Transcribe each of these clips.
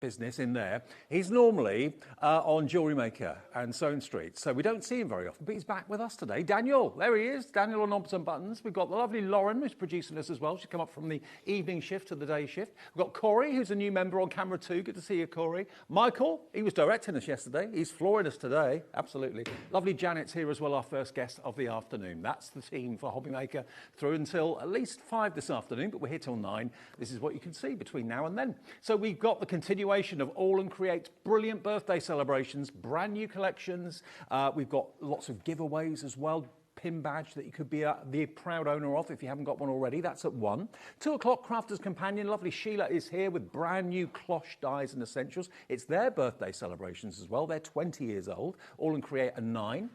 business in there. He's normally on Jewellery Maker and Sewing Street, so we don't see him very often, but he's back with us today. Daniel, there he is, Daniel on Knobs and Buttons. We've got the lovely Lauren, who's producing us as well. She's come up from the evening shift to the day shift. We've got Corey, who's a new member on camera too. Good to see you, Corey. Michael, he was directing us yesterday. He's flooring us today, absolutely. Lovely Janet's here as well, our first guest of the afternoon. That's the team for HobbyMaker through until at least 5 this afternoon, but we're here till 9. This is what you can see between now and then. So we've got the continuation of All and Create's brilliant birthday celebrations, brand new collections. We've got lots of giveaways as well. Pin badge that you could be the proud owner of if you haven't got one already. That's at 1. 2 o'clock, Crafter's Companion. Lovely Sheila is here with brand new cloche dies and essentials. It's their birthday celebrations as well. They're 20 years old. All and Create are 9.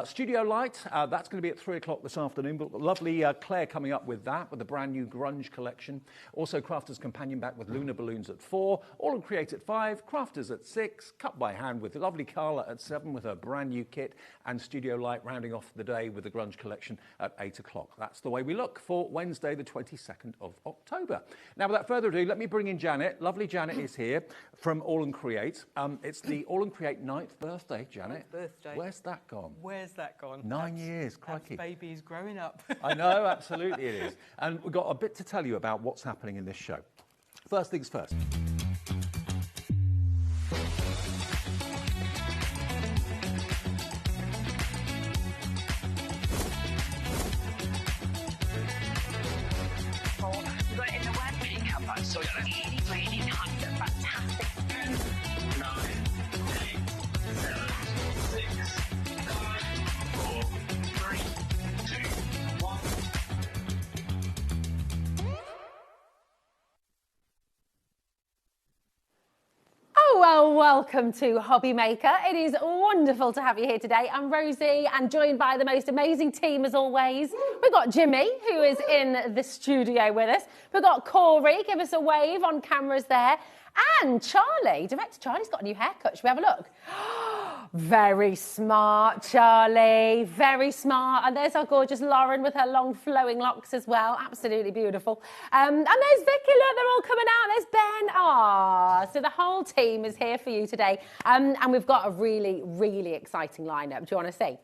Studio Light, that's going to be at 3 o'clock this afternoon. But lovely Claire coming up with that, with the brand new grunge collection. Also Crafter's Companion back with Lunar Balloons at 4. All and Create at 5. Crafters at 6. Cut by Hand with the lovely Carla at 7 with her brand new kit. And Studio Light rounding off the day with the grunge collection at 8 o'clock. That's the way we look for Wednesday, the 22nd of October. Now, without further ado, let me bring in Janet. Lovely Janet is here from All and Create. It's the All and Create 9th birthday, Janet. 9th birthday. Where's that gone? Where's that gone? 9 years, crikey. That baby's growing up. I know, absolutely it is. And we've got a bit to tell you about what's happening in this show. First things first. So really, really nice and fantastic. 9, 8, 7, 6, 5, 4, 3, 2, 1. Oh, well, welcome to HobbyMaker. It is wonderful to have you here today. I'm Rosie and joined by the most amazing team as always. We've got Jimmy, who is in the studio with us. We've got Corey, give us a wave on cameras there. And Charlie, director Charlie's got a new haircut. Should we have a look? Very smart, Charlie. Very smart. And there's our gorgeous Lauren with her long flowing locks as well. Absolutely beautiful. And there's Vicky. Look, they're all coming out. There's Ben. Ah, so the whole team is here for you today. And we've got a really, really exciting lineup. Do you want to see?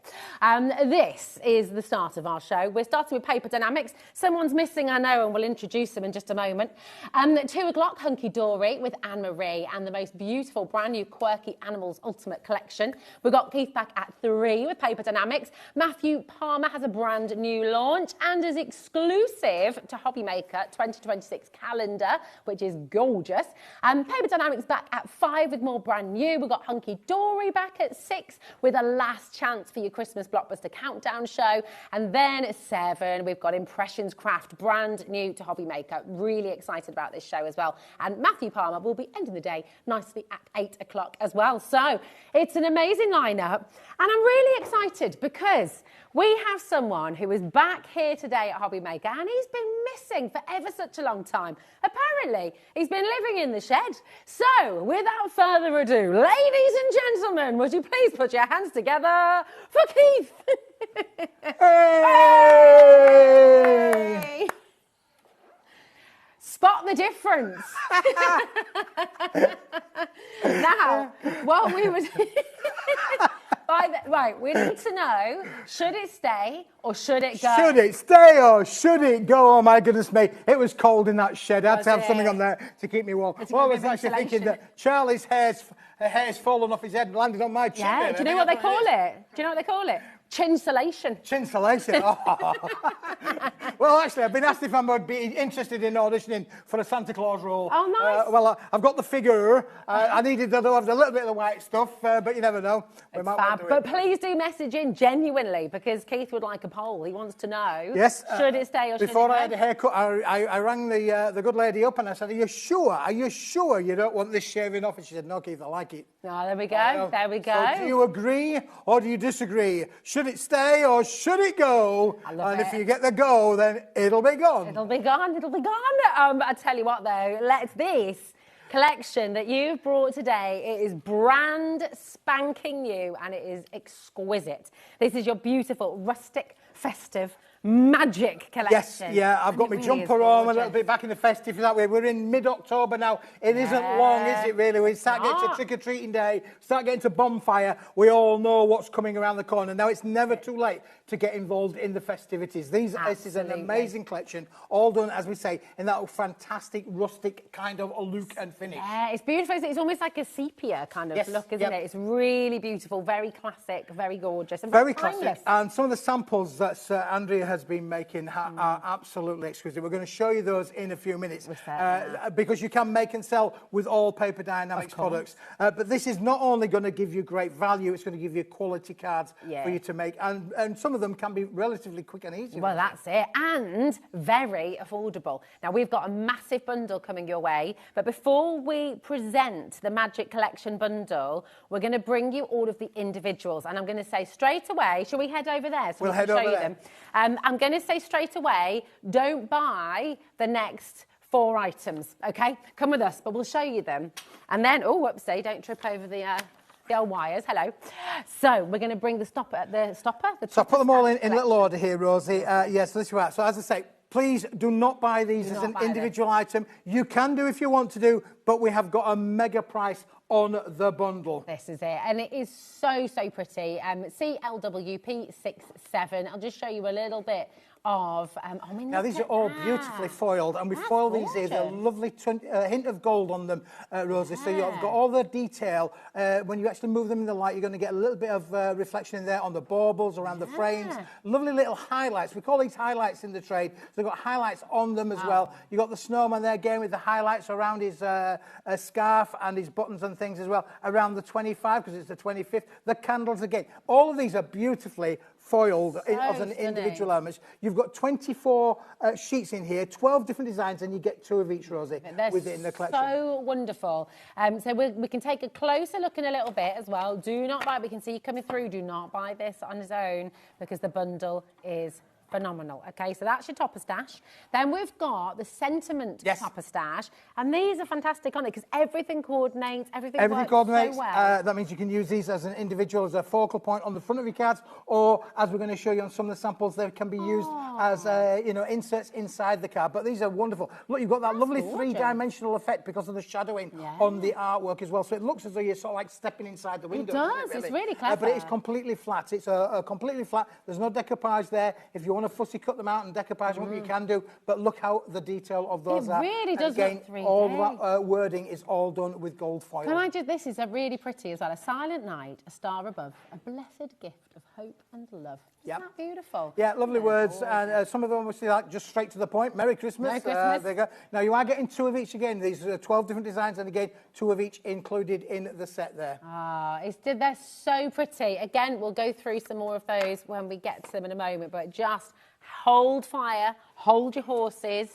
This is the start of our show. We're starting with Paper Dynamics. Someone's missing, I know, and we'll introduce them in just a moment. 2 o'clock, Hunky Dory with Anne-Marie and the most beautiful brand new Quirky Animals Ultimate Collection. We've got Keith back at 3 with Paper Dynamics. Matthew Palmer has a brand new launch and is exclusive to HobbyMaker 2026 calendar, which is gorgeous. Paper Dynamics back at 5 with more brand new. We've got Hunky Dory back at 6 with a last chance for your Christmas blockbuster countdown show. And then at 7, we've got Impressions Craft, brand new to HobbyMaker. Really excited about this show as well. And Matthew Palmer will be ending the day nicely at 8 o'clock as well. So it's an amazing lineup. And I'm really excited because we have someone who is back here today at HobbyMaker and he's been missing for ever such a long time. Apparently, he's been living in the shed. So without further ado, ladies and gentlemen, would you please put your hands together for Keith? Hey! Spot the difference. Now, what we would... Right, we need to know, should it stay or should it go? Should it stay or should it go? Oh, my goodness me. It was cold in that shed. I had to have something on there to keep me warm. Well, I was actually thinking that Charlie's hair's fallen off his head and landed on my chin. Yeah, do you know what they call it? Do you know what they call it? Chinsulation. Chinsulation. Oh. Well, actually, I've been asked if I would be interested in auditioning for a Santa Claus role. Oh, nice. Well, I've got the figure. I needed to have a little bit of the white stuff, but you never know. It's fab. But please do message in genuinely because Keith would like a poll. He wants to know. Yes. Should it stay or should it go? Before I had a haircut, I rang the good lady up and I said, "Are you sure? Are you sure you don't want this shaving off?" And she said, "No, Keith, I like it." Oh, there we go. There we go. So do you agree or do you disagree? Should it stay or should it go? I love and it. if you get the go, then it'll be gone. It'll be gone. It'll be gone. I tell you what, though, this collection that you've brought today, it is brand spanking new and it is exquisite. This is your beautiful rustic festive magic collection. Yes, yeah, I've got my It really jumper is on a little gorgeous. bit back in the festive that way. We're in mid-October now. It isn't long, is it really? We start getting to not. trick-or-treating day, start getting to bonfire. We all know what's coming around the corner. Now, it's never too late to get involved in the festivities. This is an Absolutely. amazing collection, all done, as we say, in that fantastic rustic kind of look and finish. Yeah, it's beautiful. It's almost like a sepia kind of Yes, look, isn't yep. it? It's really beautiful, very classic, very gorgeous, and Very timeless. classic. And some of the samples that Andrea has been making are absolutely exquisite. We're going to show you those in a few minutes because you can make and sell with all Paper Dynamics products. But this is not only going to give you great value, it's going to give you quality cards for you to make. And some of them can be relatively quick and easy. Well, that's it. And very affordable. Now, we've got a massive bundle coming your way. But before we present the Magic Collection bundle, we're going to bring you all of the individuals. And I'm going to say straight away, shall we head over there? So We'll we head can show over you there. them. I'm going to say straight away, don't buy the next 4 items, OK? Come with us, but we'll show you them. And then, oh, whoopsie, don't trip over the old wires. Hello. So we're going to bring the stopper. So I put them all in little order here, Rosie. Yes, this is right. So as I say, please do not buy these as an individual item. You can do if you want to do, but we have got a mega price on the bundle. This is it, and it is so pretty. CLWP67. I'll just show you a little bit of. Now these are all beautifully foiled, and we foil these here. They're lovely hint of gold on them, Rosie. So you've got all the detail. When you actually move them in the light, you're going to get a little bit of reflection in there on the baubles, around the frames. Lovely little highlights. We call these highlights in the trade. So they've got highlights on them as well. You've got the snowman there again with the highlights around his scarf and his buttons and things as well. Around the 25, because it's the 25th. The candles again. All of these are beautifully foiled as an individual element. You've got 24 sheets in here, 12 different designs, and you get 2 of each, Rosie, within the collection. So wonderful. So we can take a closer look in a little bit as well. Do not buy, we can see you coming through, do not buy this on its own because the bundle is phenomenal. Okay, so that's your topper stash. Then we've got the sentiment topper stash, and these are fantastic on it because everything coordinates, everything works coordinates. so well. That means you can use these as an individual, as a focal point on the front of your cards, or as we're going to show you on some of the samples, they can be used as inserts inside the card. But these are wonderful. Look, you've got that lovely three-dimensional effect because of the shadowing on the artwork as well. So it looks as though you're sort of like stepping inside the window. It does. It's really clever. But it's completely flat. It's completely flat. There's no decoupage there. If you want to fussy cut them out and decoupage them, you can do. But look how the detail of those are. It really does again, look 3D. all that wording is all done with gold foil. Can I just, this is a really pretty as well. A silent night, a star above, a blessed gift of hope and love. Isn't that beautiful? Yeah, lovely words. And some of them obviously like just straight to the point. Merry Christmas. Merry Christmas. There you go. Now you are getting 2 of each again. These are 12 different designs, and again, 2 of each included in the set there. They're so pretty. Again, we'll go through some more of those when we get to them in a moment, but just hold fire, hold your horses.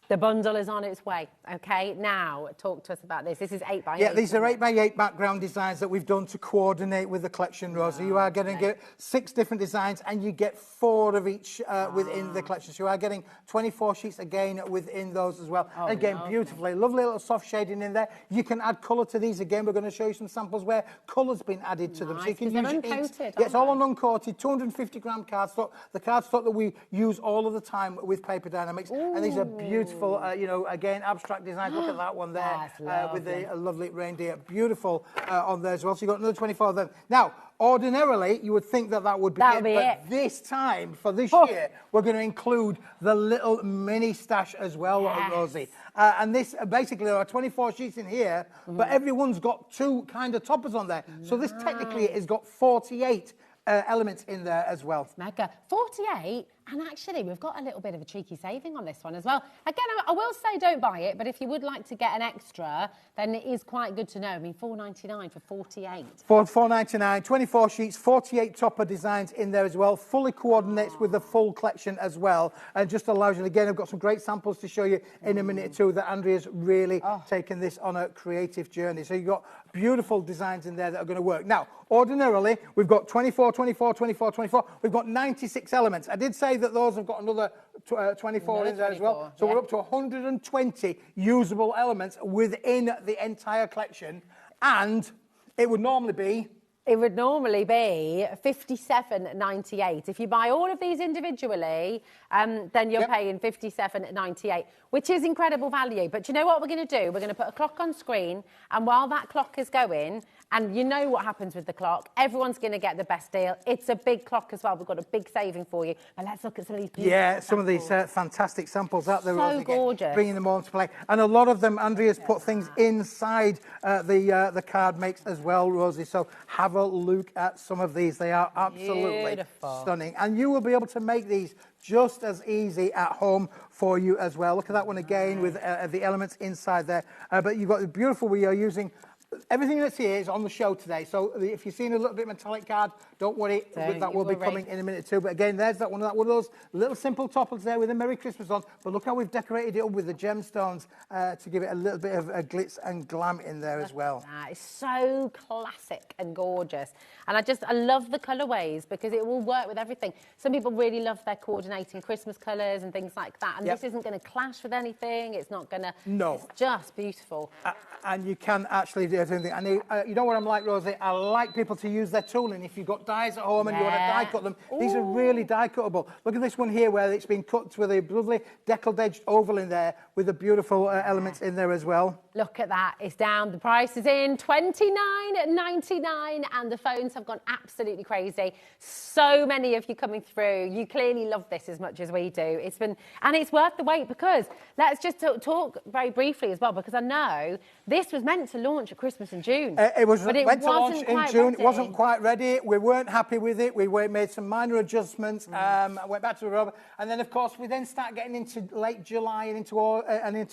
The bundle is on its way, OK? Now, talk to us about this. This is 8x8. Yeah, these are 8x8 background designs that we've done to coordinate with the collection, Rosie. You are going to get 6 different designs, and you get 4 of each within the collection. So you are getting 24 sheets again within those as well. Again, beautifully. Lovely little soft shading in there. You can add colour to these. Again, we're going to show you some samples where colour's been added to them. So you can use your inks. Yeah, it's all on uncoated, 250-gram cardstock. The cardstock that we use all of the time with Paper Dynamics. And these are beautiful, again, abstract designs. Look at that one there with the lovely reindeer. Beautiful on there as well. So you've got another 24 of them. Now, ordinarily, you would think that would be it. But this time, for this year, we're going to include the little mini stash as well, Rosie. And this, basically, there are 24 sheets in here, but everyone's got 2 kind of toppers on there. So this technically has got 48 elements in there as well. Mega. 48, and actually we've got a little bit of a cheeky saving on this one as well. Again, I will say don't buy it, but if you would like to get an extra, then it is quite good to know. I mean, $4.99 for 48. For $4.99, 24 sheets, 48 topper designs in there as well. Fully coordinates with the full collection as well, and just allows you. Again, I've got some great samples to show you in a minute or two. That Andrea's really taken this on a creative journey. So you've got beautiful designs in there that are going to work. Now, ordinarily, we've got 24, 24, 24, 24. We've got 96 elements. I did say that those have got another 24 in there as well. So we're up to 120 usable elements within the entire collection. And it would normally be It would normally be £57.98. If you buy all of these individually, then you're paying £57.98, which is incredible value. But do you know what we're going to do? We're going to put a clock on screen, and while that clock is going, and you know what happens with the clock, everyone's going to get the best deal. It's a big clock as well. We've got a big saving for you. And let's look at some of these beautiful samples. Some of these fantastic samples out there. So gorgeous. Bringing them all to play. And a lot of them, Andrea's put things inside the card makes as well, Rosie. So have a look at some of these. They are absolutely stunning. And you will be able to make these just as easy at home for you as well. Look at that one again with the elements inside there. But you've got the beautiful, we are using everything that's here is on the show today. So if you've seen a little bit metallic card, don't worry, that will be coming in a minute too. But again, there's that one of those little simple toppers there with a Merry Christmas on. But look how we've decorated it up with the gemstones to give it a little bit of a glitz and glam in there as well. It's so classic and gorgeous. And I love the colourways because it will work with everything. Some people really love their coordinating Christmas colours and things like that. And this isn't going to clash with anything. It's not going to... No. It's just beautiful. And you can actually do everything. And you know what I'm like, Rosie? I like people to use their tooling. If you've got dies at home and you want to die cut them, these are really die cuttable. Look at this one here where it's been cut with a lovely deckled edged oval in there with the beautiful elements in there as well. Look at that. It's down. The price is in $29.99 and the phones have gone absolutely crazy. So many of you coming through. You clearly love this as much as we do. It's worth the wait because let's just talk very briefly as well, because I know this was meant to launch at Christmas in June. It was meant to launch in June. It wasn't quite ready. We weren't happy with it. We made some minor adjustments. Went back to the rubber. And then, of course, we then start getting into late July and into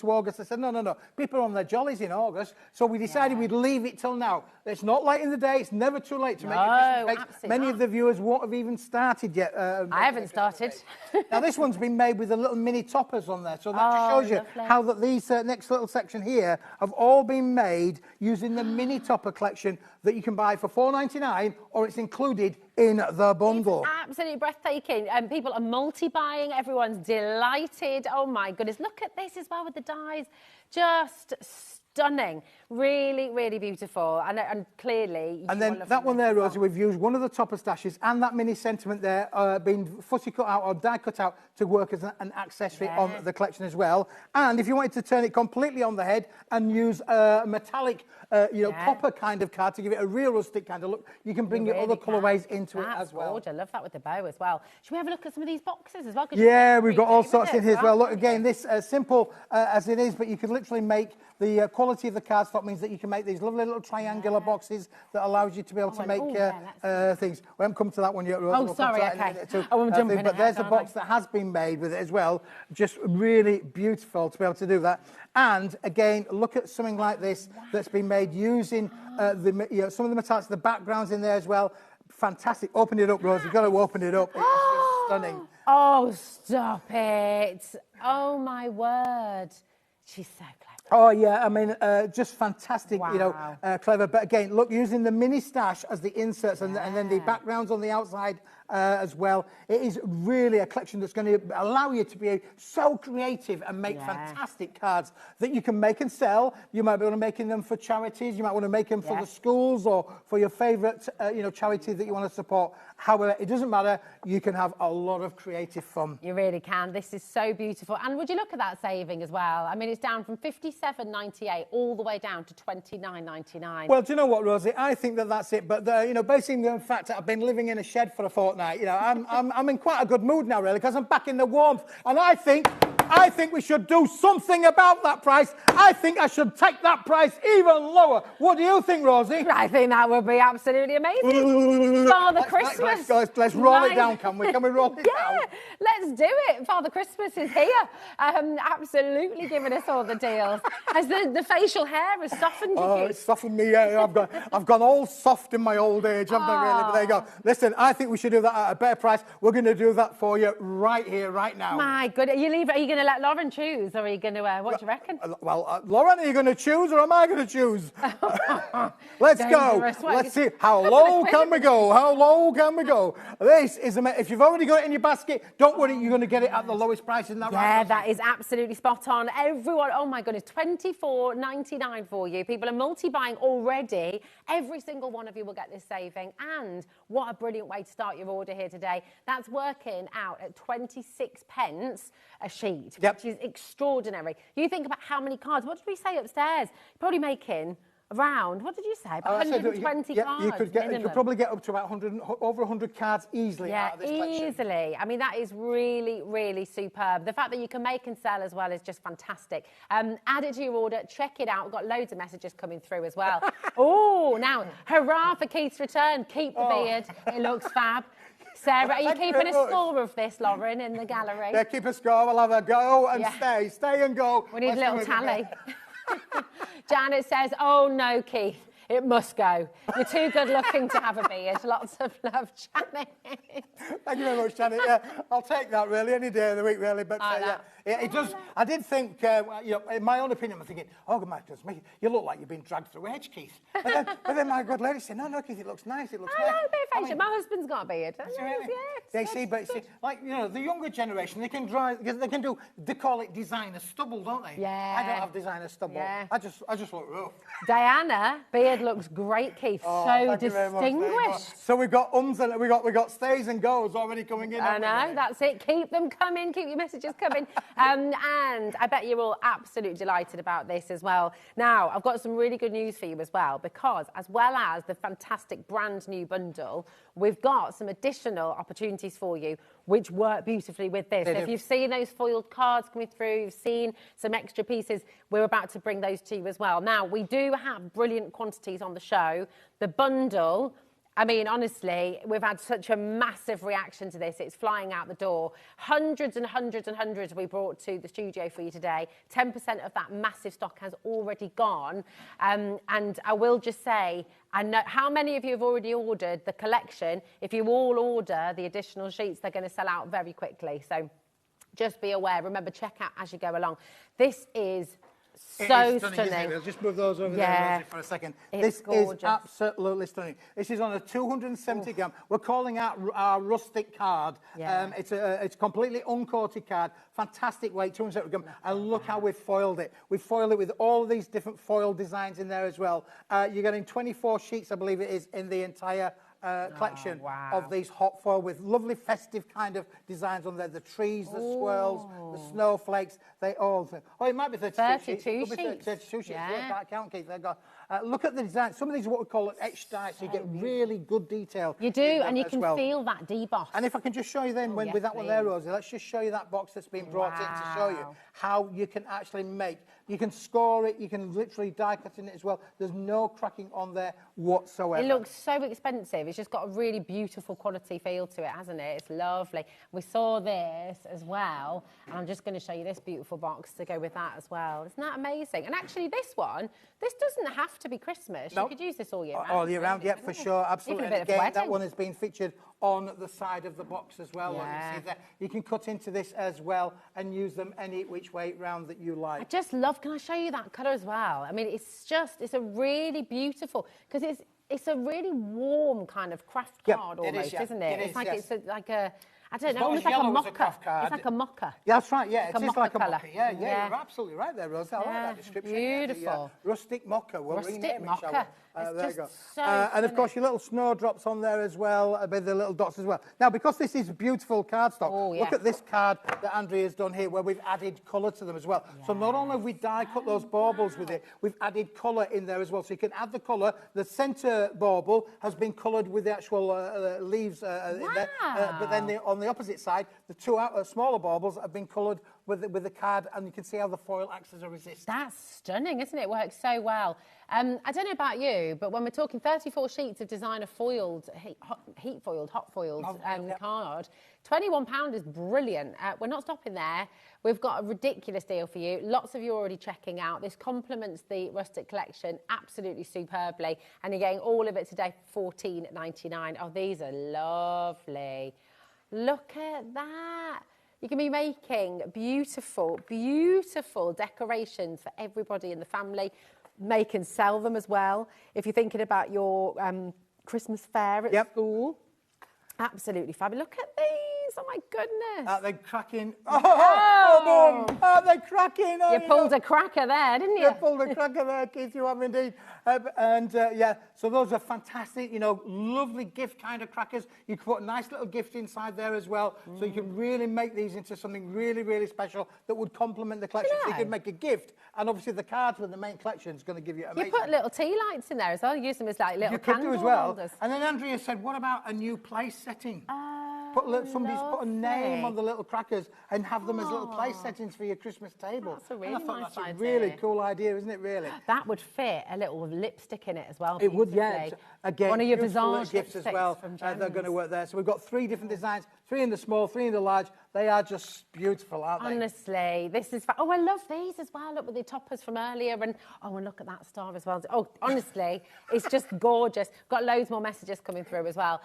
August. I said, no. People are on their jollies in August. So we decided we'd leave it till now. It's not late in the day. It's never too late to make your Christmas cakes. Many of the viewers won't have even started yet. I haven't started. Now, this one's been made with the little mini toppers on there. So that just shows you how that these next little section here have all been made using the mini topper collection that you can buy for $4.99 or it's included in the bundle. It's absolutely breathtaking. People are multi-buying. Everyone's delighted. Oh, my goodness. Look at this as well with the dies. Just stunning. Really, really beautiful. And clearly... And then that one there, Rosie, we've used one of the topper stashes and that mini sentiment there being footy cut out or die cut out to work as an accessory on the collection as well. And if you wanted to turn it completely on the head and use a metallic, copper kind of card to give it a real rustic kind of look, you can bring your other colourways into it as well. Gorgeous. I love that with the bow as well. Should we have a look at some of these boxes as well? Yeah, we've got all sorts in here as well. Look, again, this simple as it is, but you can literally make the quality of the cardstock means that you can make these lovely little triangular boxes that allows you to be able to make things. We haven't come to that one yet, Rose. Sorry, okay. But there's a box that has been made with it as well. Just really beautiful to be able to do that. And again, look at something like this that's been made using some of the metallics, the backgrounds in there as well. Fantastic. Open it up, Rose. You've got to open it up. It's just stunning. Oh, stop it. Oh, my word. She's so clever. Oh, yeah, I mean, just fantastic, clever. But again, look, using the mini stash as the inserts and then the backgrounds on the outside as well. It is really a collection that's going to allow you to be so creative and make fantastic cards that you can make and sell. You might be able to make them for charities. You might want to make them for the schools or for your favourite, charity that you want to support. However, it doesn't matter. You can have a lot of creative fun. You really can. This is so beautiful. And would you look at that saving as well? I mean, it's down from $57.98 all the way down to $29.99. Well, do you know what, Rosie? I think that's it. But, basically, the fact that I've been living in a shed for a fortnight, I'm in quite a good mood now, really, because I'm back in the warmth. And I think we should do something about that price. I think I should take that price even lower. What do you think, Rosie? I think that would be absolutely amazing. Father Christmas. Let's roll it down, can we? Can we roll it down? Yeah, let's do it. Father Christmas is here. Absolutely giving us all the deals. As the facial hair has softened you. Oh, it's softened me. Yeah, I've gone all soft in my old age, haven't I, really? But there you go. Listen, I think we should do that at a better price. We're going to do that for you right here, right now. My goodness. Are you going going to let Lauren choose, or are you going to, what do you reckon? Well, Lauren, are you going to choose or am I going to choose? Let's go. Dangerous. Let's see. How low can we go? How low can we go? This is if you've already got it in your basket, don't worry, you're going to get it at the lowest price. Isn't that right? Yeah, that is absolutely spot on. Everyone, oh my goodness, $24.99 for you. People are multi-buying already. Every single one of you will get this saving. And what a brilliant way to start your order here today. That's working out at 26 pence a sheet, which is extraordinary. You think about how many cards. What did we say upstairs? Probably making around, what did you say? About 120 cards. You could probably get up to about over 100 cards easily out of this collection. Easily. I mean, that is really, really superb. The fact that you can make and sell as well is just fantastic. Add it to your order, check it out. We've got loads of messages coming through as well. Oh, now, hurrah for Keith's return. Keep the beard. It looks fab. Sarah, are you keeping a score of this, Lauren, in the gallery? Yeah, keep a score. We'll have a go and stay and go. We need a little tally. Janet says, oh no, Keith, it must go. You're too good looking to have a beard. Lots of love, Janet. Thank you very much, Janet. Yeah, I'll take that really any day of the week, really. But it does. I did think, in my own opinion, I'm thinking, oh, my goodness, you look like you've been dragged through a hedge, Keith. But then my good lady said, no, Keith, it looks nice. It looks nice. I know, my husband's got a beard. Like the younger generation, they can do. They call it designer stubble, don't they? Yeah. I don't have designer stubble. Yeah. I just look rough. Diana, beard looks great, Keith. So distinguished. So we've got ums and we got stays and goes already coming in. I know, that's it. Keep them coming. Keep your messages coming. And I bet you're all absolutely delighted about this as well. Now, I've got some really good news for you as well, because as well as the fantastic brand new bundle, we've got some additional opportunities for you which work beautifully with this. So if you've seen those foiled cards coming through, you've seen some extra pieces, we're about to bring those to you as well. Now, we do have brilliant quantities on the show. The bundle, I mean, honestly, we've had such a massive reaction to this. It's flying out the door. Hundreds and hundreds and hundreds we brought to the studio for you today. 10% of that massive stock has already gone. And I will just say, I know how many of you have already ordered the collection. If you all order the additional sheets, they're going to sell out very quickly. So just be aware. Remember, check out as you go along. This is so stunning. We'll just move those over there, Rosie, for a second. This is absolutely stunning. This is on a 270 gram. We're calling out our rustic card. Yeah. It's completely uncoated card. Fantastic weight, 270 gram. And look how we've foiled it. We've foiled it with all of these different foil designs in there as well. You're getting 24 sheets, I believe it is, in the entire collection of these hot foil with lovely festive kind of designs on there. The trees, the swirls, the snowflakes, they all... Oh, it might be 32 sheets. It could be 32 sheets. Yeah, can't count, Keith. Look at the design. Some of these are what we call etched dice, so you get really good detail. You do, and you can feel that deboss. And if I can just show you then, with that one there, Rosie, let's just show you that box that's been brought in to show you how you can actually make... You can score it, you can literally die cut in it as well. There's no cracking on there whatsoever. It looks so expensive. It's just got a really beautiful quality feel to it, hasn't it? It's lovely. We saw this as well, and I'm just going to show you this beautiful box to go with that as well. Isn't that amazing? And actually this one, this doesn't have to be Christmas. You could use this all year round. All year round, yeah, for sure, absolutely. And again, that one has been featured on the side of the box as well. What you see there. You can cut into this as well and use them any which way round that you like. I just love, can I show you that colour as well? I mean, it's a really beautiful, because it's a really warm kind of craft card almost, isn't it? It's like a I don't know, almost like a mocha. It's like a mocha. Yeah, that's right, yeah. Like it is like a mocha. Yeah, you're absolutely right there, Rose. I like that description. Beautiful. Rustic mocha. We'll rename it, shall we? There you go. And of course, your little snowdrops on there as well, with the little dots as well. Now, because this is beautiful cardstock, look at this card that Andrea's done here, where we've added colour to them as well. So not only have we die cut those baubles with it, we've added colour in there as well. So you can add the colour. The centre bauble has been coloured with the actual leaves in there. But then on the opposite side, the two smaller baubles have been coloured with the card, and you can see how the foil acts as a resist. That's stunning, isn't it? It works so well. I don't know about you, but when we're talking 34 sheets of designer foiled, heat foiled, hot foiled card, £21 is brilliant. We're not stopping there. We've got a ridiculous deal for you. Lots of you are already checking out. This complements the rustic collection absolutely superbly, and you're getting all of it today for £14.99. Oh, these are lovely. Look at that. You can be making beautiful, beautiful decorations for everybody in the family. Make and sell them as well. If you're thinking about your Christmas fair at school, absolutely fabulous. Look at these. Oh my goodness. Aren't they cracking? Oh, boom. Aren't they cracking? You pulled a cracker there, didn't you? You pulled a cracker there, Keith, you have indeed. Yeah, so those are fantastic, you know, lovely gift kind of crackers. You can put a nice little gift inside there as well. So you can really make these into something really, really special that would complement the collection. So you could make a gift. And obviously the cards with the main collection is going to give you amazing. You put little tea lights in there as well. Use them as like little candle candle as well. holders. And then Andrea said, what about a new place setting? Somebody's put a name on the little crackers and have them as little place settings for your Christmas table. That's a really nice that's idea. a really cool idea, isn't it, really? That would fit a little lipstick in it as well. It would, yeah. Again, one of your beautiful visage gifts as well. from They're going to work there. So we've got 3 different designs, 3 in the small, 3 in the large. They are just beautiful, aren't they? Honestly, this is... Oh, I love these as well. Look with the toppers from earlier. And look at that star as well. Oh, honestly, it's just gorgeous. Got loads more messages coming through as well.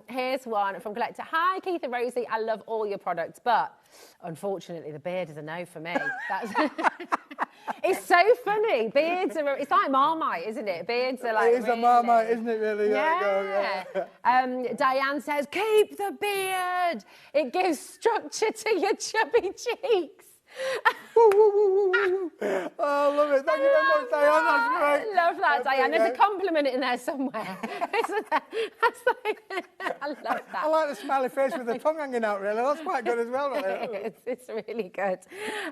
Here's one from Collector. Hi, Keith and Rosie. I love all your products, but unfortunately, the beard is a no for me. That's... It's so funny. Beards are... It's like Marmite, isn't it? Beards are like... It is a Marmite, isn't it, really? Yeah. Diane says, keep the beard. It gives structure to your chubby cheeks. Oh, I love it. Thank you very much, Diane. That's great. Love that, Diane. There's a compliment in there somewhere. I love that. I like the smiley face with the tongue hanging out, really. That's quite good as well. Really. It's really good.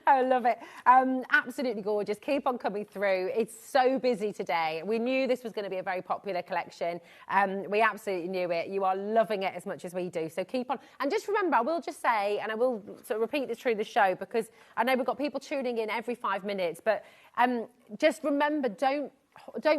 I love it. Absolutely gorgeous. Keep on coming through. It's so busy today. We knew this was going to be a very popular collection. We absolutely knew it. You are loving it as much as we do. So keep on. And just remember, I will just say, and I will sort of repeat this through the show, because I know we've got people tuning in every 5 minutes, but just remember, don't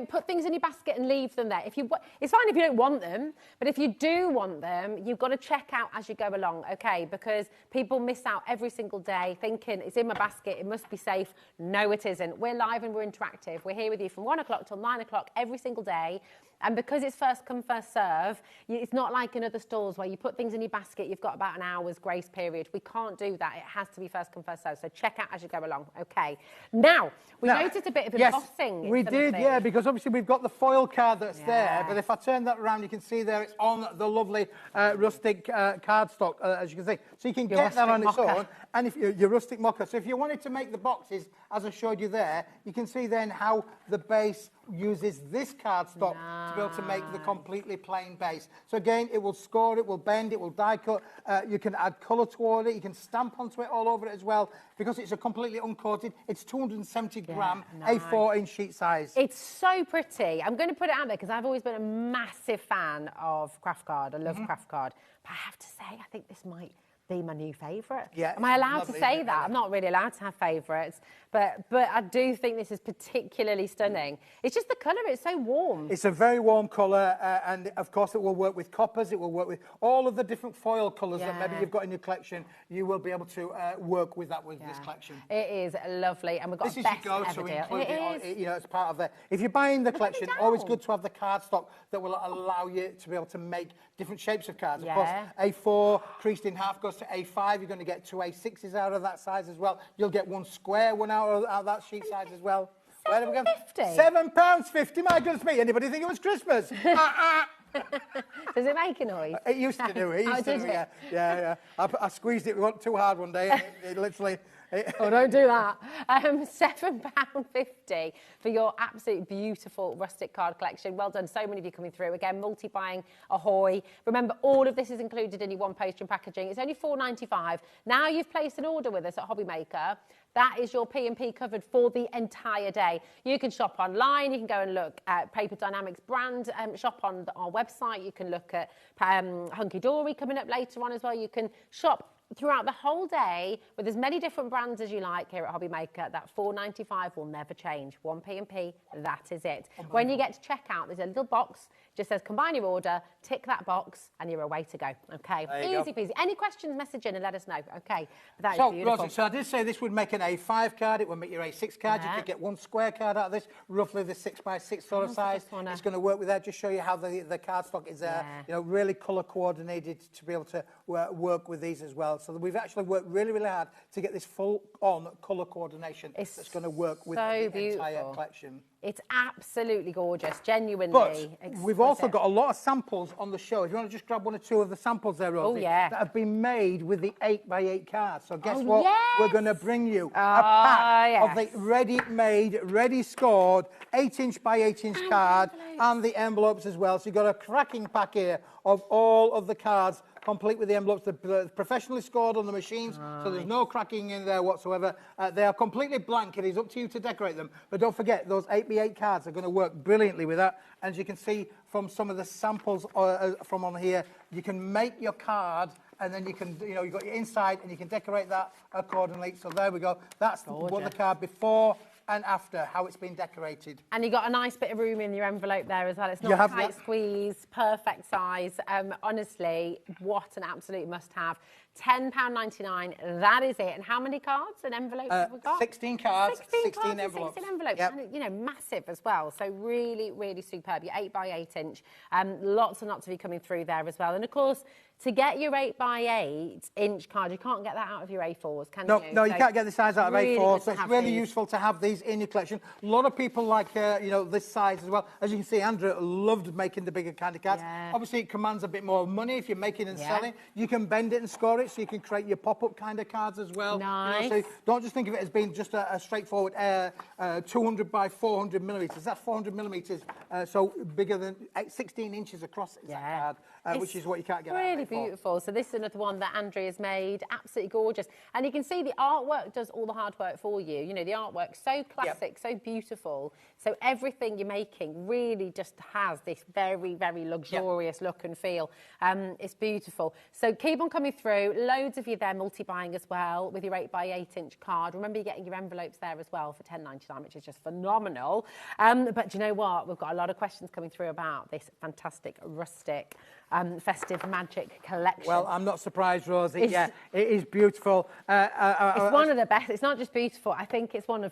put things in your basket and leave them there. It's fine if you don't want them, but if you do want them, you've got to check out as you go along, okay? Because people miss out every single day thinking it's in my basket, it must be safe. No, it isn't. We're live and we're interactive. We're here with you from 1 o'clock till 9 o'clock every single day. And because it's first come, first serve, it's not like in other stores where you put things in your basket, you've got about an hour's grace period. We can't do that. It has to be first come, first serve. So check out as you go along. Okay. Now, we noticed a bit of embossing. Yes, we did, yeah, because obviously we've got the foil card that's there. But if I turn that around, you can see there it's on the lovely rustic cardstock, as you can see. So you can get that on its own. And if your rustic mocha. So if you wanted to make the boxes, as I showed you there, you can see then how the base uses this cardstock to be able to make the completely plain base. So again, it will score, it will bend, it will die cut. You can add colour toward it. You can stamp onto it all over it as well. Because it's a completely uncoated, it's 270 gram, A4 in sheet size. It's so pretty. I'm going to put it out there because I've always been a massive fan of craft card. I love craft card. But I have to say, I think this might be my new favourite. Yeah, am I allowed to say that? I'm not really allowed to have favourites, but I do think this is particularly stunning. It's just the colour, it's so warm. It's a very warm colour, and of course it will work with coppers, it will work with all of the different foil colours that maybe you've got in your collection. You will be able to work with that with this collection. It is lovely, and we've got this best is your go-to, including as part of the... If you're buying the collection, always good to have the cardstock that will allow you to be able to make different shapes of cards. Of course, A4 creased in half goes to A5. You're going to get 2 A6s out of that size as well. You'll get 1 square one out of that sheet size as well. £7.50. £7.50. My goodness me! Anybody think it was Christmas? Does it make a noise? It used to do. It used to do. Yeah. I squeezed it too hard one day. And it literally. Oh, don't do that. £7.50 for your absolute beautiful rustic card collection. Well done. So many of you coming through. Again, multi-buying, ahoy. Remember, all of this is included in your one postage and packaging. It's only £4.95. Now you've placed an order with us at HobbyMaker. That is your P&P covered for the entire day. You can shop online. You can go and look at Paper Dynamics brand. Shop on our website. You can look at Hunky Dory coming up later on as well. You can shop throughout the whole day with as many different brands as you like here at HobbyMaker. That £4.95 will never change. One P&P, that is it. When you get to checkout, there's a little box Just says combine your order, tick that box, and you're away to go. Okay, easy peasy. Any questions, message in and let us know. Okay, that is beautiful. Rosie, so I did say this would make an A5 card, it would make your A6 card. You could get one square card out of this, roughly the 6x6 sort of size. It's going to work with that. Just show you how the cardstock is you know, really colour coordinated to be able to work with these as well. So we've actually worked really, really hard to get this full-on colour coordination that's going to work with the entire collection. It's absolutely gorgeous, genuinely. But we've also got a lot of samples on the show. If you want to just grab one or two of the samples there, Rosie, that have been made with the 8x8 cards. So guess what? We're going to bring you a pack of the ready-made, ready-scored 8-inch by 8-inch card and the envelopes as well. So you've got a cracking pack here of all of the cards, complete with the envelopes. They're professionally scored on the machines, so there's no cracking in there whatsoever. They are completely blank. It is up to you to decorate them. But don't forget, those 8x8 cards are going to work brilliantly with that. And as you can see from some of the samples from on here, you can make your card, and then you can, you know, you've got your inside, and you can decorate that accordingly. So there we go. That's what the card before and after, how it's been decorated. And you got a nice bit of room in your envelope there as well. It's not a tight squeeze, perfect size. Honestly, what an absolute must-have. £10.99, that is it. And how many cards and envelopes have we got? 16 cards, 16 envelopes. 16 envelopes, and, you know, massive as well. So really, really superb. Your 8x8 inch. Lots and lots of you coming through there as well. And of course, to get your 8x8 inch card, you can't get that out of your A4s, can you? No, you can't get the size out of A4, so it's really useful to have these in your collection. A lot of people like, you know, this size as well. As you can see, Andrew loved making the bigger kind of cards. Obviously, it commands a bit more money if you're making and selling. You can bend it and score it, so you can create your pop-up kind of cards as well. Nice. You know, so don't just think of it as being just a straightforward 200 by 400 millimetres. That's 400 millimetres, so bigger than 16 inches across that card, which is what you can't get out of it. Beautiful. So this is another one that Andrea's made. Absolutely gorgeous. And you can see the artwork does all the hard work for you. You know, the artwork's so classic, so beautiful. So everything you're making really just has this very, very luxurious look and feel. It's beautiful. So keep on coming through. Loads of you there multi-buying as well with your 8x8 inch card. Remember, you're getting your envelopes there as well for £10.99, which is just phenomenal. But do you know what? We've got a lot of questions coming through about this fantastic rustic festive magic collection. Well, I'm not surprised, Rosie. It is beautiful. It's one of the best. It's not just beautiful. I think it's one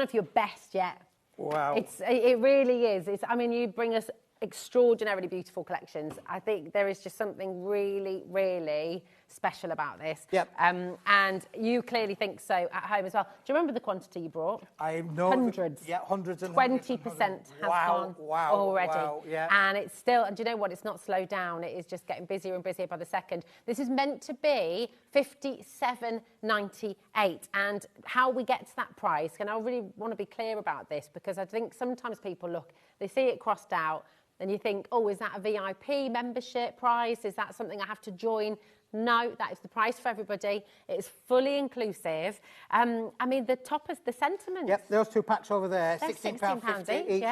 of your best yet. Wow. It really is. I mean, you bring us extraordinarily beautiful collections. I think there is just something really, really special about this. And you clearly think so at home as well. Do you remember the quantity you brought? I know. Hundreds. Yeah, hundreds and 20% has gone already. Wow, and it's still, and do you know what? It's not slowed down. It is just getting busier and busier by the second. This is meant to be £57.98. And how we get to that price, and I really want to be clear about this, because I think sometimes people look, they see it crossed out, and you think, oh, is that a VIP membership price? Is that something I have to join? No, that is the price for everybody. It is fully inclusive. I mean, the toppers, the sentiments. Yep, those two packs over there, £16.50 each.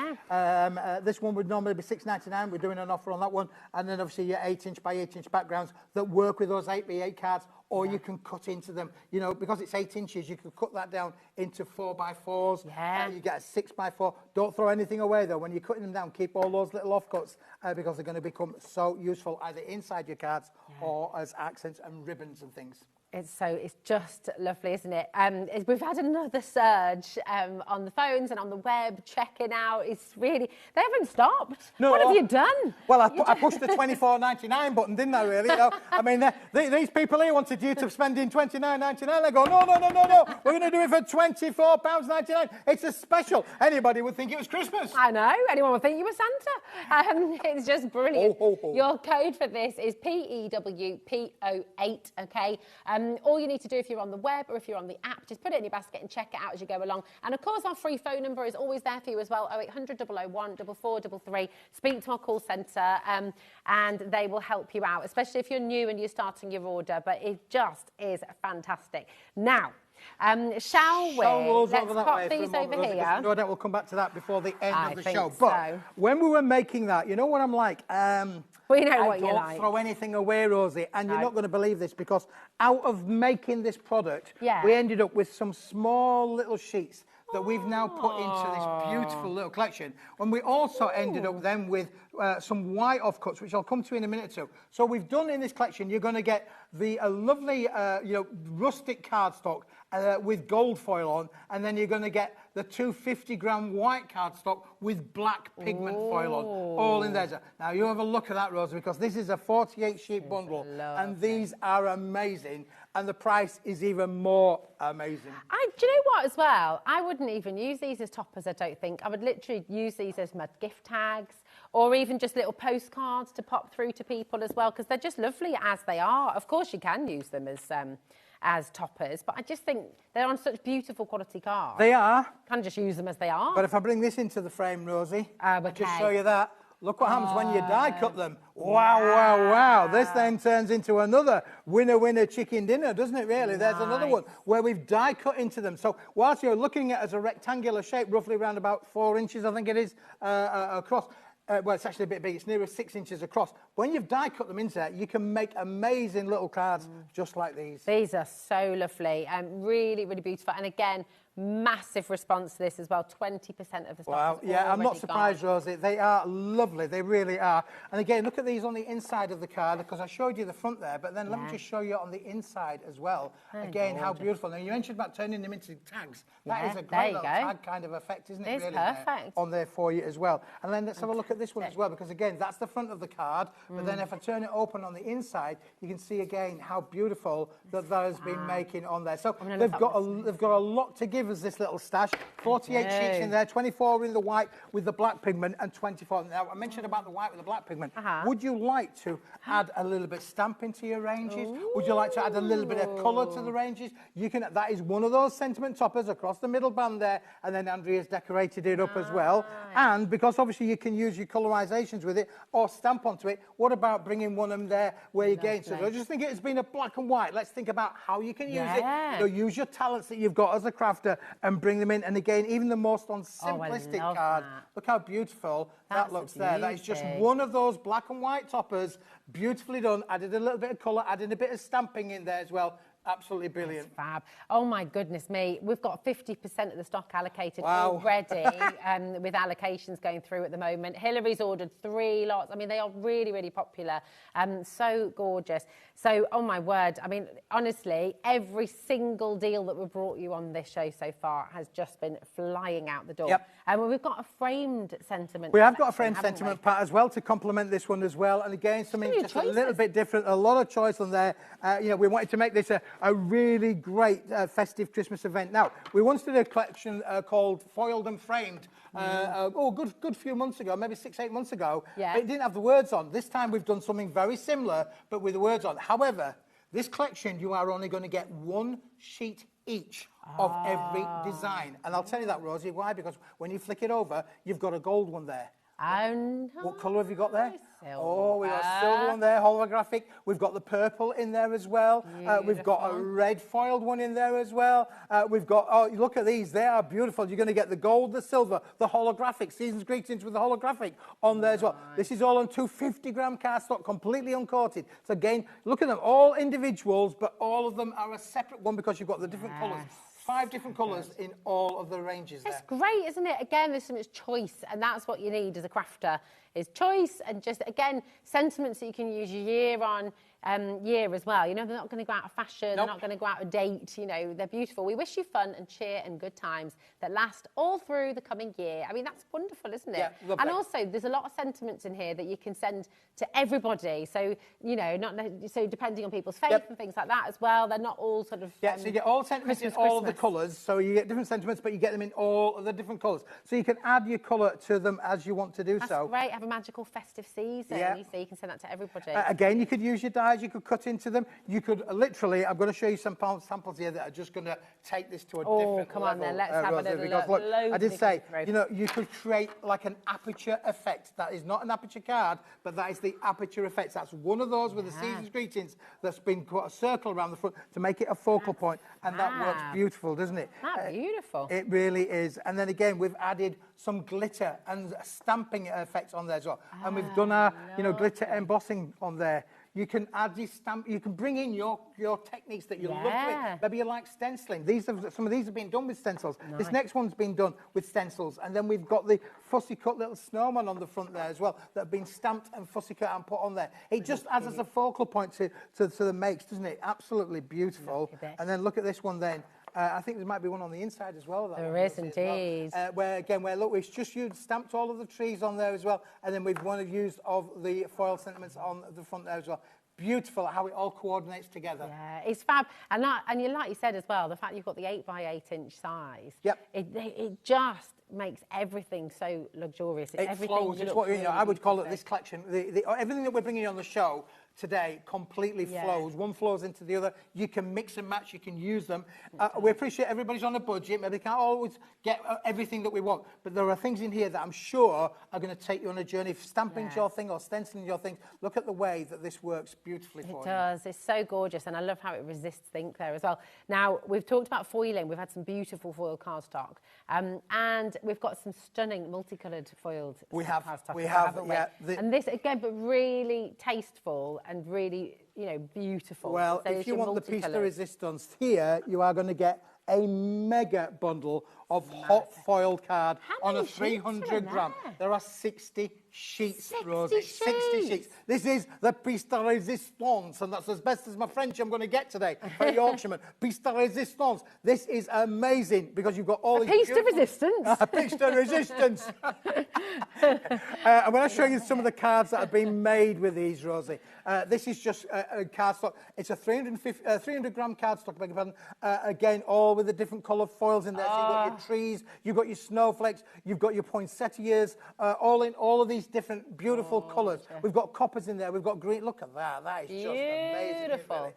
This one would normally be £6.99. We're doing an offer on that one. And then obviously your 8-inch by 8-inch backgrounds that work with those 8x8 cards, or you can cut into them. You know, because it's 8 inches, you can cut that down into 4x4s. You get a 6x4. Don't throw anything away, though. When you're cutting them down, keep all those little offcuts because they're going to become so useful either inside your cards or as accents and ribbons and things. It's just lovely, isn't it? We've had another surge on the phones and on the web, checking out. It's really, they haven't stopped. No, what have you done? Well, I pushed the £24.99 button, didn't I, really? You know, I mean, these people here wanted you to spend in £29.99. They go, no, we're going to do it for £24.99. It's a special. Anybody would think it was Christmas. I know. Anyone would think you were Santa. It's just brilliant. Your code for this is PEWPO8, okay? All you need to do if you're on the web or if you're on the app, just put it in your basket and check it out as you go along. And of course, our free phone number is always there for you as well, 0800 001 4433. Speak to our call centre and they will help you out, especially if you're new and you're starting your order. But it just is fantastic. Now, shall we? Let's pop these over here. No doubt we'll come back to that before the end of the show. But when we were making that, you know what I'm like? We know what you like. Don't throw anything away, Rosie. And you're not going to believe this, because out of making this product, we ended up with some small little sheets that we've now put into this beautiful little collection. And we also ended up then with some white offcuts, which I'll come to in a minute or two. So we've done in this collection, you're going to get the lovely, rustic cardstock with gold foil on, and then you're going to get the 250-gram white cardstock with black pigment foil on, all in there. Now, you have a look at that, Rosa, because this is a 48-sheet bundle, and these are amazing, and the price is even more amazing. Do you know what, as well? I wouldn't even use these as toppers, I don't think. I would literally use these as my gift tags, or even just little postcards to pop through to people as well, because they're just lovely as they are. Of course, you can use them as toppers, but I just think they're on such beautiful quality cards. They are. Can just use them as they are. But if I bring this into the frame, Rosie, I'll okay. just show you that. Look what happens when you die cut them. Wow, wow, wow. This then turns into another winner chicken dinner, doesn't it really? There's another one where we've die cut into them. So whilst you're looking at it as a rectangular shape, roughly around about 4 inches, I think it is, across, well, it's actually a bit big. It's nearer 6 inches across. When you've die cut them into that, you can make amazing little cards just like these. These are so lovely and really, really beautiful. And again, massive response to this as well. 20% of the stock. Wow, yeah, I'm not surprised, Rosie. They are lovely. They really are. And again, look at these on the inside of the card, because I showed you the front there, but then let me just show you on the inside as well. Again, how beautiful. Now, you mentioned about turning them into tags. That is a great little tag kind of effect, isn't it? It's really perfect. On there for you as well. And then let's have a look at this one as well, because again, that's the front of the card. But then if I turn it open on the inside, you can see again how beautiful that has been making on there. So they've got a lot to give us, this little stash. 48 sheets in there, 24 in the white with the black pigment, and 24. Now, I mentioned about the white with the black pigment. Would you like to add a little bit of stamp into your ranges? Would you like to add a little bit of colour to the ranges? You can. That is one of those sentiment toppers across the middle band there, and then Andrea's decorated it up as well. And because obviously you can use your colorizations with it or stamp onto it, what about bringing one of them there where you gain? So I just think it's been a black and white. Let's think about how you can use it. Use your talents that you've got as a crafter and bring them in. And again, even the most on simplistic card, look how beautiful that looks there. That is just one of those black and white toppers, beautifully done. Added a little bit of colour, added a bit of stamping in there as well. Absolutely brilliant. That's fab. Oh my goodness me. We've got 50% of the stock allocated already, with allocations going through at the moment. Hillary's ordered 3 lots. I mean, they are really, really popular. So gorgeous. So, oh my word. I mean, honestly, every single deal that we've brought you on this show so far has just been flying out the door. And we've got a framed sentiment. We have got a framed sentiment part as well to complement this one as well. And again, something just a little bit different. A lot of choice on there. We wanted to make this a really great festive Christmas event. Now, we once did a collection called Foiled and Framed good few months ago, maybe 6-8 months ago. But it didn't have the words on. This time we've done something very similar, but with the words on. However, this collection, you are only going to get 1 sheet each of every design. And I'll tell you that, Rosie, why? Because when you flick it over, you've got a gold one there. What colour have you got there? Silver. We got silver one there, holographic. We've got the purple in there as well. We've got a red foiled one in there as well. We've got, look at these. They are beautiful. You're going to get the gold, the silver, the holographic. Season's Greetings with the holographic on there as well. This is all on 250-gram cardstock, completely uncoated. So again, look at them, all individuals, but all of them are a separate one because you've got the different colours. 5 different colours in all of the ranges there. It's great, isn't it? Again, there's so much choice, and that's what you need as a crafter, is choice and just, again, sentiments that you can use year on year as well. You know, they're not going to go out of fashion, they're not going to go out of date, you know, they're beautiful. We wish you fun and cheer and good times that last all through the coming year. I mean, that's wonderful, isn't it? Yeah, lovely. And also, there's a lot of sentiments in here that you can send to everybody. So, you know, so depending on people's faith and things like that as well, they're not all sort of... so you get all sentiments in all of the colours, so you get different sentiments, but you get them in all of the different colours. So you can add your colour to them as you want to do so. That's great. Have a magical festive season. So you can send that to everybody. Again, you could use your dies, you could cut into them. You could literally, I'm going to show you some samples here that are just going to take this to a different level. Come on then, let's have a little look. Look, I did say, you know, you could create like an aperture effect. That is not an aperture card, but that is the aperture effect. That's one of those with the Season's Greetings that's been put a circle around the front to make it a focal point, and that works beautiful, doesn't it? That's beautiful. It really is. And then again, we've added some glitter and stamping effects on there as well. And we've done our, you know, glitter embossing on there. You can add these stamp. You can bring in your techniques that you love Yeah. doing. Maybe you like stenciling. Some of these have been done with stencils. This next one's been done with stencils, and then we've got the fussy cut little snowman on the front there as well that have been stamped and fussy cut and put on there. It just adds as a focal point to the makes, doesn't it? Absolutely beautiful. Look at this. And then look at this one then. I think there might be one on the inside as well. There is indeed. Where look, we've just stamped all of the trees on there as well, and then we've used of the foil sentiments on the front there as well. Beautiful how it all coordinates together. Yeah, it's fab. And like you said as well, the fact you've got the 8x8 inch size. Yep. It just makes everything so luxurious. It flows. It's what I would call it. This collection, everything that we're bringing on the show today completely flows. One flows into the other. You can mix and match. You can use them. We appreciate everybody's on a budget. Maybe they can't always get everything that we want, but there are things in here that I'm sure are going to take you on a journey. If stamping's your thing or stenciling your thing, look at the way that this works beautifully for you. It does. It's so gorgeous, and I love how it resists ink there as well. Now, we've talked about foiling. We've had some beautiful foil cardstock, and we've got some stunning multicoloured foiled cardstock. We have, and this again, but really tasteful and really, beautiful. Well, So if you want the piece de multicoloured. resistance here, you are going to get a mega bundle of hot foiled card How on a many sheets are 300 in gram. there? There are 60 sheets, 60 Rosie. 60 sheets. This is the piece de resistance, and that's as best as my French I'm going to get today for a Yorkshireman. Piece de resistance. This is amazing because you've got all these Piece de resistance. A piece de resistance. I'm going to show you some of the cards that have been made with these, Rosie. This is just a cardstock. It's a 300 gram cardstock, beg your pardon. Again, all with the different colour foils in there. So you've got your trees, you've got your snowflakes, you've got your poinsettias, all of these different beautiful colours. We've got coppers in there, we've got green. Look at that. That is just amazing. Beautiful.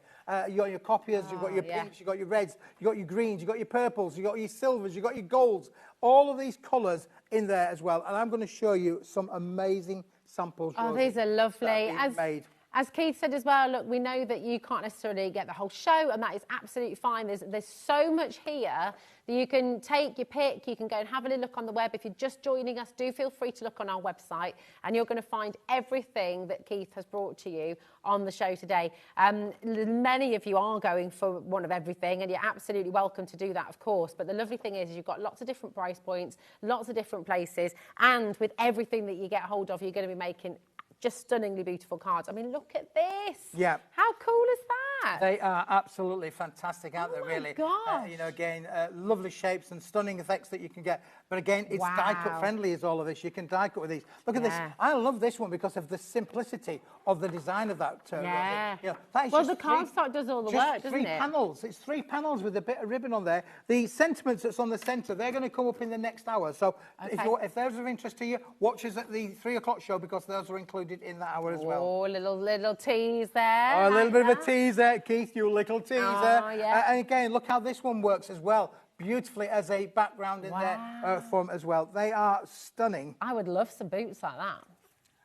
You've got your copiers, you've got your pinks, you've got your reds, you've got your greens, you've got your purples, you've got your silvers, you've got your golds. All of these colours in there as well. And I'm going to show you some amazing samples. Oh, Rosie, these are lovely. that we've made. As Keith said as well, look, we know that you can't necessarily get the whole show, and that is absolutely fine. There's so much here that you can take your pick. You can go and have a little look on the web. If you're just joining us, do feel free to look on our website, and you're going to find everything that Keith has brought to you on the show today. Many of you are going for one of everything, and you're absolutely welcome to do that, of course. But the lovely thing is you've got lots of different price points, lots of different places, and with everything that you get hold of, you're going to be making just stunningly beautiful cards. I mean, look at this. Yeah. How cool is that? They are absolutely fantastic, aren't Oh they, my really? gosh. Again, lovely shapes and stunning effects that you can get. But again, it's die-cut friendly is all of this. You can die-cut with these. Look at this. I love this one because of the simplicity of the design of that. Yeah. That is Well, just the cardstock does all the work, doesn't three it? panels. It's 3 panels with a bit of ribbon on there. The sentiments that's on the centre, they're going to come up in the next hour. So if those are of interest to you, watch us at the 3 o'clock show because those are included in that hour as well. Oh, little tease there. Oh, a little like bit of a that. tease there, Keith, you little teaser. Yeah. And again, look how this one works as well. Beautifully as a background in there form as well. They are stunning. I would love some boots like that.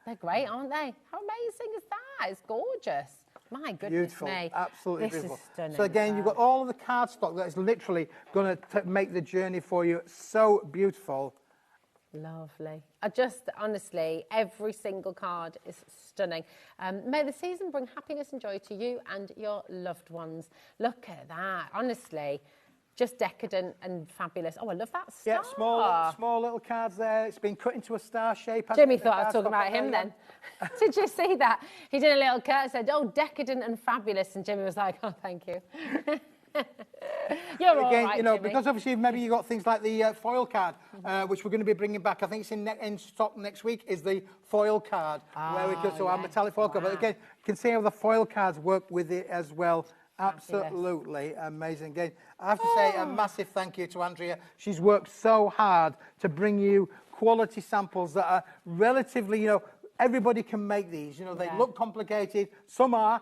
They're great, aren't they? How amazing is that? It's gorgeous. My goodness Beautiful, me. absolutely This beautiful. is stunning. So again, you've got all of the cardstock that is literally going to make the journey for you so beautiful. Lovely. Honestly, every single card is stunning. May the season bring happiness and joy to you and your loved ones. Look at that. Honestly, just decadent and fabulous. Oh, I love that star. Yeah, small little cards there. It's been cut into a star shape. Jimmy thought I was talking about him then. Did you see that? He did a little cut and said, oh, decadent and fabulous. And Jimmy was like, oh, thank you. You're all right, Jimmy. Because obviously maybe you got things like the foil card, which we're going to be bringing back. I think it's in stock next week. Is the foil card where we can our metallic foil card. But again, you can see how the foil cards work with it as well. Absolutely amazing. Again, I have to say a massive thank you to Andrea. She's worked so hard to bring you quality samples that are relatively, everybody can make these. They look complicated. Some are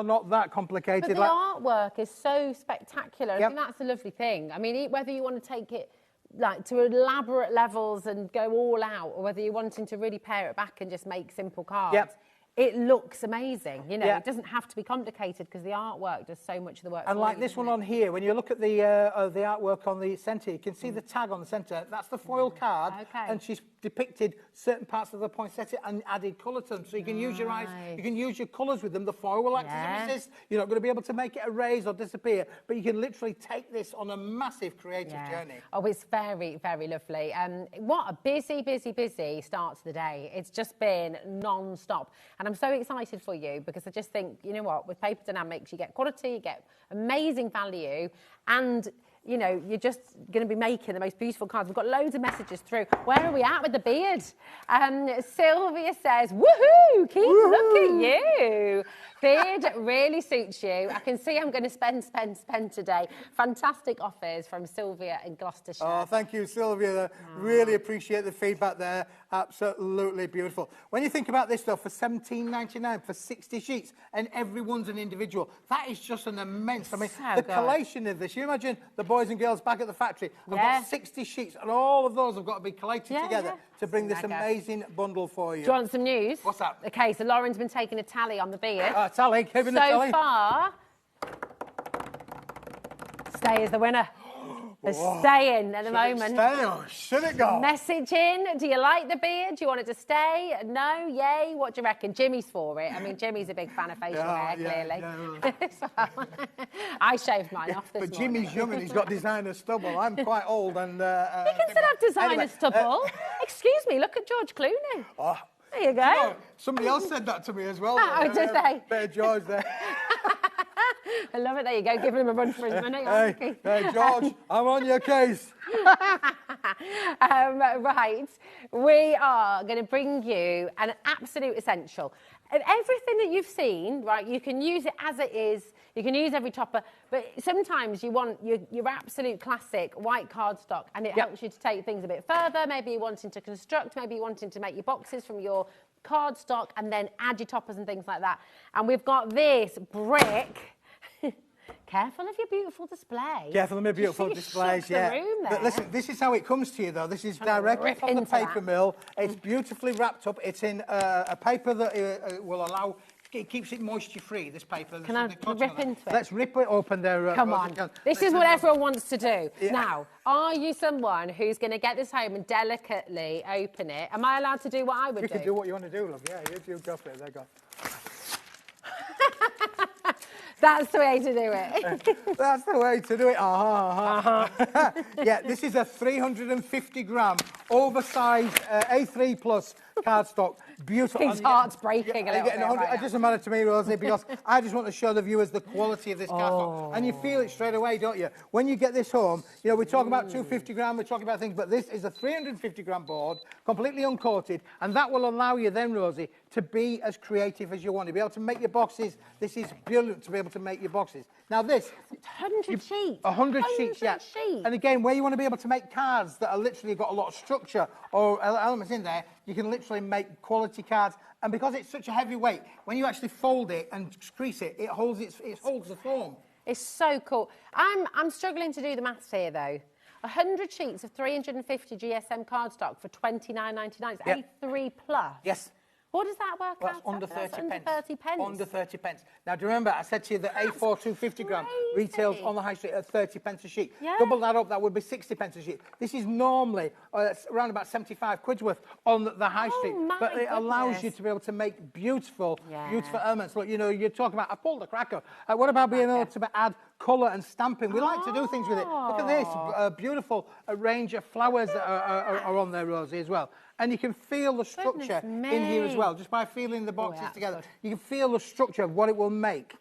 not that complicated. But the artwork is so spectacular. Yep. I think that's the lovely thing. I mean, whether you want to take it like to elaborate levels and go all out, or whether you're wanting to really pare it back and just make simple cards. Yep. It looks amazing, It doesn't have to be complicated because the artwork does so much of the work. And like this one on here, when you look at the artwork on the centre, you can see the tag on the centre. That's the foil card, and she's depicted certain parts of the poinsettia and added colour to them. So you can use your eyes, you can use your colours with them. The foil will act as a resist. You're not going to be able to make it erase or disappear, but you can literally take this on a massive creative journey. Oh, it's very, very lovely. What a busy, busy, busy start to the day. It's just been non-stop. And I'm so excited for you because I just think, you know what, with Paper Dynamics, you get quality, you get amazing value, and you know, you're just going to be making the most beautiful cards. We've got loads of messages through. Where are we at with the beard? Sylvia says, woohoo, keep looking you. Beard really suits you. I can see I'm going to spend today. Fantastic offers from Sylvia in Gloucestershire. Oh, thank you, Sylvia. Really appreciate the feedback there. Absolutely beautiful. When you think about this, though, for $17.99 for 60 sheets, and everyone's an individual, that is just an immense. I mean, the collation of this. You imagine the boys and girls back at the factory have got 60 sheets, and all of those have got to be collated together to bring this amazing bundle for you. Do you want some news? What's that? Okay, so Lauren's been taking a tally on the beard. Tally, giving the tally. So far, Stay is the winner. They're staying at the moment. Stay or should it go? Message in. Do you like the beard? Do you want it to stay? No? Yay? What do you reckon? Jimmy's for it. I mean, Jimmy's a big fan of facial hair, clearly. Yeah. I shaved mine off this But morning. Jimmy's young and he's got designer stubble. I'm quite old and... He can still have designer stubble. Excuse me, look at George Clooney. Oh, there you go. You know, somebody else said that to me as well. Oh, did they? Bear George there. I love it. There you go. Giving him a run for his money. Hey, George, I'm on your case. Right. We are going to bring you an absolute essential. And everything that you've seen, right, you can use it as it is. You can use every topper. But sometimes you want your absolute classic white cardstock, and it helps you to take things a bit further. Maybe you're wanting to construct. Maybe you're wanting to make your boxes from your cardstock and then add your toppers and things like that. And we've got this brick. Careful of your beautiful display. Careful of my beautiful displays, But listen, this is how it comes to you, though. This is directly from the paper mill. It's beautifully wrapped up. It's in a paper that will allow... It keeps it moisture-free, this paper. Can I rip into it? Let's rip it open there. Come on. This is what everyone wants to do. Yeah. Now, are you someone who's going to get this home and delicately open it? Am I allowed to do what I would do? You can do what you want to do, love. Yeah, you go for it. There you go. That's the way to do it. That's the way to do it. Yeah, this is a 350-gram, oversized A3 plus cardstock. Beautiful. His heart's breaking a little bit right It doesn't matter to me, Rosie, because I just want to show the viewers the quality of this cardstock. And you feel it straight away, don't you? When you get this home, you know, we talk about 250-gram, we're talking about things, but this is a 350-gram board, completely uncoated, and that will allow you then, Rosie, to be as creative as you want. To be able to make your boxes. This is brilliant to be able to make your boxes. Now this... 100 sheets. 100 sheets, yeah. And again, where you want to be able to make cards that are literally got a lot of structure or elements in there, you can literally make quality cards. And because it's such a heavy weight, when you actually fold it and crease it, it holds the form. It's so cool. I'm struggling to do the maths here, though. 100 sheets of 350 GSM cardstock for $29.99. It's A3 plus. Yes. What does that work out? That's under 30 pence. Under 30 pence. Under 30 pence. Now, do you remember I said to you that A4 250-gram retails on the high street at 30 pence a sheet? Yeah. Double that up, that would be 60 pence a sheet. This is normally around about 75 quid's worth on the high street. But it allows you to be able to make beautiful elements. Look, you know, you're talking about, I pulled the cracker. What about being able to add colour and stamping? We like to do things with it. Look at this beautiful range of flowers that are on there, Rosie, as well. And you can feel the structure in here as well, just by feeling the boxes together. Good. You can feel the structure of what it will make.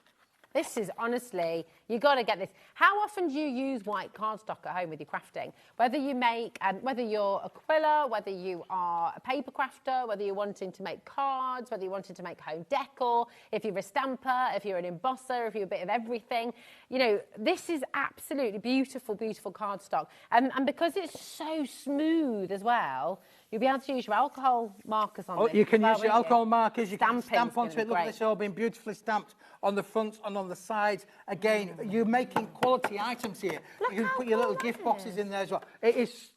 This is honestly, you got to get this. How often do you use white cardstock at home with your crafting? Whether you make, whether you're a quiller, whether you are a paper crafter, whether you're wanting to make cards, whether you're wanting to make home decor, if you're a stamper, if you're an embosser, if you're a bit of everything. You know, this is absolutely beautiful, beautiful cardstock. And because it's so smooth as well, you'll be able to use your alcohol markers on this. You can use your alcohol markers, you can stamp onto it. Look at this, all being beautifully stamped on the front and on the sides. Again, you're making quality items here. You can put your little gift boxes in there as well. It is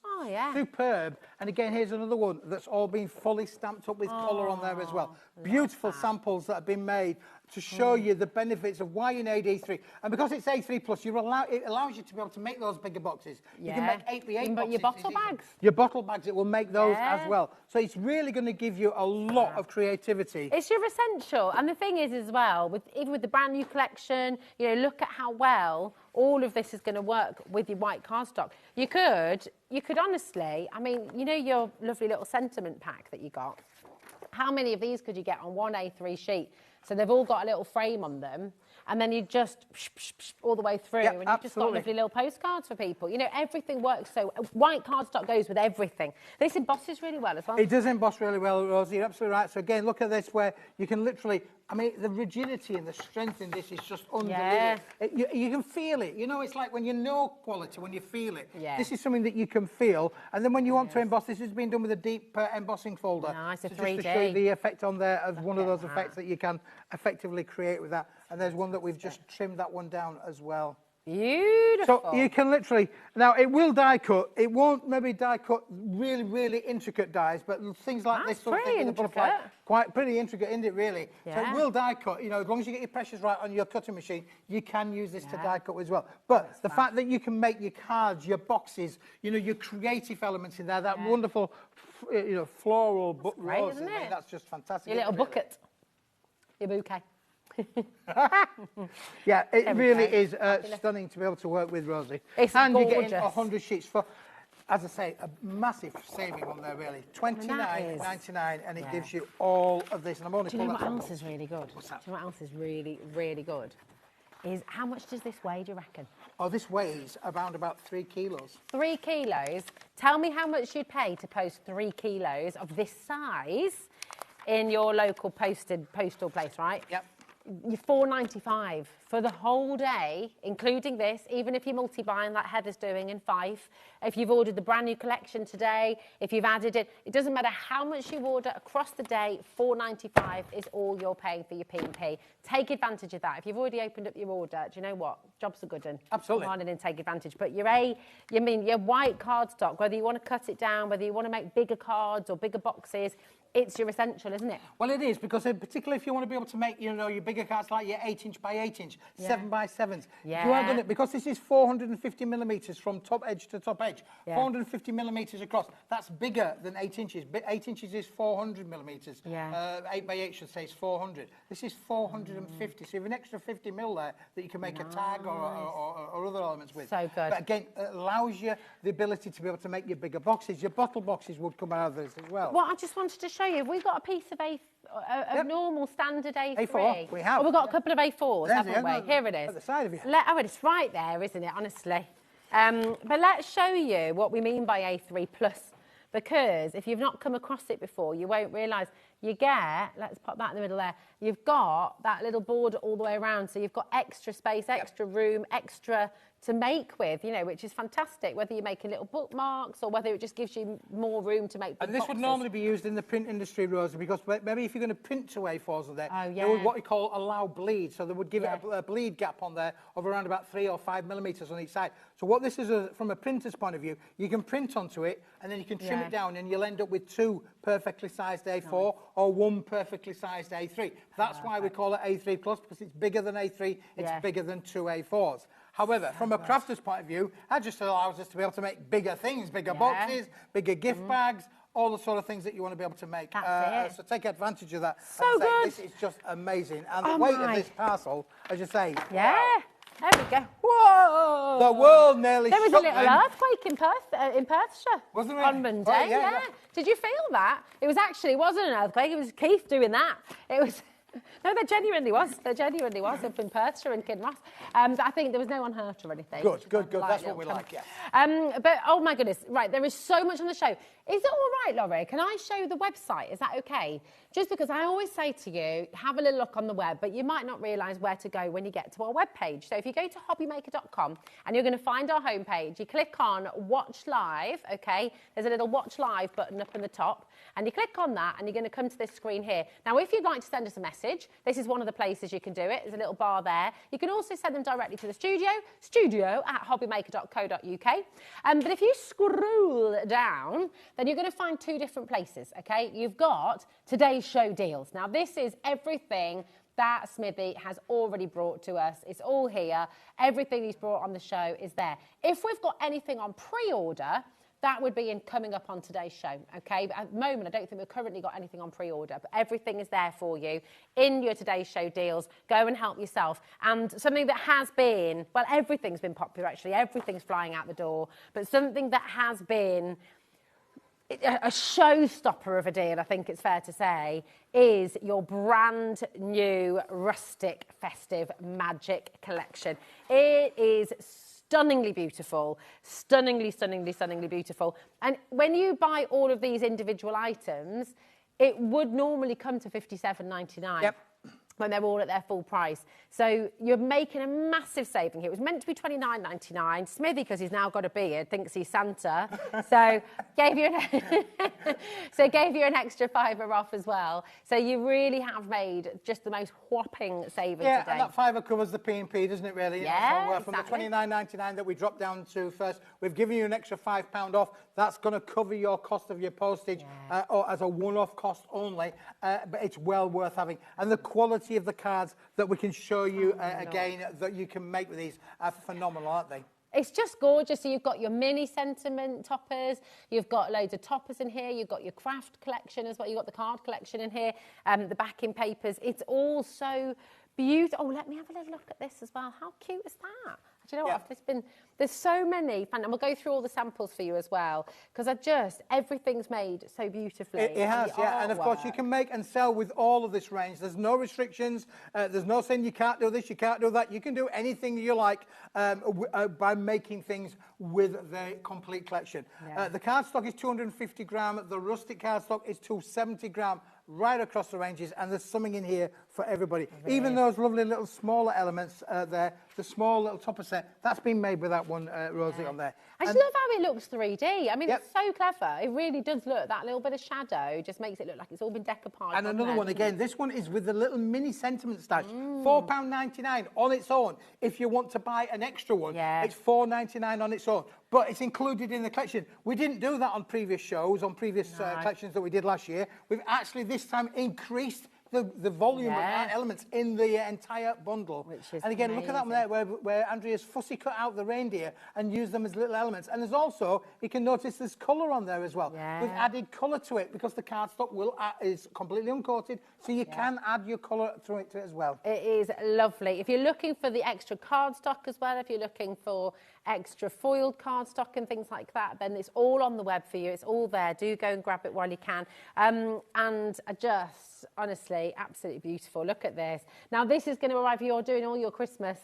superb. And again, here's another one that's all been fully stamped up with colour on there as well. Beautiful samples that have been made to show you the benefits of why you need A3. And because it's A3 plus, it allows you to be able to make those bigger boxes. You can make 8x8 boxes. Your bottle bags. Your bottle bags, it will make those as well. So it's really going to give you a lot of creativity. It's your essential. And the thing is as well, even with the brand new collection, you know, look at how well all of this is going to work with your white cardstock. You could honestly, I mean, you know your lovely little sentiment pack that you got? How many of these could you get on one A3 sheet? So they've all got a little frame on them, and then you just all the way through, and you've just got lovely little postcards for people. You know, everything works. So white cardstock goes with everything. This embosses really well as well. It does emboss really well, Rosie. You're absolutely right. So again, look at this where you can literally, I mean, the rigidity and the strength in this is just unbelievable. You can feel it. You know, it's like when you know quality, when you feel it. This is something that you can feel. And then when you want to emboss, this has been done with a deep embossing folder. Nice, a 3D. Just to show you the effect on there of one of those effects that you can effectively create with that. And there's one that we've just trimmed that one down as well. Beautiful. So you can literally, now it will die cut. It won't maybe die cut really, really intricate dies, but things like this sort of thing with the butterfly, quite pretty intricate, isn't it really? So it will die cut. You know, as long as you get your pressures right on your cutting machine, you can use this to die cut as well. But the fact that you can make your cards, your boxes, you know, your creative elements in there, that wonderful, you know, floral rose, isn't it? That's just fantastic. Your little bucket, your bouquet. Yeah, it really is stunning to be able to work with, Rosie. It's and gorgeous. you're getting 100 sheets for, as I say, a massive saving on there, really. $29.99, and it gives you all of this. And I'm only Do you know what else is really good? What's that? Do you know what else is really, really good? Is how much does this weigh, do you reckon? Oh, this weighs around about 3 kilos. 3 kilos? Tell me how much you'd pay to post 3 kilos of this size in your local postal place, right? Yep. You're $4.95 for the whole day, including this, even if you're multi-buying like Heather's doing in Fife. If you've ordered the brand new collection today, if you've added it doesn't matter how much you order across the day, $4.95 is all you're paying for your P&P. Take advantage of that. If you've already opened up your order, do you know what? Job's a good one. Absolutely. Come on in and take advantage. But your white cardstock, whether you want to cut it down, whether you want to make bigger cards or bigger boxes, it's your essential, isn't it? Well, it is, because particularly if you want to be able to make, you know, your bigger cards like your 8-inch by 8-inch, 7x7s. You are going to, because this is 450 millimetres from top edge to top edge, 450 millimetres across. That's bigger than 8 inches. 8 inches is 400 millimetres. 8x8 should say is 400. This is 450. So you have an extra 50 mil there that you can make a tag or other elements with. So good. But again, it allows you the ability to be able to make your bigger boxes. Your bottle boxes would come out of this as well. Well, I just wanted to show you, have we got a piece of normal standard A3? A4, we have. Oh, we've got a couple of A4s, haven't we? Here it is. At the side of you. Oh, it's right there, isn't it, honestly? But let's show you what we mean by A3 plus, because if you've not come across it before, you won't realise. You get, let's pop that in the middle there, you've got that little border all the way around, so you've got extra space, extra room, extra to make with, you know, which is fantastic, whether you're making little bookmarks or whether it just gives you more room to make big And this boxes. would normally be used in the print industry, Rosie, because maybe if you're going to print 2 A4s on there, they would what we call allow bleed. So they would give it a bleed gap on there of around about 3 or 5 millimetres on each side. So what this is, from a printer's point of view, you can print onto it and then you can trim it down and you'll end up with 2 perfectly sized A4 or 1 perfectly sized A3. That's why we call it A3 plus, because it's bigger than A3, it's bigger than 2 A4s. However, from a crafter's point of view, that just allows us to be able to make bigger things, bigger boxes, bigger gift bags, all the sort of things that you want to be able to make. So take advantage of that. So As I say, good. this is just amazing. And the weight of this parcel, as you say. Yeah. Wow. There we go. Whoa! The world nearly There was a shook little then. earthquake in Perthshire. Wasn't there? On Monday, Oh, yeah. Did you feel that? It wasn't an earthquake, it was Keith doing that. It was... No, there genuinely was. There genuinely was up in Perthshire and Kinross. I think there was no one hurt or anything. Good. That's what we like, yeah. But, oh my goodness, right, there is so much on the show. Is it all right, Laurie? Can I show the website? Is that okay? Just because I always say to you, have a little look on the web, but you might not realise where to go when you get to our webpage. So if you go to hobbymaker.com and you're going to find our homepage, you click on Watch Live, okay? There's a little Watch Live button up in the top, and you click on that and you're going to come to this screen here. Now, if you'd like to send us a message, this is one of the places you can do it. There's a little bar there. You can also send them directly to the studio@hobbymaker.co.uk. But if you scroll down, then you're going to find two different places, okay? You've got today's show deals. Now, this is everything that Smithy has already brought to us. It's all here. Everything he's brought on the show is there. If we've got anything on pre-order, that would be coming up on today's show, okay? But at the moment, I don't think we've currently got anything on pre-order, but everything is there for you in your today's show deals. Go and help yourself. And something that has been, well, everything's been popular, actually. Everything's flying out the door. But something that has been a showstopper of a deal, I think it's fair to say, is your brand new rustic festive magic collection. It is stunningly beautiful, stunningly beautiful. And when you buy all of these individual items, it would normally come to £57.99. Yep. When they're all at their full price. So you're making a massive saving here. It was meant to be £29.99. Smithy, because he's now got a beard, thinks he's Santa. So gave you an extra £5 off as well. So you really have made just the most whopping saving today. Yeah, and that £5 covers the P&P, doesn't it, really? Yeah, So, from exactly. the £29.99 that we dropped down to first, we've given you an extra £5 off. That's going to cover your cost of your postage, or as a one-off cost only, but it's well worth having. And the quality of the cards that we can show you again that you can make with these are phenomenal, aren't they? It's just gorgeous. So you've got your mini sentiment toppers, you've got loads of toppers in here, you've got your craft collection as well, you've got the card collection in here, the backing papers. It's all so beautiful. Oh, let me have a little look at this as well. How cute is that? Do you know what? There's so many, and we'll go through all the samples for you as well, because everything's made so beautifully. It has, yeah, and of course you can make and sell with all of this range. There's no restrictions, there's no saying you can't do this, you can't do that. You can do anything you like by making things with the complete collection. Yeah. The cardstock is 250 gram, the rustic cardstock is 270 gram, right across the ranges, and there's something in here for everybody. Even those lovely little smaller elements there, the small little topper set, that's been made with that one, Rosie, on there. I just love how it looks 3D. I mean, Yep. it's so clever. It really does look, that little bit of shadow just makes it look like it's all been decoupaged. And another one again, this one is with the little mini sentiment stash, £4.99 on its own. If you want to buy an extra one, it's £4.99 on its own. But it's included in the collection. We didn't do that on previous shows, on previous collections that we did last year. We've actually this time increased the volume of elements in the entire bundle. Which is and again, look at that one there where Andrea's fussy cut out the reindeer and used them as little elements. And there's also, you can notice there's colour on there as well. Yeah. We've added colour to it because the cardstock is completely uncoated, so you can add your colour through it to it as well. It is lovely. If you're looking for the extra cardstock as well, if you're looking for extra foiled cardstock and things like that, then it's all on the web for you. It's all there. Do go and grab it while you can. And just, honestly, absolutely beautiful. Look at this. Now, this is going to arrive. You're doing all your Christmas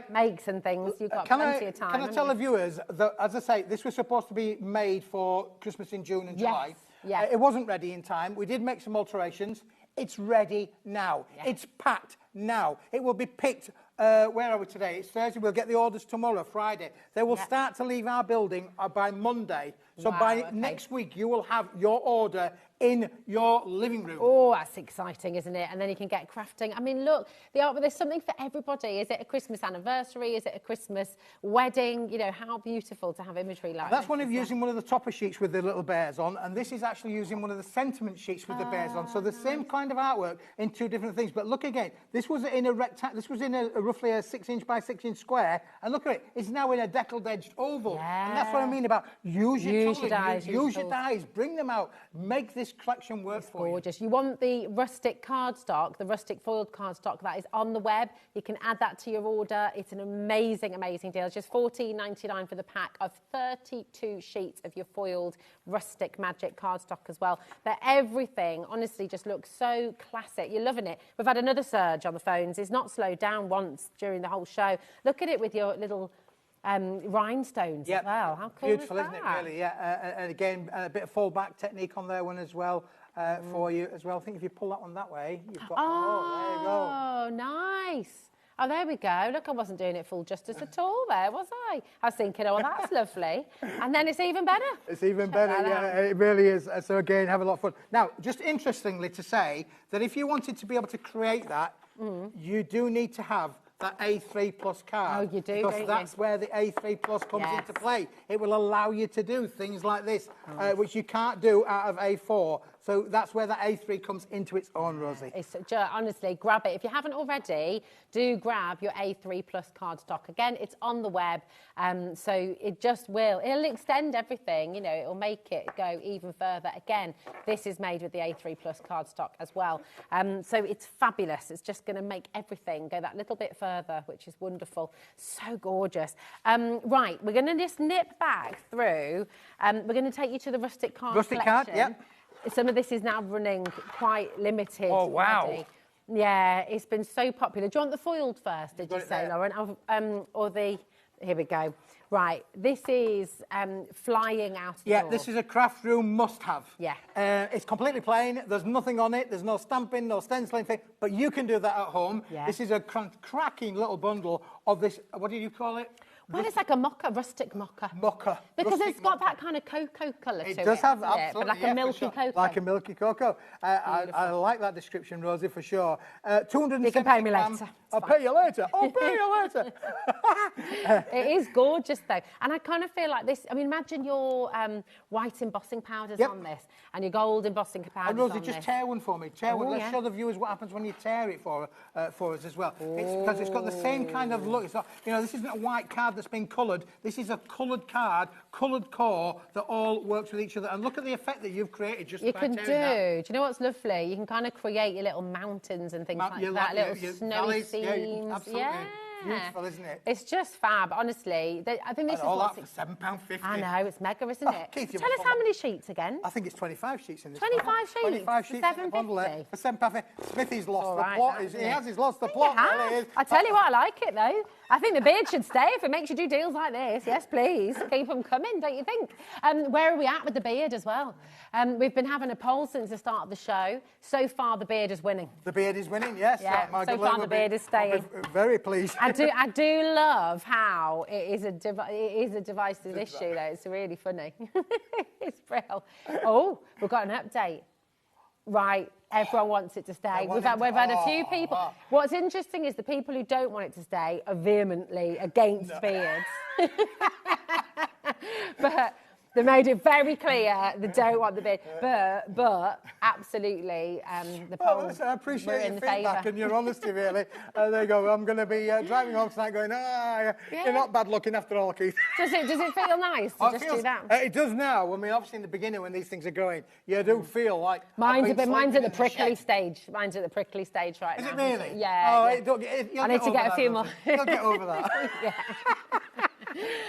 makes and things. You've got plenty of time. Can I tell the viewers that, as I say, this was supposed to be made for Christmas in June and July. Yeah. It wasn't ready in time. We did make some alterations. It's ready now. Yeah. It's packed now. It will be picked. Where are we today? It's Thursday. We'll get the orders tomorrow, Friday. They will start to leave our building by Monday. So by next week, you will have your order in your living room. Oh, that's exciting, isn't it? And then you can get crafting. I mean, look, there's something for everybody. Is it a Christmas anniversary? Is it a Christmas wedding? You know, how beautiful to have imagery like That's this. one of using one of the topper sheets with the little bears on, and this is actually using one of the sentiment sheets with the bears on. So the same kind of artwork in two different things. But look again, this was in a This was in a roughly a 6-inch by 6-inch square, and look at it. It's now in a deckled-edged oval, and that's what I mean about use your dies, bring them out, make this collection work for you. Gorgeous. You want the rustic cardstock, the rustic foiled cardstock that is on the web. You can add that to your order. It's an amazing, amazing deal. It's just $14.99 for the pack of 32 sheets of your foiled rustic magic cardstock as well. But everything, honestly, just looks so classic. You're loving it. We've had another surge on the phones. It's not slowed down once during the whole show. Look at it with your little rhinestones as well. How cool Beautiful, is that? isn't it, really? Yeah, and again, a bit of fallback technique on there one as well for you as well. I think if you pull that one that way, you've got, there you go. Oh, nice. Oh, there we go. Look, I wasn't doing it full justice at all there, was I? I was thinking, oh, that's lovely. And then it's even better. It's even better, yeah, it really is. So again, have a lot of fun. Now, just interestingly to say that if you wanted to be able to create that, you do need to have that A3 Plus card. Oh, you do, because don't you? that's where the A3 Plus comes Yes. into play. It will allow you to do things like this, which you can't do out of A4. So that's where the A3 comes into its own, Rosie. It's honestly, grab it. If you haven't already, do grab your A3 Plus cardstock. Again, it's on the web, so it just will. It'll extend everything, you know, it'll make it go even further. Again, this is made with the A3 Plus cardstock as well. So it's fabulous. It's just going to make everything go that little bit further, which is wonderful. So gorgeous. Right, we're going to just nip back through. We're going to take you to the rustic card Rustic collection. card, yep. Some of this is now running quite limited. Oh, wow. already. Yeah, it's been so popular. Do you want the foiled first, did you say, Lauren? Or the... Here we go. Right, this is flying out the Yeah, door. this is a craft room must-have. Yeah. It's completely plain. There's nothing on it. There's no stamping, no stenciling thing. But you can do that at home. Yeah. This is a cracking little bundle of this. What did you call it? Well, it's like a mocha, rustic mocha. Mocha. Because Rustic it's got mocha. that kind of cocoa colour to it. It does have, hasn't it? absolutely, But like yeah, a for milky sure. cocoa. Like a milky cocoa. I like that description, Rosie, for sure. 270 You can pay me gram. later. It's I'll fine. pay you later. I'll pay you later. It is gorgeous though, and I kind of feel like this. I mean, imagine your white embossing powders Yep. on this, and your gold embossing powders And Rosie, on just this. tear one for me. Tear one. Oh, Let's yeah. show the viewers what happens when you tear it for us as well. Because it's got the same kind of look. It's not, you know, this isn't a white card that's been coloured. This is a coloured card, coloured core that all works with each other. And look at the effect that you've created just You by can tearing that. do you know what's lovely? You can kind of create your little mountains and things like You that, little your snowy valleys. scenes. Yeah, absolutely. Beautiful, isn't it? It's just fab, honestly. I think this And all is that what's... for £7.50. I know, it's mega, isn't Oh, it? Keith, you Tell us must how have- many sheets again? I think it's 25 sheets in this. 25 one. sheets 25 for sheets in the bundle there. £7.50. For £7.50. Smithy's lost All the right, plot. that, He isn't it? has. He's lost the You plot. have. There he is. I tell you what, I like it though. I think the beard should stay if it makes you do deals like this. Yes, please. Keep them coming, don't you think? Where are we at with the beard as well? We've been having a poll since the start of the show. So far, the beard is winning. The beard is winning, yes. Yeah, my so good far lady the will be- beard is staying. will be very pleased. I do love how it is a divisive issue though. It's really funny. It's brilliant. Oh, we've got an update. Right, everyone wants it to stay. We've had a few people. What's interesting is the people who don't want it to stay are vehemently against beards. But they made it very clear they don't want the beard. But absolutely, the Well, polls listen, I were appreciate in your the feedback favour. and your honesty, really. There you go. I'm going to be driving home tonight going, you're not bad looking after all, Keith. Does it feel nice to just do that? It does now. I mean, obviously in the beginning when these things are going, you do feel like... Mine's I've been at sleeping the in prickly shed. stage. Mine's at the prickly stage right Is now. it really? Yeah. Oh, yeah. You'll I need to over get a that, few Rosie. more. You'll get over that. Yeah.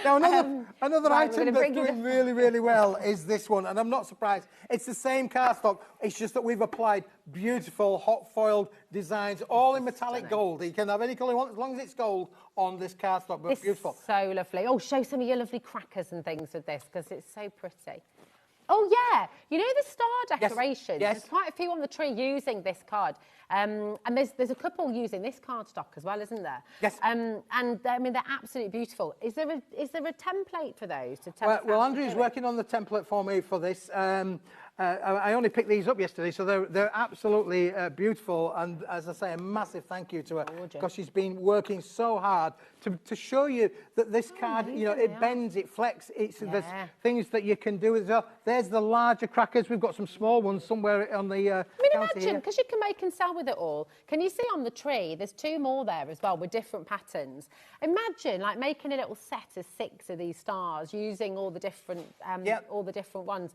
Now, another right, we're item gonna that's bring you doing really, really well is this one, and I'm not surprised. It's the same cardstock. It's just that we've applied beautiful hot foiled designs, all in metallic gold. You can have any colour you want as long as it's gold on this cardstock, but This beautiful. is so lovely. Oh, show some of your lovely crackers and things with this because it's so pretty. Oh, yeah. You know the star decorations? Yes. There's quite a few on the tree using this card. And there's a couple using this cardstock as well, isn't there? Yes. And I mean, they're absolutely beautiful. Is there a template for those to tell us Well, how to Andrew's do it? working on the template for me for this. I only picked these up yesterday, so they're absolutely beautiful. And as I say, a massive thank you to her because she's been working so hard to show you that this card, you know, it bends, it flexes. There's things that you can do as well. There's the larger crackers. We've got some small ones somewhere on the I mean, counter imagine, here. because you can make and sell with it all. Can you see on the tree, there's 2 more there as well with different patterns. Imagine, like, making a little set of 6 of these stars using all the different, all the different ones.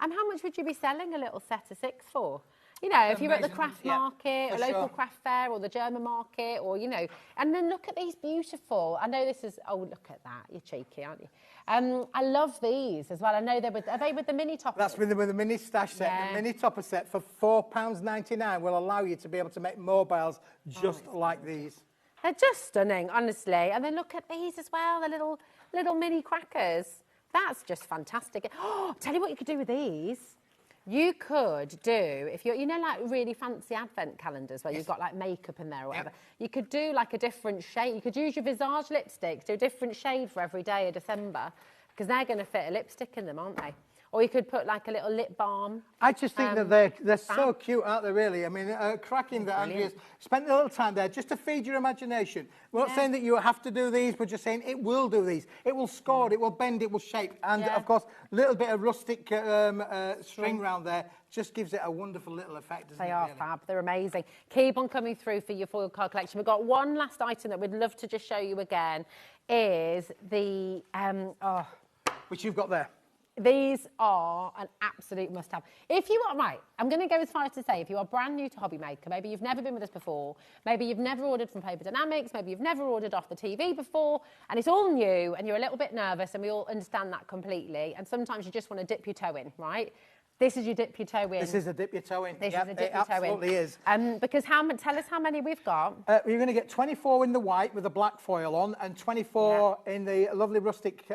And how much would you be selling a little set of 6 for? You know, if you're at the Amazing, craft yeah, market, for a local sure. craft fair, or the German market, or, you know, and then look at these beautiful. I know this is, oh, look at that. You're cheeky, aren't you? I love these as well. I know are they with the mini toppers? That's with the mini stash set. Yeah. The mini topper set for £4.99 will allow you to be able to make mobiles just like these. They're just stunning, honestly. And then look at these as well, the little mini crackers. That's just fantastic. Oh, tell you what you could do with these. You could do, if you're, you know, like really fancy advent calendars where you've got like makeup in there or whatever. You could do like a different shade. You could use your Visage lipsticks, do a different shade for every day of December because they're going to fit a lipstick in them, aren't they? or you could put like a little lip balm. I just think that they're so cute, aren't they, really? I mean, cracking that Andrea's spent a little time there just to feed your imagination. We're not saying that you have to do these, we're just saying it will do these. It will score, it will bend, it will shape. And, of course, a little bit of rustic string round there just gives it a wonderful little effect, doesn't it? They are fab. They're amazing. Keep on coming through for your foil card collection. We've got one last item that we'd love to just show you again, is the... which you've got there. These are an absolute must-have. If you are, right, I'm going to go as far as to say, if you are brand new to HobbyMaker, maybe you've never been with us before, maybe you've never ordered from Paper Dynamics, maybe you've never ordered off the TV before, and it's all new, and you're a little bit nervous, and we all understand that completely, and sometimes you just want to dip your toe in, right? This is your dip your toe in. This is a dip your toe in. This is a dip your toe in. It absolutely is. Because tell us how many we've got. You're going to get 24 in the white with the black foil on, and 24 in the lovely rustic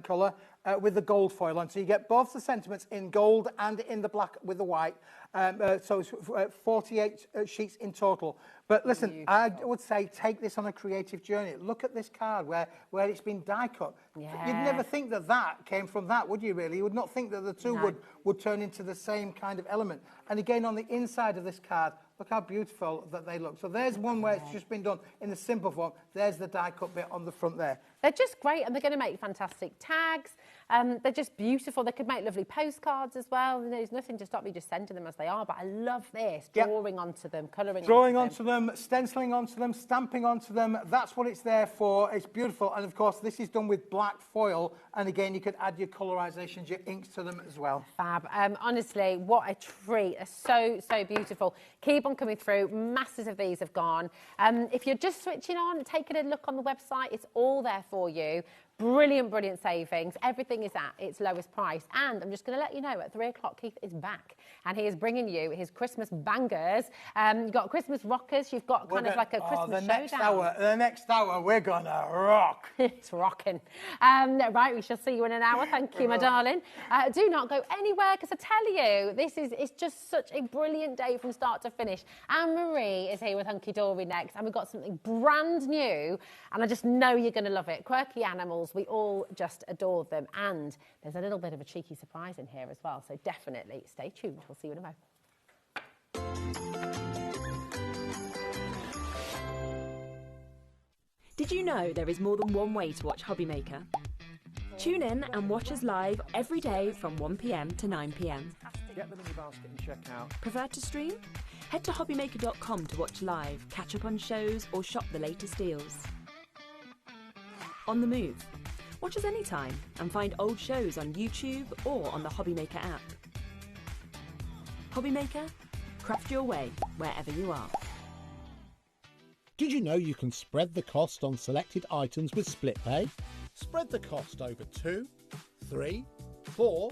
colour with the gold foil on. So you get both the sentiments in gold and in the black with the white. So it's 48 sheets in total. But listen, beautiful. I would say take this on a creative journey. Look at this card where it's been die cut. Yeah. You'd never think that came from that, would you really? You would not think that the two would turn into the same kind of element. And again, on the inside of this card, look how beautiful that they look. So there's one where it's just been done in the simple form. There's the die cut bit on the front there. They're just great, and they're going to make fantastic tags. They're just beautiful. They could make lovely postcards as well. There's nothing to stop me just sending them as they are, but I love this, drawing onto them, colouring onto them, stenciling onto them, stamping onto them. That's what it's there for. It's beautiful. And, of course, this is done with black foil. And, again, you could add your colorisations, your inks to them as well. Fab. Honestly, what a treat. They're so, so beautiful. Keep on coming through. Masses of these have gone. If you're just switching on, taking a look on the website, it's all there for you. Brilliant, brilliant savings. Everything is at its lowest price. And I'm just going to let you know, at 3 o'clock, Keith is back. And he is bringing you his Christmas bangers. You've got Christmas rockers. You've got kind of like a Christmas showdown. The next hour, we're going to rock. It's rocking. Right, we shall see you in an hour. Thank you, my darling. Do not go anywhere, because I tell you, it's just such a brilliant day from start to finish. Anne-Marie is here with Hunky Dory next. And we've got something brand new. And I just know you're going to love it. Quirky animals. We all just adore them. And there's a little bit of a cheeky surprise in here as well. So definitely stay tuned. We'll see you in a moment. Did you know there is more than one way to watch HobbyMaker? Tune in and watch us live every day from 1 p.m. to 9 p.m. Get them in your basket and check out. Prefer to stream? Head to hobbymaker.com to watch live, catch up on shows, or shop the latest deals. On the move. Watch us anytime and find old shows on YouTube or on the HobbyMaker app. HobbyMaker, craft your way wherever you are. Did you know you can spread the cost on selected items with split pay? Spread the cost over 2, 3, 4,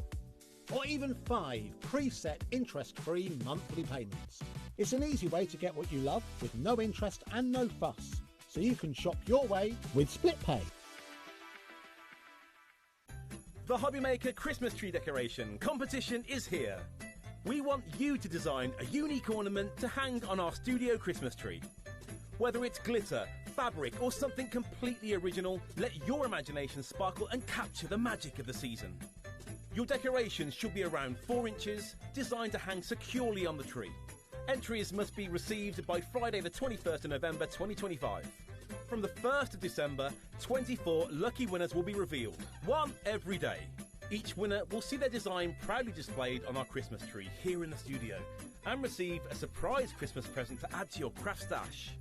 or even 5 preset interest-free monthly payments. It's an easy way to get what you love with no interest and no fuss, so you can shop your way with split pay. The HobbyMaker Christmas tree decoration competition is here. We want you to design a unique ornament to hang on our studio Christmas tree. Whether it's glitter, fabric, or something completely original, let your imagination sparkle and capture the magic of the season. Your decorations should be around 4 inches, designed to hang securely on the tree. Entries must be received by Friday the 21st of November 2025. From the 1st of December, 24 lucky winners will be revealed, one every day. Each winner will see their design proudly displayed on our Christmas tree here in the studio and receive a surprise Christmas present to add to your craft stash.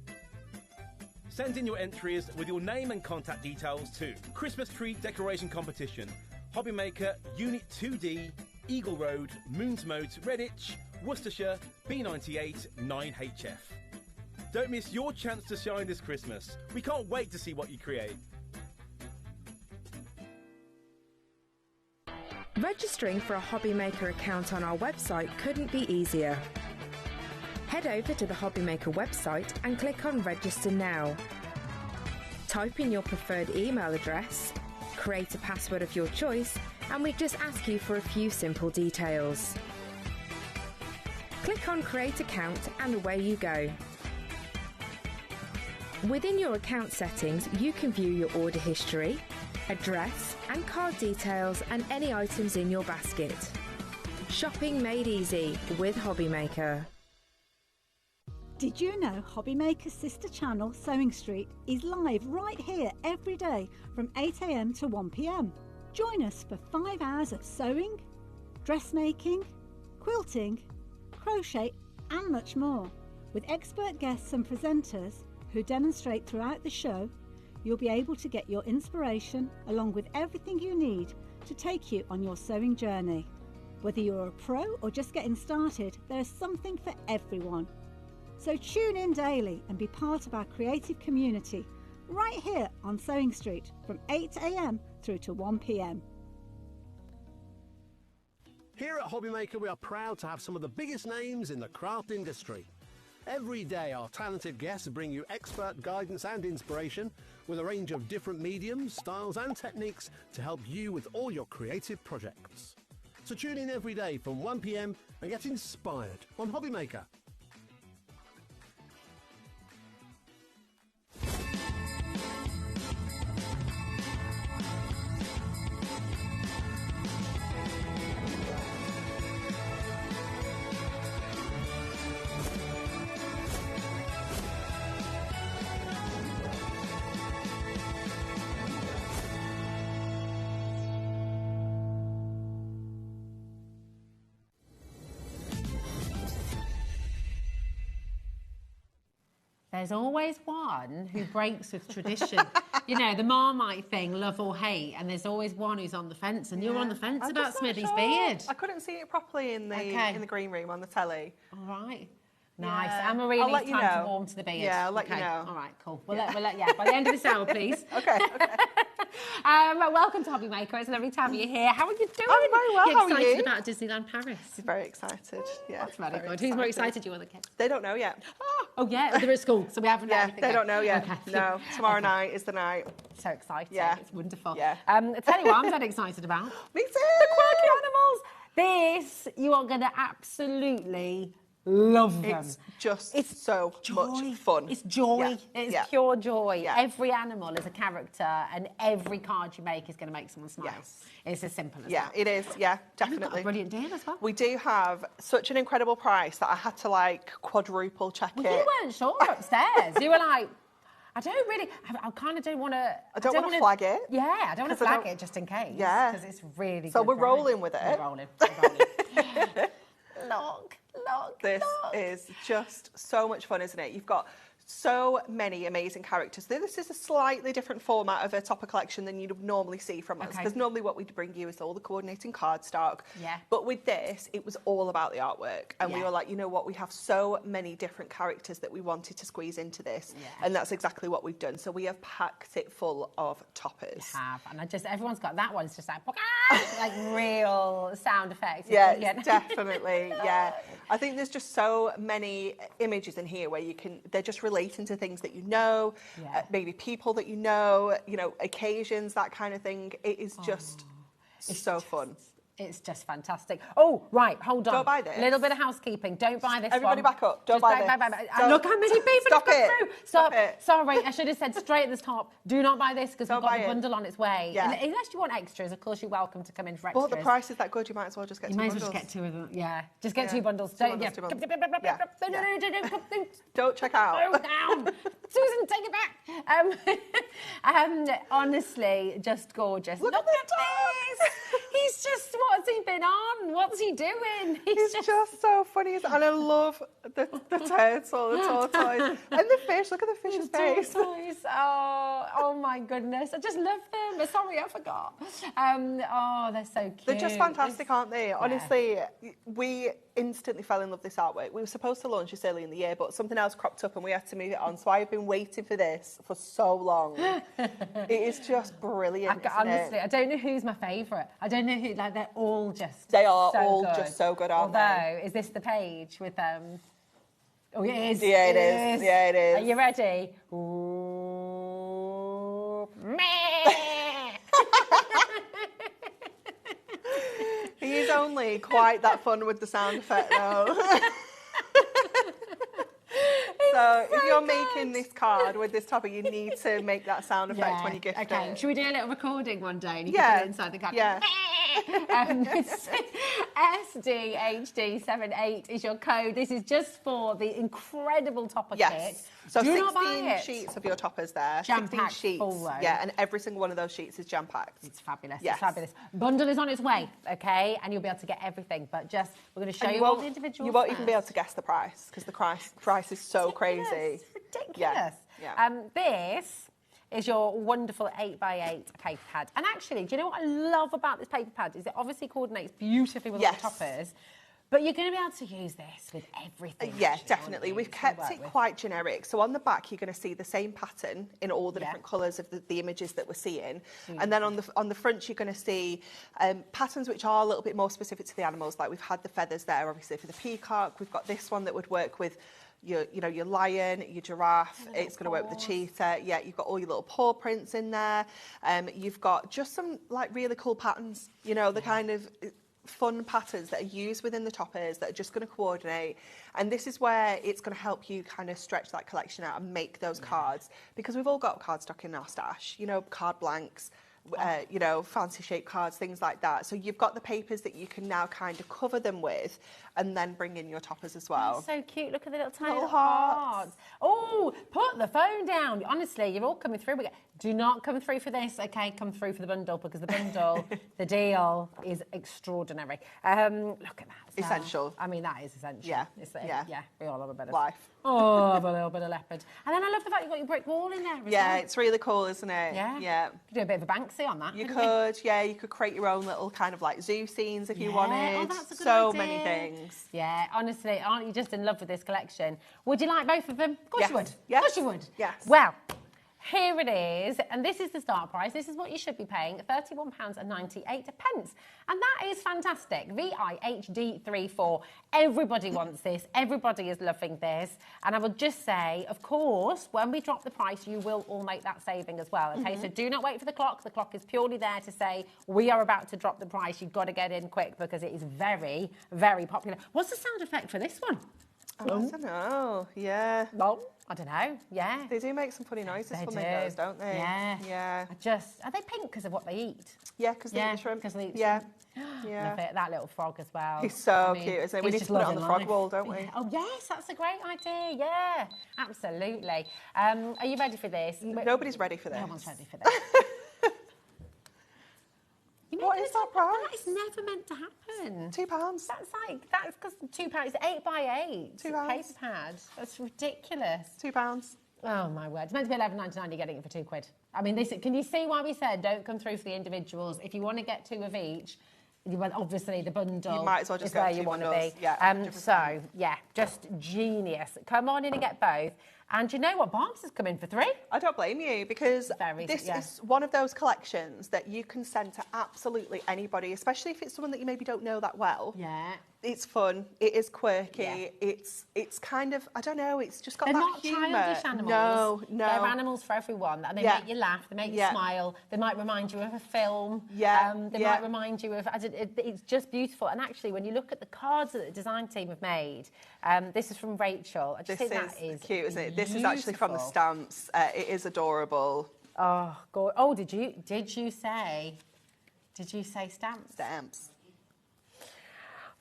Send in your entries with your name and contact details to Christmas Tree Decoration Competition, HobbyMaker, Unit 2D, Eagle Road, Moonsmote, Redditch, Worcestershire, B98 9HF. Don't miss your chance to shine this Christmas. We can't wait to see what you create. Registering for a HobbyMaker account on our website couldn't be easier. Head over to the HobbyMaker website and click on Register Now. Type in your preferred email address, create a password of your choice, and we just ask you for a few simple details. Click on Create Account and away you go. Within your account settings, you can view your order history, address and card details and any items in your basket. Shopping made easy with HobbyMaker. Did you know HobbyMaker's sister channel, Sewing Street, is live right here every day from 8 AM to 1 PM? Join us for 5 hours of sewing, dressmaking, quilting, crochet and much more. With expert guests and presenters who demonstrate throughout the show, you'll be able to get your inspiration along with everything you need to take you on your sewing journey. Whether you're a pro or just getting started, there's something for everyone. So tune in daily and be part of our creative community right here on Sewing Street from 8 AM through to 1 PM. Here at HobbyMaker, we are proud to have some of the biggest names in the craft industry. Every day, our talented guests bring you expert guidance and inspiration with a range of different mediums, styles and techniques to help you with all your creative projects. So tune in every day from 1 PM and get inspired on HobbyMaker. There's always one who breaks with tradition. You know, the Marmite thing, love or hate, and there's always one who's on the fence, and you're on the fence I'm about just not Smithy's sure. beard. I couldn't see it properly in the green room on the telly. All right. Nice. Yeah. Anne-Marie I'll needs let you time to know. warm to the beard. Yeah, I'll let you Okay. know. All right, cool. We'll let, yeah, by the end of this hour, please. Okay. Welcome to HobbyMaker. It's lovely to have you here. How are you doing? I'm very well. You How are excited you? about Disneyland Paris? Very excited. Yeah. That's very good. Who's more excited, you or the kids? They don't know yet. Oh, yeah, they're at school, so we haven't Yeah, anything they yet. don't know yet. Okay. No, tomorrow Okay. night is the night. So exciting. Yeah. It's wonderful. Yeah. I tell you what I'm dead excited about. Me too. The quirky animals. This, you are going to absolutely love them. It's just so joy. much fun. It's joy. Yeah. It's Yeah. pure joy. Yeah. Every animal is a character, and every card you make is going to make someone smile. Yes. It's as simple as Yeah, that. it is. Yeah, And we've got a definitely. brilliant deal as well. We do have such an incredible price that I had to like quadruple check Well, it. you weren't sure upstairs. You were like, I don't really, I kind of don't want to. I don't wanna flag it. Yeah, I don't want to 'Cause I flag don't- it just in case. Yeah. Because it's really So good we're price. rolling with it. We're rolling. We're rolling. Look. This is just so much fun, isn't it? You've got so many amazing characters. This is a slightly different format of a topper collection than you'd normally see from us, Okay. because normally what we'd bring you is all the coordinating cardstock. Yeah. But with this, it was all about the artwork. And we Yeah. were like, you know what, we have so many different characters that we wanted to squeeze into this. Yeah. And that's exactly what we've done. So we have packed it full of toppers. Have, and everyone's got that one's just like real sound effects. Yeah, Brilliant. it's definitely, yeah. I think there's just so many images in here where they're just relating to things that you know, Yeah. maybe people that you know, occasions, that kind of thing. It is just so fun. It's just fantastic. Oh, right, hold on. Don't buy this. Little bit of housekeeping. Don't buy this Everybody one. back up. Don't Just buy this. And look how many people Stop have come it. through. Stop it. Sorry, I should have said straight at the top, do not buy this because we've Don't got buy the it. bundle on its way. Yeah. Unless you want extras, of course you're welcome to come in for extras. Well, the price is that good, you might as well just get You two may as well bundles. just get two of them. Yeah, just get Yeah. two bundles. Two Don't, bundles, two bundles. yeah. Yeah. Don't check out. Slow down. Susan, take it back. Honestly, just gorgeous. Look at the this. He's just, what's he been on? What's he doing? It's just so funny. And I love the turtle, the tortoise. And the fish. Look at the fish's face. Tortoise. Oh my goodness. I just love them. Sorry, I forgot. They're so cute. They're just fantastic, aren't they? Honestly, we instantly fell in love with this artwork. We were supposed to launch this early in the year, but something else cropped up and we had to move it on. So I've been waiting for this for so long. It is just brilliant, isn't Honestly, it? I don't know who's my favourite. I don't know who, like, they're all just They are so all good. just so good, aren't Although, is this the page with Oh, it is. Yeah, it is. Yeah, it is. Are you ready? Ooh, meh. He is only quite that fun with the sound effect, though. He So if you're making this card with this topper, you need to make that sound effect when you gift Okay, it. should we do a little recording one day and you can put it inside the card? Yeah. SDHD78 is your code. This is just for the incredible topper kit. So Do not buy 16 it. sheets of your toppers there. Jam-packed 16 sheets. full row. Yeah, and every single one of those sheets is jam-packed. It's fabulous. Yes. It's fabulous. Bundle is on its way, okay? And you'll be able to get everything. But just, we're going to show you all the individuals. You won't even be able first. to guess the price because the price is so crazy. It's ridiculous. Yeah. This is your wonderful 8x8 paper pad. And actually, do you know what I love about this paper pad is it obviously coordinates beautifully with all the toppers. But you're going to be able to use this with everything. Yeah, definitely. We've kept it quite generic. So on the back, you're going to see the same pattern in all the different colours of the images that we're seeing. And then on the front, you're going to see patterns which are a little bit more specific to the animals. Like we've had the feathers there, obviously, for the peacock. We've got this one that would work with your lion, your giraffe. It's going to work with the cheetah. Yeah, you've got all your little paw prints in there. You've got just some like really cool patterns. You know, the kind of fun patterns that are used within the toppers that are just going to coordinate, and this is where it's going to help you kind of stretch that collection out and make those cards, because we've all got cardstock in our stash, you know, card blanks, you know, fancy shaped cards, things like that. So you've got the papers that you can now kind of cover them with and then bring in your toppers as well. That's so cute. Look at the little tiny Little hearts. Oh, put the phone down. Honestly, you're all coming through. Do not come through for this, okay? Come through for the bundle, because the bundle, the deal is extraordinary. Look at that. So, Essential. I mean, that is essential. Yeah. Yeah, we all have a bit of life. Oh, have a little bit of leopard. And then I love the fact you've got your brick wall in there as Yeah, well. it's really cool, isn't it? Yeah. Yeah. You could do a bit of a Banksy on that. You couldn't could, yeah, you could create your own little kind of like zoo scenes if you Yeah. wanted. Oh, that's a good so idea. many things. Yeah, honestly, aren't you just in love with this collection? Would you like both of them? Of course Yes. you would. Yes. Of course you would. Yes. Well, here it is, and this is the start price. This is what you should be paying, £31.98. And that is fantastic. VIHD34. Everybody wants this. Everybody is loving this. And I will just say, of course, when we drop the price, you will all make that saving as well, okay? So do not wait for the clock. The clock is purely there to say, we are about to drop the price. You've got to get in quick because it is very, very popular. What's the sound effect for this one? I don't know. Yeah. Well, I don't know. Yeah. They do make some funny noises They when do. they goes, don't they? Yeah. Yeah. Are they pink because of what they eat? Yeah, because they eat the shrimp. because they eat Yeah. shrimp. Yeah. Love it. That little frog as well. He's so I mean, cute, isn't he? We he's need to just put it on loving the frog life. wall, don't we? Yeah. Oh, yes, that's a great idea. Yeah, absolutely. Are you ready for this? Nobody's ready for this. No one's ready for this. What is that price? That is never meant to happen. £2. That's because £2. It's 8x8. £2. Paper pad. That's ridiculous. £2. Oh my word! It's meant to be £11.99. You're getting it for £2. I mean, this. Can you see why we said don't come through for the individuals? If you want to get 2 of each, obviously the bundle. You might as well just is go where for you 2 want to bundles. be. Yeah, 100%. So yeah, just genius. Come on in and get both. And you know what? Barnes has come in for 3. I don't blame you, because this is one of those collections that you can send to absolutely anybody, especially if it's someone that you maybe don't know that well. Yeah. It's fun. It is quirky. Yeah. It's kind of, I don't know, it's just got They're that not humour. childish animals. No. They're animals for everyone, and they make you laugh. They make you smile. They might remind you of a film. Yeah. They might remind you of. It's just beautiful. And actually, when you look at the cards that the design team have made, this is from Rachel. I just think that is cute, isn't it? This is actually from the stamps. It is adorable. Oh God! Oh, did you say stamps? Stamps.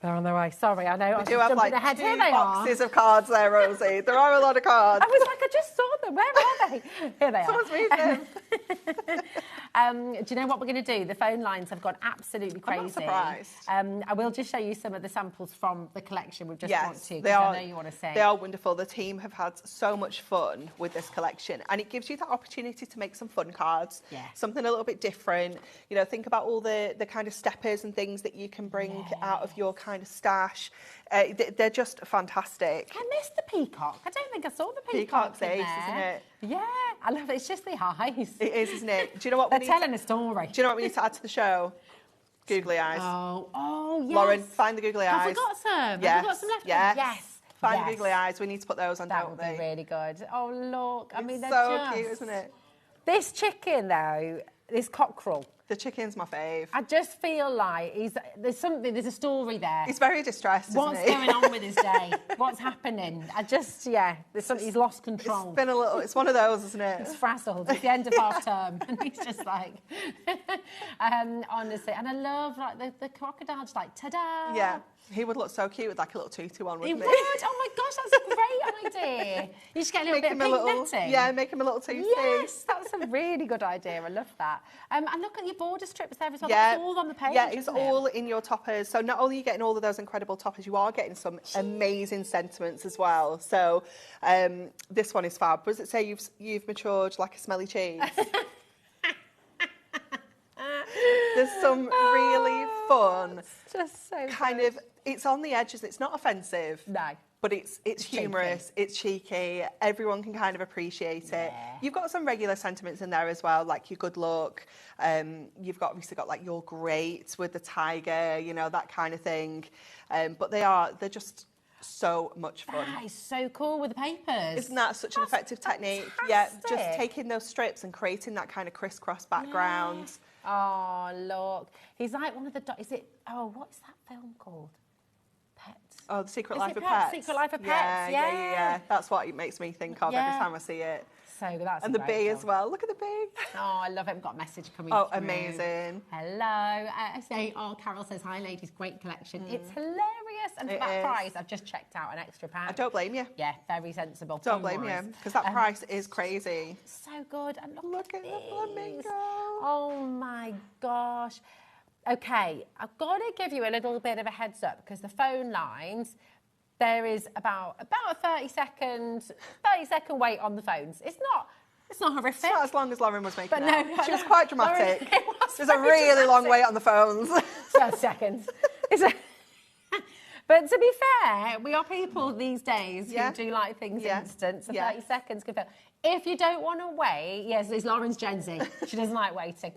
They're on their way. Sorry, I know. We do have like ahead. 2 Here they boxes are. of cards there, Rosie. There are a lot of cards. I was like, I just saw them. Where are they? Here they Someone's moved them. Do you know what we're going to do? The phone lines have gone absolutely crazy. I'm not surprised. I will just show you some of the samples from the collection we've just brought to you, they because are, I know you want to see. They are wonderful. The team have had so much fun with this collection, and it gives you that opportunity to make some fun cards. Yeah. Something a little bit different. You know, think about all the kind of steppers and things that you can bring out of your kind of stash. They're just fantastic. I missed the peacock. I don't think I saw the Peacock's peacock in ace, there. isn't it? Yeah, I love it. It's just the eyes. It is, isn't it? Do you know what They're we need telling a story. Do you know what we need to add to the show? Googly eyes. Oh, yes. Lauren, find the googly eyes. Have we got some? Yes. Have we got some left? Yes. Find Yes. the googly eyes. We need to put those on, That don't would we? be really good. Oh, look. I mean, they're so just... cute, isn't it? This chicken, though, this cockerel, The chicken's my fave. I just feel like there's a story there. He's very distressed, What's isn't he? going on with his day? What's happening? There's something, he's lost control. It's one of those, isn't it? It's frazzled. It's the end of half term, and he's just like, honestly. And I love like the crocodile, just like ta-da. Yeah, he would look so cute with like a little tutu on, wouldn't he? He would. Oh my gosh, that's a great idea. You just get a little bit of pink netting. Yeah, make him a little tutu. Yes, that's a really good idea. I love that. And look at your border strips there as well. Yeah, That's all on the page. yeah, it's all in your toppers. So not only are you getting all of those incredible toppers, you are getting some amazing sentiments as well. So this one is fab. Does it say you've matured like a smelly cheese? There's some really fun, just so kind of. It's on the edges. It's not offensive. No. But it's humorous, it's cheeky, everyone can kind of appreciate it. You've got some regular sentiments in there as well, like your good luck. You've obviously got like you're great with the tiger, you know, that kind of thing. But they're just so much fun. That is so cool with the papers. Isn't that such an effective technique? Yeah, just taking those strips and creating that kind of crisscross background. Oh, look. He's like one of the... what is that film called? Pets. Oh, The Secret Is Life it of Pets? Pets. Secret Life of Pets, yeah. That's what it makes me think of every time I see it. So that's and the bee as well. Look at the bee. Oh, I love it. We've got a message coming through. Amazing. Hello. Carol says, hi, ladies. Great collection. It's hilarious. And for that price, I've just checked out an extra pack. I don't blame you. Yeah, very sensible. Don't blame you, because that price is crazy. So good. And look at the flamingo. Oh, my gosh. Okay, I've got to give you a little bit of a heads up because the phone lines, there is about a 30-second wait on the phones. It's not horrific. It's not as long as Lauren was making but out. No, she was quite dramatic. There's a really dramatic. long wait on the phones. 12 seconds. But to be fair, we are people these days who do like things instant. So 30 seconds can fill. If you don't want to wait, yes, there's Lauren's Gen Z. She doesn't like waiting.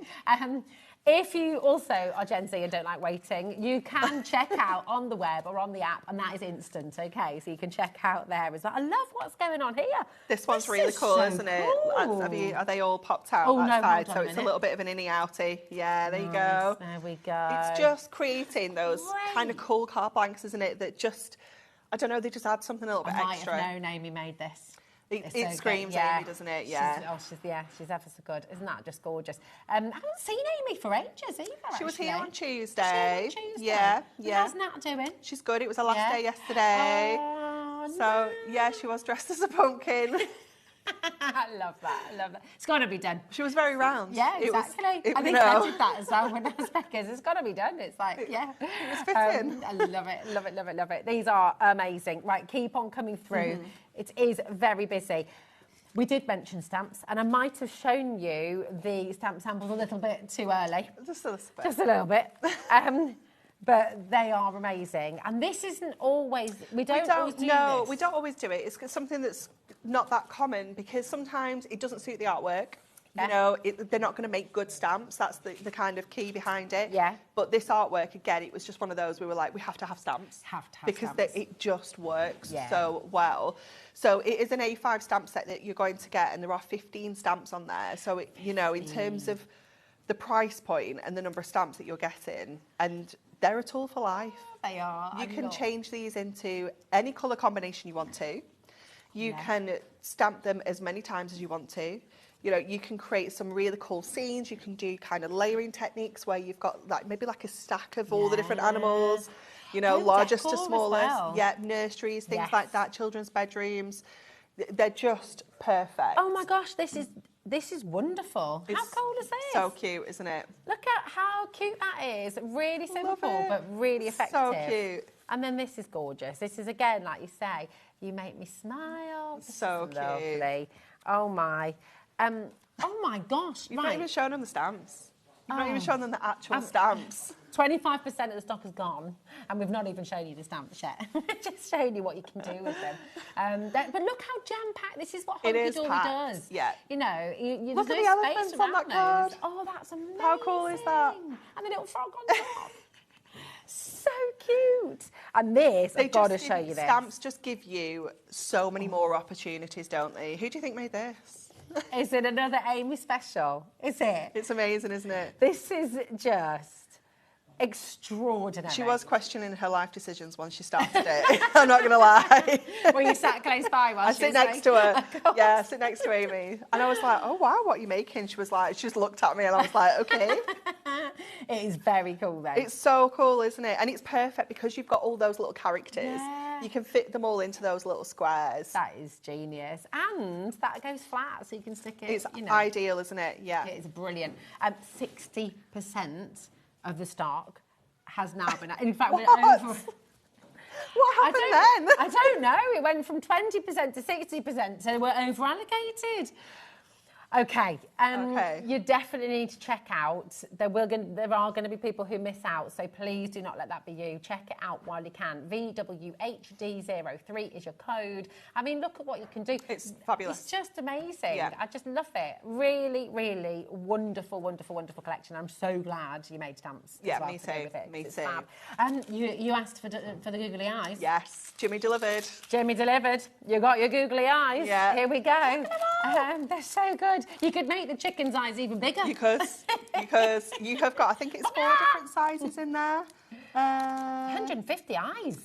If you also are Gen Z and don't like waiting, you can check out on the web or on the app, and that is instant, okay? So you can check out there as well. I love what's going on here. This one's really cool, isn't it? Are they all popped out that side? So it's a little bit of an innie-outie. Yeah, there you go. There we go. It's just creating those kind of cool card blanks, isn't it? That just, I don't know, they just add something a little bit extra. I might have known Amy made this. It screams Amy, doesn't it? Yeah. She's ever so good. Isn't that just gorgeous? I haven't seen Amy for ages either. She was here on Tuesday. Yeah. How's Nat doing? She's good. It was her last day yesterday. Oh, so, yeah, she was dressed as a pumpkin. I love that. It's got to be done. She was very round. Yeah, exactly. I think I did that as well when I was Becca's. It's got to be done. It's like, yeah. It was fitting. I love it. These are amazing. Right, keep on coming through. It is very busy. We did mention stamps, and I might have shown you the stamp samples a little bit too early. Just a little bit. Just a little bit. But they are amazing. And this isn't always... We don't always do this. We don't always do it. It's something that's not that common because sometimes it doesn't suit the artwork. Yeah. You know, they're not going to make good stamps. That's the kind of key behind it. Yeah. But this artwork, again, it was just one of those we were like, we have to have stamps. Because it just works so well. So it is an A5 stamp set that you're going to get, and there are 15 stamps on there. So, in terms of the price point and the number of stamps that you're getting, and they're a tool for life. They are. You can change these into any colour combination you want to. You can stamp them as many times as you want to. You know, you can create some really cool scenes. You can do kind of layering techniques where you've got maybe a stack of all the different animals, largest to smallest. Well. Yeah, nurseries, things like that, children's bedrooms. They're just perfect. Oh my gosh, this is wonderful. How cool is this? So cute, isn't it? Look at how cute that is. Really simple, but really effective. So cute. And then this is gorgeous. This is, again, like you say, you make me smile. So cute. Lovely. Oh my. Oh my gosh. You've not even shown them the stamps. You've not even shown them the actual stamps. 25% of the stock is gone, and we've not even shown you the stamps yet. Just showing you what you can do with them. But look how jam-packed. This is what Hunky Dory does. Yeah. You know, look at the elephants on that card. Oh, that's amazing. How cool is that? And the little frog on top. So cute. And this, I've got to show you this. Stamps just give you so many more opportunities, don't they? Who do you think made this? Is it another Amy special? Is it? It's amazing, isn't it? This is just extraordinary. She was questioning her life decisions once she started it. I'm not going to lie. Well, you sat close by while I she sit was next to her. Of course. Yeah, I sit next to Amy. And I was like, oh, wow, what are you making? She was like, she just looked at me and I was like, okay. It is very cool, though. It's so cool, isn't it? And it's perfect because you've got all those little characters. Yeah. You can fit them all into those little squares. That is genius. And that goes flat, so you can stick it, It's you know. ideal, isn't it? Yeah. It is brilliant. 60% of the stock has now been... In fact, we're What? over... What happened then? I don't know. It went from 20% to 60%, so we're over-allocated. Okay. Okay. You definitely need to check out. There are going to be people who miss out, so please do not let that be you. Check it out while you can. VWHD03 is your code. I mean, look at what you can do. It's fabulous. It's just amazing. Yeah. I just love it. Really, really wonderful, wonderful, wonderful collection. I'm so glad you made stamps. Yeah, as well me to go too. with it, Me 'cause too. it's fab. You asked for the googly eyes. Yes. Jimmy delivered. Jimmy delivered. You got your googly eyes. Yeah. Here we go. They're so good. You could make the chicken's eyes even bigger. Because you have got, I think it's 4 different sizes in there. 150 eyes.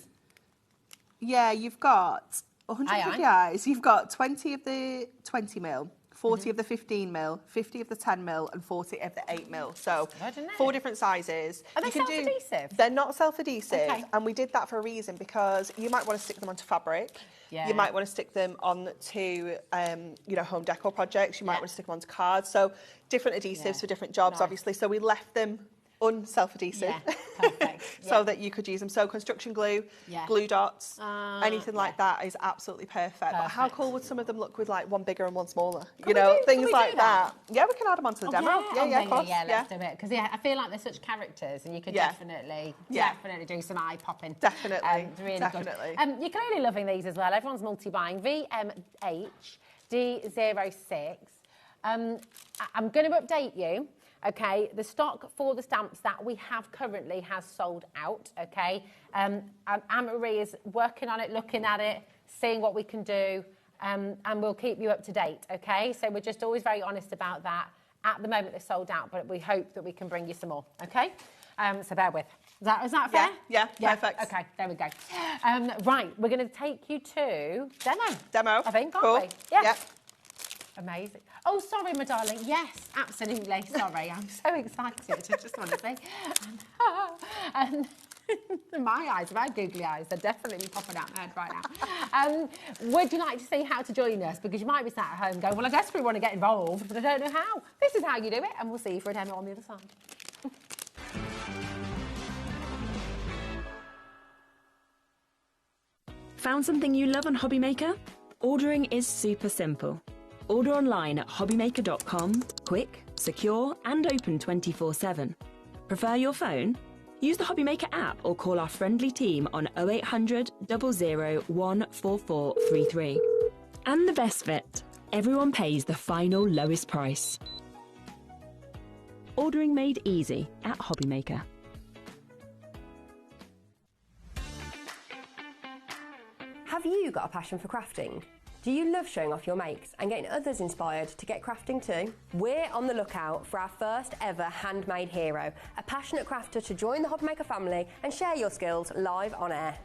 Yeah, you've got 150 eyes. You've got 20 of the 20 mil, 40 of the 15 mil, 50 of the 10 mil, and 40 of the 8 mil. So Good, isn't it? 4 different sizes. Are they You can self-adhesive? They're not self-adhesive, Okay. and we did that for a reason because you might want to stick them onto fabric. Yeah. You might want to stick them onto, home decor projects. You might Yeah. want to stick them onto cards. So different adhesives Yeah. for different jobs, Nice. obviously. So we left them unself-adhesive. Yeah, perfect. So Yeah. that you could use them. So construction glue, Yeah. glue dots, anything yeah. like that is absolutely perfect. But how Perfect. cool would some of them look with like one bigger and one smaller? Can we do Things like that? Yeah, we can add them onto the demo. Yeah, of course. Yeah, let's do it. Because I feel like they're such characters, and you could Yeah. definitely Yeah. do some eye popping. Definitely, It's really definitely. good. You're clearly loving these as well. Everyone's multi-buying. VMHD06. I'm going to update you. Okay, the stock for the stamps that we have currently has sold out, okay? Anne-Marie is working on it, looking at it, seeing what we can do, and we'll keep you up to date, okay? So we're just always very honest about that. At the moment, they're sold out, but we hope that we can bring you some more, okay? So bear with. Is that fair? Yeah, perfect. Okay, there we go. Right, we're going to take you to Demo. I think, aren't Cool. we? Yeah. Yep. Amazing. Oh, sorry, my darling. Yes, absolutely. Sorry, I'm so excited. I just want to say. And my eyes, my googly eyes, they're definitely popping out my head right now. Would you like to see how to join us? Because you might be sat at home going, well, I desperately want to get involved, but I don't know how. This is how you do it, and we'll see you for a demo on the other side. Found something you love on HobbyMaker? Ordering is super simple. Order online at hobbymaker.com, quick, secure, and open 24/7. Prefer your phone? Use the HobbyMaker app or call our friendly team on 0800 00 14433. And the best bit, everyone pays the final lowest price. Ordering made easy at HobbyMaker. Have you got a passion for crafting? Do you love showing off your makes and getting others inspired to get crafting too? We're on the lookout for our first ever handmade hero, a passionate crafter to join the HobbyMaker family and share your skills live on air.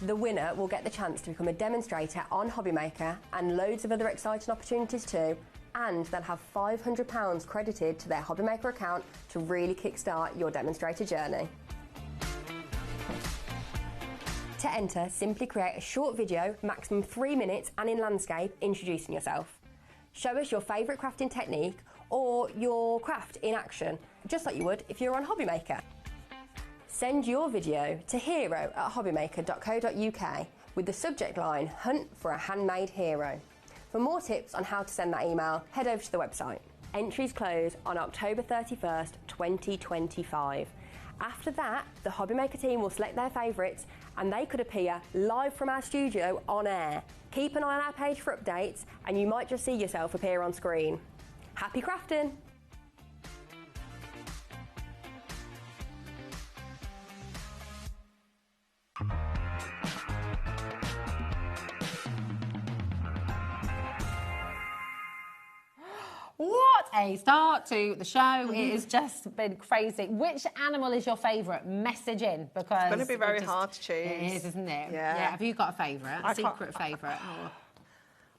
The winner will get the chance to become a demonstrator on HobbyMaker and loads of other exciting opportunities too, and they'll have £500 credited to their HobbyMaker account to really kickstart your demonstrator journey. To enter, simply create a short video, maximum 3 minutes, and in landscape, introducing yourself. Show us your favourite crafting technique or your craft in action, just like you would if you were on HobbyMaker. Send your video to hero@hobbymaker.co.uk with the subject line, Hunt for a Handmade Hero. For more tips on how to send that email, head over to the website. Entries close on October 31st, 2025. After that, the HobbyMaker team will select their favourites and they could appear live from our studio on air. Keep an eye on our page for updates and you might just see yourself appear on screen. Happy crafting! a start to the show. It has just been crazy. Which animal is your favourite? Message in, because It's going to be very hard to choose. It is, isn't it? Yeah. Have you got a favourite? A secret favourite? Or...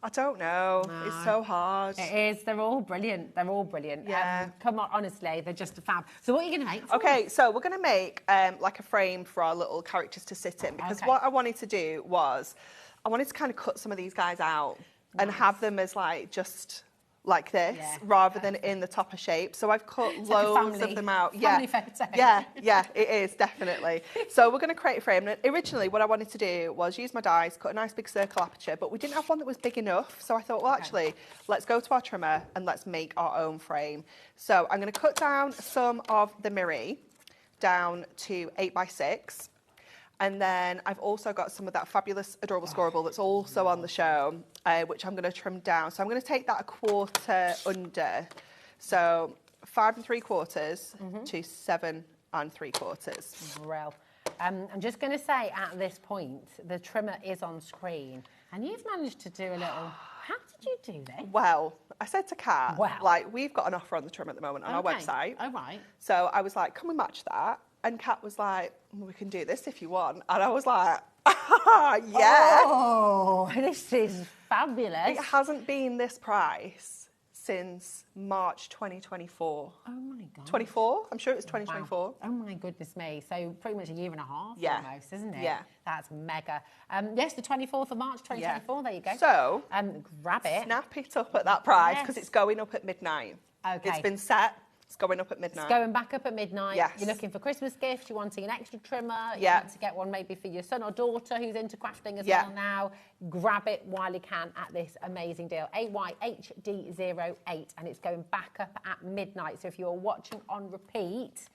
I don't know. No. It's so hard. It is. They're all brilliant. They're all brilliant. Yeah. Come on, honestly, they're just a fab. So what are you going to make? Okay, so we're going to make like a frame for our little characters to sit in, because what I wanted to do was I wanted to kind of cut some of these guys out and have them as like just like this rather than in the topper shape. So I've cut loads of them out. Family photo. Yeah, it is, definitely. So we're going to create a frame. And originally what I wanted to do was use my dies, cut a nice big circle aperture, but we didn't have one that was big enough. So I thought, well, actually, let's go to our trimmer and let's make our own frame. So I'm going to cut down some of the Miri down to 8x6. And then I've also got some of that fabulous Adorable Scoreable that's also on the show, which I'm going to trim down. So I'm going to take that a quarter under. So 5 3/4 to 7 3/4. Real. I'm just going to say at this point, the trimmer is on screen, and you've managed to do a little... How did you do this? Well, I said to Kat, like, we've got an offer on the trimmer at the moment on our website. Oh, right. So I was like, can we match that? And Kat was like, we can do this if you want. And I was like, yeah. Oh, this is fabulous. It hasn't been this price since March 2024. Oh, my God. 24? I'm sure it was 2024. Wow. Oh, my goodness me. So pretty much a year and a half almost, isn't it? Yeah. That's mega. Yes, the 24th of March 2024. There you go. So, grab it. Snap it up at that price, because it's going up at midnight. Okay. It's been set. It's going up at midnight. It's going back up at midnight. Yes. You're looking for Christmas gifts, you're wanting an extra trimmer, you Yeah. want to get one maybe for your son or daughter who's into crafting as well now. Grab it while you can at this amazing deal. AYHD08, and it's going back up at midnight. So if you're watching on repeat,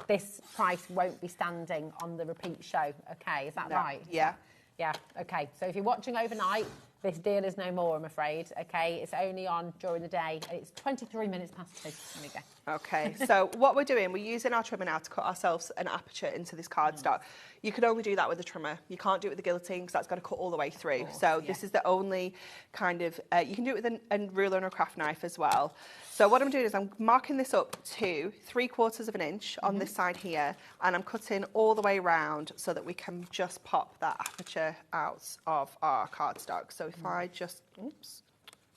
this price won't be standing on the repeat show. Okay, is that right? Yeah. Yeah, okay. So if you're watching overnight, this deal is no more, I'm afraid. Okay, it's only on during the day. It's 23 minutes past 2. There we go. Okay, so what we're doing, we're using our trimmer now to cut ourselves an aperture into this cardstock. You can only do that with a trimmer. You can't do it with the guillotine because that's got to cut all the way through. So this is the only kind of, you can do it with a ruler and a craft knife as well. So what I'm doing is I'm marking this up to 3/4 of an inch on this side here, and I'm cutting all the way around so that we can just pop that aperture out of our cardstock. So if I just, oops,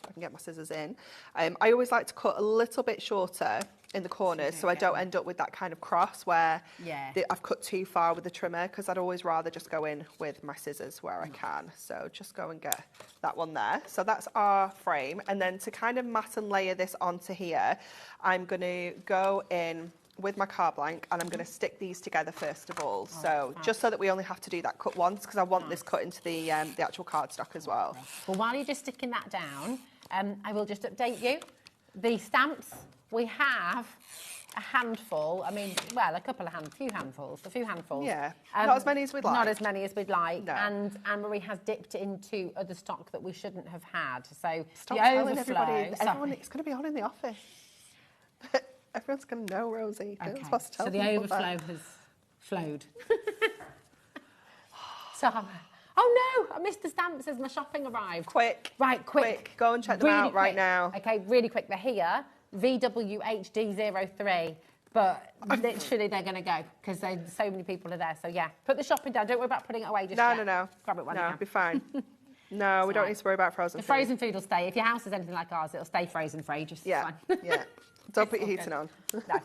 I can get my scissors in. I always like to cut a little bit shorter in the corners so I don't end up with that kind of cross where I've cut too far with the trimmer, because I'd always rather just go in with my scissors where I can. So just go and get that one there. So that's our frame. And then to kind of mat and layer this onto here, I'm going to go in with my car blank and I'm going to stick these together first of all. So just so that we only have to do that cut once, because I want this cut into the actual cardstock as well. Well, while you're just sticking that down, I will just update you. The stamps, we have a handful. I mean, well, a few handfuls. Yeah, not as many as we'd like. Not as many as we'd like. No. And Anne-Marie has dipped into other stock that we shouldn't have had. So Stop the telling overflow. everybody. It's going to be on in the office. Everyone's going to know, Rosie. Okay. Supposed to tell So the people overflow that. has flowed. So, oh no, I missed the stamps as my shopping arrived. Quick. Right, quick. Go and check them out right quick. now. Okay, really quick. They're here. VWHD03. But literally they're going to go because so many people are there. So yeah, put the shopping down. Don't worry about putting it away just yet. No. Grab it when you No, can. it'll be fine. No, we don't need to worry about frozen The food. frozen food will stay. If your house is anything like ours, it'll stay frozen for ages. Yeah, yeah. Don't put your heating on. No.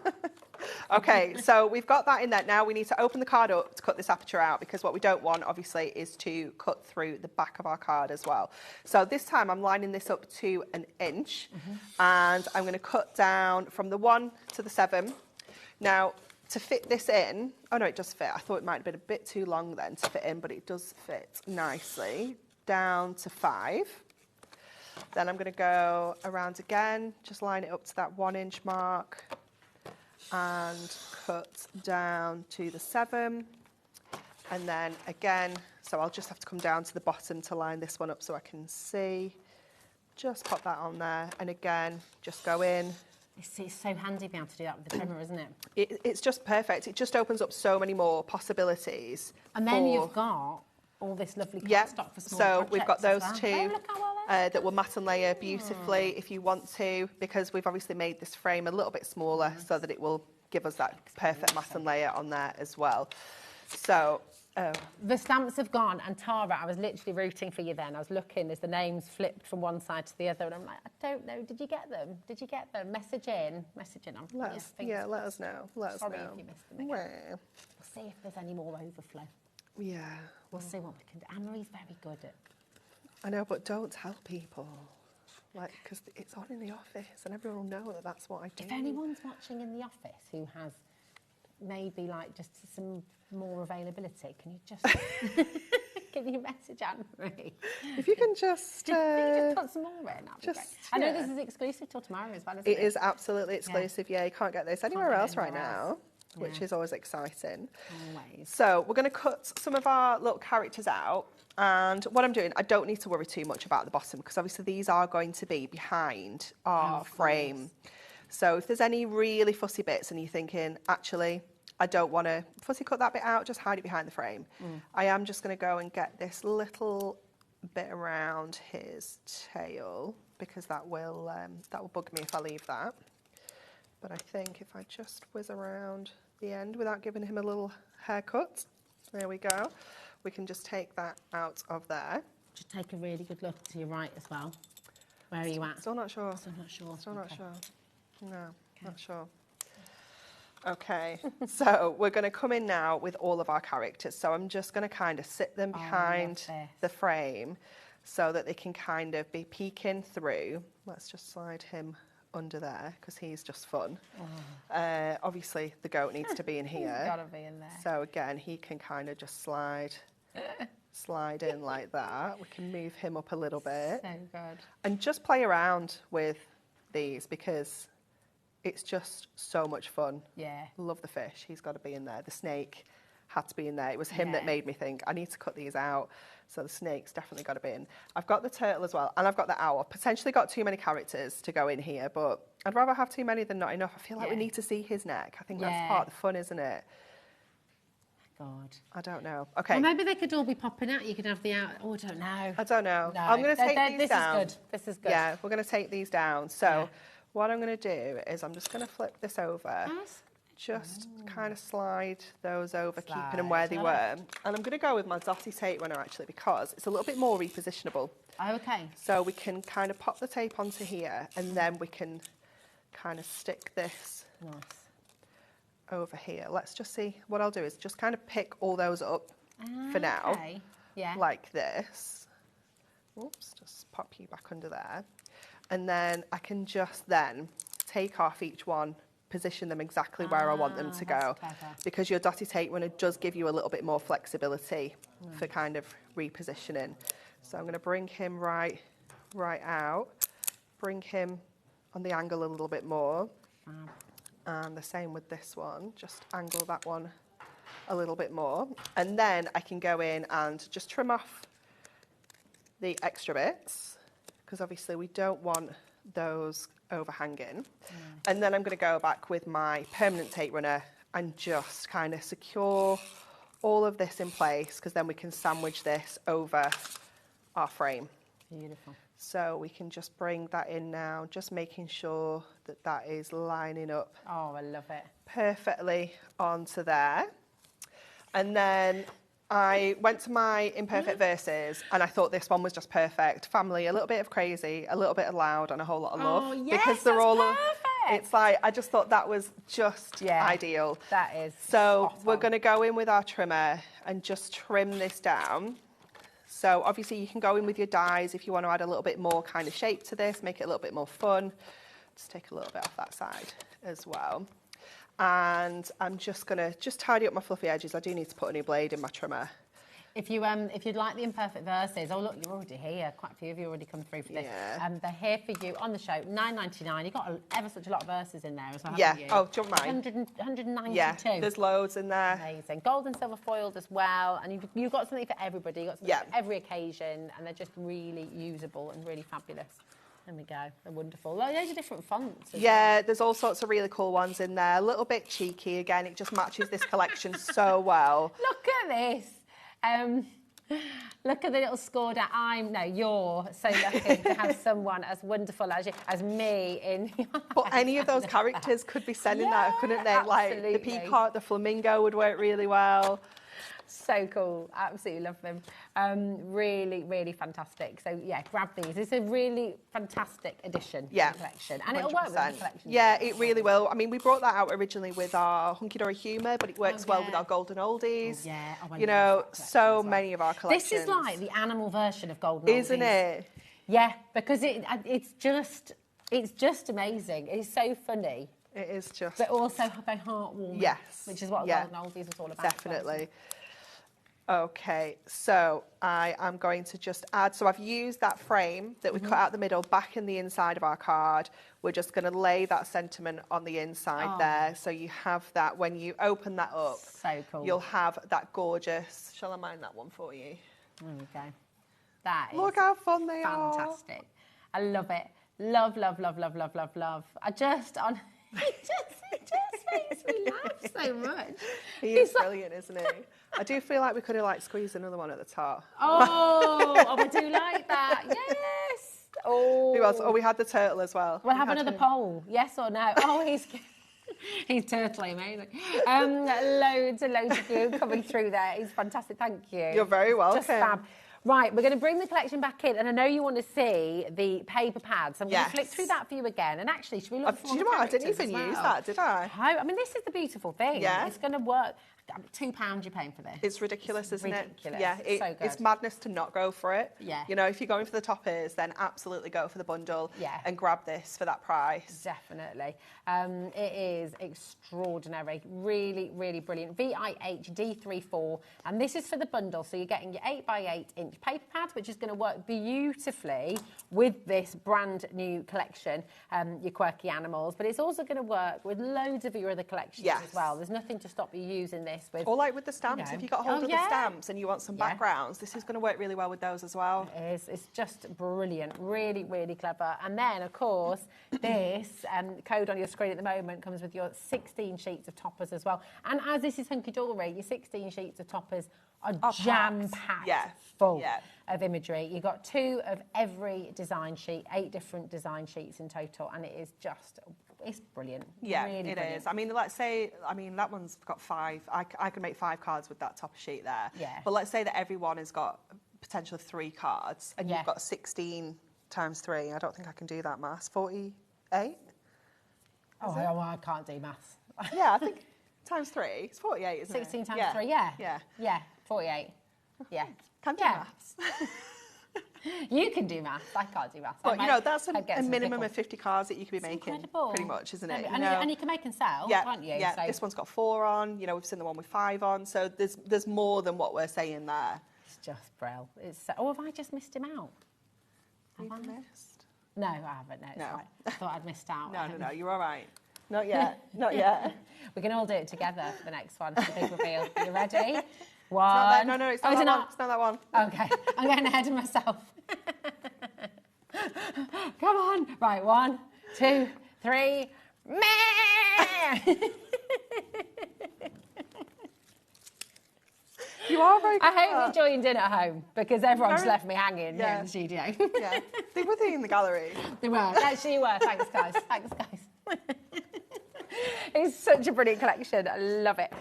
Okay, so we've got that in there. Now we need to open the card up to cut this aperture out, because what we don't want, obviously, is to cut through the back of our card as well. So this time I'm lining this up to 1 inch, and I'm going to cut down from the 1 to the 7. Now, to fit this in, oh no, it does fit. I thought it might have been a bit too long then to fit in, but it does fit nicely. Down to 5. Then I'm going to go around again, just line it up to that 1 inch mark and cut down to the 7. And then again, so I'll just have to come down to the bottom to line this one up so I can see. Just pop that on there. And again, just go in. It's so handy being able to do that with the trimmer, isn't it? It's just perfect. It just opens up so many more possibilities. And then you've got all this lovely cardstock for small so projects we've got those as well. two. Oh, look how well that will mat and layer beautifully if you want to, because we've obviously made this frame a little bit smaller so that it will give us that perfect mat and layer on there as well. So, the stamps have gone, and Tara, I was literally rooting for you then. I was looking as the names flipped from one side to the other, and I'm like, I don't know, did you get them? Did you get them? Message in. Let us know. Let us know. Sorry if you missed them again. Well, We'll see if there's any more overflow. yeah. We'll see what we can do. Anne-Marie's very good at... I know, but don't tell people. Like, because it's on in the office and everyone will know that that's what I do. If anyone's watching in the office who has maybe like just some more availability, can you just can you message Anne-Marie? If you can just... you just put some more in, that'd be great. I know this is exclusive till tomorrow as well, isn't it? It is absolutely exclusive, yeah. You can't get this anywhere else right now, which Yeah. is always exciting. Always. So we're going to cut some of our little characters out. And what I'm doing, I don't need to worry too much about the bottom, because obviously these are going to be behind our frame. So if there's any really fussy bits and you're thinking, actually, I don't want to fussy cut that bit out, just hide it behind the frame. I am just going to go and get this little bit around his tail, because that will bug me if I leave that. But I think if I just whiz around the end without giving him a little haircut, there we go. We can just take that out of there. Just take a really good look to your right as well. Where are you at? Still not sure. Still not sure. Still not Okay. sure. No, not sure. Okay, so we're going to come in now with all of our characters. So I'm just going to kind of sit them behind the frame so that they can kind of be peeking through. Let's just slide him under there because he's just fun. Obviously, the goat needs to be in here. He's got to be in there. So again, he can kind of just slide in like that. We can move him up a little bit. So good. And just play around with these because it's just so much fun. Yeah. Love the fish. He's got to be in there. The snake had to be in there. It was him that made me think, I need to cut these out. So the snake's definitely got to be in. I've got the turtle as well, and I've got the owl. Potentially got too many characters to go in here, but I'd rather have too many than not enough. I feel like we need to see his neck. I think that's part of the fun, isn't it? God. I don't know. Okay. Well, maybe they could all be popping out. You could have the out. Oh, I don't know. I don't know. No. I'm going to take these down. This is good. This is good. Yeah, we're going to take these down. So what I'm going to do is I'm just going to flip this over. Just kind of slide those over, keeping them where they were. And I'm going to go with my dotty tape runner, actually, because it's a little bit more repositionable. Okay. So we can kind of pop the tape onto here, and then we can kind of stick this over here. Let's just see. What I'll do is just kind of pick all those up for now, like this. Oops, just pop you back under there. And then I can just then take off each one, position them exactly where I want them to go, because your dotty tape runner does give you a little bit more flexibility for kind of repositioning. So I'm going to bring him right out, bring him on the angle a little bit more, and the same with this one, just angle that one a little bit more, and then I can go in and just trim off the extra bits, because obviously we don't want those overhanging. And then I'm going to go back with my permanent tape runner and just kind of secure all of this in place, because then we can sandwich this over our frame. Beautiful. So we can just bring that in now, just making sure that that is lining up. Oh, I love it. Perfectly onto there. And then I went to my imperfect verses, and I thought this one was just perfect. Family, a little bit of crazy, a little bit of loud, and a whole lot of love. Oh, yes, because they're all perfect. It's like, I just thought that was just ideal. That is. So we're going to go in with our trimmer and just trim this down. So obviously you can go in with your dies if you want to add a little bit more kind of shape to this, make it a little bit more fun. Just take a little bit off that side as well. And I'm just going to tidy up my fluffy edges. I do need to put a new blade in my trimmer. If you'd like the imperfect verses, oh look, you're already here. Quite a few of you already come through for this. They're here for you on the show. $9.99. You've got ever such a lot of verses in there as well. Haven't you? Oh, do you want mine? 192. Yeah, there's loads in there. Amazing. Gold and silver foiled as well, and you've got something for everybody. You've got something for every occasion, and they're just really usable and really fabulous. There we go. They're wonderful. Loads of different fonts. There's all sorts of really cool ones in there. A little bit cheeky. Again, it just matches this collection so well. Look at this. Look at the little score down. You're so lucky to have someone as wonderful as me in your life. But any of those characters could be sending that, couldn't they? Absolutely. Like the peacock, the flamingo would work really well. So cool. Absolutely love them. Really, really fantastic. So, yeah, grab these. It's a really fantastic addition to the collection. And it'll work with the collection. Yeah, it really will. I mean, we brought that out originally with our Hunky Dory Humour, but it works well with our Golden Oldies. Oh, yeah. You know, so many of our collections. This is like the animal version of Golden Oldies. Isn't it? Yeah, because it's just amazing. It's so funny. It is just. But also very heartwarming. Yes. Which is what Golden Oldies was all about. Definitely. Okay, so I am going to just add, so I've used that frame that we cut out the middle back in the inside of our card. We're just going to lay that sentiment on the inside there. So you have that when you open that up. So cool. You'll have that gorgeous, shall I mind that one for you? There we go. That is Look how fun they are. fantastic. I love it. Love, love, love, love, love, love, love. It just makes me laugh so much. He is brilliant, isn't he? I do feel like we could have squeezed another one at the top. Oh, I do like that. Yes. Oh. Who else? Oh, we had the turtle as well. We'll have another poll. Yes or no? Oh, he's totally amazing. Loads and loads of you coming through there. He's fantastic. Thank you. You're very welcome. Just fab. Right, we're going to bring the collection back in, and I know you want to see the paper pads. I'm going to flick through that for you again. And actually, should we look for do you know what? I didn't even use that, did I? I mean, this is the beautiful thing. Yeah. It's going to work. £2 you're paying for this. It's ridiculous, isn't it? Yeah, so good. It's madness to not go for it. Yeah. You know, if you're going for the toppers, then absolutely go for the bundle and grab this for that price. Definitely. It is extraordinary. Really, really brilliant. VIHD34. And this is for the bundle. So you're getting your 8x8 inch paper pads, which is going to work beautifully with this brand new collection, your quirky animals. But it's also going to work with loads of your other collections as well. There's nothing to stop you using this with. Or like with the stamps, if you got hold of the stamps and you want some backgrounds, this is going to work really well with those as well. It is. It's just brilliant. Really, really clever. And then, of course, this code on your screen at the moment comes with your 16 sheets of toppers as well. And as this is Hunky Dory, your 16 sheets of toppers are jam-packed full of imagery. You've got 2 of every design sheet, 8 different design sheets in total, and it is just, it's brilliant. Yeah, really it brilliant. is. I mean, let's say, that one's got 5. I could make 5 cards with that topper sheet there. Yeah. But let's say that everyone has got potentially 3 cards, and you've got 16 times 3. I don't think I can do that maths. 48? Oh, I can't do maths. Yeah, I think times 3. It's 48, isn't 16 it? times 3, yeah. Yeah. Yeah, 48. Yeah. Can do maths. You can do maths. I can't do maths. But, you know, that's a minimum of 50 cards that you could be making. Incredible. Pretty much, isn't it? And you can make and sell, can't you? Yeah, So this one's got 4 on. You know, we've seen the one with 5 on. So there's more than what we're saying there. It's just brill. Have I just missed him out? Have I missed? No, I haven't. No, it's fine. I thought I'd missed out. No, you're all right. Not yet. Not yet. We can all do it together for the next one, for the big reveal. Are you ready? One. No, it's not that one. It's not that one. Okay, I'm getting ahead of myself. Come on. Right, 1, 2, 3. Meh! You are very good. I hope you joined in at home because everyone's left me hanging here in the studio. Yeah, they were there in the gallery. They were. Actually, you were. Thanks, guys. Thanks, guys. It's such a brilliant collection. I love it.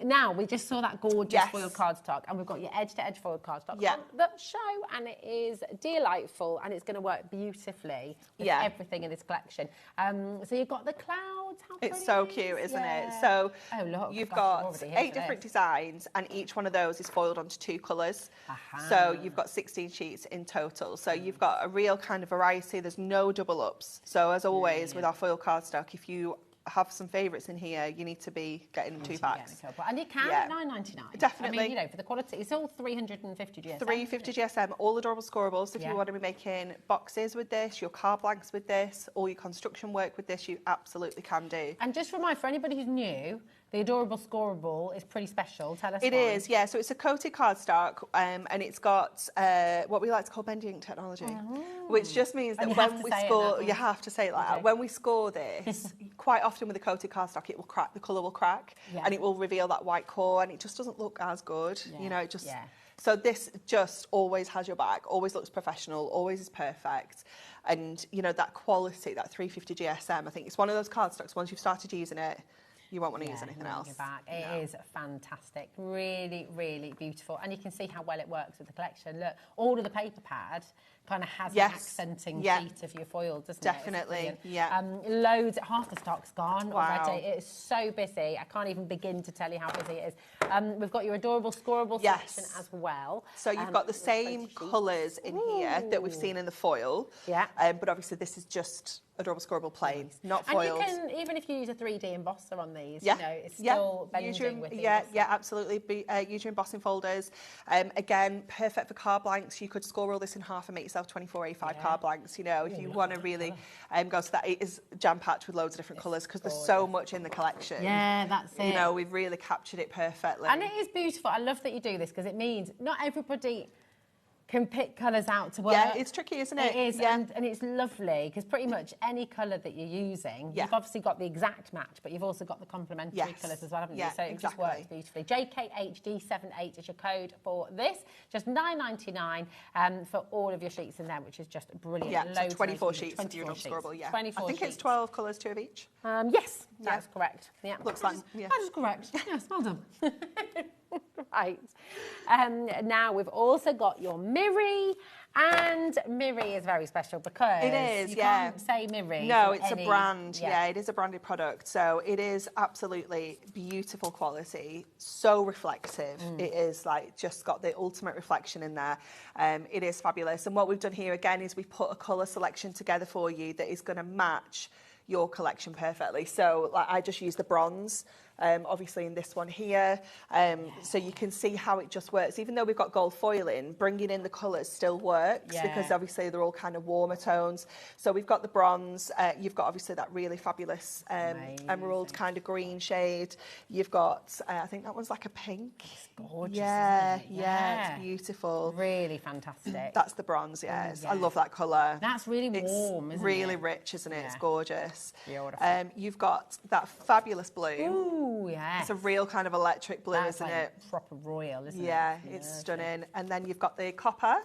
Now, we just saw that gorgeous foiled cardstock, and we've got your edge-to-edge foiled cardstock on the show, and it is delightful, and it's going to work beautifully with everything in this collection. So you've got the clouds. How pretty it's so cute, isn't it? So you've got 8 different designs, and each one of those is foiled onto 2 colours. So you've got 16 sheets in total. So you've got a real kind of variety. There's no double ups. So as always with our foil cardstock, if you have some favourites in here, you need to be getting 2 packs. And you can at $9.99. Definitely. I mean, you know, for the quality, it's all 350 GSM. 350 GSM, all adorable scorables. If you want to be making boxes with this, your card blanks with this, all your construction work with this, you absolutely can do. And just remind, for anybody who's new, the adorable scoreable is pretty special. Tell us It is, yeah. So it's a coated cardstock, and it's got what we like to call bending ink technology, which just means that when we score, you have to say it like that. When we score this, quite often with a coated cardstock, it will crack. The colour will crack, and it will reveal that white core, and it just doesn't look as good. You know, it just. So this just always has your back, always looks professional, always is perfect. And, you know, that quality, that 350 GSM, I think it's one of those cardstocks, once you've started using it, you won't want to use anything else. It is fantastic. Really, really beautiful. And you can see how well it works with the collection. Look, all of the paper pad kind of has an accenting sheet of your foil, doesn't it? Definitely, yeah. Loads, half the stock's gone Wow. already. It is so busy. I can't even begin to tell you how busy it is. We've got your adorable scoreable selection as well. So you've got the same colours in here that we've seen in the foil. Yeah. But obviously this is just adorable scoreable plain, not foiled. And you can, even if you use a 3D embosser on these, yeah. you know, it's still bending with you. Yeah, absolutely. Use your embossing folders. Again, perfect for card blanks. You could score all this in half and make yourself 24 A5 card blanks, you know, if you want to really go to that. It is jam-packed with loads of different colours because there's so much in the collection. Yeah, that's it. You know, we've really captured it perfectly. And it is beautiful. I love that you do this because it means not everybody can pick colours out to work. Yeah, it's tricky, isn't it? It is, yeah. and it's lovely because pretty much any colour that you're using, you've obviously got the exact match, but you've also got the complementary colours as well, haven't you? So it just works beautifully. JKHD78 is your code for this. Just $9.99 for all of your sheets in there, which is just brilliant. Yeah, so Loads 24 sheets of your scoreable, yeah. 24 I think sheets. it's 12 colours, 2 of each. Yes, that's correct. Yeah. Looks like, yeah. That is correct. Yes, well done. Right. Now we've also got your Miri, and Miri is very special because it is, you can't say Miri. No, it's a brand. Yeah, it is a branded product. So it is absolutely beautiful quality, so reflective. It is like just got the ultimate reflection in there. It is fabulous. And what we've done here again is we've put a colour selection together for you that is going to match your collection perfectly. So like I just use the bronze, obviously in this one here, so you can see how it just works. Even though we've got gold foiling, bringing in the colours still works because obviously they're all kind of warmer tones. So we've got the bronze, you've got obviously that really fabulous emerald kind of green shade. You've got, I think that one's like a pink. It's gorgeous, yeah, isn't it? yeah, it's beautiful. Really fantastic. That's the bronze, yes. I love that colour. That's really warm, isn't it? Really rich, isn't it? It's gorgeous. Beautiful. You've got that fabulous blue. Ooh, yeah. It's a real kind of electric blue, isn't like it? Proper royal, isn't it? Yeah, it's stunning. And then you've got the copper.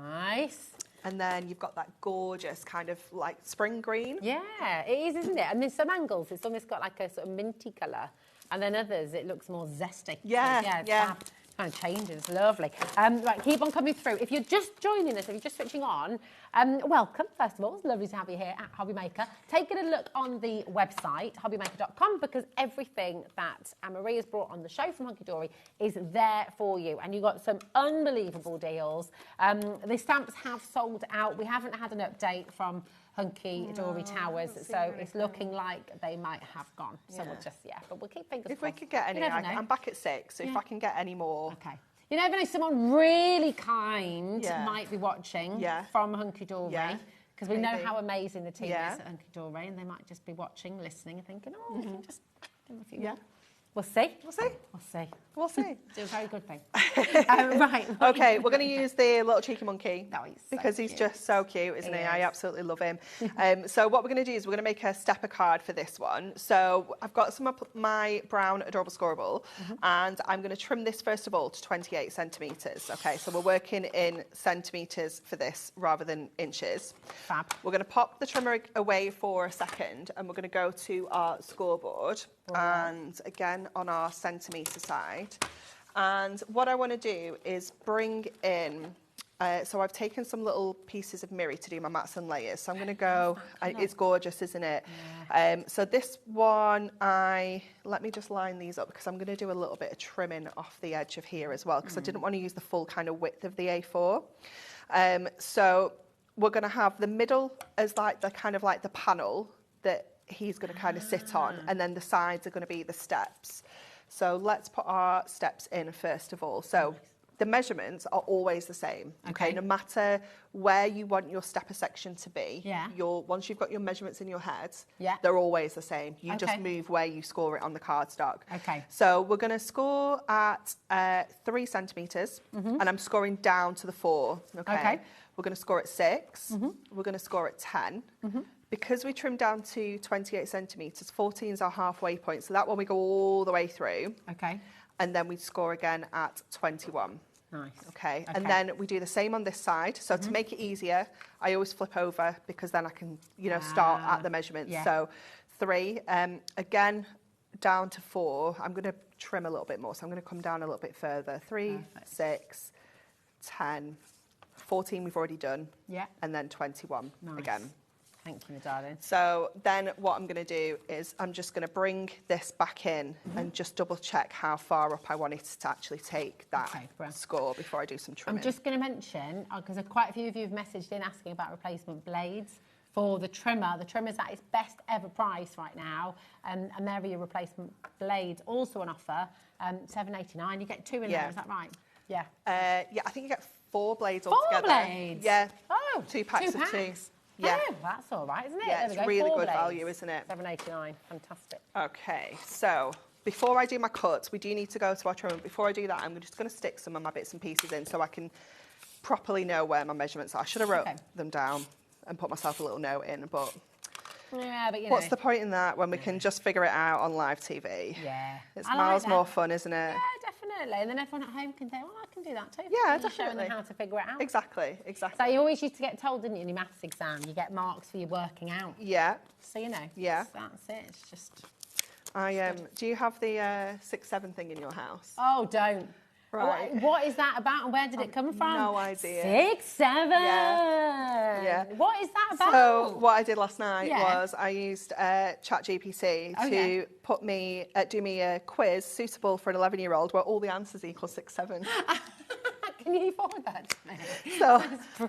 Nice. And then you've got that gorgeous kind of like spring green. Yeah, it is, isn't it? And there's some angles, it's almost got like a sort of minty colour. And then others, it looks more zesty. Yeah, so, yeah. Fab. Kind of changes, lovely. Right, keep on coming through. If you're just joining us, if you're just switching on, welcome, first of all. It's lovely to have you here at HobbyMaker. Taking a look on the website, hobbymaker.com, because everything that Anne-Marie has brought on the show from Hunky Dory is there for you. And you've got some unbelievable deals. The stamps have sold out. We haven't had an update from Hunky Dory Towers, so it's looking like they might have gone. So we'll just, but we'll keep fingers crossed. If we could get any, I'm back at 6, so if I can get any more. Okay. You never know, someone really kind might be watching from Hunky Dory. Because we know how amazing the team is at Hunky Dory, and they might just be watching, listening, and thinking, oh, we can just give them a few more. We'll see. We'll see. We'll see. We'll see. Do a very good thing. Right. Okay, we're going to use the little cheeky monkey because he's just so cute, isn't he? I absolutely love him. So what we're going to do is we're going to make a stepper card for this one. So I've got some of my brown adorable scoreable, and I'm going to trim this first of all to 28 centimetres. Okay, so we're working in centimetres for this rather than inches. Fab. We're going to pop the trimmer away for a second, and we're going to go to our scoreboard. And again on our centimetre side, and what I want to do is bring in so I've taken some little pieces of Miri to do my mats and layers, so I'm going to go, it's gorgeous, isn't it? So this one, let me just line these up because I'm going to do a little bit of trimming off the edge of here as well, because I didn't want to use the full kind of width of the A4. So we're going to have the middle as like the kind of like the panel that he's going to kind of sit on, and then the sides are going to be the steps. So let's put our steps in first of all. So the measurements are always the same. Okay, no matter where you want your stepper section to be, once you've got your measurements in your head, they're always the same. You just move where you score it on the cardstock. Okay. So we're going to score at 3 centimetres, and I'm scoring down to the 4. Okay. We're going to score at 6. We're going to score at 10. Because we trimmed down to 28 centimetres, 14 is our halfway point. So that one we go all the way through. Okay. And then we score again at 21. Nice. Okay, and then we do the same on this side. So to make it easier, I always flip over because then I can, start at the measurements. Yeah. So 3, again, down to 4. I'm going to trim a little bit more, so I'm going to come down a little bit further. 3, 6, 10, 14 we've already done. Yeah. And then 21 again. Thank you, my darling. So then what I'm going to do is I'm just going to bring this back in and just double check how far up I want it to actually take that score before I do some trimming. I'm just going to mention, because quite a few of you have messaged in asking about replacement blades for the trimmer. The trimmer's at its best ever price right now, and there are your replacement blades also on offer, $7.89. You get 2 in there, is that right? Yeah. Yeah, I think you get 4 blades 4 altogether. blades? Yeah. Oh, 2 packs of 2. Yeah. Oh, that's all right, isn't it? Yeah, There we it's go, really 4 good blades. value, isn't it? $7.89, fantastic. Okay, so before I do my cuts, we do need to go to our trimmer. Before I do that, I'm just going to stick some of my bits and pieces in so I can properly know where my measurements are. I should have wrote them down and put myself a little note in, but yeah, but what's the point in that when we can just figure it out on live TV? Yeah. It's I like miles that. more fun, isn't it? Yeah, definitely. And then everyone at home can say, well, I can do that too. Yeah, And you're showing definitely. them how to figure it out. Exactly. So you always used to get told, didn't you, in your maths exam, you get marks for your working out. Yeah. So, Yeah. that's it. It's just... do you have the 6-7 thing in your house? Oh, don't. Right. What is that about and where did it come from? No idea. 6-7. Yeah. What is that about? So what I did last night Yeah. was I used ChatGPT to put me do me a quiz suitable for an 11-year-old where all the answers equal 6-7. Can you forward that to me? So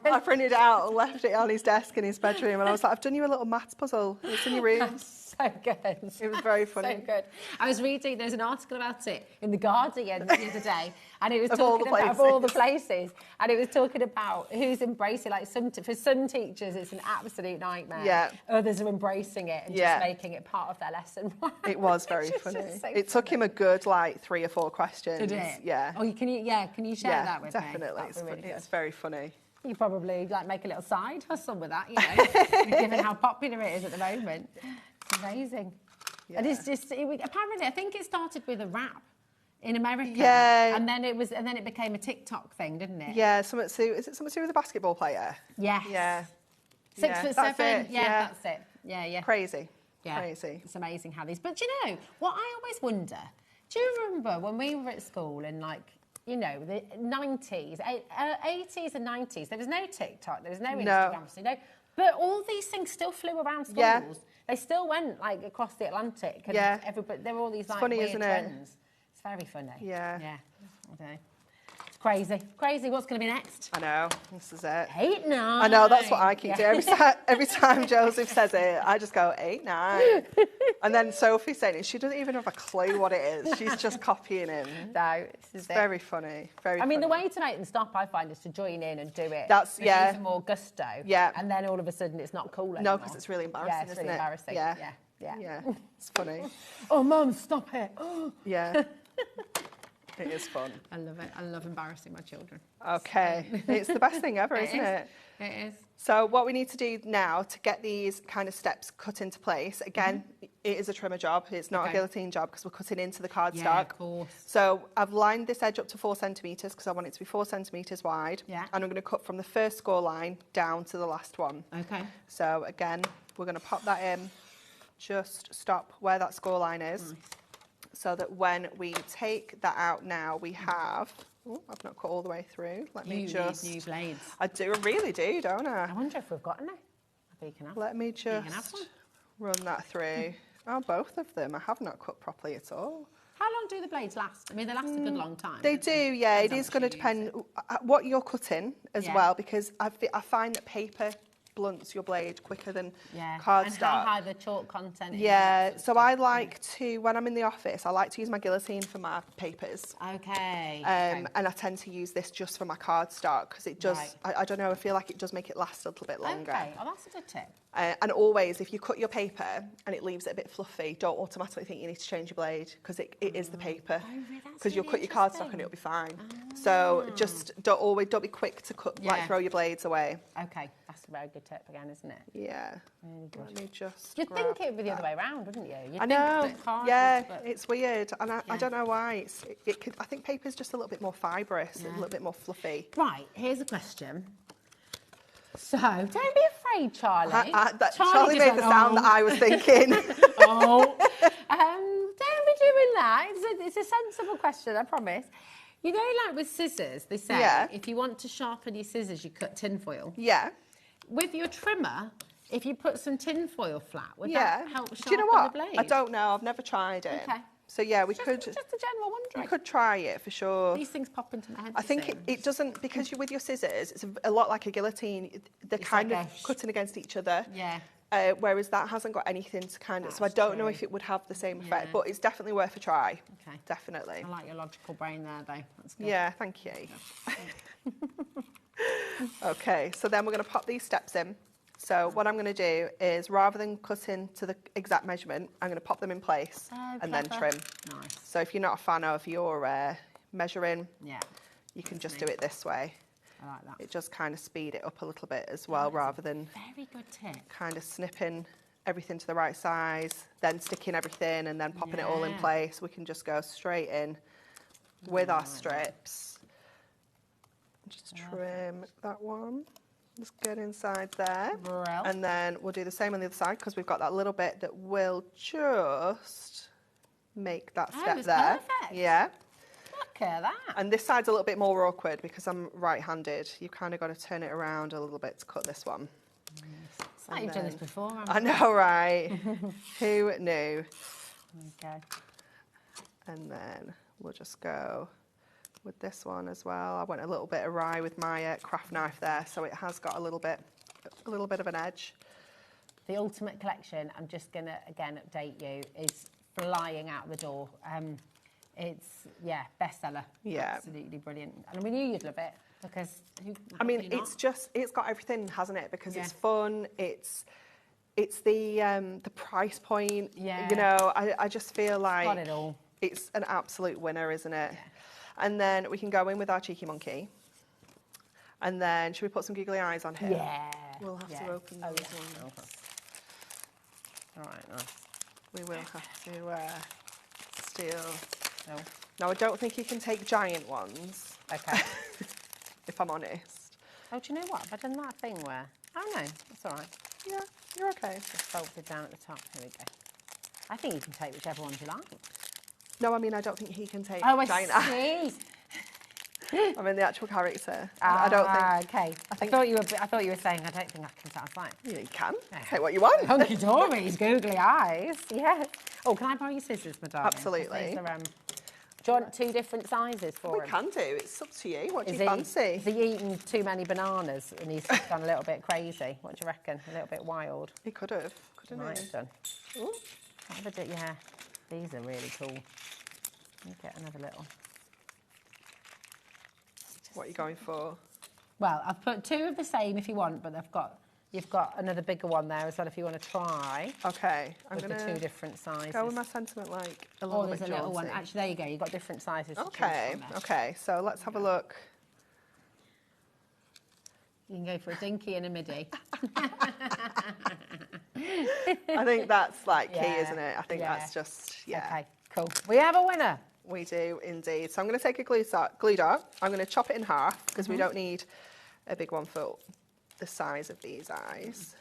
I printed it out and left it on his desk in his bedroom, and I was like, I've done you a little maths puzzle. It's in your room. So good. It was very funny. So good. I was reading, there's an article about it in The Guardian the other day, and it was Of all talking the about of all the places, and it was talking about who's embracing, like for some teachers it's an absolute nightmare. Yeah. Others are embracing it and just making it part of their lesson. It was very Which is funny. just so It took him a good 3 or 4 questions. Did it? Yeah. Oh, can you share that with definitely. me? Definitely. It's very funny. You probably make a little side hustle with that, given how popular it is at the moment. It's amazing. Yeah. And it's just apparently I think it started with a rap in America. Yeah. And then it became a TikTok thing, didn't it? Yeah, is it something to do with a basketball player? Yes. Yeah. 6'7". That's it. Yeah, that's it. Yeah. Crazy. Yeah. Crazy. It's amazing how these. But what I always wonder? Do you remember when we were at school in the 90s, 80s and 90s? There was no TikTok, there was no Instagram, but all these things still flew around schools. Yeah. They still went across the Atlantic. And everybody, there were all these funny, weird isn't trends. It's very funny. Yeah. Yeah. I don't know. It's crazy. What's going to be next? I know. This is it. 8, 9. I know. That's what I keep doing. Every time Joseph says it, I just go 8, 9. And then Sophie's saying it. She doesn't even have a clue what it is. She's just copying him. No, this is it. Very funny. Very. I mean, the funny. way to make them stop, I find, is to join in and do it. That's with yeah. even more gusto. Yeah. And then all of a sudden, it's not cool anymore. No, because it's really embarrassing. Yeah, it's really isn't it? embarrassing. Yeah. Yeah. It's funny. Oh, Mum, stop it. Yeah. It is fun. I love it. I love embarrassing my children. Okay. It's the best thing ever, isn't it? It is. So what we need to do now to get these kind of steps cut into place, again, it is a trimmer job. It's not a guillotine job because we're cutting into the cardstock. Yeah, of course. So I've lined this edge up to 4 centimetres because I want it to be 4 centimetres wide. Yeah. And I'm going to cut from the first score line down to the last one. Okay. So again, we're going to pop that in, just stop where that score line is. Nice. So that when we take that out now, we have... Oh, I've not cut all the way through. Let me just... New blades. I really do, don't I? I wonder if we've got any. Maybe you can have. Let me You can have just one. run that through. Oh, both of them. I have not cut properly at all. How long do the blades last? I mean, they last a good long time. They don't do, yeah. It Depends is how going to much you use depend what you're cutting as Yeah. well, because I find that paper blunts your blade quicker than Yeah. cardstock. And how high the chalk content is. Yeah, and that so sort of I stuff. like to, when I'm in the office, I like to use my guillotine for my papers. Okay. And I tend to use this just for my cardstock because it does, Right. I don't know, I feel like it does make it last a little bit longer. Okay. Oh, that's a good tip. And always, if you cut your paper and it leaves it a bit fluffy, don't automatically think you need to change your blade because it is the paper. Because you'll cut your cardstock and it'll be fine. So just don't be quick to cut, Yeah. throw your blades away. Okay, That's a very good tip again, isn't it? Yeah. Really good. Let me just You'd grab think it would be the other that. way around, wouldn't you? You'd I think know. that card Yeah, would- it's weird, and I Yeah. don't know why. I think paper's just a little bit more fibrous, a little bit more fluffy. Right, here's a question. So, don't be afraid, Charlie. Charlie made just the went, sound that I was thinking. Oh. Don't be doing that. It's a sensible question, I promise. You know, like with scissors, they say Yeah. if you want to sharpen your scissors, you cut tin foil. Yeah. With your trimmer, if you put some tin foil flat, would Yeah. that help sharpen Do you know what? the blade? I don't know. I've never tried it. Okay. So yeah, we could. Just a general wondering. You could try it for sure. These things pop into my head. I think it doesn't, because you're with your scissors, it's a lot like a guillotine. They're kind like of cutting against each other. Yeah. Whereas that hasn't got anything to kind of, so I don't know if it would have the same effect, but it's definitely worth a try. Okay. Definitely. I like your logical brain there, though. That's good. Yeah, thank you. Okay, so then we're going to pop these steps in. So what I'm going to do is, rather than cutting to the exact measurement, I'm going to pop them in place and then clever. trim. Nice. So if you're not a fan of your measuring, Yeah. you can just do it this way. I like that. It just kind of speed it up a little bit as well, rather than Very good tip. kind of snipping everything to the right size, then sticking everything and then popping it all in Yeah. place. We can just go straight in with our strips. Just trim that one. Just get inside there. Brill. And then we'll do the same on the other side, because we've got that little bit that will just make that step it's there. perfect. Yeah. Look at that. And this side's a little bit more awkward because I'm right-handed. You've kind of got to turn it around a little bit to cut this one. It's like you've done this before, haven't I know, right? Who knew? Okay. And then we'll just go with this one as well. I went a little bit awry with my craft knife there, so it has got a little bit of an edge. The Ultimate Collection, I'm just going to, again, update you, is flying out the door. It's, bestseller. Yeah. Absolutely brilliant. And we knew you'd love it, because I mean, it's got everything, hasn't it? Because Yeah. it's fun, it's the price point. Yeah. You know, I just feel like got it all. It's an absolute winner, isn't it? Yeah. And then we can go in with our cheeky monkey. And then, should we put some googly eyes on here? Yeah. We'll have to open those ones. Okay. All right, nice. We will have to steal. No. No, I don't think you can take giant ones. Okay. If I'm honest. Oh, do you know what? Have I done that thing where... Oh, no, it's all right. Yeah, you're okay. Just folded down at the top. Here we go. I think you can take whichever ones you like. No, I mean, I don't think he can take Oh, I giant see. I mean, the actual character. I don't think. Okay. I thought you were saying I don't think I can. I was like, Yeah, you can. Take what you want. hunky dory's googly eyes. Yes. Oh, can I borrow your scissors, my darling? Absolutely. These are, do you want 2 different sizes for We him? can do. It's up to you. What do Is you fancy? Is he eaten too many bananas and he's gone a little bit crazy? What do you reckon? A little bit wild? He could have. Couldn't Might he? have done. Ooh. Yeah, these are really cool. Let me get another little. What are you going for? Well, I've put 2 of the same if you want, but you've got another bigger one there as well if you want to try. Okay, I'm with going the 2 different sizes. go with my sentiment like a little Oh, there's bit a little one. jaunty. Actually, there you go. You've got different sizes. to choose Okay, from there. okay. So let's have a look. You can go for a dinky and a midi. I think that's like key, Yeah, isn't it? I think yeah. that's just, yeah. Okay, cool. We have a winner. We do indeed. So I'm going to take a glue dot. I'm going to chop it in half because we don't need a big one for the size of these eyes.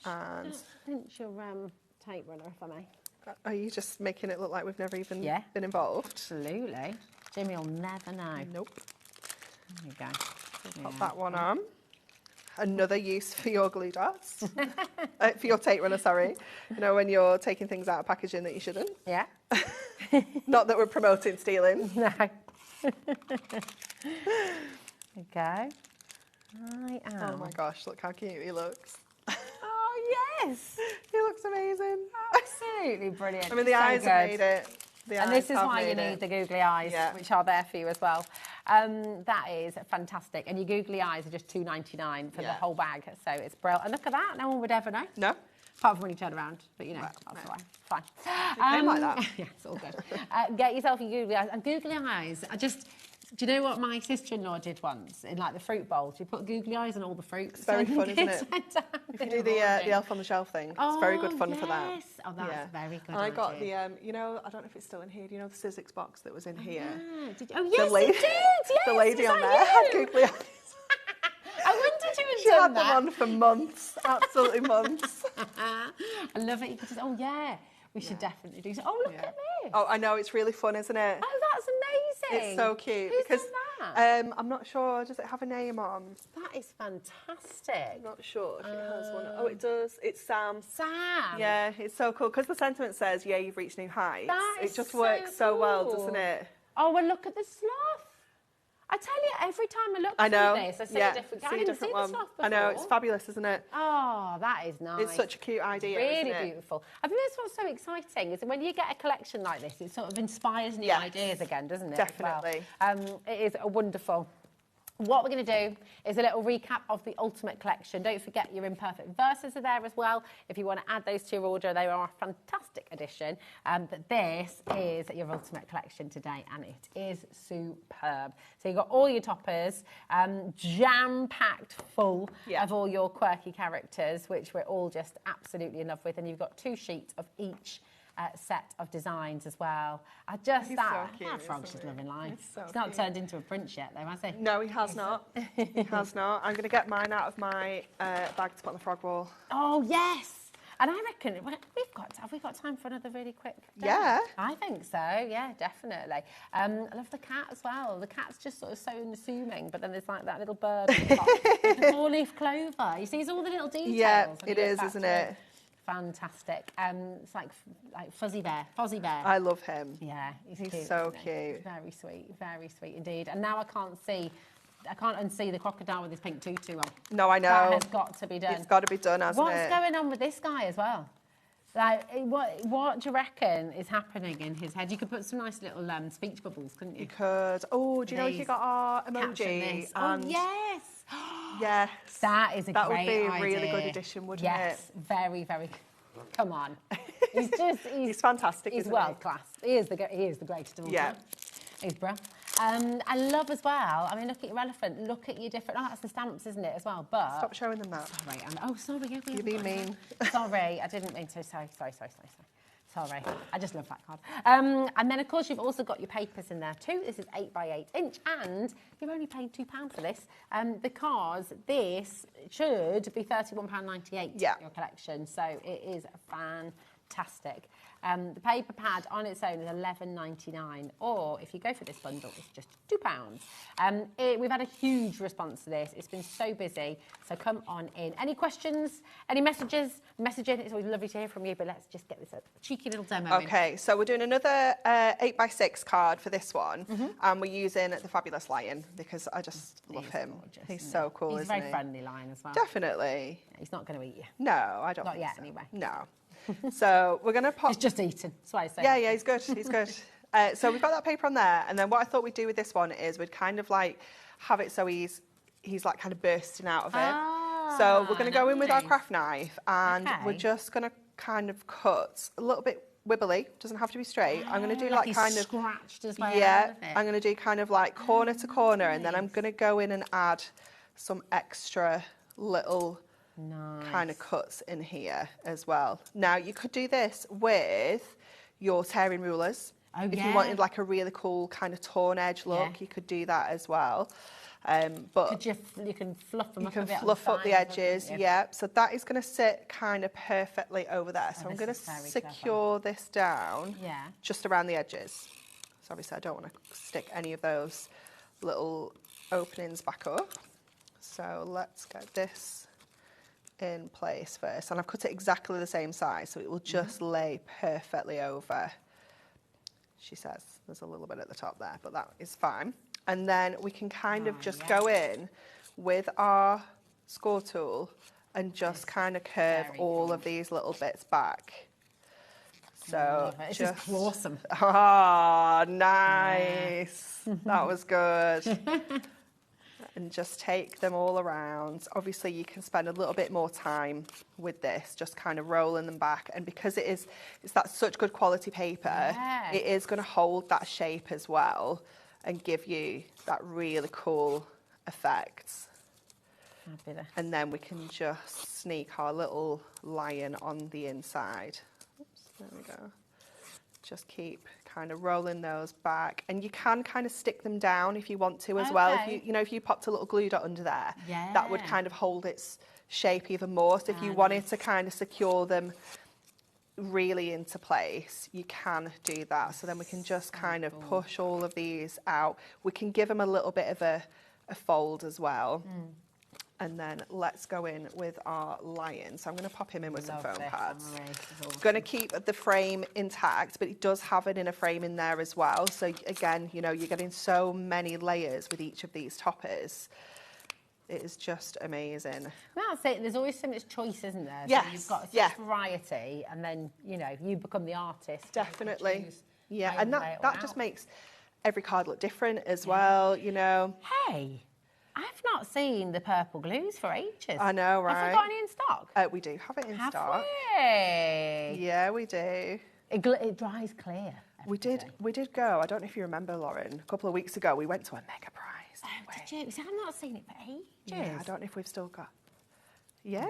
And Pinch your tape runner, if I may. are you just making it look like we've never even Yeah. been involved? Absolutely. Jimmy will never know. Nope. There you go. Pop that one on. Another use for your glue dots. For your tape runner, sorry. You know, when you're taking things out of packaging that you shouldn't. Yeah. Not that we're promoting stealing. No. Okay. I am. Oh my gosh, look how cute he looks. Oh, yes. He looks amazing. Absolutely brilliant. I mean, the So eyes good. have made it. The And eyes this is have why you made need it. the googly eyes, Yeah. which are there for you as well. That is fantastic. And your googly eyes are just $2.99 for the Yeah. whole bag. So it's brilliant. And look at that. No one would ever know. No? Apart from when you turn around. But, you know, Right, that's no. fine. Fine. came like that. Yeah, it's all good. Get yourself your googly eyes. And googly eyes are just... Do you know what my sister-in-law did once in like the fruit bowl? She put googly eyes on all the fruits. It's very fun, isn't it? If you do the elf on the shelf thing, it's very good fun for that. Yes. Oh, that's very good. And I got the, you know, I don't know if it's still in here. Do you know the Sizzix box that was in here? Did you? Oh, yes, lady, you did. Yes, the lady is on that there had you? googly eyes. I wondered you She had had done them on for months, absolutely months. I love it. You could just, oh yeah, we should definitely do so. Oh, look at this. Oh, I know, it's really fun, isn't it? Oh, that's amazing. It's so cute. Who's because done that? I'm not sure, does it have a name on? That is fantastic. I'm not sure if it has one. Oh, it does. It's Sam. Sam. Yeah, it's so cool. Because the sentiment says, yeah, you've reached new heights. That It is just so works so well, cool. doesn't it? Oh, well, look at the sloth. I tell you, every time I look I know. through this, I see a different. I see a didn't different see one. the sloth before. I know, it's fabulous, isn't it? Oh, that is nice. It's such a cute idea, Really isn't it? beautiful. I think that's what's so exciting is that when you get a collection like this, it sort of inspires new ideas again, doesn't it? Definitely. As well? It is a wonderful. What we're going to do is a little recap of the Ultimate Collection. Don't forget your Imperfect Verses are there as well. If you want to add those to your order, they are a fantastic addition. But this is your Ultimate Collection today, and it is superb. So you've got all your toppers, jam-packed full of all your quirky characters, which we're all just absolutely in love with. And you've got 2 sheets of each set of designs as well. That frog's just living life. He's not turned into a prince yet, though, has he? No, he has not. He has not. I'm going to get mine out of my bag to put on the frog wall. Oh yes, and I reckon have we got time for another really quick demo? Yeah. I think so. Yeah, definitely. I love the cat as well. The cat's just sort of so unassuming, but then there's like that little bird with the 4-leaf clover. You see, it's all the little details. Yeah, when it you look is, back isn't through. it? Fantastic. It's like Fuzzy Bear. I love him. Yeah, he's cute, so isn't he? cute. Very sweet indeed. And now I can't unsee the crocodile with his pink tutu on. No, I know. That has got to be done. It's got to be done, hasn't What's it? going on with this guy as well? Like, what do you reckon is happening in his head? You could put some nice little speech bubbles, couldn't you? You could. Oh, do you know if you got our emoji? Oh, yes. Yes. That is a that great would be a idea. really good addition, wouldn't it? Yes, very, very. Come on. He's fantastic. He's isn't world class. He is the greatest of all time. He's bro. I love as well. I mean, look at your elephant. Look at your different. Oh, that's the stamps, isn't it, as well? But stop showing them that. Sorry. You're being mean. Sorry, I didn't mean to. Sorry. Sorry, I just love that card. And then, of course, you've also got your papers in there too. This is 8 by 8 inch, and you're only paying £2 for this because this should be £31.98 your collection. So it is fantastic. The paper pad on its own is £11.99, or if you go for this bundle, it's just £2. We've had a huge response to this. It's been so busy, so come on in. Any questions? Any messages? Messaging. It's always lovely to hear from you, but let's just get this a cheeky little demo in. Okay, so we're doing another 8 by 6 card for this one, and we're using the Fabulous Lion because I just love him. Gorgeous, He's so cool, He's isn't a he? very friendly lion as well. Definitely. He's not going to eat you. No, I don't Not think yet, so. anyway. No. So we're going to pop... He's just eaten, that's why I say. Yeah, he's good, he's good. So we've got that paper on there, and then what I thought we'd do with this one is we'd kind of like have it so he's like kind of bursting out of it. So we're going to go in with our craft knife, and we're just going to kind of cut a little bit wibbly, doesn't have to be straight. I'm going to do like kind of... scratched as well. Yeah, I'm going to do kind of like corner to corner, and then I'm going to go in and add some extra little... kind of cuts in here as well. Now you could do this with your tearing rulers. If you wanted like a really cool kind of torn edge look, you could do that as well. But you can fluff them up a bit. You can fluff up the edges, yeah. So that is going to sit kind of perfectly over there. So I'm going to secure this down just around the edges. So obviously I don't want to stick any of those little openings back up. So let's get this in place first, and I've cut it exactly the same size, so it will just lay perfectly over. She says there's a little bit at the top there, but that is fine. And then we can kind of just go in with our score tool and just kind of curve all of these little bits back. So it's just awesome. Ah, nice. That was good. And just take them all around. Obviously, you can spend a little bit more time with this, just kind of rolling them back. And because it's that such good quality paper, it is going to hold that shape as well. and give you that really cool effect. Fabulous. And then we can just sneak our little lion on the inside. Oops, there we go. Just keep kind of rolling those back, and you can kind of stick them down if you want to as well. If you if you popped a little glue dot under there, that would kind of hold its shape even more. So if you wanted to kind of secure them really into place, you can do that. So then we can just kind of push all of these out. We can give them a little bit of a fold as well. And then let's go in with our lion. So I'm going to pop him in with some foam pads. Going to keep the frame intact, but it does have an inner frame in there as well. So again, you know, you're getting so many layers with each of these toppers. It is just amazing. That's it. There's always so much choice, isn't there? Yes. So you've got such variety, and then, you know, you become the artist. Definitely. Yeah, and that just makes every card look different as well, you know. Hey, I've not seen the purple glues for ages. I know, right? Have we got any in stock? We do have it in stock. Have we? Yeah, we do. It dries clear. We did go. I don't know if you remember, Lauren. A couple of weeks ago, we went to a mega prize. Did you? See, I've not seen it for ages. Yeah, I don't know if we've still got. Yeah.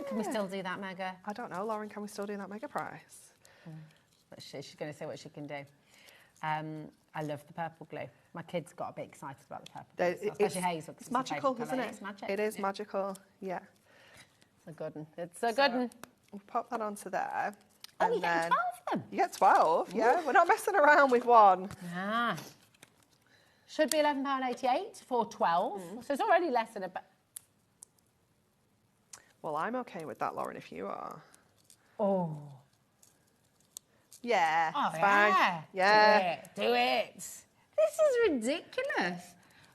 Can we still do that mega? I don't know, Lauren. Can we still do that mega prize? She's going to say what she can do. I love the purple glue. My kids got a bit excited about the purple glue, especially Hazel. It's magical, isn't it? It's magic. It is magical. Yeah. It's a good one. It's a good one. We'll pop that onto there. Oh, you get 12 of them? You get 12, yeah. We're not messing around with one. Ah. Should be £11.88 for 12, so it's already less than a... Well, I'm okay with that, Lauren, if you are. Oh. Yeah, Oh, it's fine. Yeah. Do it. This is ridiculous.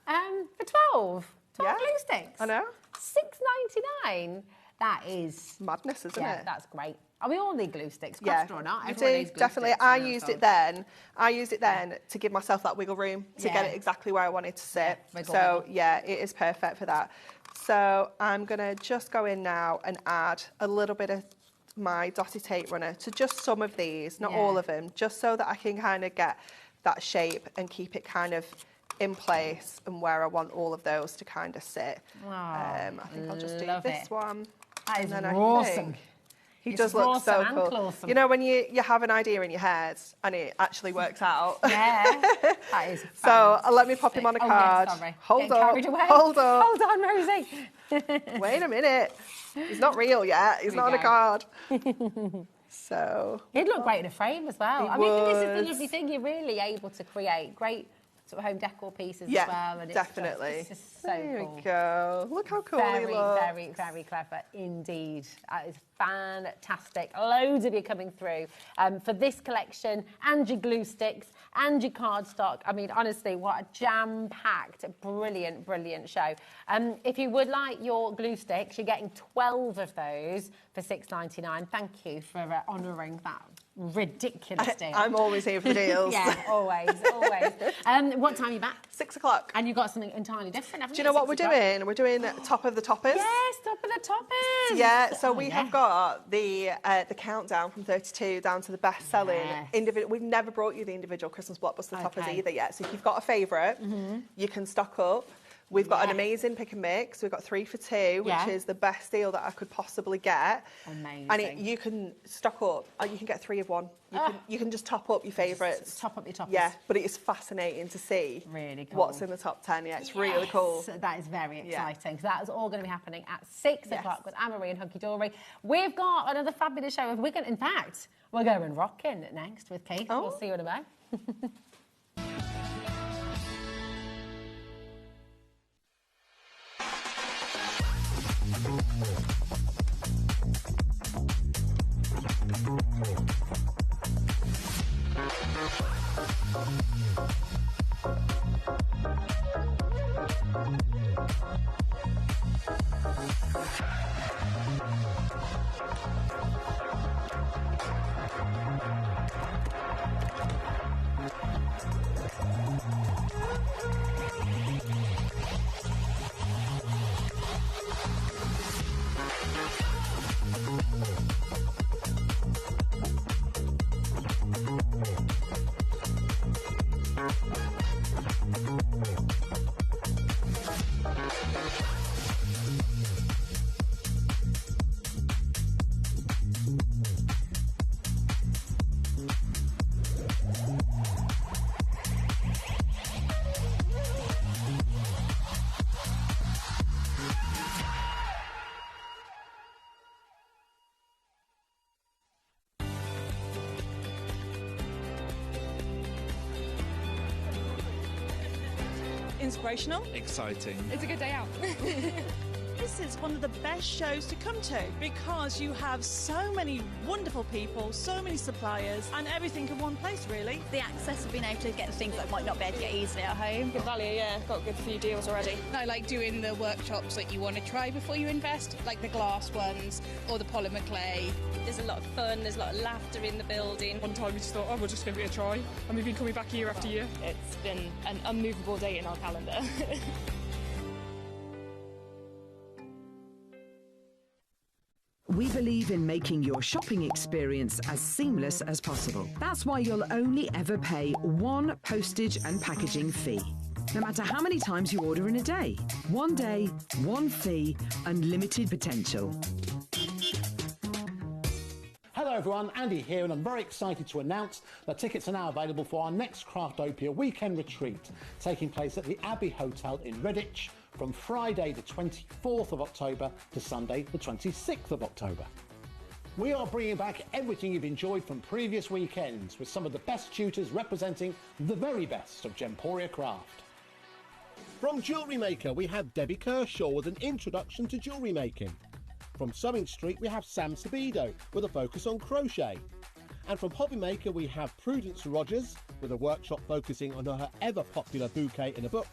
For 12 glue sticks. I know. £6.99. That is... madness, isn't yeah, it? that's great. And we all need glue sticks, Yeah, or not. you do, definitely. I used it then. I used it then to give myself that wiggle room to get it exactly where I wanted to sit. So, yeah, it is perfect for that. So I'm going to just go in now and add a little bit of my dotted tape runner to just some of these, not all of them, just so that I can kind of get that shape and keep it kind of in place and where I want all of those to kind of sit. Oh, I think I'll just do this one. That is and then awesome. He does look so cool. You know, when you have an idea in your head and it actually works out. Yeah, that is fantastic. So let me pop him on a card. Yes, sorry. Hold up. Hold up. Hold on, Rosie. Wait a minute. He's not real yet. He's not on a card. So. He'd look great in a frame as well. He mean, this would. is the lovely thing. You're really able to create great sort of home decor pieces as well. And definitely. It's just so there cool. we go. Look how cool very, he looks. Very, very clever indeed. That is fantastic. Loads of you coming through for this collection and your glue sticks and your cardstock. I mean, honestly, what a jam-packed, brilliant, brilliant show. If you would like your glue sticks, you're getting 12 of those for $6.99. Thank you for honouring that ridiculous deal. I'm always here for deals. Yeah, always, always. What time are you back? 6 o'clock. And you've got something entirely different, haven't Do you know what we're doing? We're doing top of the toppers. Yes, top of the toppers. Yeah, so we have got the countdown from 32 down to the best-selling individual. We've never brought you the individual Christmas blockbuster toppers either yet. So if you've got a favourite, you can stock up. We've got an amazing pick and mix. We've got 3 for 2, which is the best deal that I could possibly get. Amazing. And you can stock up. You can get 3 of one. You can just top up your favourites. Top up your toppers. Yeah, but it is fascinating to see what's in the top 10. Yeah, it's really cool. That is very exciting. So that is all going to be happening at 6 o'clock with Anne-Marie and Hunky Dory. We've got another fabulous show. In fact, we're going rocking next with Keith. We'll see you in a bit. Inspirational. Exciting. It's a good day out. This is one of the best shows to come to because you have so many wonderful people, so many suppliers, and everything in one place, really. The access of being able to get the things that might not be able to get easily at home. Good value, yeah. Got a good few deals already. I like doing the workshops that you want to try before you invest, like the glass ones or the polymer clay. There's a lot of fun, there's a lot of laughter in the building. One time we just thought, oh, we'll just give it a try. And we've been coming back year after year. It's been an unmovable date in our calendar. We believe in making your shopping experience as seamless as possible. That's why you'll only ever pay one postage and packaging fee. No matter how many times you order in a day. One day, one fee, unlimited potential. Hello everyone, Andy here, and I'm very excited to announce that tickets are now available for our next Craftopia weekend retreat, taking place at the Abbey Hotel in Redditch from Friday the 24th of October to Sunday the 26th of October. We are bringing back everything you've enjoyed from previous weekends with some of the best tutors representing the very best of Gemporia craft. From Jewellery Maker we have Debbie Kershaw with an introduction to jewellery making. From Sewing Street we have Sam Sabido with a focus on crochet. And from HobbyMaker we have Prudence Rogers with a workshop focusing on her ever popular bouquet in a book.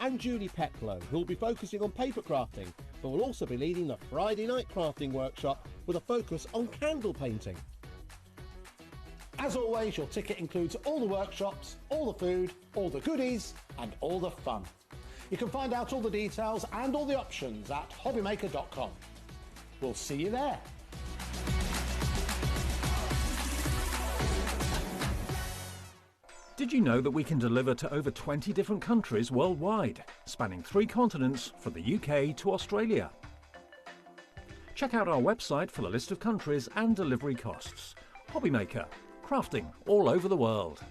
And Julie Peplow, who will be focusing on paper crafting, but will also be leading the Friday night crafting workshop with a focus on candle painting. As always, your ticket includes all the workshops, all the food, all the goodies, and all the fun. You can find out all the details and all the options at hobbymaker.com. We'll see you there. Did you know that we can deliver to over 20 different countries worldwide, spanning 3 continents from the UK to Australia? Check out our website for the list of countries and delivery costs. HobbyMaker, crafting all over the world.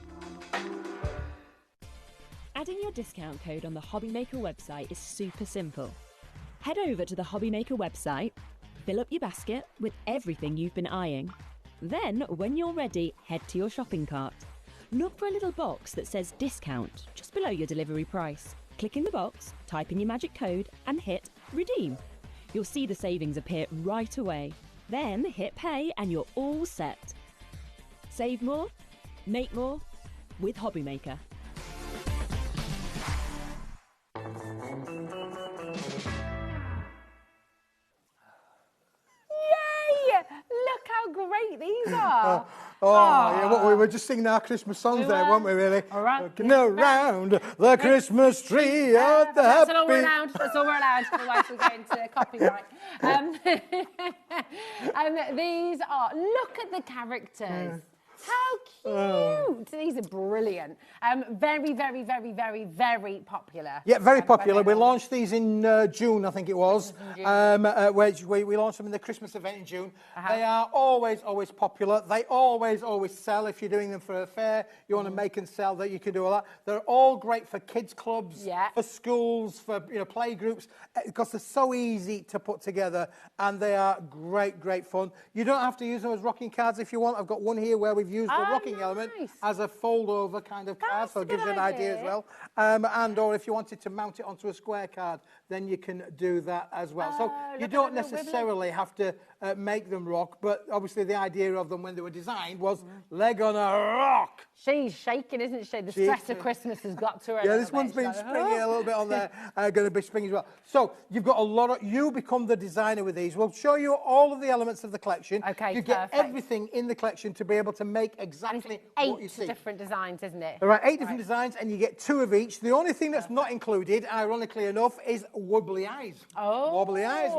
Adding your discount code on the HobbyMaker website is super simple. Head over to the HobbyMaker website, fill up your basket with everything you've been eyeing. Then, when you're ready, head to your shopping cart. Look for a little box that says discount just below your delivery price. Click in the box, type in your magic code and hit redeem. You'll see the savings appear right away. Then hit pay and you're all set. Save more, make more with HobbyMaker. Look how great these are. Yeah, what, we were just singing our Christmas songs there, weren't we, really? Looking around the Christmas tree of the happy... That's all we're allowed. That's all we're allowed. Otherwise we're going to copyright. These are... Look at the characters. How cute! These are brilliant. Very, very, very, very, very popular. Yeah, very popular. We launched these in June, I think it was. We launched them in the Christmas event in June. They are always, always popular. They always, always sell. If you're doing them for a fair, you want to make and sell, that you can do all that. They're all great for kids' clubs, for schools, for play groups, because they're so easy to put together, and they are great, great fun. You don't have to use them as rocking cards if you want. I've got one here where we've used the rocking element as a fold-over kind of card, so it gives you an idea as well. And or if you wanted to mount it onto a square card, then you can do that as well. So you don't necessarily have to make them rock, but obviously the idea of them when they were designed was leg on a rock. She's shaking, isn't she? The stress of Christmas has got to her. Yeah, this one's been springy a little bit on there, going to be springy as well. So you've got a lot of, you become the designer with these. We'll show you all of the elements of the collection. Okay, you get everything in the collection to be able to make exactly what you see. 8 different designs, isn't it? There are 8 different designs, and you get 2 of each. The only thing that's not included, ironically enough, is wobbly eyes. Oh. Wobbly eyes,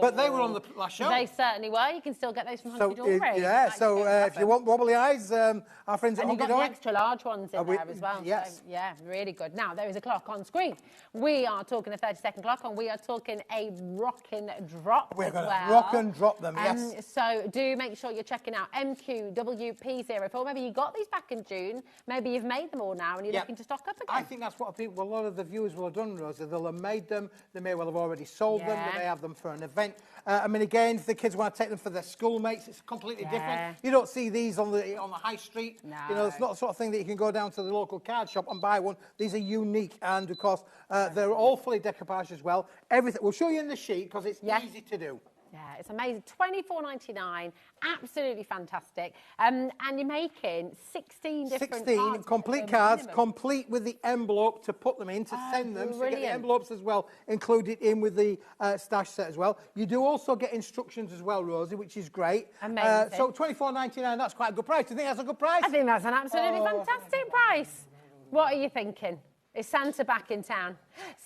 but they were on the last show. They certainly were. You can still get those from Hunky Dory. If you want wobbly eyes, our friends at Hunky Dory. And you've got the extra large ones in there as well. Yes. So, yeah, really good. Now, there is a clock on screen. We are talking a 30-second clock, and we are talking a rock and drop We're as going well. to rock and drop them, yes. So do make sure you're checking out MQWP04. Maybe you got these back in June. Maybe you've made them all now, and you're looking to stock up again. I think that's what a lot of the viewers will have done, Rosie. They'll have made them. They may well have already sold them. They may have them for an event. I mean, again, kids want to take them for their schoolmates, it's completely different. You don't see these on the high street. No. You know, it's not the sort of thing that you can go down to the local card shop and buy one. These are unique, and of course, they're all fully decoupaged as well. Everything. We'll show you in the sheet because it's easy to do. Yeah, it's amazing. $24.99, absolutely fantastic. And you're making 16 different 16 cards. complete cards, complete with the envelope to put them in, to send them. So you get the envelopes as well, included in with the stash set as well. You do also get instructions as well, Rosie, which is great. Amazing. So $24.99, that's quite a good price. Do you think that's a good price? I think that's an absolutely fantastic price. What are you thinking? Is Santa back in town?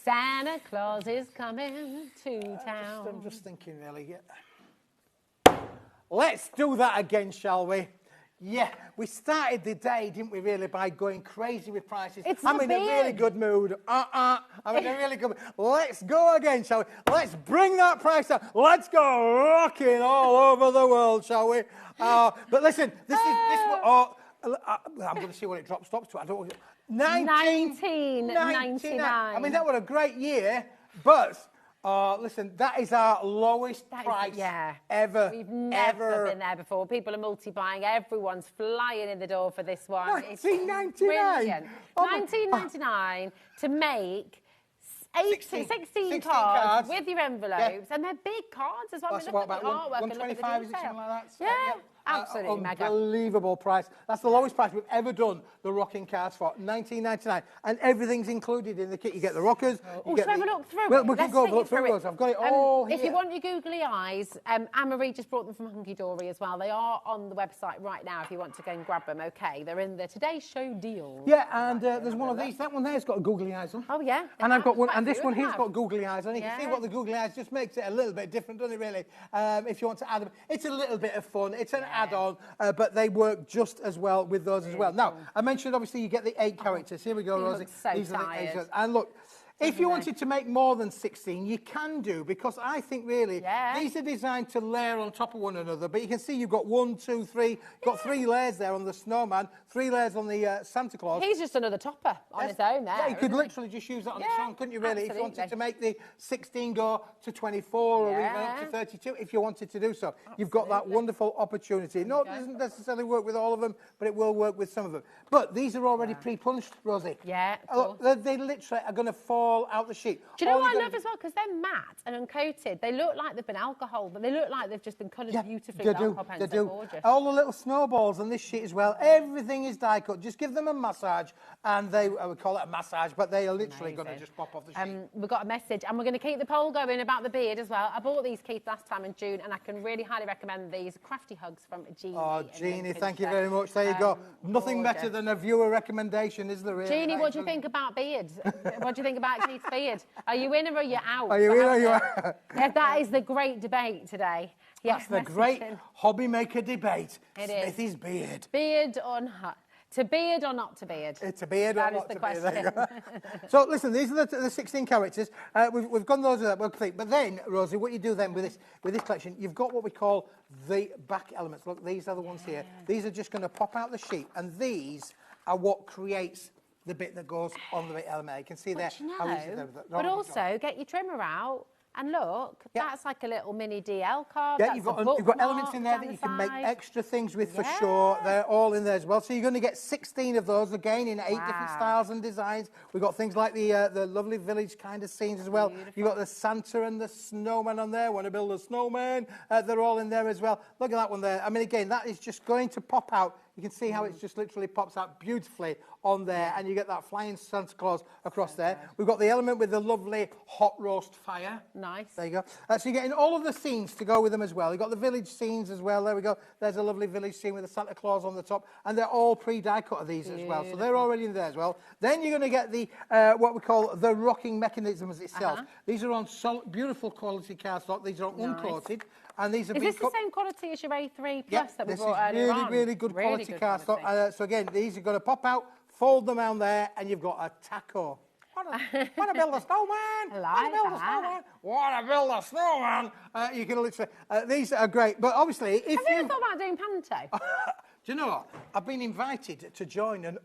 Santa Claus is coming to town. I'm just thinking, really. Let's do that again, shall we? Yeah, we started the day, didn't we, really, by going crazy with prices. I'm in a really good mood. I'm in a really good mood. Let's go again, shall we? Let's bring that price up. Let's go rocking all over the world, shall we? But listen, this one. I'm going to see what it drops to. I don't. $19.99. I mean, that was a great year, but listen, that is our lowest price ever. We've never been there before. People are multi-buying. Everyone's flying in the door for this one. $19.99. Brilliant. $19.99 to make 16 cards with your envelopes, and they're big cards as well. That's look at about the artwork and look at the 125, is it, detail. something like that? Yeah. Absolutely mega. Unbelievable price. That's the lowest price we've ever done the rocking cards for, $19.99, and everything's included in the kit. You get the rockers. Should we have a look through Well, it? we can go look through those. I've got it all here. If you want your googly eyes, Anne-Marie just brought them from Hunky Dory as well. They are on the website right now if you want to go and grab them. Okay, they're in the Today's Show deal. Yeah, and there's one of these. That one there's got googly eyes on. Oh yeah. And I've got one, and this one here's got googly eyes on. You can see what the googly eyes just makes it a little bit different, doesn't it? Really, if you want to add them, it's a little bit of fun. It's an add-on, but they work just as well with those as well. Now, I mentioned obviously you get the 8 characters. Here we go, Rosie. These are the 8. And look, if you wanted to make more than 16, you can do, because I think really these are designed to layer on top of one another. But you can see you've got 1, 2, 3, got 3 layers there on the snowman, 3 layers on the Santa Claus. He's just another topper on his own there. Yeah, you could literally just use that on its own, couldn't you, really? If you wanted to make the 16 go to 24 or even up to 32, if you wanted to do so. You've got that wonderful opportunity. No, it doesn't necessarily work with all of them, but it will work with some of them. But these are already pre-punched, Rosie. Yeah. Look, they literally are going to fall out the sheet. Do you know what I love as well? Because they're matte and uncoated. They look like they've been alcohol, but they look like they've just been coloured beautifully with alcohol pens. They're gorgeous. All the little snowballs on this sheet as well. Everything is die cut. Just give them a massage, and they, I would call it a massage, but they are literally going to just pop off the sheet. We've got a message, and we're going to keep the poll going about the beard as well. I bought these, Keith, last time in June, and I can really highly recommend these crafty hugs from Jeannie. Oh, Jeannie, thank you very much. There you go. Nothing better than a viewer recommendation, is there really? Jeannie, what do you think about beards? What do you think about Keith's beard? Are you in or are you out? Are you in or are you out? Yeah, that is the great debate today. Yes, that's the great HobbyMaker debate. It Smithy's beard. Beard or not? To beard or not to beard? To beard or not to beard. There you go. Question. So listen, these are the 16 characters. We've gone those that we're complete. But then, Rosie, what you do then with this collection, you've got what we call the back elements. Look, these are the ones here. These are just going to pop out the sheet, and these are what creates the bit that goes on the element. You can see there. But also get your trimmer out. And look, that's like a little mini DL card. Yeah, you've got elements in there that you can make extra things with for sure. They're all in there as well. So you're going to get 16 of those, again, in 8 different styles and designs. We've got things like the lovely village kind of scenes as well. You've got the Santa and the snowman on there. Want to build a snowman? They're all in there as well. Look at that one there. I mean, again, that is just going to pop out. You can see how it just literally pops out beautifully on there, and you get that flying Santa Claus across there. We've got the element with the lovely hot roast fire. Nice. There you go. So you're getting all of the scenes to go with them as well. You've got the village scenes as well. There we go. There's a lovely village scene with the Santa Claus on the top, and they're all pre-die cut of these as well. So they're already in there as well. Then you're going to get the what we call the rocking mechanisms itself. These are on beautiful quality cardstock. These are uncoated. And these have Is this the same quality as your A3 Plus that we brought earlier on? This is really good quality cardstock. So again, these are going to pop out, fold them around there, and you've got a taco. Want to build a snowman? Want to build a snowman? Want to build a snowman? You can literally. These are great, but obviously, if have you ever thought about doing panto? Do you know what? I've been invited to join an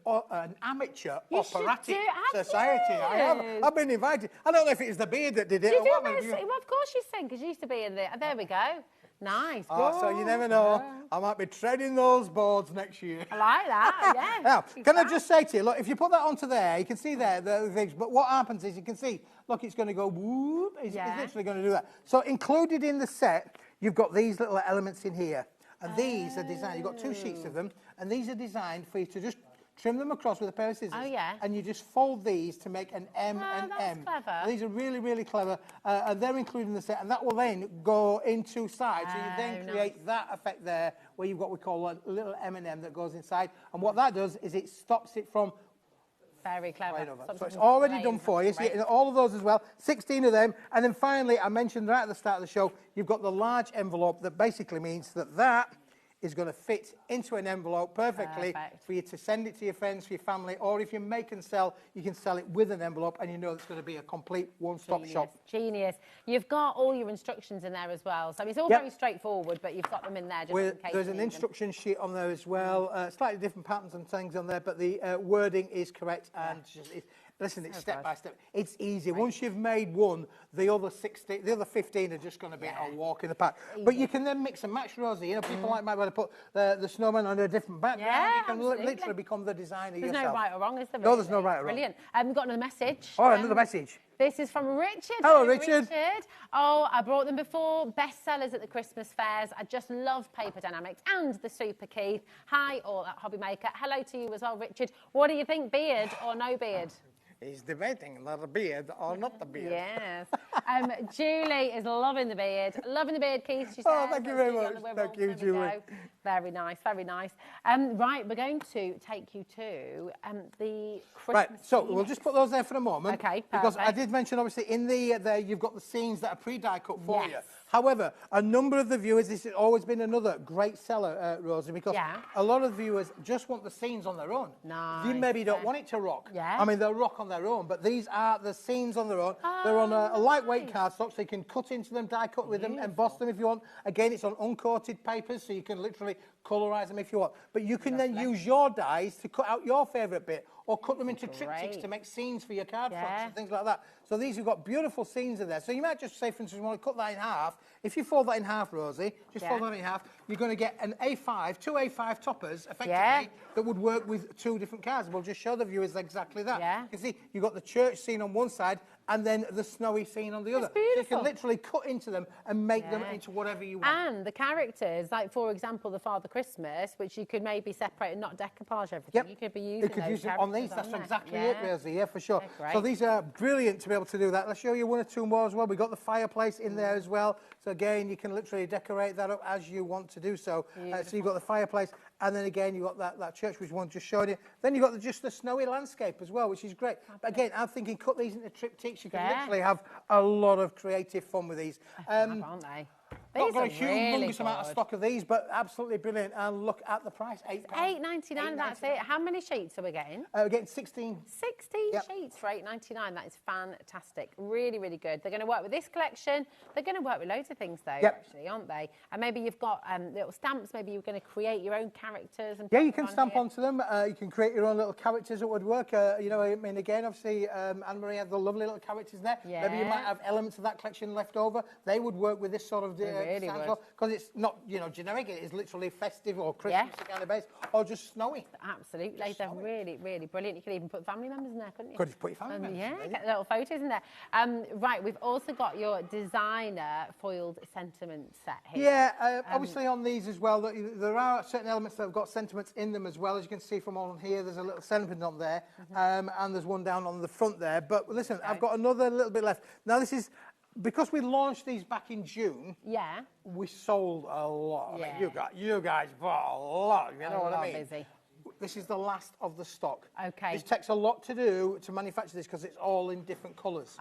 amateur operatic society. I have. I've been invited. I don't know if it was the beard that did it. Well, of course you sing, because you used to be in there. There we go. Nice. So you never know. I might be treading those boards next year. I like that, yeah. Now, can I just say to you, look, if you put that onto there, you can see there the things, but what happens is you can see, look, it's going to go whoop, it's literally going to do that. So included in the set, you've got these little elements in here, and these are designed, you've got 2 sheets of them, and these are designed for you to just trim them across with a pair of scissors. Oh, yeah. And you just fold these to make an M and M. Clever. These are really, really clever, and they're included in the set, and that will then go into sides, so you then create that effect there, where you've got what we call a little M&M that goes inside, and what that does is it stops it from very clever. So it's already done for you. So you all of those as well, 16 of them. And then finally, I mentioned right at the start of the show, you've got the large envelope that basically means that is going to fit into an envelope perfectly for you to send it to your friends, for your family, or if you make and sell, you can sell it with an envelope and you know it's going to be a complete one-stop shop. Genius. You've got all your instructions in there as well. So it's all very straightforward, but you've got them in there just in case. There's an instruction sheet on there as well, slightly different patterns and things on there, but the wording is correct and listen, it's step by step. It's easy. Once you've made one, the other 15 are just going to be a walk in the park. But you can then mix and match, Rosie. You know, people like might want to put the snowman on a different background. Yeah, you can literally become the designer yourself. There's no right or wrong, is there? No, there's no right or wrong. Brilliant. We've got another message. Oh, another message. This is from Richard. Hello, Richard. Oh, I brought them before. Bestsellers at the Christmas fairs. I just love Paper Dynamics and the Super Keith. Hi, all at HobbyMaker. Hello to you as well, Richard. What do you think, beard or no beard? He's debating not a beard or not the beard. Yes. Julie is loving the beard. Loving the beard, Keith, she says. Oh, thank you very much. Thank you, Julie. Very nice, very nice. Right, we're going to take you to the Christmas. Right, so we'll just put those there for a moment. Okay, perfect. Because I did mention, obviously, in there you've got the scenes that are pre-die cut for you. However, a number of the viewers, this has always been another great seller, Rosie, because a lot of the viewers just want the scenes on their own. Nice. You maybe don't want it to rock. Yeah. I mean, they'll rock on their own, but these are the scenes on their own. They're on a lightweight cardstock, so you can cut into them, die cut with them, emboss them if you want. Again, it's on uncoated papers, so you can literally colorise them if you want. But you can then use your dies to cut out your favourite bit, or cut them into triptychs to make scenes for your card fronts and things like that. So these have got beautiful scenes in there. So you might just say, for instance, you want to cut that in half. If you fold that in half, Rosie, just fold that in half, you're going to get an A5, 2 A5 toppers, effectively, that would work with 2 different cards. We'll just show the viewers exactly that. You can see, you've got the church scene on one side, and then the snowy scene on the other. So you can literally cut into them and make them into whatever you want. And the characters, like, for example, the Father Christmas, which you could maybe separate and not decoupage everything. You could be using use it on these. That's exactly it, Rosie. Yeah, for sure. Great. So these are brilliant to be able to do that. Let's show you 1 or 2 more as well. We've got the fireplace in there as well. So again, you can literally decorate that up as you want to do so. So you've got the fireplace, and then again, you've got that church, which one just showed you. Then you've got just the snowy landscape as well, which is great. But again, I'm thinking cut these into triptychs. You can literally have a lot of creative fun with these. Aren't they? Not got a humongous amount of stock of these, but absolutely brilliant. And look at the price, £8. £8.99, that's it. How many sheets are we getting? We're getting 16. 16 sheets for £8.99. That is fantastic. Really, really good. They're going to work with this collection. They're going to work with loads of things, though, actually, aren't they? And maybe you've got little stamps. Maybe you're going to create your own characters. And you can stamp onto them. You can create your own little characters that would work. You know, I mean, again, obviously, Anne-Marie had the lovely little characters there. Maybe you might have elements of that collection left over. They would work with this sort of really because it's not, you know, generic. It is literally festive or Christmas kind of base, or just snowy. Absolutely, they're really, really brilliant. You could even put family members in there, couldn't you? Could you put your family members? Yeah, get little photos in there. Right, we've also got your designer foiled sentiment set here. Yeah, obviously on these as well, there are certain elements that have got sentiments in them as well. As you can see from on here, there's a little sentiment on there, and there's one down on the front there. But listen, I've got another little bit left. Now this is, because we launched these back in June, we sold a lot. I mean, you guys bought a lot, you know what I mean? Busy. This is the last of the stock. Okay. This takes a lot to do to manufacture this because it's all in different colours.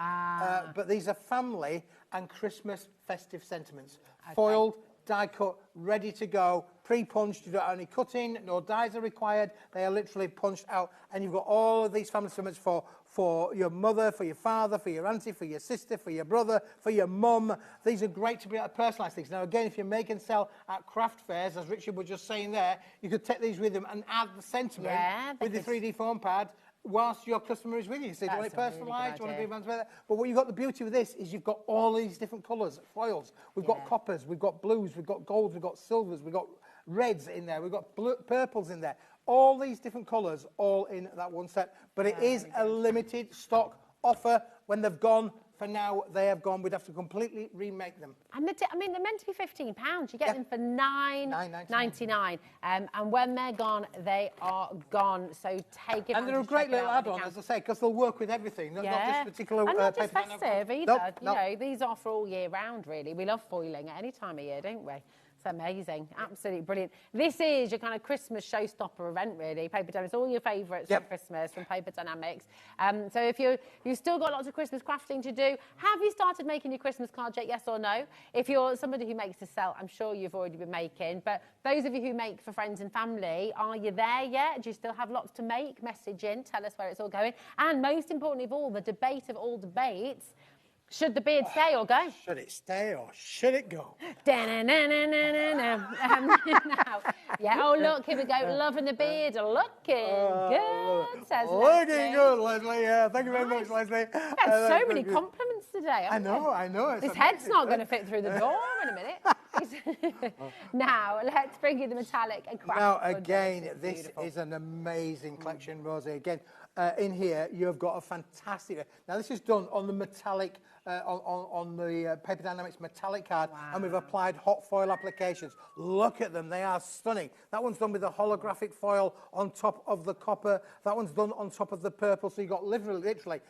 But these are family and Christmas festive sentiments. Foiled, die cut, ready to go, pre-punched. You don't have any cutting, no dies are required. They are literally punched out. And you've got all of these family sentiments for your mother, for your father, for your auntie, for your sister, for your brother, for your mum. These are great to be able to personalise things. Now, again, if you make and sell at craft fairs, as Richard was just saying there, you could take these with them and add the sentiment with the 3D foam pad whilst your customer is with you. So do you want it That's a really personalised? good Do you want to idea. be man's weather? But what you've got the beauty with this is you've got all these different colours, foils. We've got coppers, we've got blues, we've got golds, we've got silvers, we've got reds in there, we've got purples in there. All these different colours, all in that one set. But it is a limited stock offer. When they've gone, for now, they have gone. We'd have to completely remake them. And I mean, they're meant to be £15. You get them for $9.99. And when they're gone, they are gone. So take it. And they're a great little add-on, as I say, because they'll work with everything. Not this particular and not just paper. festive either. You know, these are for all year round, really. We love foiling at any time of year, don't we? It's amazing. Absolutely brilliant. This is your kind of Christmas showstopper event, really. Paper Dynamics, all your favourites for Christmas from Paper Dynamics. So if you've still got lots of Christmas crafting to do, have you started making your Christmas cards yet, yes or no? If you're somebody who makes to sell, I'm sure you've already been making. But those of you who make for friends and family, are you there yet? Do you still have lots to make? Message in, tell us where it's all going. And most importantly of all, the debate of all debates, should the beard stay or go? Should it stay or should it go? Oh, look, here we go. Loving the beard. Looking good, says Looking good, Leslie. Yeah, thank you very much, Leslie. We've had so many compliments today. I know. This head's not going to fit through the door in a minute. Now, let's bring you the metallic and craft. Now, again, this is an amazing collection, Rosie. Again, in here, you've got a fantastic... Now, this is done on the metallic, on the Paper Dynamics metallic card, and we've applied hot foil applications. Look at them. They are stunning. That one's done with a holographic foil on top of the copper. That one's done on top of the purple. So you've got literally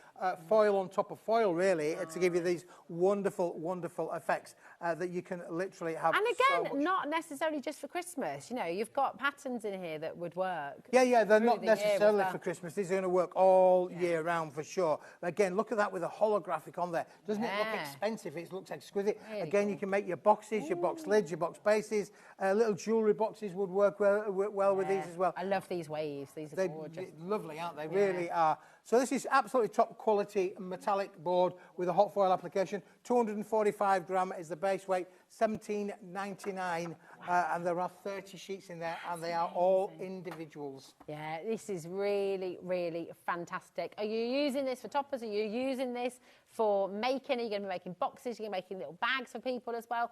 foil on top of foil, really, to give you these wonderful, wonderful effects that you can literally have. And again, not necessarily just for Christmas. You know, you've got patterns in here that would work. Yeah, they're not necessarily for Christmas. These are going to work all year round for sure. Again, look at that with a holographic on there. Doesn't it look expensive? It looks exquisite. Really Again, you can make your boxes, your box lids, your box bases. Little jewellery boxes would work well with these as well. I love these waves. These are gorgeous. They're lovely, aren't they? Really are. So this is absolutely top quality metallic board with a hot foil application. 245 gram is the base weight, $17.99, and there are 30 sheets in there, and they are all individuals. Yeah, this is really, really fantastic. Are you using this for toppers? Are you using this for making? Are you going to be making boxes? Are you going to be making little bags for people as well?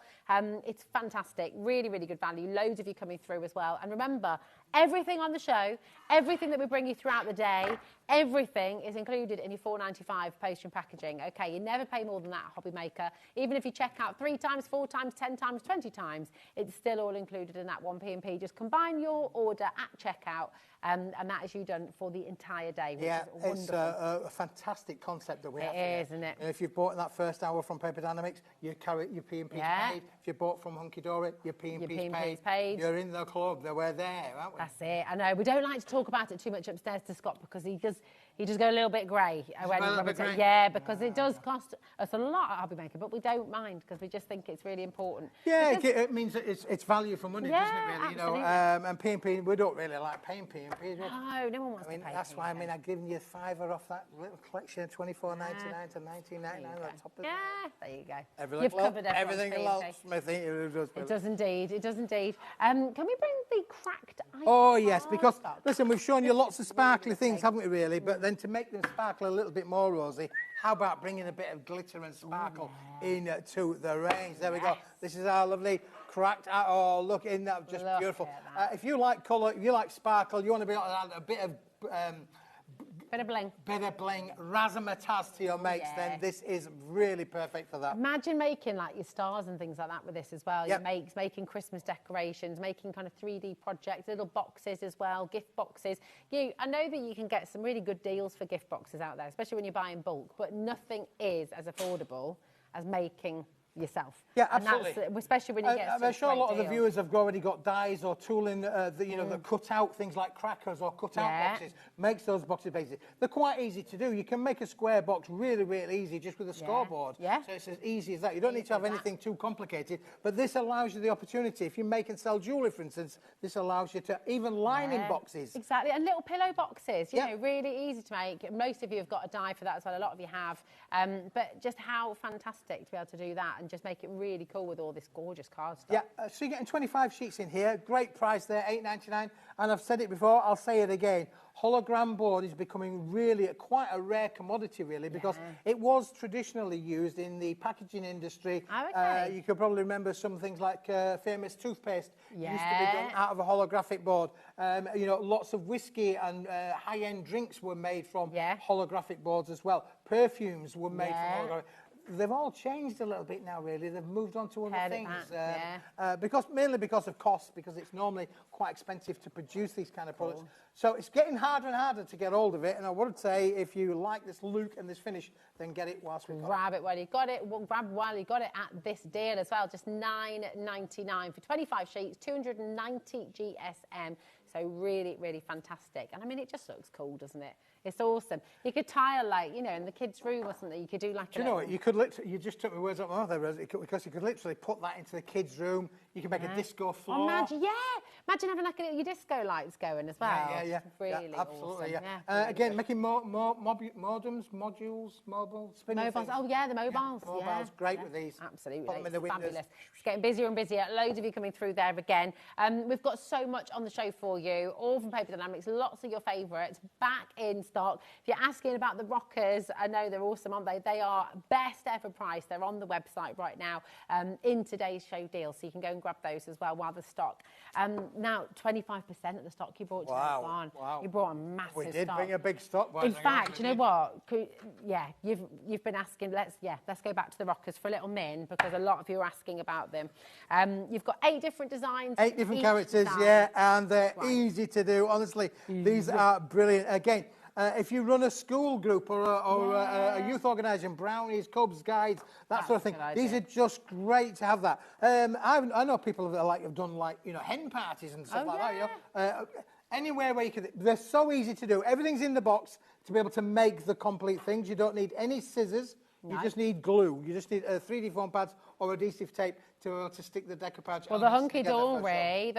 It's fantastic. Really, really good value. Loads of you coming through as well. And remember, everything on the show, everything that we bring you throughout the day, everything is included in your $4.95 postage and packaging. Okay, you never pay more than that at HobbyMaker. Even if you check out 3 times, 4 times, 10 times, 20 times, it's still all included in that 1p&p. Just combine your order at checkout, and that is you done for the entire day, which is wonderful. It's a fantastic concept that we have. It is, isn't it? And if you've bought in that first hour from Paper Dynamics, you carry your P&P's paid. If you bought from Hunky Dory, your P&P's paid. You're in the club. We're there, aren't we? That's it. I know. We don't like to talk about it too much upstairs to Scott because he does go a little bit grey. Yeah, because it does cost us a lot at HobbyMaker, but we don't mind because we just think it's really important. Yeah, it means that it's value for money, doesn't it, really? Absolutely. You know, and P&P, we don't really like paying P&P. No one wants to pay. That's why, I've given you $5 off that little collection, $24.99 to $19.99. Yeah, there you go. You've covered everything else, Smithy. It does indeed. It does indeed. Can we bring the cracked ice? Oh, yes, because, listen, we've shown you lots of sparkly things, haven't we, really? But then to make them sparkle a little bit more, Rosie, how about bringing a bit of glitter and sparkle into the range? There we go. This is our lovely cracked. Oh, look, isn't that just beautiful? If you like colour, if you like sparkle, you want to be a bit of... Bit of bling, razzmatazz to your mates, then this is really perfect for that. Imagine making like your stars and things like that with this as well. Your makes, making Christmas decorations, making kind of 3D projects, little boxes as well, gift boxes. I know that you can get some really good deals for gift boxes out there, especially when you buy in bulk, but nothing is as affordable as making yourself. Yeah, absolutely. And that's, especially when you get I'm sure a lot of the viewers have already got dies or tooling that cut out things like crackers or cut out boxes, makes those boxes basic. They're quite easy to do. You can make a square box really, really easy just with a scoreboard. So it's as easy as that. You don't need to have anything too complicated, but this allows you the opportunity. If you make and sell jewellery, for instance, this allows you to even lining boxes. Exactly, and little pillow boxes, you know, really easy to make. Most of you have got a die for that as well, a lot of you have. But just how fantastic to be able to do that and just make it really cool with all this gorgeous card stuff. Yeah, so you're getting 25 sheets in here. Great price there, $8.99. And I've said it before, I'll say it again. Hologram board is becoming really quite a rare commodity, really, because it was traditionally used in the packaging industry. Oh, okay. You could probably remember some things like famous toothpaste used to be done out of a holographic board. You know, lots of whiskey and high-end drinks were made from holographic boards as well. Perfumes were made from holographic. They've all changed a little bit now, really. They've moved on to other things. Mainly because of cost, because it's normally quite expensive to produce these kind of products. So it's getting harder and harder to get hold of it. And I would say, if you like this look and this finish, then get it whilst we've got it. Grab it while you got it. Grab while you got it at this deal as well. Just $9.99 for 25 sheets, 290 GSM. So really, really fantastic. And I mean, it just looks cool, doesn't it? It's awesome. You could tile, like, you know, in the kids' room or something, you could do like Do you know what? You could literally, you just took my words out of my mouth there, Rose, because you could literally put that into the kids' room. You can make a disco floor. Oh, imagine having like your disco lights going as well. Yeah. Really absolutely, awesome. Again, making modules, mobile spinning things. Oh, yeah, the mobiles. Mobiles, great with these. Absolutely. Put them in the windows. Fabulous. It's getting busier and busier. Loads of you coming through there again. We've got so much on the show for you, all from Paper Dynamics, lots of your favourites back in stock. If you're asking about the rockers, I know they're awesome, aren't they? They are best ever price. They're on the website right now in today's show deal, so you can go and grab those as well while the stock. Now, 25% of the stock you brought today. Wow. You brought a massive stock. We did bring a big stock. In fact, you know what? You've been asking. Let's go back to the rockers for a little min, because a lot of you are asking about them. You've got 8 different designs. 8 different characters, and they're easy to do. Honestly, these are brilliant. Again, if you run a school group or a youth organisation, brownies, cubs, guides, that sort of thing, these are just great to have that. I know people that have done hen parties and stuff that. Anywhere where you can, they're so easy to do. Everything's in the box to be able to make the complete things. You don't need any scissors. You just need glue. You just need 3D foam pads or adhesive tape to stick the decoupage. Well, the hunky dory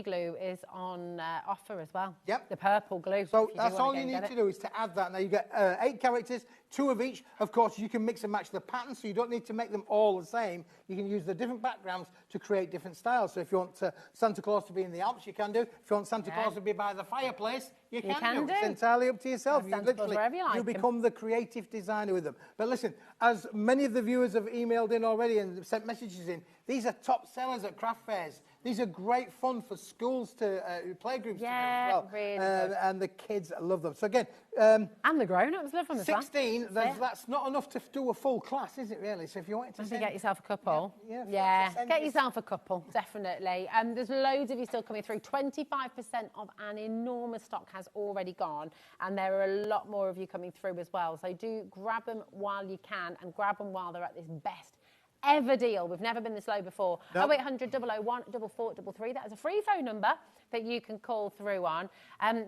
glue is on offer as well. Yep. The purple glue. So that's all you need to do is to add that. Now you get 8 characters, 2 of each. Of course, you can mix and match the patterns, so you don't need to make them all the same. You can use the different backgrounds to create different styles. So if you want Santa Claus to be in the Alps, you can do. If you want Santa Claus to be by the fireplace, you can do. It's entirely up to yourself. You become the creative designer with them. But listen, as many of the viewers have emailed in already and sent messages in, these are top sellers at craft fairs. These are great fun for schools to playgroups to do as well. Really and the kids love them. So again, and the grown-ups love them as well. 16. That's not enough to do a full class, is it really? So if you wanted to get yourself a couple, get yourself a couple, definitely. There's loads of you still coming through. 25% of an enormous stock has already gone, and there are a lot more of you coming through as well. So do grab them while you can, and grab them while they're at this best ever deal. We've never been this low before. 0800 001 4433. That is a free phone number that you can call through on.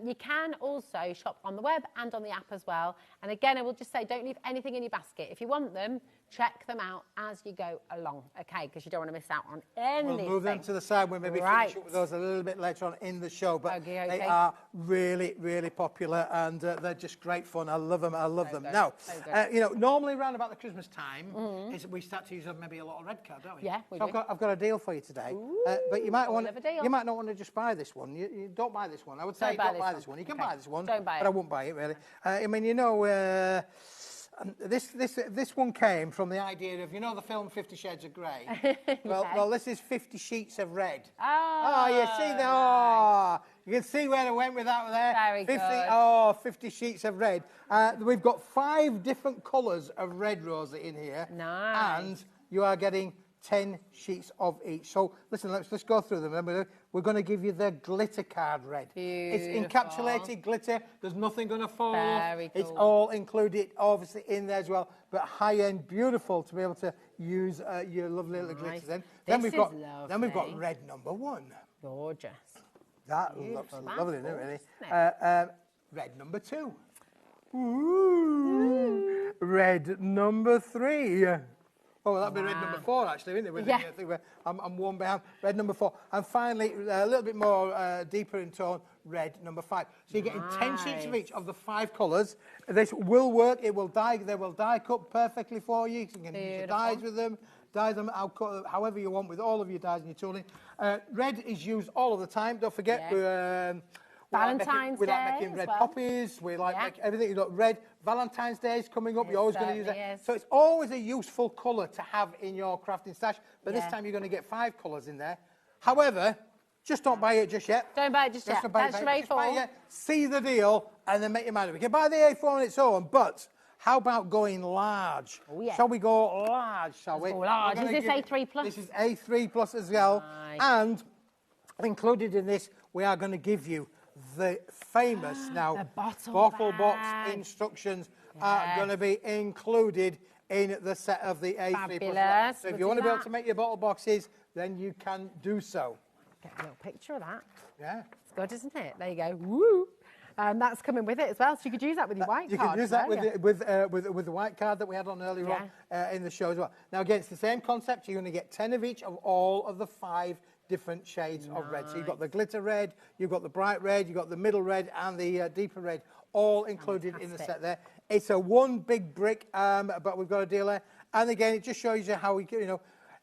You can also shop on the web and on the app as well. And again, I will just say, don't leave anything in your basket. If you want them, check them out as you go along, okay? Because you don't want to miss out on anything. We'll move them to the side. We'll maybe finish up with those a little bit later on in the show. But they are really, really popular, and they're just great fun. I love them. I love them. Now, normally around about the Christmas time, we start to use maybe a lot of red card, don't we? Yeah, we do. I've got a deal for you today. But you might not want to just buy this one. You don't buy this one. I would say don't buy this one. You can buy this one, but I won't buy it really. I mean, this one came from the idea of, the film 50 Shades of Grey? Well, this is 50 Sheets of Red. Oh, you see that? Oh, you can see where I went with that there. Very good. 50 Sheets of Red. We've got 5 different colours of red, Rosa, in here. Nice. And you are getting 10 sheets of each. So, listen, let's just go through them. We're going to give you the glitter card red. Beautiful. It's encapsulated glitter. There's nothing going to fall off. Very cool. It's all included, obviously, in there as well. But high-end, beautiful to be able to use your lovely little glitters in. Then we've got red number 1. Gorgeous. That looks lovely, doesn't it, really? Red number 2. Ooh. Red number 3. Oh, well, that'd be red number 4, actually, isn't it? I'm one behind. Red number 4. And finally, a little bit more deeper in tone, red number 5. So you're getting 10 sheets of each of the 5 colours. This will work. It will dye. They will die cut perfectly for you. You can use your dyes with them. dye them however you want with all of your dyes and your tooling. Red is used all of the time. Don't forget, Valentine's we like Day making red as well. poppies. We like making everything. You've got red. Valentine's Day is coming up. You're always going to use it. Is. So it's always a useful colour to have in your crafting stash. But this Yeah. time you're going to get 5 colours in there. However, just don't buy it just yet. Don't buy it just yet. Don't buy it That's just your yet. Just buy it A4. yet. See the deal and then make your mind up. We can buy the A4 on its own, but how about going large? Oh, yeah. Shall we go large, shall we? Go large. We're Is gonna this A3 plus? This is A3 plus as well. Nice. And included in this, we are going to give you the famous now The bottle box bag. instructions are going to be included in the set of the A3 Fabulous. plus. So if We'll you want do to be able that. to make your bottle boxes, then you can do so. Get a little picture of that. Yeah. It's good, isn't it? There you go. Woo! That's coming with it as well, so you could use that with your white You card. can use that yeah. with the white card that we had on earlier on in the show as well. Now, again, it's the same concept. You're going to get 10 of each of all of the 5 different shades of red. So you've got the glitter red, you've got the bright red, you've got the middle red, and the deeper red, all included in the set there. It's a one big brick, but we've got a deal there. And again, it just shows you how we,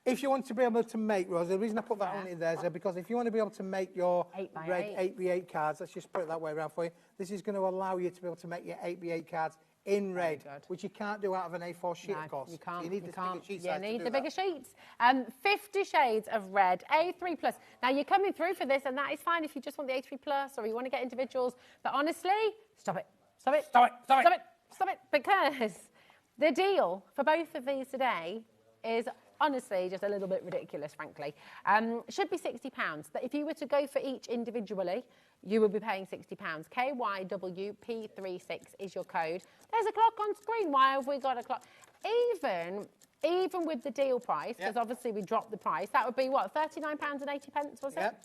if you want to be able to make, Rose, the reason I put that on in there is because if you want to be able to make your 8x8. 8x8 cards, let's just put it that way around for you. This is going to allow you to be able to make your 8x8 cards in red, which you can't do out of an A4 sheet, of course. You can't. So you need the bigger sheet You size to need do the that. bigger sheets. 50 shades of red, A3 plus. Now you're coming through for this, and that is fine if you just want the A3 plus or you want to get individuals. But honestly, stop it. Stop it. Stop it. Stop it. Stop it. Stop it. Because the deal for both of these today is honestly just a little bit ridiculous, frankly. Should be £60. That if you were to go for each individually, you would be paying £60. KYWP36 is your code. There's a clock on screen. Why have we got a clock? Even with the deal price, because obviously we dropped the price, that would be what, £39.80, was it? Yep.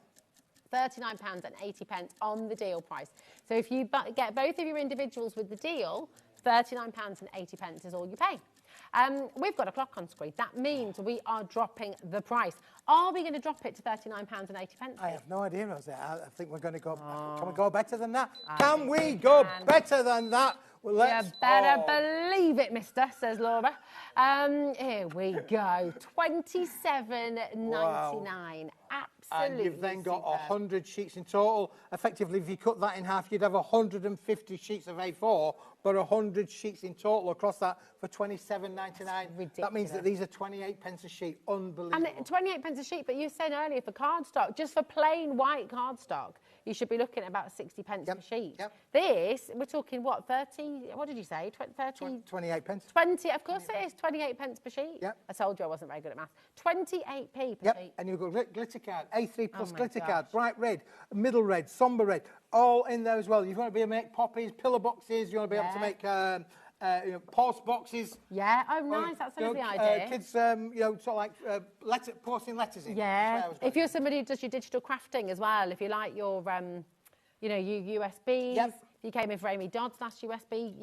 £39.80 on the deal price. So if you get both of your individuals with the deal, £39.80 is all you pay. We've got a clock on screen. That means we are dropping the price. Are we going to drop it to £39.80? I have no idea, Rose. I think we're going to go. Can we go better than that? Can we go better than that? Well, let's. You better believe it, mister, says Laura. Here we go. £27.99. Absolutely. And you've then got superb. 100 sheets in total. Effectively, if you cut that in half, you'd have 150 sheets of A4, but 100 sheets in total across that for £27.99. That means that these are 28 pence a sheet. Unbelievable. And 28 pence a sheet, but you said earlier for cardstock, just for plain white cardstock, you should be looking at about 60 pence per sheet. This, we're talking what, 30, what did you say? 30? 28 pence. 20, of course it is, 28 pence per sheet. Yep. I told you I wasn't very good at maths. 28p per sheet. And you've got glitter card, A3 plus my glitter gosh. card, bright red, middle red, somber red, all in there as well. You want to be able to make poppies, pillar boxes, you want to be able to make post boxes. Yeah, oh nice, that's a lovely idea. Kids, sort of like posting letters in. Yeah, if you're somebody who does your digital crafting as well, if you like your, your USBs, if you came in for Amy Dodd's last USB,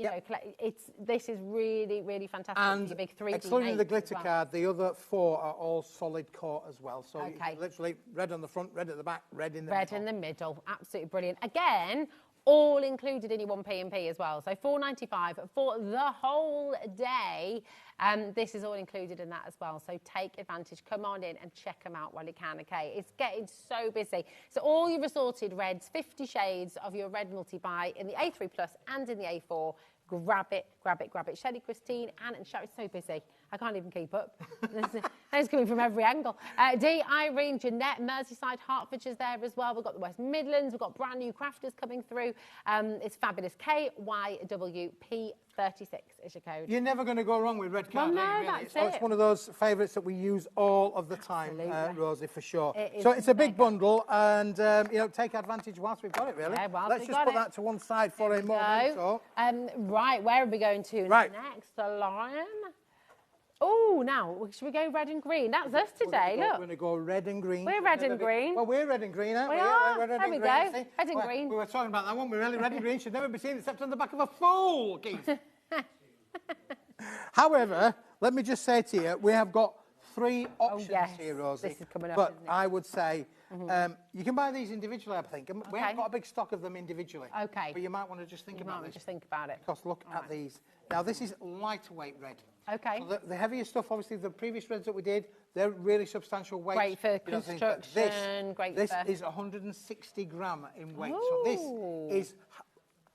this is really, really fantastic. And your big 3D excluding the makes glitter as well. card, the other 4 are all solid core as well. So literally red on the front, red at the back, red in the middle. Red in the middle, absolutely brilliant. Again, all included in your 1p&p as well. So £4.95 for the whole day. This is all included in that as well. So take advantage. Come on in and check them out while you can, okay? It's getting so busy. So all your assorted reds, 50 shades of your red multi-buy in the A3 Plus and in the A4. Grab it, grab it, grab it. Shelley, Christine, Anne and Sharon, it's so busy. I can't even keep up. There's coming from every angle. Dee, Irene, Jeanette, Merseyside, Hertfordshire's there as well. We've got the West Midlands. We've got brand new crafters coming through. It's fabulous. KYWP36 is your code. You're never going to go wrong with red card. Well, no, really. that's It's it. one of those favourites that we use all of the time, Rosie, for sure. It is So it's a big bundle, and take advantage whilst we've got it. Really. Yeah, whilst Let's we've just got put it. that to one side for a moment. So. Right, where are we going to next? The lion. Oh, now, should we go red and green? That's us today, We're look. going to go red and green. We're red and green. Well, we're red and green, aren't we? We Yeah, are. we're red There and we green. go. See? Red and green. We were talking about that one. We're really red and green. Should never be seen except on the back of a fool, Keith. However, let me just say to you, we have got 3 options here, Rosie. This is coming up, but isn't it? I would say you can buy these individually, I think. And we haven't got a big stock of them individually. Okay. But you might want to just think about this. Just think about it. Because look at these. Now, this is lightweight red. Okay. So the heavier stuff, obviously, the previous reds that we did, they're really substantial weights. Great for You know, things like construction, great this for... is 160 gram in weight. So this is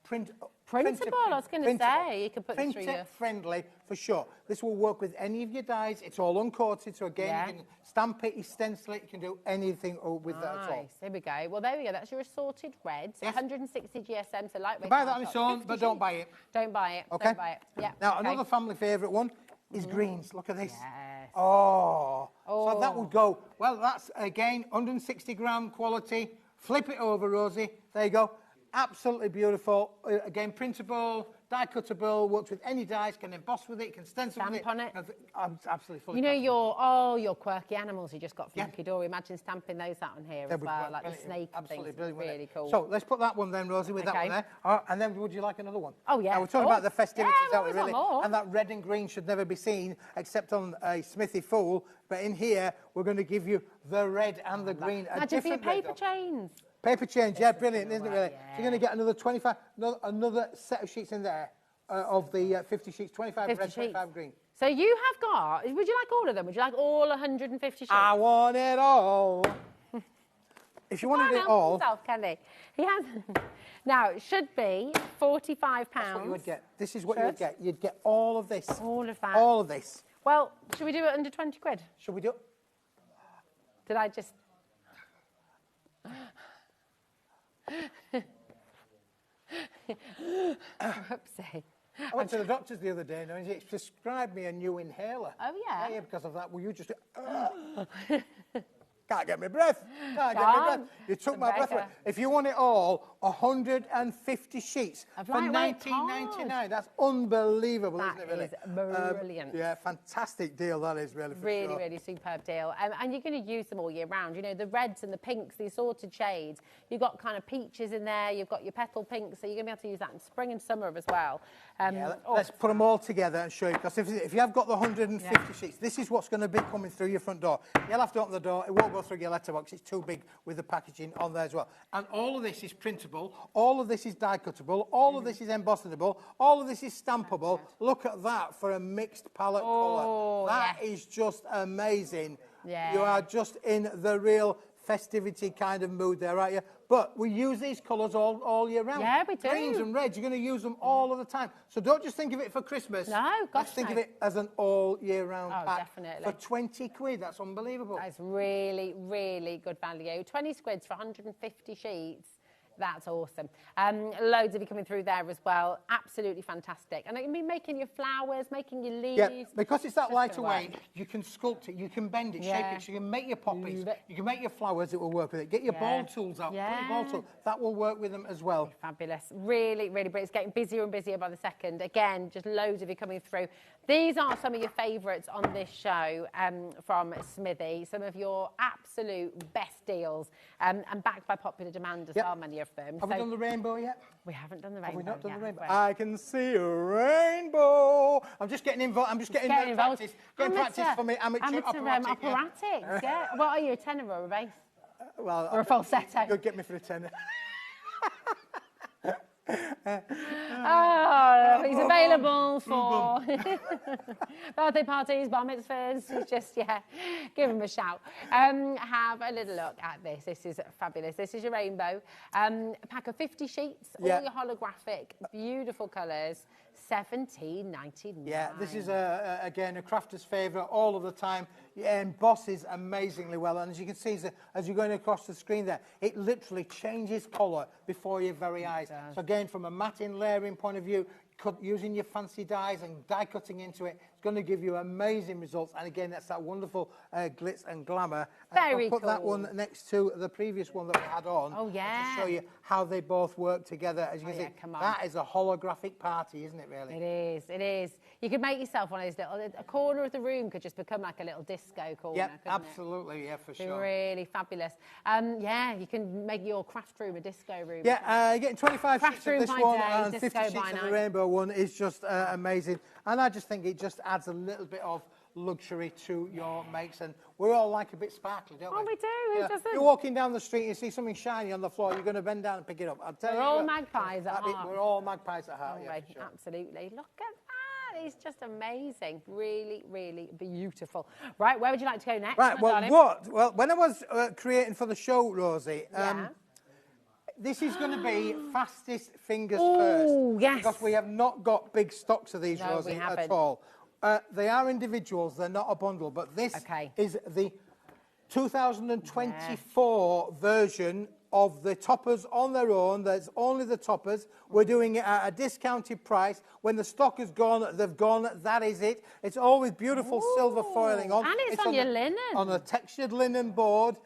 printable. I was going to say, you can put this through your... friendly for sure. This will work with any of your dyes. It's all uncoated, so again, you can stamp it, you stencil it, you can do anything with that at all. Nice. There we go. Well, there we go. That's your assorted reds. 160 GSM, so lightweight. Buy that on its own, but don't buy it. Don't buy it. Okay. Don't buy it. Yeah. Now, another family favourite one is greens. Look at this. Yes. Oh. So that would go, well, that's, again, 160 gram quality. Flip it over, Rosie. There you go. Absolutely beautiful. Again, printable, die cuttable, works with any dies, can emboss with it, can stencil with it. Stamp on it. Absolutely fully. You know your quirky animals you just got from Monkey Dory. Imagine stamping those out on here as well, like the snake and things. Really cool. So let's put that one then, Rosie, with that one there. And then would you like another one? Oh, yeah. Now, we're talking about the festivities, aren't we, really? More. And that red and green should never be seen except on a Smithy Fool. But in here, we're going to give you the red and the green. Imagine for your paper chains. Paper change, yeah, brilliant, isn't it, really? So you're going to get another 25, another set of sheets in there of the 50 sheets, 25 red, 25 green. So you have got, would you like all of them? Would you like all 150 sheets? I want it all. If you wanted it all. Himself, can he? He has. Now, it should be £45. That's what you would get. This is what you would get. You'd get all of this. All of that. All of this. Well, should we do it under 20 quid? Should we do it? Did I just... Whoopsie. I went to the doctor's the other day and he prescribed me a new inhaler. Oh, yeah? Yeah, because of that. Well, you just... Can't get my breath. Can't get my breath. You took my breath away. If you want it all, 150 sheets for $19.99. That's unbelievable, isn't it, really? That is brilliant. Yeah, fantastic deal that is, really, for Really, sure. really superb deal. And you're going to use them all year round. You know, the reds and the pinks, the assorted shades. You've got kind of peaches in there. You've got your petal pinks. So you're going to be able to use that in spring and summer as well. Let's put them all together and show you. Because if you have got the 150 sheets, this is what's going to be coming through your front door. You'll have to open the door. It won't go through your letterbox. It's too big with the packaging on there as well. And all of this is printable. All of this is die cuttable. All of this is embossable. All of this is stampable. Look at that for a mixed palette colour. That is just amazing. Yeah. You are just in the real festivity kind of mood there, aren't you? But we use these colours all year round. Yeah, we do. Greens and reds, you're going to use them all of the time. So don't just think of it for Christmas. No, gosh, Just think of it as an all year round pack. Definitely. For 20 quid, that's unbelievable. That's really, really good value. 20 squids for 150 sheets. That's awesome. Loads of you coming through there as well. Absolutely fantastic. And I mean, making your flowers, making your leaves. Yeah, because it's that lighter weight, you can sculpt it, you can bend it, shape it, so you can make your poppies, you can make your flowers, it will work with it. Get your ball tools out, put your ball tool, that will work with them as well. Fabulous. Really, really brilliant. It's getting busier and busier by the second. Again, just loads of you coming through. These are some of your favourites on this show from Smithy, some of your absolute best deals, and backed by popular demand as well, many of them. Have we done the rainbow yet? We haven't done the rainbow. Have we not done the rainbow? Right. I can see a rainbow. I'm just getting involved. I'm just getting practice. Getting practice for me amateur operatic. Operatics, yeah. What are you, a tenor or a bass? Well, or a falsetto? You'll get me for a tenor. Oh, he's available for birthday parties, bar mitzvahs. Just, give him a shout. Have a little look at this. This is fabulous. This is your rainbow. A pack of 50 sheets, all your holographic, beautiful colours. $17.99. Yeah, this is, again, a crafter's favourite all of the time. Yeah, embosses amazingly well. And as you can see, as you're going across the screen there, it literally changes colour before your very eyes. So again, from a matting layering point of view, using your fancy dyes and die cutting into it, it's going to give you amazing results. And again, that's that wonderful glitz and glamour. Very I'll put that one next to the previous one that we had on. Oh, yeah. To show you how they both work together. As you can see, that is a holographic party, isn't it, really? It is, it is. You could make yourself one of those little, a corner of the room could just become like a little disco corner. Yeah, absolutely, yeah, for sure. Really fabulous. Yeah, you can make your craft room a disco room. Yeah, you're getting 25 sheets of this one and 50 sheets of the rainbow one is just amazing. And I just think it just adds a little bit of luxury to your makes, and we're all like a bit sparkly, don't we? Oh, we do. Who doesn't? You're walking down the street, you see something shiny on the floor, you're going to bend down and pick it up. I'll tell you. We're all magpies at heart. We're all magpies at heart, Sure. Absolutely. Look at that. is just amazing. Really, really beautiful. Right, where would you like to go next? Right, my well, darling? Well, when I was creating for the show, Rosie, Yeah. this is going to be fastest fingers Ooh, first. yes. Because we have not got big stocks of these, No, Rosie, we at haven't. all. They are individuals, they're not a bundle, but this is the 2024 version of the toppers on their own. There's only the toppers. We're doing it at a discounted price. When the stock is gone, they've gone. That is it. It's all with beautiful silver foiling on. And it's on your linen. On a textured linen board.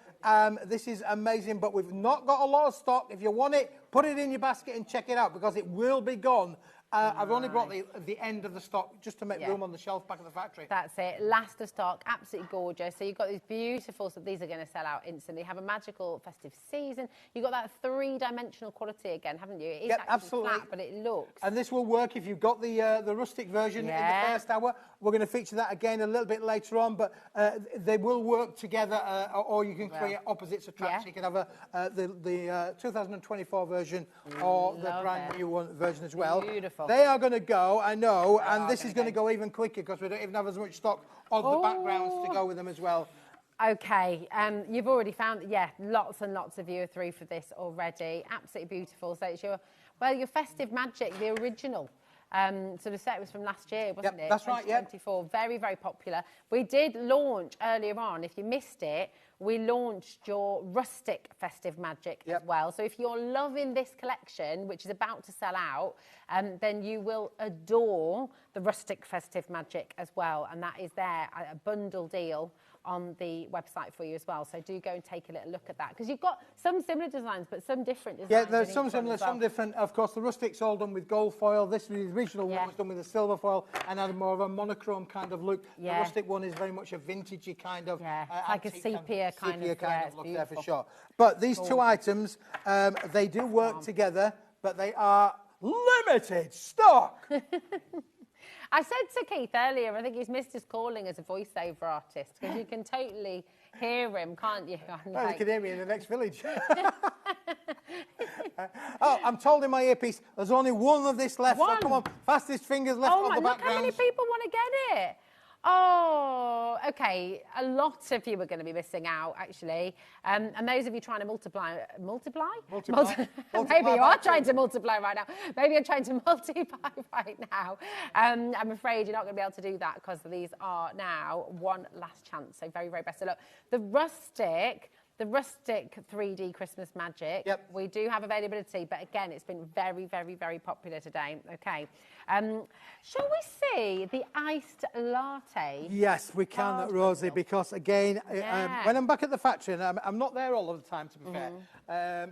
This is amazing, but we've not got a lot of stock. If you want it, put it in your basket and check it out because it will be gone. I've only brought the end of the stock just to make room on the shelf back at the factory. That's it. Last of stock. Absolutely gorgeous. So you've got these beautiful, so these are going to sell out instantly. Have a magical festive season. You've got that three-dimensional quality again, haven't you? It is actually absolutely. flat, but it looks. And this will work if you've got the rustic version in the first hour. We're going to feature that again a little bit later on, but they will work together, or you can create opposites attract. So you can have the 2024 version or the brand new one version as well. Beautiful. They are going to go, I know, and this is going to go even quicker because we don't even have as much stock of the backgrounds to go with them as well. Okay, you've already found, lots and lots of you are through for this already. Absolutely beautiful. So it's your festive magic, the original. So the set was from last year, wasn't it? That's right, 2024, very, very popular. We did launch earlier on, if you missed it, we launched your rustic festive magic as well. So if you're loving this collection, which is about to sell out, then you will adore the rustic festive magic as well. And that is there, a bundle deal on the website for you as well. So do go and take a little look at that because you've got some similar designs, but some different designs. Yeah, there's some similar, some different. Of course, the rustic's all done with gold foil. This the original one was done with a silver foil and had more of a monochrome kind of look. The rustic one is very much a vintagey kind of, like a sepia kind of look beautiful. there for sure. But these two items, they do work together, but they are limited stock. I said to Keith earlier, I think he's missed his calling as a voiceover artist because you can totally hear him, can't you? Well, you can hear me in the next village. Oh, I'm told in my earpiece there's only one of this left. So come on, fastest fingers left on the background. Look how many people want to get it. Oh, okay. A lot of you are going to be missing out, actually. And those of you trying to multiply? Maybe you are trying to multiply right now. Maybe you're trying to multiply right now. I'm afraid you're not going to be able to do that because these are now one last chance. So very, very best of luck. The rustic 3D Christmas magic. We do have availability, but again, it's been very, very, very popular today. Okay. Shall we see the iced latte? Yes, we can, Rosie, because again, when I'm back at the factory, and I'm not there all of the time, to be fair,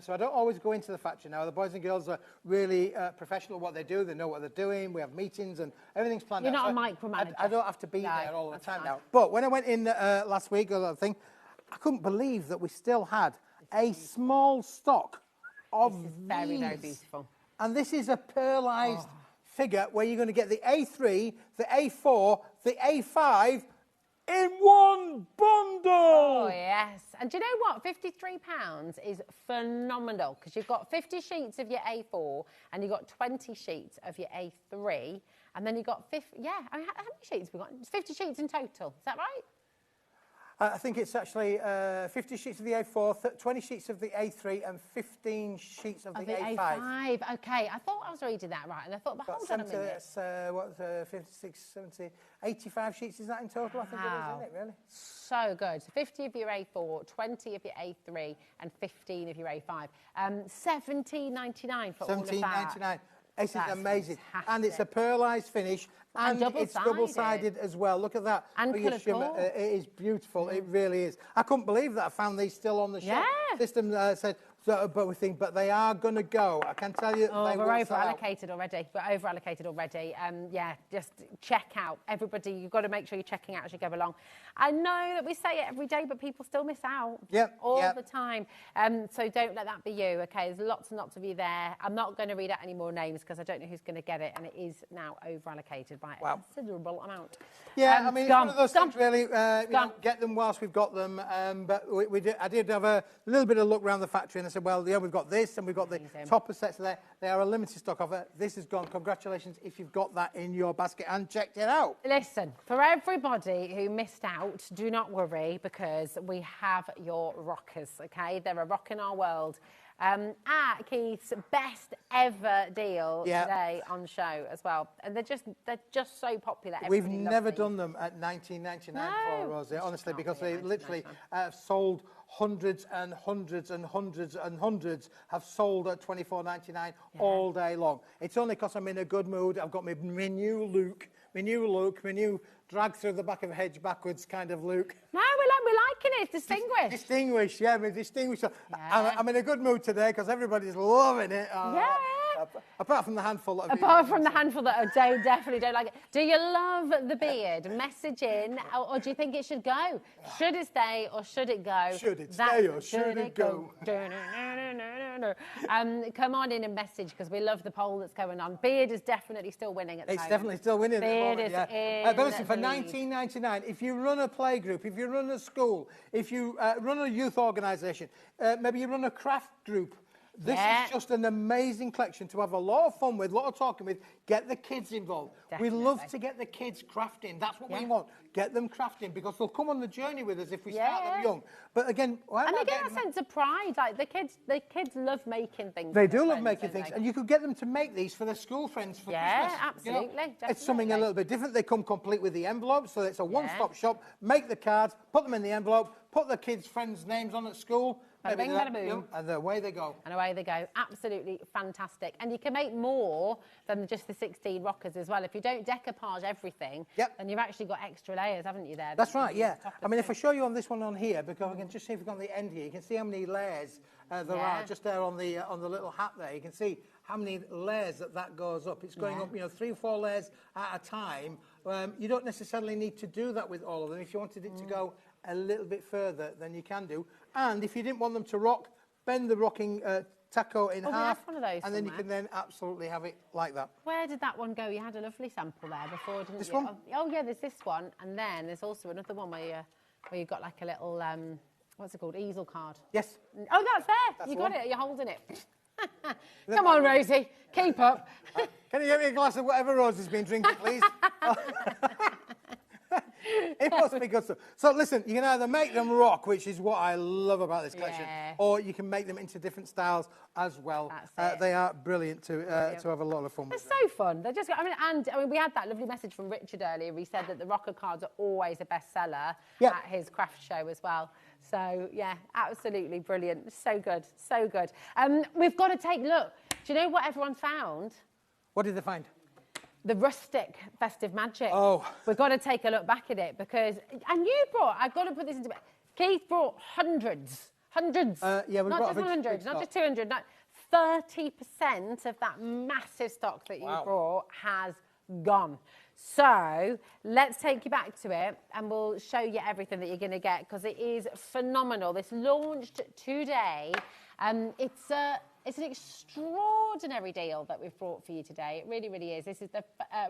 so I don't always go into the factory now. The boys and girls are really professional at what they do. They know what they're doing. We have meetings and everything's planned out. You're not a micromanager. I don't have to be there all the time now. But when I went in last week, I couldn't believe that we still had a small stock of these. Very, very beautiful. And this is a pearlized figure where you're going to get the A3, the A4, the A5 in one bundle. Oh, yes. And do you know what? £53 is phenomenal because you've got 50 sheets of your A4 and you've got 20 sheets of your A3. And then you've got 50, how many sheets have we got? It's 50 sheets in total. Is that right? I think it's actually 50 sheets of the A4, 20 sheets of the A3 and 15 sheets of the A5. Okay, I thought I was reading that right, and I thought, but hold on a minute. 56, 70, 85 sheets, is that in total? I think it is, isn't it, really? So good. So 50 of your A4, 20 of your A3 and 15 of your A5. $17.99 for all of that. $17.99. This is amazing. Fantastic. And it's a pearlized finish. And it's double-sided as well. Look at that. And colourful. It is beautiful. It really is. I couldn't believe that I found these still on the shelf. System said, but they are going to go. I can tell you they will we're over-allocated already. We're over-allocated already. Just check out. Everybody, you've got to make sure you're checking out as you go along. I know that we say it every day, but people still miss out all the time. So don't let that be you, okay? There's lots and lots of you there. I'm not going to read out any more names because I don't know who's going to get it, and it is now over-allocated by a considerable amount. Yeah, I mean, it's one of those things, really. Get them whilst we've got them. But I did have a little bit of look around the factory, and they said, well, yeah, we've got this and we've got the topper sets there. They are a limited stock offer. This is gone. Congratulations if you've got that in your basket and checked it out. Listen, for everybody who missed out, do not worry because we have your rockers, okay? They're a rock in our world. At Keith's best ever deal today on show as well. And they're just so popular. We've never done them at $19.99 before, Rosie, honestly, because they literally have sold hundreds and hundreds and hundreds and hundreds have sold at $24.99 all day long. It's only because I'm in a good mood. I've got my new look, my new drag through the back of a hedge backwards kind of look. No, we're liking it. It's distinguished. Distinguished, yeah, we're distinguished. I'm in a good mood today because everybody's loving it. Apart from the handful that definitely don't like it. Do you love the beard? Message in, or do you think it should go? Should it stay or should it go? Should it stay or should it go? Come on in and message because we love the poll that's going on. Beard is definitely still winning at the moment. It's definitely still winning Beard at the moment, is But listen, for $19.99, if you run a playgroup, if you run a school, if you run a youth organisation, maybe you run a craft group, this is just an amazing collection to have a lot of fun with, a lot of talking with, get the kids involved. Definitely. We love to get the kids crafting. That's what we want. Get them crafting because they'll come on the journey with us if we start them young. But again, and they get a sense of pride. Like the kids love making things. They do love making things, and you could get them to make these for their school friends for Christmas. Absolutely. You know, it's something a little bit different. They come complete with the envelope, so it's a one-stop shop. Make the cards, put them in the envelope, put the kids' friends' names on at school. Bada bing, bada boom. And away they go. And away they go. Absolutely fantastic. And you can make more than just the 16 rockers as well. If you don't decoupage everything, then you've actually got extra layers, haven't you, there? That's right, yeah. I mean, if I show you on this one on here, because I can just see if we've got the end here, you can see how many layers there are just there on the little hat there. You can see how many layers that goes up. It's going up, 3 or 4 layers at a time. You don't necessarily need to do that with all of them. If you wanted it to go a little bit further, then you can do. And if you didn't want them to rock, bend the rocking taco in half, one of those and then you can then absolutely have it like that. Where did that one go? You had a lovely sample there before, didn't you? This one? Oh, yeah, there's this one. And then there's also another one where you've got like a little, what's it called, easel card. Yes. Oh, that's there. That's you the got one. it. You're holding it. Come on, Rosie. Keep up. Can you get me a glass of whatever Rosie's been drinking, please? It must be good stuff. So listen, you can either make them rock, which is what I love about this collection, or you can make them into different styles as well. They are brilliant to have a lot of fun with. They're so fun. They're just, I mean, we had that lovely message from Richard earlier. He said that the rocker cards are always a bestseller at his craft show as well. So yeah, absolutely brilliant. So good, so good. We've got to take a look. Do you know what everyone found? What did they find? The rustic festive magic. Oh. We've got to take a look back at it because, and you brought, I've got to put this into, Keith brought hundreds. Yeah, we've not got just a big 100, stock. not just 200, no, 30% of that massive stock that you brought has gone. So let's take you back to it and we'll show you everything that you're going to get because it is phenomenal. This launched today. It's an extraordinary deal that we've brought for you today. It really, really is. This is the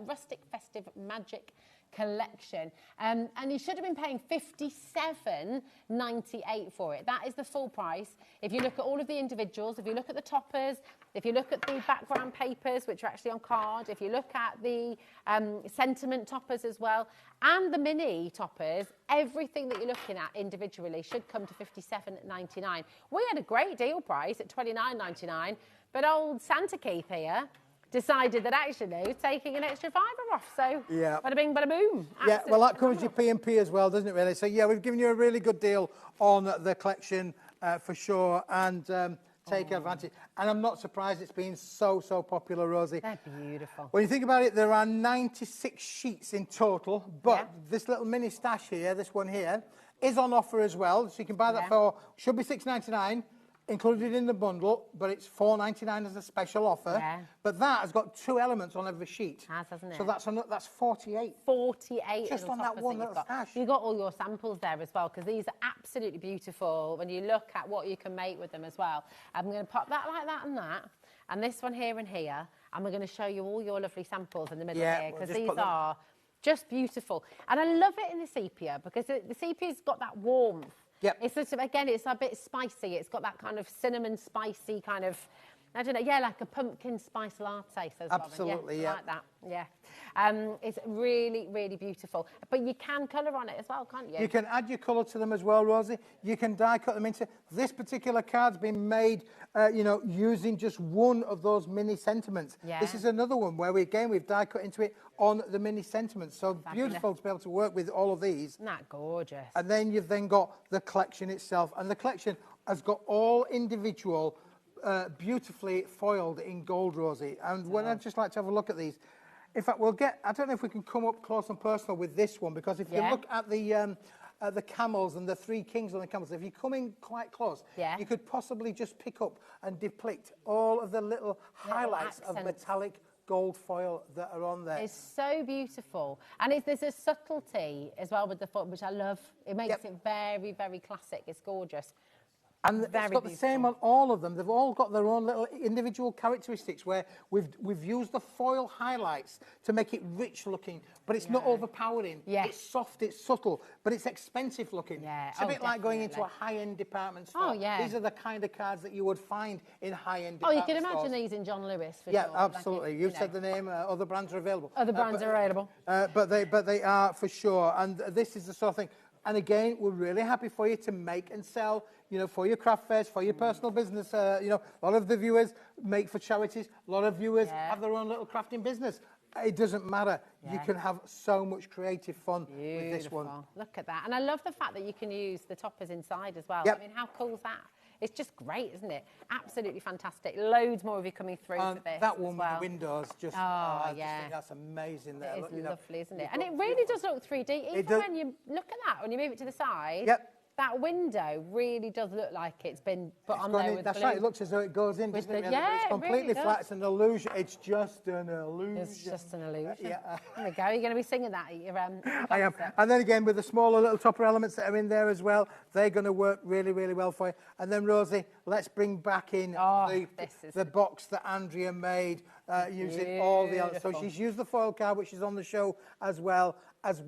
Rustic Festive Magic Collection. And you should have been paying $57.98 for it. That is the full price. If you look at all of the individuals, if you look at the toppers, if you look at the background papers, which are actually on card, if you look at the sentiment toppers as well, and the mini toppers, everything that you're looking at individually should come to $57.99. We had a great deal price at $29.99, but old Santa Keith here decided that actually taking an extra £5 off. So bada bing, bada boom. Yeah, well, that covers your P&P as well, doesn't it, really? So, yeah, we've given you a really good deal on the collection for sure, and take advantage. And I'm not surprised it's been so popular, Rosie. They're beautiful. When you think about it, there are 96 sheets in total, but this little mini stash here, this one here, is on offer as well. So you can buy that for, should be $6.99. Included in the bundle, but it's $4.99 as a special offer. Yeah. But that has got 2 elements on every sheet. Has, hasn't it? So that's 48. 48 just on that one little stash. You got all your samples there as well, because these are absolutely beautiful when you look at what you can make with them as well. I'm going to pop that like that and that, and this one here and here, and we're going to show you all your lovely samples in the middle here, because these are just beautiful. And I love it in the sepia, because the sepia's got that warmth. Yep. It's sort of, again, it's a bit spicy. It's got that kind of cinnamon spicy kind of, I don't know, yeah, like a pumpkin spice latte, says Lauren. Absolutely, yeah. I like that, yeah. It's really, really beautiful. But you can colour on it as well, can't you? You can add your colour to them as well, Rosie. You can die cut them into... This particular card's been made, you know, using just one of those mini sentiments. Yeah. This is another one where, we've die cut into it on the mini sentiments. So beautiful to be able to work with all of these. Isn't that gorgeous? And then you've then got the collection itself. And the collection has got all individual... beautifully foiled in gold, Rosie. And when I'd just like to have a look at these. In fact, we'll get, I don't know if we can come up close and personal with this one, because if you look at the camels and the three kings on the camels, if you come in quite close, you could possibly just pick up and depict all of the little highlights of metallic gold foil that are on there. It's so beautiful. And there's a subtlety as well with the foil, which I love. It makes it very, very classic. It's gorgeous. And it's got the same on all of them. They've all got their own little individual characteristics where we've used the foil highlights to make it rich looking, but it's not overpowering. It's soft, it's subtle, but it's expensive looking. It's a bit like going into a high-end department store. These are the kind of cards that you would find in high-end department you can stores. imagine these in John Lewis for sure. sure. Absolutely. You've said the name. Other brands are available. Other brands are available. But they are for sure. And this is the sort of thing. And again, we're really happy for you to make and sell, you know, for your craft fairs, for your personal business. You know, a lot of the viewers make for charities. A lot of viewers have their own little crafting business. It doesn't matter. You can have so much creative fun with this one. Look at that. And I love the fact that you can use the toppers inside as well. I mean, how cool is that? It's just great, isn't it? Absolutely fantastic. Loads more of you coming through for this. That one with the windows, just, I just think that's amazing there. It is lovely, isn't it? And it really does look 3D. Even when you look at that, when you move it to the side, that window really does look like it's been put on there with That's blue. right, it looks as though it goes in, doesn't it? Really? It's completely flat, it's an illusion. It's just an illusion. It's just an illusion. There we go, you're going to be singing that at your I am. And then again, with the smaller little topper elements that are in there as well, they're going to work really, really well for you. And then, Rosie, let's bring back in the box that Andrea made using all the elements. So she's used the foil card, which is on the show as well as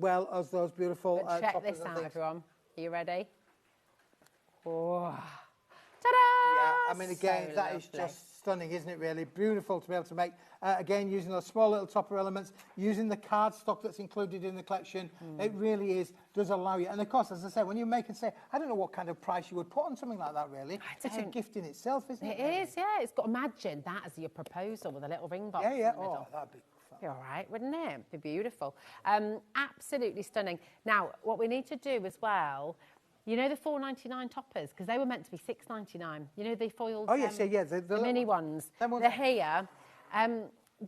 those beautiful check toppers this out, and everyone. Are you ready? Oh. Ta-da! Yeah, I mean, again, that is just stunning, isn't it, really? Beautiful to be able to make. Again, using those small little topper elements, using the card stock that's included in the collection, it really does allow you. And of course, as I said, when you make and say, I don't know what kind of price you would put on something like that, really. It's a gift in itself, isn't it? It is, yeah. It's got, imagine that as your proposal with a little ring box in the middle. Oh, that'd be fun. Be all right, wouldn't it? Be beautiful. Absolutely stunning. Now, what we need to do as well, you know the $4.99 toppers, because they were meant to be $6.99. You know, they foiled the mini ones. They're here.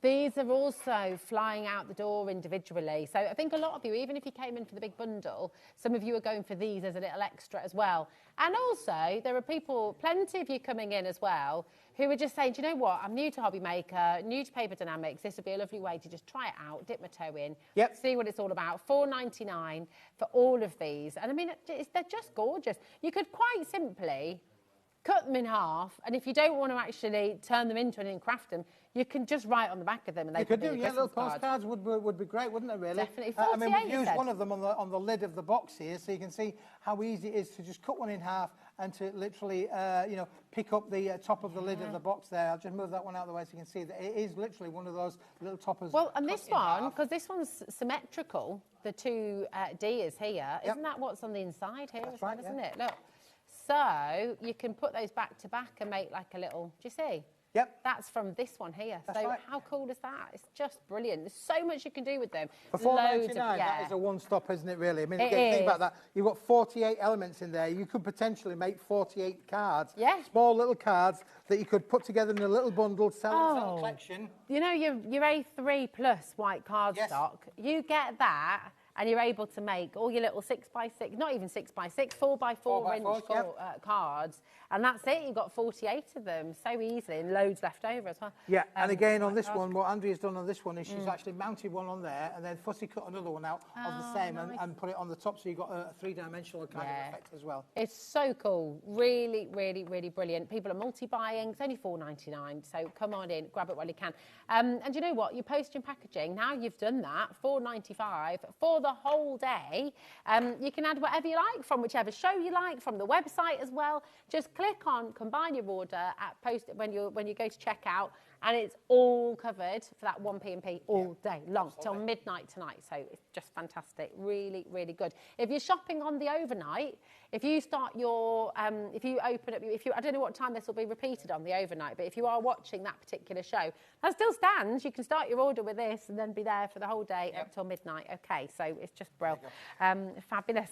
These are also flying out the door individually. So I think a lot of you, even if you came in for the big bundle, some of you are going for these as a little extra as well. And also, there are people, plenty of you coming in as well, who are just saying, do you know what, I'm new to HobbyMaker, new to Paper Dynamics, this would be a lovely way to just try it out, dip my toe in, see what it's all about. $4.99 for all of these. And I mean, they're just gorgeous. You could quite simply cut them in half, and if you don't want to actually turn them into and craft them, you can just write on the back of them, and they could do. Little postcards would be great, wouldn't it? Really, definitely. I mean, we've used one of them on the lid of the box here, so you can see how easy it is to just cut one in half and to literally, you know, pick up the top of the lid of the box there. I'll just move that one out of the way so you can see that it is literally one of those little toppers. Well, and this one, because this one's symmetrical, the two D is here. Isn't that what's on the inside here as well, isn't it? Look. So you can put those back to back and make like a little, do you see? Yep. That's from this one here. That's so right. How cool is that? It's just brilliant. There's so much you can do with them. For $4.99, that is a one-stop, isn't it, really? I mean, again, think about that. You've got 48 elements in there. You could potentially make 48 cards. Yeah. Small little cards that you could put together in a little bundle, sell in a collection. You know, your A3 plus white cardstock, you get that, and you're able to make all your little 6x6, not even 6x6, 4x4 inch cards, and that's it. You've got 48 of them so easily, and loads left over as well. Yeah, and again on this one, what Andrea's done on this one is she's actually mounted one on there, and then fussy cut another one out of the same, and put it on the top, so you've got a three-dimensional kind of effect as well. It's so cool. Really, really, really brilliant. People are multi-buying. It's only $4.99, so come on in, grab it while you can. And you know what? Your postage and packaging, now you've done that, $4.95 for the the whole day. You can add whatever you like from whichever show you like, from the website as well. Just click on combine your order at post when you go to checkout, and it's all covered for that 1p&p all day long till midnight tonight. So it's just fantastic, really, really good. If you're shopping on the overnight, if you start your, if you open up, I don't know what time this will be repeated on the overnight, but if you are watching that particular show, that still stands. You can start your order with this and then be there for the whole day up till midnight. Okay, so it's just brilliant, fabulous.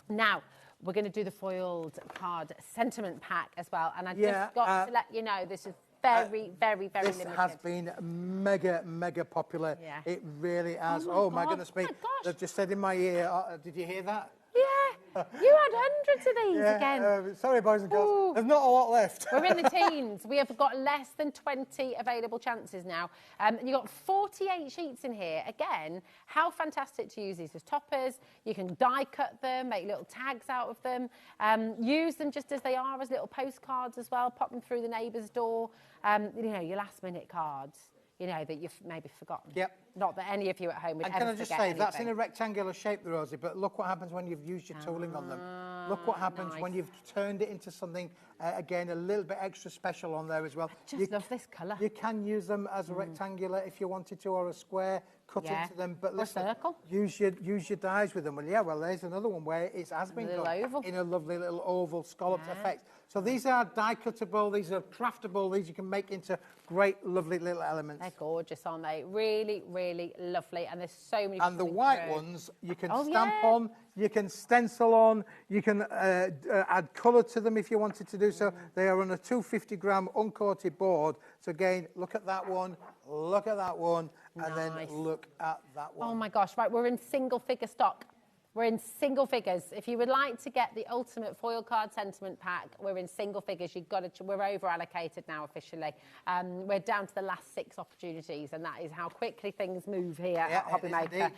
Now, we're going to do the foiled card sentiment pack as well, and I just got to let you know this is very, very, very limited. This has been mega popular. Yeah. It really has. Oh my goodness me. They've just said in my ear, did you hear that? Yeah, you had hundreds of these again. Sorry, boys and girls. There's not a lot left. We're in the teens. We have got less than 20 available chances now. You've got 48 sheets in here. Again, how fantastic to use these as toppers. You can die cut them, make little tags out of them. Use them just as they are as little postcards as well. Pop them through the neighbour's door. You know, your last minute cards, you know, that you've maybe forgotten. Yep. Not that any of you at home would and ever can I just forget say, anything. that's in a rectangular shape, Rosie, but look what happens when you've used your tooling on them. Look what happens when you've turned it into something, again, a little bit extra special on there as well. I just love this colour. You can use them as a rectangular if you wanted to, or a square, cut into them. But listen, circle. Use your dies with them. Well, yeah, well, there's another one where it has been done oval. in a lovely little oval scalloped effect. So these are die cuttable, these are craftable, these you can make into great, lovely little elements. They're gorgeous, aren't they? Really, really lovely. And there's so many. And the white ones you can stamp on, you can stencil on, you can add colour to them if you wanted to do so. They are on a 250-gram uncoated board. So again, look at that one, look at that one, and then look at that one. Oh my gosh, right, we're in single figure stock. We're in single figures. If you would like to get the ultimate foil card sentiment pack, we're in single figures. You've got to. We're over allocated now officially. We're down to the last 6 opportunities, and that is how quickly things move here at HobbyMaker.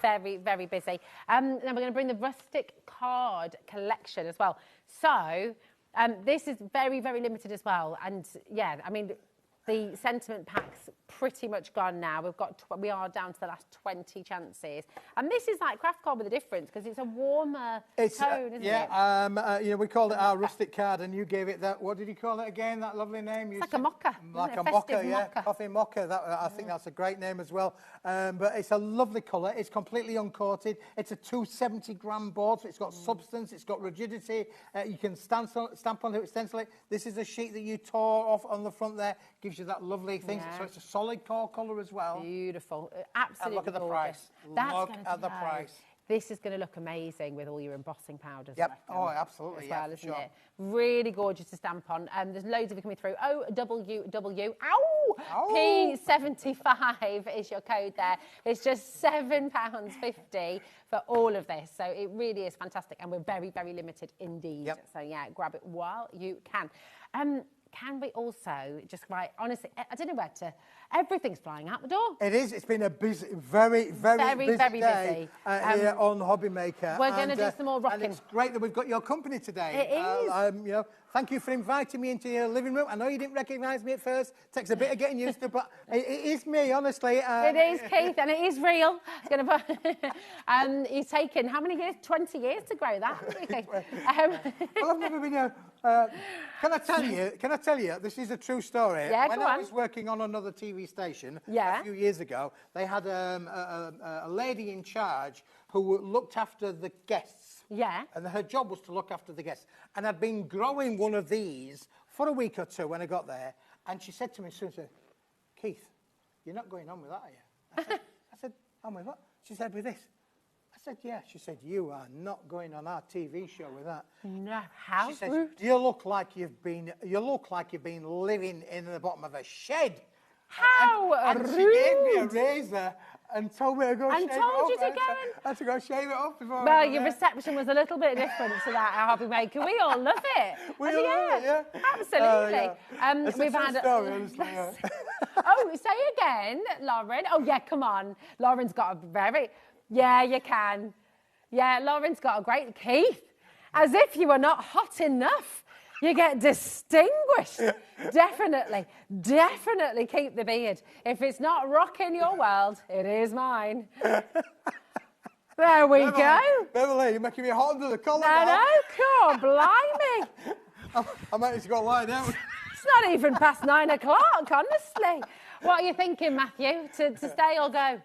Very, very busy. Now we're going to bring the rustic card collection as well. So this is very, very limited as well. And yeah, I mean, the sentiment pack's pretty much gone now. We are down to the last 20 chances. And this is like craft card with a difference because it's a warmer tone, isn't it? You know, we called it our rustic card, and you gave it that. What did you call it again? That lovely name? It's like a mocha. Like a mocha, yeah. Coffee mocha. I think that's a great name as well. But it's a lovely colour. It's completely uncoated. It's a 270-gram board, so it's got substance. It's got rigidity. You can stamp on it, stencil it. This is a sheet that you tore off on the front there. Gives you that lovely thing. So it's a solid core colour as well. Beautiful. Absolutely and look at the gorgeous. price. Look at the price. This is going to look amazing with all your embossing powders. Yep. Oh, absolutely. As well, isn't it? Really gorgeous to stamp on. There's loads of it coming through. OWW. P75 is your code there. It's just £7.50 for all of this. So it really is fantastic, and we're very, very limited indeed. Yep. So yeah, grab it while you can. Can we also just honestly, I don't know where to, everything's flying out the door. It is. It's been a busy, very busy day here on HobbyMaker. We're going to do some more rocking. And it's great that we've got your company today. It is. You know, thank you for inviting me into your living room. I know you didn't recognise me at first. It takes a bit of getting used to, but it is me, honestly. It is, Keith, and it is real. It's going to it's taken, how many years? 20 years to grow that. Well, I've never been here. Can I tell you, this is a true story. Yeah, when I was working on another TV station a few years ago, they had a lady in charge who looked after the guests. Yeah. And her job was to look after the guests. And I'd been growing one of these for a week or two when I got there. And she said to me, Keith, you're not going on with that, are you? I said, on with what? She said, with this. I said, yeah. She said, you are not going on our TV show with that. No, how? She said, you look like you've been living in the bottom of a shed. How and rude! She gave me a razor and told me to go shave it up. And told you to go I had to go shave it up before. Well, your reception was a little bit different to that at HobbyMaker. We all love it. We all love it, yeah. Absolutely. It's we've a had story, honestly. Oh, say again, Lauren. Oh, yeah, come on. Lauren's got a very... Yeah, you can. Yeah, Lauren's got a great... Keith, as if you were not hot enough. You get distinguished. Definitely keep the beard. If it's not rocking your world, it is mine. There we go. Beverly, you're making me hot under the collar No, now. no, God, blimey. I might need to go lie down. It's not even past 9 o'clock, honestly. What are you thinking, Matthew? To stay or go?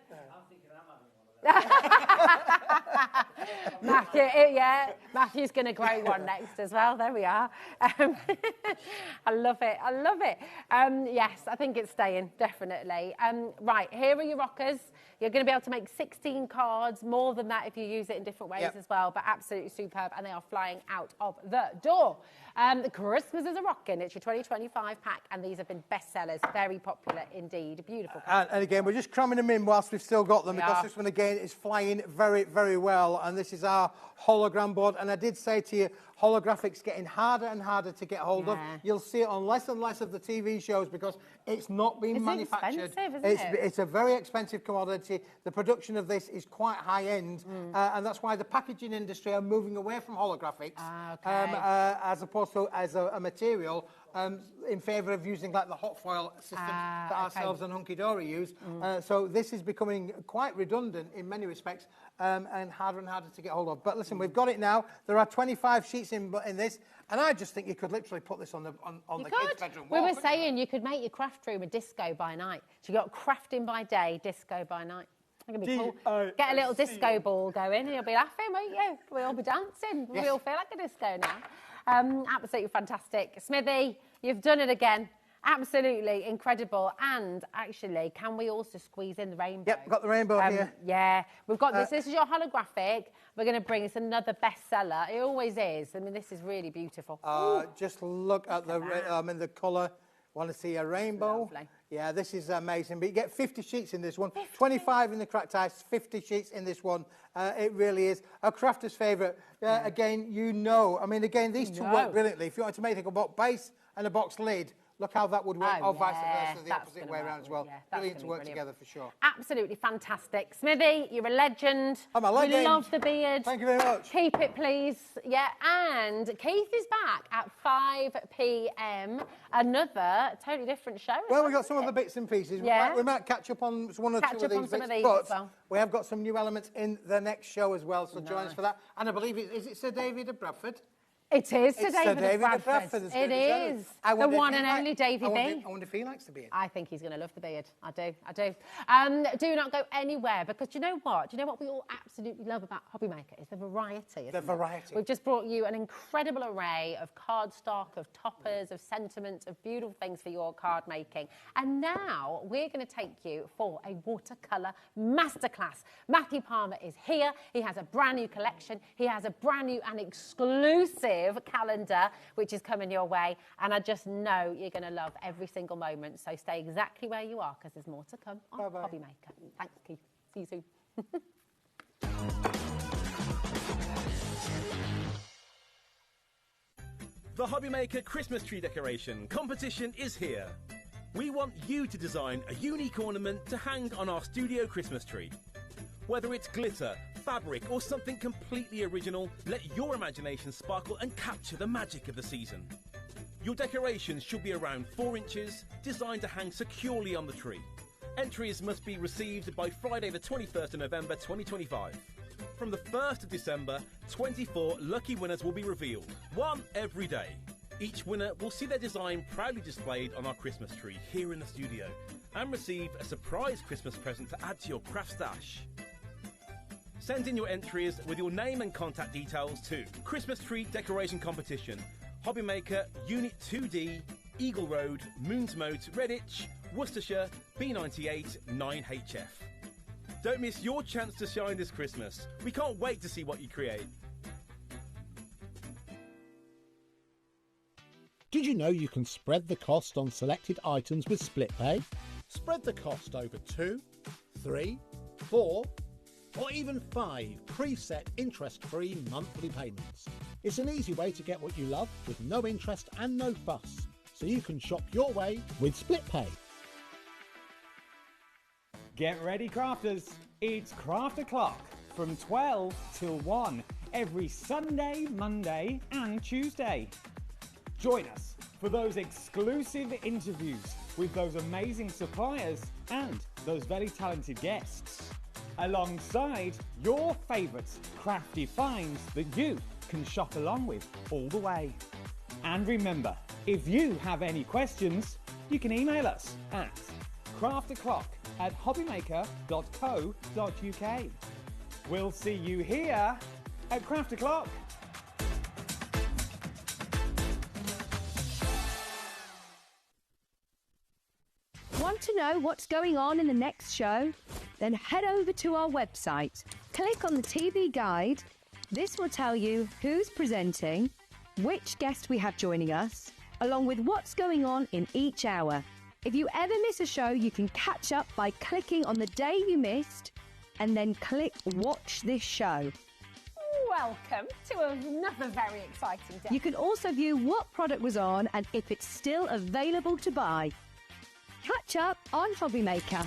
Matthew, yeah, Matthew's going to grow one next as well. There we are. I love it. I love it. Yes, I think it's staying, definitely. Right, here are your rockers. You're going to be able to make 16 cards, more than that if you use it in different ways as well, but absolutely superb, and they are flying out of the door. Christmas is a rockin'. It's your 2025 pack, and these have been bestsellers. Very popular indeed. Beautiful. And again, we're just cramming them in whilst we've still got them, because this one again is flying very, very well. And this is our hologram board. And I did say to you, holographics getting harder and harder to get hold of. You'll see it on less and less of the TV shows because it's not being manufactured. It's a very expensive commodity. The production of this is quite high end, and that's why the packaging industry are moving away from holographics as opposed to as a material. In favour of using like the hot foil system that ourselves and Hunky Dory use. So this is becoming quite redundant in many respects and harder to get hold of. But listen, we've got it now. There are 25 sheets in this, and I just think you could literally put this on the kids' bedroom wall. We were saying you could make your craft room a disco by night. So you've got crafting by day, disco by night. It's going to be cool. Get a little disco ball going and you'll be laughing, won't you? We'll all be dancing. Yes. We all feel like a disco now. Absolutely fantastic. Smithy, you've done it again. Absolutely incredible. And actually, can we also squeeze in the rainbow? Yep, we've got the rainbow here. Yeah, we've got this. This is your holographic. We're going to bring us another bestseller. It always is. I mean, this is really beautiful. Just look at the colour. Want to see a rainbow? Lovely. Yeah, this is amazing. But you get 50 sheets in this one. 50. 25 in the cracked ice, 50 sheets in this one. It really is. A crafter's favourite. Again, you know. I mean, again, these two work brilliantly. If you want to make a box base and a box lid, look how that would work, or vice versa, the opposite way around as well. Brilliant to work together for sure. Absolutely fantastic. Smithy, you're a legend. I'm a legend. We love the beard. Thank you very much. Keep it, please. Yeah, and Keith is back at 5 p.m. Another totally different show. Well, we've got some other bits and pieces. Yeah. We might catch up on one or two of these bits, but we have got some new elements in the next show as well, so join us for that. And I believe, is it Sir David of Bradford? It is Sir David of Bradford. It is. The one and only Davy B. I wonder if he likes the beard. I think he's going to love the beard. I do. Do not go anywhere, because do you know what? Do you know what we all absolutely love about HobbyMaker is the variety. The variety. We've just brought you an incredible array of cardstock, of toppers, of sentiment, of beautiful things for your card making. And now we're going to take you for a watercolour masterclass. Matthew Palmer is here. He has a brand new collection. He has a brand new and exclusive calendar which is coming your way, and I just know you're going to love every single moment, so stay exactly where you are because there's more to come on HobbyMaker. Thanks, Keith. See you soon. The HobbyMaker Christmas tree decoration competition is here. We want you to design a unique ornament to hang on our studio Christmas tree. Whether it's glitter, fabric, or something completely original, let your imagination sparkle and capture the magic of the season. Your decorations should be around 4 inches, designed to hang securely on the tree. Entries must be received by Friday the 21st of November 2025. From the 1st of December, 24 lucky winners will be revealed, one every day. Each winner will see their design proudly displayed on our Christmas tree here in the studio and receive a surprise Christmas present to add to your craft stash. Send in your entries with your name and contact details to Christmas Tree Decoration Competition, HobbyMaker, Unit 2D, Eagle Road, Moonsmote, Redditch, Worcestershire, B98 9HF. Don't miss your chance to shine this Christmas. We can't wait to see what you create. Did you know you can spread the cost on selected items with split pay? Spread the cost over 2, 3, 4, or even 5 preset interest-free monthly payments. It's an easy way to get what you love with no interest and no fuss, so you can shop your way with split pay. Get ready, crafters. It's Craft O'Clock from 12 till 1 every Sunday, Monday and Tuesday. Join us for those exclusive interviews with those amazing suppliers and those very talented guests. alongside your favourite crafty finds that you can shop along with all the way. And remember, if you have any questions, you can email us at crafterclock@hobbymaker.co.uk. We'll see you here at Craft O'Clock. Want to know what's going on in the next show? Then head over to our website. Click on the TV guide. This will tell you who's presenting, which guest we have joining us, along with what's going on in each hour. If you ever miss a show, you can catch up by clicking on the day you missed and then click Watch This Show. Welcome to another very exciting day. You can also view what product was on and if it's still available to buy. Catch up on HobbyMaker.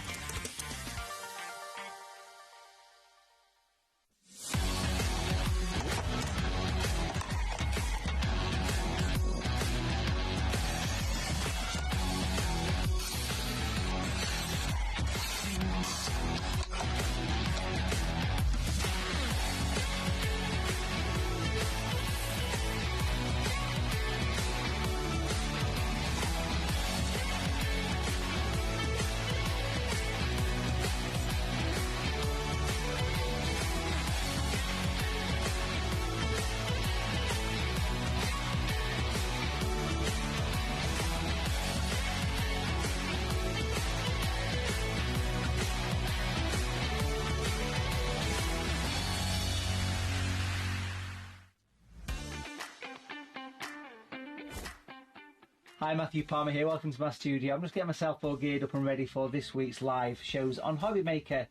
Hi, Matthew Palmer here. Welcome to my studio. I'm just getting myself all geared up and ready for this week's live shows on HobbyMaker,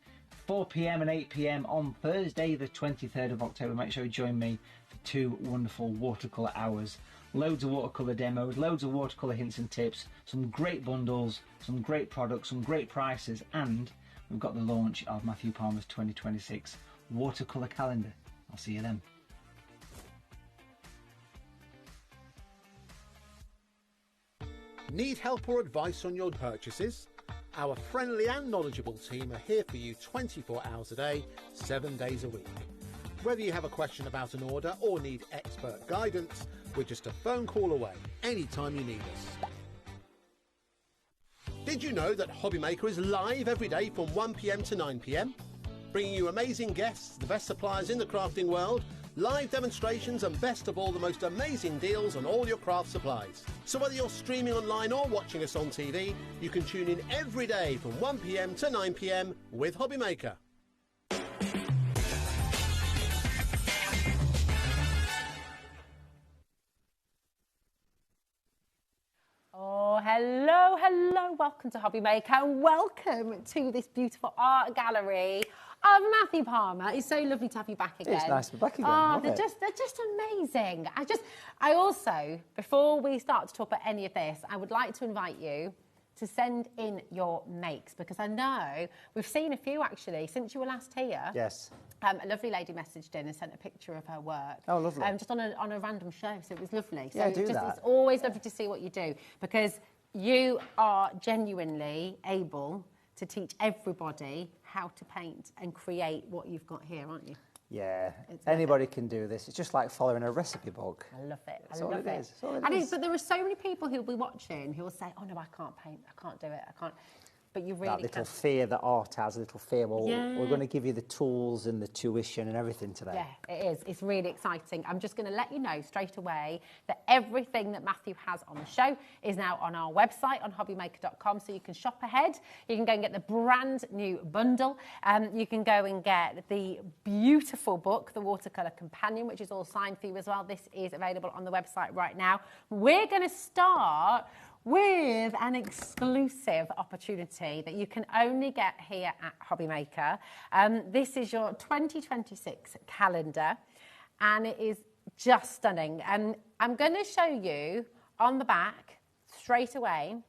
4 PM and 8 PM on Thursday, the 23rd of October. Make sure you join me for 2 wonderful watercolour hours. Loads of watercolour demos, loads of watercolour hints and tips, some great bundles, some great products, some great prices, and we've got the launch of Matthew Palmer's 2026 watercolour calendar. I'll see you then. Need help or advice on your purchases? Our friendly and knowledgeable team are here for you 24 hours a day, 7 days a week. Whether you have a question about an order or need expert guidance, we're just a phone call away anytime you need us. Did you know that HobbyMaker is live every day from 1 PM to 9 PM? Bringing you amazing guests, the best suppliers in the crafting world, live demonstrations and best of all, the most amazing deals on all your craft supplies. So whether you're streaming online or watching us on TV, you can tune in every day from 1 PM to 9 PM with HobbyMaker. Oh, hello, hello. Welcome to HobbyMaker and welcome to this beautiful art gallery of Matthew Palmer. It's so lovely to have you back again. It's nice to be back again. Oh, they're just amazing. I also, before we start to talk about any of this, I would like to invite you to send in your makes, because I know we've seen a few actually since you were last here. Yes. A lovely lady messaged in and sent a picture of her work. Oh, lovely. Just on a random show, so it was lovely. So Yeah, do that. It's always lovely to see what you do, because you are genuinely able to teach everybody how to paint and create what you've got here, aren't you? Yeah, anybody can do this. It's just like following a recipe book. I love it. That's all it is. That's all it And is. but there are so many people who'll be watching who will say, "Oh no, I can't paint. I can't do it. I can't." But you really That little can. fear that art has, a little fear. Well, Yeah. we're going to give you the tools and the tuition and everything today. Yeah, it is. It's really exciting. I'm just going to let you know straight away that everything that Matthew has on the show is now on our website on hobbymaker.com, so you can shop ahead. You can go and get the brand new bundle. You can go and get the beautiful book, The Watercolour Companion, which is all signed for you as well. This is available on the website right now. We're going to start with an exclusive opportunity that you can only get here at HobbyMaker. This is your 2026 calendar, and it is just stunning. I'm going to show you on the back straight away.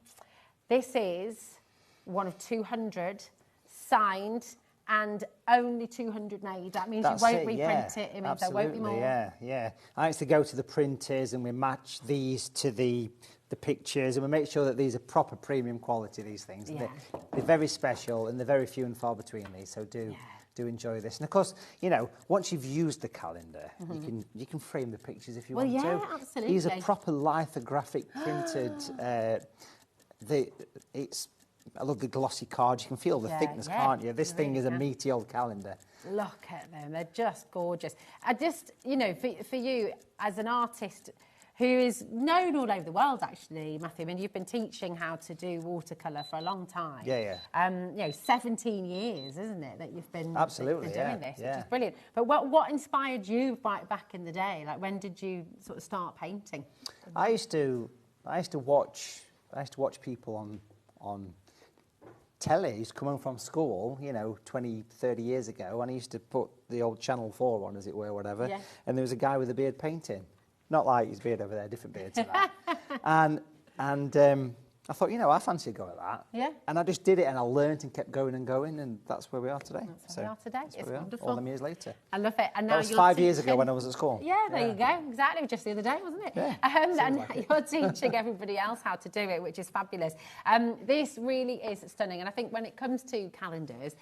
This is one of 200 signed and only 200 made. That means you won't reprint it. It means there won't be more. Yeah. I used to go to the printers and we match these to the pictures, and we make sure that these are proper premium quality, these things. Yeah. They're very special and they're very few and far between these, so do do enjoy this. And of course, you know, once you've used the calendar, you can frame the pictures if you want to. Absolutely. These are proper lithographic printed. It's I love the glossy cards. You can feel the thickness, can't you? This thing is a meaty old calendar. Look at them, they're just gorgeous. I just, you know, for you as an artist who is known all over the world, actually, Matthew, I mean, you've been teaching how to do watercolour for a long time. Yeah. You know, 17 years, isn't it, that you've been, Absolutely, doing this, which is brilliant. But what inspired you back in the day? Like, when did you sort of start painting? I used to watch people on telly. I used to come home from school, you know, 20, 30 years ago, and I used to put the old Channel 4 on, as it were, whatever. Yeah. And there was a guy with a beard painting. Not like his beard over there, different beard to that. and I thought, you know, I fancy a go at that. Yeah. And I just did it, and I learnt and kept going, and that's where we are today. That's where we are today. It's wonderful. All them years later. I love it. And now that was 5 years ago when I was at school. Yeah, there you go. Exactly. Just the other day, wasn't it? Yeah. And like you're teaching everybody else how to do it, which is fabulous. This really is stunning. And I think when it comes to calendars,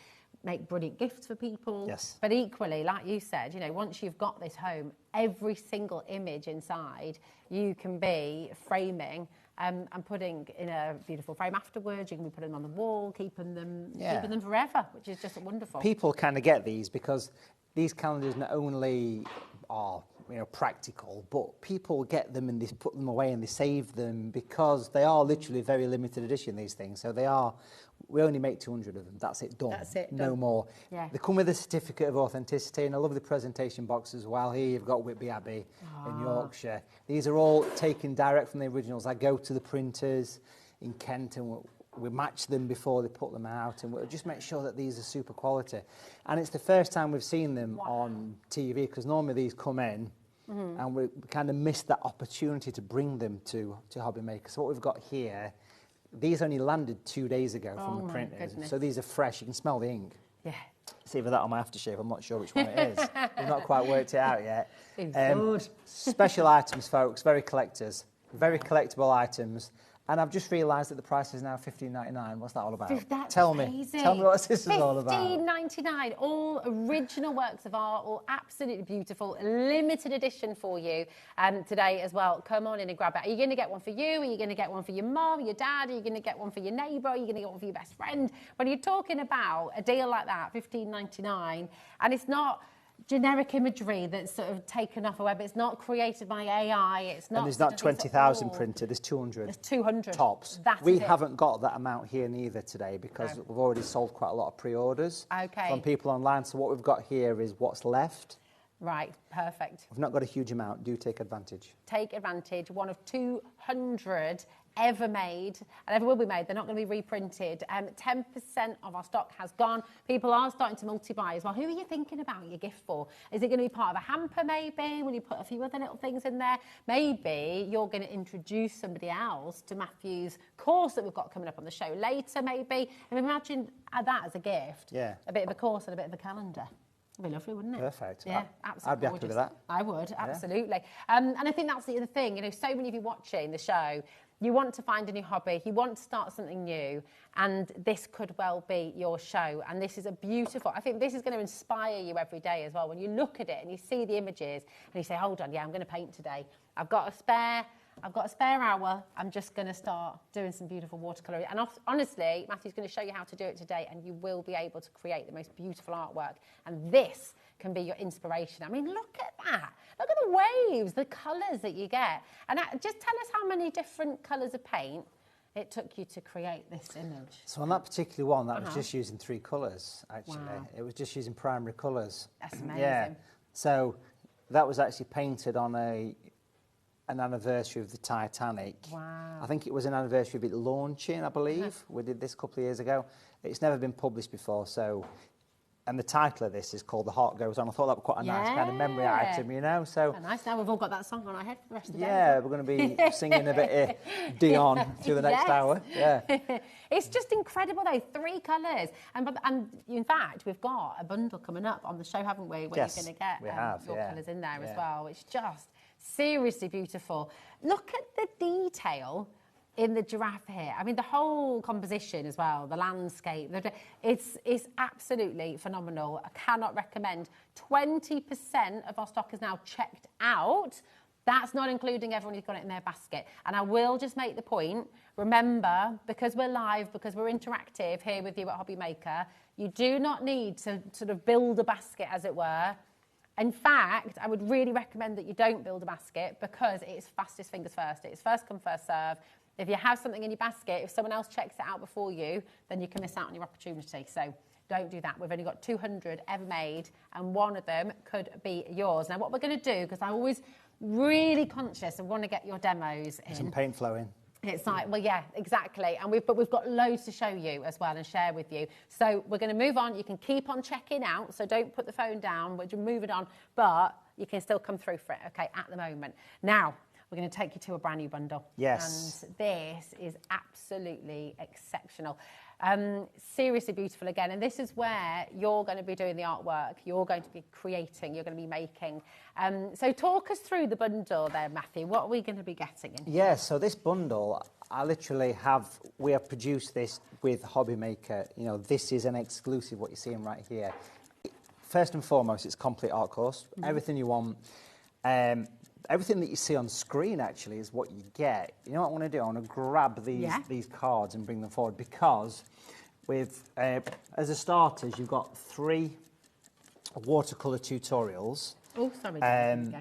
make brilliant gifts for people. Yes. But equally, like you said, you know, once you've got this home, every single image inside you can be framing and putting in a beautiful frame afterwards. You can be putting them on the wall, keeping them forever, which is just wonderful. People kind of get these because these calendars not only are, you know, practical, but people get them and they put them away and they save them because they are literally very limited edition, these things. So they are. We only make 200 of them. That's it, done. That's it, no done. more. Yeah. They come with a certificate of authenticity, and I love the presentation box as well. Here you've got Whitby Abbey in Yorkshire. These are all taken direct from the originals. I go to the printers in Kent and we match them before they put them out, and we'll just make sure that these are super quality. And it's the first time we've seen them on TV, because normally these come in and we kind of missed that opportunity to bring them to HobbyMaker. So what we've got here, these only landed 2 days ago from the printers. So these are fresh. You can smell the ink. Yeah. It's either that or my aftershave. I'm not sure which one it is. We've not quite worked it out yet. Good. Special items, folks. Very collectors. Very collectible items. And I've just realised that the price is now $15.99. What's that all about? That's Tell crazy. me. Tell me what this is all about. $15.99. All original works of art, all absolutely beautiful. Limited edition for you today as well. Come on in and grab it. Are you going to get one for you? Are you going to get one for your mum, your dad? Are you going to get one for your neighbour? Are you going to get one for your best friend? When you're talking about a deal like that, $15.99, and it's not generic imagery that's sort of taken off a web. It's not created by AI. It's not. And there's not 20,000 printed. There's 200. There's 200 tops. We haven't got that amount here neither today because we've already sold quite a lot of pre-orders from people online. So what we've got here is what's left. Right, perfect. We've not got a huge amount. Do take advantage. Take advantage. One of 200 ever made and ever will be made. They're not going to be reprinted. 10% of our stock has gone. People are starting to multi-buy as well. Who are you thinking about your gift for? Is it going to be part of a hamper maybe? Will you put a few other little things in there? Maybe you're going to introduce somebody else to Matthew's course that we've got coming up on the show later maybe. And imagine that as a gift. Yeah. A bit of a course and a bit of a calendar. It'd be lovely, wouldn't it? Perfect. Yeah, absolutely. I'd be happy with that. I would, absolutely. And I think that's the other thing. You know, so many of you watching the show, you want to find a new hobby, you want to start something new, and this could well be your show. And this is a beautiful, I think this is going to inspire you every day as well. When you look at it and you see the images and you say, hold on, yeah, I'm going to paint today. I've got a spare hour. I'm just going to start doing some beautiful watercolouring. And honestly, Matthew's going to show you how to do it today, and you will be able to create the most beautiful artwork. And this can be your inspiration. I mean, look at that. Look at the waves, the colours that you get. And just tell us how many different colours of paint it took you to create this image. So on that particular one, that was just using 3 colours, actually. Wow. It was just using primary colours. That's amazing. Yeah. So that was actually painted on an anniversary of the Titanic. Wow. I think it was an anniversary of it launching, I believe. We did this a couple of years ago. It's never been published before, so... And the title of this is called The Heart Goes On. I thought that was quite a nice kind of memory item, you know. So nice. Now we've all got that song on our head for the rest of the day. Yeah, we're going to be singing a bit of Dion through the next hour. Yeah. It's just incredible, though. 3 colours. And in fact, we've got a bundle coming up on the show, haven't we? Where you're going to get your colours in there as well. It's just seriously beautiful. Look at the detail in the giraffe here. I mean, the whole composition as well, the landscape, it's absolutely phenomenal. I cannot recommend. 20% of our stock is now checked out. That's not including everyone who's got it in their basket. And I will just make the point, remember, because we're live, because we're interactive here with you at HobbyMaker, you do not need to sort of build a basket, as it were. In fact, I would really recommend that you don't build a basket because it's fastest fingers first. It's first come, first serve. If you have something in your basket, if someone else checks it out before you, then you can miss out on your opportunity. So don't do that. We've only got 200 ever made, and one of them could be yours. Now, what we're going to do, because I'm always really conscious and want to get your demos in. Some paint flowing. It's like, well, yeah, exactly. And we've got loads to show you as well and share with you. So we're going to move on. You can keep on checking out. So don't put the phone down. We're just moving on. But you can still come through for it, okay, at the moment. Now, we're going to take you to a brand new bundle. Yes. And this is absolutely exceptional. Seriously beautiful again. And this is where you're going to be doing the artwork. You're going to be creating. You're going to be making. So talk us through the bundle there, Matthew. What are we going to be getting in? Yeah, so this bundle, we have produced this with HobbyMaker. You know, this is an exclusive, what you're seeing right here. First and foremost, it's a complete art course. Mm-hmm. Everything you want. Everything that you see on screen, actually, is what you get. You know what I want to do? I want to grab these cards and bring them forward because as a starters, you've got 3 watercolour tutorials. Oh, sorry.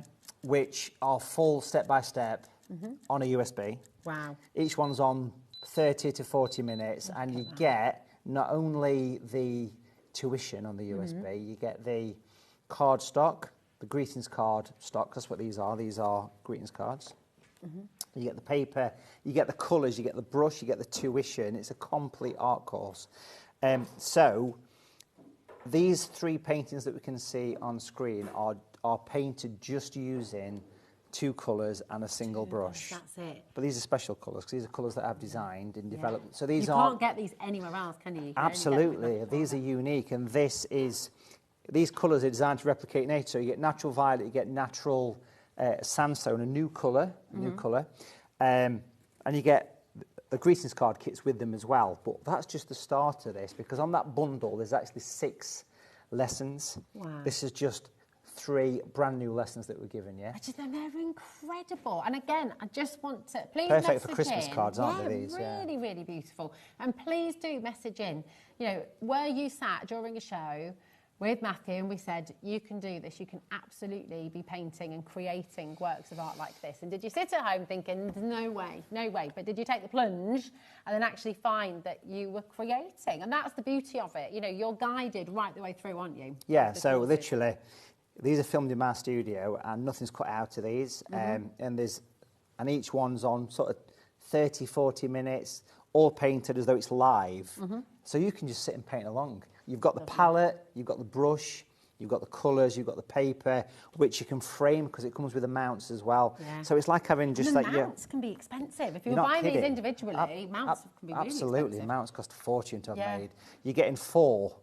Which are full step-by-step on a USB. Wow. Each one's on 30 to 40 minutes, and you get not only the tuition on the USB, you get the card stock, the greetings card stock. That's what these are. These are greetings cards. You get the paper, you get the colours, you get the brush, you get the tuition. It's a complete art course. So these 3 paintings that we can see on screen are painted just using 2 colours and a single brush. That's it. But these are special colours because these are colours that I've designed and developed. So these you can't get these anywhere else, can you? Absolutely. These are unique, and these colours are designed to replicate nature. So you get natural violet, you get natural sandstone, a new colour, and you get the greetings card kits with them as well. But that's just the start of this, because on that bundle there's actually 6 lessons. Wow. This is just 3 brand new lessons that we're giving you. They're incredible. And again, I just want to please perfect for message Christmas in. cards, aren't they? These, really, really beautiful. And please do message in. You know, where you sat during a show with Matthew and we said, you can do this, you can absolutely be painting and creating works of art like this. And did you sit at home thinking, no way, no way, but did you take the plunge and then actually find that you were creating? And that's the beauty of it. You know, you're guided right the way through, aren't you? Yeah, so literally, these are filmed in my studio and nothing's cut out of these. And each one's on sort of 30, 40 minutes, all painted as though it's live. So you can just sit and paint along. You've got the palette, you've got the brush, you've got the colours, you've got the paper, which you can frame because it comes with the mounts as well. Yeah. So it's like having just like... mounts can be expensive. If you're buying these individually, mounts can be really absolutely expensive. Mounts cost a fortune to have made. You're getting four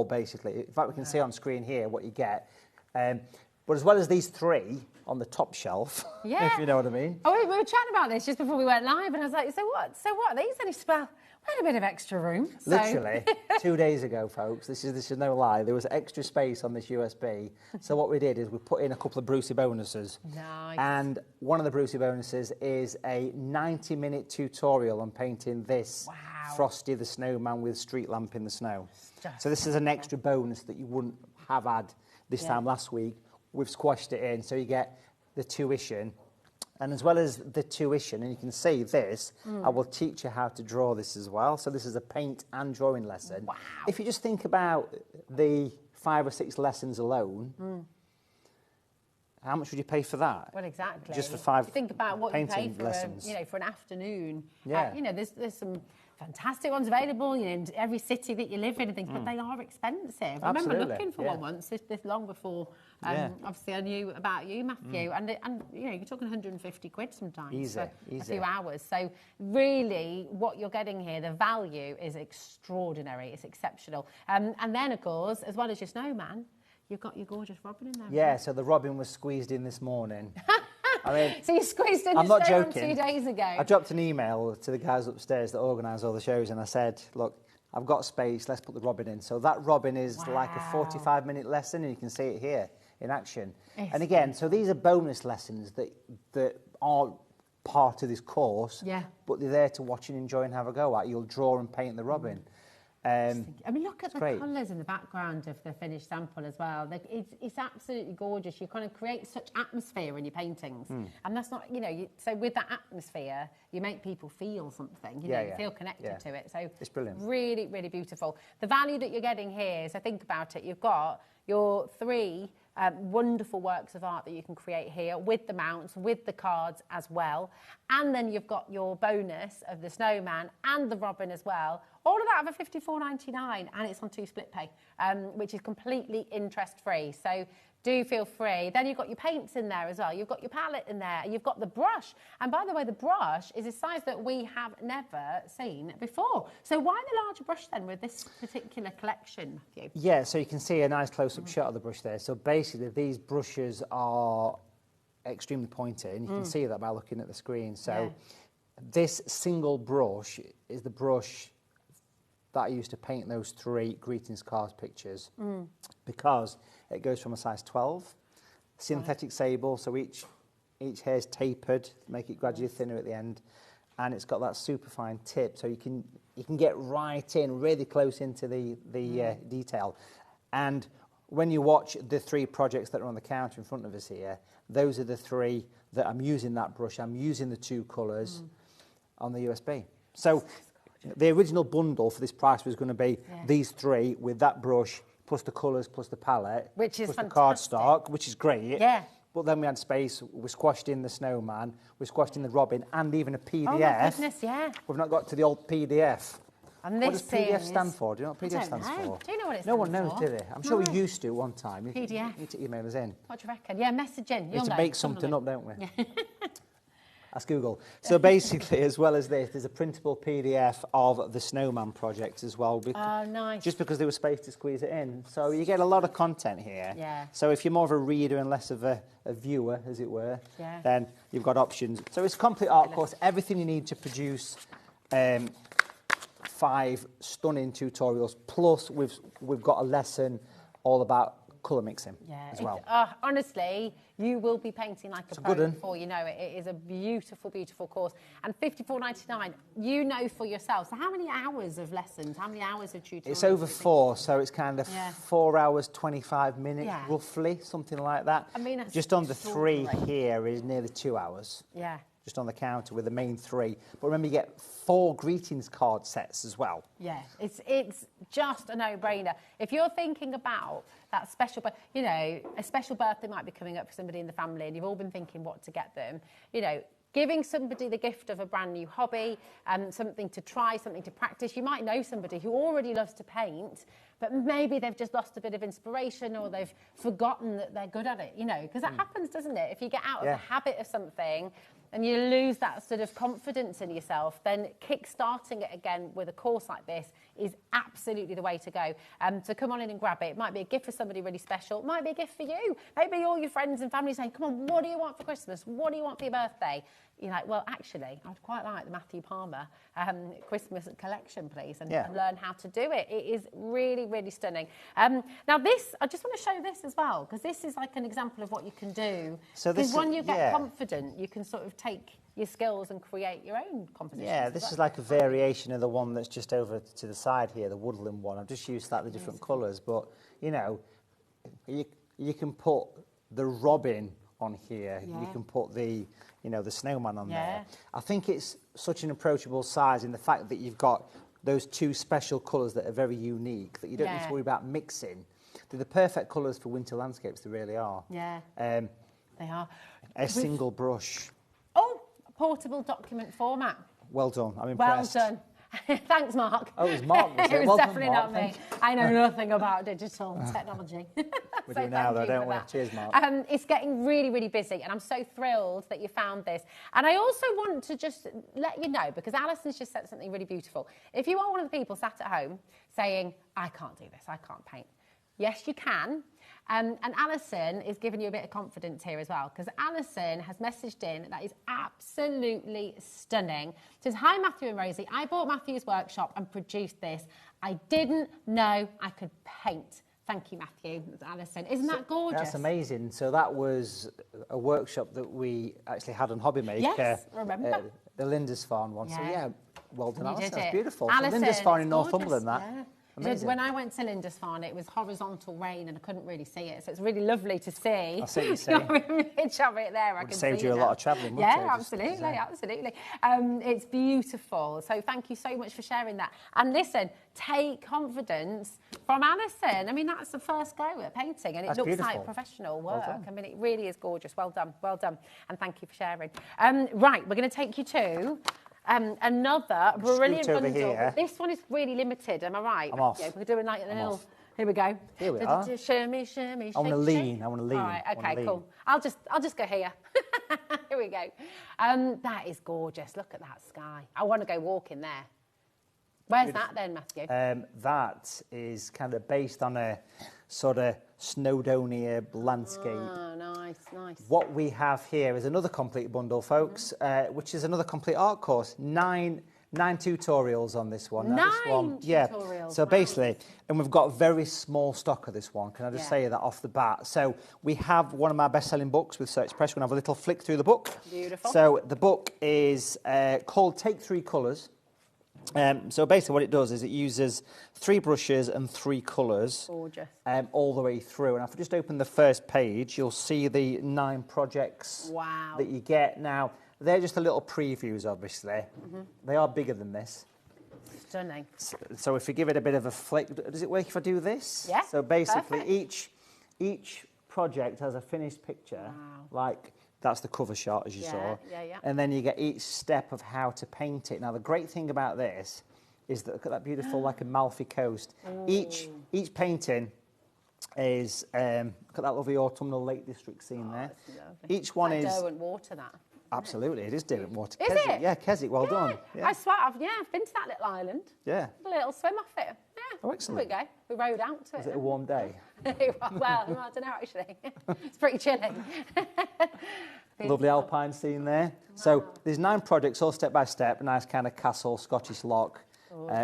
basically. In fact, we can see on screen here what you get. But as well as these 3 on the top shelf, if you know what I mean. Oh, we were chatting about this just before we went live, and I was like, so what? These only spell... We had a bit of extra room. So. Literally, 2 days ago, folks, this is no lie, there was extra space on this USB. So what we did is we put in a couple of Brucey bonuses. Nice. And one of the Brucey bonuses is a 90-minute tutorial on painting this Frosty the Snowman with street lamp in the snow. So this is an extra bonus that you wouldn't have had this time last week. We've squashed it in, so you get the tuition. And as well as the tuition, and you can see this, I will teach you how to draw this as well. So this is a paint and drawing lesson. Wow. If you just think about the 5 or 6 lessons alone, how much would you pay for that? Well, exactly. Just for 5 think about what you pay for lessons. for an afternoon. Yeah. There's some fantastic ones available, in every city that you live in and things, but they are expensive. I remember looking for one once, this long before, obviously I knew about you, Matthew, and you're talking 150 quid sometimes for a few hours. So really, what you're getting here, the value is extraordinary, it's exceptional. And then, of course, as well as your snowman, you've got your gorgeous robin in there. Yeah, so the robin was squeezed in this morning. I mean, so you squeezed in I'm the not snowman joking. 2 days ago. I dropped an email to the guys upstairs that organise all the shows, and I said, look, I've got space, let's put the robin in. So that robin is like a 45-minute lesson, and you can see it here in action. And again, so these are bonus lessons that aren't part of this course, but they're there to watch and enjoy and have a go at. You'll draw and paint the robin. I mean, look at the great. colours in the background of the finished sample as well. Like, it's absolutely gorgeous. You kind of create such atmosphere in your paintings. And that's not, you know, so with that atmosphere, you make people feel something, you know, feel connected to it. So it's brilliant. Really, really beautiful. The value that you're getting here, so think about it, you've got your 3 wonderful works of art that you can create here with the mounts, with the cards as well. And then you've got your bonus of the snowman and the robin as well. All of that for $54.99, and it's on 2 split pay, which is completely interest-free. So do feel free. Then you've got your paints in there as well. You've got your palette in there. You've got the brush. And by the way, the brush is a size that we have never seen before. So why the larger brush then with this particular collection, Matthew? Yeah, so you can see a nice close-up shot of the brush there. So basically, these brushes are extremely pointy, and you can see that by looking at the screen. So this single brush is the brush that I used to paint those 3 greetings cards pictures because it goes from a size 12, synthetic sable, so each hair's tapered, make it gradually thinner at the end, and it's got that super fine tip, so you can get right in, really close into the detail. And when you watch the 3 projects that are on the counter in front of us here, those are the 3 that I'm using that brush. I'm using the 2 colours on the USB. So the original bundle for this price was going to be these 3 with that brush, plus the colours, plus the palette, which is plus fantastic. the cardstock, which is great. Yeah. But then we had space, we squashed in the snowman, we squashed in the robin, and even a PDF. Oh my goodness, yeah. We've not got to the old PDF. And What this does PDF is... stand for? Do you know what I PDF don't stands know. for? Do you know what it stands for? No one knows, do they? I'm sure No. we used to one time. PDF. You need to email us in. What do you reckon? Yeah, message in. We You'll need know. to make something up, don't we? Ask Google. So basically, as well as this, there's a printable PDF of the Snowman project as well. Oh, nice. Just because there was space to squeeze it in. So you get a lot of content here. Yeah. So if you're more of a reader and less of a viewer, as it were, then you've got options. So it's a complete art course, everything you need to produce 5 stunning tutorials. Plus, we've got a lesson all about colour mixing as well. Honestly, you will be painting like a pro before you know it. It is a beautiful, beautiful course. And $54.99, you know for yourself. So how many hours of lessons, how many hours of tutorials? It's over 4, so it's kind of 4 hours, 25 minutes, roughly, something like that. I mean, that's just on the 3 here is nearly 2 hours. Yeah. Just on the counter with the main 3. But remember, you get 4 greetings card sets as well. Yeah, it's just a no-brainer. If you're thinking about that special, you know, a special birthday might be coming up for somebody in the family and you've all been thinking what to get them, you know, giving somebody the gift of a brand new hobby and something to try, something to practice. You might know somebody who already loves to paint, but maybe they've just lost a bit of inspiration or they've forgotten that they're good at it, you know, because that happens, doesn't it? If you get out of the habit of something and you lose that sort of confidence in yourself, then kick-starting it again with a course like this is absolutely the way to go. So come on in and grab it. It might be a gift for somebody really special. It might be a gift for you. Maybe all your friends and family saying, come on, what do you want for Christmas? What do you want for your birthday? You're like, well, actually, I'd quite like the Matthew Palmer Christmas collection, please, and learn how to do it. It is really, really stunning. Now this, I just want to show this as well, because this is like an example of what you can do. So this Because when you get confident, you can sort of take your skills and create your own compositions. Yeah, this is like a variation of the one that's just over to the side here, the woodland one. I've just used slightly different colours, but, you know, you can put the robin on here. You can put the, you know, the snowman on there. I think it's such an approachable size in the fact that you've got those 2 special colours that are very unique, that you don't need to worry about mixing. They're the perfect colours for winter landscapes, they really are. Yeah, they are. A single brush. Oh, portable document format. Well done, I'm impressed. Well done. Thanks, Mark. Oh, it was Mark. It was well definitely done, Mark. not me. I know nothing about digital technology. We do now, though, don't we? Cheers, Mark. It's getting really, really busy, and I'm so thrilled that you found this. And I also want to just let you know, because Alison's just said something really beautiful. If you are one of the people sat at home saying, I can't do this, I can't paint, Yes, you can. And Alison is giving you a bit of confidence here as well, because Alison has messaged in that is absolutely stunning. Says, hi Matthew and Rosie, I bought Matthew's workshop and produced this. I didn't know I could paint. Thank you, Matthew. That's Alison. Isn't that gorgeous? That's amazing. So that was a workshop that we actually had on HobbyMaker. Yes, remember. The Lindisfarne one. Yeah. So yeah, well done, You Alison. did That's it. beautiful. Alison, so Lindisfarne in it's Northumberland, gorgeous, that. yeah. Amazing. When I went to Lindisfarne, it was horizontal rain and I couldn't really see it. So it's really lovely to see. I see what you're saying. Your image of it there. I Would can saved see you it a lot now. of travelling, wouldn't Yeah, it? absolutely, absolutely. It's beautiful. So thank you so much for sharing that. And listen, take confidence from Alison. I mean, that's the first go at painting and it That's looks beautiful. like professional Well work. done. I mean, it really is gorgeous. Well done, well done. And thank you for sharing. Right, we're going to take you to another brilliant over bundle. here. This one is really limited, am I right? I'm off. Yeah, we're doing like a I'm little. off. Here we go. Here we are. Shimmy, shimmy, I want to shake, lean. shake. I want to lean. All right, I wanna okay, lean. cool. I'll just go here. Here we go. That is gorgeous. Look at that sky. I want to go walking there. Where's that then, Matthew? That is kind of based on a sort of Snowdonia landscape. Oh, nice, nice. What we have here is another complete bundle, folks, which is another complete art course. Nine tutorials on this one. Now, this one, yeah. Tutorials, So wow. basically, and we've got very small stock of this one. Can I just Yeah. say that off the bat? So we have one of my best-selling books with Search Press. We're going to have a little flick through the book. Beautiful. So the book is called Take 3 Colours. So basically what it does is it uses 3 brushes and 3 colours Gorgeous. all the way through. And if I just open the first page, you'll see the 9 projects Wow. that you get. Now, they're just the little previews, obviously. They are bigger than this. Stunning. So if you give it a bit of a flick, does it work if I do this? Yeah, So basically, perfect. each project has a finished picture, like that's the cover shot, as you saw. Yeah. And then you get each step of how to paint it. Now, the great thing about this is that, look at that beautiful, like Amalfi Coast. Each painting is, look at that lovely autumnal Lake District scene there. Each one Like is... Derwent water, that. Absolutely, it is Derwent water. Is Keswick, it? Yeah, Keswick, well done. Yeah. I swear, I've been to that little island. Yeah. A little swim off it. Yeah. Oh, excellent. There we go. We rode out to Was it. it a warm day? Well, I don't know actually. It's pretty chilly. Lovely alpine scene there. So there's 9 projects, all step by step. Nice kind of castle, Scottish lock.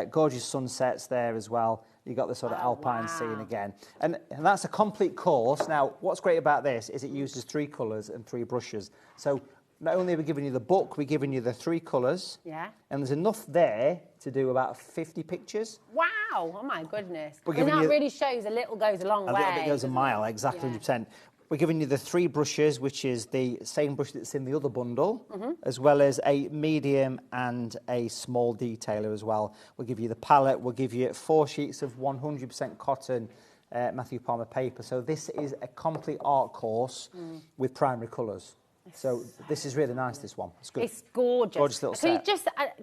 Gorgeous sunsets there as well. You got the sort of alpine scene again. And that's a complete course. Now, what's great about this is it uses 3 colours and 3 brushes. So not only are we giving you the book, we're giving you the 3 colours. Yeah. And there's enough there to do about 50 pictures. Wow. Oh my goodness. We're And giving that you- really shows a little goes a long way. A little bit goes a doesn't mile, it? exactly, Yeah. 100%. We're giving you the 3 brushes, which is the same brush that's in the other bundle, Mm-hmm. as well as a medium and a small detailer as well. We'll give you the palette. We'll give you 4 sheets of 100% cotton Matthew Palmer paper. So this is a complete art course with primary colours. So this is really nice, this one. It's good. It's gorgeous. Gorgeous little set.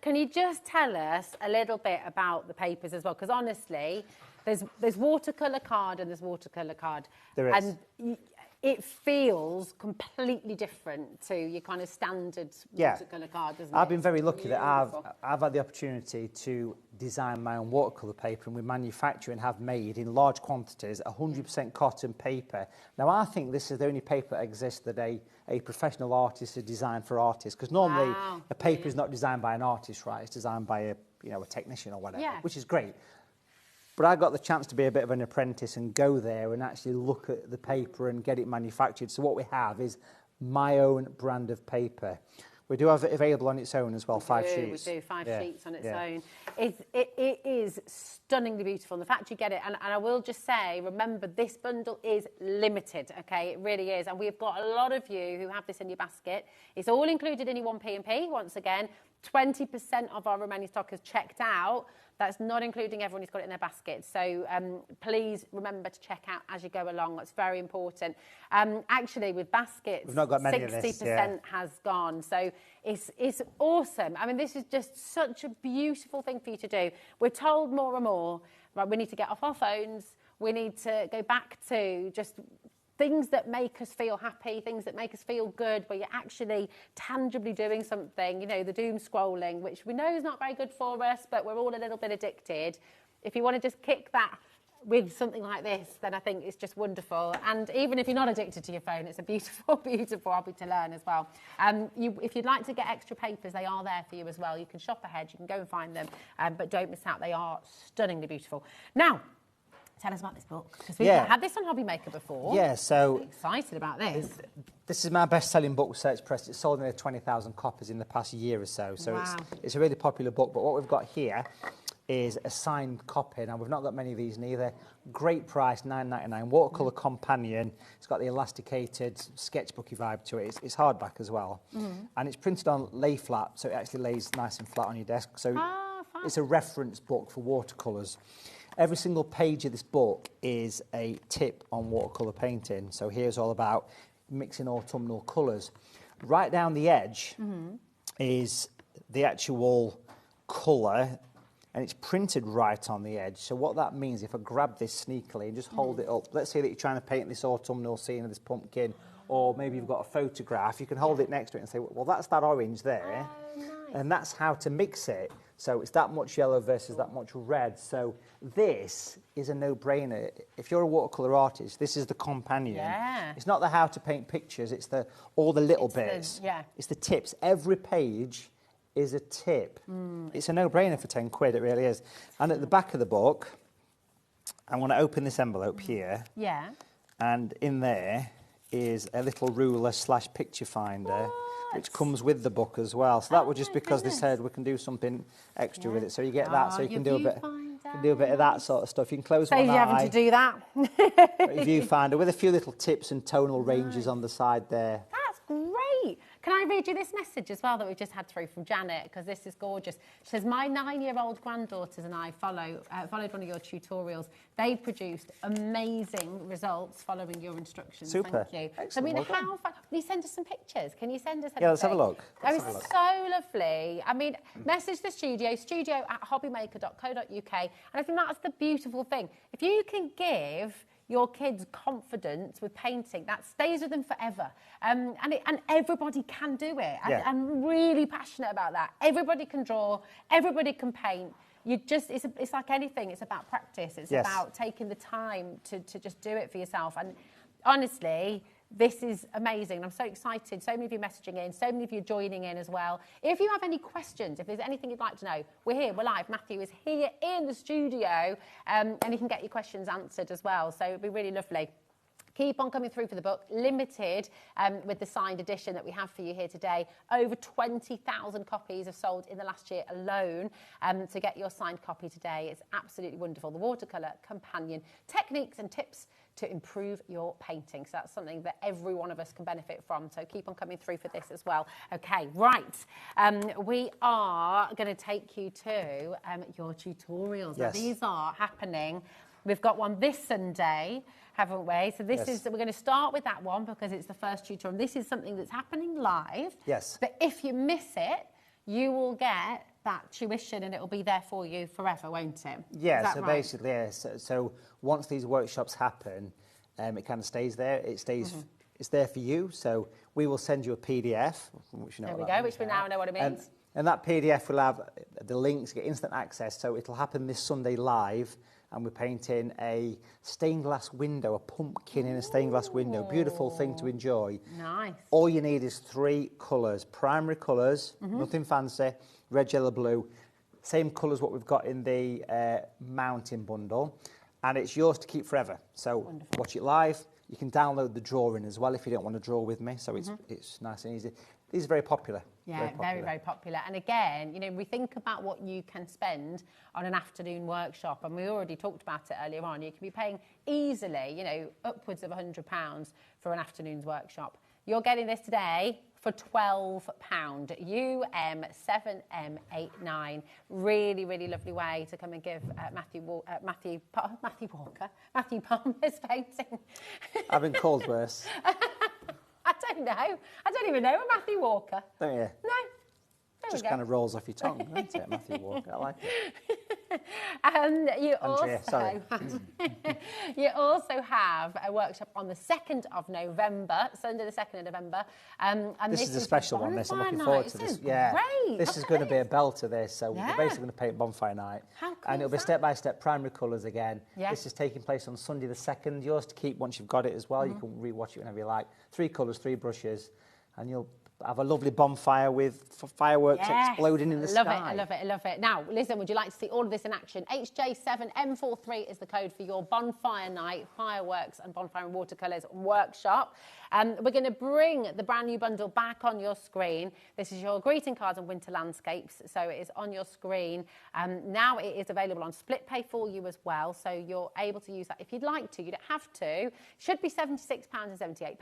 Can you just tell us a little bit about the papers as well? Because honestly, there's watercolour card and there's watercolour card. There is. And it feels completely different to your kind of standard Yeah. watercolour card, doesn't it? I've been very lucky that Beautiful. I've had the opportunity to design my own watercolour paper, and we manufacture and have made in large quantities 100% cotton paper. Now, I think this is the only paper that exists that a professional artist has designed for artists, because normally Wow. a paper is not designed by an artist, right? It's designed by a technician or whatever, Yeah. which is great. But I got the chance to be a bit of an apprentice and go there and actually look at the paper and get it manufactured. So what we have is my own brand of paper. We do have it available on its own as well, 5 sheets. We do 5 Yeah, sheets on its yeah. own. It is stunningly beautiful. And the fact you get it, and I will just say, remember, this bundle is limited, okay? It really is. And we've got a lot of you who have this in your basket. It's all included in your 1P&P. Once again, 20% of our remaining stock is checked out. That's not including everyone who's got it in their basket. So please remember to check out as you go along. That's very important. Actually, with baskets, We've not got many of 60% this, yeah. has gone. So it's awesome. I mean, this is just such a beautiful thing for you to do. We're told more and more, right, we need to get off our phones. We need to go back to just things that make us feel happy, things that make us feel good, where you're actually tangibly doing something, the doom scrolling, which we know is not very good for us, but we're all a little bit addicted. If you want to just kick that with something like this, then I think it's just wonderful. And even if you're not addicted to your phone, it's a beautiful, beautiful hobby to learn as well. If you'd like to get extra papers, they are there for you as well. You can shop ahead, you can go and find them, but don't miss out. They are stunningly beautiful. Now, tell us about this book, because we've had this on HobbyMaker before. Yeah, so... I'm excited about this. This is my best-selling book with Search Press. It's sold nearly 20,000 copies in the past year or so. So Wow. it's a really popular book. But what we've got here is a signed copy. Now, we've not got many of these neither. Great price, $9.99. Watercolour companion. It's got the elasticated, sketchbooky vibe to it. It's hardback as well. And it's printed on lay flat, so it actually lays nice and flat on your desk. So it's a reference book for watercolours. Every single page of this book is a tip on watercolour painting. So here's all about mixing autumnal colours. Right down the edge is the actual colour, and it's printed right on the edge. So what that means, if I grab this sneakily and just hold it up, let's say that you're trying to paint this autumnal scene of this pumpkin, or maybe you've got a photograph, you can hold it next to it and say, well, that's that orange there, and that's how to mix it. So it's that much yellow versus that much red. So this is a no-brainer. If you're a watercolour artist, this is the companion. Yeah. It's not the how to paint pictures, it's all the little bits. It's the tips. Every page is a tip. It's a no-brainer for 10 quid, it really is. And at the back of the book, I'm going to open this envelope here. Yeah. And in there is a little ruler / picture finder, which comes with the book as well. So that was just because they said we can do something extra with it. So you get that, so you can do a bit. You can do a bit of that sort of stuff. You can close one eye. Saves you having to do that. A viewfinder with a few little tips and tonal ranges on the side there. That's great. Can I read you this message as well that we've just had through from Janet, because this is gorgeous. She says, my 9-year-old granddaughters and I followed one of your tutorials. They produced amazing results following your instructions. Super. Thank you. Excellent. I mean, how fun. Can you send us some pictures? Can you send us anything? Yeah, let's have a look. That was so lovely. I mean, message the studio@hobbymaker.co.uk. And I think that's the beautiful thing. If you can give your kids confidence with painting, that stays with them forever. And everybody can do it. I'm really passionate about that. Everybody can draw, everybody can paint. It's like anything, it's about practice. It's about taking the time to just do it for yourself. And honestly, this is amazing. I'm so excited. So many of you messaging in, so many of you joining in as well. If you have any questions, if there's anything you'd like to know, we're here, we're live. Matthew is here in the studio, and he can get your questions answered as well. So it'd be really lovely. Keep on coming through for the book. Limited with the signed edition that we have for you here today. Over 20,000 copies have sold in the last year alone. To get your signed copy today, it's absolutely wonderful. The Watercolour Companion, techniques and tips to improve your painting. So that's something that every one of us can benefit from. So keep on coming through for this as well. Okay, right. We are going to take you to your tutorials. Now, these are happening. We've got one this Sunday, haven't we? So this is, we're going to start with that one because it's the first tutorial. This is something that's happening live. Yes. But if you miss it, you will get that tuition and it will be there for you forever, won't it? Yeah, so basically, so once these workshops happen, it kind of stays there. It stays, it's there for you. So we will send you a PDF, which you know. There we go, which we now know what it means. And that PDF will have the links, get instant access. So it'll happen this Sunday live. And we're painting a stained glass window, a pumpkin in a stained glass window. Beautiful thing to enjoy. Nice. All you need is 3 colours, primary colours, nothing fancy, red, yellow, blue. Same colours what we've got in the mountain bundle. And it's yours to keep forever. So watch it live. You can download the drawing as well if you don't want to draw with me. So it's nice and easy. These are very popular. Yeah, very, very popular. And again, you know, we think about what you can spend on an afternoon workshop, and we already talked about it earlier on. You can be paying easily, you know, upwards of £100 for an afternoon's workshop. You're getting this today for £12. UM7M89. Really, really lovely way to come and give Matthew Palmer's painting. I've been called worse. I don't know. I don't even know a Matthew Walker. Don't you? No. Just kind of rolls off your tongue, doesn't it, Matthew Walker? I like it. You Andrea, sorry. you also have a workshop on the 2nd of November, Sunday the 2nd of November. And this is a special one, this. I'm looking forward to this. Great. This is going to be a belter, this. So we're basically going to paint bonfire night. How cool and it'll be step-by-step primary colours again. Yeah. This is taking place on Sunday the 2nd. Yours to keep once you've got it as well. You can re-watch it whenever you like. 3 colours, 3 brushes, and you'll have a lovely bonfire with fireworks exploding in the sky. I love it, I love it. Now, listen, would you like to see all of this in action? HJ7M43 is the code for your bonfire night, fireworks and bonfire and watercolours workshop. We're going to bring the brand new bundle back on your screen. This is your greeting cards and winter landscapes, so it is on your screen. Now it is available on split pay for you as well, so you're able to use that if you'd like to. You don't have to. It should be £76.78.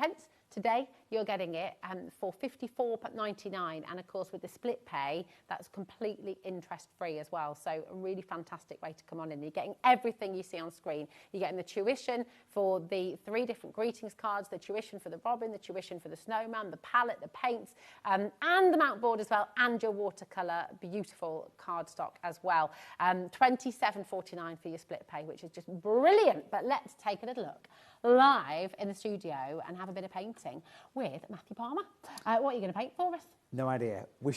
Today, you're getting it for £54.99, and of course with the split pay, that's completely interest-free as well. So a really fantastic way to come on in. You're getting everything you see on screen. You're getting the tuition for the 3 different greetings cards, the tuition for the robin, the tuition for the snowman, the palette, the paints, and the mount board as well, and your watercolour, beautiful cardstock as well. £27.49 for your split pay, which is just brilliant. But let's take a little look live in the studio and have a bit of painting with Matthew Palmer. What are you going to paint for us? No idea. We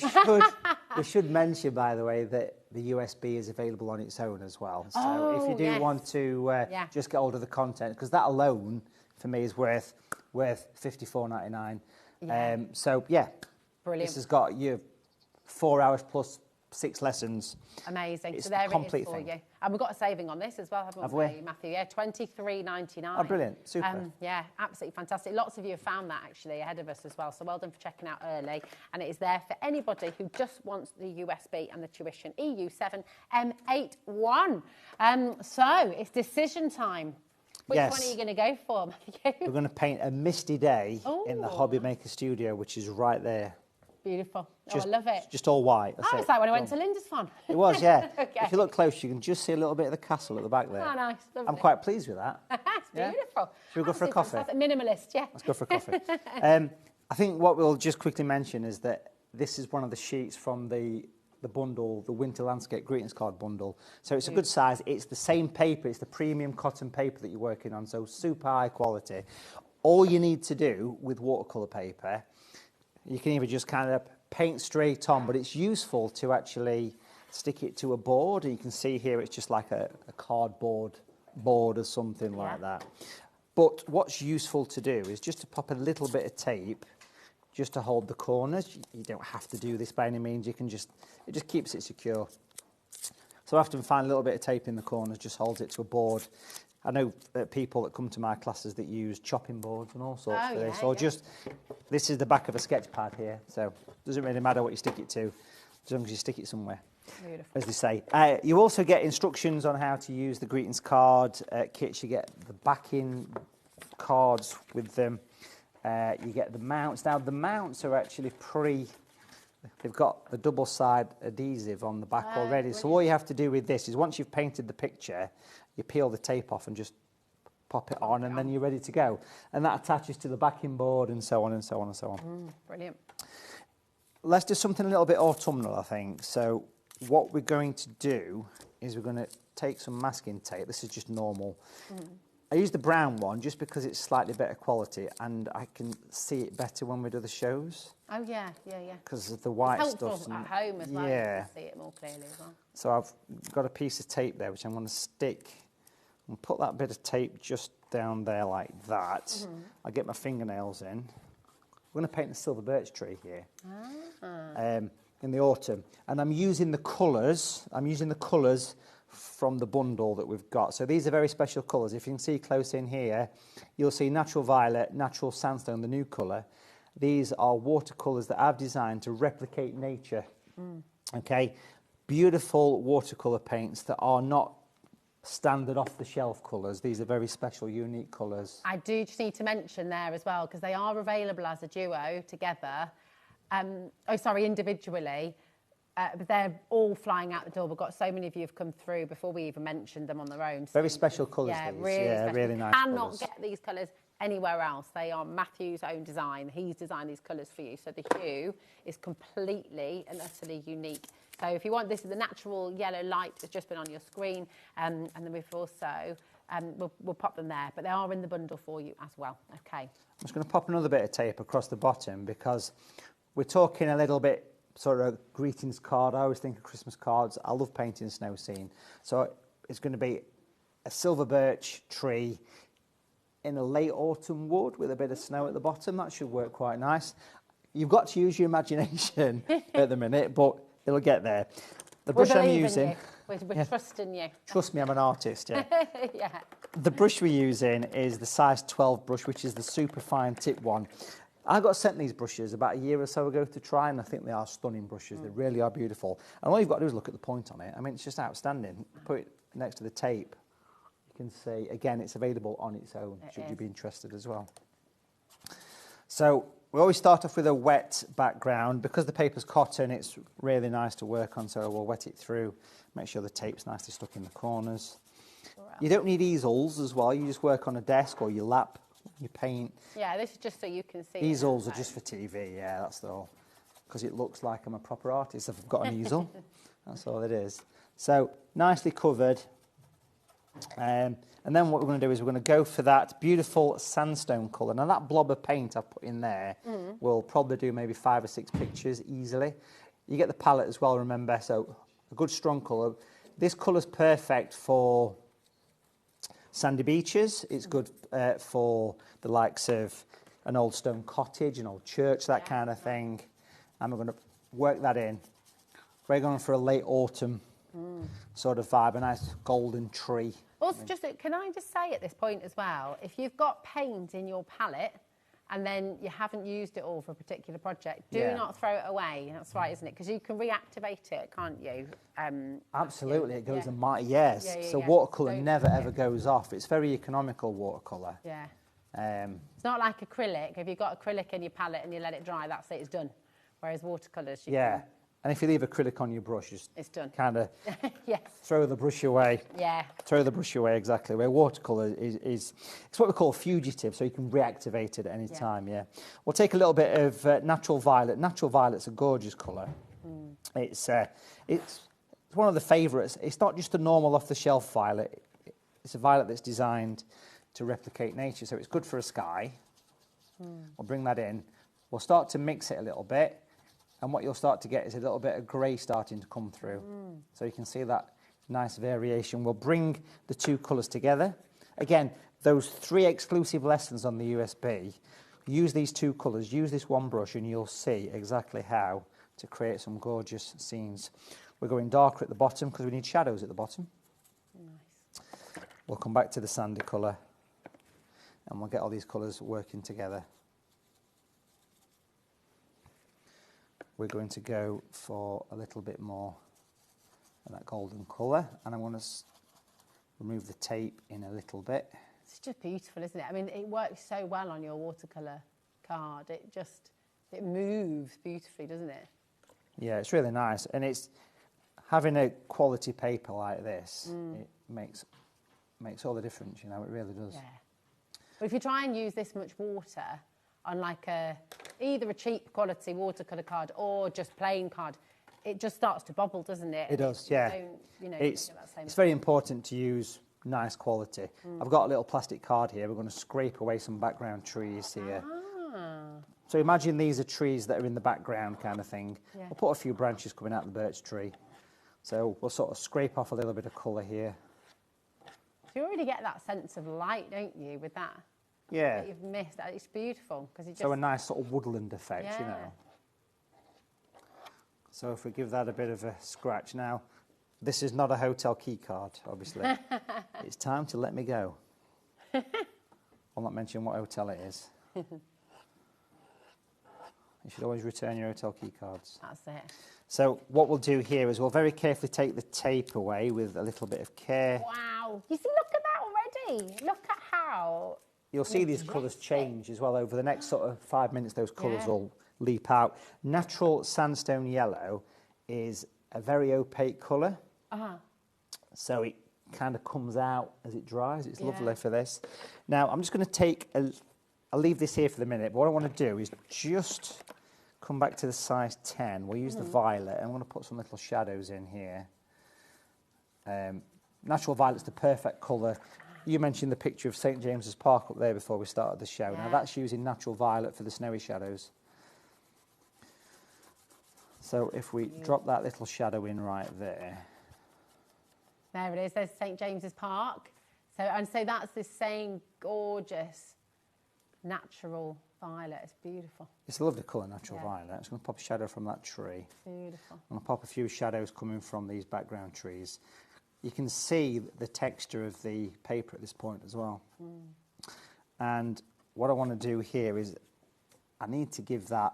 should mention, by the way, that the USB is available on its own as well. So if you do want to just get hold of the content, because that alone for me is worth £54.99. So yeah, brilliant. This has got you 4 hours plus 6 lessons. Amazing. It's so there a complete it is for thing. you. And we've got a saving on this as well, haven't we, Matthew? Yeah, £23.99. Oh, brilliant. Super. Yeah, absolutely fantastic. Lots of you have found that actually ahead of us as well. So well done for checking out early. And it is there for anybody who just wants the USB and the tuition. EU7M81. So it's decision time. Which one are you going to go for, Matthew? We're going to paint a misty day in the HobbyMaker studio, which is right there. Beautiful. I love it. Just all white. It's like when I went to Lindisfarne. It was, yeah. Okay. If you look close, you can just see a little bit of the castle at the back there. Oh, nice. Lovely. I'm quite pleased with that. It's beautiful. Should we go for a coffee? Fantastic. Minimalist, yeah. Let's go for a coffee. I think what we'll just quickly mention is that this is one of the sheets from the bundle, the Winter Landscape Greetings Card bundle. So it's a good size. It's the same paper. It's the premium cotton paper that you're working on, so super high quality. All you need to do with watercolour paper, you can either just kind of paint straight on, but it's useful to actually stick it to a board. And you can see here it's just like a cardboard board or something like that. But what's useful to do is just to pop a little bit of tape just to hold the corners. You don't have to do this by any means. You can just, it just keeps it secure. So I often find a little bit of tape in the corners, just holds it to a board. I know people that come to my classes that use chopping boards and all sorts for this. Or just, this is the back of a sketch pad here, so it doesn't really matter what you stick it to, as long as you stick it somewhere. Beautiful. As they say. You also get instructions on how to use the greetings card kits. You get the backing cards with them. You get the mounts. Now, the mounts are actually they've got the double side adhesive on the back already. Brilliant. So all you have to do with this is once you've painted the picture, you peel the tape off and just pop it on, and then you're ready to go. And that attaches to the backing board and so on and so on and so on. Brilliant. Let's do something a little bit autumnal, I think. So what we're going to do is we're going to take some masking tape. This is just normal. I use the brown one just because it's slightly better quality and I can see it better when we do the shows. Oh, yeah. Because of the white it's stuff. helpful at home as well. Yeah. You can see it more clearly as well. So I've got a piece of tape there which I'm going to stick and put that bit of tape just down there like that. I'll get my fingernails in. We're going to paint the silver birch tree here in the autumn. And I'm using the colours. From the bundle that we've got. So these are very special colours. If you can see close in here, you'll see natural violet, natural sandstone, the new colour. These are watercolours that I've designed to replicate nature. Okay, beautiful watercolour paints that are not standard off-the-shelf colours. These are very special, unique colours. I do just need to mention there as well, because they are available as a duo together. Individually. But they're all flying out the door. We've got so many of you have come through before we even mentioned them on their own. Very special colours, these. Really nice colours. Cannot get these colours anywhere else. They are Matthew's own design. He's designed these colours for you. So the hue is completely and utterly unique So if you want, this is the natural yellow light that's just been on your screen, and then we've also, we'll pop them there, but they are in the bundle for you as well. Okay. I'm just going to pop another bit of tape across the bottom because we're talking a little bit sort of greetings card. I always think of Christmas cards. I love painting a snow scene. So it's going to be a silver birch tree in a late autumn wood with a bit of snow at the bottom. That should work quite nice. You've got to use your imagination at the minute, but it'll get there. The brush I'm using... We're trusting you. Trust me, I'm an artist, yeah. Yeah. The brush we're using is the size 12 brush, which is the super fine tip one. I got sent these brushes about a year or so ago to try, and I think they are stunning brushes. They really are beautiful. And all you've got to do is look at the point on it. I mean, it's just outstanding. Put it next to the tape. You can see, again, it's available on its own, should you be interested as well. So we always start off with a wet background. Because the paper's cotton, it's really nice to work on, so we'll wet it through. Make sure the tape's nicely stuck in the corners. You don't need easels as well. You just work on a desk or your lap, you paint. Yeah, this is just so you can see. Easels are just for TV, yeah, that's all. Because it looks like I'm a proper artist if I've got an easel. That's all it is. So, nicely covered. And then what we're going to do is we're going to go for that beautiful sandstone colour. Now, that blob of paint I've put in there will probably do maybe 5 or 6 pictures easily. You get the palette as well, remember, so a good strong colour. This colour's perfect for sandy beaches. It's good for the likes of an old stone cottage, an old church, that kind of thing. And we're going to work that in. We're going for a late autumn sort of vibe, a nice golden tree. Also, can I just say at this point as well, if you've got paint in your palette and then you haven't used it all for a particular project, do not throw it away. That's right, isn't it? Because you can reactivate it, can't you? Absolutely, it goes a mighty yes. So watercolour never ever goes off. It's very economical watercolour. Yeah. It's not like acrylic. If you've got acrylic in your palette and you let it dry, that's it, it's done. Whereas watercolours, you can... And if you leave acrylic on your brush, just it's done. Kind of throw the brush away. Yeah. Throw the brush away, exactly. Where watercolour is it's what we call fugitive, so you can reactivate it at any time, We'll take a little bit of natural violet. Natural violet's a gorgeous colour. It's one of the favourites. It's not just a normal off-the-shelf violet. It's a violet that's designed to replicate nature, so it's good for a sky. We'll bring that in. We'll start to mix it a little bit. And what you'll start to get is a little bit of grey starting to come through. So you can see that nice variation. We'll bring the two colours together. Again, those 3 exclusive lessons on the USB, use these 2 colours, use this one brush, and you'll see exactly how to create some gorgeous scenes. We're going darker at the bottom because we need shadows at the bottom. Nice. We'll come back to the sandy colour and we'll get all these colours working together. We're going to go for a little bit more of that golden colour, and I want to remove the tape in a little bit. It's just beautiful, isn't it? I mean, it works so well on your watercolour card. It moves beautifully, doesn't it? Yeah, it's really nice, and it's having a quality paper like this. It makes all the difference, you know. It really does. Yeah. But if you try and use this much water on like either a cheap quality watercolour card or just plain card, it just starts to bubble, doesn't it? It does, yeah. It's very important to use nice quality. I've got a little plastic card here. We're going to scrape away some background trees here. So imagine these are trees that are in the background kind of thing. We'll put a few branches coming out of the birch tree. So we'll sort of scrape off a little bit of colour here. So you already get that sense of light, don't you, with that? Yeah. That you've missed. It's beautiful. So a nice sort of woodland effect, you know. So if we give that a bit of a scratch now, this is not a hotel key card, obviously. It's time to let me go. I'll not mention what hotel it is. You should always return your hotel key cards. That's it. So what we'll do here is we'll very carefully take the tape away with a little bit of care. Wow. You see, look at that already. Look at how... You'll see these colours change as well over the next sort of 5 minutes. Those colours will leap out. Natural sandstone yellow is a very opaque colour. So it kind of comes out as it dries. It's lovely for this. Now, I'm just going to take I'll leave this here for the minute, but what I want to do is just come back to the size 10. We'll use the violet. I'm going to put some little shadows in here. Natural violet's the perfect colour. You mentioned the picture of St James's Park up there before we started the show. Now that's using natural violet for the snowy shadows. So if we drop that little shadow in right there. There it is, there's St James's Park. So that's this same gorgeous natural violet. It's beautiful. It's a lovely colour, natural violet. I'm just going to pop a shadow from that tree. Beautiful. I'm going to pop a few shadows coming from these background trees. You can see the texture of the paper at this point as well. And what I want to do here is I need to give that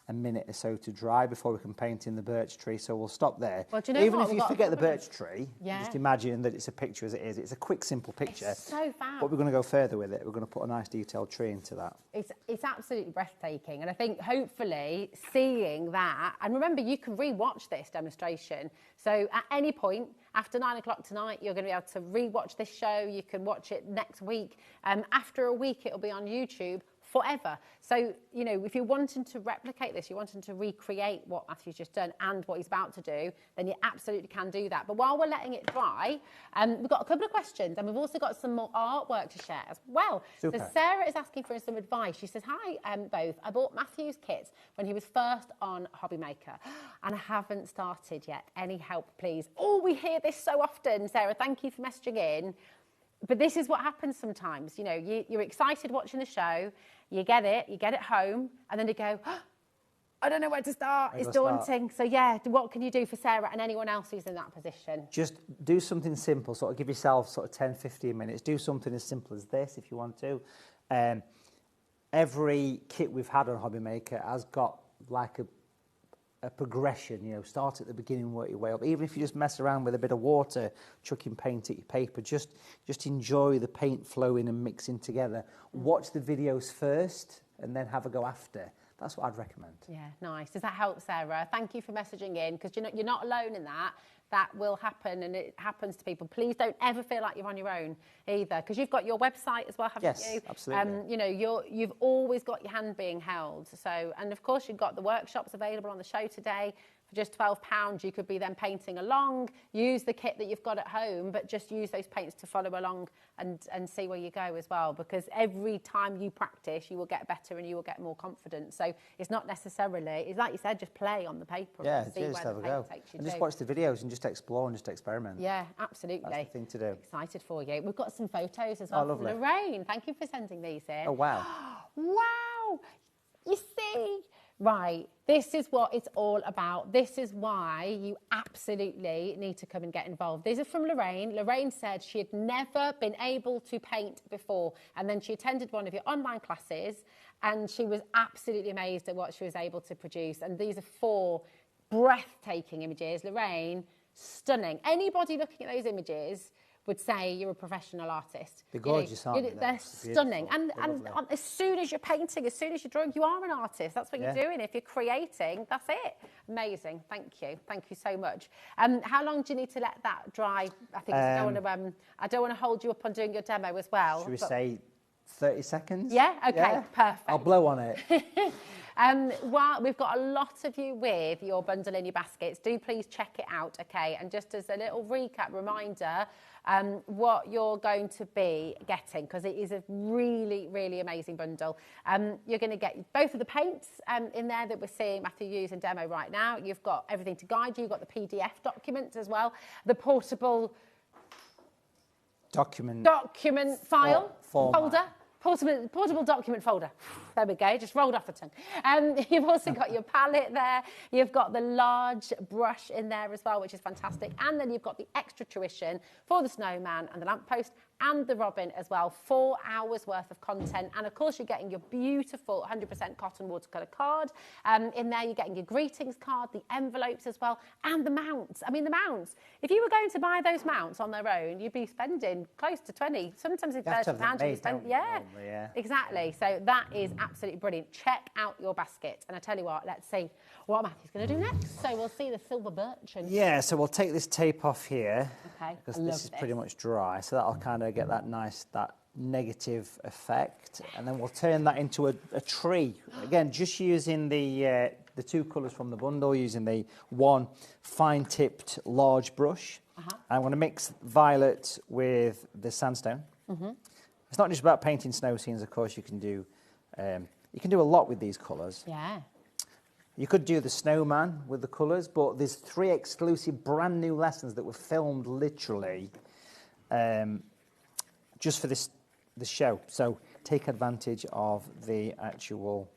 a minute or so to dry before we can paint in the birch tree, so we'll stop there. Well, do you know Even what? if you forget the birch tree, Yeah. just imagine that it's a picture as it is. It's a quick, simple picture. It's so fab. But we're going to go further with it. We're going to put a nice detailed tree into that. It's absolutely breathtaking, and I think hopefully seeing that, and remember you can re-watch this demonstration, so at any point after 9 o'clock tonight you're going to be able to re-watch this show. You can watch it next week. After a week it'll be on YouTube forever. So, you know, if you're wanting to replicate this, you're wanting to recreate what Matthew's just done and what he's about to do, then you absolutely can do that. But while we're letting it dry, we've got a couple of questions, and we've also got some more artwork to share as well. Super. So Sarah is asking for some advice. She says, hi, both. I bought Matthew's kits when he was first on HobbyMaker, and I haven't started yet. Any help, please? Oh, we hear this so often. Sarah, thank you for messaging in. But this is what happens sometimes. You know, you're excited watching the show, you get it home, and then you go, oh, I don't know where to start. It's daunting. So yeah, what can you do for Sarah and anyone else who's in that position? Just do something simple, sort of give yourself sort of 10, 15 minutes. Do something as simple as this if you want to. Every kit we've had on HobbyMaker has got like a progression, you know, start at the beginning, work your way up. Even if you just mess around with a bit of water, chucking paint at your paper, just enjoy the paint flowing and mixing together. Watch the videos first and then have a go after. That's what I'd recommend. Yeah, nice. Does that help, Sarah? Thank you for messaging in, because you're not alone in that. That will happen, and it happens to people. Please don't ever feel like you're on your own either, because you've got your website as well, haven't you? Yes, absolutely. You know, you've always got your hand being held. So, and of course, you've got the workshops available on the show today. For just £12, you could be then painting along, use the kit that you've got at home, but just use those paints to follow along and see where you go as well, because every time you practice, you will get better and you will get more confident. So it's not necessarily, it's like you said, just play on the paper and see just where have the a go. paint takes you And just to. watch the videos and just explore and just experiment. Yeah, absolutely. That's the thing to do. Excited for you. We've got some photos as well from lovely. Lorraine. Thank you for sending these in. Oh, wow. Wow! You see? Right, this is what it's all about. This is why you absolutely need to come and get involved. These are from Lorraine. Lorraine said she had never been able to paint before, and then she attended one of your online classes, and she was absolutely amazed at what she was able to produce. And these are 4 breathtaking images. Lorraine, stunning. Anybody looking at those images would say you're a professional artist. They're gorgeous, aren't they? They're stunning. And as soon as you're painting, as soon as you're drawing, you are an artist. That's what you're doing. If you're creating, that's it. Amazing. Thank you. Thank you so much. How long do you need to let that dry? I think I don't want to hold you up on doing your demo as well. Should we say 30 seconds? Yeah? Okay, perfect. I'll blow on it. While we've got a lot of you with your bundle in your baskets, do please check it out, okay? And just as a little recap reminder, what you're going to be getting, because it is a really, really amazing bundle. You're going to get both of the paints in there that we're seeing Matthew use in demo right now. You've got everything to guide you. You've got the PDF document as well, the portable document file format. folder. Portable document folder. There we go, just rolled off the tongue. You've also got your palette there. You've got the large brush in there as well, which is fantastic. And then you've got the extra tuition for the snowman and the lamppost and the robin as well. 4 hours worth of content. And of course, you're getting your beautiful 100% cotton watercolour card. In there, you're getting your greetings card, the envelopes as well, and the mounts. I mean, the mounts. If you were going to buy those mounts on their own, you'd be spending close to 20, sometimes it's £30 you'd spend. Yeah, exactly. So that is absolutely brilliant. Check out your basket. And I tell you what, let's see what Matthew's going to do next. So we'll see the silver birch. Yeah, so we'll take this tape off here. Okay, because this is pretty much dry. So that'll kind of get that nice, that negative effect. And then we'll turn that into a tree. Again, just using the the 2 colours from the bundle using the one fine-tipped large brush. I'm going to mix violet with the sandstone. It's not just about painting snow scenes, of course. You can do a lot with these colours. Yeah. You could do the snowman with the colours, but there's 3 exclusive brand new lessons that were filmed literally just for this show. So take advantage of the actual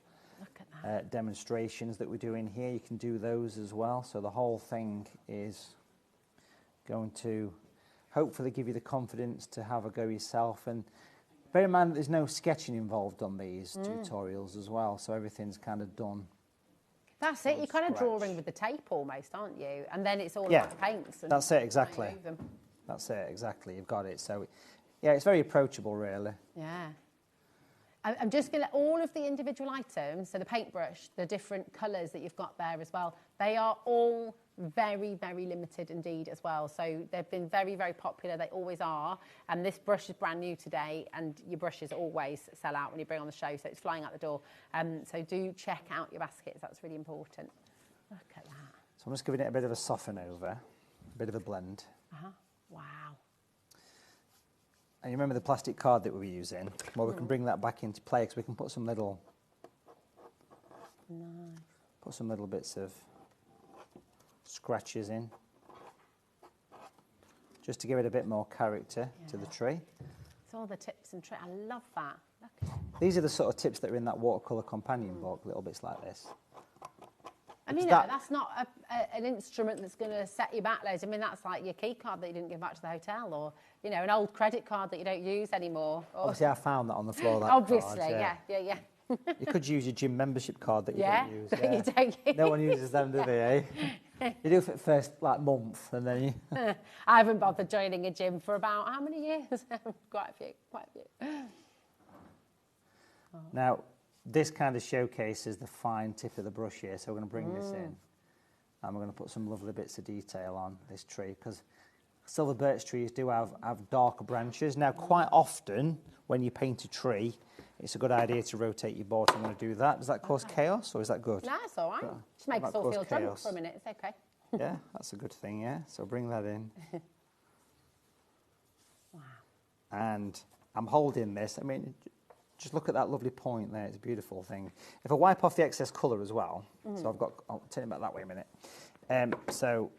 demonstrations that we're doing here. You can do those as well. So the whole thing is going to hopefully give you the confidence to have a go yourself. And bear in mind that there's no sketching involved on these tutorials as well. So everything's kind of done. That's it. You're kind of drawing with the tape almost, aren't you? And then it's all about paints. And that's it, exactly. That's it, exactly. You've got it. So, yeah, it's very approachable, really. Yeah. I'm just going to, all of the individual items, so the paintbrush, the different colours that you've got there as well, they are all very, very limited indeed as well. So they've been very, very popular. They always are. And this brush is brand new today, and your brushes always sell out when you bring on the show, so it's flying out the door. So do check out your baskets. That's really important. Look at that. So I'm just giving it a bit of a soften over, a bit of a blend. Wow. And you remember the plastic card that we were using? Well, we can bring that back into play because we can put some little... Put some little bits of scratches in. Just to give it a bit more character to the tree. It's all the tips and tricks. I love that. Look at it. These are the sort of tips that are in that watercolour companion book, little bits like this. And you know, that's not an instrument that's going to set you back loads. I mean, that's like your key card that you didn't give back to the hotel, or, you know, an old credit card that you don't use anymore. Or... Obviously, I found that on the floor, that Obviously, card, yeah. You could use your gym membership card that you don't use. Yeah, you don't use. No one uses them, do they, eh? You do it for the first, month, and then you... I haven't bothered joining a gym for about how many years? Quite a few. Now, this kind of showcases the fine tip of the brush here, so we're going to bring this in. And we're going to put some lovely bits of detail on this tree, because silver birch trees do have darker branches. Now, quite often, when you paint a tree, it's a good idea to rotate your board. I'm going to do that. Does that cause chaos, or is that good? No, it's all right. Just make us all feel drunk for a minute. It's okay. Yeah, that's a good thing, yeah. So bring that in. Wow. And I'm holding this. I mean, just look at that lovely point there. It's a beautiful thing. If I wipe off the excess colour as well, so I'll turn it back that way a minute. So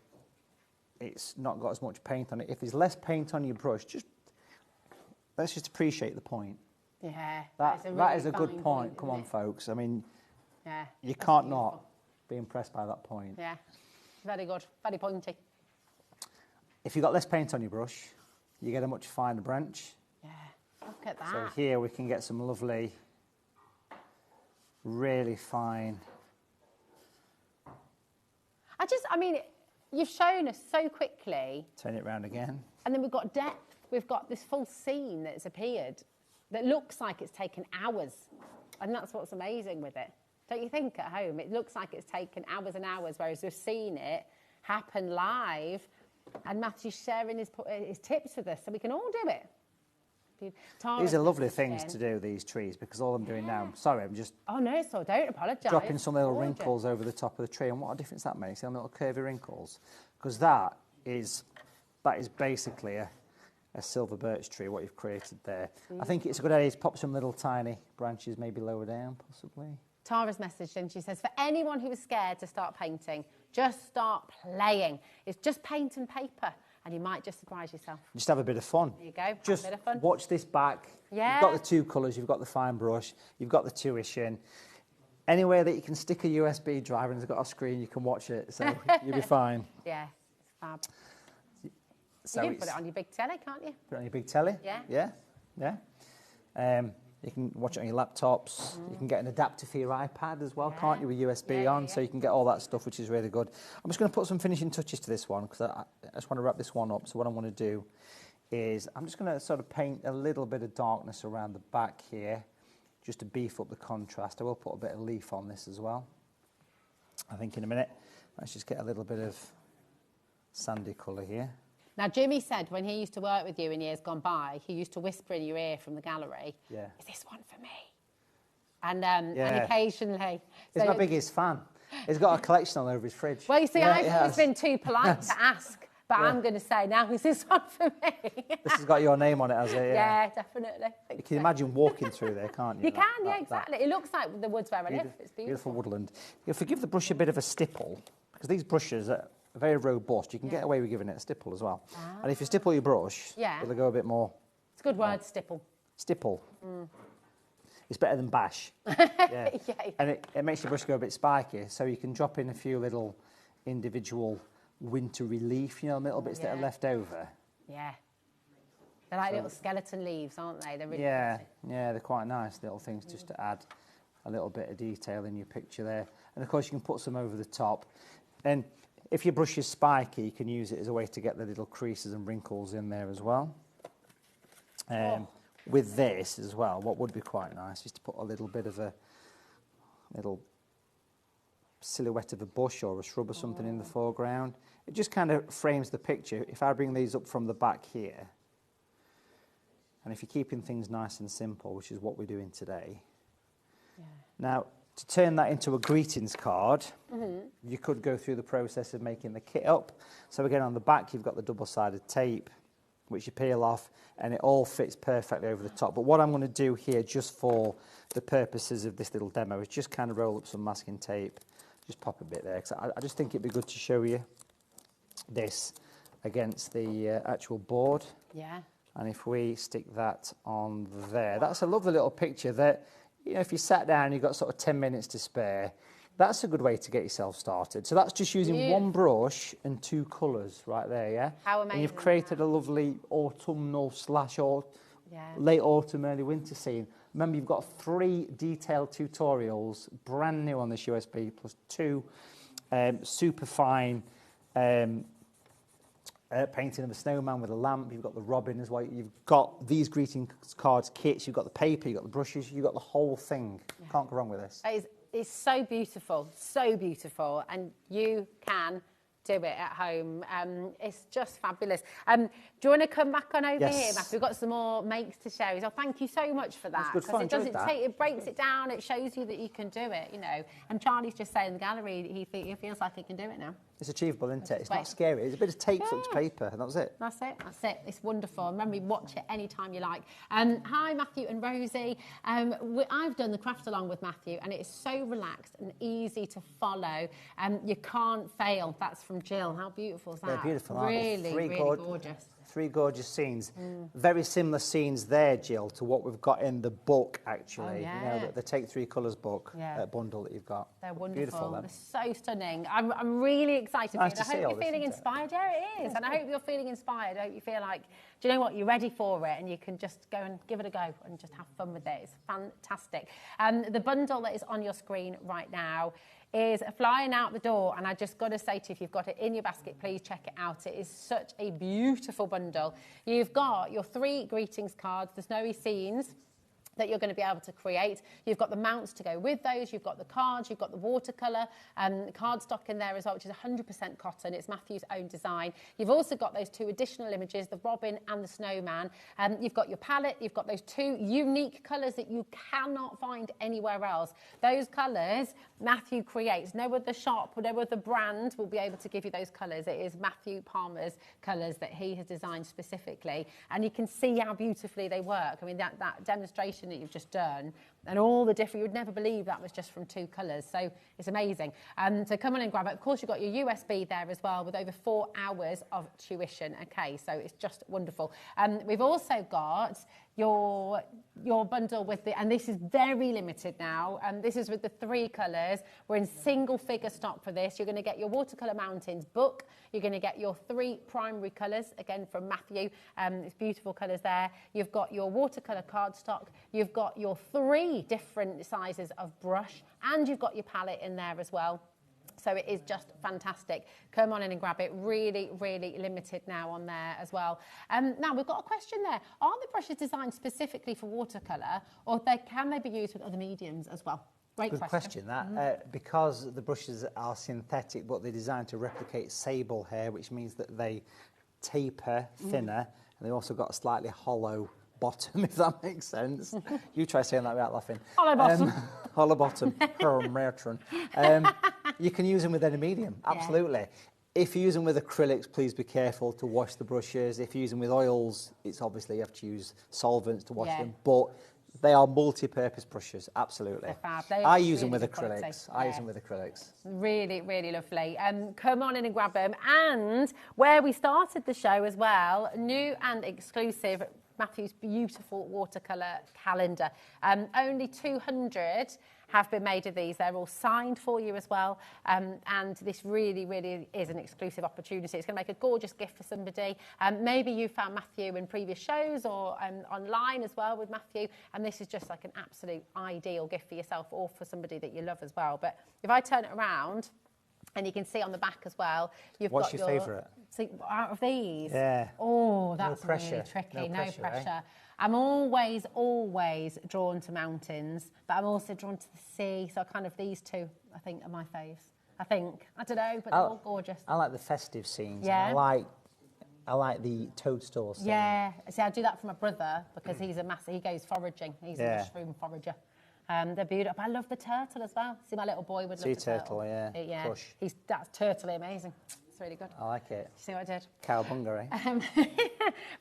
it's not got as much paint on it. If there's less paint on your brush, let's just appreciate the point. Yeah, that is a good point. Come on, folks. I mean, you can't not be impressed by that point. Yeah, very good, very pointy. If you've got less paint on your brush, you get a much finer branch. Yeah, look at that. So here we can get some lovely, really fine. I mean, you've shown us so quickly. Turn it round again. And then we've got depth. We've got this full scene that's appeared that looks like it's taken hours. And that's what's amazing with it. Don't you think at home? It looks like it's taken hours and hours, whereas we've seen it happen live. And Matthew's sharing his tips with us, so we can all do it. These are lovely things to do, these trees, because all I'm doing now, sorry, I'm just... Oh, no, so don't apologise. Dropping some little wrinkles over the top of the tree, and what a difference that makes, the little curvy wrinkles. Because that is basically a silver birch tree, what you've created there. I think it's a good idea to pop some little tiny branches maybe lower down, possibly. Tara's messaged in, she says, for anyone who is scared to start painting, just start playing. It's just paint and paper, and you might just surprise yourself. Just have a bit of fun. There you go, just have a bit of fun. Watch this back. Yeah. You've got the 2 colours, you've got the fine brush, you've got the tuition. Anywhere that you can stick a USB drive and it's got a screen, you can watch it, so you'll be fine. Yeah, it's fab. So you can put it on your big telly, can't you? Put it on your big telly? Yeah. Yeah. You can watch it on your laptops. You can get an adapter for your iPad as well, can't you, with USB on? So you can get all that stuff, which is really good. I'm just going to put some finishing touches to this one, because I just want to wrap this one up. So what I want to do is I'm just going to sort of paint a little bit of darkness around the back here, just to beef up the contrast. I will put a bit of leaf on this as well, I think, in a minute. Let's just get a little bit of sandy colour here. Now, Jimmy said when he used to work with you in years gone by, he used to whisper in your ear from the gallery, is this one for me? And occasionally... He's my biggest fan. He's got a collection all over his fridge. Well, you see, Yeah, I've always been too polite to ask, but I'm going to say now, is this one for me? This has got your name on it, has it? Yeah, definitely. You can imagine walking through there, can't you? You can, yeah, exactly. It looks like the woods where I live. It's beautiful. Beautiful woodland. You'll forgive the brush a bit of a stipple, because these brushes are very robust. You can get away with giving it a stipple as well. And if you stipple your brush, it'll go a bit more... It's a good word, stipple. Stipple. It's better than bash. Yeah. And it makes your brush go a bit spiky, so you can drop in a few little individual winter relief, you know, little bits that are left over. Yeah. They're like little skeleton leaves, aren't they? They're really yeah, they're quite nice little things just to add a little bit of detail in your picture there. And of course you can put some over the top. And if your brush is spiky, you can use it as a way to get the little creases and wrinkles in there as well. With this as well, what would be quite nice is to put a little bit of a little silhouette of a bush or a shrub or something in the foreground. It just kind of frames the picture. If I bring these up from the back here, and if you're keeping things nice and simple, which is what we're doing today. Now, to turn that into a greetings card, you could go through the process of making the kit up. So again, on the back, you've got the double-sided tape, which you peel off, and it all fits perfectly over the top. But what I'm going to do here, just for the purposes of this little demo, is just kind of roll up some masking tape, just pop a bit there, because I just think it'd be good to show you this against the actual board. Yeah. And if we stick that on there, that's a lovely little picture that, you know, if you sat down and you've got sort of 10 minutes to spare, that's a good way to get yourself started. So that's just using one brush and two colours right there, yeah? How amazing. And you've created a lovely autumnal / late autumn, early winter scene. Remember, you've got 3 detailed tutorials, brand new on this USB, plus 2 super fine painting of a snowman with a lamp. You've got the robin as well. You've got these greeting cards kits. You've got the paper. You've got the brushes. You've got the whole thing. Can't go wrong with this. It's so beautiful, and you can do it at home. It's just fabulous. Do you want to come back on over here, Matthew? We've got some more makes to show you. So thank you so much for that. Because it breaks it down. It shows you that you can do it, you know. And Charlie's just saying in the gallery he feels like he can do it now. It's achievable, isn't it? It's not scary. It's a bit of tape stuck to paper, and that's it. That's it. It's wonderful. Remember, watch it anytime you like. Hi, Matthew and Rosie. I've done the craft along with Matthew, and it's so relaxed and easy to follow. You can't fail. That's from Jill. How beautiful is that? They're beautiful, aren't they? Really gorgeous. 3 gorgeous scenes. Very similar scenes there, Jill, to what we've got in the book, actually. You know, the Take 3 Colours book bundle that you've got. They're wonderful. Beautiful, They're so stunning. I'm really excited nice for you. I hope you're feeling inspired. Yeah, it is. And I hope you're feeling inspired. I hope you feel like, do you know what, you're ready for it and you can just go and give it a go and just have fun with it. It's fantastic. The bundle that is on your screen right now is flying out the door, and I just got to say to you, if you've got it in your basket, please check it out. It is such a beautiful bundle. You've got your 3 greetings cards, the snowy scenes that you're going to be able to create. You've got the mounts to go with those. You've got the cards. You've got the watercolour cardstock in there as well, which is 100% cotton. It's Matthew's own design. You've also got those 2 additional images, the robin and the snowman. You've got your palette. You've got those 2 unique colours that you cannot find anywhere else. Those colours Matthew creates. No other shop, no other brand will be able to give you those colours. It is Matthew Palmer's colours that he has designed specifically. And you can see how beautifully they work. I mean, that demonstration that you've just done and all the different, you would never believe that was just from 2 colours. So it's amazing. So come on and grab it. Of course, you've got your USB there as well with over 4 hours of tuition. Okay, so it's just wonderful. We've also got your bundle with the, and this is very limited now, this is with the 3 colours. We're in single figure stock for this. You're going to get your Watercolour Mountains book. You're going to get your 3 primary colours, again from Matthew. It's beautiful colours there. You've got your watercolour cardstock. You've got your 3 different sizes of brush, and you've got your palette in there as well. So it is just fantastic. Come on in and grab it. Really, really limited now on there as well. Now, we've got a question there. Are the brushes designed specifically for watercolour, or can they be used with other mediums as well? Great Good question, that. Because the brushes are synthetic, but they're designed to replicate sable hair, which means that they taper thinner, and they also got a slightly hollow bottom, if that makes sense. You try saying that without laughing. Hollow bottom. Hollow bottom. You can use them with any medium, absolutely. If you use them with acrylics, please be careful to wash the brushes. If you use them with oils, it's obviously you have to use solvents to wash them. But they are multi-purpose brushes, absolutely. They're fab. I use them with acrylics. I use them with acrylics. Really, really lovely. Come on in and grab them. And where we started the show as well, new and exclusive Matthew's beautiful watercolour calendar. Only 200 have been made of these. They're all signed for you as well. And this really, really is an exclusive opportunity. It's going to make a gorgeous gift for somebody. Maybe you found Matthew in previous shows or online as well with Matthew. And this is just like an absolute ideal gift for yourself or for somebody that you love as well. But if I turn it around, and you can see on the back as well, you've What's got your favourite? See, out of these? Yeah. Oh, that's no pressure. really tricky. No pressure. Eh? I'm always drawn to mountains, but I'm also drawn to the sea. So kind of these two, I think, are my faves. I don't know, but they're all gorgeous. I like the festive scenes. Yeah. And I like the toadstool scene. Yeah. See, I do that for my brother because he's he goes foraging. He's a mushroom forager. They're beautiful. But I love the turtle as well. See, my little boy would love the turtle. Yeah. Plush. That's turtly amazing. It's really good. I like it. See what I did? Cowabunga,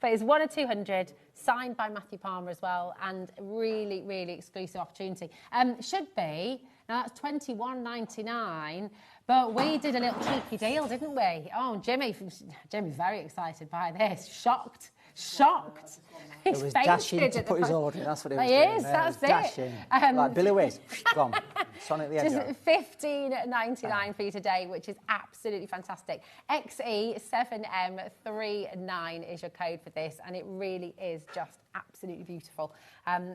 But it's 1 of 200, signed by Matthew Palmer as well, and really, really exclusive opportunity. Should be, now that's $21.99, but we did a little cheeky deal, didn't we? Oh, Jimmy's very excited by this. Shocked. It was dashing to put his order in, that's what it was doing. He is, that's it. Dashing. Like Billy Ways, gone. Sonic the Hedgehog. Just $15.99 for you today, which is absolutely fantastic. XE7M39 is your code for this, and it really is just absolutely beautiful.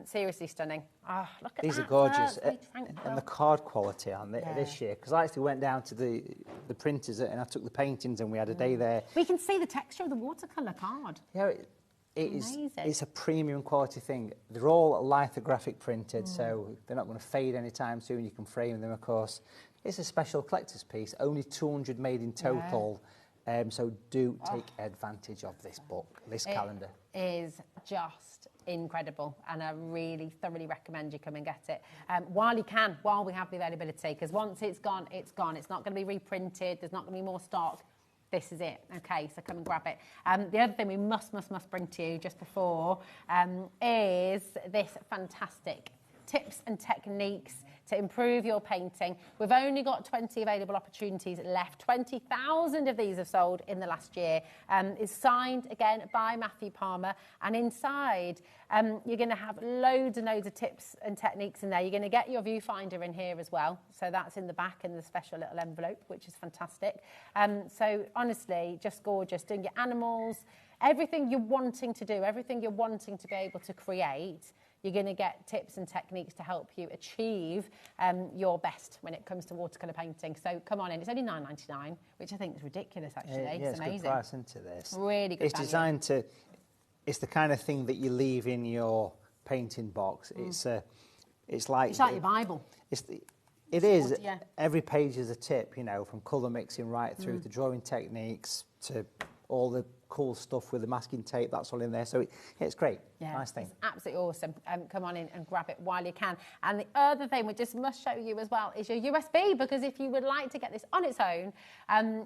Seriously stunning. Oh, look at These that. are gorgeous. And the card quality on this year, because I actually went down to the printers and I took the paintings and we had a day there. We can see the texture of the watercolour card. Yeah, it's a premium quality thing. They're all lithographic printed, so they're not going to fade anytime soon. You can frame them, of course. It's a special collector's piece, only 200 made in total. So do take advantage of this book, this calendar. It is just incredible, and I really thoroughly recommend you come and get it while you can, while we have the availability, because once it's gone, it's gone. It's not going to be reprinted. There's not going to be more stock. This is it. Okay, so come and grab it. The other thing we must bring to you just before is this fantastic tips and techniques to improve your painting. We've only got 20 available opportunities left. 20,000 of these have sold in the last year. It's signed again by Matthew Palmer, and inside you're going to have loads and loads of tips and techniques in there. You're going to get your viewfinder in here as well, so that's in the back in the special little envelope, which is fantastic. So honestly, just gorgeous. Doing your animals, everything you're wanting to do, everything you're wanting to be able to create. You're going to get tips and techniques to help you achieve your best when it comes to watercolour painting. So come on in. It's only $9.99, which I think is ridiculous, actually. Yeah, it's amazing. It's good price into this. Really good It's value. designed to... It's the kind of thing that you leave in your painting box. It's like your Bible. It is. Yeah. Every page is a tip, from colour mixing right through to drawing techniques to all the cool stuff with the masking tape, that's all in there. So it's great. Yeah, nice thing. It's absolutely awesome. Come on in and grab it while you can. And the other thing we just must show you as well is your USB, because if you would like to get this on its own,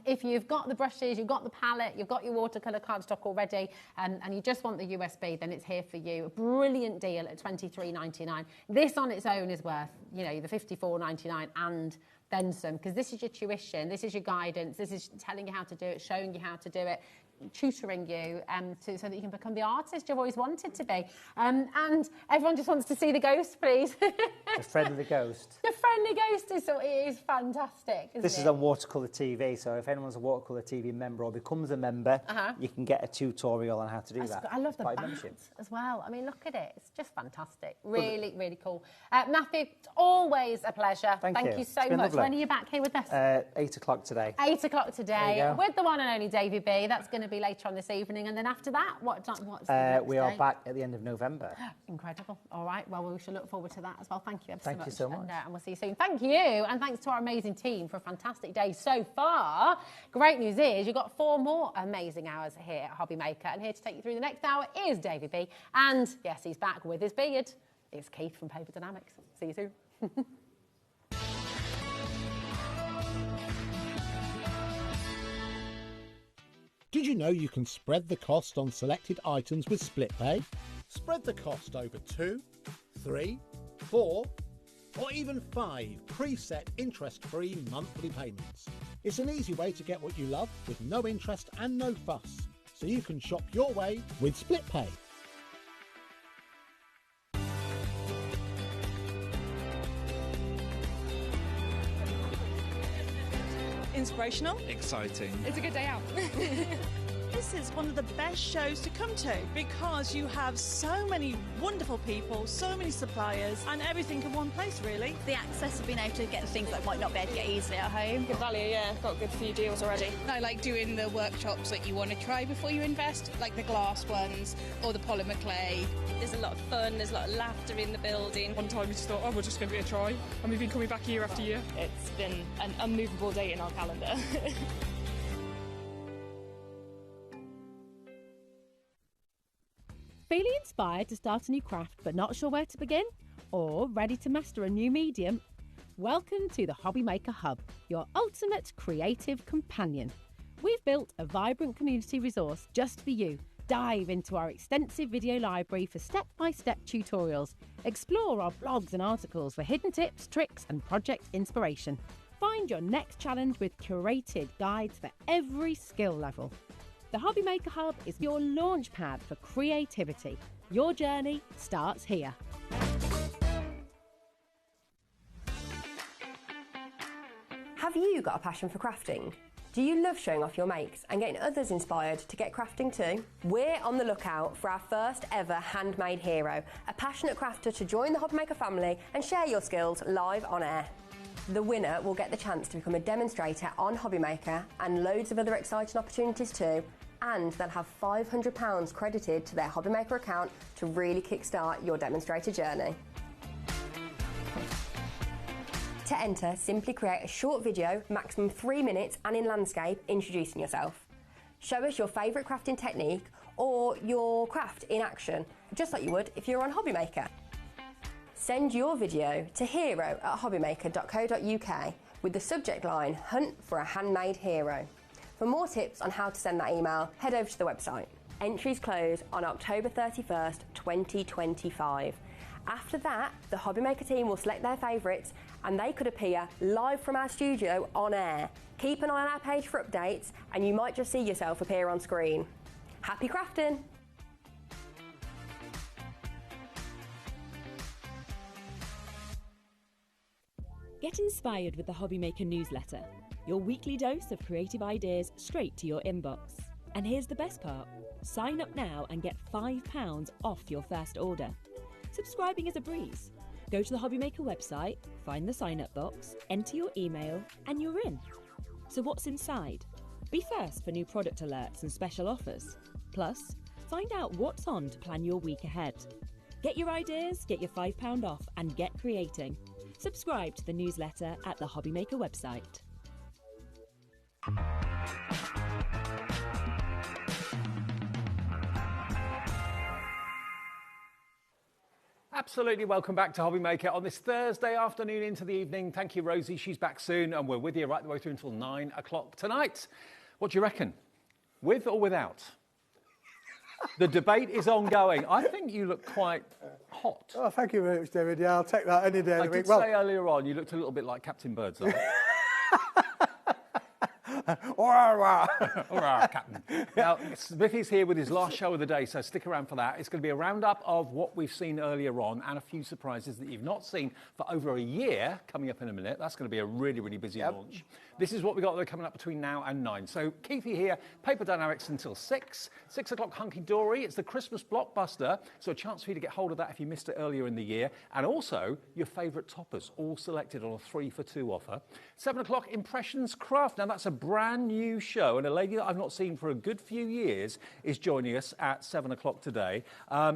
if you've got the brushes, you've got the palette, you've got your watercolour cardstock already, and you just want the USB, then it's here for you. A brilliant deal at $23.99. This on its own is worth, the $54.99 and then some, because this is your tuition, this is your guidance, this is telling you how to do it, showing you how to do it, tutoring you so that you can become the artist you've always wanted to be. And everyone just wants to see the ghost, please. The friendly ghost. The friendly ghost is fantastic, isn't This is on Watercolour TV, so if anyone's a Watercolour TV member or becomes a member, you can get a tutorial on how to do that. I love the bats as well. I mean, look at it. It's just fantastic. Really, really cool. Matthew, it's always a pleasure. Thank you so much. lovely. When are you back here with us? 8 o'clock today. 8 o'clock today with the one and only Davy B. That's going to be later on this evening. And then after that, what's the next we are day? back at the end of November. Incredible. All right. Well, we shall look forward to that as well. Thank you ever Thank you so much. And we'll see you soon. Thank you. And thanks to our amazing team for a fantastic day so far. Great news is you've got 4 more amazing hours here at HobbyMaker. And here to take you through the next hour is Davy B. And yes, he's back with his beard. It's Keith from Paper Dynamics. See you soon. Did you know you can spread the cost on selected items with split pay? Spread the cost over 2, 3, 4, or even 5 preset interest-free monthly payments. It's an easy way to get what you love with no interest and no fuss, so you can shop your way with split pay. Inspirational. Exciting. It's a good day out. This is one of the best shows to come to because you have so many wonderful people, so many suppliers, and everything in one place, really. The access of being able to get the things that might not be able to get easily at home. Good value, yeah. Got a good few deals already. I like doing the workshops that you want to try before you invest, like the glass ones or the polymer clay. There's a lot of fun, there's a lot of laughter in the building. One time we just thought, oh, we'll just give it a try. And we've been coming back year after year. It's been an unmovable date in our calendar. Feeling inspired to start a new craft but not sure where to begin? Or ready to master a new medium? Welcome to the HobbyMaker Hub, your ultimate creative companion. We've built a vibrant community resource just for you. Dive into our extensive video library for step-by-step tutorials. Explore our blogs and articles for hidden tips, tricks and project inspiration. Find your next challenge with curated guides for every skill level. The HobbyMaker Hub is your launch pad for creativity. Your journey starts here. Have you got a passion for crafting? Do you love showing off your makes and getting others inspired to get crafting too? We're on the lookout for our first ever handmade hero, a passionate crafter to join the HobbyMaker family and share your skills live on air. The winner will get the chance to become a demonstrator on HobbyMaker and loads of other exciting opportunities too, and they'll have £500 credited to their HobbyMaker account to really kickstart your demonstrator journey. To enter, simply create a short video, maximum 3 minutes and in landscape, introducing yourself. Show us your favourite crafting technique or your craft in action, just like you would if you were on HobbyMaker. Send your video to hero@hobbymaker.co.uk with the subject line, Hunt for a Handmade Hero. For more tips on how to send that email, head over to the website. Entries close on October 31st, 2025. After that, the HobbyMaker team will select their favourites and they could appear live from our studio on air. Keep an eye on our page for updates and you might just see yourself appear on screen. Happy crafting! Get inspired with the HobbyMaker newsletter, your weekly dose of creative ideas straight to your inbox. And here's the best part, sign up now and get £5 off your first order. Subscribing is a breeze. Go to the HobbyMaker website, find the sign up box, enter your email and you're in. So what's inside? Be first for new product alerts and special offers. Plus, find out what's on to plan your week ahead. Get your ideas, get your £5 off and get creating. Subscribe to the newsletter at the HobbyMaker website. Absolutely, welcome back to HobbyMaker on this Thursday afternoon into the evening. Thank you, Rosie. She's back soon, and we're with you right the way through until 9 o'clock tonight. What do you reckon? With or without? The debate is ongoing. I think you look quite hot. Oh, thank you very much, David. Yeah, I'll take that any day of the I week. did say earlier on you looked a little bit like Captain Birdseye. Captain. Now, Smithy's here with his last show of the day, so stick around for that. It's going to be a roundup of what we've seen earlier on and a few surprises that you've not seen for over a year coming up in a minute. That's going to be a really, really busy launch. This is what we've got coming up between now and 9. So, Keithy here, Paper Dynamics until 6. 6 o'clock, Hunky Dory. It's the Christmas blockbuster, so a chance for you to get hold of that if you missed it earlier in the year. And also, your favourite toppers, all selected on a 3 for 2 offer. 7 o'clock, Impressions Craft. Now, that's a brand new show, and a lady that I've not seen for a good few years is joining us at 7 o'clock today.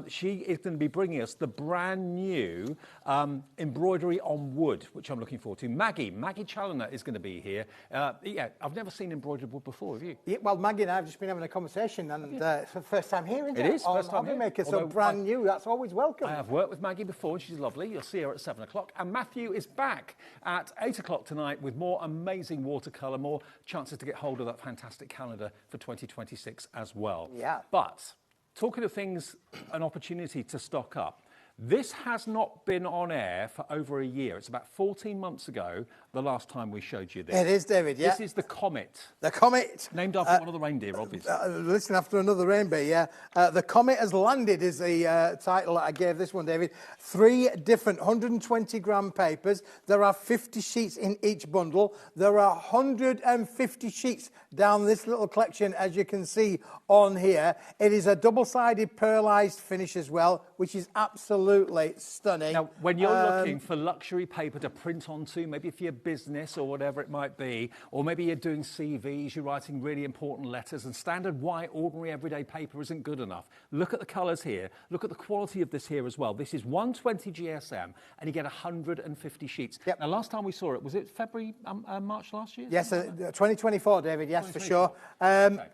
She is going to be bringing us the brand new embroidery on wood, which I'm looking forward to. Maggie Challoner is going to be here. Yeah, I've never seen embroidered wood before, have you? Yeah, well, Maggie and I have just been having a conversation, and it's the first time here, isn't it? It is, first time HobbyMaker, here. so brand new, that's always welcome. I have worked with Maggie before, and she's lovely. You'll see her at 7 o'clock. And Matthew is back at 8 o'clock tonight with more amazing watercolour, more chances chances to get hold of that fantastic calendar for 2026 as well. Yeah. But talking of things, an opportunity to stock up. This has not been on air for over a year. It's about 14 months ago, the last time we showed you this. It is, David, yeah. This is the Comet. The Comet. Named after one of the reindeer, obviously. Listen, after another reindeer, yeah. The Comet has landed is the title that I gave this one, David. 3 different 120-gram papers. There are 50 sheets in each bundle. There are 150 sheets down this little collection, as you can see on here. It is a double-sided pearlized finish as well, which is absolutely stunning. Now, when you're looking for luxury paper to print onto, maybe for your business or whatever it might be, or maybe you're doing CVs, you're writing really important letters, and standard white, ordinary, everyday paper isn't good enough. Look at the colours here. Look at the quality of this here as well. This is 120 GSM, and you get 150 sheets. Yep. Now, last time we saw it, was it February, March last year? Yes, 2024, David, yes, for sure.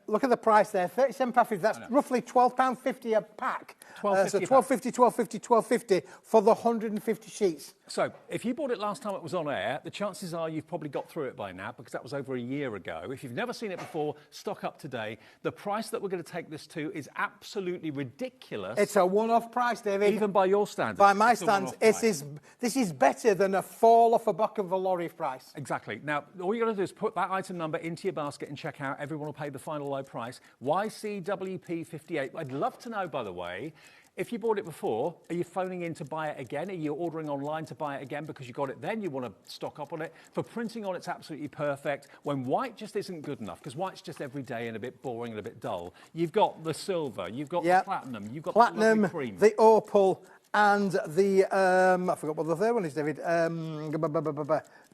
Look at the price there, £37.50. That's roughly £12.50 a pack. So £12.50, £12.50, £12.50 for the 150 sheets. So, if you bought it last time it was on air, the chances are you've probably got through it by now because that was over a year ago. If you've never seen it before, stock up today. The price that we're going to take this to is absolutely ridiculous. It's a one-off price, David. Even by your standards. By my standards, this is better than a fall off a buck of a lorry price. Exactly. Now, all you got to do is put that item number into your basket and check out. Everyone will pay the final low price. YCWP58. I'd love to know, by the way, if you bought it before, are you phoning in to buy it again? Are you ordering online to buy it again because you got it then? You want to stock up on it? For printing on, it's absolutely perfect. When white just isn't good enough, because white's just everyday and a bit boring and a bit dull, you've got the silver, you've got the platinum, you've got platinum, the cream. the opal, and the, I forgot what the third one is, David.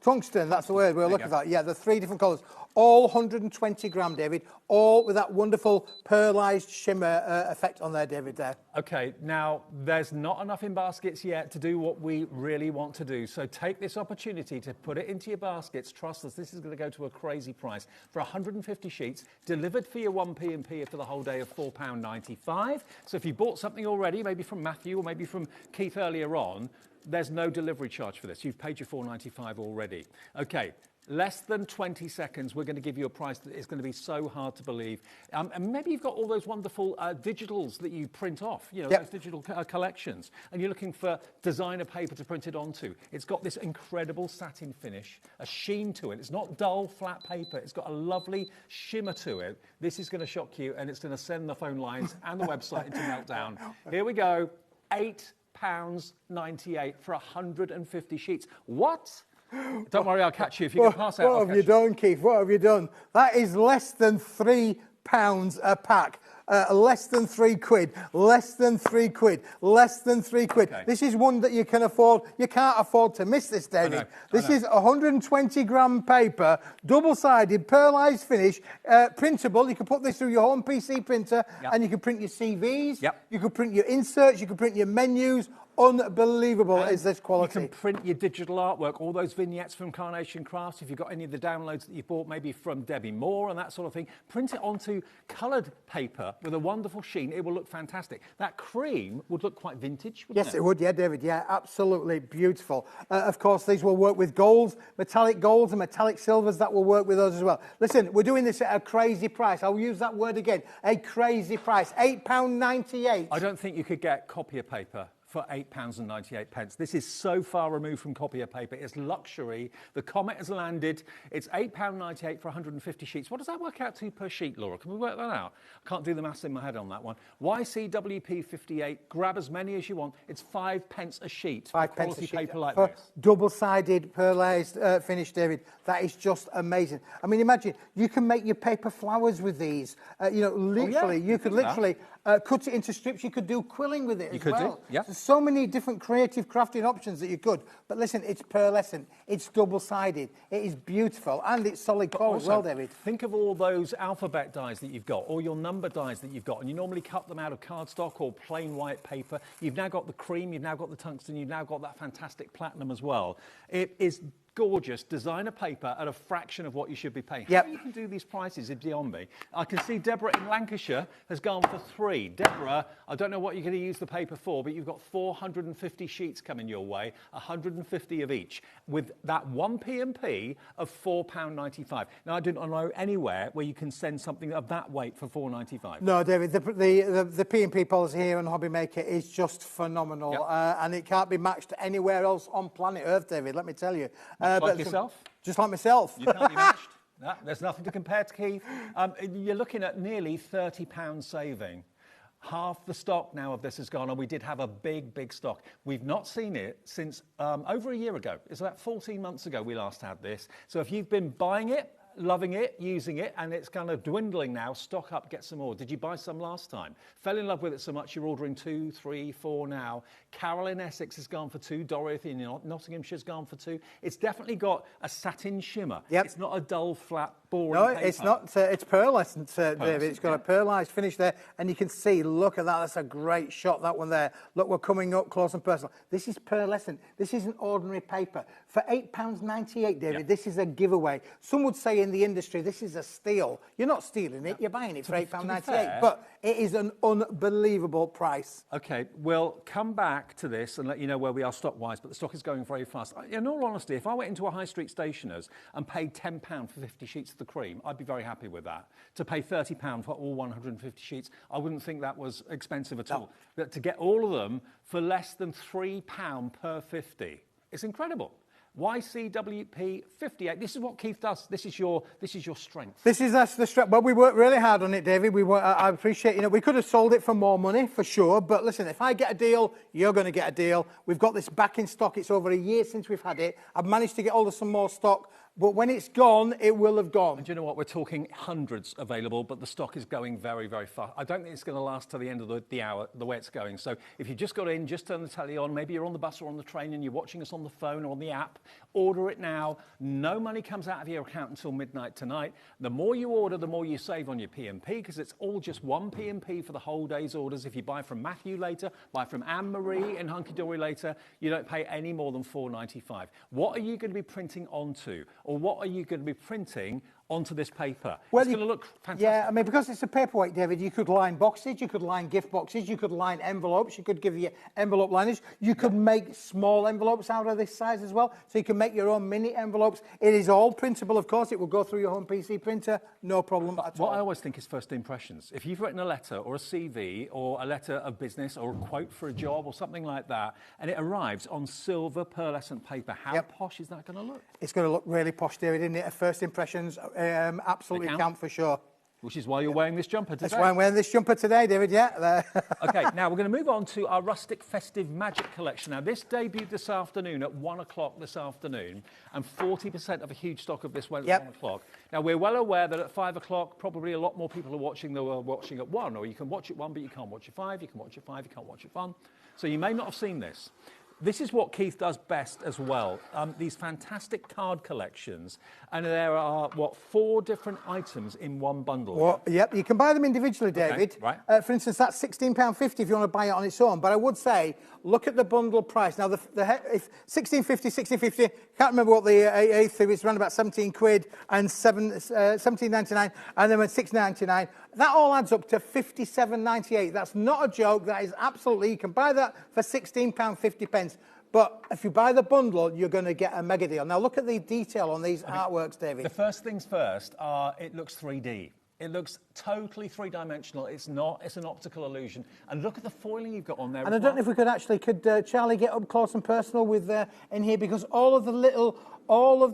Tungsten, that's the word we're looking for. Yeah, the 3 different colours. All 120 gram, David. All with that wonderful pearlised shimmer effect on there, David, there. OK, now, there's not enough in baskets yet to do what we really want to do. So take this opportunity to put it into your baskets. Trust us, this is going to go to a crazy price. For 150 sheets, delivered for your 1p and p for the whole day of £4.95. So if you bought something already, maybe from Matthew or maybe from Keith earlier on, there's no delivery charge for this. You've paid your £4.95 already. OK, less than 20 seconds, we're going to give you a price that is going to be so hard to believe. And maybe you've got all those wonderful digitals that you print off, you know, those digital collections, and you're looking for designer paper to print it onto. It's got this incredible satin finish, a sheen to it. It's not dull, flat paper. It's got a lovely shimmer to it. This is going to shock you, and it's going to send the phone lines and the website into meltdown. Here we go. £8.98 for 150 sheets. What? Don't worry, I'll catch you if you can pass out. What have you done, Keith? What have you done? That is less than £3 a pack. Less than £3, less than £3, less than £3. Okay. This is one that you can afford. You can't afford to miss this, David. This is 120 gram paper, double-sided, pearlised finish, printable. You can put this through your home PC printer and you can print your CVs. You can print your inserts. You can print your menus. Unbelievable is this quality. You can print your digital artwork, all those vignettes from Carnation Crafts. If you've got any of the downloads that you bought, maybe from Debbie Moore and that sort of thing, print it onto coloured paper with a wonderful sheen. It will look fantastic. That cream would look quite vintage, wouldn't it? Yes, it would, yeah, David. Yeah, absolutely beautiful. Of course, these will work with golds, metallic golds and metallic silvers. That will work with us as well. Listen, we're doing this at a crazy price. I'll use that word again. A crazy price. £8.98. I don't think you could get copier paper for £8.98. This is so far removed from copier paper. It's luxury. The Comet has landed. It's £8.98 for 150 sheets. What does that work out to per sheet, Laura? Can we work that out? I can't do the maths in my head on that one. YCWP58. Grab as many as you want. It's 5 pence a sheet. 5 pence a sheet paper like for this. Double-sided pearlised finish, David. That is just amazing. I mean, imagine you can make your paper flowers with these. You know, literally, you could literally cut it into strips. You could do quilling with it as well. You could do, yeah. There's so many different creative crafting options that you could. But listen, it's pearlescent. It's double-sided. It is beautiful, and it's solid core as well, David. Think of all those alphabet dies that you've got, or your number dies that you've got, and you normally cut them out of cardstock or plain white paper. You've now got the cream. You've now got the tungsten. You've now got that fantastic platinum as well. It is gorgeous designer paper at a fraction of what you should be paying. Yep. How you can do these prices is beyond me. I can see Deborah in Lancashire has gone for 3. Deborah, I don't know what you're going to use the paper for, but you've got 450 sheets coming your way, 150 of each, with that one P&P of £4.95. Now, I do not know anywhere where you can send something of that weight for £4.95. No, David, the P&P policy here on HobbyMaker is just phenomenal, Yep. and it can't be matched anywhere else on planet Earth, David, let me tell you. Like yourself? Just like myself. You can't be matched. No, there's nothing to compare to Keith. You're looking at nearly £30 saving. Half the stock now of this has gone, and we did have a big stock. We've not seen it since over a year ago. It's about 14 months ago we last had this. So if you've been buying it, loving it, using it, and it's kind of dwindling now, stock up, get some more. Did you buy some last time? Fell in love with it so much you're ordering 2, 3, 4 now. Carol in Essex has gone for 2. Dorothy in Nottinghamshire's gone for 2. It's definitely got a satin shimmer. Yep. It's not a dull, flat, boring No, paper. it's not. It's pearlescent, David. It's got a pearlised finish there, and you can see, look at that. That's a great shot, that one there. Look, we're coming up close and personal. This is pearlescent. This isn't ordinary paper. For £8.98, David, this is a giveaway. Some would say in the industry, this is a steal. You're not stealing it. You're buying it for £8.98, but it is an unbelievable price. Okay, we'll come back to this and let you know where we are stock-wise, but the stock is going very fast. In all honesty, if I went into a high street stationer's and paid £10 for 50 sheets of the cream, I'd be very happy with that. To pay £30 for all 150 sheets, I wouldn't think that was expensive at all. But to get all of them for less than £3 per 50, it's incredible. YCWP 58. This is what Keith does. This is your strength. That's the strength. Well, we worked really hard on it, David. I appreciate, we could have sold it for more money, for sure. But listen, if I get a deal, you're going to get a deal. We've got this back in stock. It's over a year since we've had it. I've managed to get hold of some more stock. But when it's gone, it will have gone. And do you know what? We're talking hundreds available, but the stock is going very, very fast. I don't think it's going to last till the end of the hour, the way it's going. So if you just got in, just turn the telly on, maybe you're on the bus or on the train and you're watching us on the phone or on the app, order it now. No money comes out of your account until midnight tonight. The more you order, the more you save on your P&P, because it's all just one P&P for the whole day's orders. If you buy from Matthew later, buy from Anne-Marie and Hunky Dory later, you don't pay any more than £4.95. What are you going to be printing onto? Or what are you going to be printing onto this paper? Well, it's going to look fantastic. Yeah, I mean, because it's a paperweight, David, you could line boxes, you could line gift boxes, you could line envelopes, you could give you envelope liners, you could make small envelopes out of this size as well, so you can make your own mini envelopes. It is all printable, of course. It will go through your home PC printer, no problem at all. What I always think is first impressions. If you've written a letter or a CV or a letter of business or a quote for a job or something like that, and it arrives on silver pearlescent paper, how posh is that going to look? It's going to look really posh, David, isn't it? First impressions absolutely count for sure. Which is why you're wearing this jumper today. That's why I'm wearing this jumper today, David, yeah. OK, now we're going to move on to our Rustic Festive Magic collection. Now, this debuted this afternoon at 1 o'clock this afternoon, and 40% of a huge stock of this went at 1 o'clock. Now, we're well aware that at 5 o'clock, probably a lot more people are watching than were watching at 1, or you can watch at 1, but you can't watch at 5, you can watch at 5, you can't watch at 1. So you may not have seen this. This is what Keith does best as well, these fantastic card collections. And there are, 4 different items in one bundle? Well, yep, you can buy them individually, David. Okay, right. For instance, that's £16.50 if you want to buy it on its own. But I would say, look at the bundle price. Now, if £16.50, can't remember what the eighth is, it's around about 17 quid and £17.99, and then £6.99. That all adds up to £57.98. That's not a joke. That is absolutely, you can buy that for £16.50. But if you buy the bundle, you're going to get a mega deal. Now, look at the detail on these artworks, David. The first things first, it looks 3D. It looks totally three-dimensional. It's not. It's an optical illusion. And look at the foiling you've got on there. And I don't know if we could Charlie get up close and personal with in here, because all of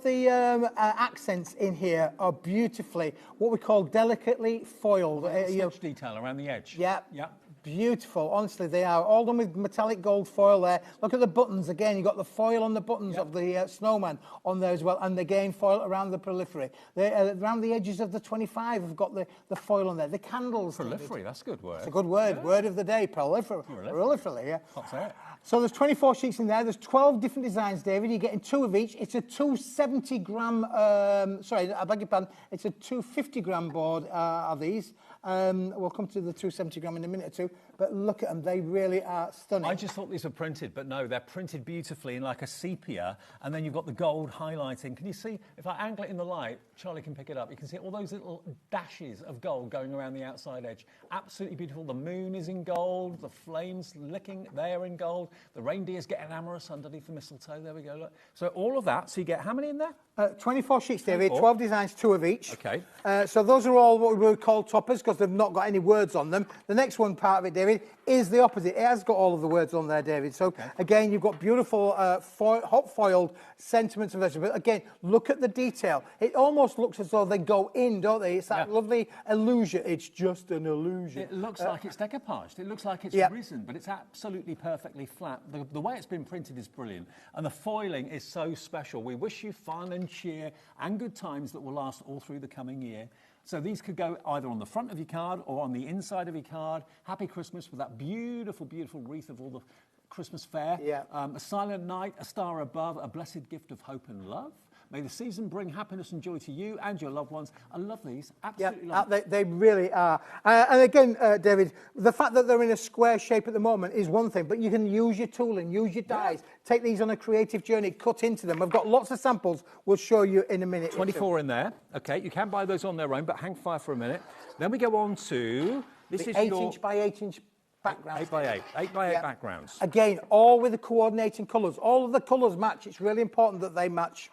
the accents in here are beautifully, what we call delicately foiled. Sketch detail around the edge. Yeah. Yeah. Beautiful, honestly, they are all done with metallic gold foil there. Look at the buttons again. You've got the foil on the buttons of the snowman on there as well, and again foil around the periphery. Around the edges of the 25 have got the foil on there. The candles. Periphery, that's a good word. It's a good word. Yeah. Word of the day, periphery. Yeah. Can't say it. So there's 24 sheets in there. There's 12 different designs, David. You're getting 2 of each. It's a 270-gram. Sorry, I beg your pardon. It's a 250-gram board of these. We'll come to the 270-gram in a minute or two. but look at them. They really are stunning. I just thought these were printed, but no, they're printed beautifully in like a sepia, and then you've got the gold highlighting. Can you see, if I angle it in the light, Charlie can pick it up, you can see all those little dashes of gold going around the outside edge. Absolutely beautiful. The moon is in gold, the flames licking, they're in gold, the reindeer's getting amorous underneath the mistletoe. There we go, look. So all of that, so you get how many in there? 24 sheets, David, 12 designs, 2 of each. Okay. So those are all what we would call toppers because they've not got any words on them. The next one part of it, David, is the opposite. It has got all of the words on there, David. So again, you've got beautiful hot foiled sentiments and vegetables. Again, look at the detail. It almost looks as though they go in, don't they? It's that lovely illusion. It's just an illusion. It looks like it's decoupaged. It looks like it's risen, but it's absolutely perfectly flat. The way it's been printed is brilliant, and the foiling is so special. We wish you fun and cheer and good times that will last all through the coming year. So these could go either on the front of your card or on the inside of your card. Happy Christmas with that beautiful, beautiful wreath of all the Christmas fare. Yeah. A silent night, a star above, a blessed gift of hope and love. May the season bring happiness and joy to you and your loved ones. I love these. Absolutely love them. They really are. And again, David, the fact that they're in a square shape at the moment is one thing, but you can use your tooling, use your dies, take these on a creative journey, cut into them. I've got lots of samples we'll show you in a minute. 24 in there. Okay, you can buy those on their own, but hang fire for a minute. Then we go on to... This the is 8-inch by 8-inch background. 8 by 8. 8 by 8 backgrounds. Again, all with the coordinating colours. All of the colours match. It's really important that they match.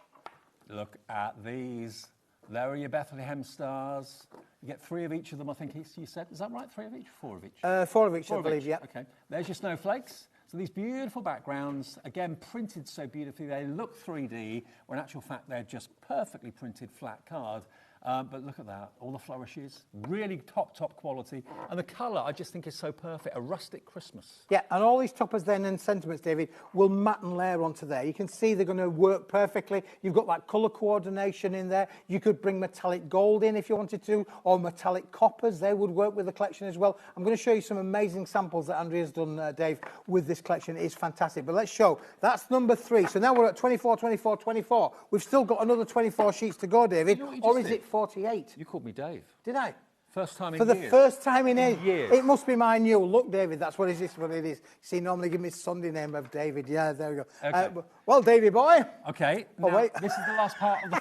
Look at these. There are your Bethlehem stars. You get 3 of each of them, I think you said. Is that right? 3 of each? 4 of each? 4 of each, I believe, yeah. Okay. There's your snowflakes. So these beautiful backgrounds, again, printed so beautifully. They look 3D, when in actual fact, they're just perfectly printed flat card. But look at that, all the flourishes, really top quality. And the colour, I just think is so perfect, a rustic Christmas. Yeah, and all these toppers then and sentiments, David, will matte and layer onto there. You can see they're going to work perfectly. You've got that colour coordination in there. You could bring metallic gold in if you wanted to, or metallic coppers. They would work with the collection as well. I'm going to show you some amazing samples that Andrea's done, Dave, with this collection. It is fantastic. But let's show. That's number 3. So now we're at 24, 24, 24. We've still got another 24 sheets to go, David. Or is it 48? You called me Dave. Did I? First time in years. For the first time in years. It must be my new. Look, David, that's what it is. See, normally give me Sunday name of David. Yeah, there we go. Okay. Well, Davy boy. Okay. Oh, now, wait. This is the last part of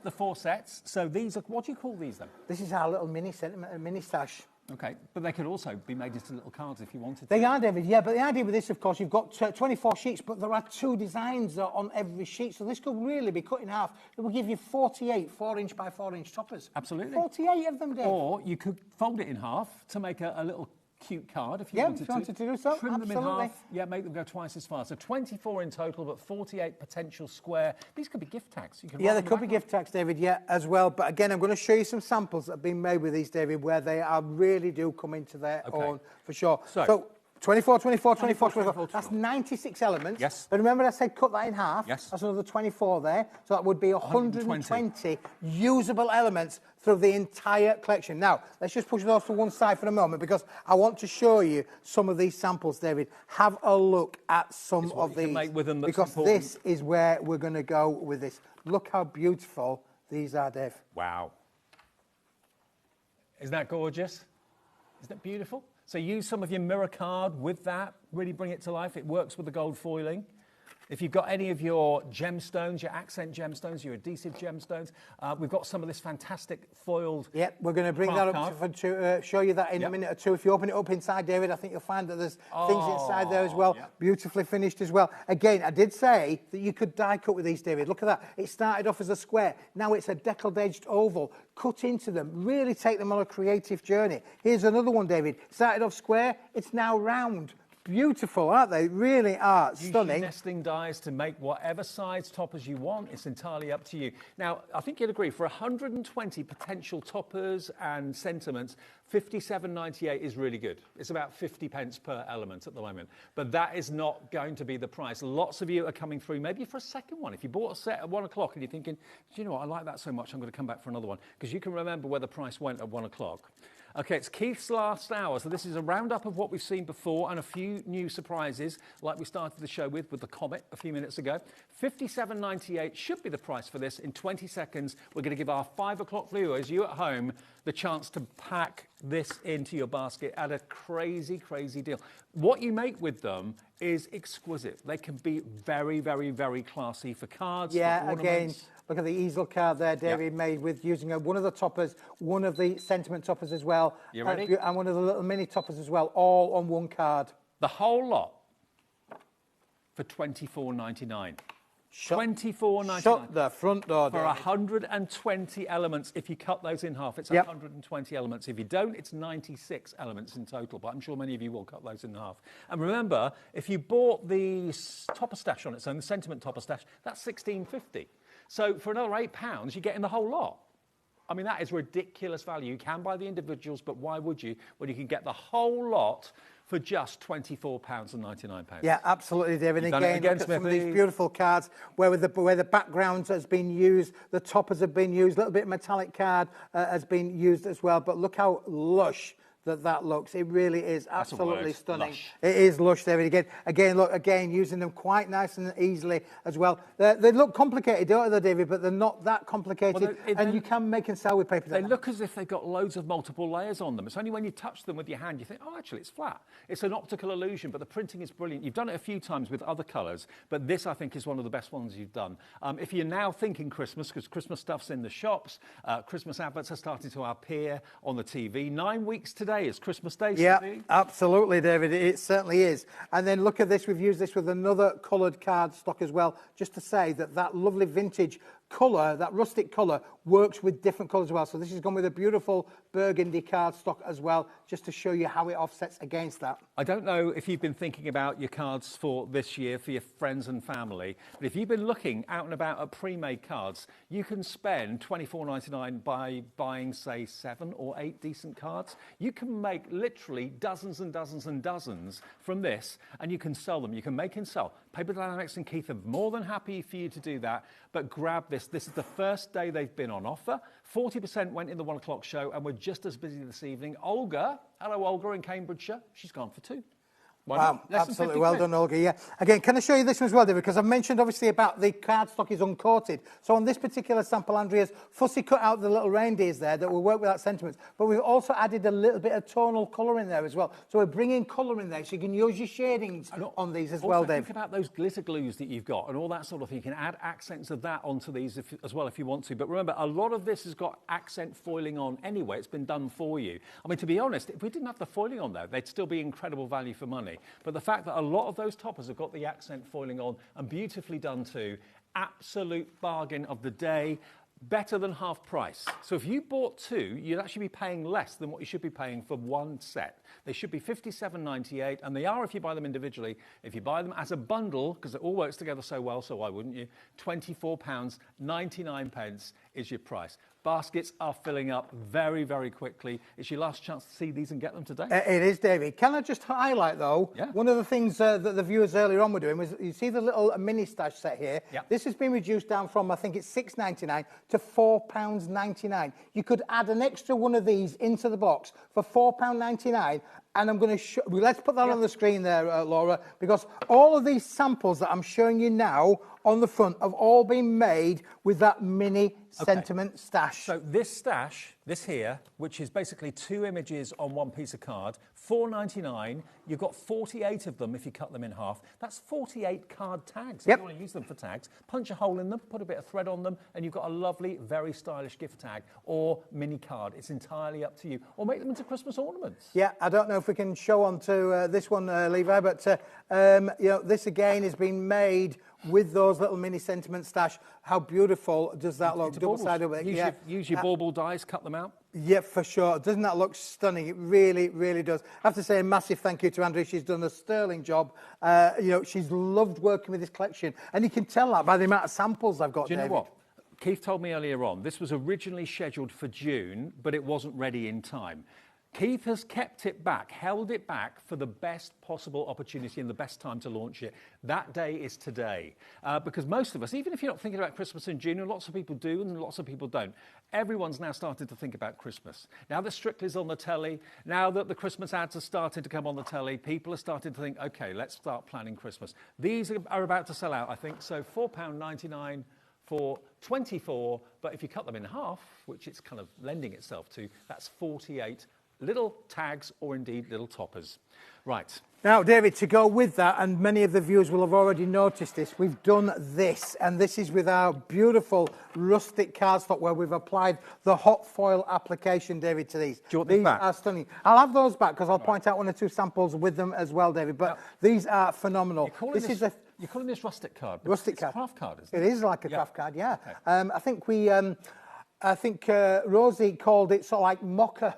the four sets. So these are, what do you call these then? This is our little mini stash. Okay, but they could also be made into little cards if you wanted to. They are, David, yeah, but the idea with this, of course, you've got 24 sheets, but there are 2 designs on every sheet, so this could really be cut in half. It will give you 48 4-inch by 4-inch toppers. Absolutely. 48 of them, Dave. Or you could fold it in half to make a little cute card if you wanted to do so. Trim them in half, make them go twice as far. So 24 in total, but 48 potential square. These could be gift tags. You could there could be gift tags, David, as well. But again, I'm going to show you some samples that have been made with these, David, where they really do come into their own for sure. So 24, 24, 24, 24. That's 96 elements. Yes. But remember I said cut that in half? Yes. That's another 24 there. So that would be 120 usable elements through the entire collection. Now, let's just push those to one side for a moment because I want to show you some of these samples, David. Have a look at some of these. Make with them because this is where we're going to go with this. Look how beautiful these are, Dave. Wow. Isn't that gorgeous? Isn't that beautiful? So use some of your mirror card with that, really bring it to life. It works with the gold foiling. If you've got any of your gemstones, your accent gemstones, your adhesive gemstones, we've got some of this fantastic foiled. Yep, we're going to bring that up to show you that in a minute or two. If you open it up inside, David, I think you'll find that there's things inside there as well, beautifully finished as well. Again, I did say that you could die cut with these, David. Look at that. It started off as a square. Now it's a deckled-edged oval. Cut into them. Really take them on a creative journey. Here's another one, David. Started off square. It's now round. Beautiful, aren't they? Really are stunning. Use your nesting dies to make whatever size toppers you want. It's entirely up to you. Now, I think you'd agree, for 120 potential toppers and sentiments, $57.98 is really good. It's about 50 pence per element at the moment. But that is not going to be the price. Lots of you are coming through maybe for a second one. If you bought a set at 1 o'clock and you're thinking, do you know what, I like that so much, I'm going to come back for another one. Because you can remember where the price went at 1 o'clock. Okay, it's Keith's last hour, so this is a roundup of what we've seen before and a few new surprises, like we started the show with the Comet a few minutes ago. $57.98 should be the price for this. In 20 seconds, we're going to give our 5 o'clock viewers, you at home, the chance to pack this into your basket at a crazy, crazy deal. What you make with them is exquisite. They can be very, very, very classy for cards, yeah, for ornaments. Again, look at the easel card there, David, made with using one of the toppers, one of the sentiment toppers as well. You ready? And one of the little mini toppers as well, all on one card. The whole lot for $24.99. $24.99. Shut the front door, for David. 120 elements. If you cut those in half, it's 120 elements. If you don't, it's 96 elements in total. But I'm sure many of you will cut those in half. And remember, if you bought the topper stash on its own, the sentiment topper stash, that's $16.50. So for another £8, you're getting the whole lot. I mean, that is ridiculous value. You can buy the individuals, but why would you when you can get the whole lot for just £24.99? Yeah, absolutely, David. You've Again, look at some of these beautiful cards where the background has been used, the toppers have been used, a little bit of metallic card has been used as well. But look how lush that looks. It really is absolutely stunning. Lush. It is lush, David. Again, using them quite nice and easily as well. They look complicated, don't they, David? But they're not that complicated, Well, and you can make and sell with paper. They look as if they've got loads of multiple layers on them. It's only when you touch them with your hand you think, oh, actually, it's flat. It's an optical illusion, but the printing is brilliant. You've done it a few times with other colours, but this, I think, is one of the best ones you've done. If you're now thinking Christmas, because Christmas stuff's in the shops, Christmas adverts are starting to appear on the TV. 9 weeks today is Christmas Day. Yeah, Stevie. absolutely, David. It certainly is. And then look at this. We've used this with another coloured card stock as well, just to say that lovely vintage colour, that rustic colour, works with different colours as well. So this has gone with a beautiful burgundy card stock as well, just to show you how it offsets against that. I don't know if you've been thinking about your cards for this year for your friends and family, but if you've been looking out and about at pre-made cards, you can spend $24.99 by buying, say, 7 or 8 decent cards. You can make literally dozens and dozens and dozens from this, and you can sell them. You can make and sell. Paper Dynamics and Keith are more than happy for you to do that, but grab this. This is the first day they've been on offer. 40% went in the 1 o'clock show, and we're just as busy this evening. Olga, hello Olga in Cambridgeshire, she's gone for 2. Wow, absolutely well done, Olga. Yeah. Again, can I show you this one as well, David? Because I've mentioned, obviously, about the cardstock is uncoated. So on this particular sample, Andrea's fussy cut out the little reindeers there that will work with that sentiment. But we've also added a little bit of tonal colour in there as well. So we're bringing colour in there, so you can use your shadings on these as well, Dave. Think about those glitter glues that you've got and all that sort of thing. You can add accents of that onto these as well if you want to. But remember, a lot of this has got accent foiling on anyway. It's been done for you. I mean, to be honest, if we didn't have the foiling on there, they'd still be incredible value for money. But the fact that a lot of those toppers have got the accent foiling on and beautifully done too, absolute bargain of the day. Better than half price. So if you bought 2, you'd actually be paying less than what you should be paying for one set. They should be $57.98, and they are if you buy them individually. If you buy them as a bundle, because it all works together so well, so why wouldn't you? £24.99 is your price. Baskets are filling up very, very quickly. It's your last chance to see these and get them today. It is, David. Can I just highlight, though, one of the things that the viewers earlier on were doing was, you see the little mini stash set here? Yep. This has been reduced down from, I think it's $6.99 to £4.99. You could add an extra one of these into the box for £4.99. And I'm going to let's put that on the screen there, Laura, because all of these samples that I'm showing you now on the front have all been made with that mini sentiment stash. So this stash, this here, which is basically 2 images on one piece of card, $4.99. You've got 48 of them if you cut them in half. That's 48 card tags. If you want to use them for tags, punch a hole in them, put a bit of thread on them, and you've got a lovely, very stylish gift tag or mini card. It's entirely up to you. Or make them into Christmas ornaments. Yeah, I don't know if we can show on to this one, Levi, but you know, this again has been made with those little mini sentiment stash. How beautiful does that look? Double-sided. Use your bauble dies, cut them out. Yeah, for sure. Doesn't that look stunning? It really, really does. I have to say a massive thank you to Andrea. She's done a sterling job. You know, she's loved working with this collection. And you can tell that by the amount of samples I've got, Do you David. know what? Keith told me earlier on, this was originally scheduled for June, but it wasn't ready in time. Keith has kept it back, held it back for the best possible opportunity and the best time to launch it. That day is today. Because most of us, even if you're not thinking about Christmas in June, and lots of people do and lots of people don't, everyone's now started to think about Christmas. Now that Strictly's on the telly, now that the Christmas ads are starting to come on the telly, people are starting to think, OK, let's start planning Christmas. These are about to sell out, I think, so £4.99 for 24, but if you cut them in half, which it's kind of lending itself to, that's 48 little tags or indeed little toppers. Right. Now, David, to go with that, and many of the viewers will have already noticed this, we've done this, and this is with our beautiful rustic cardstock where we've applied the hot foil application, David, to these. Do you want these back? Are stunning. I'll have those back because I'll point out one or two samples with them as well, David, but these are phenomenal. You're calling this rustic card? Rustic card. It's a craft card, isn't it? It is like a craft card, yeah. Okay. I think Rosie called it sort of like mocha.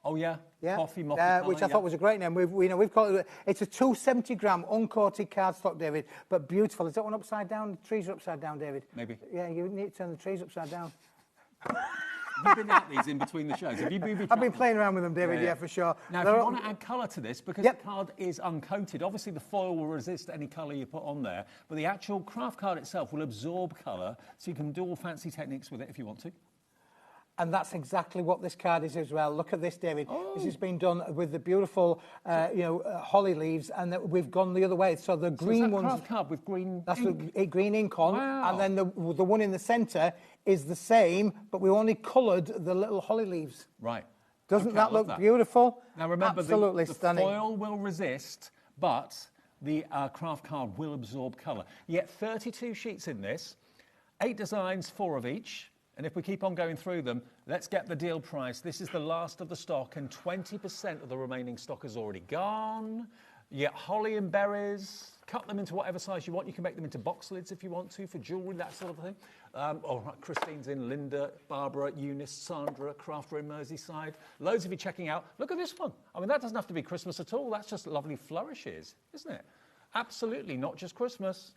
Oh, yeah? Coffee mocha. Which I thought was a great name. We've called it, it's a 270-gram uncoated cardstock, David, but beautiful. Is that one upside down? The trees are upside down, David. Maybe. Yeah, you need to turn the trees upside down. You've been at these in between the shows. Have you been I've been playing around with them, David, yeah for sure. Now, if you want to add colour to this, because the card is uncoated, obviously the foil will resist any colour you put on there, but the actual craft card itself will absorb colour, so you can do all fancy techniques with it if you want to. And that's exactly what this card is as well. Look at this, David. This has been done with the beautiful, holly leaves, and we've gone the other way. So the green ones. Craft card with green that's ink? The green ink on, Wow. and then the one in the centre is the same, but we only coloured the little holly leaves. Right. Doesn't Okay, that I love look beautiful? Now remember, absolutely the stunning. foil will resist, but the craft card will absorb colour. You get 32 sheets in this, 8 designs, 4 of each. And if we keep on going through them, let's get the deal price. This is the last of the stock, and 20% of the remaining stock is already gone. You get holly and berries. Cut them into whatever size you want. You can make them into box lids if you want to, for jewellery, that sort of thing. Christine's in, Linda, Barbara, Eunice, Sandra, Crafter in Merseyside. Loads of you checking out. Look at this one. I mean, that doesn't have to be Christmas at all. That's just lovely flourishes, isn't it? Absolutely, not just Christmas.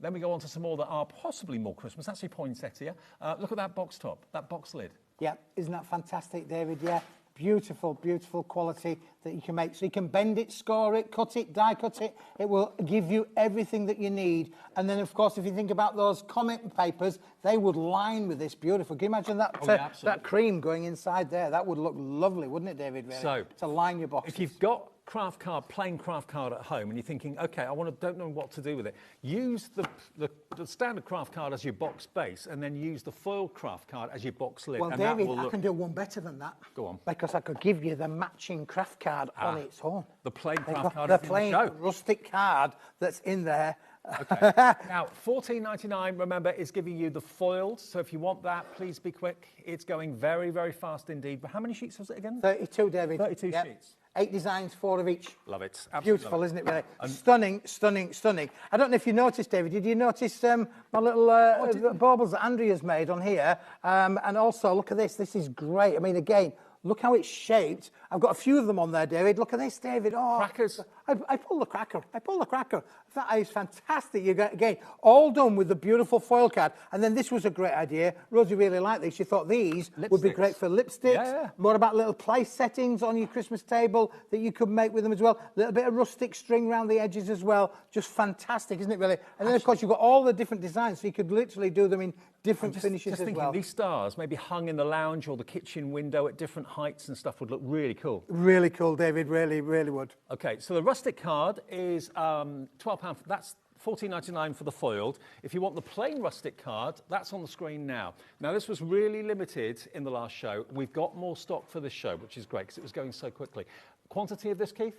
Then we go on to some more that are possibly more Christmas. That's your poinsettia. Look at that box top, that box lid. Yeah, isn't that fantastic, David? Yeah, beautiful, beautiful quality that you can make. So you can bend it, score it, cut it, die cut it. It will give you everything that you need. And then, of course, if you think about those comic papers, they would line with this beautiful. Can you imagine that, that cream going inside there? That would look lovely, wouldn't it, David? Really? So, to line your boxes. If you've got craft card, plain craft card at home, and you're thinking, OK, don't know what to do with it, use the standard craft card as your box base, and then use the foil craft card as your box lid. Well, and David, that will I can do one better than that. Go on. Because I could give you the matching craft card on its own. The plain craft card. The plain rustic card that's in there. Okay. Now, $14.99, remember, is giving you the foiled. So if you want that, please be quick. It's going very, very fast indeed. But how many sheets was it again? 32, David. 32 sheets. 8 designs, 4 of each. Love it. Absolutely Beautiful, love it. isn't it, really? Stunning, stunning, stunning. I don't know if you noticed, David, did you notice my little baubles that Andrea's made on here? And also, look at this. This is great. I mean, again, look how it's shaped. I've got a few of them on there, David. Look at this, David. Oh, crackers. I pulled the cracker. I pulled the cracker. That is fantastic. You get, again, all done with the beautiful foil card. And then this was a great idea. Rosie really liked this. She thought these would be great for lipsticks. Yeah. More about little place settings on your Christmas table that you could make with them as well. A little bit of rustic string around the edges as well. Just fantastic, isn't it, really? And then, of course, you've got all the different designs, so you could literally do them in different finishes as well. Just thinking, these stars maybe hung in the lounge or the kitchen window at different heights and stuff would look really cool. Really cool, David. Really, really would. Okay, so the rustic card is £12. That's $14.99 for the foiled. If you want the plain rustic card, that's on the screen now. Now, this was really limited in the last show. We've got more stock for this show, which is great because it was going so quickly. Quantity of this, Keith?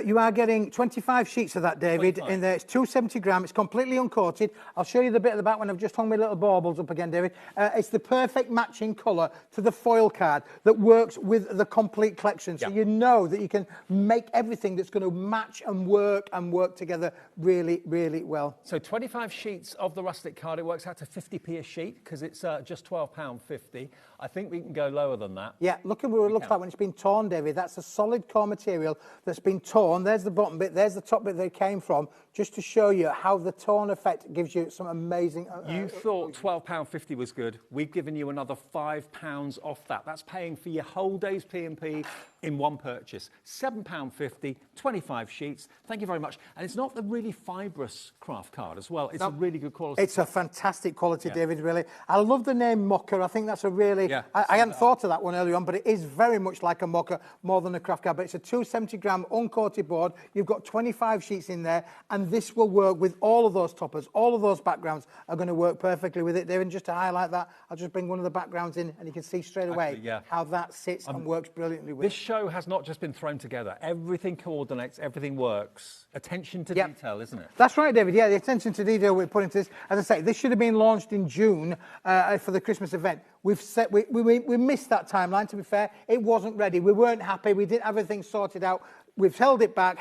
You are getting 25 sheets of that, David, 25. in there. It's 270 gram. It's completely uncoated. I'll show you the bit at the back when I've just hung my little baubles up again, David. It's the perfect matching colour to the foil card that works with the complete collection. So you know that you can make everything that's going to match and work together really, really well. So 25 sheets of the rustic card. It works out to 50p a sheet because it's just £12.50. I think we can go lower than that. Yeah, look at what it looks like when it's been torn, David. That's a solid core material that's been torn. There's the bottom bit. There's the top bit that it came from. just to show you how the tone effect gives you some amazing... You thought £12.50 was good. We've given you another £5 off that. That's paying for your whole day's P&P in one purchase. £7.50, 25 sheets. Thank you very much. And it's not the really fibrous craft card as well. It's a really good quality. It's a fantastic quality, David, really. I love the name Mucker. I think that's a really... I hadn't thought of that one earlier on, but it is very much like a Mucker, more than a craft card. But it's a 270-gram uncoated board. You've got 25 sheets in there, and this will work with all of those toppers. All of those backgrounds are going to work perfectly with it, David. And just to highlight that, I'll just bring one of the backgrounds in, and you can see straight away how that sits and works brilliantly with This show has not just been thrown together. Everything coordinates, everything works. Attention to detail, isn't it? That's right, David. Yeah, the attention to detail we're putting to this. As I say, this should have been launched in June for the Christmas event. We missed that timeline, to be fair. It wasn't ready. We weren't happy. We didn't have everything sorted out. We've held it back,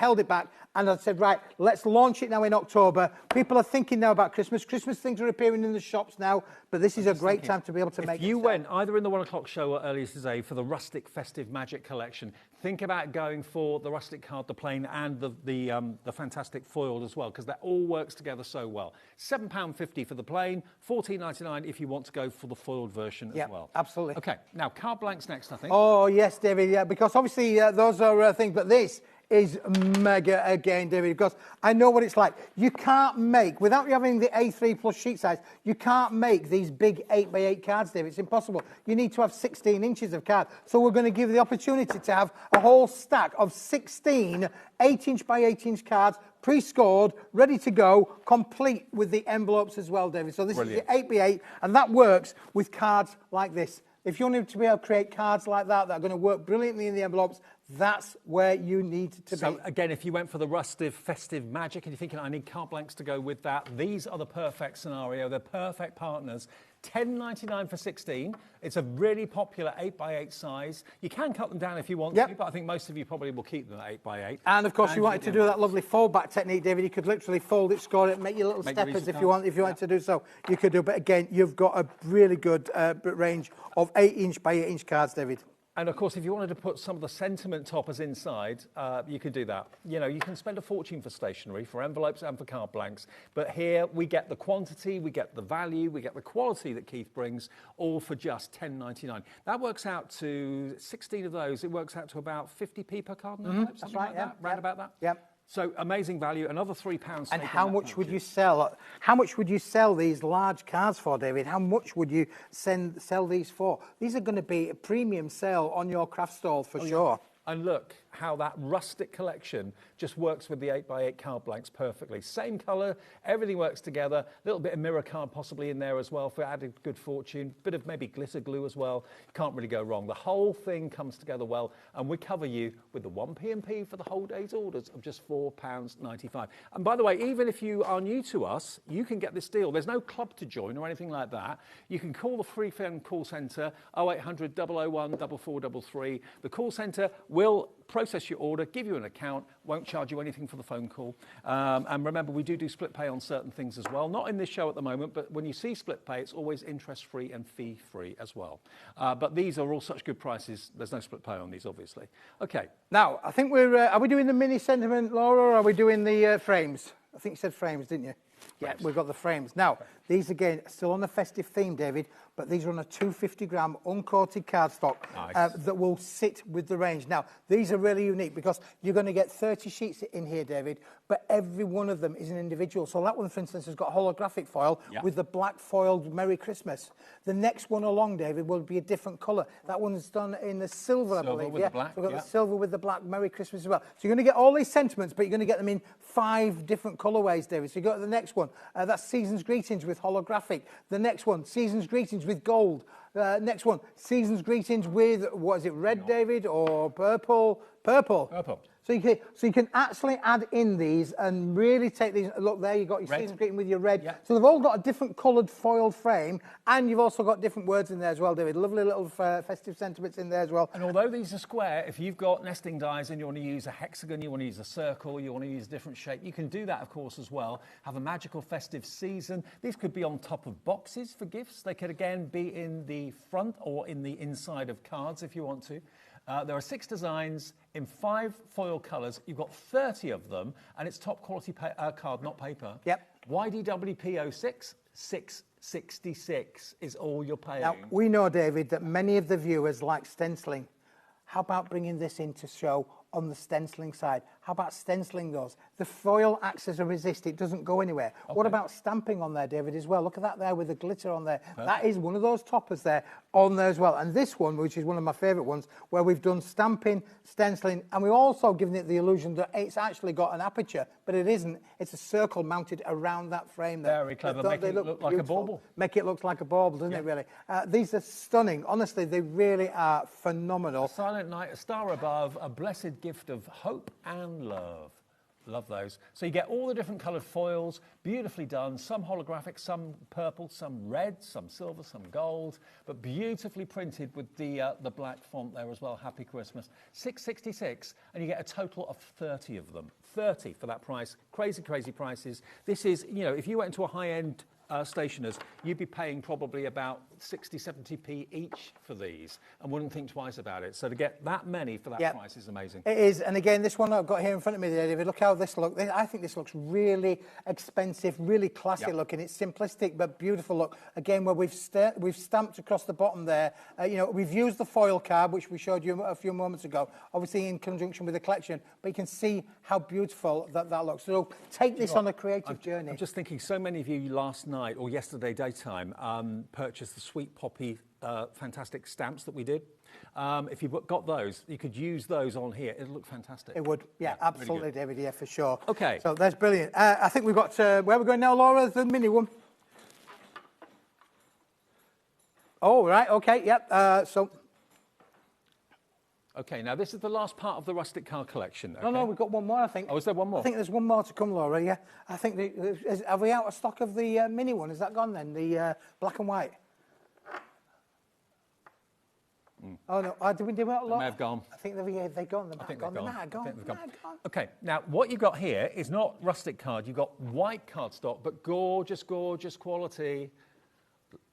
and I said, right, let's launch it now in October. People are thinking now about Christmas. Christmas things are appearing in the shops now, but this is a great time to be able to make it. If you went either in the 1 o'clock show or earlier today for the Rustic Festive Magic Collection, think about going for the Rustic card, the plain, and the fantastic foiled as well, because that all works together so well. £7.50 for the plain, £14.99 if you want to go for the foiled version as well. Absolutely. Okay, now card blanks next, I think. Oh, yes, David, yeah, because obviously those are things, but this is mega again, David, because I know what it's like. You can't make, without having the A3 plus sheet size, you can't make these big 8x8 cards, David. It's impossible. You need to have 16 inches of card. So we're going to give you the opportunity to have a whole stack of 16 8-inch by 8-inch cards, pre-scored, ready to go, complete with the envelopes as well, David. So this is the 8x8, and that works with cards like this. If you want to be able to create cards like that are going to work brilliantly in the envelopes, that's where you need to be. So again, if you went for the Rustic Festive Magic and you're thinking, I need carte blanks to go with that, these are the perfect scenario. They're perfect partners. $10.99 for 16. It's a really popular 8x8 size. You can cut them down if you want to, but I think most of you probably will keep them at 8x8. And of course, if you wanted to do that lovely fold back technique, David, you could literally fold it, score it, make your little steppers if you want. If you wanted to do so, you could do. But again, you've got a really good range of 8-inch by 8-inch cards, David. And of course, if you wanted to put some of the sentiment toppers inside, you could do that. You know, you can spend a fortune for stationery, for envelopes and for card blanks. But here we get the quantity, we get the value, we get the quality that Keith brings, all for just $10.99. That works out to 16 of those. It works out to about 50p per card and envelope, That's right, like round about that. Yep. So amazing value, another £3. And how much would you sell? How much would you sell these large cards for, David? How much would you sell these for? These are going to be a premium sale on your craft stall for sure. And look how that Rustic collection just works with the 8x8 card blanks perfectly. Same colour, everything works together. A little bit of mirror card possibly in there as well for added good fortune. Bit of maybe glitter glue as well. Can't really go wrong. The whole thing comes together well, and we cover you with the 1 P&P for the whole day's orders of just £4.95. And by the way, even if you are new to us, you can get this deal. There's no club to join or anything like that. You can call the free phone call centre 0800 001 4433. The call centre will process your order, give you an account, won't charge you anything for the phone call. And remember, we do split pay on certain things as well. Not in this show at the moment, but when you see split pay, it's always interest-free and fee-free as well. But these are all such good prices. There's no split pay on these, obviously. Okay. Now, I think are we doing the mini sentiment, Laura, or are we doing the frames? I think you said frames, didn't you? Yeah, we've got the frames. Now, these again, are still on the festive theme, David, but these are on a 250-gram uncoated cardstock that will sit with the range. Now, these are really unique because you're going to get 30 sheets in here, David, but every one of them is an individual. So that one, for instance, has got holographic foil with the black foiled Merry Christmas. The next one along, David, will be a different colour. That one's done in the silver, I believe. With the black, so we've got the silver with the black Merry Christmas as well. So you're going to get all these sentiments, but you're going to get them in 5 different colourways, David. So you go to the next one. That's Season's Greetings with holographic. The next one, Season's Greetings with gold. Next one, Season's Greetings with, what is it, red, David, or purple? Purple. Purple. So you can actually add in these and really take these. Look, there you've got your Season's Greeting with your red. Yeah. So they've all got a different coloured foiled frame, and you've also got different words in there as well, David. Lovely little festive sentiments in there as well. And although these are square, if you've got nesting dies and you want to use a hexagon, you want to use a circle, you want to use a different shape, you can do that, of course, as well. Have a magical festive season. These could be on top of boxes for gifts. They could, again, be in the front or in the inside of cards if you want to. There are 6 designs in 5 foil colours. You've got 30 of them, and it's top quality card, not paper. Yep. YDWP06 666 is all you're paying. Now, we know, David, that many of the viewers like stenciling. How about bringing this in to show on the stenciling side? How about stenciling those? The foil acts as a resist, it doesn't go anywhere. Okay. What about stamping on there, David, as well? Look at that there with the glitter on there. Perfect. That is one of those toppers there on there as well. And this one, which is one of my favourite ones, where we've done stamping, stenciling, and we've also given it the illusion that it's actually got an aperture, but it isn't. It's a circle mounted around that frame there. Very clever. Make it look like a bauble. Make it look like a bauble, doesn't it, really? These are stunning. Honestly, they really are phenomenal. A silent night, a star above, a blessed gift of hope and love. Love those. So you get all the different coloured foils, beautifully done, some holographic, some purple, some red, some silver, some gold, but beautifully printed with the black font there as well. Happy Christmas. $6.66, and you get a total of 30 of them. 30 for that price. Crazy, crazy prices. This is, you know, if you went into a high-end stationers, you'd be paying probably about 60, 70p each for these and wouldn't think twice about it. So to get that many for that price is amazing. It is. And again, this one I've got here in front of me there, David, look how this looks. I think this looks really expensive, really classy looking. It's simplistic but beautiful look. Again, where we've stamped across the bottom there. You know, we've used the foil card, which we showed you a few moments ago, obviously in conjunction with the collection, but you can see how beautiful that looks. So take this on a creative journey. I'm just thinking, so many of you last night or yesterday daytime purchased the Sweet Poppy fantastic stamps that we did. If you've got those, you could use those on here. It'll look fantastic. It would, yeah, absolutely, really David, yeah, for sure. Okay. So that's brilliant. I think we've got, where are we going now, Laura? The mini one. Oh, right, okay, yep. Okay, now this is the last part of the rustic card collection. Okay? No, we've got one more, I think. Oh, is there one more? I think there's one more to come, Laura, yeah. I think, have we out of stock of the mini one? Is that gone then, the black and white? Oh, no, did we do it a lot? They may have gone. I think they've gone. I think they've gone. Okay, now what you've got here is not rustic card. You've got white cardstock, but gorgeous, gorgeous quality.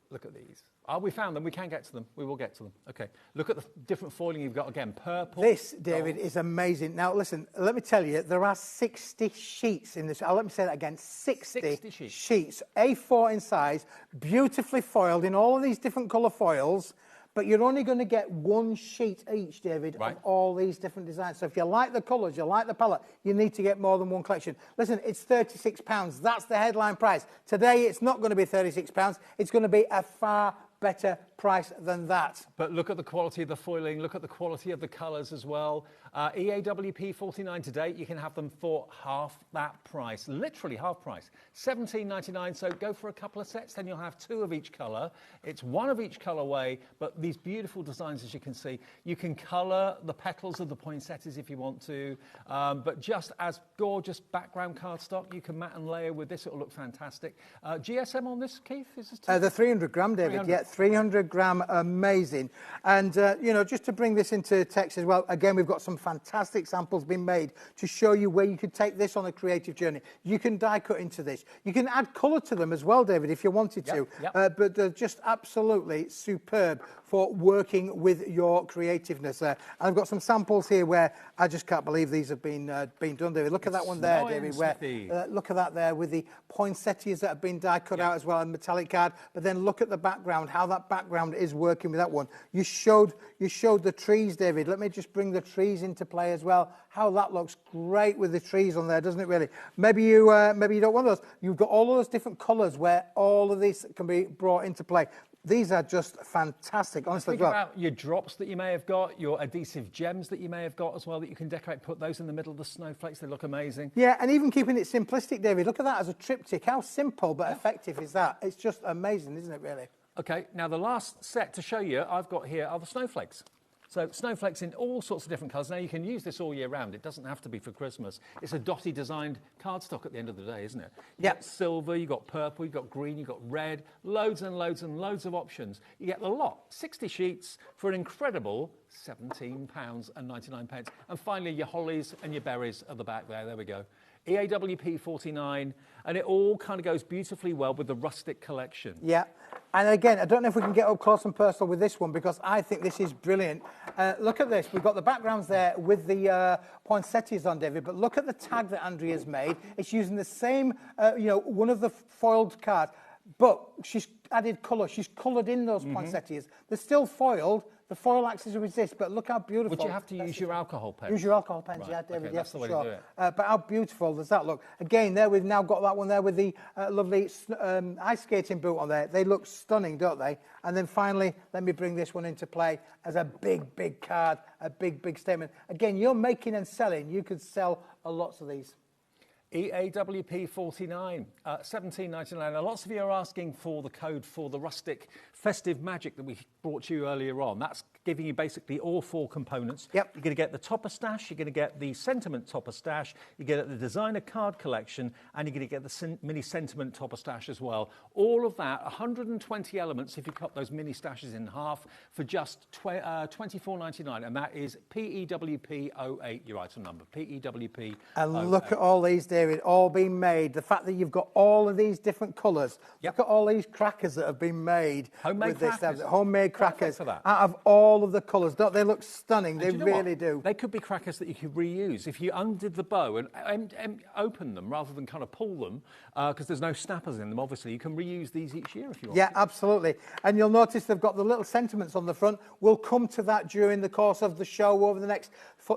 Look at these. Oh, we found them. We can get to them. We will get to them. Okay. Look at the different foiling you've got. Again, purple. This, David, is amazing. Now, listen, let me tell you, there are 60 sheets in this. Let me say that again. 60 sheets. A4 in size, beautifully foiled in all of these different colour foils. But you're only going to get one sheet each, David, of all these different designs. So if you like the colours, you like the palette, you need to get more than one collection. Listen, it's £36. That's the headline price. Today, it's not going to be £36. It's going to be a far better price than that. But look at the quality of the foiling. Look at the quality of the colours as well. EAWP 49 today, you can have them for half that price. Literally half price. $17.99. So go for a couple of sets, then you'll have 2 of each colour. It's 1 of each colourway, but these beautiful designs, as you can see. You can colour the petals of the poinsettias if you want to, but just as gorgeous background cardstock, you can mat and layer with this. It'll look fantastic. GSM on this, Keith? Is this the 300 gram, David. 300. Yeah, 300 gram, amazing. And, you know, just to bring this into text as well, again, we've got some fantastic samples being made to show you where you could take this on a creative journey. You can die cut into this. You can add colour to them as well, David, if you wanted to. But they're just absolutely superb for working with your creativeness there. And I've got some samples here where I just can't believe these have been done, David. Look at that one there, David, where look at that there with the poinsettias that have been die cut out as well and metallic card. But then look at the background, how that background is working with that one. You showed the trees, David. Let me just bring the trees into play as well. How that looks great with the trees on there, doesn't it really? Maybe you don't want those. You've got all of those different colours where all of this can be brought into play. These are just fantastic, honestly. Think about your drops that you may have got, your adhesive gems that you may have got as well that you can decorate, put those in the middle of the snowflakes. They look amazing. Yeah, and even keeping it simplistic, David. Look at that as a triptych. How simple but effective is that? It's just amazing, isn't it, really? Okay, now the last set to show you I've got here are the snowflakes. So snowflakes in all sorts of different colours. Now, you can use this all year round. It doesn't have to be for Christmas. It's a dotty designed cardstock at the end of the day, isn't it? You've got silver, you've got purple, you've got green, you've got red, loads and loads and loads of options. You get the lot, 60 sheets for an incredible £17.99. And finally, your hollies and your berries at the back there. There we go. EAWP 49, and it all kind of goes beautifully well with the rustic collection. Yeah. And again, I don't know if we can get up close and personal with this one because I think this is brilliant. Look at this. We've got the backgrounds there with the poinsettias on, David, but look at the tag that Andrea's made. It's using the same, one of the foiled cards, but she's added colour. She's coloured in those poinsettias. They're still foiled. The foil acts as a resist, but look how beautiful. Would you have to use your alcohol pen? Use your alcohol pens, Right, yeah, David. okay, Yeah, that's the for way to sure. do it. But how beautiful does that look? Again, there we've now got that one there with the lovely ice skating boot on there. They look stunning, don't they? And then finally, let me bring this one into play as a big, big card, a big, big statement. Again, you're making and selling. You could sell lots of these. EAWP 49, 17.99. Now, lots of you are asking for the code for the rustic festive magic that we brought you earlier on. That's giving you basically all 4 components. Yep. You're going to get the topper stash, you're going to get the sentiment topper stash, you get the designer card collection, and you're going to get the mini sentiment topper stash as well. All of that, 120 elements if you cut those mini stashes in half for just $24.99, and that is PEWP08, your item number, PEWP08. And look at all these, David, all being made. The fact that you've got all of these different colours. Look at all these crackers that have been made. Homemade with crackers. This, homemade crackers for that. out of all of the colours. Don't they look stunning? They And do you know really what? do. They could be crackers that you could reuse. If you undid the bow and open them rather than kind of pull them, because there's no snappers in them, obviously, you can reuse these each year if you want. Yeah, absolutely. And you'll notice they've got the little sentiments on the front. We'll come to that during the course of the show over the next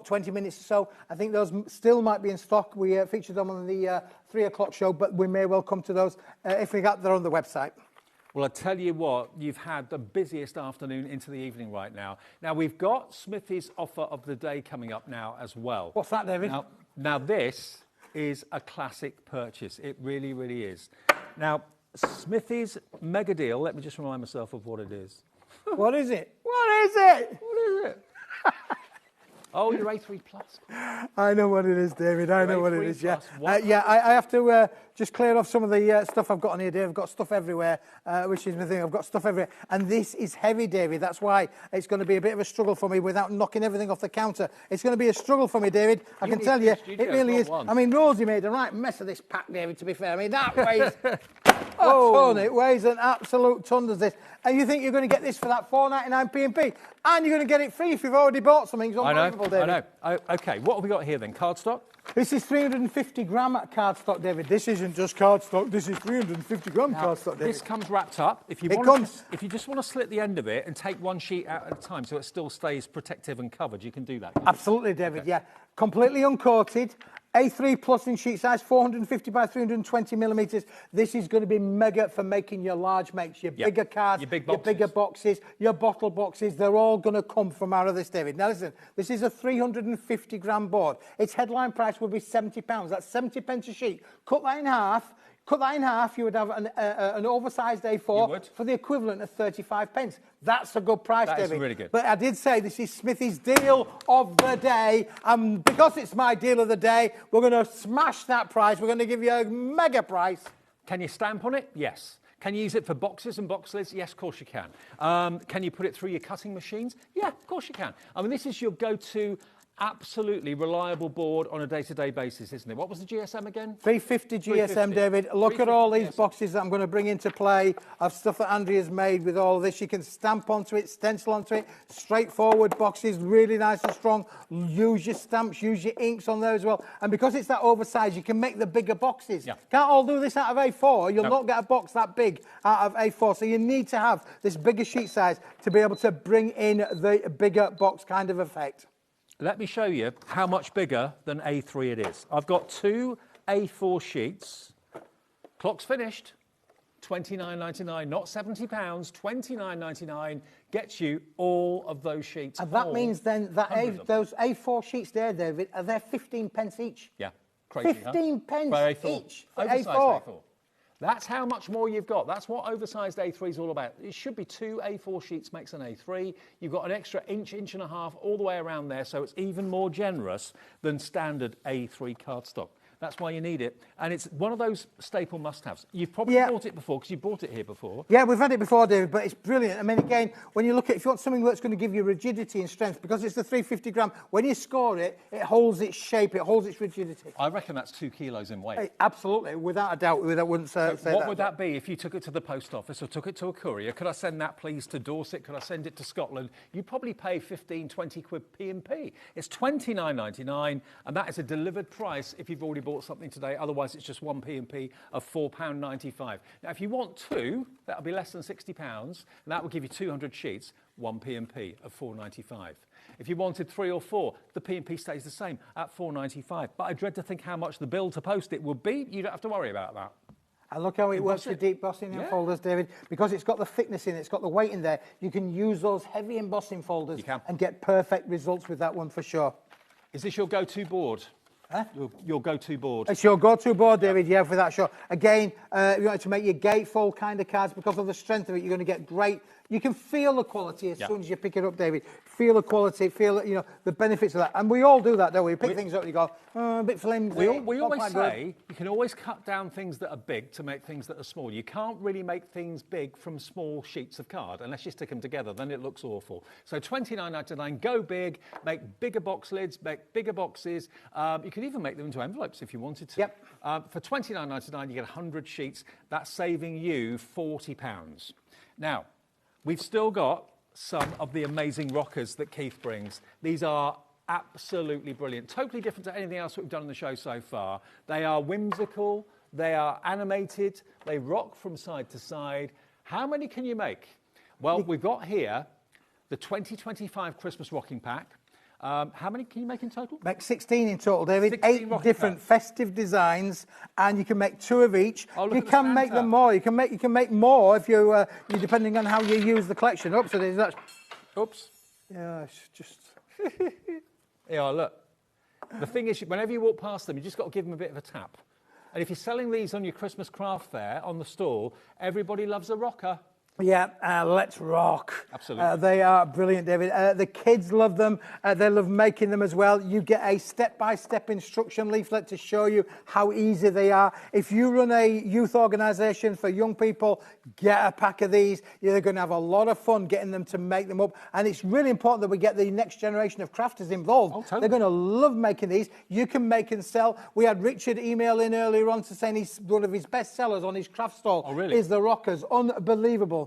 20 minutes or so. I think those still might be in stock. We featured them on the 3 o'clock show, but we may well come to those if we got there on the website. Well, I tell you what, you've had the busiest afternoon into the evening right now. Now, we've got Smithy's offer of the day coming up now as well. What's that, David? Now this is a classic purchase. It really, really is. Now, Smithy's mega deal, let me just remind myself of what it is. What is it? What is it? What is it? Oh, your A3 Plus. I know what it is, David. I know what it is, yeah. Plus, I have to just clear off some of the stuff I've got on here, Dave. I've got stuff everywhere, which is my thing. I've got stuff everywhere. And this is heavy, David. That's why it's going to be a bit of a struggle for me without knocking everything off the counter. It's going to be a struggle for me, David. I can tell you, it really is. I mean, Rosie made a right mess of this pack, David, to be fair. I mean, that weighs a ton. It weighs an absolute ton, does this. And you think you're going to get this for that $4.99 P&P, and you're going to get it free if you've already bought something. It's unbelievable, David. I know. OK, what have we got here then? Cardstock? This is 350 gram cardstock, David. This isn't just cardstock. This is 350 gram cardstock, David. This comes wrapped up. If you just want to slit the end of it and take one sheet out at a time so it still stays protective and covered, you can do that. Absolutely, David, yeah. Completely uncoated. A3 plus in sheet size, 450 by 320 millimetres. This is going to be mega for making your large makes, your bigger cards, your bigger boxes, your bottle boxes. They're all going to come from out of this, David. Now, listen, this is a 350 gram board. Its headline price will be £70. That's 70 pence a sheet. Cut that in half. You would have an oversized A4 for the equivalent of 35 pence. That's a good price, David. That is really good. But I did say this is Smithy's deal of the day. And because it's my deal of the day, we're going to smash that price. We're going to give you a mega price. Can you stamp on it? Yes. Can you use it for boxes and box lids? Yes, of course you can. Can you put it through your cutting machines? Yeah, of course you can. I mean, this is your go-to absolutely reliable board on a day-to-day basis, isn't it? What was the GSM again? 350 GSM, David. Look at all these boxes that I'm going to bring into play of stuff that Andrea's made with all of this. You can stamp onto it, stencil onto it, straightforward boxes, really nice and strong. Use your stamps, use your inks on there as well. And because it's that oversized, you can make the bigger boxes. Yeah. Can't all do this out of A4. You'll not get a box that big out of A4. So you need to have this bigger sheet size to be able to bring in the bigger box kind of effect. Let me show you how much bigger than A3 it is. I've got 2 A4 sheets. Clock's finished. $29.99, not £70. $29.99 gets you all of those sheets. And that means then that those A4 sheets there, David, are they 15 pence each? Yeah, crazy. 15 pence each for Oversized A4. A4. That's how much more you've got. That's what oversized A3 is all about. It should be 2 A4 sheets makes an A3. You've got an extra inch and a half all the way around there, so it's even more generous than standard A3 cardstock. That's why you need it. And it's one of those staple must-haves. You've probably bought it before, because you bought it here before. Yeah, we've had it before, David, but it's brilliant. I mean, again, when you look at, if you want something that's going to give you rigidity and strength, because it's the 350 gram, when you score it, it holds its shape, it holds its rigidity. I reckon that's 2 kilos in weight. Absolutely, without a doubt. I wouldn't say What that. would that be if you took it to the post office or took it to a courier? Could I send that, please, to Dorset? Could I send it to Scotland? You'd probably pay 15, 20 quid P&P. It's £29.99, and that is a delivered price if you've already bought something today. Otherwise, it's just one P&P of £4.95. Now, if you want two, that'll be less than £60, and that will give you 200 sheets, one P&P of £4.95. If you wanted 3 or 4, the P&P stays the same at £4.95. But I dread to think how much the bill to post it would be. You don't have to worry about that. And look how it works with deep embossing in folders, David. Because it's got the thickness in it, it's got the weight in there, you can use those heavy embossing folders and get perfect results with that one for sure. Is this your go-to board? Huh? Your go-to board. It's your go-to board, David, yeah, for that show. Again, you want to make your gatefold kind of cards because of the strength of it. You're going to get great. You can feel the quality as soon as you pick it up, David. Feel the quality, feel the benefits of that. And we all do that, don't we? We pick things up and you go, a bit flimsy. We always say you can always cut down things that are big to make things that are small. You can't really make things big from small sheets of card unless you stick them together, then it looks awful. So £29.99, go big, make bigger box lids, make bigger boxes. You can even make them into envelopes if you wanted to. Yep. For £29.99, you get 100 sheets. That's saving you £40. Now, we've still got some of the amazing rockers that Keith brings. These are absolutely brilliant. Totally different to anything else we've done on the show so far. They are whimsical, they are animated, they rock from side to side. How many can you make? Well, we've got here the 2025 Christmas Rocking Pack. How many can you make in total? Make 16 in total, David. 8 different festive designs, and you can make 2 of each. You can make them more. You can make more if you're depending on how you use the collection. Oops, so there's that. Oops. Yeah, it's just. Yeah, look. The thing is, whenever you walk past them, you just got to give them a bit of a tap. And if you're selling these on your Christmas craft fair on the stall, everybody loves a rocker. Yeah, let's rock. Absolutely. They are brilliant, David. The kids love them. They love making them as well. You get a step-by-step instruction leaflet to show you how easy they are. If you run a youth organisation for young people, get a pack of these. You're going to have a lot of fun getting them to make them up. And it's really important that we get the next generation of crafters involved. Oh, totally. They're going to love making these. You can make and sell. We had Richard email in earlier on to saying one of his best sellers on his craft stall is the rockers. Unbelievable.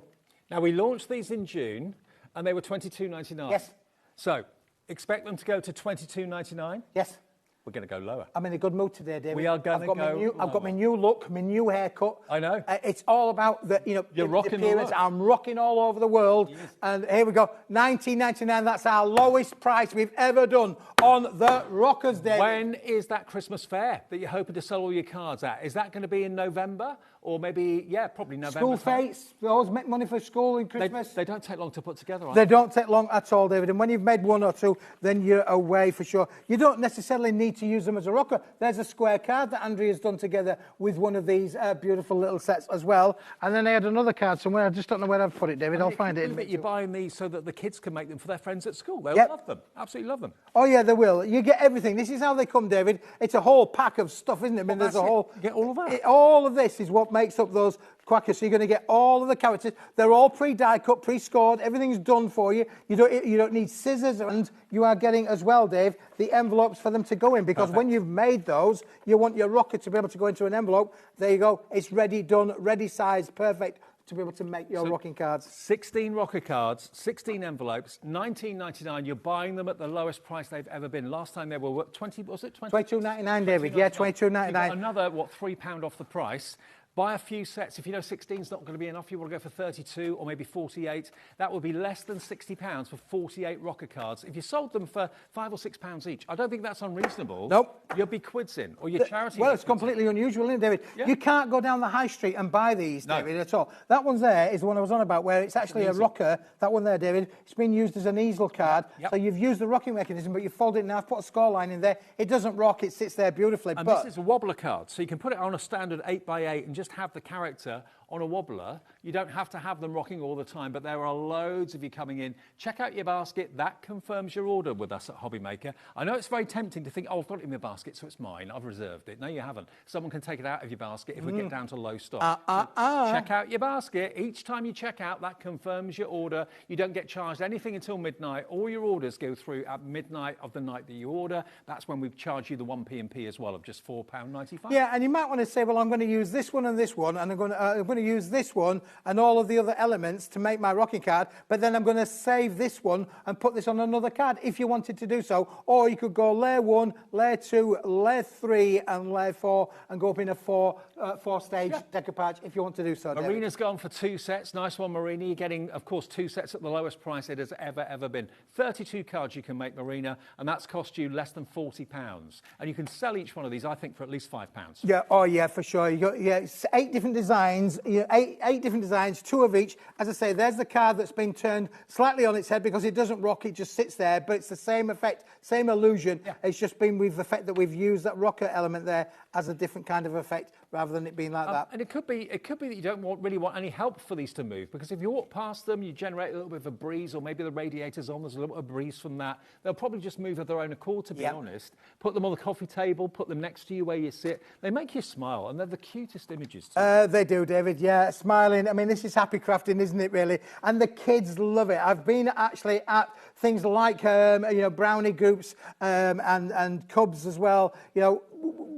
Now, we launched these in June, and they were $22.99. Yes. So, expect them to go to $22.99? Yes. We're going to go lower. I'm in a good mood today, David. We are going to go lower. I've got my new look, my new haircut. I know. It's all about the You're rocking the appearance. the look. I'm rocking all over the world. Yes. And here we go, $19.99. That's our lowest price we've ever done on the rockers, David. When is that Christmas fair that you're hoping to sell all your cards at? Is that going to be in November? Or maybe, probably November. School fetes, we always make money for school in Christmas. They don't take long to put together, They don't take long at all, David. And when you've made 1 or 2, then you're away for sure. You don't necessarily need to use them as a rocker. There's a square card that Andrea's done together with one of these beautiful little sets as well. And then I had another card somewhere. I just don't know where I've put it, David. I'll find it in a bit. You're buying these so that the kids can make them for their friends at school. They'll love them. Absolutely love them. Oh, yeah, they will. You get everything. This is how they come, David. It's a whole pack of stuff, isn't it? I mean, there's a whole... You get all of that? All of this is what makes up those quackers. So you're going to get all of the characters. They're all pre-die cut, pre-scored. Everything's done for you. You don't need scissors. And you are getting as well, Dave, the envelopes for them to go in. Because when you've made those, you want your rocker to be able to go into an envelope. There you go. It's ready, done, ready size, perfect to be able to make your rocking cards. 16 rocker cards, 16 envelopes, $19.99. You're buying them at the lowest price they've ever been. Last time they were, $22.99, David. Yeah, $22.99. Another, £3 off the price. Buy a few sets. If you know 16 is not going to be enough, you want to go for 32 or maybe 48. That would be less than £60 for 48 rocker cards. If you sold them for £5 or £6 each, I don't think that's unreasonable. Nope. You'll be quids in, or your charity. Well, it's completely unusual, isn't it, David? Yeah. You can't go down the high street and buy these, David, at all. That one there is the one I was on about, where it's actually a rocker. That one there, David, it's been used as an easel card. So you've used the rocking mechanism, but you fold it now, put a score line in there. It doesn't rock, it sits there beautifully. And this is a wobbler card, so you can put it on a standard 8x8 and just have the character on a wobbler. You don't have to have them rocking all the time, but there are loads of you coming in. Check out your basket. That confirms your order with us at HobbyMaker. I know it's very tempting to think, oh, I've got it in my basket, so it's mine. I've reserved it. No, you haven't. Someone can take it out of your basket if we get down to low stock. So check out your basket. Each time you check out, that confirms your order. You don't get charged anything until midnight. All your orders go through at midnight of the night that you order. That's when we charge you the 1 P&P as well of just £4.95. Yeah, and you might want to say, well, I'm going to use this one and this one, and I'm going to use this one and all of the other elements to make my rocking card, but then I'm going to save this one and put this on another card if you wanted to do so. Or you could go layer 1, layer 2, layer 3 and layer 4 and go up in a four-stage decoupage if you want to do so. Marina's gone for 2 sets. Nice one, Marina. You're getting, of course, 2 sets at the lowest price it has ever been. 32 cards you can make, Marina, and that's cost you less than £40. And you can sell each one of these, I think, for at least £5. Yeah, oh yeah, for sure. You got it's 8 different designs, eight different designs, 2 of each. As I say, there's the card that's been turned slightly on its head because it doesn't rock, it just sits there, but it's the same effect, same illusion. Yeah. It's just been with the fact that we've used that rocker element there as a different kind of effect rather than it being like that. And it could be that you don't really want any help for these to move, because if you walk past them, you generate a little bit of a breeze, or maybe the radiator's on, there's a little bit of breeze from that. They'll probably just move of their own accord, to be honest. Put them on the coffee table, put them next to you where you sit. They make you smile, and they're the cutest images too. They do, David, yeah, smiling. I mean, this is happy crafting, isn't it, really? And the kids love it. I've been actually at things like, brownie groups and cubs as well,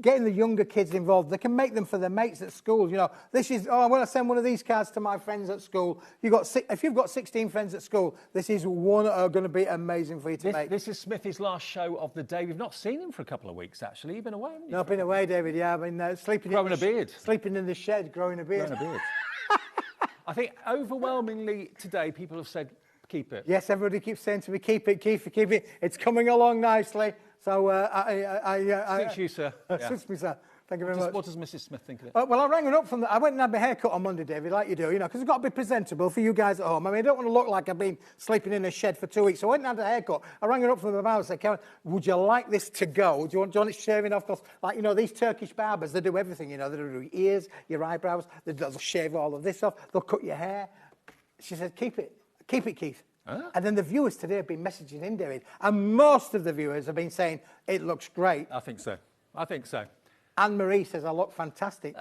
getting the younger kids involved. They can make them for their mates at school. This is, I want to send one of these cards to my friends at school. If you've got 16 friends at school, this is one that are going to be amazing for you to make. This is Smithy's last show of the day. We've not seen him for a couple of weeks, actually. You've been away, haven't you? No, I've been away, David, yeah. I've been sleeping growing a beard. Sleeping in the shed, growing a beard. Growing a beard. I think overwhelmingly today people have said, keep it. Yes, everybody keeps saying to me, keep it, keep it, keep it. It's coming along nicely. So suits you, sir. Suits me, sir. Thank you very much. What does Mrs. Smith think of it? Well, I rang her up I went and had my hair cut on Monday, David, like you do, because it's got to be presentable for you guys at home. I mean, I don't want to look like I've been sleeping in a shed for 2 weeks. So I went and had a haircut. I rang her up from the bar and said, Karen, would you like this to go? Do you want it shaving off? Because, these Turkish barbers, they do everything, They do your ears, your eyebrows. They'll shave all of this off. They'll cut your hair. She said, keep it. Keep it, Keith. And then the viewers today have been messaging in, David, and most of the viewers have been saying, it looks great. I think so. Anne-Marie says I look fantastic.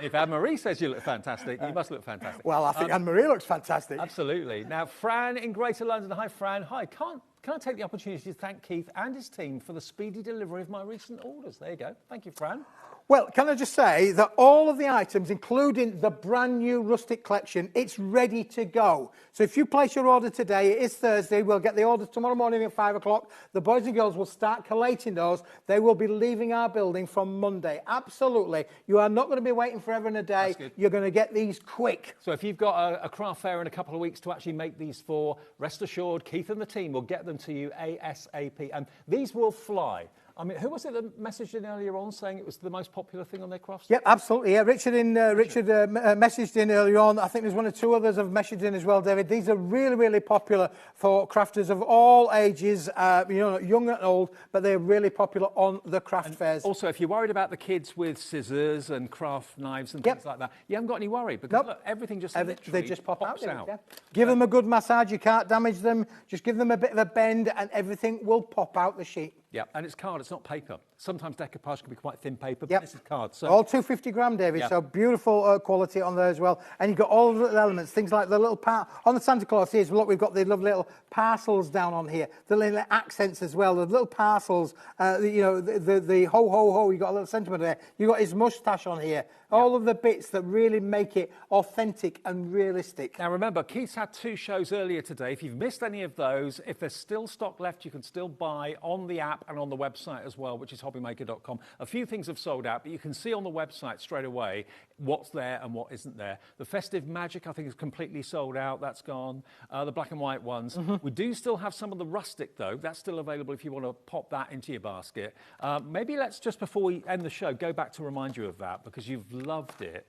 If Anne-Marie says you look fantastic, you must look fantastic. Well, I think Anne-Marie looks fantastic. Absolutely. Now, Fran in Greater London. Hi, Fran. Hi. Can I take the opportunity to thank Keith and his team for the speedy delivery of my recent orders? There you go. Thank you, Fran. Well, can I just say that all of the items, including the brand new rustic collection, it's ready to go. So if you place your order today, it is Thursday, we'll get the orders tomorrow morning at 5 o'clock. The boys and girls will start collating those. They will be leaving our building from Monday. Absolutely. You are not going to be waiting forever and a day. You're going to get these quick. So if you've got a craft fair in a couple of weeks to actually make these for, rest assured, Keith and the team will get them to you ASAP. And these will fly. I mean, who was it that messaged in earlier on saying it was the most popular thing on their crafts? Yep, absolutely. Yeah, Richard messaged in earlier on. I think there's 1 or 2 others have messaged in as well, David. These are really, really popular for crafters of all ages, young and old, but they're really popular on the craft fairs. Also, if you're worried about the kids with scissors and craft knives and things like that, you haven't got any worry, because look, everything just literally they just pop out. Yeah. Give them a good massage. You can't damage them. Just give them a bit of a bend and everything will pop out the sheet. Yeah, and it's card, it's not paper. Sometimes decoupage can be quite thin paper, but this is card. So all 250 gram, David, so beautiful quality on there as well. And you've got all the little elements, things like the little on the Santa Claus here, look, we've got the lovely little parcels down on here, the little accents as well, the little parcels, the ho, ho, ho, you've got a little sentiment there. You've got his moustache on here. All of the bits that really make it authentic and realistic. Now remember, Keith's had 2 shows earlier today. If you've missed any of those, if there's still stock left, you can still buy on the app and on the website as well, which is HobbyMaker.com. A few things have sold out, but you can see on the website straight away what's there and what isn't there. The Festive Magic, I think, is completely sold out. That's gone. The black and white ones. We do still have some of the rustic, though. That's still available if you want to pop that into your basket. Maybe let's, just before we end the show, go back to remind you of that, because you've loved it.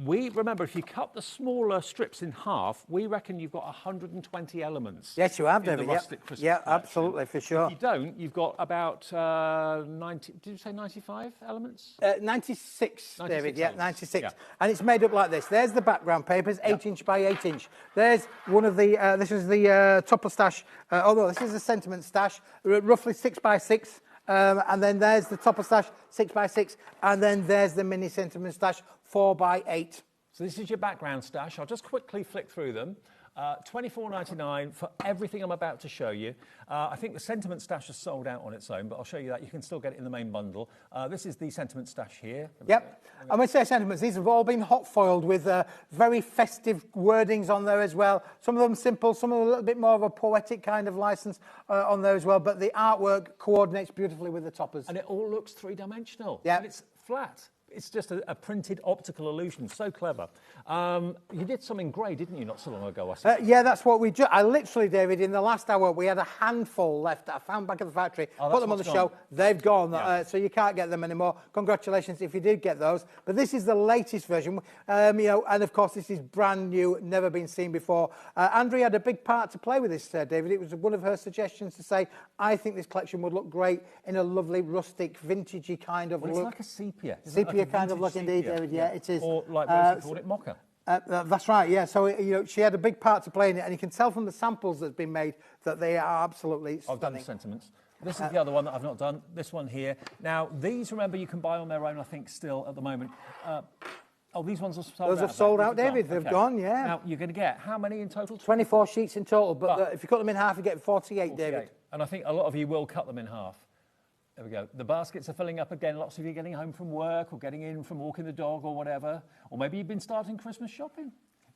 We remember, if you cut the smaller strips in half, we reckon you've got 120 elements. Yes, you have, in David. the rustic Christmas Yeah, collection. absolutely, for sure. If you don't, you've got about 90. Did you say 95 elements? 96, David. Yeah, elements. 96. Yeah. And it's made up like this. There's the background papers, 8-inch by 8-inch. There's one of the. This is the topper stash. Although this is a sentiment stash, roughly 6 by 6. And then there's the topper stash, 6 by 6. And then there's the mini sentiment stash, 4 by 8. So this is your background stash. I'll just quickly flick through them. $24.99 for everything I'm about to show you. I think the sentiment stash is sold out on its own, but I'll show you that. You can still get it in the main bundle. This is the sentiment stash here. Yep. And when I say sentiments, these have all been hot foiled with very festive wordings on there as well. Some of them simple, some of them a little bit more of a poetic kind of license on there as well. But the artwork coordinates beautifully with the toppers. And it all looks three-dimensional. Yeah. And it's flat. It's just a printed optical illusion. So clever. You did some in grey, didn't you, not so long ago? I said. Yeah, that's what we do. I literally, David, in the last hour, we had a handful left that I found back at the factory. Put them on the show. They've gone. Yeah. So you can't get them anymore. Congratulations if you did get those. But this is the latest version. And of course, this is brand new, never been seen before. Andrea had a big part to play with this, David. It was one of her suggestions to say, I think this collection would look great in a lovely, rustic, vintagey kind of Well, look. it's like a sepia. Sepia kind of look indeed, David. Yeah, it is. Or like Rosie called it, mocha. That's right, yeah. So, she had a big part to play in it, and you can tell from the samples that's been made that they are absolutely stunning. I've done the sentiments. This is the other one that I've not done, this one here. Now, these, remember, you can buy on their own, I think, still at the moment. These ones are sold out. Those have sold out, David. They've gone, yeah. Now, you're going to get how many in total? 24 sheets in total, but if you cut them in half, you get 48, David. And I think a lot of you will cut them in half. There we go. The baskets are filling up again. Lots of you are getting home from work or getting in from walking the dog or whatever. Or maybe you've been starting Christmas shopping.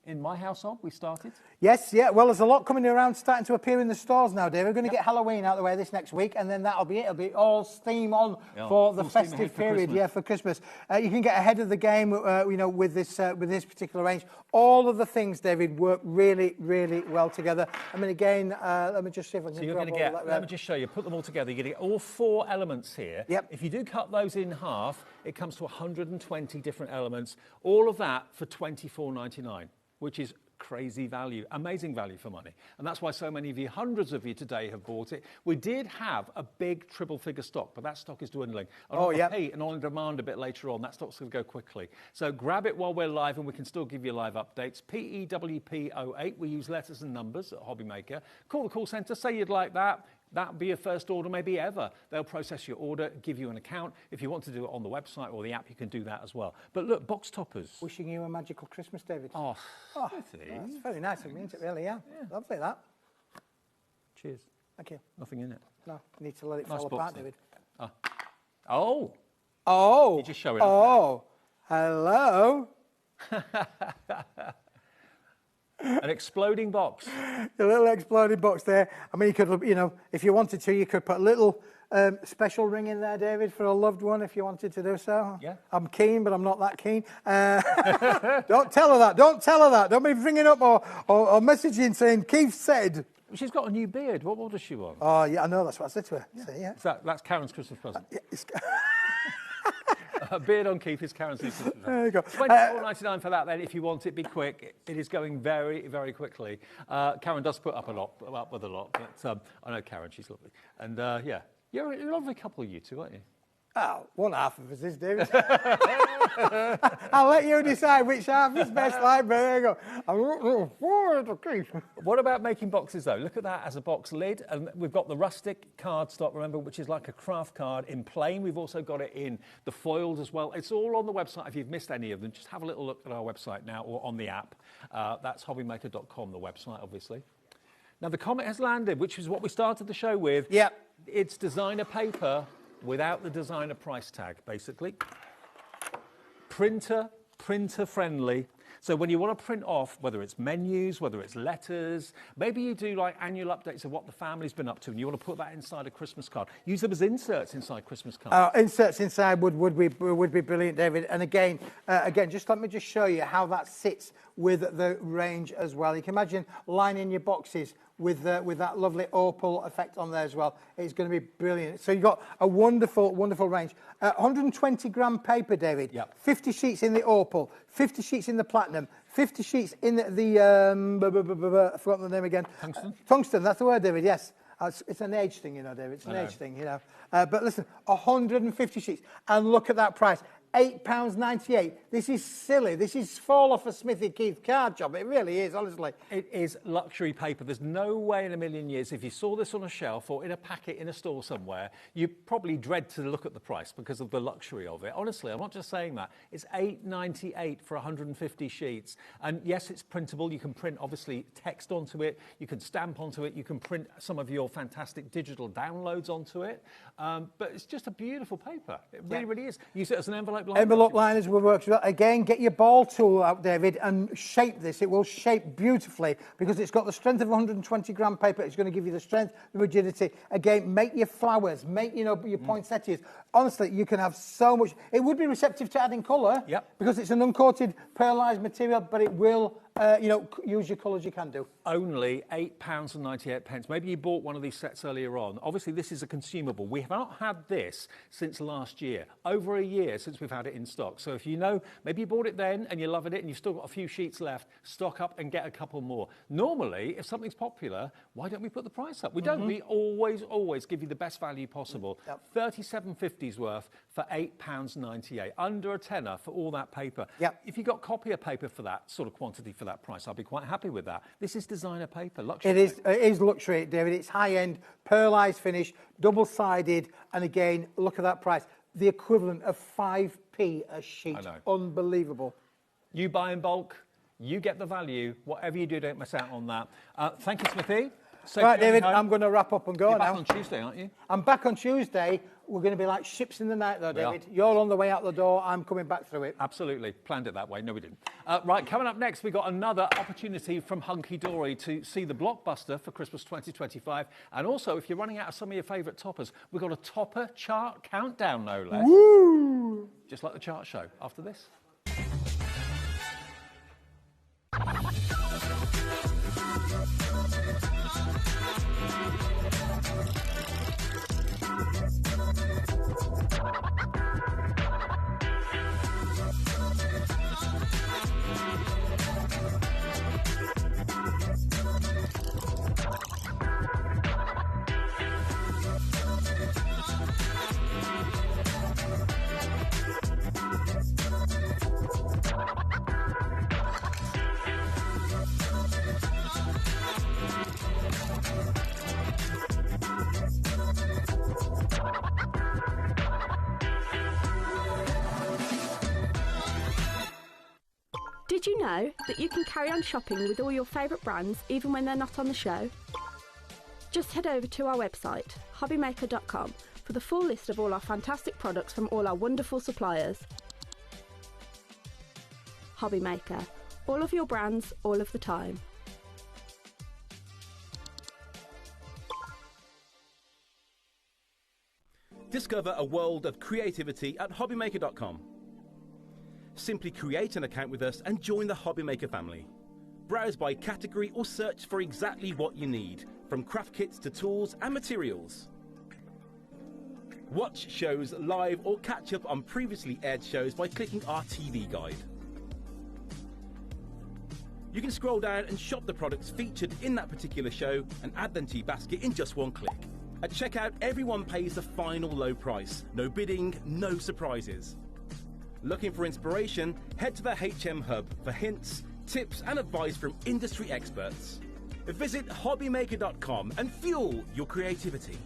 In my household, we started. Yes, yeah. Well, there's a lot coming around, starting to appear in the stores now, Dave. We're going to get Halloween out of the way this next week, and then that'll be it. It'll be all steam on for the festive period. Yeah, for Christmas. You can get ahead of the game, with this particular range. All of the things, David, work really, really well together. I mean, again, let me just see if I can. So you're going to get. Let me just show you. Put them all together. You're going to get all 4 elements here. Yep. If you do cut those in half, it comes to 120 different elements. All of that for $24.99. Which is crazy value, amazing value for money. And that's why so many of you, hundreds of you today, have bought it. We did have a big triple figure stock, but that stock is dwindling. And on demand a bit later on. That stock's going to go quickly. So grab it while we're live, and we can still give you live updates. PEWP08. We use letters and numbers at HobbyMaker. Call the call centre, say you'd like that. That'll be your first order, maybe ever. They'll process your order, give you an account. If you want to do it on the website or the app, you can do that as well. But look, box toppers. Wishing you a magical Christmas, David. Oh, that's very nice of me, isn't it, really? Yeah. Lovely, that. Cheers. Thank you. Nothing in it. No, you need to let it fall apart, David. Oh. You just show it off. Hello. An exploding box. A little exploding box there. I mean, you could, if you wanted to, you could put a little special ring in there, David, for a loved one if you wanted to do so. Yeah. I'm keen, but I'm not that keen. Don't tell her that. Don't tell her that. Don't be ringing up or messaging saying, Keith said. She's got a new beard. What does she want? Oh, yeah, I know. That's what I said to her. Yeah. So, yeah. That's Karen's Christmas present. Yeah, A beard on Keith is Karen's Christmas present. There you go. $24.99 for that then, if you want it. Be quick. It is going very, very quickly. Karen does put up with a lot, but I know Karen, she's lovely. And you're a lovely couple, you two, aren't you? Oh, one half of us is, David. I'll let you decide which half is best, like, but there you go. I'm looking forward to Keith. What about making boxes, though? Look at that as a box lid. And we've got the rustic cardstock, remember, which is like a craft card in plain. We've also got it in the foiled as well. It's all on the website. If you've missed any of them, just have a little look at our website now or on the app. That's hobbymaker.com, the website, obviously. Now, the comment has landed, which is what we started the show with. Yeah. It's designer paper without the designer price tag, basically. Printer friendly. So when you want to print off, whether it's menus, whether it's letters, maybe you do like annual updates of what the family's been up to and you want to put that inside a Christmas card. Use them as inserts inside Christmas cards. Inserts inside would be brilliant, David. And again, just let me just show you how that sits with the range as well. You can imagine lining your boxes with that lovely opal effect on there as well. It's going to be brilliant. So you've got a wonderful, wonderul range. 120 gram paper, David. Yep. 50 sheets in the opal, 50 sheets in the platinum, 50 sheets in the I've forgotten the name again. Tungsten? Tungsten, that's the word, David, yes. It's an age thing, you know, David. It's an age thing, you know. But listen, 150 sheets. And look at that price. £8.98. This is silly. This is fall off a Smithy Keith card job. It really is, honestly. It is luxury paper. There's no way in a million years, if you saw this on a shelf or in a packet in a store somewhere, you'd probably dread to look at the price because of the luxury of it. Honestly, I'm not just saying that. It's £8.98 for 150 sheets. And yes, it's printable. You can print, obviously, text onto it. You can stamp onto it. You can print some of your fantastic digital downloads onto it. But it's just a beautiful paper. It really, really is. Use it as an envelope liner. Envelope liners will work well. Again, get your ball tool out, David, and shape this. It will shape beautifully because it's got the strength of 120 gram paper. It's going to give you the strength, the rigidity. Again, make your flowers, make your poinsettias. Honestly, you can have so much. It would be receptive to adding colour because it's an uncoated, pearlised material, but it will use your colours you can do. Only £8.98. Maybe you bought one of these sets earlier on. Obviously, this is a consumable. We have not had this since last year. Over a year since we've had it in stock. So if you know, maybe you bought it then and you're loving it and you've still got a few sheets left, stock up and get a couple more. Normally, if something's popular, why don't we put the price up? We don't. We always give you the best value possible. £37.50's worth for £8.98. Under a tenner for all that paper. If you got copier paper for that sort of quantity for that price, I'll be quite happy with that. This is designer paper, luxury. It is luxury, David. It's high-end, pearlised finish, double-sided, and again, look at that price. The equivalent of 5p a sheet. I know. Unbelievable. You buy in bulk, you get the value. Whatever you do, don't miss out on that. Thank you, Smithy. Right, David, I'm going to wrap up and go You're now. back on Tuesday, aren't you? I'm back on Tuesday. We're going to be like ships in the night, though, David. You're on the way out the door. I'm coming back through it. Absolutely. Planned it that way. No, we didn't. Right, coming up next, we've got another opportunity from Hunky Dory to see the blockbuster for Christmas 2025. And also, if you're running out of some of your favourite toppers, we've got a topper chart countdown, no less. Woo! Just like the chart show. After this. Did you know that you can carry on shopping with all your favourite brands even when they're not on the show? Just head over to our website, HobbyMaker.com, for the full list of all our fantastic products from all our wonderful suppliers. HobbyMaker. All of your brands, all of the time. Discover a world of creativity at HobbyMaker.com. Simply create an account with us and join the HobbyMaker family. Browse by category or search for exactly what you need, from craft kits to tools and materials. Watch shows live or catch up on previously aired shows by clicking our TV guide. You can scroll down and shop the products featured in that particular show and add them to your basket in just one click. At checkout, everyone pays the final low price. No bidding, no surprises. Looking for inspiration? Head to the HM Hub for hints, tips and advice from industry experts. Visit HobbyMaker.com and fuel your creativity.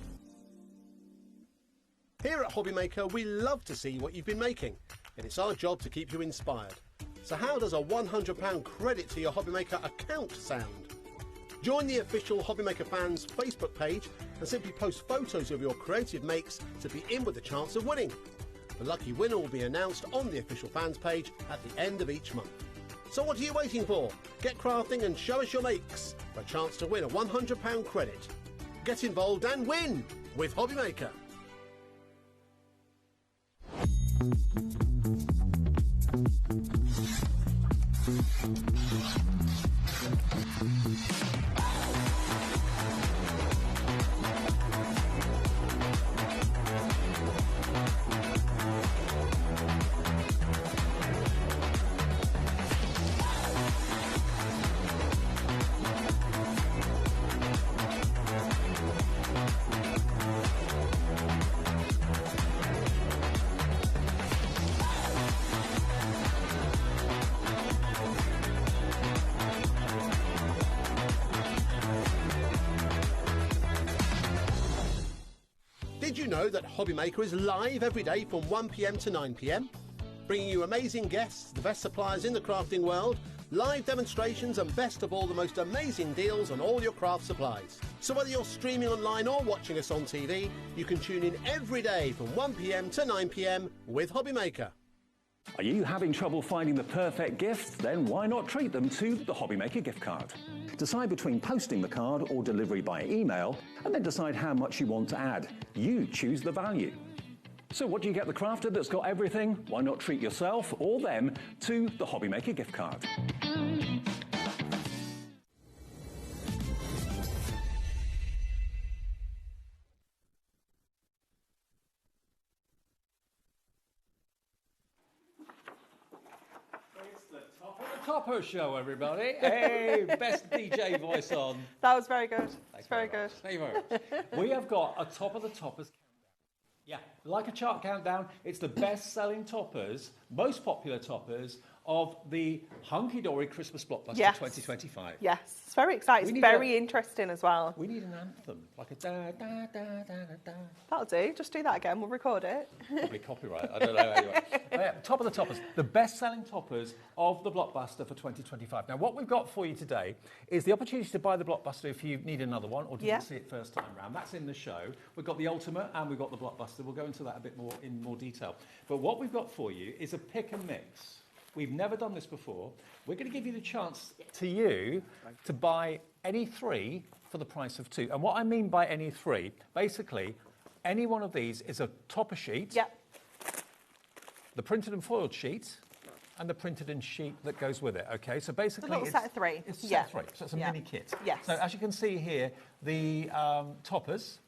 Here at HobbyMaker, we love to see what you've been making, and it's our job to keep you inspired. So how does a £100 credit to your HobbyMaker account sound? Join the official HobbyMaker fans Facebook page and simply post photos of your creative makes to be in with a chance of winning. The lucky winner will be announced on the official fans page at the end of each month. So what are you waiting for? Get crafting and show us your makes for a chance to win a £100 credit. Get involved and win with HobbyMaker. Did you know that HobbyMaker is live every day from 1 p.m. to 9 p.m? Bringing you amazing guests, the best suppliers in the crafting world, live demonstrations and best of all, the most amazing deals on all your craft supplies. So whether you're streaming online or watching us on TV, you can tune in every day from 1 p.m. to 9 p.m. with HobbyMaker. Are you having trouble finding the perfect gift? Then why not treat them to the HobbyMaker gift card? Decide between posting the card or delivery by email, and then decide how much you want to add. You choose the value. So what do you get the crafter that's got everything? Why not treat yourself or them to the HobbyMaker gift card? Topper show, everybody. Hey, best DJ voice on. That was very good. It's very good. Thank you very much. We have got a top of the toppers countdown. Yeah, like a chart countdown, it's the best-selling toppers, most popular toppers of the hunky-dory Christmas blockbuster 2025. Yes, it's very exciting. It's very interesting as well. We need an anthem, like a da-da-da-da-da. That'll do. Just do that again. We'll record it. Probably copyright. I don't know. Anyway, top of the toppers, the best-selling toppers of the blockbuster for 2025. Now, what we've got for you today is the opportunity to buy the blockbuster if you need another one or didn't see it first time round. That's in the show. We've got the ultimate and we've got the blockbuster. We'll go into that a bit more in more detail. But what we've got for you is a pick and mix. We've never done this before. We're going to give you the chance to buy any three for the price of two. And what I mean by any three, basically, any one of these is a topper sheet, the printed and foiled sheet, and the printed and sheet that goes with it, okay? So basically it's a little set of three. It's a set of three, so it's a mini kit. Yes. So as you can see here, the toppers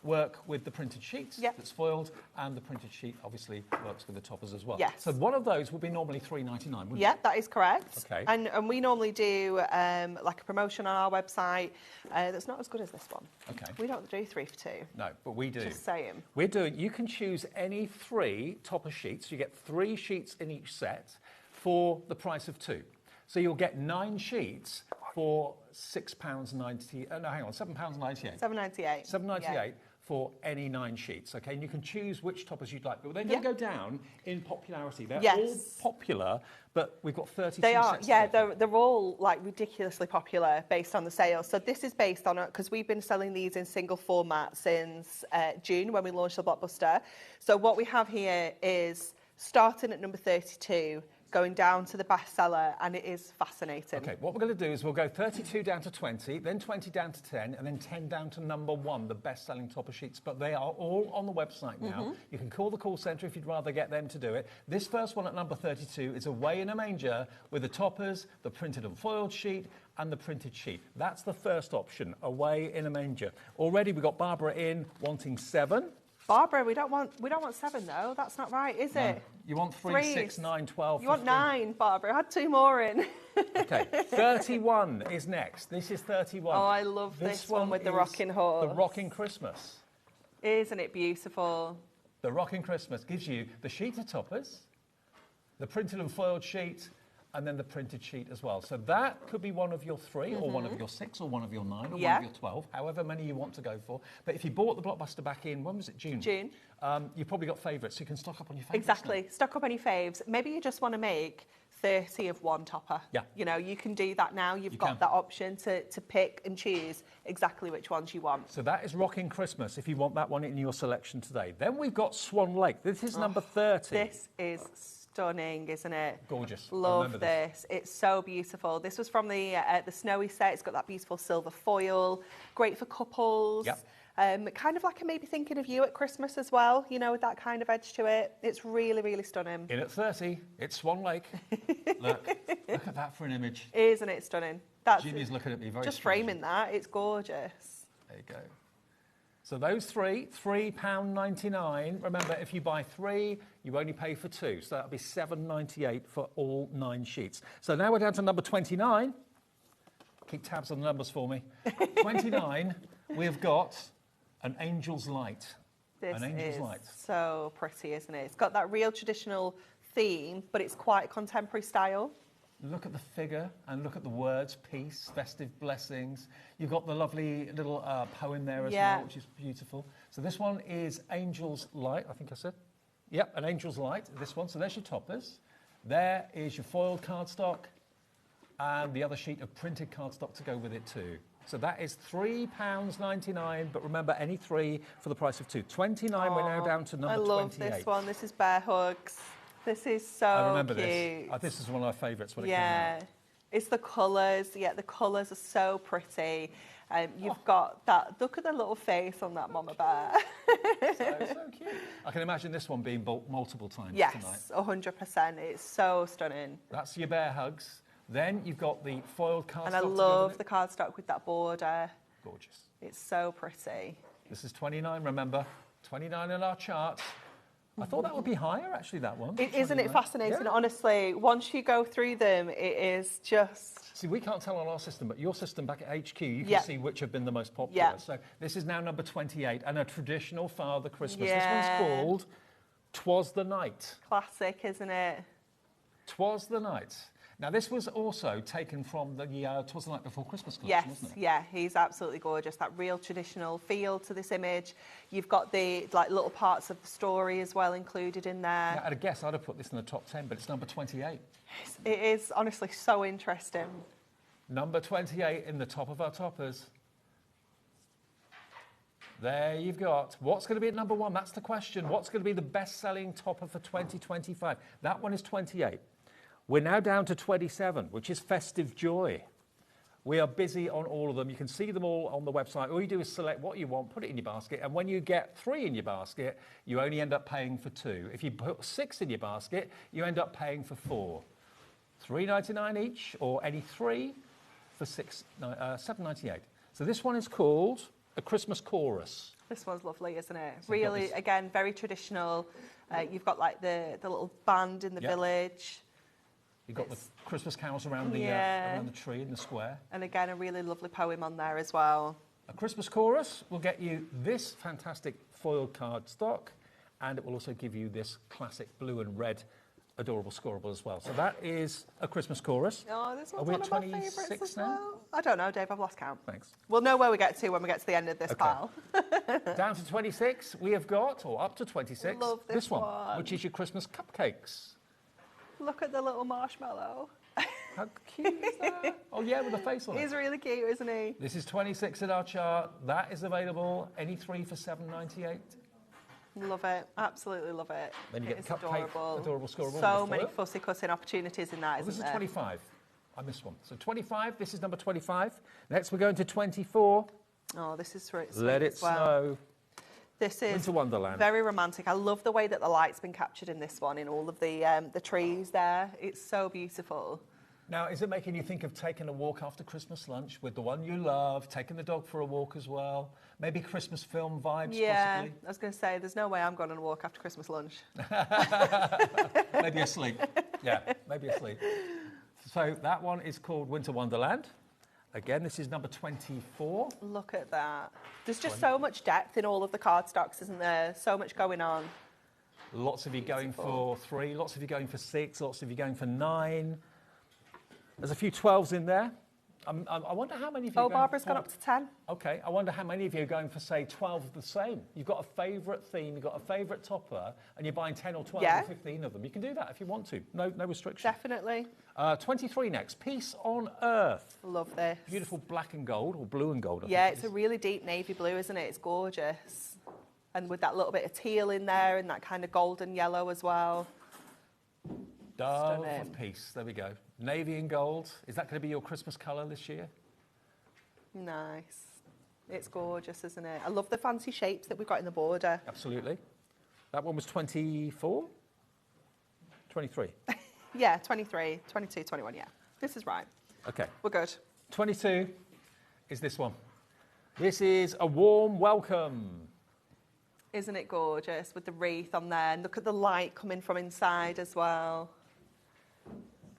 work with the printed sheet that's foiled, and the printed sheet obviously works with the toppers as well. Yes. So one of those would be normally $3.99, wouldn't it? Yeah, that is correct. Okay. And we normally do like a promotion on our website that's not as good as this one. Okay. We don't do 3 for 2. No, but we do. Just saying. You can choose any three topper sheets. You get 3 sheets in each set for the price of 2. So you'll get 9 sheets for £6.90. No, hang on, £7.98. $7.98. $7.98 for any 9 sheets. Okay, and you can choose which toppers you'd like. But they're going to go down in popularity. They're all popular, but we've got 32 They are, sets. they're all like ridiculously popular based on the sales. So this is based on it because we've been selling these in single format since June when we launched the blockbuster. So what we have here is starting at number 32. Going down to the bestseller, and it is fascinating. Okay, what we're going to do is we'll go 32 down to 20, then 20 down to 10, and then 10 down to number 1, the best-selling topper sheets. But they are all on the website now. You can call the call centre if you'd rather get them to do it. This first one at number 32 is Away in a Manger with the toppers, the printed and foiled sheet, and the printed sheet. That's the first option, Away in a Manger. Already we've got Barbara in wanting 7. Barbara, we don't want 7 though. That's not right, is it? You want 3, 6, 9, 12, You want 9, Barbara. I had 2 more in. Okay, 31 is next. This is 31. Oh, I love this one with the rocking horse. The Rocking Christmas. Isn't it beautiful? The Rocking Christmas gives you the sheet of toppers, the printed and foiled sheet, and then the printed sheet as well. So that could be one of your 3 or one of your 6 or one of your 9 or one of your 12, however many you want to go for. But if you bought the blockbuster back in, when was it, June? June. You've probably got favourites, so you can stock up on your favourites. Exactly, now. stock up on your faves. Maybe you just want to make 30 of one topper. Yeah. You know, you can do that now. You've got that option to pick and choose exactly which ones you want. So that is Rocking Christmas, if you want that one in your selection today. Then we've got Swan Lake. This is number 30. This is Stunning, isn't it? Gorgeous. I Love remember this. It's so beautiful. This was from the snowy set. It's got that beautiful silver foil. Great for couples. Yep. Kind of like a maybe thinking of you at Christmas as well, you know, with that kind of edge to it. It's really, really stunning. In at 30, it's Swan Lake. Look at that for an image. Isn't it stunning? That's Jimmy's looking at me very just strangely. framing that. It's gorgeous. There you go. So those three, £3.99. Remember, if you buy 3, you only pay for 2. So that'll be $7.98 for all 9 sheets. So now we're down to number 29. Keep tabs on the numbers for me. 29, we've got an Angel's Light. This an Angel's is Light. so pretty, isn't it? It's got that real traditional theme, but it's quite contemporary style. Look at the figure and look at the words, peace, festive blessings. You've got the lovely little poem there as well, which is beautiful. So this one is Angel's Light, I think I said. Yep, an Angel's Light, this one. So there's your toppers. There is your foiled cardstock and the other sheet of printed cardstock to go with it too. So that is £3.99, but remember, any 3 for the price of 2. 29, we're now down to number 28. I love this one. This is Bear Hugs. This is so I remember cute. this. This is one of my favourites when it came out. It's the colours. Yeah, the colours are so pretty. You've got that. Look at the little face on that mama bear. so cute. I can imagine this one being bought multiple times tonight. Yes, 100%. It's so stunning. That's your Bear Hugs. Then you've got the foiled cardstock. And I love the cardstock with that border. Gorgeous. It's so pretty. This is 29, remember. 29 in our chart. I thought that would be higher, actually, that one. Isn't it fascinating? Yeah. Honestly, once you go through them, it is just... See, we can't tell on our system, but your system back at HQ, you can see which have been the most popular. Yeah. So this is now number 28, and a traditional Father Christmas. This one's called 'Twas the Night. Classic, isn't it? 'Twas the Night. Now, this was also taken from the 'Twas the Night Before Christmas collection, wasn't it? Yeah, he's absolutely gorgeous. That real traditional feel to this image. You've got the little parts of the story as well included in there. Now, at a guess, I'd have put this in the top 10, but it's number 28. It is honestly so interesting. Number 28 in the top of our toppers. There you've got. What's going to be at number 1? That's the question. What's going to be the best-selling topper for 2025? That one is 28. We're now down to 27, which is Festive Joy. We are busy on all of them. You can see them all on the website. All you do is select what you want, put it in your basket, and when you get 3 in your basket, you only end up paying for 2. If you put 6 in your basket, you end up paying for 4. $3.99 each, or any 3 for $7.98. So this one is called A Christmas Chorus. This one's lovely, isn't it? So really, again, very traditional. You've got like the little band in the village. You've got the Christmas carols around the tree in the square. And again, a really lovely poem on there as well. A Christmas Chorus will get you this fantastic foiled cardstock, and it will also give you this classic blue and red adorable scoreable as well. So that is A Christmas Chorus. Oh, this one's one of my favourites as well. I don't know, Dave, I've lost count. Thanks. We'll know where we get to when we get to the end of this pile. Down to 26, we have got, or up to 26, Love this one, which is your Christmas cupcakes. Look at the little marshmallow. How cute is that? Oh, yeah, with the face on it. He's really cute, isn't he? This is 26 in our chart. That is available. Any 3 for $7.98. Love it. Absolutely love it. Then you get the cupcake, adorable scoreable. So many fussy cutting opportunities in that, This is there? 25. I missed one. So 25, this is number 25. Next we're going to 24. Oh, this is sweet. Let It Snow. This is Winter Wonderland. Very romantic. I love the way that the light's been captured in this one, in all of the trees there. It's so beautiful. Now, is it making you think of taking a walk after Christmas lunch with the one you love, taking the dog for a walk as well? Maybe Christmas film vibes, possibly? I was going to say, there's no way I'm going on a walk after Christmas lunch. Maybe asleep. Yeah, maybe asleep. So that one is called Winter Wonderland. Again, this is number 24. Look at that. There's just so much depth in all of the cardstocks, isn't there? So much going on. Lots of you going for 3, lots of you going for 6, lots of you going for 9. There's a few 12s in there. I wonder how many of you are going Barbara's gone up to 10. OK, I wonder how many of you are going for, say, 12 of the same. You've got a favourite theme, you've got a favourite topper, and you're buying 10 or 12 or 15 of them. You can do that if you want to. No restriction. Definitely. 23 next. Peace on Earth. Love this. Beautiful black and gold, or blue and gold. Yeah, it's a really deep navy blue, isn't it? It's gorgeous. And with that little bit of teal in there and that kind of golden yellow as well. Dove Stunning. of peace. There we go. Navy and gold. Is that going to be your Christmas colour this year? Nice. It's gorgeous, isn't it? I love the fancy shapes that we've got in the border. Absolutely. That one was 24? 23. Yeah, 23, 22, 21, yeah. This is right. Okay. We're good. 22 is this one. This is a warm welcome. Isn't it gorgeous with the wreath on there? And look at the light coming from inside as well.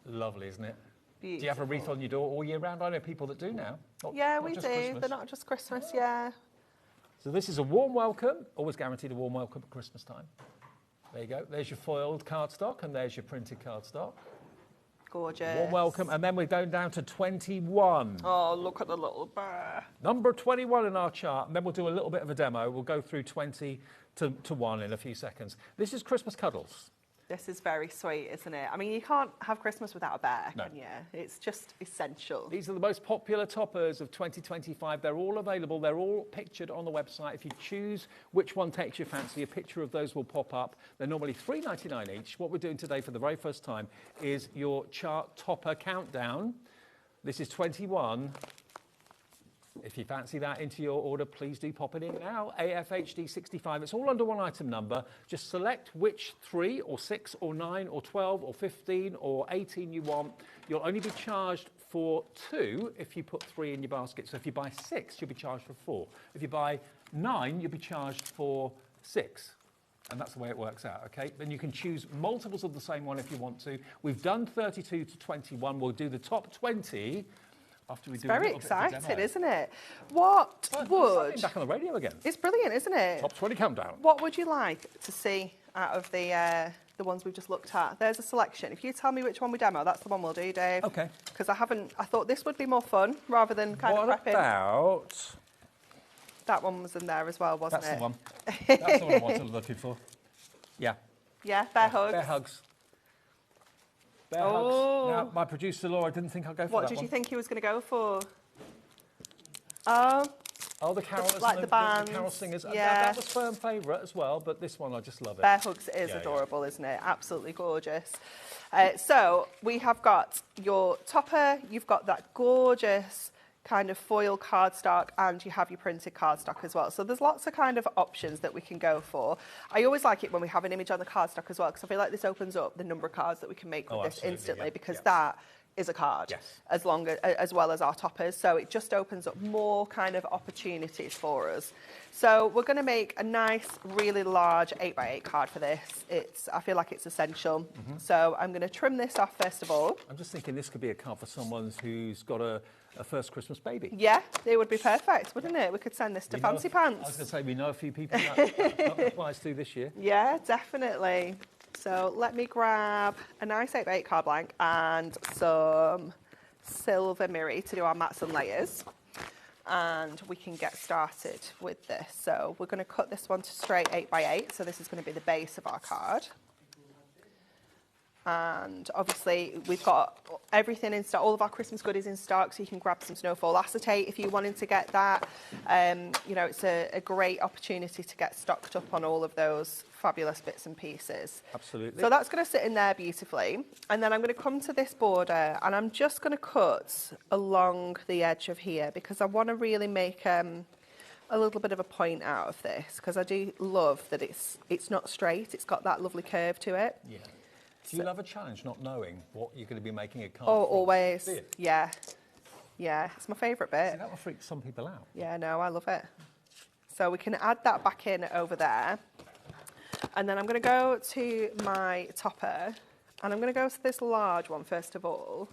Lovely, isn't it? Beautiful. Do you have a wreath on your door all year round? I know people that do now. Yeah, we do. just Christmas. They're not just Christmas, yeah. So this is a warm welcome. Always guaranteed a warm welcome at Christmas time. There you go. There's your foiled cardstock and there's your printed cardstock. Gorgeous. Warm welcome. And then we're going down to 21. Oh, look at the little bear. Number 21 in our chart. And then we'll do a little bit of a demo. We'll go through 20 to 1 in a few seconds. This is Christmas Cuddles. This is very sweet, isn't it? I mean, you can't have Christmas without a bear, No. can you? It's just essential. These are the most popular toppers of 2025. They're all available. They're all pictured on the website. If you choose which one takes your fancy, a picture of those will pop up. They're normally $3.99 each. What we're doing today for the very first time is your chart topper countdown. This is 21. If you fancy that into your order, please do pop it in now. AFHD 65. It's all under one item number. Just select which 3 or 6 or 9 or 12 or 15 or 18 you want. You'll only be charged for 2 if you put 3 in your basket. So if you buy 6, you'll be charged for 4. If you buy 9, you'll be charged for 6. And that's the way it works out, okay? Then you can choose multiples of the same one if you want to. We've done 32 to 21. We'll do the top 20 after we do a Very little bit of a excited, demo. isn't it? What would... Back on the radio again. It's brilliant, isn't it? Top 20 countdown. What would you like to see out of the ones we've just looked at? There's a selection. If you tell me which one we demo, that's the one we'll do, Dave. Okay. Because I thought this would be more fun rather than kind of What prepping. about... That one was in there as well, wasn't That's it? the one. That's the one I wanted looking for. Yeah. Yeah, bear hugs. Bear hugs. Bear Oh. hugs. Now, my producer Laura didn't think I'd go for What that did one. you think he was going to go for? Oh, Oh, the carolers, like and the bands. the carol singers. Yeah. That was firm favourite as well, but this one I just love it. Bear hugs is Yeah, adorable, isn't it? Absolutely gorgeous. So we have got your topper. You've got that gorgeous kind of foil cardstock, and you have your printed cardstock as well. So there's lots of kind of options that we can go for. I always like it when we have an image on the cardstock as well, because I feel like this opens up the number of cards that we can make with this absolutely, instantly, yeah, because yeah. that is a card, Yes. as well as our toppers. So it just opens up more kind of opportunities for us. So we're going to make a nice, really large 8x8 card for this. I feel like it's essential. Mm-hmm. So I'm going to trim this off first of all. I'm just thinking this could be a card for someone who's got a first Christmas baby. Yeah, it would be perfect, wouldn't it? We could send this to We know Fancy I was Pants. going to say, we know a few people that applies to this year. Yeah, definitely. So let me grab a nice 8x8 card blank and some silver mirror to do our mats and layers. And we can get started with this. So we're going to cut this one to straight 8x8. So this is going to be the base of our card. And obviously we've got everything in stock, all of our Christmas goodies in stock, so you can grab some snowfall acetate if you wanted to get that. You know, it's a great opportunity to get stocked up on all of those fabulous bits and pieces. Absolutely. So that's going to sit in there beautifully. And then I'm going to come to this border and I'm just going to cut along the edge of here, because I want to really make a little bit of a point out of this, because I do love that it's not straight, it's got that lovely curve to it. Yeah. Do you love a challenge, not knowing what you're going to be making a card Oh, from? always. Do you? Yeah. Yeah, it's my favourite bit. See, that will freak some people out. Yeah, no, I love it. So we can add that back in over there. And then I'm going to go to my topper. And I'm going to go to this large one first of all.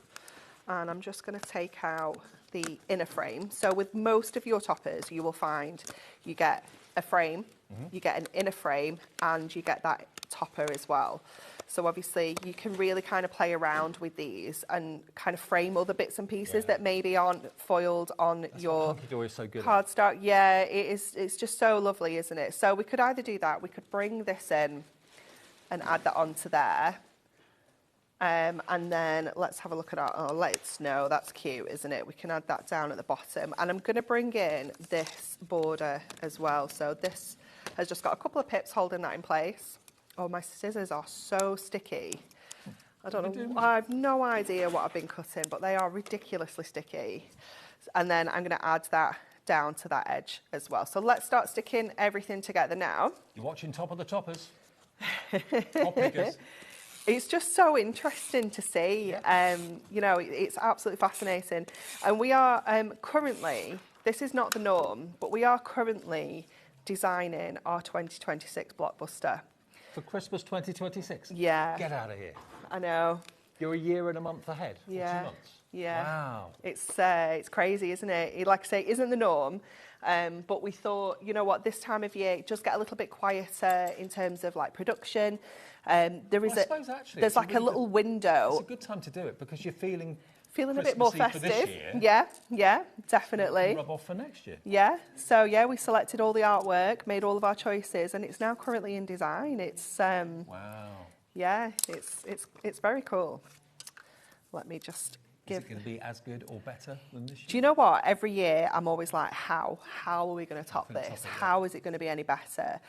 And I'm just going to take out the inner frame. So with most of your toppers, you will find you get a frame, you get an inner frame, and you get that topper as well. So obviously you can really kind of play around with these and kind of frame other bits and pieces that maybe aren't foiled on your Hunky Dory is so good at. cardstock. Yeah, it's just so lovely, isn't it? So we could either do that, we could bring this in and add that onto there. And then let's have a look at our, let it snow, that's cute, isn't it? We can add that down at the bottom. And I'm going to bring in this border as well. So this has just got a couple of pips holding that in place. Oh, my scissors are so sticky. I don't know. I have no idea what I've been cutting, but they are ridiculously sticky. And then I'm going to add that down to that edge as well. So let's start sticking everything together now. You're watching Top of the Toppers. Top pickers. It's just so interesting to see. You know, it's absolutely fascinating. And we are currently, this is not the norm, but we are currently designing our 2026 blockbuster. For Christmas 2026? Yeah. Get out of here. I know. You're a year and a month ahead. Yeah. 2 months. Yeah. Wow. It's crazy, isn't it? Like I say, it isn't the norm. But we thought, you know what, this time of year, just get a little bit quieter in terms of like production. There's like a little window. It's a good time to do it because you're feeling a bit more festive. For this year. Yeah, definitely. Rub off for next year. Yeah. So yeah, we selected all the artwork, made all of our choices, and it's now currently in design. It's wow. Yeah, it's very cool. Let me just Is it going to be as good or better than this year? Do you know what? Every year I'm always like, how are we going to top this? How is it going to be any better?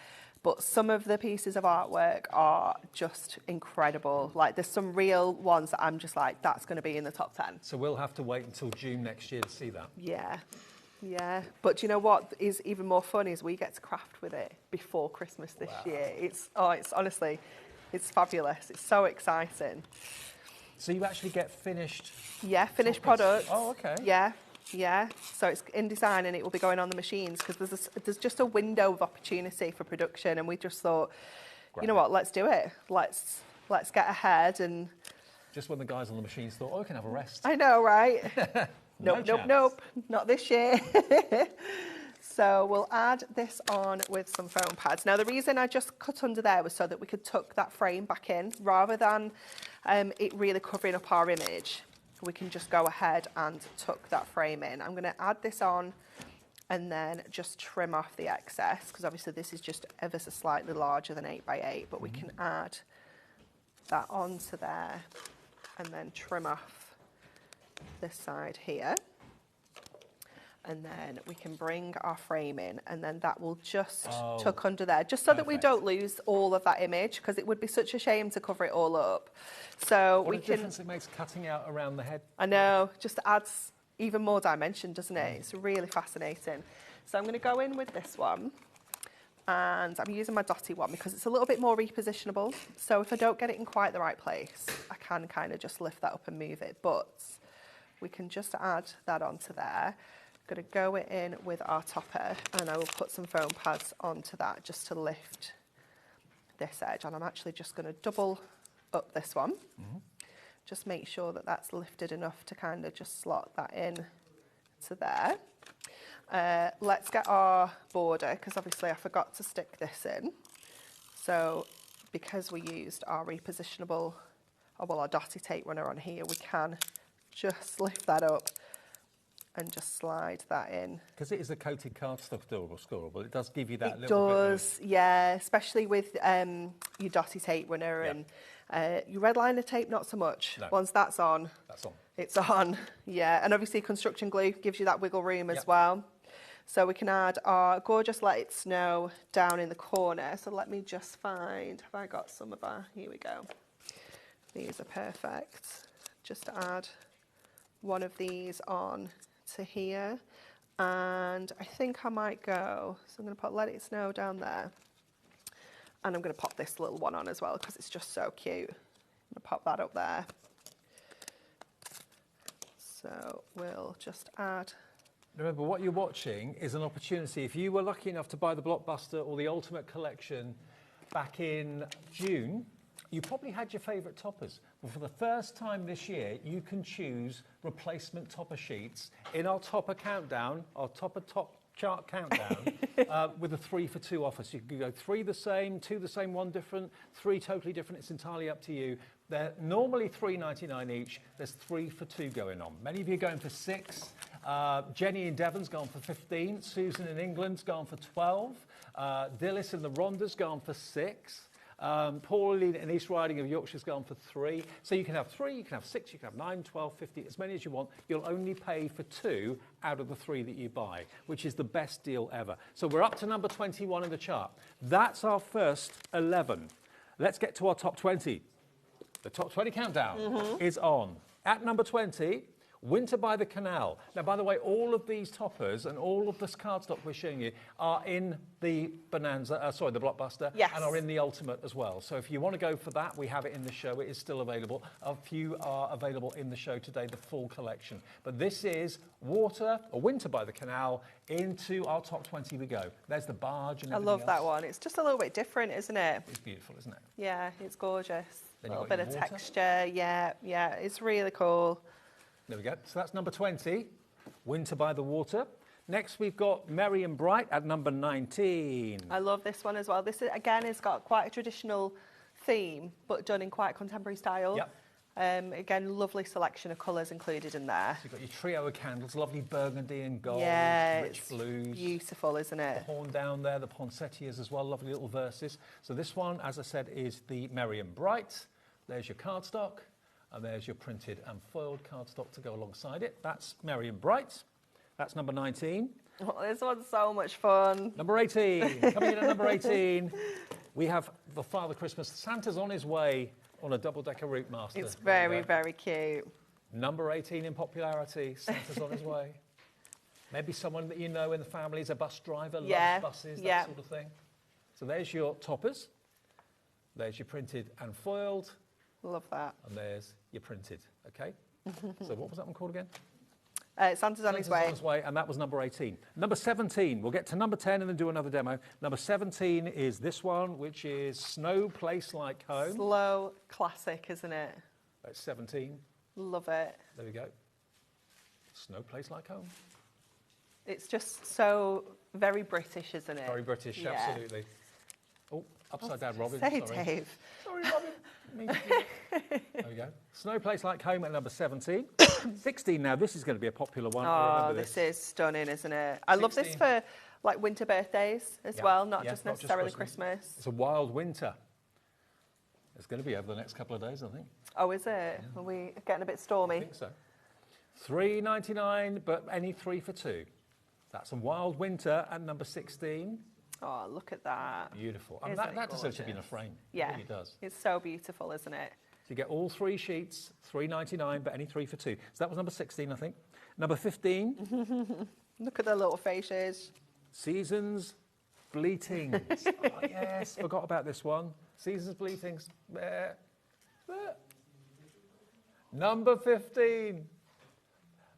But some of the pieces of artwork are just incredible. Like there's some real ones that I'm just like, that's going to be in the top 10. So we'll have to wait until June next year to see that. Yeah. Yeah. But do you know what is even more fun is we get to craft with it before Christmas this year. It's honestly, it's fabulous. It's so exciting. So you actually get finished? Yeah, finished products. Oh, okay. Yeah. So it's in design and it will be going on the machines because there's just a window of opportunity for production, and we just thought, you know what, let's do it. Let's get ahead. And just when the guys on the machines thought, oh, we can have a rest. I know, right? Nope. Not this year. So we'll add this on with some foam pads. Now the reason I just cut under there was so that we could tuck that frame back in rather than it really covering up our image. We can just go ahead and tuck that frame in. I'm going to add this on and then just trim off the excess because obviously this is just ever so slightly larger than 8x8, but we can add that onto there and then trim off this side here. And then we can bring our frame in and then that will just tuck under there, just so that we don't lose all of that image because it would be such a shame to cover it all up. So what a difference it makes cutting out around the head. I know, just adds even more dimension, doesn't it? It's really fascinating. So I'm going to go in with this one and I'm using my dotty one because it's a little bit more repositionable. So if I don't get it in quite the right place, I can kind of just lift that up and move it. But we can just add that onto there. Going to go in with our topper and I will put some foam pads onto that just to lift this edge, and I'm actually just going to double up this one. Just make sure that that's lifted enough to kind of just slot that in to there. Let's get our border because obviously I forgot to stick this in. So because we used our repositionable, our dotty tape runner on here, we can just lift that up and just slide that in. Because it is a coated cardstock scorable, it does give you that little bit. It does, yeah, especially with your dotty tape runner and your red liner tape, not so much. No. Once that's on, it's on, yeah. And obviously construction glue gives you that wiggle room as well. So we can add our gorgeous Let It Snow down in the corner. So let me just find, have I got some of our, here we go. These are perfect. Just to add one of these on to here, and I think I might go, so I'm going to put Let It Snow down there, and I'm going to pop this little one on as well because it's just so cute. I'm going to pop that up there. So we'll just add. Remember, what you're watching is an opportunity. If you were lucky enough to buy the Blockbuster or the Ultimate Collection back in June, you probably had your favourite toppers. But for the first time this year, you can choose replacement topper sheets in our topper countdown, our top chart countdown, with a 3 for 2 offer. So you can go 3 the same, 2 the same, 1 different, 3 totally different. It's entirely up to you. They're normally $3.99 each. There's 3 for 2 going on. Many of you are going for 6. Jenny in Devon's gone for 15. Susan in England's gone for 12. Dillis in the Rhonda's gone for 6. Pauline in East Riding of Yorkshire's gone for 3. So you can have 3, you can have 6, you can have 9, 12, 50, as many as you want. You'll only pay for 2 out of the 3 that you buy, which is the best deal ever. So we're up to number 21 in the chart. That's our first 11. Let's get to our top 20. The top 20 countdown is on. At number 20, Winter by the Canal. Now, by the way, all of these toppers and all of this cardstock we're showing you are in the Bonanza, the Blockbuster, Yes. and are in the Ultimate as well. So if you want to go for that, we have it in the show. It is still available. A few are available in the show today, the full collection. But this is Winter by the Canal. Into our top 20 we go. There's the barge and I everything love that else. one. It's just a little bit different, isn't it? It's beautiful, isn't it? Yeah, it's gorgeous. A Then you've little got bit of your water. texture. Yeah, it's really cool. There we go. So that's number 20, Winter by the Water. Next, we've got Merry and Bright at number 19. I love this one as well. This, again, has got quite a traditional theme, but done in quite contemporary style. Yep. Again, lovely selection of colours included in there. So you've got your trio of candles, lovely burgundy and gold, Yeah, rich it's blues. beautiful, isn't it? The horn down there, the poinsettias as well, lovely little verses. So this one, as I said, is the Merry and Bright. There's your cardstock, and there's your printed and foiled cardstock to go alongside it. That's Merry and Bright. That's number 19. Oh, this one's so much fun. Number 18. Coming in at number 18, we have the Father Christmas. Santa's on his way on a double-decker Route Master. It's very, very cute. Number 18 in popularity. Santa's on his way. Maybe someone that you know in the family is a bus driver, loves buses, that sort of thing. So there's your toppers. There's your printed and foiled. Love that. And there's your printed, okay? So what was that one called again? Santa's on his way. On his way, and that was number 18. Number 17, we'll get to number 10 and then do another demo. Number 17 is this one, which is Snow Place Like Home. Slow classic, isn't it? That's 17. Love it. There we go. Snow Place Like Home. It's just so very British, isn't it? Very British, Yeah. absolutely. Oh, upside down, Robin. Say, sorry. Dave. Sorry, Robin. There we go. Snow Place Like Home at number 17. 16 now, this is going to be a popular one. I Oh, remember this is stunning, isn't it? I love this 16. for like winter birthdays as well, not Yeah, just necessarily Christmas. It's a wild winter. It's going to be over the next couple of days, I think. Oh, is it? Are we getting a bit stormy? I think so. $3.99, but any 3 for 2. That's a wild winter at number 16. Oh, look at that. Beautiful. And Isn't that it deserves to be in a gorgeous? frame. Yeah, It really does. it's so beautiful, isn't it? So you get all 3 sheets, $3.99, but any 3 for 2. So that was number 16, I think. Number 15, Look at their little faces. Seasons Bleatings. Oh, yes, forgot about this one. Seasons Bleatings. There. There. Number 15.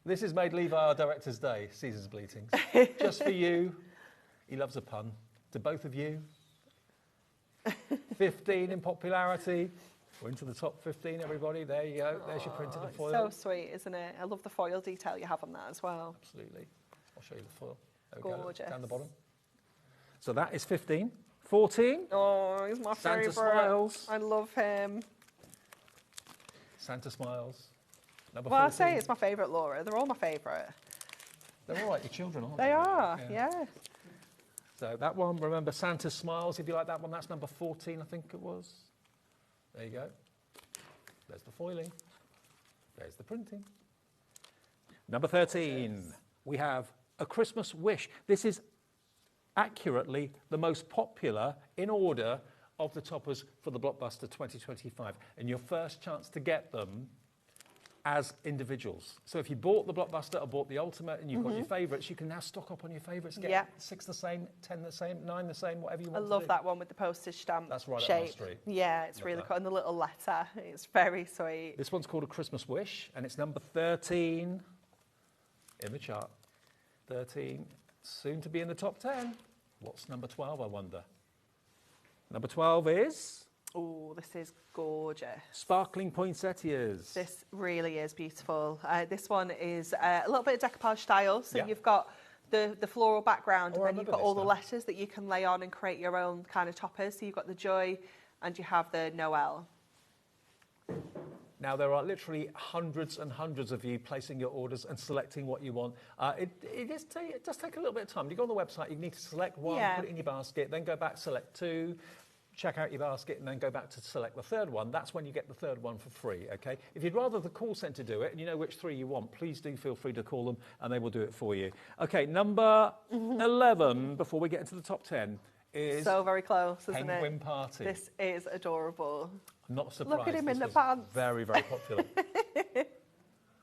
This has made Levi our director's day, Seasons Bleatings. Just for you. He loves a pun. To both of you. 15 in popularity. We're into the top 15, everybody. There you go. There's your printed and foil. So sweet, isn't it? I love the foil detail you have on that as well. Absolutely. I'll show you the foil. There we go, Gorgeous. down the bottom. So that is 15. 14. Oh, he's my Santa favourite. Smiles. I love him. Santa Smiles. Number Well, I 14. say it's my favourite, Laura. They're all my favourite. They're all right, your children, aren't They they? are, yeah. So that one, remember Santa Smiles, if you like that one, that's number 14, I think it was. There you go. There's the foiling. There's the printing. Number 13, we have A Christmas Wish. This is accurately the most popular in order of the toppers for the Blockbuster 2025. And your first chance to get them as individuals. So if you bought the Blockbuster or bought the Ultimate and you've got your favourites, you can now stock up on your favourites. Get 6 the same, 10 the same, 9 the same, whatever you I want to love do. that one with the postage stamp That's right up shape. my street. Yeah, it's Love really that. cool. And the little letter. It's very sweet. This one's called A Christmas Wish, and it's number 13 in the chart. 13, soon to be in the top 10. What's number 12, I wonder? Number 12 is... Oh, this is gorgeous. Sparkling Poinsettias. This really is beautiful. This one is a little bit of decoupage style. So Yeah. you've got the floral background, Oh, I and then you've remember got all this the now. letters that you can lay on and create your own kind of toppers. So you've got the Joy and you have the Noel. Now, there are literally hundreds and hundreds of you placing your orders and selecting what you want. It does take a little bit of time. You go on the website, you need to select one, Yeah. put it in your basket, then go back, select 2, check out your basket, and then go back to select the 3rd one. That's when you get the 3rd one for free, okay? If you'd rather the call centre do it, and you know which 3 you want, please do feel free to call them, and they will do it for you. Okay, number 11, before we get into the top 10, is So very close, isn't Penguin it? Party. This is adorable. I'm not surprised. Look at him this in the was pants. Very, very popular.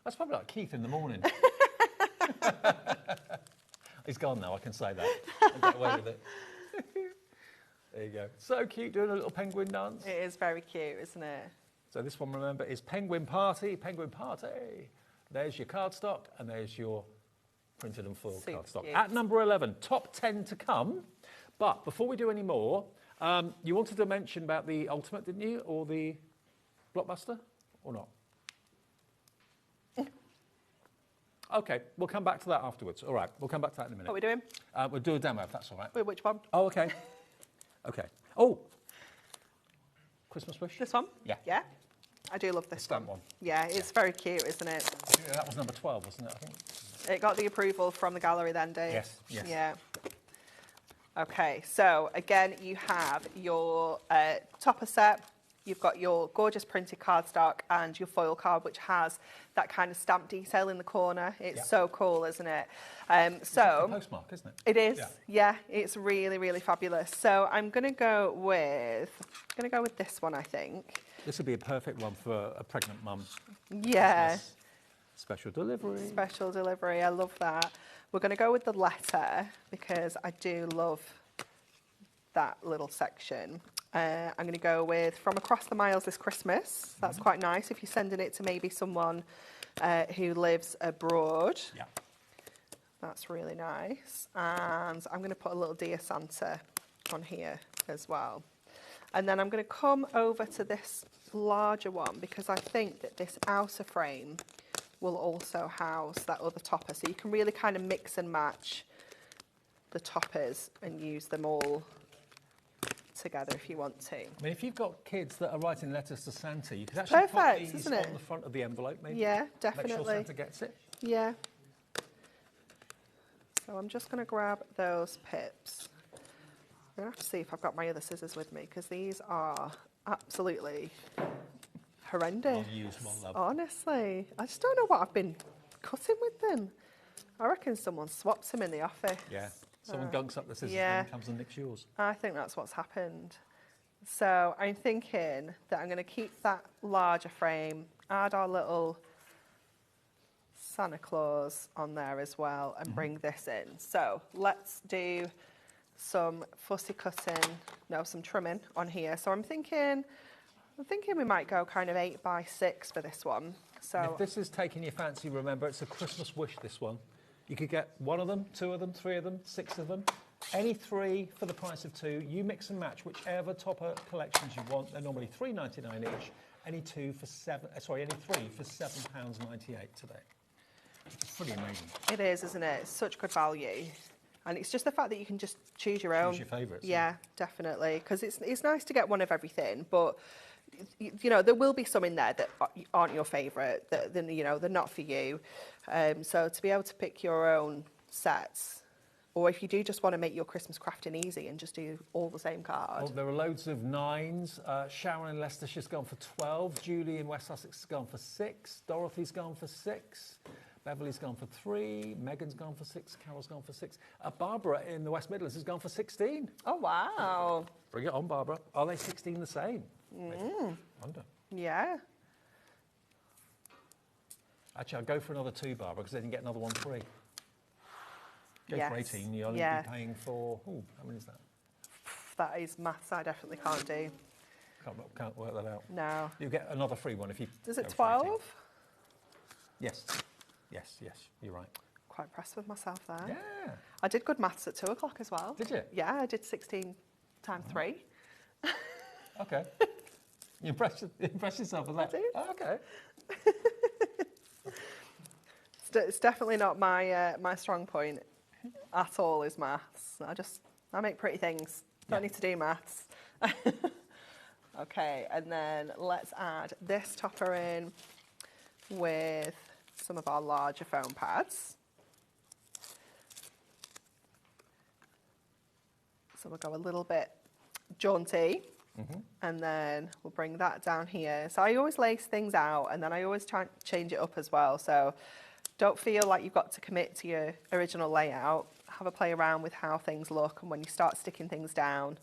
That's probably like Keith in the morning. He's gone now, I can say that. I'll get away with it. There you go. So cute, doing a little penguin dance. It is very cute, isn't it? So this one, remember, is Penguin Party. Penguin Party. There's your cardstock, and there's your printed and foiled Super cardstock. cute. At number 11, top 10 to come. But before we do any more, you wanted to mention about the Ultimate, didn't you? Or the Blockbuster? Or not? OK, we'll come back to that afterwards. All right, we'll come back to that in a minute. What are we doing? We'll do a demo, if that's all right. Wait, which one? Oh, OK. OK. Oh! Christmas wish? This one? Yeah. Yeah? I do love this stamp one. Yeah, it's very cute, isn't it? Yeah, that was number 12, wasn't it, I think? It got the approval from the gallery then, Dave? Yes, yes. Yeah. Okay, so again, you have your topper set. You've got your gorgeous printed cardstock and your foil card, which has that kind of stamp detail in the corner. It's so cool, isn't it? It's like a postmark, isn't it? It is, yeah. It's really, really fabulous. So I'm going to go with this one, I think. This would be a perfect one for a pregnant mum. Yeah. Christmas. Special delivery. Special delivery, I love that. We're going to go with the letter because I do love that little section. I'm going to go with From Across the Miles This Christmas. That's quite nice if you're sending it to maybe someone who lives abroad. Yeah. That's really nice. And I'm going to put a little Dear Santa on here as well. And then I'm going to come over to this larger one because I think that this outer frame will also house that other topper. So you can really kind of mix and match the toppers and use them all together if you want to. I mean, if you've got kids that are writing letters to Santa, you could actually put these isn't it? on the front of the envelope, maybe. Yeah, definitely. Make sure Santa gets it. Yeah. So I'm just going to grab those pips. I'm going to have to see if I've got my other scissors with me because these are absolutely horrendous. I'll use one, love. Honestly, I just don't know what I've been cutting with them. I reckon someone swaps them in the office. Yeah. Someone gunks up the scissors yeah. and comes and nicks yours. I think that's what's happened. So I'm thinking that I'm going to keep that larger frame, add our little Santa Claus on there as well, and bring this in. So let's do some fussy cutting, some trimming on here. So I'm thinking we might go kind of 8x6 for this one. So And if this is taking your fancy, remember it's a Christmas wish, this one. You could get one of them, two of them, three of them, six of them. Any three for the price of two. You mix and match whichever topper collections you want. They're normally $3.99 each. Any three for £7.98 today. It's pretty amazing. it is, isn't it? It's such good value. And it's just the fact that you can just choose your own. Choose your favourites. Yeah, definitely. Because it's nice to get one of everything, but you know, there will be some in there that aren't your favourite, that they're not for you. So to be able to pick your own sets, or if you do just want to make your Christmas crafting easy and just do all the same card. Oh, there are loads of 9s. Sharon in Leicestershire's gone for 12. Julie in West Sussex has gone for 6. Dorothy's gone for 6. Beverly's gone for 3. Megan's gone for 6. Carol's gone for 6. Barbara in the West Midlands has gone for 16. Oh, wow. Bring it on, Barbara. Are they 16 the same? Wonder. Yeah. Actually, I'll go for another 2, Barbara, because then you get another one free. Go for 18, you'll only be paying for... Ooh, how many is that? That is maths I definitely can't do. Can't work that out. No. You'll get another free one if you... Is it go for 18. 12? Yes. Yes, you're right. Quite impressed with myself there. Yeah. I did good maths at 2 o'clock as well. Did you? Yeah, I did 16 times 3. Okay. You impressed yourself with that? I did. Oh, okay. It's definitely not my my strong point at all, is maths. I make pretty things. Don't need to do maths. Okay, and then let's add this topper in with some of our larger foam pads. So we'll go a little bit jaunty. And then we'll bring that down here. So I always lace things out, and then I always try and change it up as well. So don't feel like you've got to commit to your original layout. Have a play around with how things look, and when you start sticking things down,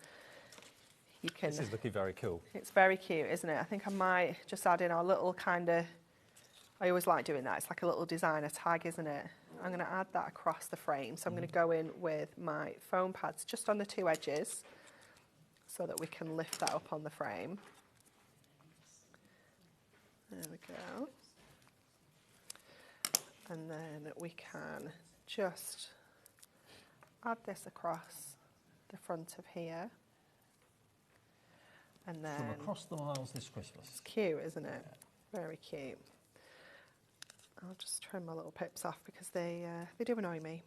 you can... This is looking very cool. It's very cute, isn't it? I think I might just add in our little kind of... I always like doing that. It's like a little designer tag, isn't it? I'm going to add that across the frame. So I'm going to go in with my foam pads just on the two edges so that we can lift that up on the frame. There we go. And then we can just add this across the front of here. And then... From across the miles this Christmas. It's cute, isn't it? Very cute. I'll just trim my little pips off because they do annoy me.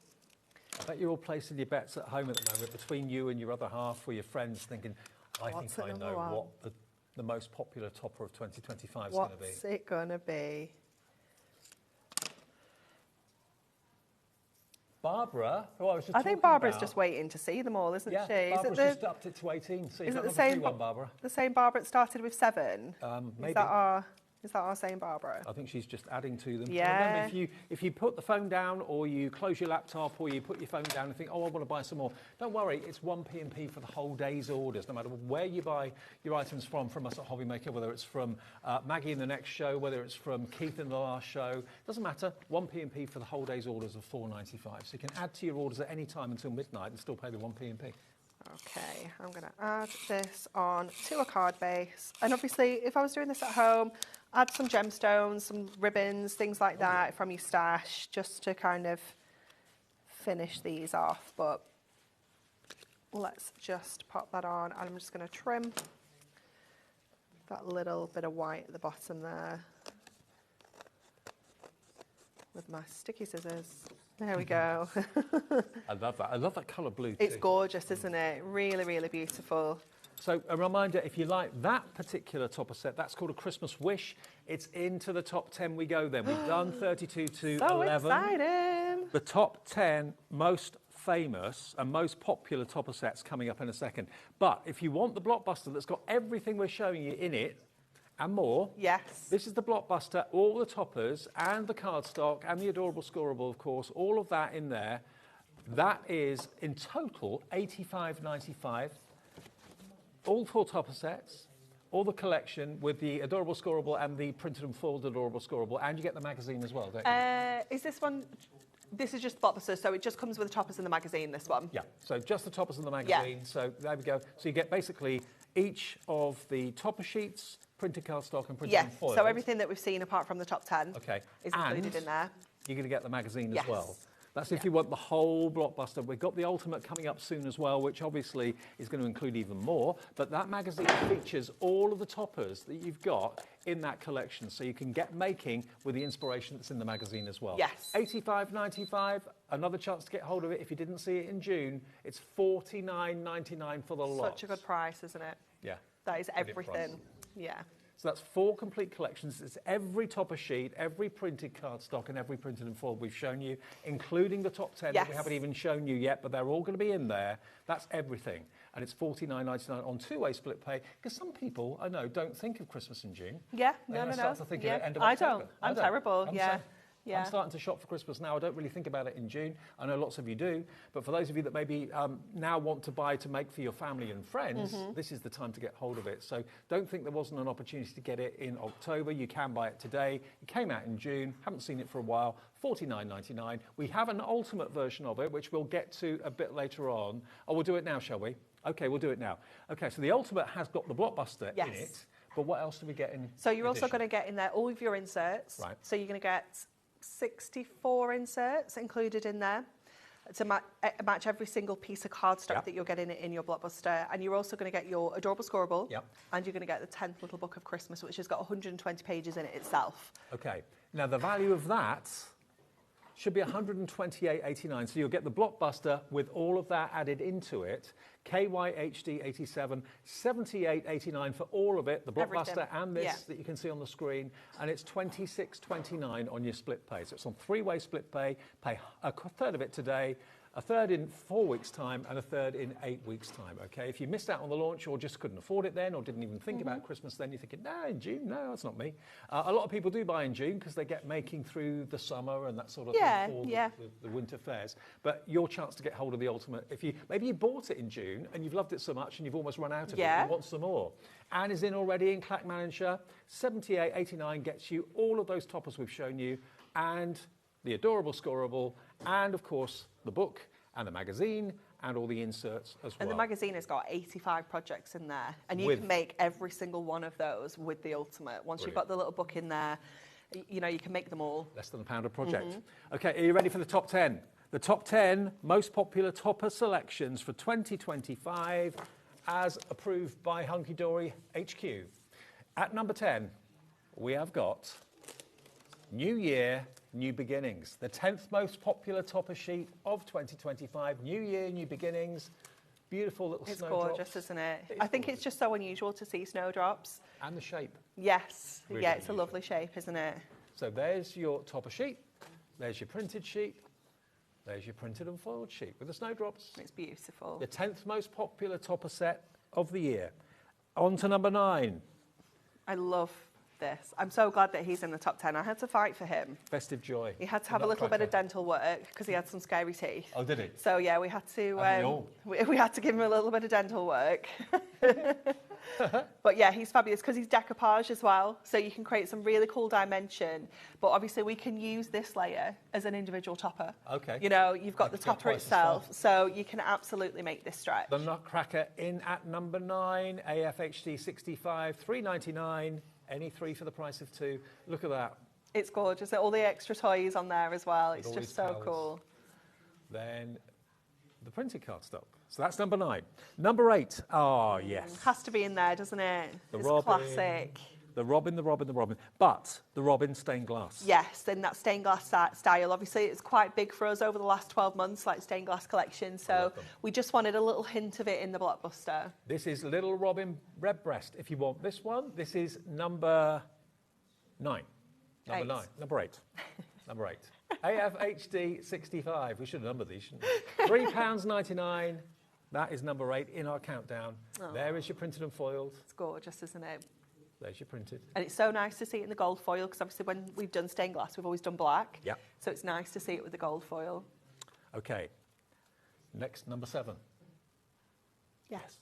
I bet you're all placing your bets at home at the moment between you and your other half or your friends thinking, I think I know what the most popular topper of 2025 is going to be. What's it going to be? Barbara, who I was just I think Barbara's just waiting to see them all, isn't she? Barbara's just upped it to 18. So is it the same one, Barbara? The same Barbara that started with 7? Maybe. Is that our same Barbara? I think she's just adding to them. Yeah. Remember, if you put the phone down or you close your laptop or you put your phone down and think, oh, I want to buy some more, don't worry, it's 1 P&P for the whole day's orders, no matter where you buy your items from us at HobbyMaker, whether it's from Maggie in the next show, whether it's from Keith in the last show, doesn't matter, 1 P&P for the whole day's orders of $4.95. So you can add to your orders at any time until midnight and still pay the 1 P&P. Okay, I'm going to add this on to a card base. And obviously, if I was doing this at home, add some gemstones, some ribbons, things like that from your stash, just to kind of finish these off. But let's just pop that on. And I'm just going to trim that little bit of white at the bottom there with my sticky scissors. There we go. I love that. I love that colour blue too. It's gorgeous, isn't it? Really, really beautiful. So a reminder, if you like that particular topper set, that's called a Christmas Wish. It's into the top 10 we go then. We've done 32 to so 11. Exciting. The top 10 most famous and most popular topper sets coming up in a second. But if you want the blockbuster that's got everything we're showing you in it, and more. Yes. This is the blockbuster, all the toppers and the cardstock and the adorable scoreable, of course, all of that in there. That is in total $85.95. All 4 topper sets, all the collection with the adorable scoreable and the printed and folded adorable scoreable, and you get the magazine as well, don't you? Is this one? This is just blockbuster, so it just comes with the toppers and the magazine. This one. Yeah. So just the toppers and the magazine. Yeah. So there we go. So you get basically each of the topper sheets, printed cardstock and printed Yes, and foiled. so everything that we've seen apart from the top 10 okay. is included in there. You're going to get the magazine Yes. as well. That's if you want the whole blockbuster. We've got the Ultimate coming up soon as well, which obviously is going to include even more. But that magazine features all of the toppers that you've got in that collection. So you can get making with the inspiration that's in the magazine as well. Yes. $85.95, another chance to get hold of it. If you didn't see it in June, it's $49.99 for the lot. Such a good price, isn't it? Yeah. That is Brilliant everything. price. Yeah. So that's 4 complete collections. It's every topper sheet, every printed cardstock and every printed and foiled we've shown you, including the top 10 that we haven't even shown you yet, but they're all going to be in there. That's everything. And it's $49.99 on 2-way split pay, because some people, I know, don't think of Christmas in June. Yeah, They no. start to think of it end of I October. don't. I'm terrible, yeah. I'm starting to shop for Christmas now. I don't really think about it in June. I know lots of you do. But for those of you that maybe now want to buy to make for your family and friends, this is the time to get hold of it. So don't think there wasn't an opportunity to get it in October. You can buy it today. It came out in June. Haven't seen it for a while. $49.99. We have an ultimate version of it, which we'll get to a bit later on. Oh, we'll do it now, shall we? Okay, we'll do it now. Okay, so the ultimate has got the blockbuster in it. But what else do we get in? So you're also going to get in there all of your inserts. Right. So you're going to get 64 inserts included in there to match every single piece of cardstock that you're getting in your blockbuster. And you're also going to get your adorable scoreable. And you're going to get the 10th little book of Christmas, which has got 120 pages in it itself. Okay. Now the value of that should be $128.89. So you'll get the blockbuster with all of that added into it. KYHD 87, $78.89 for all of it, the blockbuster and this that you can see on the screen, and it's $26.29 on your split pay. So it's on 3-way split pay. Pay a third of it today, a third in 4 weeks' time, and a third in 8 weeks' time, okay? If you missed out on the launch or just couldn't afford it then or didn't even think about Christmas then, you're thinking, no, in June, no, that's not me. A lot of people do buy in June because they get making through the summer and that sort of thing for the winter fairs. But your chance to get hold of the Ultimate, if you maybe you bought it in June and you've loved it so much and you've almost run out of it and you want some more. Anne is in already in Clack Manager. 78.89 gets you all of those toppers we've shown you and the adorable scoreable, and of course the book and the magazine and all the inserts as well. And the magazine has got 85 projects in there, and you can make every single one of those with the Ultimate. Once you've got the little book in there, you know, you can make them all. Less than £1 a project. Okay, are you ready for the top 10? The top 10 most popular topper selections for 2025 as approved by Hunky Dory HQ. At number 10, we have got New Year, New Beginnings, the 10th most popular topper sheet of 2025. New Year, New Beginnings. Beautiful little snowdrops. It's gorgeous, isn't it? I think it's just so unusual to see snowdrops. And the shape. Yes. Really yeah, it's a lovely shape, isn't it? So there's your topper sheet. There's your printed sheet. There's your printed and foiled sheet with the snowdrops. It's beautiful. The 10th most popular topper set of the year. On to number 9. I love this. I'm so glad that he's in the top 10. I had to fight for him. Festive Joy. He had to have a little bit of dental work because he had some scary teeth. Oh, did he? So yeah, we had to we had to give him a little bit of dental work. But yeah, he's fabulous because he's decoupage as well. So you can create some really cool dimension. But obviously we can use this layer as an individual topper. Okay. You know, you've got the topper itself, so you can absolutely make this stretch. The Nutcracker in at number 9, AFHD 65, $3.99. Any 3 for the price of 2. Look at that. It's gorgeous. All the extra toys on there as well. It's just so cool. Then the printed cardstock. So that's number 9. Number 8. Oh, yes. Has to be in there, doesn't it? It's Robin, classic. The Robin. But the Robin stained glass. Yes, in that stained glass style. Obviously, it's quite big for us over the last 12 months, like stained glass collection. So we just wanted a little hint of it in the blockbuster. This is Little Robin Redbreast. If you want this one, this is number 9. Number 9. Number 8. Number 8. AFHD 65. We should number these, shouldn't we? £3.99. That is number 8 in our countdown. Oh. There is your printed and foiled. It's gorgeous, isn't it? There's your printed. And it's so nice to see it in the gold foil because obviously when we've done stained glass, we've always done black. Yeah. So it's nice to see it with the gold foil. Okay. Next, number 7. Yes.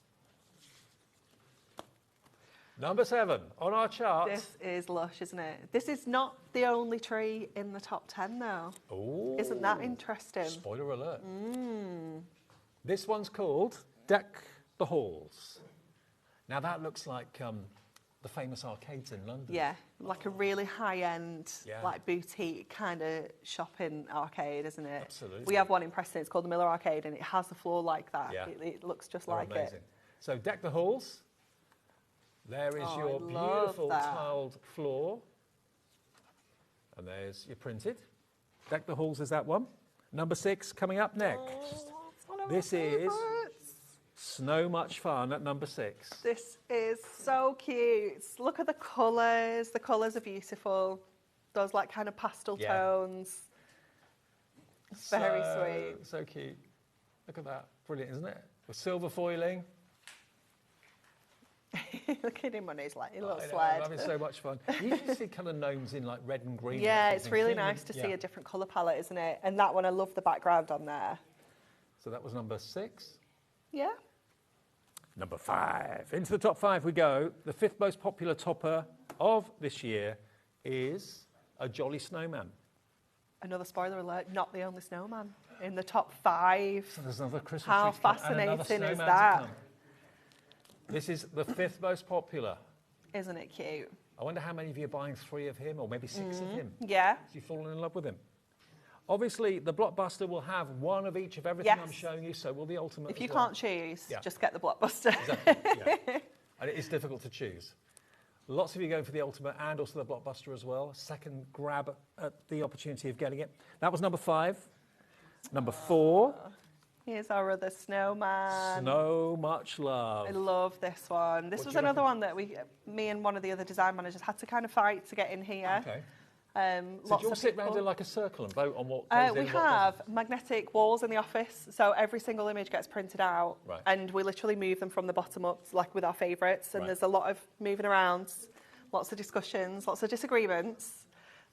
Number 7 on our chart. This is lush, isn't it? This is not the only tree in the top 10, though. Oh. Isn't that interesting? Spoiler alert. This one's called Deck the Halls. Now that looks like the famous arcades in London. Yeah, like a really high-end, like boutique kind of shopping arcade, isn't it? Absolutely. We have one in Preston. It's called the Miller Arcade, and it has a floor like that. Yeah. It looks just They're like amazing. it. So Deck the Halls. There is your beautiful tiled floor. And there's your printed. Deck the Halls is that one. Number 6 coming up next. This is So Much Fun at number 6. This is so cute. Look at the colours. The colours are beautiful. Those like kind of pastel tones. Very sweet. So cute. Look at that. Brilliant, isn't it? With silver foiling. Look at him on his little sled. I'm having so much fun. You usually see colour gnomes in like red and green. Yeah, it's really nice to see a different colour palette, isn't it? And that one, I love the background on there. So that was number 6. Yeah. Number 5. Into the top 5 we go. The 5th most popular topper of this year is a Jolly Snowman. Another spoiler alert, not the only snowman in the top 5. So there's another Christmas How tree to come, and fascinating another is snowman to that? come. This is the 5th most popular. Isn't it cute? I wonder how many of you are buying 3 of him or maybe 6 of him. Yeah. If you've fallen in love with him. Obviously, the Blockbuster will have one of each of everything I'm showing you, so will the Ultimate If you as well. can't choose, just get the Blockbuster. Exactly, yeah. And it is difficult to choose. Lots of you going for the Ultimate and also the Blockbuster as well. Second grab at the opportunity of getting it. That was number 5. Number 4. Here's our other snowman. So Much Love. I love this one. This was another one that me and one of the other design managers had to kind of fight to get in here. Okay. So do you all sit round in like a circle and vote on what goes We in, what have doesn't? magnetic walls in the office, so every single image gets printed out, Right. and we literally move them from the bottom up, like with our favourites. And Right. there's a lot of moving around, lots of discussions, lots of disagreements,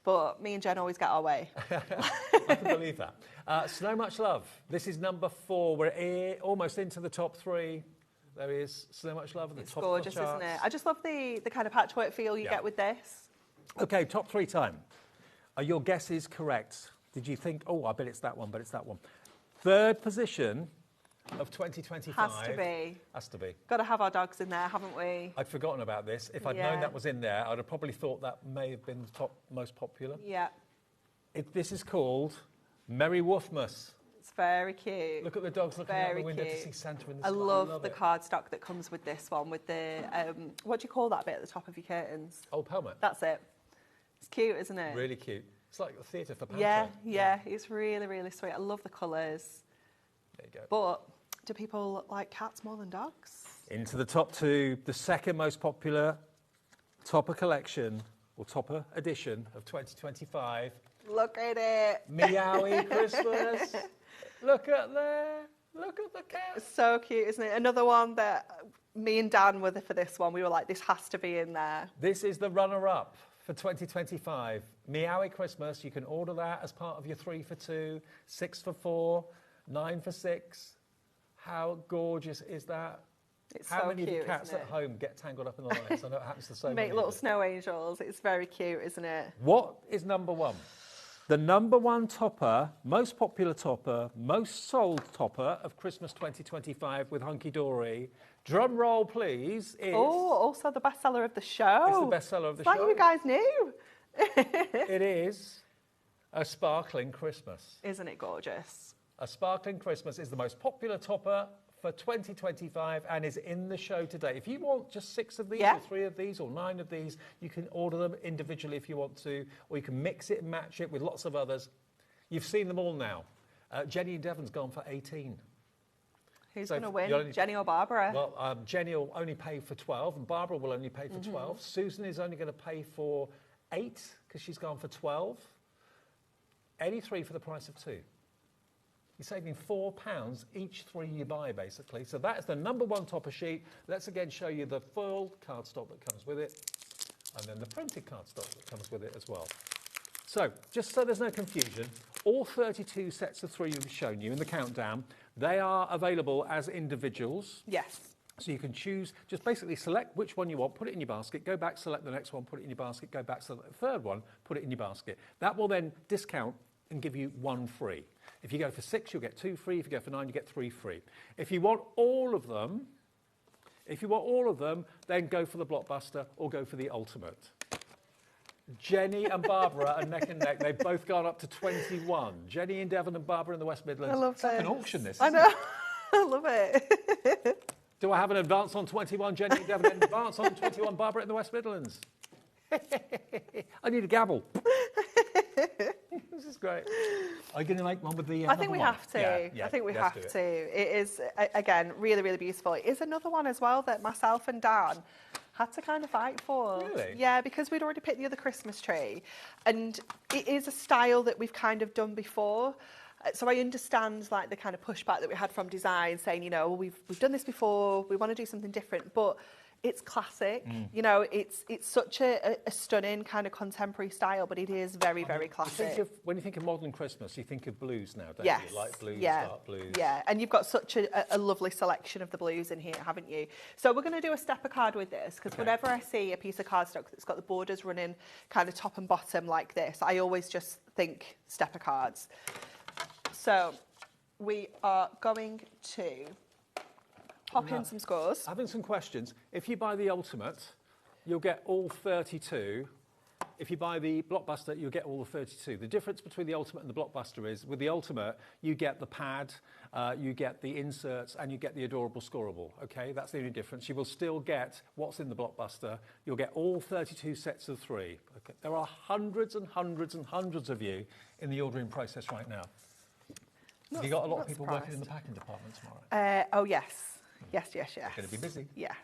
but me and Jen always get our way. I can believe that. So Much Love. This is number 4. We're almost into the top 3. There he is. So Much Love at the It's top gorgeous, of the charts. isn't it? I just love the kind of patchwork feel you get with this. Okay, top 3 time. Are your guesses correct? Did you think, oh, I bet it's that one, but it's that one. Third position of 2025. Has to be. Has to be. Got to have our dogs in there, haven't we? I'd forgotten about this. If I'd known that was in there, I'd have probably thought that may have been the top most popular. Yeah. This is called Merry Wolfmas. It's very cute. Look at the dogs looking out the window to see Santa in the sky. I love the cardstock that comes with this one, with the, what do you call that bit at the top of your curtains? Old helmet. That's it. It's cute, isn't it? Really cute. It's like the theatre for Panto. Yeah, it's really, really sweet. I love the colours. There you go. But do people like cats more than dogs? Into the top 2, the second most popular topper collection, or topper edition of 2025. Look at it. Meowie Christmas. Look at there. Look at the cat. It's so cute, isn't it? Another one that me and Dan were there for this one. We were like, this has to be in there. This is the runner-up for 2025. Meowie Christmas. You can order that as part of your 3 for 2, 6 for 4, 9 for 6. How gorgeous is that? It's How so many cute, of the cats isn't at it? home get tangled up in the lights? I know it happens to so many. Make little snow angels. It's very cute, isn't it? What is number 1? The number 1 topper, most popular topper, most sold topper of Christmas 2025 with Hunky Dory. Drum roll, please. Is Oh, also the bestseller of the show. It's the bestseller of the It's like show. you guys knew. It is A Sparkling Christmas. Isn't it gorgeous? A Sparkling Christmas is the most popular topper for 2025 and is in the show today. If you want just 6 of these or 3 of these or 9 of these, you can order them individually if you want to, or you can mix it and match it with lots of others. You've seen them all now. Jenny and Devon's gone for 18. Who's So going to win, you only- Jenny or Barbara? Well, Jenny will only pay for 12 and Barbara will only pay for 12. Susan is only going to pay for 8 because she's gone for 12. Any 3 for the price of 2. You're saving £4 each 3 you buy, basically. So that is the number 1 topper sheet. Let's again show you the full cardstock that comes with it, and then the printed cardstock that comes with it as well. So, just so there's no confusion, all 32 sets of 3 we've shown you in the countdown, they are available as individuals. Yes. So you can choose, just basically select which one you want, put it in your basket, go back, select the next one, put it in your basket, go back, select the third one, put it in your basket. That will then discount and give you 1 free. If you go for 6, you'll get 2 free. If you go for 9, you get 3 free. If you want all of them, then go for the Blockbuster or go for the Ultimate. Jenny and Barbara are neck and neck. They've both gone up to 21. Jenny and Devon and Barbara in the West Midlands. I love it's like an this. auction, this. I Isn't know. it? I love it. Do I have an advance on 21, Jenny and Devon, and advance on 21, Barbara in the West Midlands? I need a gavel. This is great. Are you going to make one with the I think we have to. Yeah, I think we let's have do to. it. It is, again, really, really beautiful. It is another one as well that myself and Dan had to kind of fight for. Really? Yeah, because we'd already picked the other Christmas tree. And it is a style that we've kind of done before. So I understand like the kind of pushback that we had from design saying, you know, well, we've done this before, we want to do something different. But it's classic. You know, it's such a stunning kind of contemporary style, but it is very, very classic. When you think of modern Christmas, you think of blues now, don't Yes. you? Light blues, yeah. dark blues. Yeah, and you've got such a lovely selection of the blues in here, haven't you? So we're going to do a stepper card with this, because whenever I see a piece of cardstock that's got the borders running kind of top and bottom like this, I always just think stepper cards. So we are going to pop in some scores. Having some questions. If you buy the Ultimate, you'll get all 32. If you buy the Blockbuster, you'll get all the 32. The difference between the Ultimate and the Blockbuster is, with the Ultimate, you get the pad, you get the inserts, and you get the adorable scoreable, okay? That's the only difference. You will still get what's in the Blockbuster. You'll get all 32 sets of 3. Okay? There are hundreds and hundreds and hundreds of you in the ordering process right now. Have you got a lot of people working in the packing department tomorrow? Oh, yes. Yes. Going to be busy. Yes.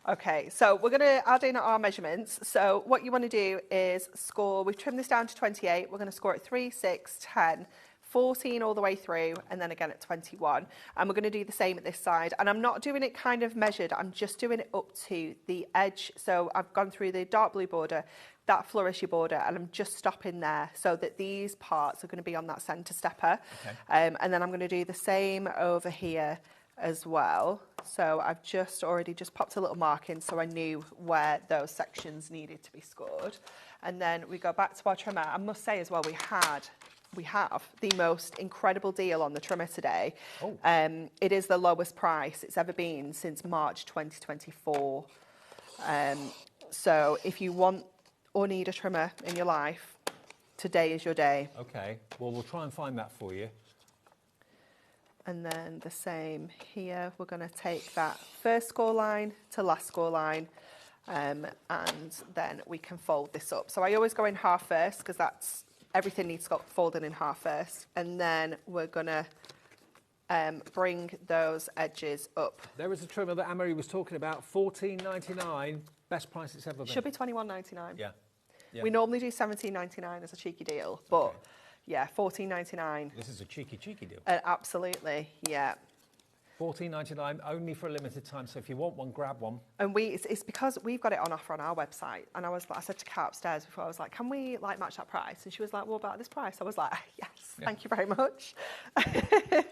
Okay, so we're going to add in our measurements. So what you want to do is score, we've trimmed this down to 28, we're going to score at 3, 6, 10, 14 all the way through, and then again at 21. And we're going to do the same at this side. And I'm not doing it kind of measured, I'm just doing it up to the edge. So I've gone through the dark blue border, that flourishy border, and I'm just stopping there so that these parts are going to be on that centre stepper. Okay. And then I'm going to do the same over here as well. So I've just already just popped a little mark in so I knew where those sections needed to be scored. And then we go back to our trimmer. I must say as well, we have the most incredible deal on the trimmer today. Oh. It is the lowest price it's ever been since March 2024. So if you want or need a trimmer in your life, today is your day. Okay, well, we'll try and find that for you. And then the same here, we're going to take that first score line to last score line, and then we can fold this up. So I always go in half first because that's everything needs to go folded in half first, and then we're going to bring those edges up. There is a trimmer that Anne-Marie was talking about, $14.99, best price it's ever been. Should be $21.99. Yeah. We normally do $17.99 as a cheeky deal, but okay. Yeah, $14.99. This is a cheeky deal. Absolutely, yeah. $14.99 only for a limited time. So if you want one, grab one. And it's because we've got it on offer on our website. And I said to Kat upstairs before, I was like, can we match that price? And she was like, what about this price? I was like, yes, thank you very much.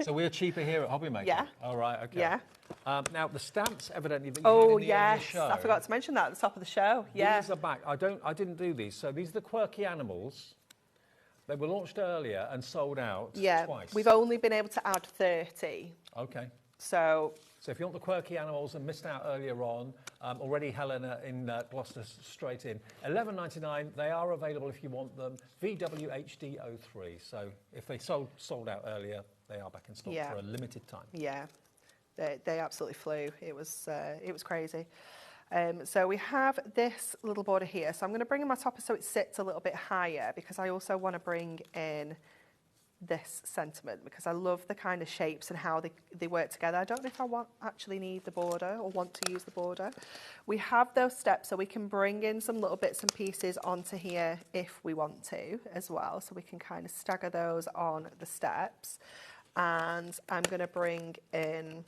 So we're cheaper here at HobbyMaker. Yeah. All right. Okay. Yeah. Now the stamps, evidently, that you did in the earlier show. I forgot to mention that at the top of the show. Yeah. These are back. I didn't do these. So these are the quirky animals. They were launched earlier and sold out twice. We've only been able to add 30. Okay. So if you want the quirky animals and missed out earlier on, already Helena in Gloucester straight in. $11.99, they are available if you want them. VWHD03. So if they sold out earlier, they are back in stock for a limited time. Yeah, they absolutely flew. It was crazy. So we have this little border here. So I'm going to bring in my topper so it sits a little bit higher because I also want to bring in this sentiment because I love the kind of shapes and how they work together. I don't know if I actually need the border or want to use the border. We have those steps so we can bring in some little bits and pieces onto here if we want to as well. So we can kind of stagger those on the steps. And I'm going to bring in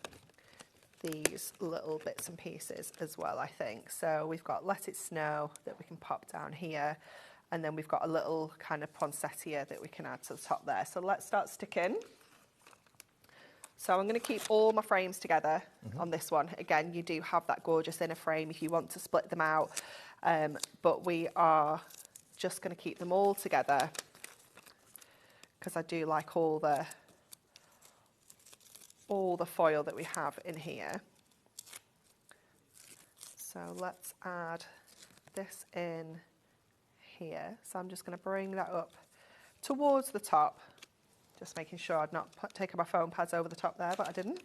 these little bits and pieces as well, I think. So we've got Let It Snow that we can pop down here. And then we've got a little kind of poinsettia that we can add to the top there. So let's start sticking. So I'm going to keep all my frames together on this one. Again, you do have that gorgeous inner frame if you want to split them out. But we are just going to keep them all together because I do like all the foil that we have in here. So let's add this in here. So I'm just going to bring that up towards the top, just making sure I'd not taken my foam pads over the top there, but I didn't.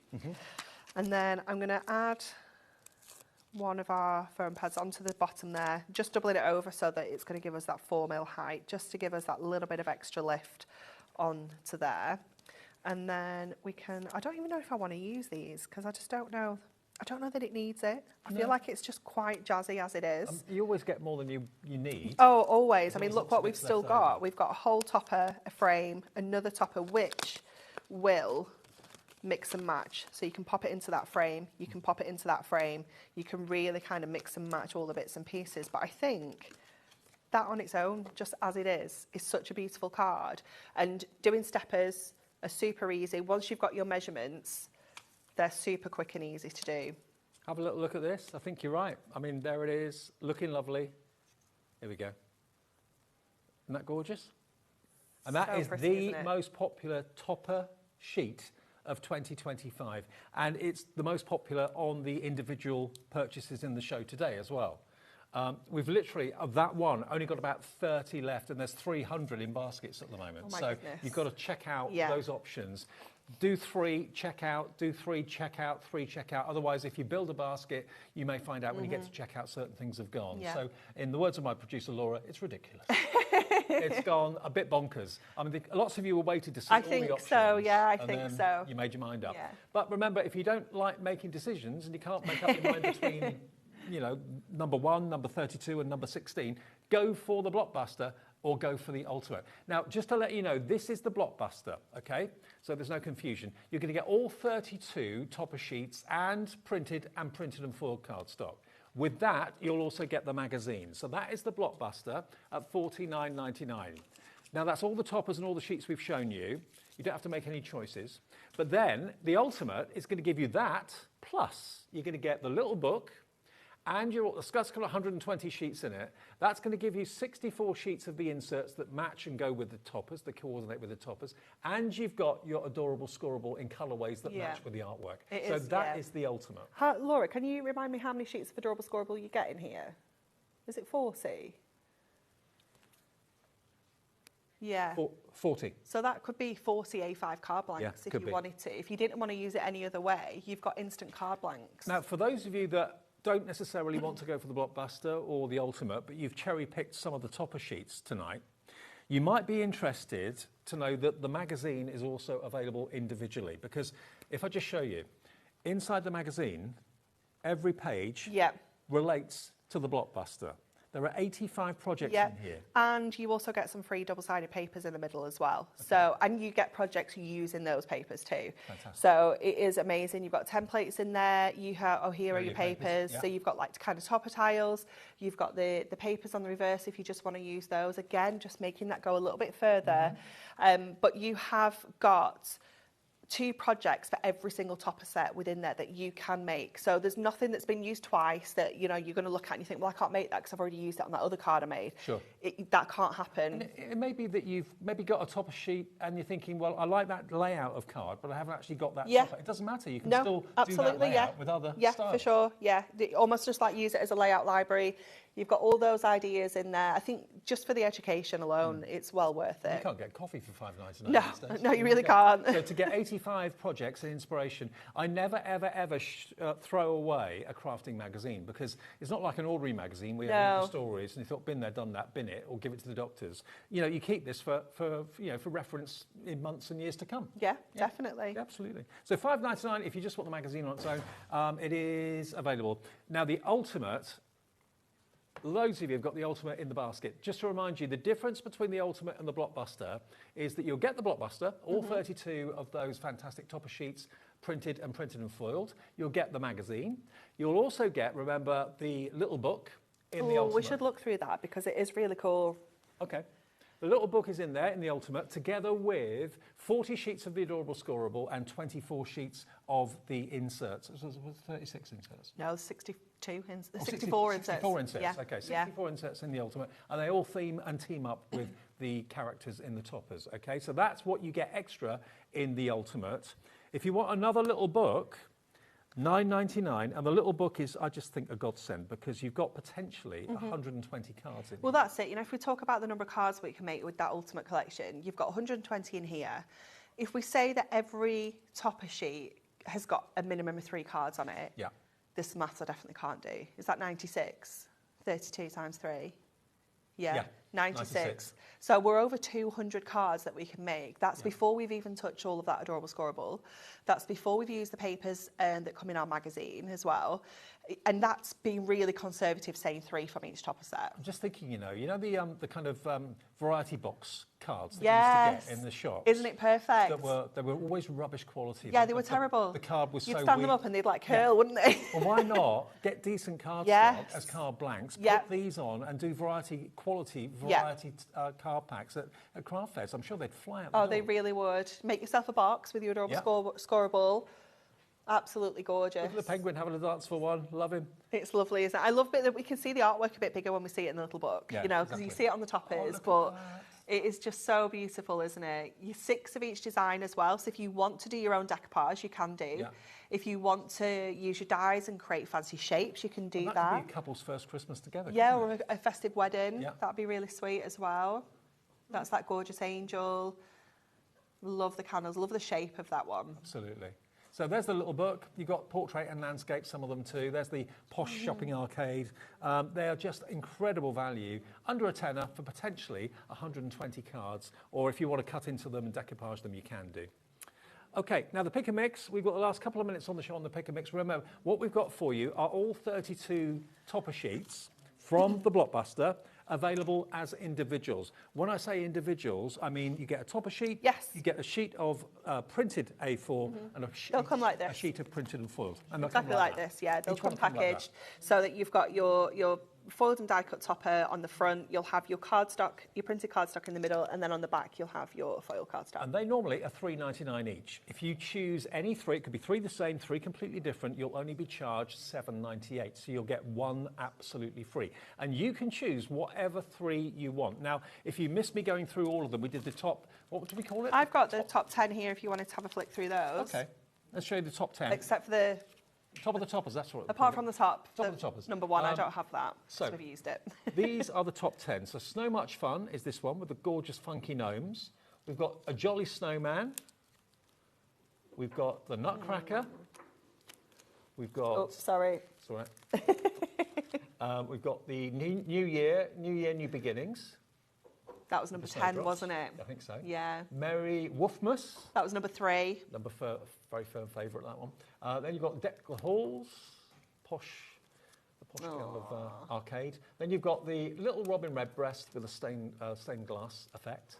And then I'm going to add one of our foam pads onto the bottom there, just doubling it over so that it's going to give us that 4mm height, just to give us that little bit of extra lift onto there. And then we can, I don't even know if I want to use these because I just don't know. I don't know that it needs it. I feel like it's just quite jazzy as it is. You always get more than you need. Oh, always. I mean, look what we've still got. We've got a whole topper, a frame, another topper, which will mix and match. So you can pop it into that frame, you can pop it into that frame. You can really kind of mix and match all the bits and pieces. But I think that on its own, just as it is such a beautiful card. And doing steppers are super easy. Once you've got your measurements, they're super quick and easy to do. Have a little look at this. I think you're right. I mean, there it is, looking lovely. Here we go. Isn't that gorgeous? And that is the most popular topper sheet of 2025. And it's the most popular on the individual purchases in the show today as well. We've literally, of that one, only got about 30 left, and there's 300 in baskets at the moment. Oh my so goodness. you've got to check out those options. Do 3, check out, do 3, check out, 3, check out. Otherwise, if you build a basket, you may find out when you get to check out certain things have gone. Yeah. So in the words of my producer, Laura, it's ridiculous. It's gone a bit bonkers. I mean, lots of you were waiting to see all the options. I think so, yeah, I think so. You made your mind up. Yeah. But remember, if you don't like making decisions and you can't make up your mind between you know, number 1, number 32 and number 16, go for the blockbuster or go for the ultimate. Now, just to let you know, this is the blockbuster, okay? So there's no confusion. You're going to get all 32 topper sheets and printed and foiled cardstock. With that, you'll also get the magazine. So that is the blockbuster at $49.99. Now, that's all the toppers and all the sheets we've shown you. You don't have to make any choices. But then the ultimate is going to give you that, plus you're going to get the little book, and that's got 120 sheets in it. That's going to give you 64 sheets of the inserts that match and go with the toppers, that coordinate with the toppers. And you've got your adorable scoreable in colourways that match with the artwork. That is the ultimate. Laura, can you remind me how many sheets of adorable scoreable you get in here? Is it 40? Yeah. 40. So that could be 40 A5 card blanks if you wanted to. If you didn't want to use it any other way, you've got instant card blanks. Now, for those of you that don't necessarily want to go for the blockbuster or the ultimate, but you've cherry-picked some of the topper sheets tonight, you might be interested to know that the magazine is also available individually, because if I just show you, inside the magazine, every page relates to the blockbuster. There are 85 projects in here. And you also get some free double-sided papers in the middle as well. Okay. So, and you get projects you use in those papers too. Fantastic. So it is amazing. You've got templates in there. You have, here are your papers. So you've got like kind of topper tiles. You've got the papers on the reverse if you just want to use those. Again, just making that go a little bit further. But you have got 2 projects for every single topper set within there that you can make. So there's nothing that's been used twice that, you know, you're going to look at and you think, well, I can't make that because I've already used it on that other card I made. Sure. That can't happen. And it may be that you've maybe got a topper sheet and you're thinking, well, I like that layout of card, but I haven't actually got that topper. It doesn't matter. You can still do that layout with other styles. For sure. Yeah, almost just like use it as a layout library. You've got all those ideas in there. I think just for the education alone, it's well worth it. You can't get coffee for $5.99 No, these days. no, you really can't. So to get 85 projects and inspiration, I never, ever throw away a crafting magazine, because it's not like an ordinary magazine where you have stories and you thought, been there, done that, bin it, or give it to the doctors. You know, you keep this for reference in months and years to come. Yeah, definitely. Absolutely. So $5.99 if you just want the magazine on its own. It is available. Now, the ultimate, loads of you have got the ultimate in the basket. Just to remind you, the difference between the ultimate and the blockbuster is that you'll get the blockbuster, all 32 of those fantastic topper sheets, printed and foiled. You'll get the magazine. You'll also get, remember, the little book in the ultimate. We should look through that because it is really cool. Okay. The little book is in there in the ultimate, together with 40 sheets of the adorable scoreable and 24 sheets of the inserts. Was 36 inserts? No, 62, 64 inserts. 64 inserts, okay. 64 inserts in the ultimate, and they all theme and team up with the characters in the toppers, okay? So that's what you get extra in the ultimate. If you want another little book, $9.99, and the little book is, I just think, a godsend, because you've got potentially 120 cards in. Well, that's it. You know, if we talk about the number of cards we can make with that ultimate collection, you've got 120 in here. If we say that every topper sheet has got a minimum of 3 cards on it, this maths I definitely can't do. Is that 96? 32 times 3? Yeah. 96. So we're over 200 cards that we can make. That's before we've even touched all of that adorable scoreable. That's before we've used the papers that come in our magazine as well. And that's being really conservative, saying 3 from each topper set. I'm just thinking, you know the kind of variety box cards that you used to get in the shops. Isn't it perfect? They were always rubbish quality. Yeah, they were terrible. The card was so weak. You'd stand them up and they'd like curl, wouldn't they? Well, why not get decent cardstock as card blanks, put these on and do quality card packs at craft fairs? I'm sure they'd fly out the door. They really would. Make yourself a box with your adorable scoreable. Absolutely gorgeous. Look at the penguin having a dance for one. Love him. It's lovely, isn't it? I love that we can see the artwork a bit bigger when we see it in the little book, you know, because you see it on the toppers, but it is just so beautiful, isn't it? You're 6 of each design as well, so if you want to do your own decoupage, you can do. If you want to use your dies and create fancy shapes, you can do that. That could be a couple's first Christmas together. Yeah, or a festive wedding. That'd be really sweet as well. That's that gorgeous angel. Love the candles, love the shape of that one. Absolutely. So there's the little book. You've got portrait and landscape, some of them too. There's the posh shopping arcade. They are just incredible value. Under a tenner for potentially 120 cards. Or if you want to cut into them and decoupage them, you can do. Okay, now the pick and mix, we've got the last couple of minutes on the show on the pick and mix. Remember, what we've got for you are all 32 topper sheets from the Blockbuster, available as individuals. When I say individuals, I mean you get a topper sheet, yes. You get a sheet of printed A4 and They'll come like this. a sheet of printed and foiled. And they'll Exactly come like that. this, yeah. They'll Each come one come like packaged so that you've got your foiled and die cut topper on the front, you'll have your cardstock, your printed cardstock in the middle, and then on the back you'll have your foil cardstock. And they normally are $3.99 each. If you choose any three, it could be three the same, three completely different, you'll only be charged $7.98. So you'll get one absolutely free. And you can choose whatever three you want. Now, if you missed me going through all of them, we did the top, what do we call it? I've got the top 10 here if you wanted to have a flick through those. Okay, let's show you the top 10. Except for the... Top of the toppers, that's what. Apart from the top of the toppers. Number one, I don't have that, so I've used it. These are the top 10. So Snow Much Fun is this one with the gorgeous funky gnomes. We've got a Jolly Snowman. We've got the Nutcracker. We've got... Oh, sorry. It's all right. We've got the New Year, New Beginnings. That was number 10, wasn't it? I think so. Yeah. Merry Woofmas. That was number 3. Very firm favourite, that one. Then you've got Deck the Halls, the posh kind of arcade. Then you've got the Little Robin Redbreast with a stained glass effect.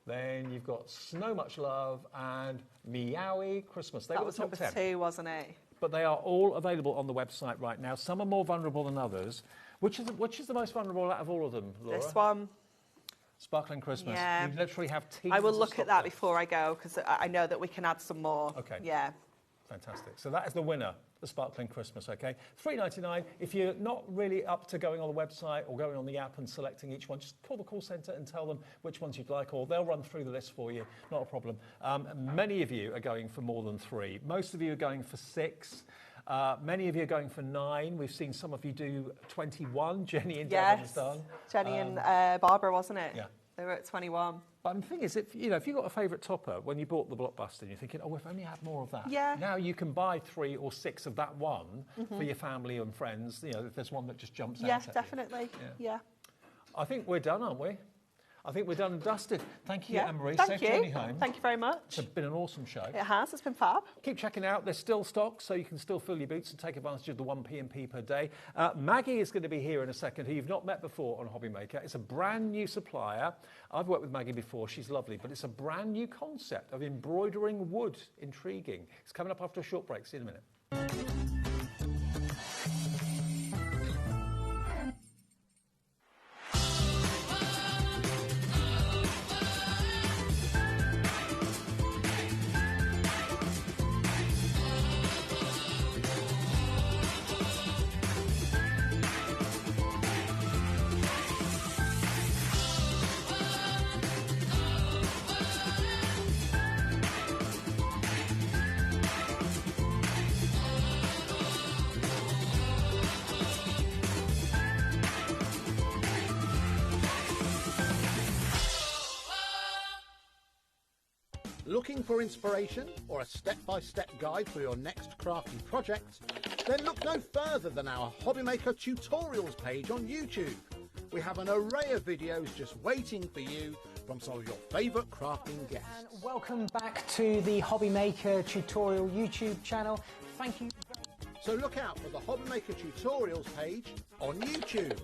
Then you've got So Much Love and Meowie Christmas. They That were was the top number 10. 2, wasn't it? But they are all available on the website right now. Some are more vulnerable than others. Which is the most vulnerable out of all of them, Laura? This one. Sparkling Christmas. Yeah. You literally have teams. I will of look stock at that there. before I go because I know that we can add some more. Okay. Yeah. Fantastic. So that is the winner, the Sparkling Christmas, okay? $3.99. If you're not really up to going on the website or going on the app and selecting each one, just call the call centre and tell them which ones you'd like, or they'll run through the list for you. Not a problem. Many of you are going for more than 3. Most of you are going for 6. Many of you are going for 9. We've seen some of you do 21. Jenny and Devon has done. Jenny and Barbara, wasn't it? Yeah. They were at 21. But the thing is, if you got a favourite topper when you bought the Blockbuster, and you're thinking, oh, if only I had more of that. Yeah. Now you can buy 3 or 6 of that one for your family and friends. You know, if there's one that just jumps out. Yes, at definitely. you. Yeah. I think we're done, aren't we? I think we're done and dusted. Thank you, Yeah. Anne-Marie. Thank Safe you. journey home. Thank you very much. It's been an awesome show. It has. It's been fab. Keep checking out. There's still stock, so you can still fill your boots and take advantage of the 1 P&P per day. Maggie is going to be here in a second, who you've not met before on HobbyMaker. It's a brand new supplier. I've worked with Maggie before. She's lovely, but it's a brand new concept of embroidering wood. Intriguing. It's coming up after a short break. See you in a minute. Looking for inspiration or a step-by-step guide for your next crafty project? Then look no further than our HobbyMaker tutorials page on YouTube. We have an array of videos just waiting for you from some of your favourite crafting guests. And welcome back to the HobbyMaker tutorial YouTube channel. Thank you. So look out for the HobbyMaker tutorials page on YouTube.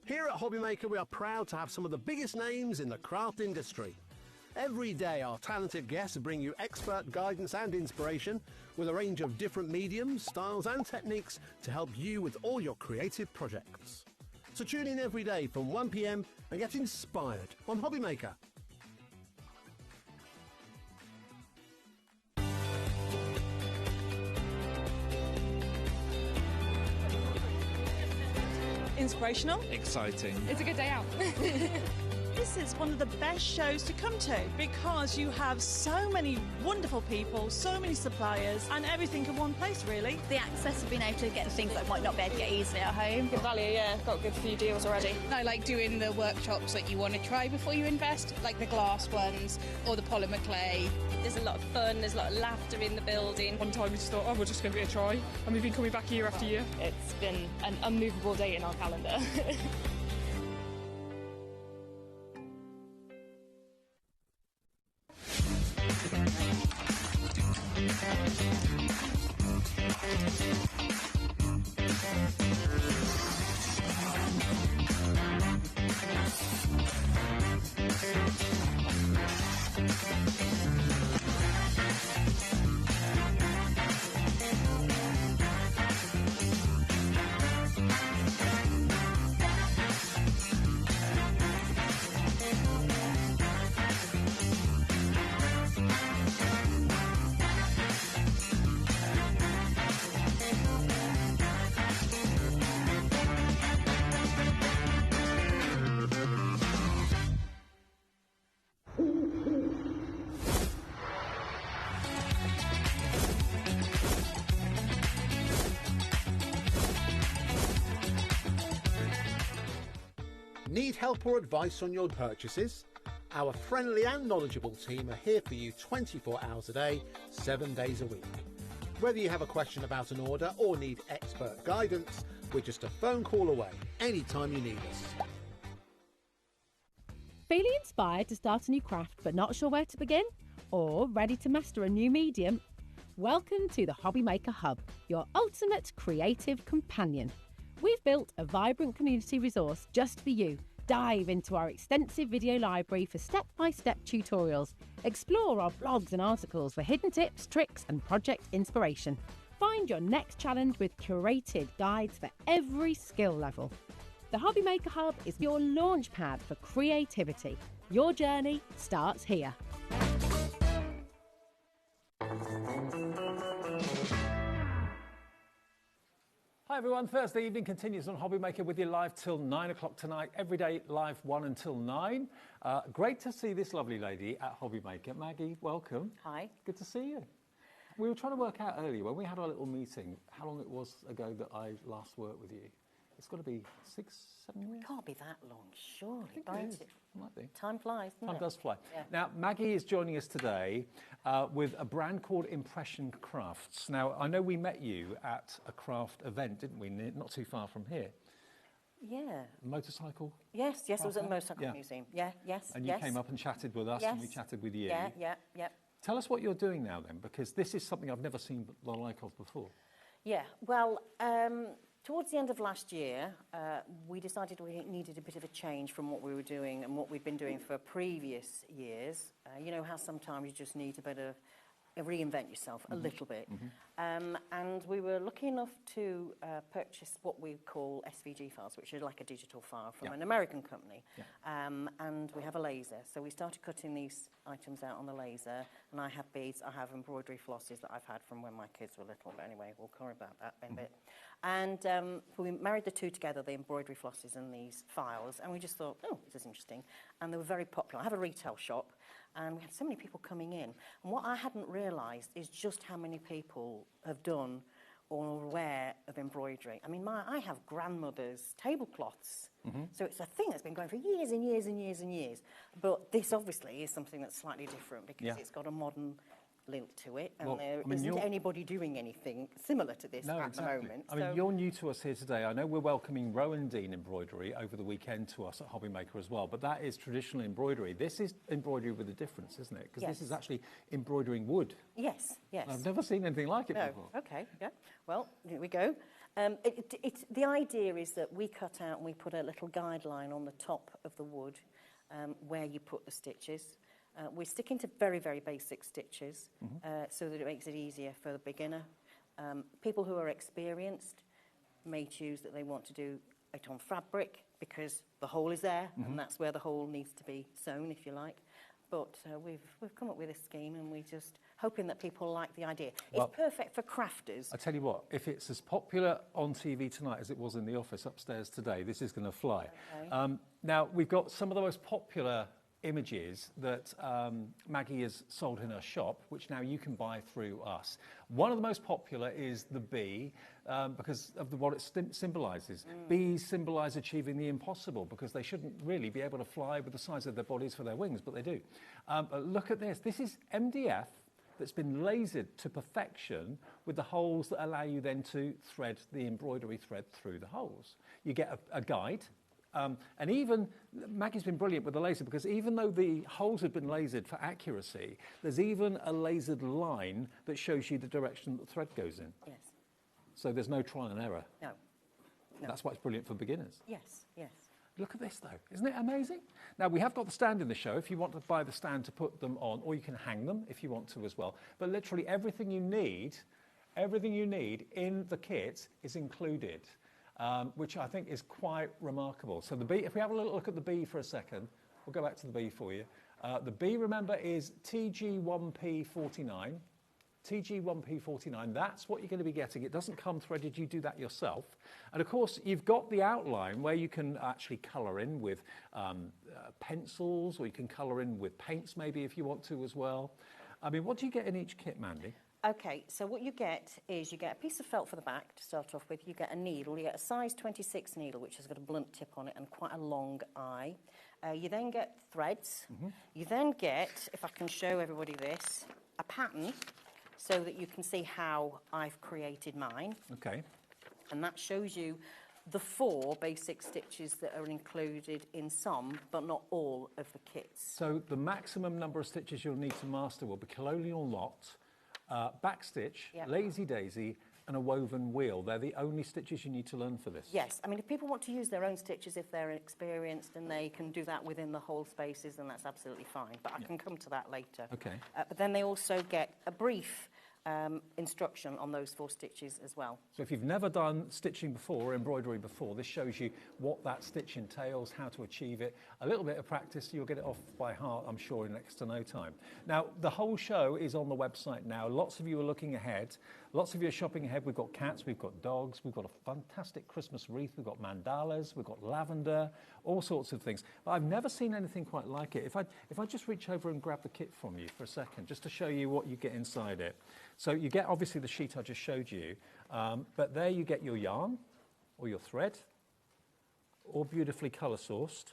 Here at HobbyMaker, we are proud to have some of the biggest names in the craft industry. Every day, our talented guests bring you expert guidance and inspiration with a range of different mediums, styles and techniques to help you with all your creative projects. So tune in every day from 1 PM and get inspired on HobbyMaker. Inspirational. Exciting. It's a good day out. This is one of the best shows to come to because you have so many wonderful people, so many suppliers, and everything in one place, really. The access of being able to get things that might not be able to get easily at home. Good value, yeah. Got a good few deals already. I like doing the workshops that you want to try before you invest, like the glass ones or the polymer clay. There's a lot of fun, there's a lot of laughter in the building. One time we just thought, oh, we're just going to give it a try. And we've been coming back year after year. It's been an unmovable date in our calendar. Need help or advice on your purchases? Our friendly and knowledgeable team are here for you 24 hours a day, 7 days a week. Whether you have a question about an order or need expert guidance, we're just a phone call away anytime you need us. Feeling inspired to start a new craft but not sure where to begin? Or ready to master a new medium? Welcome to the HobbyMaker Hub, your ultimate creative companion. We've built a vibrant community resource just for you. Dive into our extensive video library for step-by-step tutorials. Explore our blogs and articles for hidden tips, tricks and project inspiration. Find your next challenge with curated guides for every skill level. The HobbyMaker Hub is your launch pad for creativity. Your journey starts here. Hi everyone, Thursday evening continues on HobbyMaker with you live till 9 o'clock tonight. Every day live 1 until 9. Great to see this lovely lady at HobbyMaker. Maggie, welcome. Hi. Good to see you. We were trying to work out earlier when we had our little meeting how long it was ago that I last worked with you. It's got to be 6, 7 years? It can't be that long, surely. It might be. Time flies, doesn't it? Time does fly. Yeah. Now, Maggie is joining us today with a brand called Impression Crafts. Now, I know we met you at a craft event, didn't we? Not too far from here. Yeah. Motorcycle? Yes, I was at the Motorcycle Yeah. Museum. Yeah, yes, And you came up and chatted with us, and we chatted with you. Yeah. Tell us what you're doing now then, because this is something I've never seen the like of before. Yeah, well, towards the end of last year, we decided we needed a bit of a change from what we were doing and what we'd been doing for previous years. You know how sometimes you just need a bit of reinvent yourself a little bit. And we were lucky enough to purchase what we call SVG files, which are like a digital file from an American company. And we have a laser. So we started cutting these items out on the laser. And I have beads, I have embroidery flosses that I've had from when my kids were little. But anyway, we'll worry about that in a bit. And we married the two together, the embroidery flosses and these files. And we just thought, oh, this is interesting. And they were very popular. I have a retail shop. And we had so many people coming in. And what I hadn't realised is just how many people have done or are aware of embroidery. I mean, I have grandmother's tablecloths. So it's a thing that's been going for years and years and years and years. But this obviously is something that's slightly different because it's got a modern link to it, and there isn't anybody doing anything similar to this at the moment. I mean, you're new to us here today. I know we're welcoming Rowan Dean Embroidery over the weekend to us at HobbyMaker as well, but that is traditional embroidery. This is embroidery with a difference, isn't it? Because this is actually embroidering wood. Yes. I've never seen anything like it before. Okay, yeah. Well, here we go. The idea is that we cut out and we put a little guideline on the top of the wood where you put the stitches. We're sticking to very, very basic stitches so that it makes it easier for the beginner. People who are experienced may choose that they want to do it on fabric because the hole is there and that's where the hole needs to be sewn, if you like. But we've come up with a scheme and we're just hoping that people like the idea. It's perfect for crafters. I tell you what, if it's as popular on TV tonight as it was in the office upstairs today, this is going to fly. Okay. Now, we've got some of the most popular images that Maggie has sold in her shop, which now you can buy through us. One of the most popular is the bee because of what it symbolises. Bees symbolise achieving the impossible because they shouldn't really be able to fly with the size of their bodies for their wings, but they do. But look at this. This is MDF that's been lasered to perfection with the holes that allow you then to thread the embroidery thread through the holes. You get a guide And even, Maggie's been brilliant with the laser, because even though the holes have been lasered for accuracy, there's even a lasered line that shows you the direction that the thread goes in. Yes. So there's no trial and error. No. That's why it's brilliant for beginners. Yes, yes. Look at this, though. Isn't it amazing? Now, we have got the stand in the show if you want to buy the stand to put them on, or you can hang them if you want to as well. But literally everything you need in the kit is included, which I think is quite remarkable. So the bee, if we have a little look at the bee for a second, we'll go back to the bee for you. The bee, remember, is TG1P49. TG1P49, that's what you're going to be getting. It doesn't come threaded, you do that yourself. And of course, you've got the outline where you can actually colour in with pencils, or you can colour in with paints maybe if you want to as well. I mean, what do you get in each kit, Mandy? Okay, so what you get is you get a piece of felt for the back to start off with. You get a needle, you get a size 26 needle, which has got a blunt tip on it and quite a long eye. You then get threads. You then get, if I can show everybody this, a pattern, so that you can see how I've created mine. Okay. And that shows you the 4 basic stitches that are included in some, but not all of the kits. So the maximum number of stitches you'll need to master will be colonial knot, back stitch, lazy daisy, and a woven wheel. They're the only stitches you need to learn for this. Yes, I mean, if people want to use their own stitches, if they're experienced and they can do that within the whole spaces, then that's absolutely fine. But I can come to that later. Okay. But then they also get a brief instruction on those 4 stitches as well. So if you've never done stitching before or embroidery before, this shows you what that stitch entails, how to achieve it. A little bit of practice, you'll get it off by heart, I'm sure, in next to no time. Now, the whole show is on the website now. Lots of you are looking ahead. Lots of you are shopping ahead. We've got cats, we've got dogs, we've got a fantastic Christmas wreath, we've got mandalas, we've got lavender, all sorts of things. But I've never seen anything quite like it. If I just reach over and grab the kit from you for a second, just to show you what you get inside it. So you get, obviously, the sheet I just showed you, but there you get your yarn, or your thread, all beautifully colour sourced.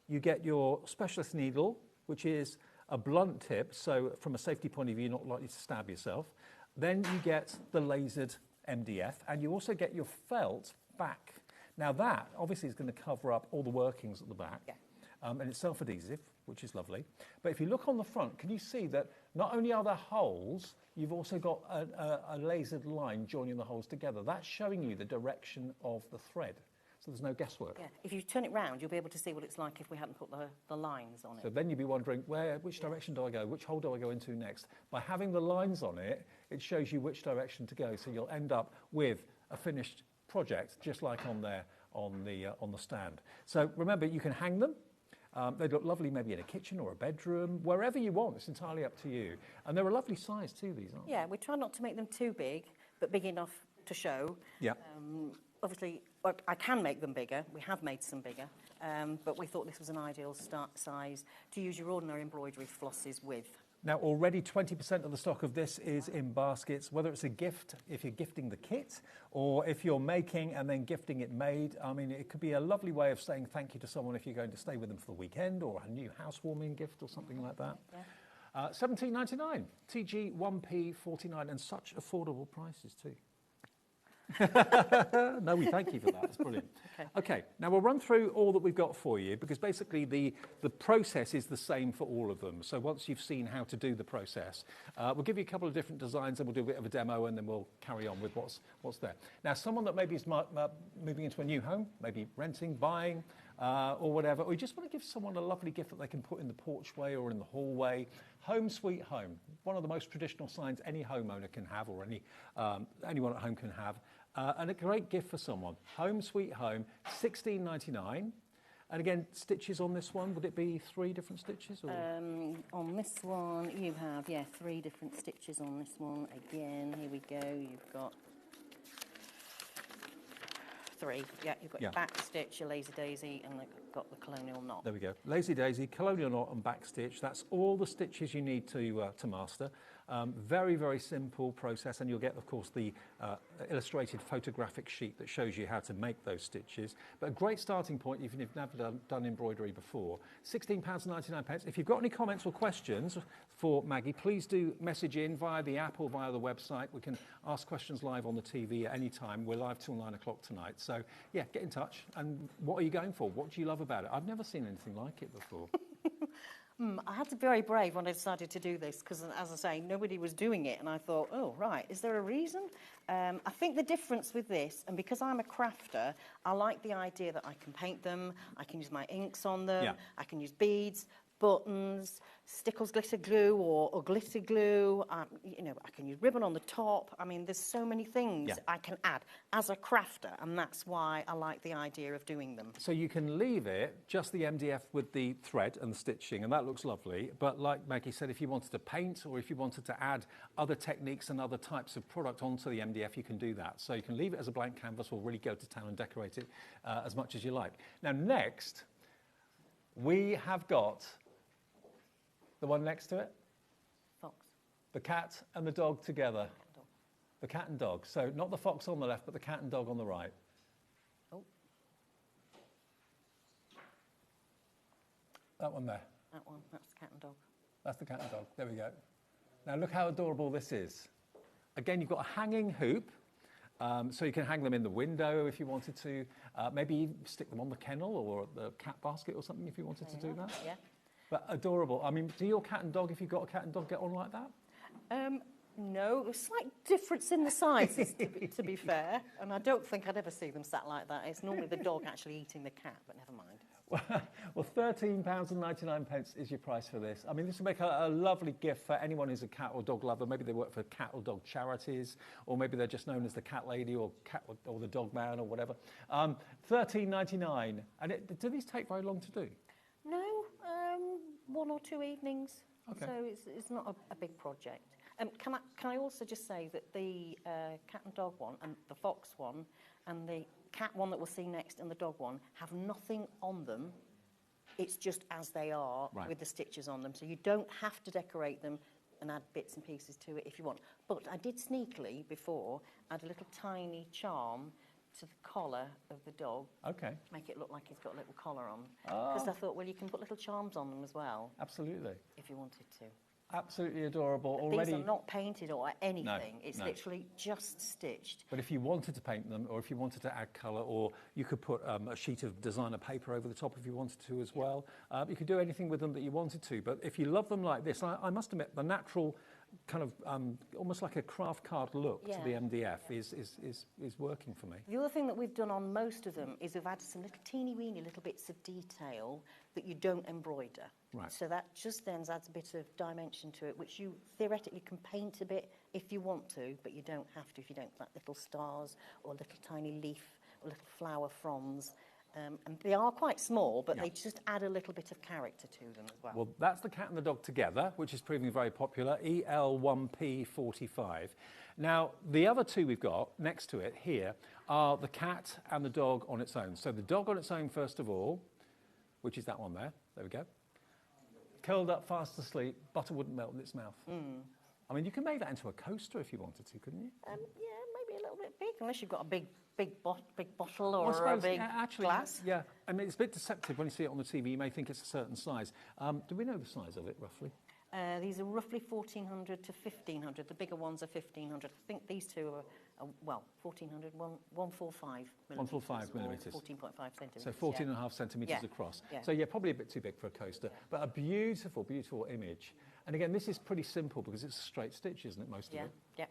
You get your specialist needle, which is a blunt tip, so from a safety point of view, you're not likely to stab yourself. Then you get the lasered MDF, and you also get your felt back. Now that, obviously, is going to cover up all the workings at the back, and it's self-adhesive, which is lovely. But if you look on the front, can you see that not only are there holes, you've also got a lasered line joining the holes together. That's showing you the direction of the thread. So there's no guesswork. Yeah, if you turn it round, you'll be able to see what it's like if we hadn't put the lines on it. So then you'd be wondering, which direction do I go? Which hole do I go into next? By having the lines on it, it shows you which direction to go. So you'll end up with a finished project, just like on there on the stand. So remember, you can hang them. They look lovely maybe in a kitchen or a bedroom, wherever you want. It's entirely up to you. And they're a lovely size too, these, aren't they? Yeah, we try not to make them too big, but big enough to show. Yeah. Obviously, I can make them bigger. We have made some bigger, but we thought this was an ideal size to use your ordinary embroidery flosses with. Now, already 20% of the stock of this is in baskets, whether it's a gift, if you're gifting the kit, or if you're making and then gifting it made. I mean, it could be a lovely way of saying thank you to someone if you're going to stay with them for the weekend, or a new housewarming gift or something like that. Yeah. $17.99, TG1P49, and such affordable prices too. No, we thank you for that. It's brilliant. Okay, now we'll run through all that we've got for you, because basically the process is the same for all of them. So once you've seen how to do the process, we'll give you a couple of different designs, and we'll do a bit of a demo, and then we'll carry on with what's there. Now, someone that maybe is moving into a new home, maybe renting, buying, or whatever, or you just want to give someone a lovely gift that they can put in the porchway or in the hallway. Home sweet home, one of the most traditional signs any homeowner can have, or anyone at home can have. And a great gift for someone. Home sweet home, $16.99. And again, stitches on this one, would it be 3 different stitches? Or? On this one, you have, 3 different stitches on this one. Again, here we go, you've got 3. Yeah, you've got your back stitch, your lazy daisy, and got the colonial knot. There we go. Lazy daisy, colonial knot, and back stitch. That's all the stitches you need to master. Very, very simple process, and you'll get, of course, the illustrated photographic sheet that shows you how to make those stitches. But a great starting point, even if you've never done embroidery before. £16.99. If you've got any comments or questions for Maggie, please do message in via the app or via the website. We can ask questions live on the TV at any time. We're live till 9 o'clock tonight. So, yeah, get in touch. And what are you going for? What do you love about it? I've never seen anything like it before. I had to be very brave when I decided to do this because, as I say, nobody was doing it, and I thought, oh, right, is there a reason? I think the difference with this, and because I'm a crafter, I like the idea that I can paint them, I can use my inks on them, I can use beads, buttons, Stickles glitter glue or glitter glue. You know, I can use ribbon on the top. I mean, there's so many things I can add as a crafter, and that's why I like the idea of doing them. So you can leave it, just the MDF with the thread and the stitching, and that looks lovely. But like Maggie said, if you wanted to paint or if you wanted to add other techniques and other types of product onto the MDF, you can do that. So you can leave it as a blank canvas or really go to town and decorate it as much as you like. Now, next, we have got the one next to it? Fox. The cat and the dog together. The cat and dog. So not the fox on the left, but the cat and dog on the right. Oh. That one there. That one, that's the cat and dog. That's the cat and dog. There we go. Now look how adorable this is. Again, you've got a hanging hoop. So you can hang them in the window if you wanted to. Maybe stick them on the kennel or the cat basket or something if you wanted to do that. Yeah. But adorable. I mean, do your cat and dog, if you've got a cat and dog, get on like that? No, a slight difference in the sizes, to be fair. And I don't think I'd ever see them sat like that. It's normally the dog actually eating the cat, but never mind. Well, £13.99 is your price for this. I mean, this will make a lovely gift for anyone who's a cat or dog lover. Maybe they work for cat or dog charities, or maybe they're just known as the cat lady or cat or the dog man or whatever. £13.99. And do these take very long to do? No, 1 or 2 evenings. Okay. So it's not a big project. Can I also just say that the cat and dog one and the fox one and the cat one that we'll see next and the dog one have nothing on them. It's just as they are with the stitches on them. So you don't have to decorate them and add bits and pieces to it if you want. But I did sneakily before add a little tiny charm to the collar of the dog. Okay. Make it look like he's got a little collar on. Because I thought, well, you can put little charms on them as well. Absolutely. If you wanted to. Absolutely adorable. Already. These are not painted or anything. No, it's no. literally just stitched. But if you wanted to paint them, or if you wanted to add colour, or you could put a sheet of designer paper over the top if you wanted to as well. You could do anything with them that you wanted to. But if you love them like this, I must admit, the natural kind of almost like a craft card look to the MDF is working for me. The other thing that we've done on most of them is we've added some little teeny weeny little bits of detail that you don't embroider. Right. So that just then adds a bit of dimension to it, which you theoretically can paint a bit if you want to, but you don't have to if you don't like little stars or little tiny leaf or little flower fronds. And they are quite small, but they just add a little bit of character to them as well. Well, that's the cat and the dog together, which is proving very popular, EL1P45. Now, the other two we've got next to it here are the cat and the dog on its own. So the dog on its own, first of all, which is that one there. There we go. Curled up, fast asleep, butter wouldn't melt in its mouth. I mean, you can make that into a coaster if you wanted to, couldn't you? Yeah, maybe a little bit big, unless you've got a big bottle or a big glass. Yeah, I mean, it's a bit deceptive when you see it on the TV. You may think it's a certain size. Do we know the size of it, roughly? These are roughly 1,400 to 1,500. The bigger ones are 1,500. I think these two are 1,400, 145 millimetres. 145 millimetres. 14.5 centimetres. So 14.5 centimetres across. Yeah. So, yeah, probably a bit too big for a coaster. But a beautiful, beautiful image. And again, this is pretty simple because it's a straight stitch, isn't it, most of it? Yep.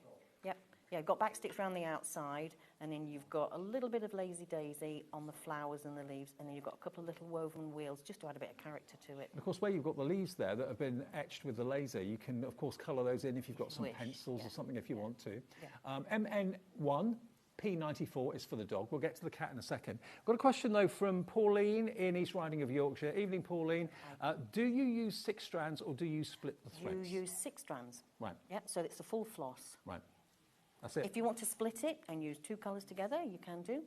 Yeah, you've got back stitch around the outside, and then you've got a little bit of lazy daisy on the flowers and the leaves, and then you've got a couple of little woven wheels just to add a bit of character to it. And of course, where you've got the leaves there that have been etched with the laser, you can, of course, colour those in if you've got some pencils or something if you want to. MN1. P94 is for the dog. We'll get to the cat in a second. Got a question, though, from Pauline in East Riding of Yorkshire. Evening, Pauline. Do you use 6 strands or do you split the threads? You use 6 strands. Right. Yeah, so it's a full floss. Right. That's it. If you want to split it and use 2 colours together, you can do.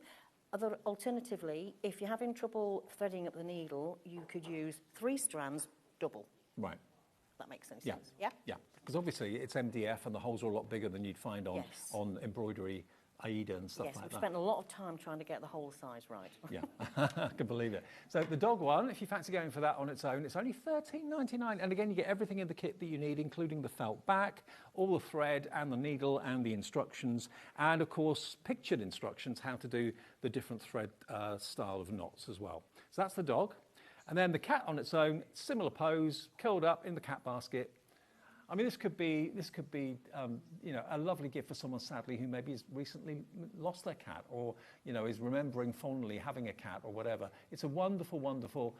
Alternatively, if you're having trouble threading up the needle, you could use 3 strands double. Right. that makes any Yeah. sense. Yeah? Yeah, because obviously it's MDF and the holes are a lot bigger than you'd find on, Yes. on embroidery, Aida and stuff Yes, like we've that. spent a lot of time trying to get the whole size right. Yeah, I can believe it. So the dog one, if you fancy going for that on its own, it's only $13.99. And again, you get everything in the kit that you need, including the felt back, all the thread and the needle and the instructions. And of course, pictured instructions, how to do the different thread style of knots as well. So that's the dog. And then the cat on its own, similar pose, curled up in the cat basket. I mean, this could be, you know, a lovely gift for someone, sadly, who maybe has recently lost their cat or, you know, is remembering fondly having a cat or whatever. It's a wonderful, wonderful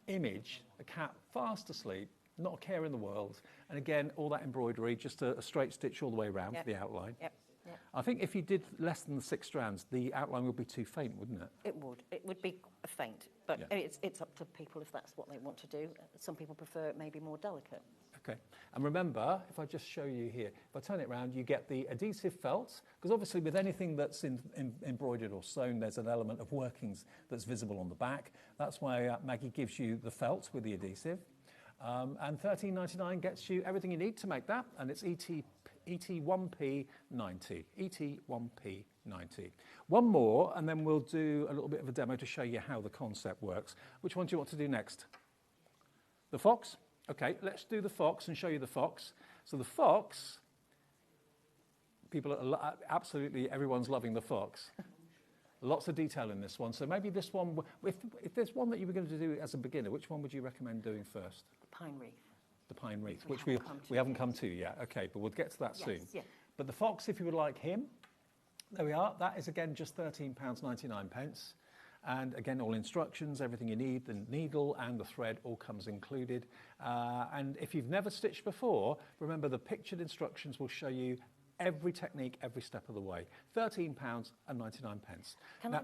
image, a cat fast asleep, not a care in the world. And again, all that embroidery, just a straight stitch all the way around for the outline. Yep. Yep. I think if you did less than the 6 strands, the outline would be too faint, wouldn't it? It would. It would be a faint, but it's up to people if that's what they want to do. Some people prefer it maybe more delicate. Okay, and remember, if I just show you here, if I turn it around, you get the adhesive felt, because obviously with anything that's embroidered or sewn, there's an element of workings that's visible on the back. That's why Maggie gives you the felt with the adhesive. And $13.99 gets you everything you need to make that, and it's ET1P90. ET1P90. One more, and then we'll do a little bit of a demo to show you how the concept works. Which one do you want to do next? The fox? Okay, let's do the fox and show you the fox. So the fox, absolutely everyone's loving the fox. Lots of detail in this one. So maybe this one, if there's one that you were going to do as a beginner, which one would you recommend doing first? Pine wreath. The pine wreath, which we haven't come to yet. Okay, but we'll get to that soon. Yeah. But the fox, if you would like him, there we are. That is again just £13.99. And again, all instructions, everything you need, the needle and the thread all comes included. And if you've never stitched before, remember the pictured instructions will show you every technique, every step of the way. £13.99. Can I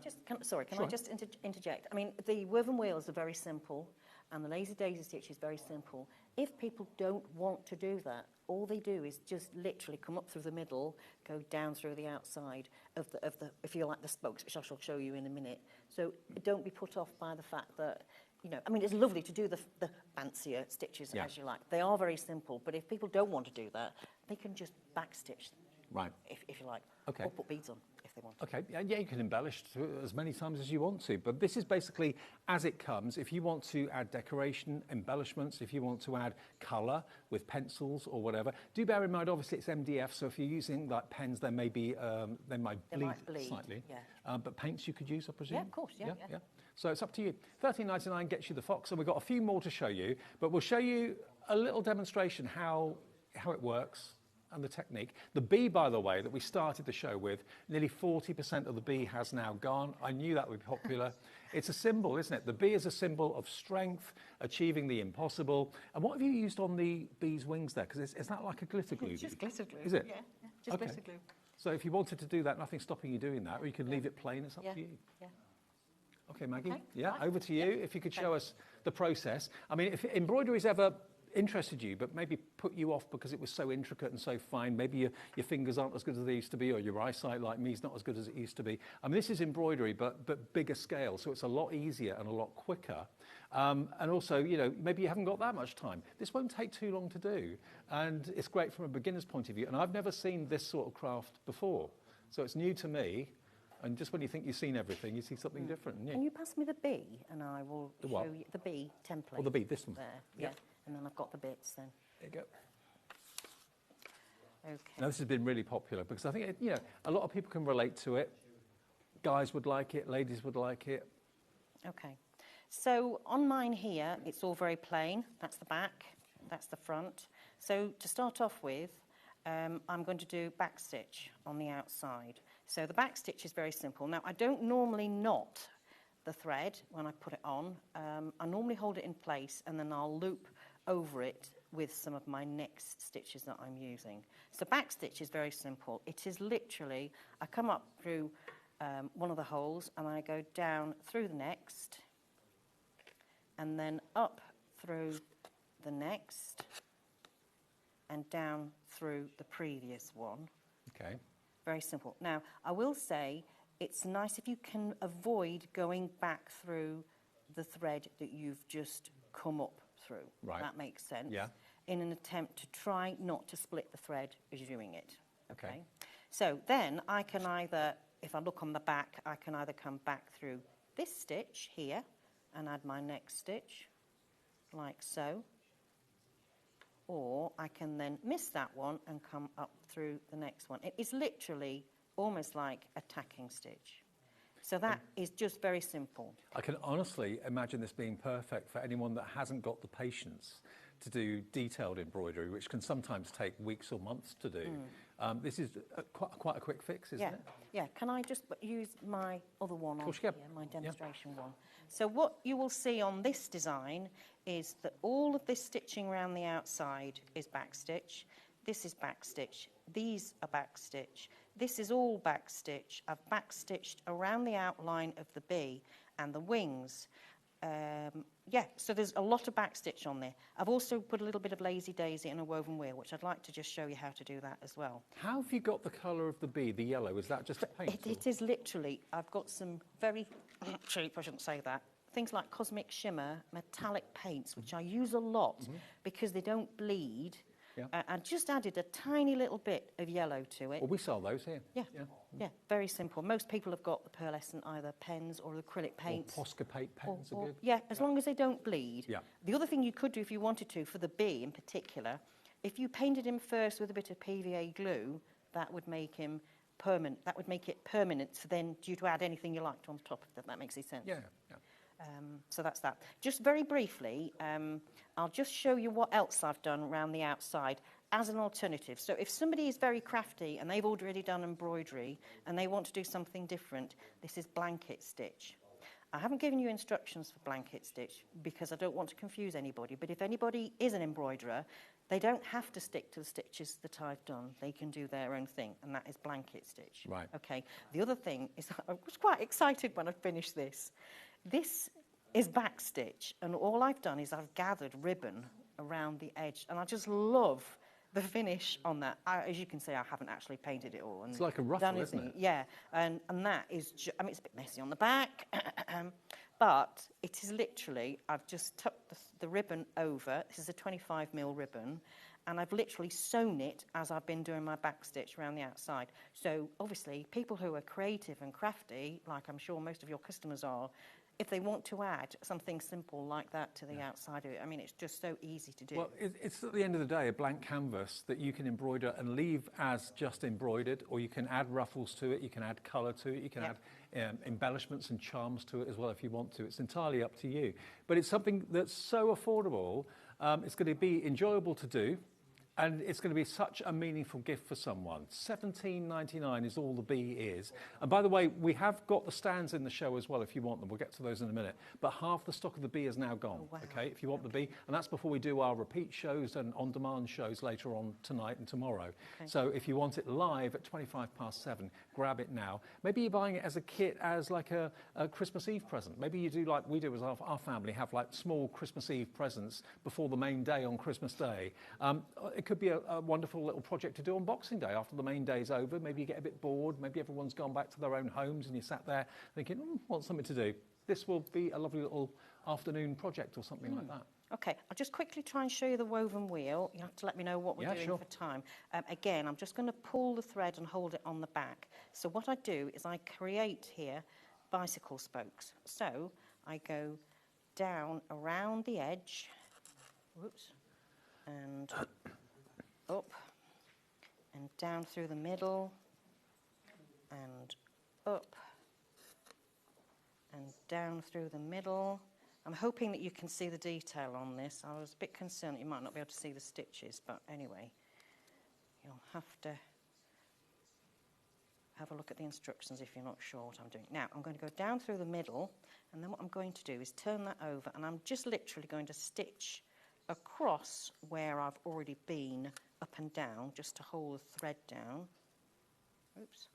just interject? I mean, the woven wheels are very simple, and the lazy daisy stitch is very simple. If people don't want to do that, all they do is just literally come up through the middle, go down through the outside of the if you like, the spokes, which I shall show you in a minute. So don't be put off by the fact that, you know, I mean, it's lovely to do the fancier stitches as you like. They are very simple, but if people don't want to do that, they can just backstitch, right? If you like, okay, or put beads on if they want. Okay, yeah, you can embellish as many times as you want to, but this is basically as it comes. If you want to add decoration, embellishments, if you want to add colour with pencils or whatever, do bear in mind, obviously it's MDF, so if you're using like pens, they may be they might bleed slightly. Yeah. But paints you could use, I presume. Yeah, of course. Yeah. So it's up to you. $13.99 gets you the fox, and we've got a few more to show you, but we'll show you a little demonstration how it works and the technique. The bee, by the way, that we started the show with, nearly 40% of the bee has now gone. I knew that would be popular. It's a symbol, isn't it? The bee is a symbol of strength, achieving the impossible. And what have you used on the bee's wings there? Because is that like a glitter glue? It's just glitter glue. Is it? Yeah, just glitter glue. So if you wanted to do that, nothing's stopping you doing that, or you can leave it plain, it's up to you. Yeah. Okay, Maggie. Okay, yeah, fine. over to you. If you could show us the process. I mean, if embroidery's ever interested you, but maybe put you off because it was so intricate and so fine, maybe your fingers aren't as good as they used to be, or your eyesight, like me, is not as good as it used to be. I mean, this is embroidery, but bigger scale, so it's a lot easier and a lot quicker. And also, you know, maybe you haven't got that much time. This won't take too long to do, and it's great from a beginner's point of view. And I've never seen this sort of craft before, so it's new to me. And just when you think you've seen everything, you see something different. Can you pass me the bee, and I will show you the bee template. Oh, the bee, this one. There, yeah. And then I've got the bits then. There you go. Okay. Now, this has been really popular because I think, you know, a lot of people can relate to it. Guys would like it, ladies would like it. Okay. So on mine here, it's all very plain. That's the back, that's the front. So to start off with, I'm going to do back stitch on the outside. So the back stitch is very simple. Now, I don't normally knot the thread when I put it on. I normally hold it in place and then I'll loop over it with some of my next stitches that I'm using. So back stitch is very simple. It is literally, I come up through one of the holes and I go down through the next and then up through the next and down through the previous one. Okay. Very simple. Now, I will say it's nice if you can avoid going back through the thread that you've just come up through. Right. That makes sense. Yeah. In an attempt to try not to split the thread as you're doing it. Okay. So then I can either, if I look on the back, I can either come back through this stitch here and add my next stitch, like so. Or I can then miss that one and come up through the next one. It is literally almost like a tacking stitch. So that is just very simple. I can honestly imagine this being perfect for anyone that hasn't got the patience to do detailed embroidery, which can sometimes take weeks or months to do. This is quite a quick fix, isn't it? Yeah, can I just use my other one on course here, you can. my demonstration one? So what you will see on this design is that all of this stitching around the outside is backstitch. This is backstitch. These are backstitch. This is all backstitch. I've backstitched around the outline of the bee and the wings. Yeah, so there's a lot of backstitch on there. I've also put a little bit of lazy daisy and a woven wheel, which I'd like to just show you how to do that as well. How have you got the colour of the bee, the yellow? Is that just paint? It is literally, I've got some very cheap, I shouldn't say that, things like cosmic shimmer, metallic paints, which I use a lot because they don't bleed. Yeah. I just added a tiny little bit of yellow to it. Well, we sell those here. Yeah, very simple. Most people have got the pearlescent either pens or acrylic paints. Or Posca pens are good. Yeah, as long as they don't bleed. Yeah. The other thing you could do if you wanted to, for the bee in particular, if you painted him first with a bit of PVA glue, that would make him permanent. That would make it permanent. So then you to add anything you liked on top of that. That makes any sense. Yeah. So that's that. Just very briefly, I'll just show you what else I've done around the outside as an alternative. So if somebody is very crafty and they've already done embroidery and they want to do something different, this is blanket stitch. I haven't given you instructions for blanket stitch because I don't want to confuse anybody, but if anybody is an embroiderer, they don't have to stick to the stitches that I've done. They can do their own thing, and that is blanket stitch. Right. Okay. The other thing is I was quite excited when I finished this. This is backstitch, and all I've done is I've gathered ribbon around the edge, and I just love the finish on that. As you can see, I haven't actually painted it all. And it's like a ruffle, isn't it? Yeah, and that is, I mean, it's a bit messy on the back, but it is literally, I've just tucked the ribbon over. This is a 25mm ribbon, and I've literally sewn it as I've been doing my backstitch around the outside. So obviously, people who are creative and crafty, like I'm sure most of your customers are, if they want to add something simple like that to the outside of it, I mean, it's just so easy to do. Well, it's at the end of the day a blank canvas that you can embroider and leave as just embroidered, or you can add ruffles to it, you can add colour to it, you can add embellishments and charms to it as well if you want to. It's entirely up to you. But it's something that's so affordable, it's going to be enjoyable to do. And it's going to be such a meaningful gift for someone. $17.99 is all the bee is. And by the way, we have got the stands in the show as well if you want them. We'll get to those in a minute. But half the stock of the bee is now gone, okay, if you want the bee. And that's before we do our repeat shows and on-demand shows later on tonight and tomorrow. Okay. So if you want it live at 7:25, grab it now. Maybe you're buying it as a kit, as like a Christmas Eve present. Maybe you do like we do as our family, have like small Christmas Eve presents before the main day on Christmas Day. It could be a wonderful little project to do on Boxing Day after the main day's over. Maybe you get a bit bored, maybe everyone's gone back to their own homes and you sat there thinking, want something to do. This will be a lovely little afternoon project or something like that. Okay, I'll just quickly try and show you the woven wheel. You have to let me know what we're doing for time. Again, I'm just going to pull the thread and hold it on the back. So what I do is I create here bicycle spokes. So I go down around the edge, whoops, and up and down through the middle and up and down through the middle. I'm hoping that you can see the detail on this. I was a bit concerned that you might not be able to see the stitches, but anyway, you'll have to have a look at the instructions if you're not sure what I'm doing. Now, I'm going to go down through the middle, and then what I'm going to do is turn that over, and I'm just literally going to stitch across where I've already been up and down, just to hold the thread down. Oops.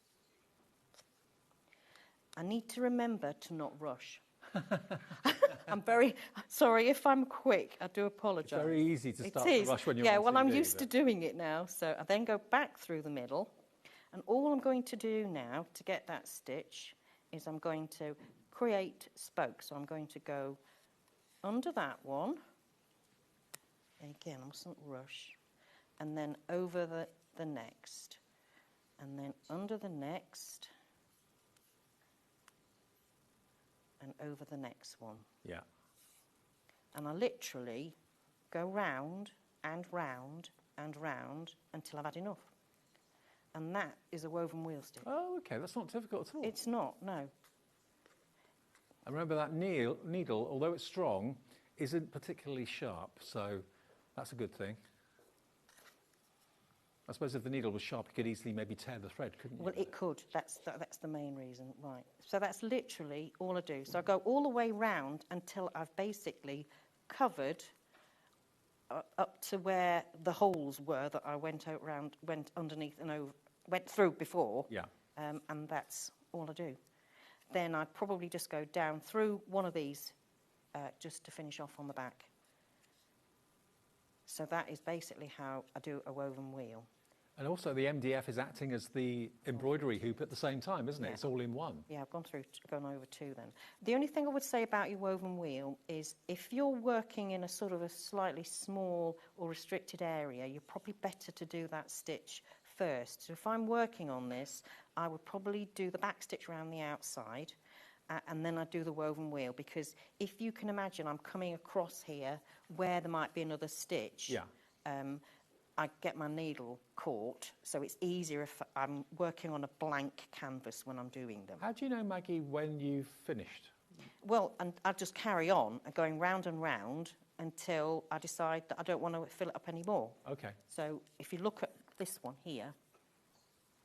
I need to remember to not rush. I'm very sorry if I'm quick. I do apologise. It's very easy to start to rush when you're on well, TV, I'm used to doing it now. So I then go back through the middle, and all I'm going to do now to get that stitch is I'm going to create spokes. So I'm going to go under that one, Again, I mustn't rush. And then over the next. And then under the next. And over the next one. Yeah. And I literally go round and round and round until I've had enough. And that is a woven wheel stitch. Oh, okay, that's not difficult at all. It's not, no. And remember that needle, although it's strong, isn't particularly sharp, so that's a good thing. I suppose if the needle was sharp, you could easily maybe tear the thread, couldn't you? Well, it could. That's the main reason, right. So that's literally all I do. So I go all the way round until I've basically covered up to where the holes were that I went underneath and went through before. Yeah. And that's all I do. Then I'd probably just go down through one of these just to finish off on the back. So that is basically how I do a woven wheel. And also the MDF is acting as the embroidery hoop at the same time, isn't it? Yeah. It's all in one. Yeah, I've gone over two then. The only thing I would say about your woven wheel is if you're working in a sort of a slightly small or restricted area, you're probably better to do that stitch first. So if I'm working on this, I would probably do the back stitch around the outside and then I'd do the woven wheel, because if you can imagine I'm coming across here where there might be another stitch. Yeah. I get my needle caught, so it's easier if I'm working on a blank canvas when I'm doing them. How do you know, Maggie, when you've finished? Well, and I just carry on going round and round until I decide that I don't want to fill it up anymore. Okay. So if you look at this one here,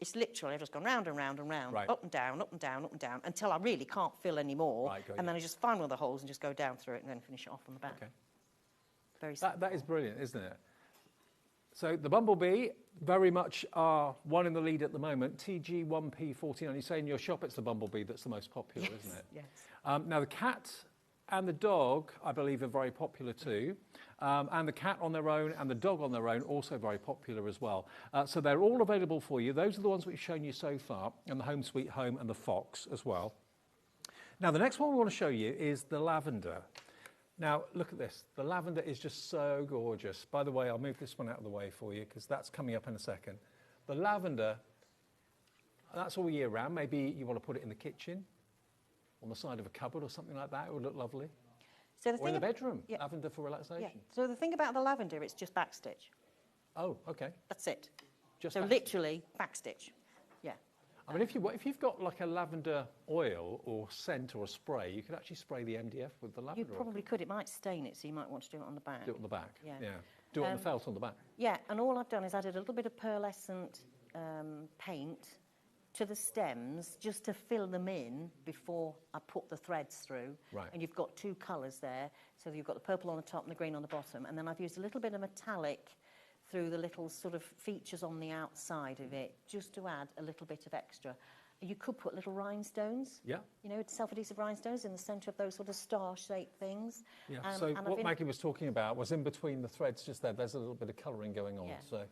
it's literally I've just gone round and round and round, Right. up and down, up and down, up and down, until I really can't fill anymore. Right, got and you. then I just find one of the holes and just go down through it and then finish it off on the back. Okay. Very simple. That is brilliant, isn't it? So the Bumblebee, very much are one in the lead at the moment. TG1P49. You say in your shop it's the Bumblebee that's the most popular, isn't it? Yes. Now the cat and the dog, I believe, are very popular too. And the cat on their own and the dog on their own, also very popular as well. So they're all available for you. Those are the ones we've shown you so far, and the Home Sweet Home and the Fox as well. Now the next one we want to show you is the lavender. Now, look at this. The lavender is just so gorgeous. By the way, I'll move this one out of the way for you because that's coming up in a second. The lavender, that's all year round. Maybe you want to put it in the kitchen, on the side of a cupboard or something like that. It would look lovely. So the or in the bedroom, yeah. lavender for relaxation. Yeah. So the thing about the lavender, it's just backstitch. Oh, okay. That's it. Just so backstitch. Literally backstitch. Yeah. I mean, if you've got like a lavender oil or scent or a spray, you could actually spray the MDF with the lavender You probably could. It might stain it, so you might want to do it on the back. Do it on the back. Yeah. Do it on the felt on the back. Yeah, and all I've done is added a little bit of pearlescent paint to the stems just to fill them in before I put the threads through. Right. And you've got two colours there. So you've got the purple on the top and the green on the bottom. And then I've used a little bit of metallic through the little sort of features on the outside of it, just to add a little bit of extra. You could put little rhinestones, Yeah. you know, self-adhesive rhinestones in the centre of those sort of star-shaped things. Yeah. And So I've what Maggie was talking about was in between the threads just there. There's a little bit of colouring going on. Yeah. So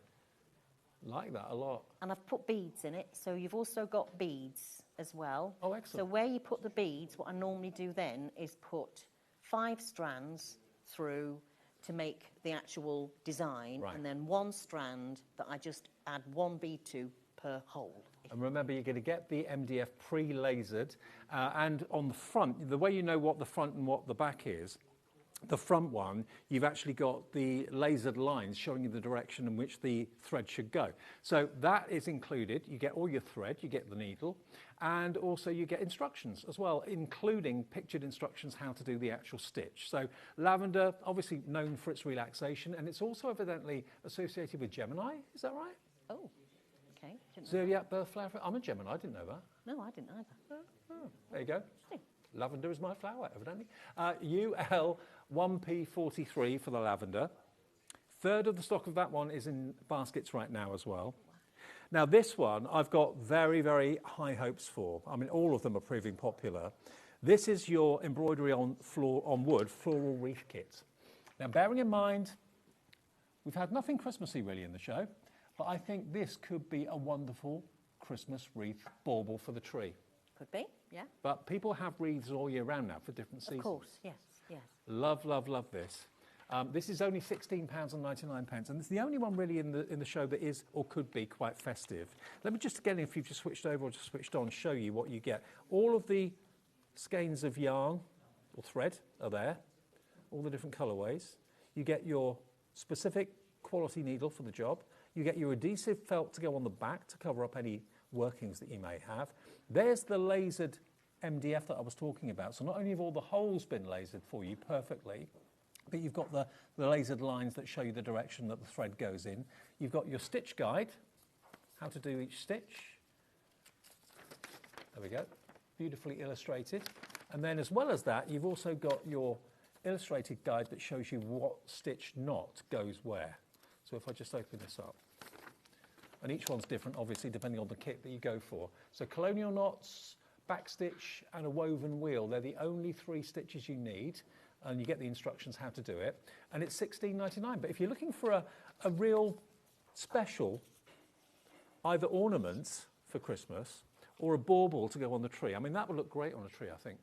like that a lot. And I've put beads in it, so you've also got beads as well. Oh, excellent. So where you put the beads, what I normally do then is put 5 strands through to make the actual design, Right. and then 1 strand that I just add 1 bead to per hole. And remember, you're going to get the MDF pre-lasered, and on the front, the way you know what the front and what the back is, the front one, you've actually got the lasered lines showing you the direction in which the thread should go. So that is included. You get all your thread, you get the needle, and also you get instructions as well, including pictured instructions how to do the actual stitch. So lavender, obviously known for its relaxation, and it's also evidently associated with Gemini. Is that right? Oh, okay. Didn't know. Zodiac birth flower. I'm a Gemini. I didn't know that. No, I didn't either. Oh, there you go. Interesting. Lavender is my flower, evidently. UL1P43 for the lavender. Third of the stock of that one is in baskets right now as well. Now this one I've got very, very high hopes for. I mean, all of them are proving popular. This is your embroidery on wood floral wreath kit. Now, bearing in mind, we've had nothing Christmassy really in the show, but I think this could be a wonderful Christmas wreath bauble for the tree. Could be, yeah. But people have wreaths all year round now for different seasons. Of course, yes, yes. Love, love, love this. This is only £16.99, and it's the only one really in the show that is or could be quite festive. Let me just again, if you've just switched over or just switched on, show you what you get. All of the skeins of yarn or thread are there, all the different colourways. You get your specific quality needle for the job. You get your adhesive felt to go on the back to cover up any workings that you may have. There's the lasered MDF that I was talking about. So not only have all the holes been lasered for you perfectly, but you've got the lasered lines that show you the direction that the thread goes in. You've got your stitch guide, how to do each stitch. There we go, beautifully illustrated. And then as well as that, you've also got your illustrated guide that shows you what stitch knot goes where. So if I just open this up, and each one's different, obviously, depending on the kit that you go for. So colonial knots, back stitch, and a woven wheel. They're the only 3 stitches you need, and you get the instructions how to do it. And it's £16.99. But if you're looking for a real special, either ornament for Christmas or a bauble to go on the tree, I mean, that would look great on a tree, I think.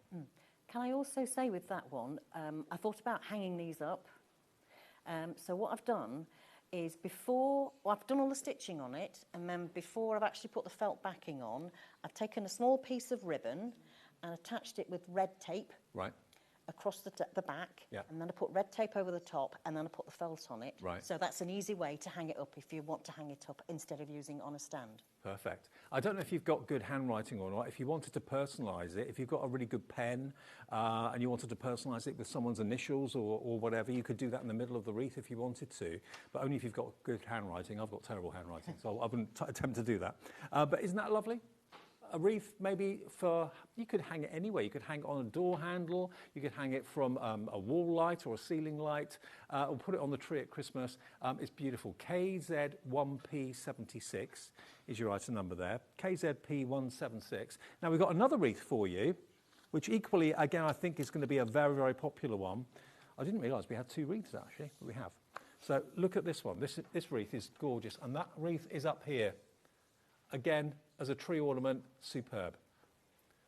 Can I also say with that one, I thought about hanging these up. So what I've done is I've done all the stitching on it, and then before I've actually put the felt backing on, I've taken a small piece of ribbon and attached it with red tape across the back, and then I put red tape over the top, and then I put the felt on it. So that's an easy way to hang it up if you want to hang it up instead of using it on a stand. Perfect. I don't know if you've got good handwriting or not. If you wanted to personalise it, if you've got a really good pen and you wanted to personalise it with someone's initials or whatever, you could do that in the middle of the wreath if you wanted to, but only if you've got good handwriting. I've got terrible handwriting, so I wouldn't attempt to do that. But isn't that lovely? A wreath maybe you could hang it anywhere. You could hang it on a door handle, you could hang it from a wall light or a ceiling light, or put it on the tree at Christmas. It's beautiful. KZ1P76 is your item number there. KZP176. Now we've got another wreath for you, which equally, again, I think is going to be a very, very popular one. I didn't realise we had 2 wreaths actually, but we have. So look at this one. This wreath is gorgeous, and that wreath is up here. Again, as a tree ornament, superb.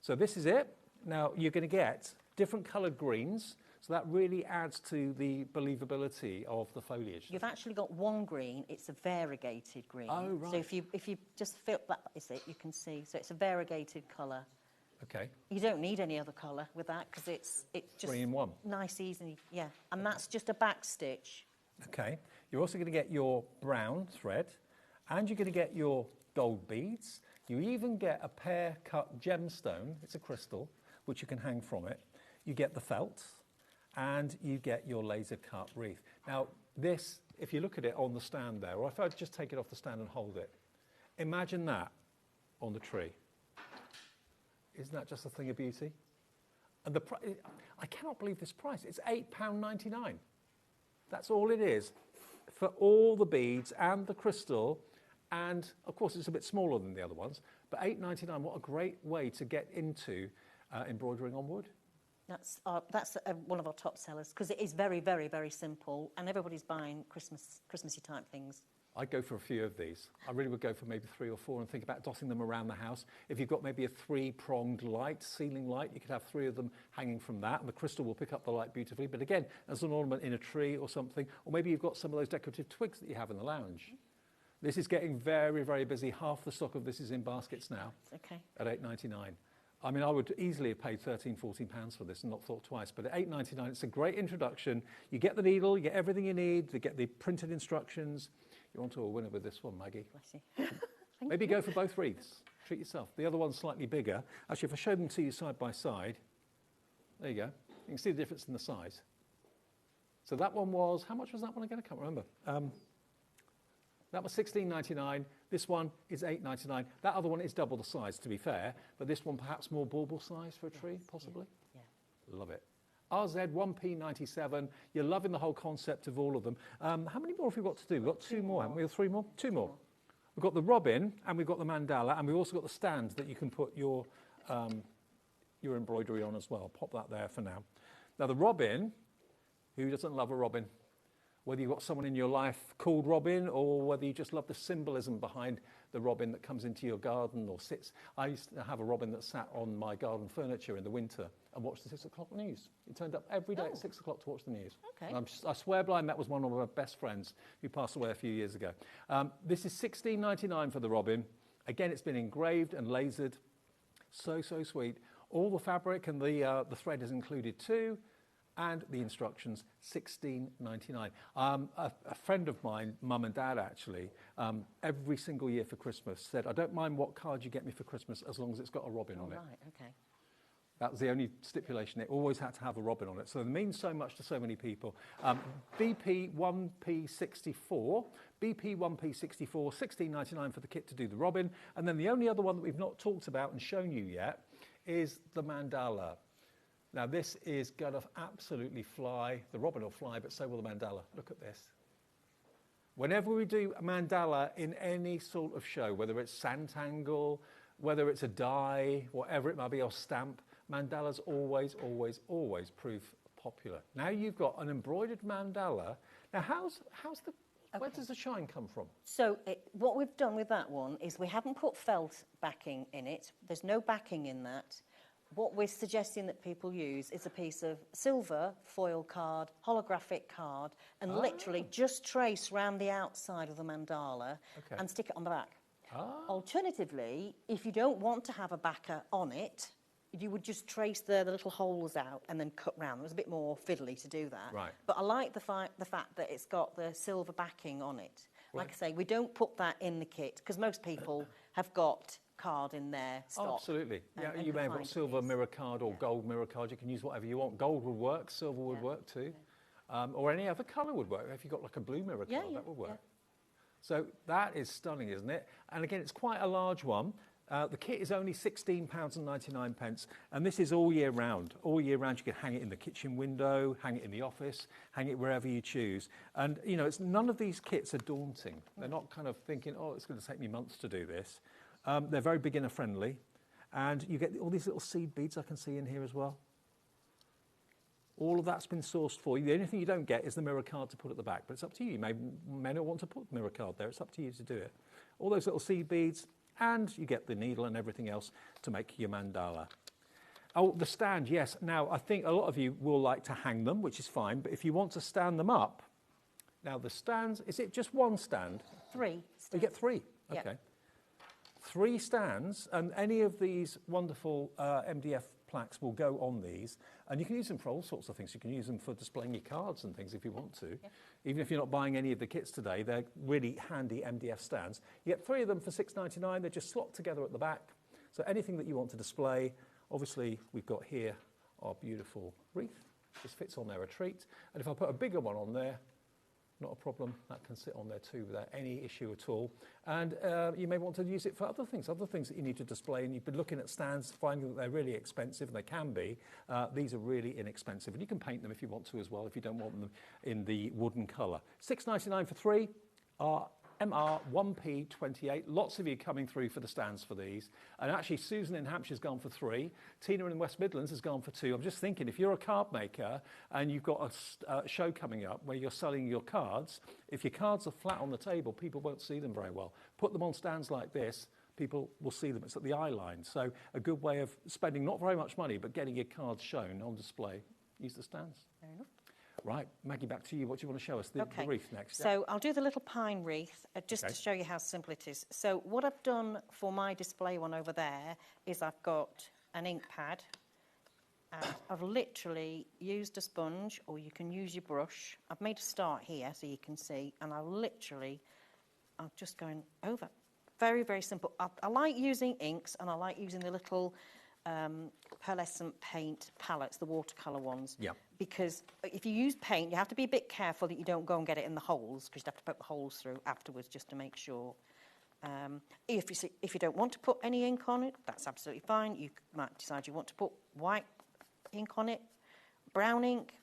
So this is it. Now you're going to get different coloured greens, so that really adds to the believability of the foliage. You've actually got one green. It's a variegated green. Oh, right. So if you just feel that is it, you can see. So it's a variegated colour. Okay. You don't need any other colour with that because it's just 3 in 1. Nice, easy, yeah. And that's just a back stitch. Okay. You're also going to get your brown thread, and you're going to get your gold beads. You even get a pear cut gemstone, it's a crystal, which you can hang from it. You get the felt, and you get your laser cut wreath. Now this, if you look at it on the stand there, or if I just take it off the stand and hold it, imagine that on the tree. Isn't that just a thing of beauty? And I cannot believe this price. It's £8.99. That's all it is for all the beads and the crystal. And of course, it's a bit smaller than the other ones, but £8.99. What a great way to get into embroidering on wood. That's one of our top sellers because it is very, very, very simple, and everybody's buying Christmassy type things. I'd go for a few of these. I really would go for maybe 3 or 4 and think about dotting them around the house. If you've got maybe a 3-pronged light, ceiling light, you could have 3 of them hanging from that, and the crystal will pick up the light beautifully. But again, as an ornament in a tree or something, or maybe you've got some of those decorative twigs that you have in the lounge. This is getting very, very busy. Half the stock of this is in baskets now. Okay. At £8.99. I mean, I would easily have paid £13, £14 for this and not thought twice, but at £8.99, it's a great introduction. You get the needle, you get everything you need, you get the printed instructions. You're onto a winner with this one, Maggie. Bless you. Maybe go for both wreaths. Treat yourself. The other one's slightly bigger. Actually, if I show them to you side by side, there you go. You can see the difference in the size. So that one was, how much was that one again? I can't remember. That was £16.99. This one is £8.99. That other one is double the size, to be fair, but this one perhaps more bauble size for a tree, possibly. Yeah. Love it. RZ1P97. You're loving the whole concept of all of them. How many more have we got to do? We've got 2 more, haven't we? Or 3 more? 2 more. We've got the robin, and we've got the mandala, and we've also got the stand that you can put your embroidery on as well. Pop that there for now. Now, the robin, who doesn't love a robin? whether you've got someone in your life called Robin or whether you just love the symbolism behind the robin that comes into your garden or sits. I used to have a robin that sat on my garden furniture in the winter and watched the 6 o'clock news. It turned up every day at 6 o'clock to watch the news. Okay. And I swear blind, that was one of my best friends who passed away a few years ago. This is $16.99 for the robin. Again, it's been engraved and lasered. So sweet. All the fabric and the thread is included too. And the instructions, $16.99. A friend of mine, mum and dad actually, every single year for Christmas said, I don't mind what card you get me for Christmas as long as it's got a robin on it. Right, okay. That was the only stipulation. It always had to have a robin on it. So it means so much to so many people. BP 1P64, BP 1P64, $16.99 for the kit to do the robin. And then the only other one that we've not talked about and shown you yet is the mandala. Now this is going to absolutely fly. The robin will fly, but so will the mandala. Look at this. Whenever we do a mandala in any sort of show, whether it's Sanntangle, whether it's a die, whatever it might be, or stamp, mandalas always prove popular. Now you've got an embroidered mandala. Now where does the shine come from? So what we've done with that one is we haven't put felt backing in it. There's no backing in that. What we're suggesting that people use is a piece of silver foil card, holographic card, and literally just trace round the outside of the mandala and stick it on the back. Alternatively, if you don't want to have a backer on it, you would just trace the little holes out and then cut round. It was a bit more fiddly to do that. Right. But I like the fact that it's got the silver backing on it. Like I say, we don't put that in the kit because most people have got card in their stock. Oh, absolutely. Yeah, you may have got silver mirror card or gold mirror card. You can use whatever you want. Gold would work, silver would work too. Or any other colour would work. If you've got like a blue mirror card, that would work. So that is stunning, isn't it? And again, it's quite a large one. The kit is only £16.99, and this is all year round. All year round, you can hang it in the kitchen window, hang it in the office, hang it wherever you choose. And, you know, none of these kits are daunting. They're not kind of thinking, oh, it's going to take me months to do this. They're very beginner friendly, and you get all these little seed beads I can see in here as well. All of that's been sourced for you. The only thing you don't get is the mirror card to put at the back, but it's up to you. You may not want to put the mirror card there. It's up to you to do it. All those little seed beads, and you get the needle and everything else to make your mandala. Oh, the stand, yes. Now, I think a lot of you will like to hang them, which is fine, but if you want to stand them up, now the stands, is it just one stand? 3 stands. You get 3, okay. Yep. 3 stands, and any of these wonderful MDF plaques will go on these, and you can use them for all sorts of things. You can use them for displaying your cards and things if you want to. Even if you're not buying any of the kits today, they're really handy MDF stands. You get 3 of them for $6.99. They're just slot together at the back. So anything that you want to display, obviously we've got here our beautiful wreath. This fits on there a treat. And if I put a bigger one on there, not a problem, that can sit on there too without any issue at all. And you may want to use it for other things that you need to display, and you've been looking at stands, finding that they're really expensive, and they can be. These are really inexpensive, and you can paint them if you want to as well, if you don't want them in the wooden colour. $6.99 for 3. MR 1P28. Lots of you coming through for the stands for these. And actually, Susan in Hampshire's gone for 3. Tina in West Midlands has gone for 2. I'm just thinking, if you're a card maker and you've got a show coming up where you're selling your cards, if your cards are flat on the table, people won't see them very well. Put them on stands like this, people will see them. It's at the eye line. So a good way of spending not very much money, but getting your cards shown on display. Use the stands. Fair enough. Right, Maggie, back to you. What do you want to show us? The wreath next. So I'll do the little pine wreath just to show you how simple it is. So what I've done for my display one over there is I've got an ink pad. And I've literally used a sponge, or you can use your brush. I've made a start here so you can see, and I'm just going over. Very, very simple. I like using inks, and I like using the little pearlescent paint palettes, the watercolour ones. Yeah. Because if you use paint, you have to be a bit careful that you don't go and get it in the holes, because you have to poke the holes through afterwards just to make sure. If you don't want to put any ink on it, that's absolutely fine. You might decide you want to put white ink on it, brown ink,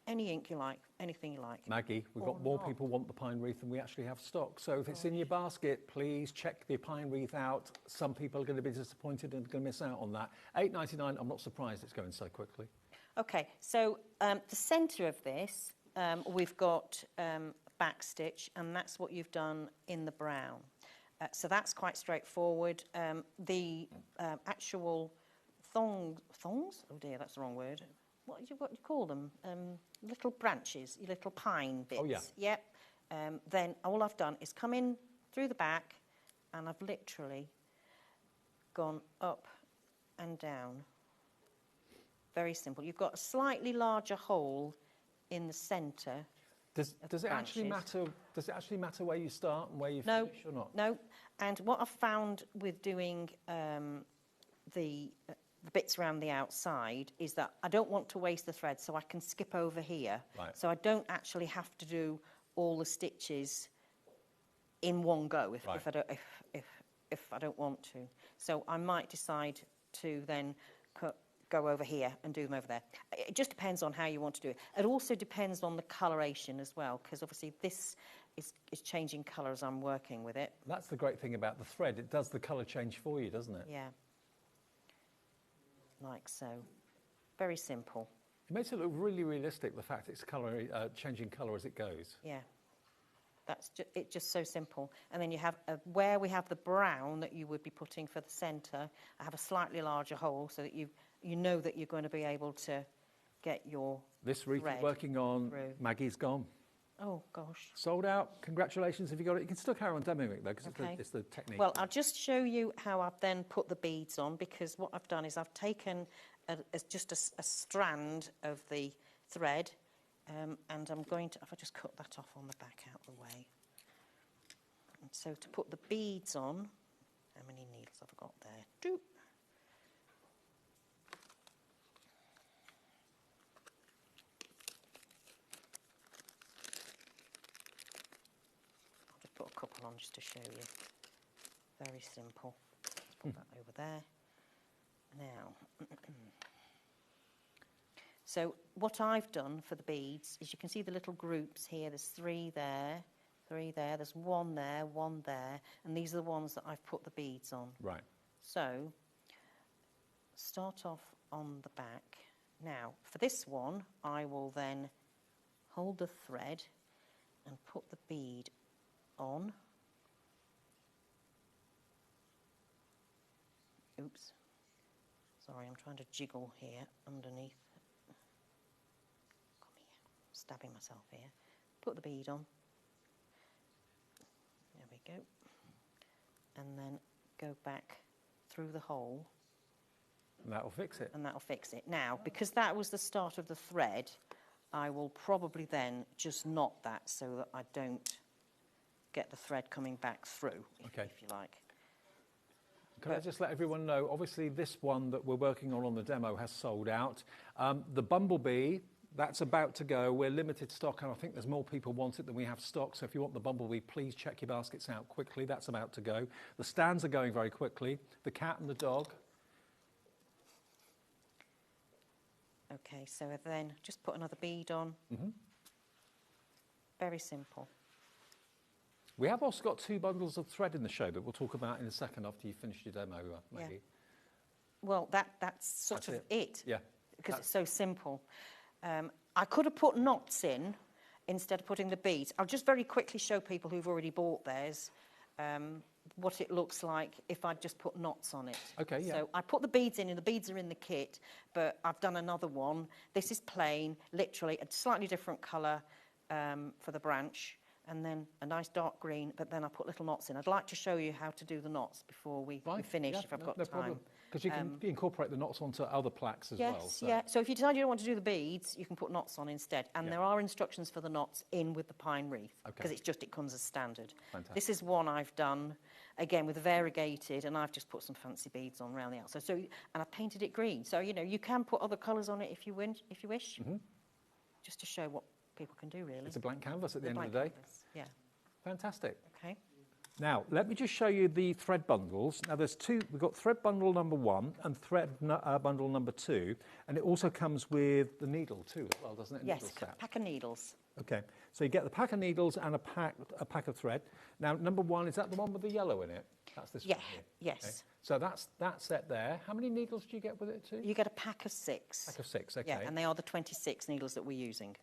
any ink you like, anything you like. Maggie, we've got more people want the pine wreath than we actually have stock. So if it's in your basket, please check the pine wreath out. Some people are going to be disappointed and going to miss out on that. $8.99, I'm not surprised it's going so quickly. Okay, so the centre of this, we've got back stitch, and that's what you've done in the brown. So that's quite straightforward. The actual thongs, oh dear, that's the wrong word. What do you call them? Little branches, your little pine bits. Oh, yeah. Yep. Then all I've done is come in through the back, and I've literally gone up and down. Very simple. You've got a slightly larger hole in the centre. Does it actually matter? Does it actually matter where you start and where you No, finish or not? no. And what I've found with doing the bits around the outside is that I don't want to waste the thread, so I can skip over here. Right. So I don't actually have to do all the stitches in one go if I don't want to. So I might decide to then go over here and do them over there. It just depends on how you want to do it. It also depends on the coloration as well, because obviously this is changing colour as I'm working with it. That's the great thing about the thread. It does the colour change for you, doesn't it? Yeah. Like so. Very simple. It makes it look really realistic, the fact it's changing colour as it goes. Yeah. That's it's just so simple. And then you have, where we have the brown that you would be putting for the centre, I have a slightly larger hole so that you know that you're going to be able to get your This wreath thread you're working on, through. Maggie's gone. Oh, gosh. Sold out. Congratulations if you got it. You can still carry on demoing it, though, because Okay. it's the technique. Well, I'll just show you how I've then put the beads on, because what I've done is I've taken just a strand of the thread, and I'm going to, if I just cut that off on the back out of the way. And so to put the beads on, how many needles have I got there? 2. I'll just put a couple on just to show you. Very simple. Let's put that over there. Now, so what I've done for the beads is you can see the little groups here. There's 3 there, 3 there, there's 1 there, 1 there, and these are the ones that I've put the beads on. Right. So, start off on the back. Now, for this one, I will then hold the thread and put the bead on. Oops. Sorry, I'm trying to jiggle here underneath. Come here. I'm stabbing myself here. Put the bead on. There we go. And then go back through the hole. And that'll fix it. And that'll fix it. Now, because that was the start of the thread, I will probably then just knot that so that I don't get the thread coming back through, if you like. Can I just let everyone know, obviously this one that we're working on the demo has sold out. The Bumblebee, that's about to go. We're limited stock, and I think there's more people want it than we have stock. So if you want the Bumblebee, please check your baskets out quickly. That's about to go. The stands are going very quickly. The cat and the dog. Okay, so then just put another bead on. Mm-hmm. Very simple. We have also got 2 bundles of thread in the show that we'll talk about in a second after you've finished your demo, Maggie. Yeah. Well, that's sort of it. Yeah. Because it's so simple. I could have put knots in instead of putting the beads. I'll just very quickly show people who've already bought theirs what it looks like if I just put knots on it. Okay, yeah. So I put the beads in, and the beads are in the kit, but I've done another one. This is plain, literally a slightly different colour for the branch, and then a nice dark green, but then I put little knots in. I'd like to show you how to do the knots before we finish, if I've got time. Because you can incorporate the knots onto other plaques as well. Yes, yeah. So if you decide you don't want to do the beads, you can put knots on instead. And there are instructions for the knots in with the pine wreath, because it comes as standard. Fantastic. This is one I've done, again, with variegated, and I've just put some fancy beads on around the outside. So, and I've painted it green. So, you know, you can put other colours on it if you wish, just to show what people can do, really. It's a blank canvas at the end of the day. Canvas. Yeah. Fantastic. Okay. Now, let me just show you the thread bundles. Now, there's 2. We've got thread bundle number 1 and thread bundle number 2. And it also comes with the needle too, as well, doesn't it? Yes, a pack of needles. Okay. So you get the pack of needles and a pack of thread. Now, number 1, is that the one with the yellow in it? That's this one here. Yes. Okay. So that's that set there. How many needles do you get with it too? You get a pack of 6. Pack of 6, okay. Yeah, and they are the 26 needles that we're using.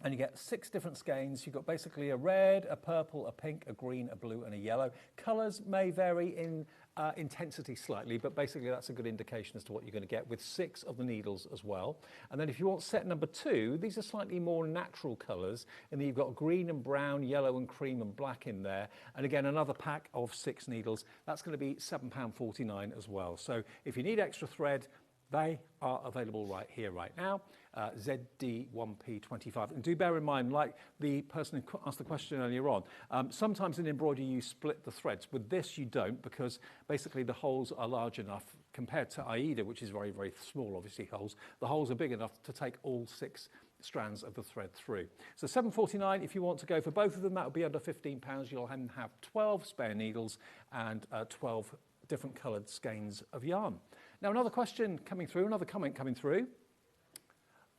And you get 6 different skeins. You've got basically a red, a purple, a pink, a green, a blue, and a yellow. Colours may vary in intensity slightly, but basically that's a good indication as to what you're going to get with 6 of the needles as well. And then if you want set number 2, these are slightly more natural colours. And then you've got green and brown, yellow and cream and black in there. And again, another pack of 6 needles. That's going to be £7.49 as well. So if you need extra thread, they are available right here, right now, ZD1P25. And do bear in mind, like the person who asked the question earlier on, sometimes in embroidery you split the threads. With this you don't, because basically the holes are large enough compared to AIDA, which is very, very small, obviously, holes. The holes are big enough to take all 6 strands of the thread through. So £7.49, if you want to go for both of them, that would be under £15. You'll then have 12 spare needles and 12 different coloured skeins of yarn. Now, another question coming through, another comment coming through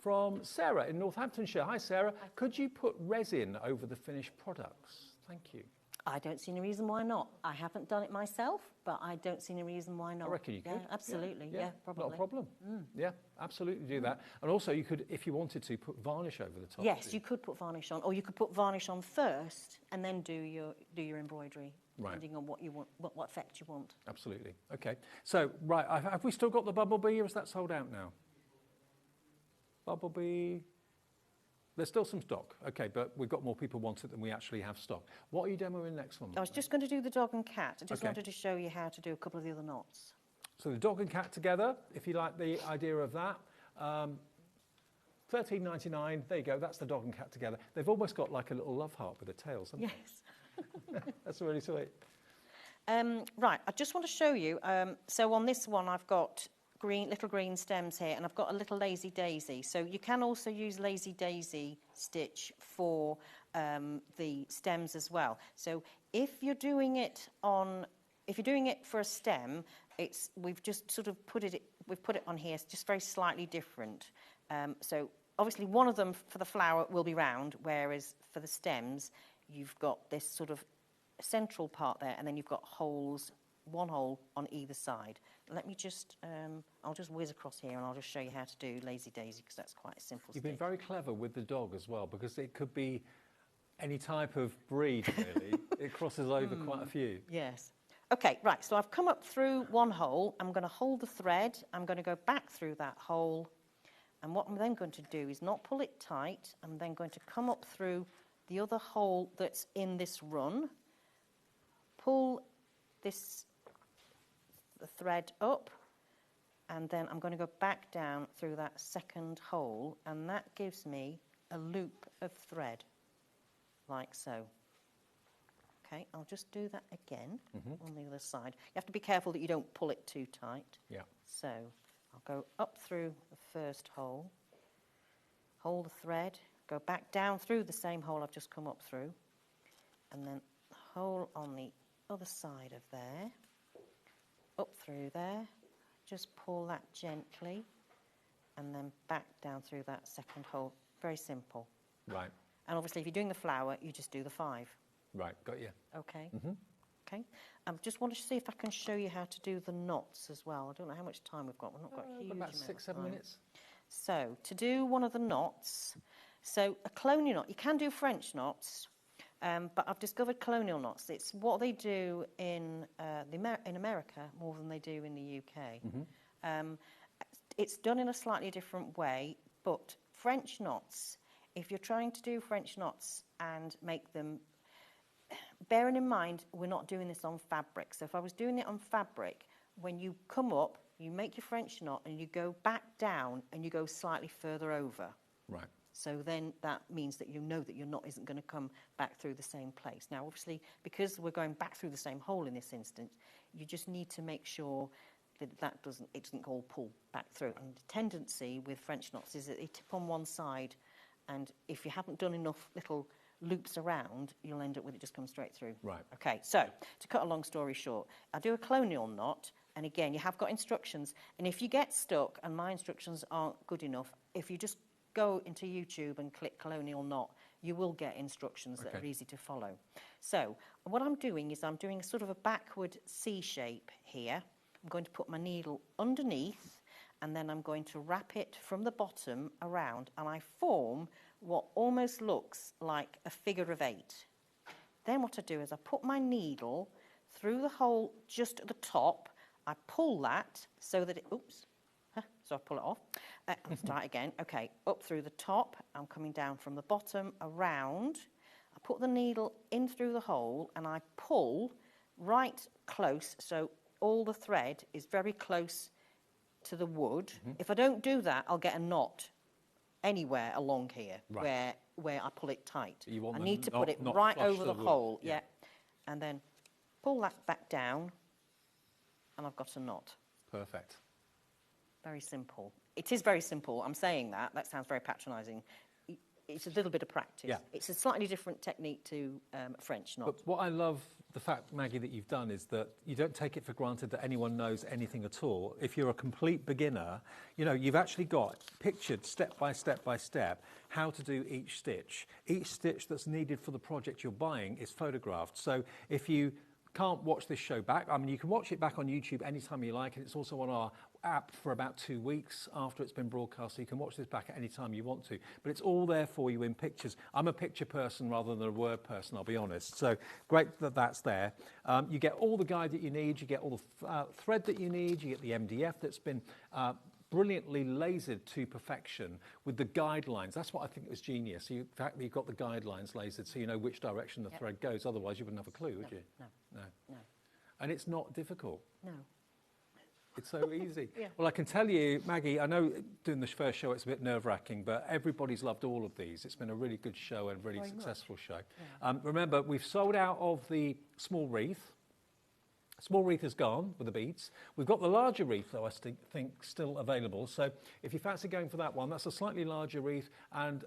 from Sarah in Northamptonshire. Hi, Sarah. Could you put resin over the finished products? Thank you. I don't see any reason why not. I haven't done it myself, but I don't see any reason why not. I reckon you could. Yeah, absolutely. Yeah, probably. Not a problem. Yeah, absolutely do that. And also you could, if you wanted to, put varnish over the top. Yes, you could put varnish on, or you could put varnish on first and then do your embroidery. Right. Depending on what you want, what effect you want. Absolutely. Okay. So, right, have we still got the Bumblebee, or is that sold out now? Bumblebee. There's still some stock. Okay, but we've got more people want it than we actually have stock. What are you demoing next one? I was just going to do the dog and cat. I just Okay. wanted to show you how to do a couple of the other knots. So the dog and cat together, if you like the idea of that. $13.99, there you go, that's the dog and cat together. They've almost got like a little love heart with a tail, haven't they? Yes. That's really sweet. Right, I just want to show you. So on this one, I've got little green stems here, and I've got a little lazy daisy. So you can also use lazy daisy stitch for the stems as well. So if you're doing it for a stem, we've just sort of put it on here. It's just very slightly different. So obviously one of them for the flower will be round, whereas for the stems, you've got this sort of central part there, and then you've got holes, one hole on either side. Let me just, I'll just whiz across here and I'll just show you how to do lazy daisy, because that's quite a simple You've stitch. been very clever with the dog as well, because it could be any type of breed, really. It crosses over quite a few. Yes. Okay, right, so I've come up through one hole. I'm going to hold the thread. I'm going to go back through that hole. And what I'm then going to do is not pull it tight. I'm then going to come up through the other hole that's in this run, pull the thread up, and then I'm going to go back down through that second hole, and that gives me a loop of thread, like so. Okay, I'll just do that again on the other side. You have to be careful that you don't pull it too tight. Yeah. So I'll go up through the first hole, hold the thread, go back down through the same hole I've just come up through, and then the hole on the other side of there, up through there, just pull that gently, and then back down through that second hole. Very simple. Right. And obviously if you're doing the flower, you just do the 5. Right, got you. Okay. Okay. I just want to see if I can show you how to do the knots as well. I don't know how much time we've got. We've not got a huge about amount 6, of 7 time. minutes. So to do one of the knots, so a colonial knot, you can do French knots, but I've discovered colonial knots. It's what they do in America more than they do in the UK. It's done in a slightly different way, but French knots, if you're trying to do French knots and make them, bearing in mind we're not doing this on fabric. So if I was doing it on fabric, when you come up, you make your French knot and you go back down and you go slightly further over. Right. So then that means that you know that your knot isn't going to come back through the same place. Now, obviously, because we're going back through the same hole in this instance, you just need to make sure that it doesn't all pull back through. And the tendency with French knots is that they tip on one side, and if you haven't done enough little loops around, you'll end up with it just come straight through. Right. Okay, so to cut a long story short, I do a colonial knot, and again, you have got instructions, and if you get stuck and my instructions aren't good enough, if you just go into YouTube and click colonial knot, you will get instructions that are easy to follow. So what I'm doing is I'm doing sort of a backward C shape here. I'm going to put my needle underneath, and then I'm going to wrap it from the bottom around, and I form what almost looks like a figure of 8. Then what I do is I put my needle through the hole just at the top. I pull that so that it, oops, so I pull it off. And start again. Okay, up through the top. I'm coming down from the bottom, around. I put the needle in through the hole and I pull right close, so all the thread is very close to the wood. If I don't do that, I'll get a knot anywhere along here where I pull it tight. You I need to put it right over the hole, and then pull that back down, and I've got a knot. Perfect. Very simple. It is very simple. I'm saying that. That sounds very patronising. It's a little bit of practice. Yeah. It's a slightly different technique to a French knot. But what I love, the fact, Maggie, that you've done is that you don't take it for granted that anyone knows anything at all. If you're a complete beginner, you know, you've actually got pictured step by step by step how to do each stitch. Each stitch that's needed for the project you're buying is photographed. So if you can't watch this show back, I mean, you can watch it back on YouTube anytime you like, and it's also on our app for about 2 weeks after it's been broadcast, so you can watch this back at any time you want to. But it's all there for you in pictures. I'm a picture person rather than a word person, I'll be honest. So great that that's there. You get all the guide that you need, you get all the thread that you need, you get the MDF that's been brilliantly lasered to perfection with the guidelines. That's what I think was genius. In fact, you've got the guidelines lasered so you know which direction the thread goes. Otherwise, you wouldn't have a clue, would you? No. And it's not difficult. No. It's so easy. Well, I can tell you, Maggie, I know doing the first show it's a bit nerve-wracking, but everybody's loved all of these. It's been a really good show and really successful show. Remember, we've sold out of the small wreath. Small wreath is gone with the beads. We've got the larger wreath, though, I think still available. So if you fancy going for that one, that's a slightly larger wreath. And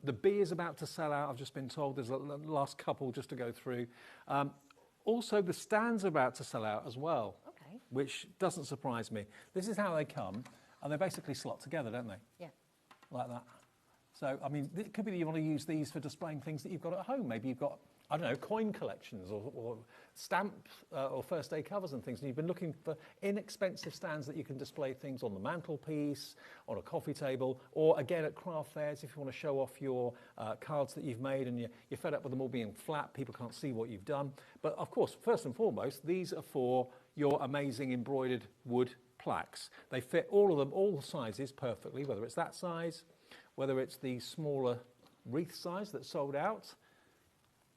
the bee is about to sell out. I've just been told there's a last couple just to go through. Also, the stands are about to sell out as well, which doesn't surprise me. This is how they come, and they basically slot together, don't they? Yeah. Like that. So, I mean, it could be that you want to use these for displaying things that you've got at home. Maybe you've got, I don't know, coin collections or stamps or first day covers and things. And you've been looking for inexpensive stands that you can display things on the mantelpiece, on a coffee table, or again at craft fairs if you want to show off your cards that you've made and you're fed up with them all being flat, people can't see what you've done. But of course, first and foremost, these are for your amazing embroidered wood plaques. They fit all of them, all the sizes perfectly, whether it's that size, whether it's the smaller wreath size that's sold out.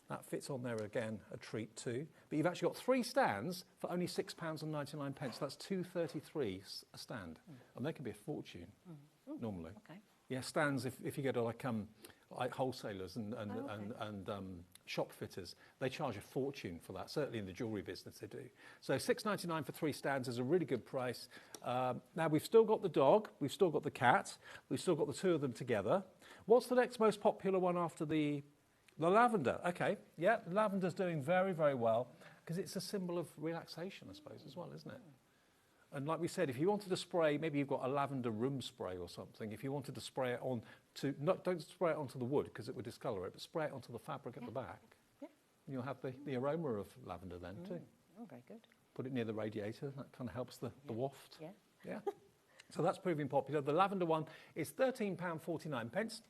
That fits on there again, a treat too. But you've actually got 3 stands for only £6.99. That's £2.33 a stand. And they can be a fortune, normally. Okay. Yeah, stands, if you go to like wholesalers and shop fitters, they charge a fortune for that. Certainly in the jewellery business they do. So £6.99 for 3 stands is a really good price. Now we've still got the dog, we've still got the cat, we've still got the 2 of them together. What's the next most popular one after the lavender? Okay, yeah, the lavender's doing very, very well because it's a symbol of relaxation, I suppose, as well, isn't it? And like we said, if you wanted to spray, maybe you've got a lavender room spray or something. If you wanted to spray it on to, don't spray it onto the wood because it would discolour it, but spray it onto the fabric at the back. Yeah. And you'll have the aroma of lavender then too. Oh, very good. Put it near the radiator, that kind of helps the waft. Yeah. Yeah. So that's proving popular. The lavender one is £13.49.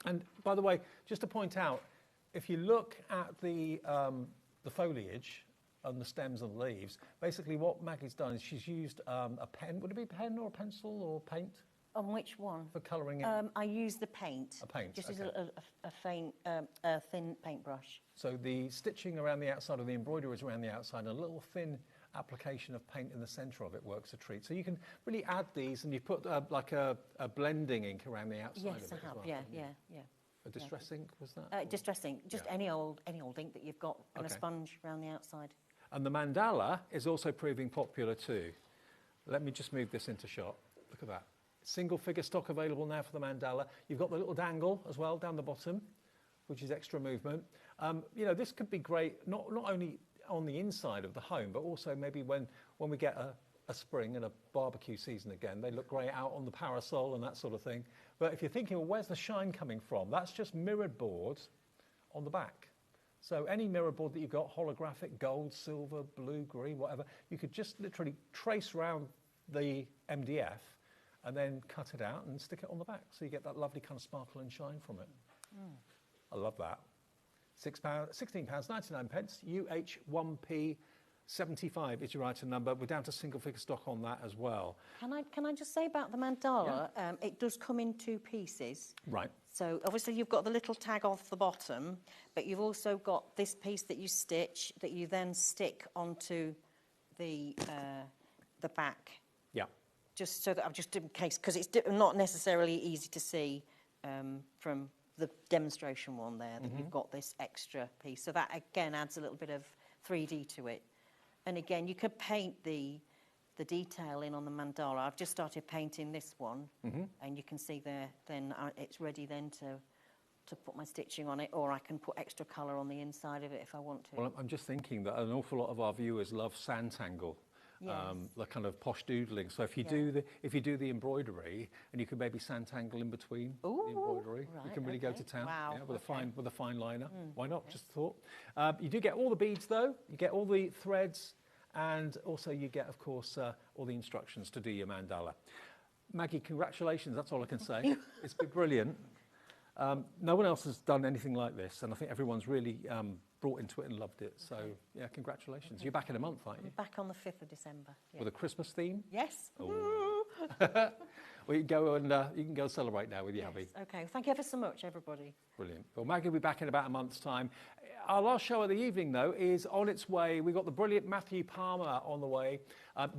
And by the way, just to point out, if you look at the foliage and the stems and the leaves, basically what Maggie's done is she's used a pen. Would it be a pen or a pencil or paint? On which one? For colouring it? I use the paint. A paint, Just okay. as a thin paintbrush. So the stitching around the outside of the embroidery is around the outside, and a little thin application of paint in the centre of it works a treat. So you can really add these, and you put like a blending ink around the outside of it. Yes, I have. As well. Yeah. A distress ink, was that? Distress ink, just any old ink that you've got, and a sponge around the outside. And the mandala is also proving popular too. Let me just move this into shot. Look at that. Single figure stock available now for the mandala. You've got the little dangle as well down the bottom, which is extra movement. You know, this could be great, not only on the inside of the home, but also maybe when we get a spring and a barbecue season again, they look great out on the parasol and that sort of thing. But if you're thinking, well, where's the shine coming from? That's just mirrored boards on the back. So any mirror board that you've got, holographic, gold, silver, blue, green, whatever, you could just literally trace round the MDF and then cut it out and stick it on the back. So you get that lovely kind of sparkle and shine from it. I love that. £16.99, UH1P 75 is your item number. We're down to single figure stock on that as well. Can I just say about the mandala? It does come in 2 pieces. Right. So obviously you've got the little tag off the bottom, but you've also got this piece that you stitch that you then stick onto the back. Yeah. Just so that I've just in case, because it's not necessarily easy to see from the demonstration one there that you've got this extra piece. So that again adds a little bit of 3D to it. And again, you could paint the detail in on the mandala. I've just started painting this one, and you can see there. Then it's ready then to put my stitching on it, or I can put extra colour on the inside of it if I want to. Well, I'm just thinking that an awful lot of our viewers love Sanntangle. Yes. The kind of posh doodling. So if you do the embroidery, and you can maybe Sanntangle in between the embroidery, you can really go to town. Wow. Yeah, with a fine liner. Why not? Just a thought. You do get all the beads though. You get all the threads, and also you get, of course, all the instructions to do your mandala. Maggie, congratulations. That's all I can say. It's been brilliant. No one else has done anything like this, and I think everyone's really brought into it and loved it. So, yeah, congratulations. You're back in a month, aren't you? I'm back on the 5th of December. Yeah. With a Christmas theme? Yes. Oh. Well, you can go celebrate now with your hubby. Okay. Thank you ever so much, everybody. Brilliant. Well, Maggie will be back in about a month's time. Our last show of the evening, though, is on its way. We've got the brilliant Matthew Palmer on the way.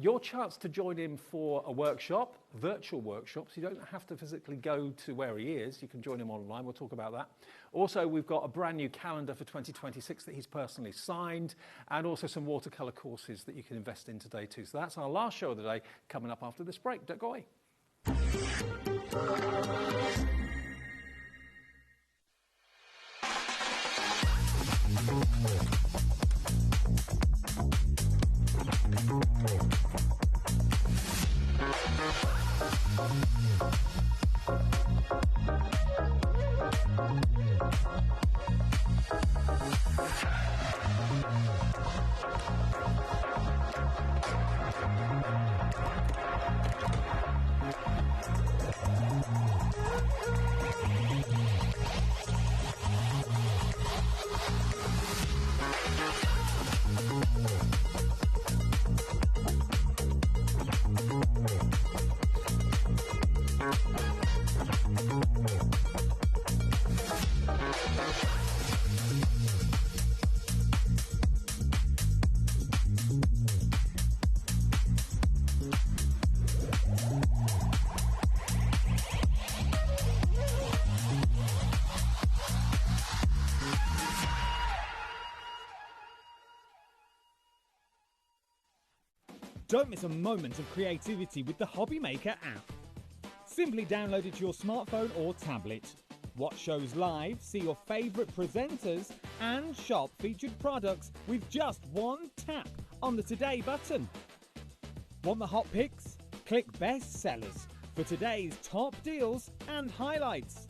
Your chance to join him for a workshop, virtual workshop, so you don't have to physically go to where he is. You can join him online. We'll talk about that. Also, we've got a brand new calendar for 2026 that he's personally signed, and also some watercolour courses that you can invest in today too. So that's our last show of the day, coming up after this break. Don't go away. Don't miss a moment of creativity with the HobbyMaker app. Simply download it to your smartphone or tablet. Watch shows live, see your favourite presenters, and shop featured products with just one tap on the Today button. Want the hot picks? Click Best Sellers for today's top deals and highlights.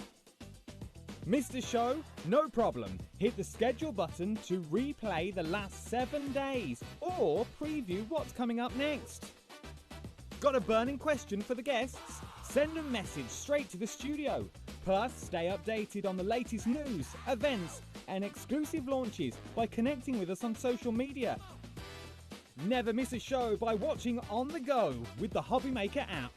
Missed a show? No problem. Hit the schedule button to replay the last 7 days or preview what's coming up next. Got a burning question for the guests? Send a message straight to the studio. Plus, stay updated on the latest news, events, and exclusive launches by connecting with us on social media. Never miss a show by watching on the go with the HobbyMaker app.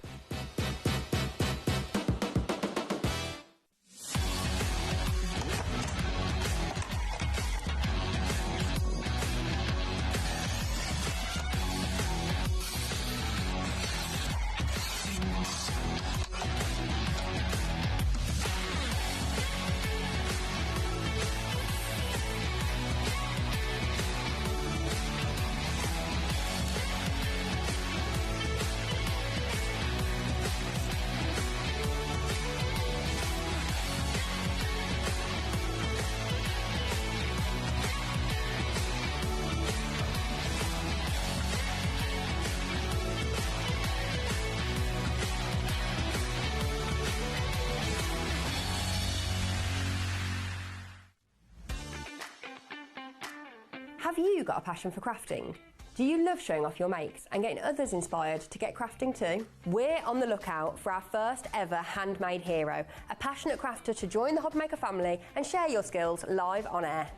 Have you got a passion for crafting? Do you love showing off your makes and getting others inspired to get crafting too? We're on the lookout for our first ever handmade hero, a passionate crafter to join the HobbyMaker family and share your skills live on air.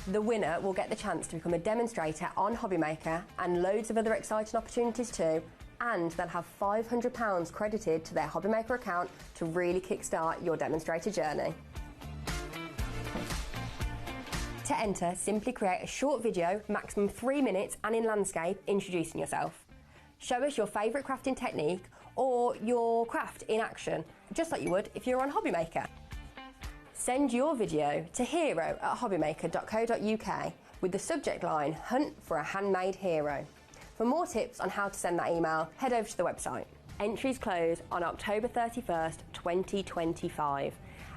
The winner will get the chance to become a demonstrator on HobbyMaker and loads of other exciting opportunities too, and they'll have £500 credited to their HobbyMaker account to really kickstart your demonstrator journey. To enter, simply create a short video, maximum 3 minutes and in landscape, introducing yourself. Show us your favourite crafting technique or your craft in action, just like you would if you're on HobbyMaker. Send your video to hero@hobbymaker.co.uk with the subject line, Hunt for a Handmade Hero. For more tips on how to send that email, head over to the website. Entries close on October 31st, 2025.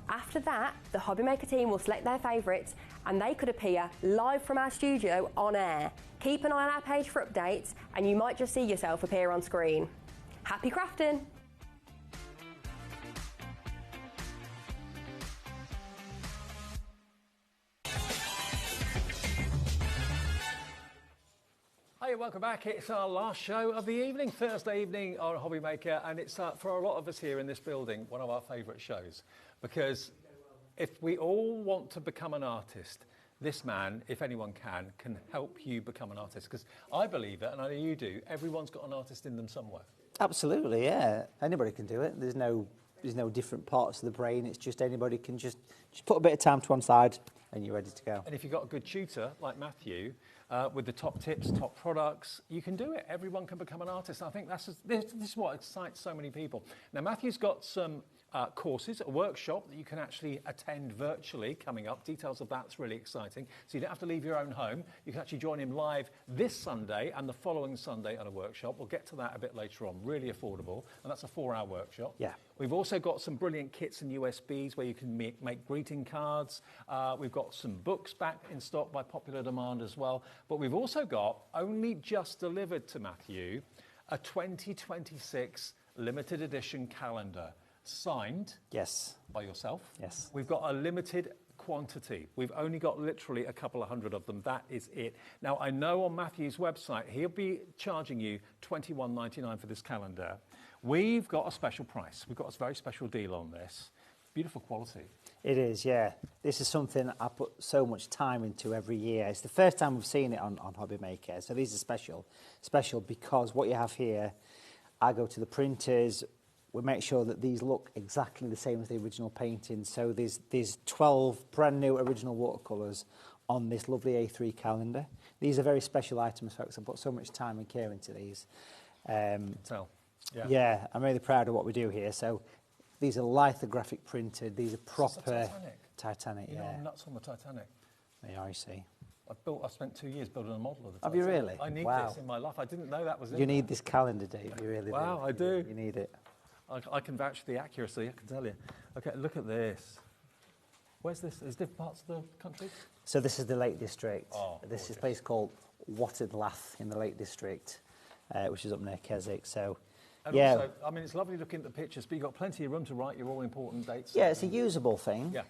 After that, the HobbyMaker team will select their favourites and they could appear live from our studio on air. Keep an eye on our page for updates and you might just see yourself appear on screen. Happy crafting! Hi, welcome back. It's our last show of the evening, Thursday evening on HobbyMaker, and it's for a lot of us here in this building, one of our favourite shows, because if we all want to become an artist, this man, if anyone can help you become an artist, because I believe it, and I know you do, everyone's got an artist in them somewhere. Absolutely, yeah. Anybody can do it. There's no different parts of the brain. It's just anybody can just put a bit of time to one side and you're ready to go. And if you've got a good tutor like Matthew, with the top tips, top products, you can do it. Everyone can become an artist. I think this is what excites so many people. Now, Matthew's got some courses, a workshop that you can actually attend virtually coming up. Details of that's really exciting. So you don't have to leave your own home. You can actually join him live this Sunday and the following Sunday at a workshop. We'll get to that a bit later on. Really affordable. And that's a 4-hour workshop. Yeah. We've also got some brilliant kits and USBs where you can make greeting cards. We've got some books back in stock by popular demand as well. But we've also got, only just delivered to Matthew, a 2026 limited edition calendar. Signed, yes, by yourself. Yes. We've got a limited quantity. We've only got literally a couple of hundred of them. That is it. Now, I know on Matthew's website, he'll be charging you £21.99 for this calendar. We've got a special price. We've got a very special deal on this. Beautiful quality. It is, yeah. This is something I put so much time into every year. It's the first time we've seen it on HobbyMaker. So these are special because what you have here, I go to the printers. We make sure that these look exactly the same as the original painting. So there's 12 brand new original watercolours on this lovely A3 calendar. These are very special items, folks. I put so much time and care into these. Yeah, I'm really proud of what we do here. So these are lithographic printed. These are proper Titanic. You know, I'm nuts on the Titanic. They are, you see. I spent 2 years building a model of the Titanic. Have you really? I need this in my life. I didn't know that was in You need this calendar, Dave. You really do. Wow, I do. You need it. I can vouch for the accuracy, I can tell you. Okay, look at this. Where's this? Is different parts of the country? So this is the Lake District. Oh, this is a place called Waterdlath in the Lake District, which is up near Keswick. So, and yeah. also, I mean, it's lovely looking at the pictures, but you've got plenty of room to write your all-important dates. Yeah, it's a usable thing. Yeah,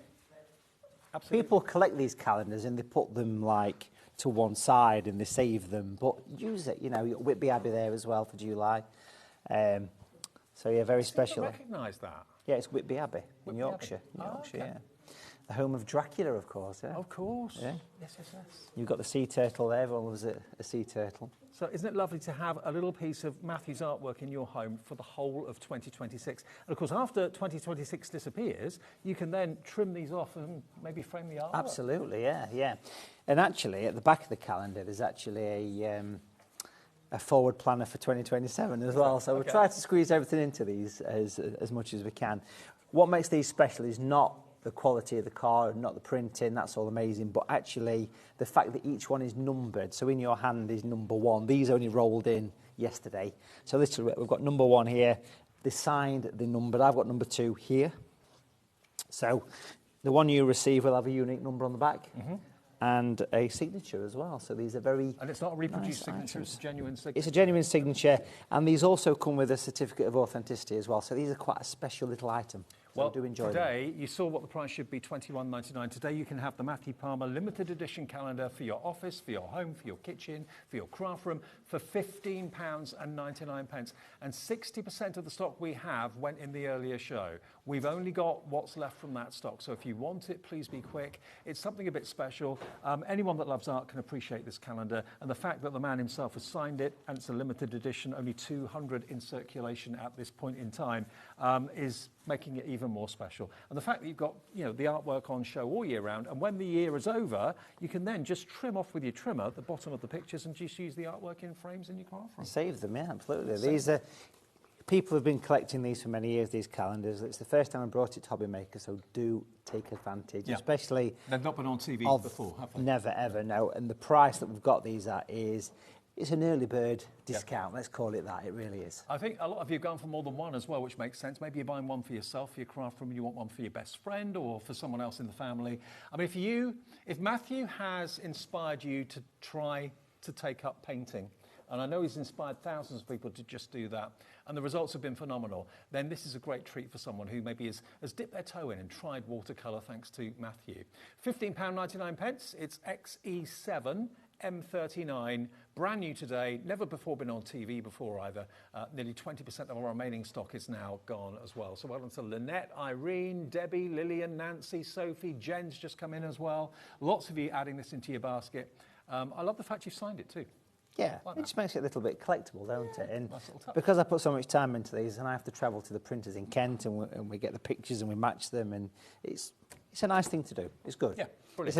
absolutely. People collect these calendars and they put them, like, to one side and they save them, but use it. You know, you've got Whitby Abbey there as well for July. So, yeah, very special. I recognise that. Yeah, it's Whitby Abbey in Yorkshire. Okay. Yeah. The home of Dracula, of course, yeah. Of course. Yeah. Yes. You've got the sea turtle there. Everyone loves a sea turtle. So isn't it lovely to have a little piece of Matthew's artwork in your home for the whole of 2026? And, of course, after 2026 disappears, you can then trim these off and maybe frame the artwork. Absolutely, yeah. And actually, at the back of the calendar, there's actually a forward planner for 2027 as well. So we'll try to squeeze everything into these as much as we can. What makes these special is not the quality of the card, not the printing, that's all amazing, but actually the fact that each one is numbered. So in your hand is number 1. These only rolled in yesterday. So literally we've got number 1 here. They signed, they numbered. I've got number 2 here. So the one you receive will have a unique number on the back. And a signature as well. So these are very And it's not a reproduced nice signature, items. it's a genuine signature. It's a genuine signature, and these also come with a certificate of authenticity as well. So these are quite a special little item. So do enjoy today, you saw what the price should be, $21.99. Today you can have the Matthew Palmer limited edition calendar for your office, for your home, for your kitchen, for your craft room, for £15.99. And 60% of the stock we have went in the earlier show. We've only got what's left from that stock. So if you want it, please be quick. It's something a bit special. Anyone that loves art can appreciate this calendar. And the fact that the man himself has signed it, and it's a limited edition, only 200 in circulation at this point in time, is making it even more special. And the fact that you've got, you know, the artwork on show all year round, and when the year is over, you can then just trim off with your trimmer the bottom of the pictures and just use the artwork in frames in your craft room. Save them, yeah, absolutely. These are... People have been collecting these for many years, these calendars. It's the first time I brought it to HobbyMaker, so do take advantage, especially... They've not been on TV before, have they? Never, ever, no. And the price that we've got these at is... It's an early bird discount, let's call it that. It really is. I think a lot of you have gone for more than one as well, which makes sense. Maybe you're buying one for yourself, for your craft room, and you want one for your best friend or for someone else in the family. I mean, if Matthew has inspired you to try to take up painting, and I know he's inspired thousands of people to just do that, and the results have been phenomenal, then this is a great treat for someone who maybe has dipped their toe in and tried watercolour thanks to Matthew. £15.99, it's XE7 M39, brand new today, never before been on TV before either. Nearly 20% of our remaining stock is now gone as well. So well done to Lynette, Irene, Debbie, Lillian, Nancy, Sophie, Jen's just come in as well. Lots of you adding this into your basket. I love the fact you've signed it too. Yeah, like it just makes it a little bit collectible, don't it? And nice little touch. because I put so much time into these, and I have to travel to the printers in Kent, and we get the pictures and we match them, and it's a nice thing to do. It's good. Yeah, brilliant. It's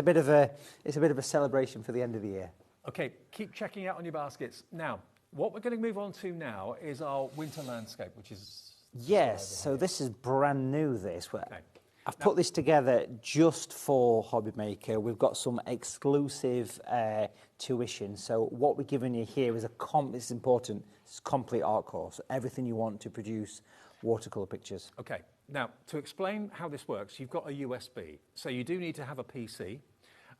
a bit of a celebration for the end of the year. Okay, keep checking out on your baskets. Now, what we're going to move on to now is our winter landscape, which is... Yes, so this is brand new, this. I've put this together just for HobbyMaker. We've got some exclusive tuition. So what we're giving you here is it's important, it's a complete art course. Everything you want to produce watercolour pictures. Okay, now, to explain how this works, you've got a USB. So you do need to have a PC,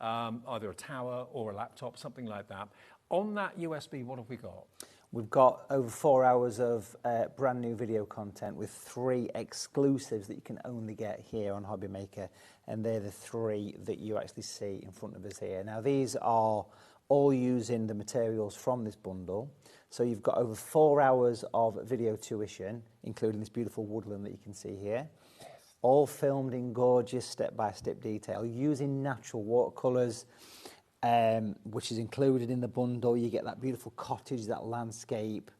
either a tower or a laptop, something like that. On that USB, what have we got? We've got over 4 hours of brand new video content with 3 exclusives that you can only get here on HobbyMaker, and they're the 3 that you actually see in front of us here. Now, these are all using the materials from this bundle. So you've got over 4 hours of video tuition, including this beautiful woodland that you can see here. All filmed in gorgeous step-by-step detail, using natural watercolours, which is included in the bundle. You get that beautiful cottage, that landscape.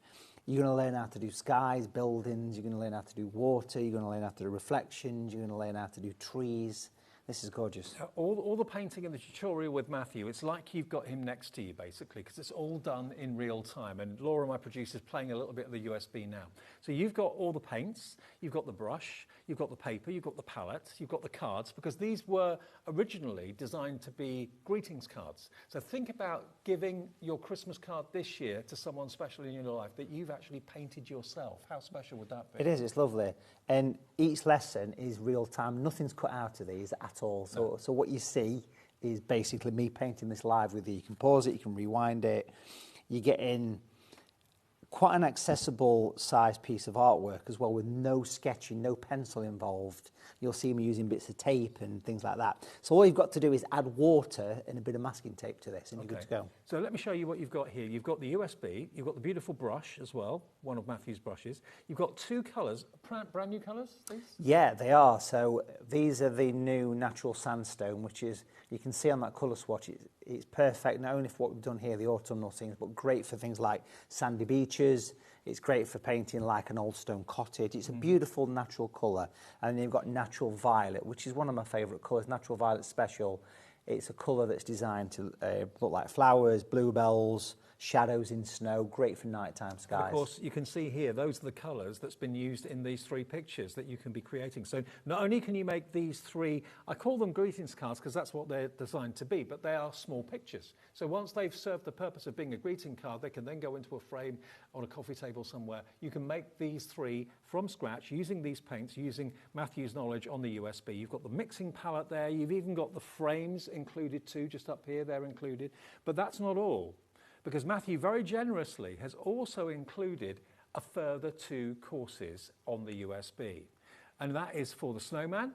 You're going to learn how to do skies, buildings. You're going to learn how to do water. You're going to learn how to do reflections. You're going to learn how to do trees. This is gorgeous. All the painting in the tutorial with Matthew, it's like you've got him next to you, basically, because it's all done in real time. And Laura, my producer, is playing a little bit of the USB now. So you've got all the paints, you've got the brush, you've got the paper, you've got the palette, you've got the cards, because these were originally designed to be greetings cards. So think about giving your Christmas card this year to someone special in your life that you've actually painted yourself. How special would that be? It is, it's lovely. And each lesson is real time. Nothing's cut out of these at all. So what you see is basically me painting this live with you. You can pause it, you can rewind it. You get in quite an accessible size piece of artwork as well, with no sketching, no pencil involved. You'll see me using bits of tape and things like that. So all you've got to do is add water and a bit of masking tape to this, and you're good to go. So let me show you what you've got here. You've got the USB, you've got the beautiful brush as well, one of Matthew's brushes. You've got 2 colours, brand new colours, these? Yeah, they are. So these are the new natural sandstone, which is, you can see on that colour swatch, it's perfect not only for what we've done here, the autumnal scenes, but great for things like sandy beaches. It's great for painting like an old stone cottage. It's a beautiful natural colour. And then you've got natural violet, which is one of my favourite colours. Natural violet special. It's a colour that's designed to look like flowers, bluebells, shadows in snow, great for nighttime skies. And of course, you can see here, those are the colours that's been used in these 3 pictures that you can be creating. So not only can you make these 3, I call them greetings cards because that's what they're designed to be, but they are small pictures. So once they've served the purpose of being a greeting card, they can then go into a frame on a coffee table somewhere. You can make these 3 from scratch using these paints, using Matthew's knowledge on the USB. You've got the mixing palette there. You've even got the frames included too, just up here, they're included. But that's not all, because Matthew very generously has also included a further 2 courses on the USB. and that is for the snowman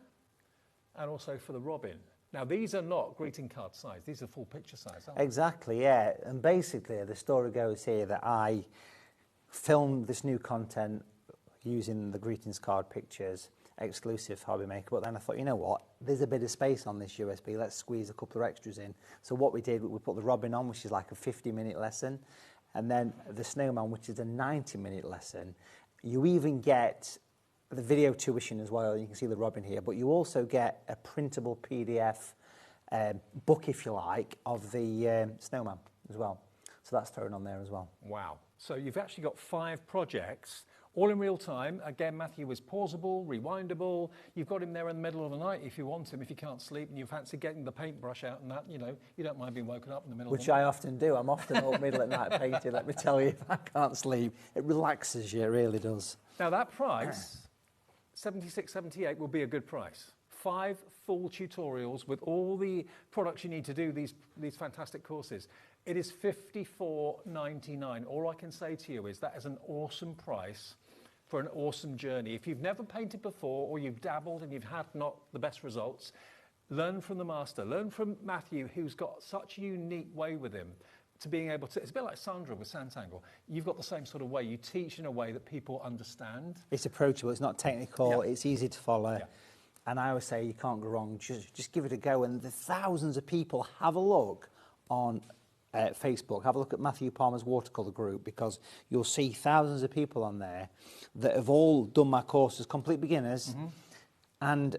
and also for the robin. Now, these are not greeting card size. These are full picture size, aren't they? Exactly, yeah. And basically, the story goes here that I filmed this new content using the greetings card pictures, exclusive for HobbyMaker, but then I thought, you know what, there's a bit of space on this USB, let's squeeze a couple of extras in. So what we did, we put the robin on, which is like a 50-minute lesson, and then the snowman, which is a 90-minute lesson. You even get the video tuition as well. You can see the robin here, but you also get a printable PDF book, if you like, of the snowman as well. So that's thrown on there as well. Wow. So you've actually got 5 projects, all in real time. Again, Matthew is pausable, rewindable. You've got him there in the middle of the night if you want him, if you can't sleep and you fancy getting the paintbrush out and that, you know, you don't mind being woken up in the middle of the night. Which I often do. I'm often up middle at night painting, let me tell you, if I can't sleep. It relaxes you, it really does. Now that price, $76.78, will be a good price. 5 full tutorials with all the products you need to do these fantastic courses. It is $54.99. All I can say to you is that is an awesome price for an awesome journey. If you've never painted before or you've dabbled and you've had not the best results, learn from the master. Learn from Matthew, who's got such a unique way with him to being able to, it's a bit like Sandra with Santangle. You've got the same sort of way. You teach in a way that people understand. It's approachable, it's not technical, Yeah. it's easy to follow. Yeah. And I always say you can't go wrong, just give it a go. And the thousands of people, have a look on Facebook, have a look at Matthew Palmer's watercolour group, because you'll see thousands of people on there that have all done my courses, complete beginners, and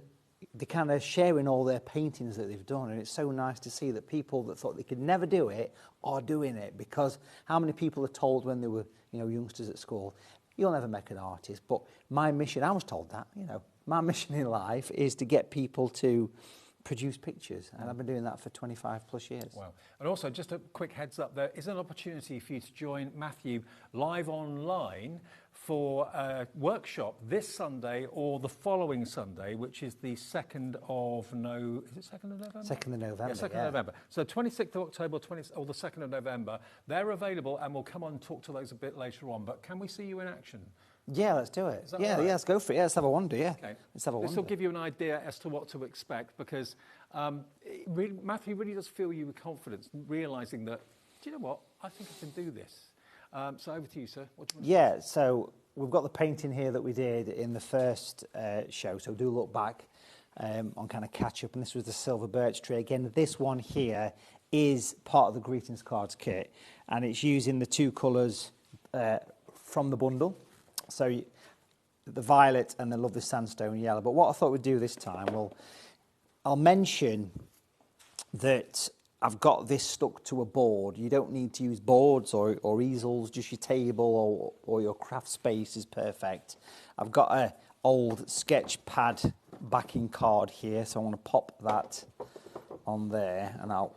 they're kind of sharing all their paintings that they've done. And it's so nice to see that people that thought they could never do it are doing it, because how many people are told when they were, you know, youngsters at school, you'll never make an artist. But my mission, I was told that, you know, my mission in life is to get people to produce pictures, and I've been doing that for 25 plus years. Wow. And also, just a quick heads up, there is an opportunity for you to join Matthew live online for a workshop this Sunday or the following Sunday, which is the 2nd of November? 2nd of November, Yeah, 2nd of November. So 26th of October or the 2nd of November, they're available, and we'll come on and talk to those a bit later on. But can we see you in action? Yeah, let's do it. Is Yeah, that right? yeah, let's go for it. Yeah, let's have a wander, yeah. Okay. Let's have a This will wander. give you an idea as to what to expect, because Matthew really does fill you with confidence, realising that, do you know what, I think I can do this. So over to you, sir. What do you want to Yeah, so we've got the painting here that we did in the first show, so do look back on kind of catch up, and this was the silver birch tree. Again, this one here is part of the greetings cards kit, and it's using the 2 colours from the bundle. So the violet and the lovely sandstone yellow. But what I thought we'd do this time, well, I'll mention that I've got this stuck to a board. You don't need to use boards or easels, just your table or your craft space is perfect. I've got an old sketch pad backing card here, so I'm going to pop that on there, and I'll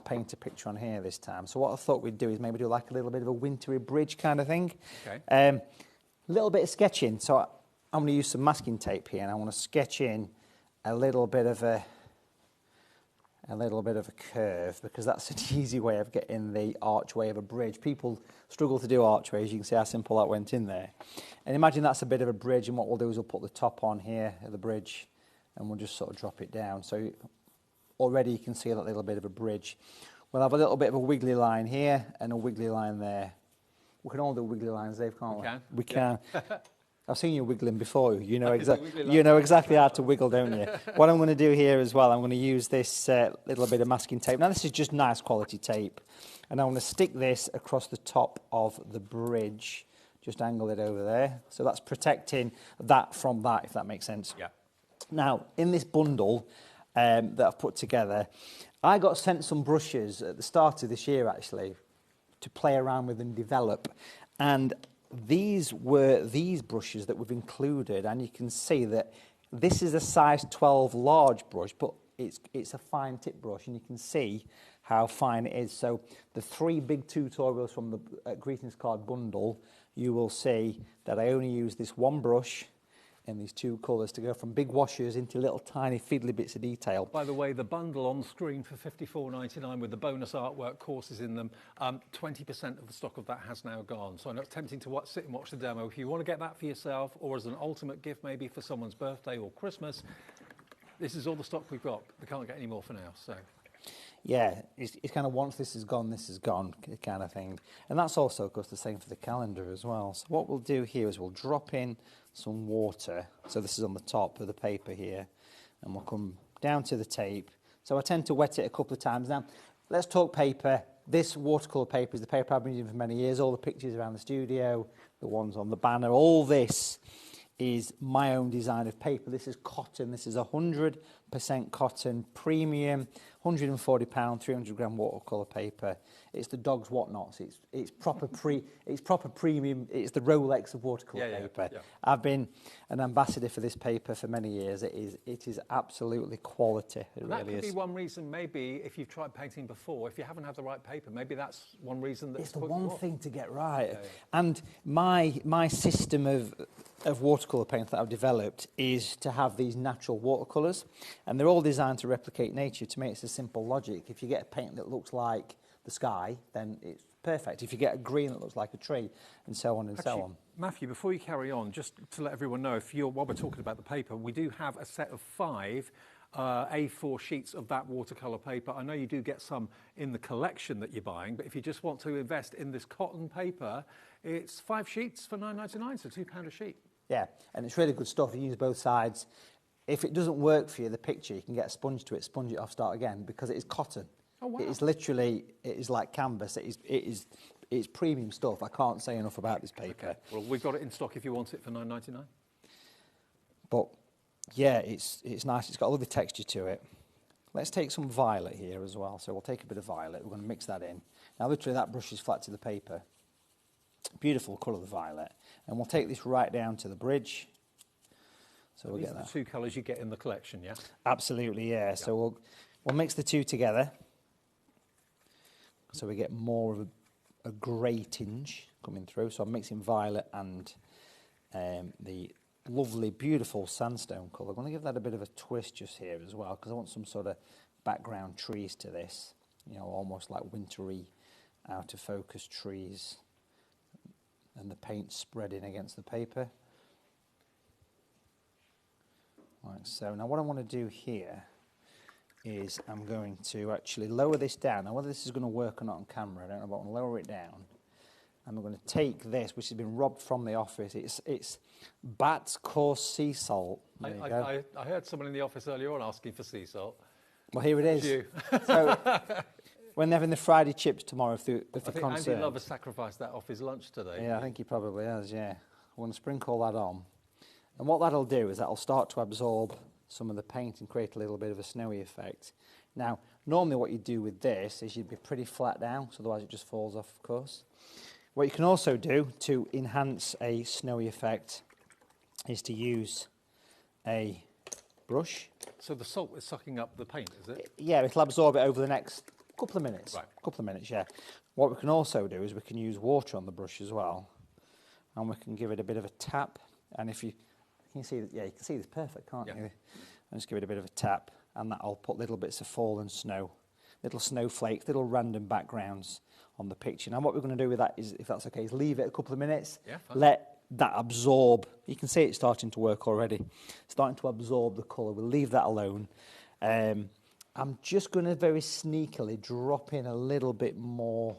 paint a picture on here this time. So what I thought we'd do is maybe do like a little bit of a wintry bridge kind of thing. Okay. A little bit of sketching. So I'm going to use some masking tape here, and I want to sketch in a little bit of a curve, because that's an easy way of getting the archway of a bridge. People struggle to do archways. You can see how simple that went in there. And imagine that's a bit of a bridge, and what we'll do is we'll put the top on here of the bridge, and we'll just sort of drop it down. So already you can see that little bit of a bridge. We'll have a little bit of a wiggly line here and a wiggly line there. We can all do wiggly lines, Dave, can't we? We can. I've seen you wiggling before. You know, exactly how to wiggle, don't you? What I'm going to do here as well, I'm going to use this little bit of masking tape. Now, this is just nice quality tape. And I'm going to stick this across the top of the bridge. Just angle it over there. So that's protecting that from that, if that makes sense. Yeah. Now, in this bundle that I've put together, I got sent some brushes at the start of this year, actually, to play around with and develop, and these were these brushes that we've included, and you can see that this is a size 12 large brush, but it's a fine tip brush, and you can see how fine it is. So the 3 big tutorials from the greetings card bundle, you will see that I only use this one brush in these two colours to go from big washers into little tiny fiddly bits of detail. By the way, the bundle on screen for $54.99 with the bonus artwork courses in them, 20% of the stock of that has now gone. So I know it's tempting to sit and watch the demo. If you want to get that for yourself or as an ultimate gift maybe for someone's birthday or Christmas, this is all the stock we've got. We can't get any more for now. So. Yeah, it's kind of once this is gone kind of thing. And that's also, of course, the same for the calendar as well. So what we'll do here is we'll drop in some water. So this is on the top of the paper here. And we'll come down to the tape. So I tend to wet it a couple of times. Now, let's talk paper. This watercolour paper is the paper I've been using for many years. All the pictures around the studio, the ones on the banner, all this is my own design of paper. This is cotton. This is 100% cotton, premium, £140, 300 gram watercolour paper. It's the dog's whatnots. It's proper premium. It's the Rolex of watercolour paper. Yeah. I've been an ambassador for this paper for many years. It is absolutely quality. That could be one reason, maybe, if you've tried painting before, if you haven't had the right paper, maybe that's one reason. It's the one thing to get right. And my system of watercolour paint that I've developed is to have these natural watercolours, and they're all designed to replicate nature. To me, it's a simple logic. If you get a paint that looks like the sky, then it's perfect. If you get a green that looks like a tree, and so on and so on. Matthew, before you carry on, just to let everyone know, while we're talking about the paper, we do have a set of 5 A4 sheets of that watercolour paper. I know you do get some in the collection that you're buying, but if you just want to invest in this cotton paper, it's 5 sheets for £9.99, so £2 a sheet. Yeah, and it's really good stuff. You use both sides. If it doesn't work for you, the picture, you can get a sponge to it, sponge it off, start again, because it is cotton. Oh, wow. It is like canvas. It's premium stuff. I can't say enough about this paper. Okay. Well, we've got it in stock if you want it for £9.99. But yeah, it's nice. It's got a lovely texture to it. Let's take some violet here as well. So we'll take a bit of violet. We're going to mix that in. Now, literally, that brush is flat to the paper. Beautiful colour, the violet. And we'll take this right down to the bridge. So we'll get that. These are the 2 colours you get in the collection, yeah? Absolutely, yeah. So we'll mix the 2 together. So we get more of a grey tinge coming through. So I'm mixing violet and the lovely, beautiful sandstone colour. I'm going to give that a bit of a twist just here as well, because I want some sort of background trees to this. You know, almost like wintry, out of focus trees. And the paint spreading against the paper. Like so. Now what I want to do here is I'm going to actually lower this down. Now whether this is going to work or not on camera, I don't know, but I'm going to lower it down. And we're going to take this, which has been robbed from the office. It's Bat's Coarse Sea Salt. I heard someone in the office earlier on asking for sea salt. Well, here it is. You. So when they're having the Friday chips tomorrow, if they're I think concerned. Andy Lover sacrificed that off his lunch today. Yeah, I think he probably has, yeah. We're going to sprinkle that on. And what that'll do is that'll start to absorb some of the paint and create a little bit of a snowy effect. Now, normally what you do with this is you'd be pretty flat down, so otherwise it just falls off, of course. What you can also do to enhance a snowy effect is to use a brush. So the salt is sucking up the paint, is it? Yeah, it'll absorb it over the next couple of minutes. Right. Couple of minutes, yeah. What we can also do is we can use water on the brush as well, and we can give it a bit of a tap. And if you can see, yeah, you can see this perfect, can't you? And just give it a bit of a tap, and that'll put little bits of fallen snow, little snowflakes, little random backgrounds on the picture. Now, what we're going to do with that is, if that's okay, is leave it a couple of minutes. Yeah, fine. Let that absorb. You can see it's starting to work already. Starting to absorb the colour. We'll leave that alone. I'm just going to very sneakily drop in a little bit more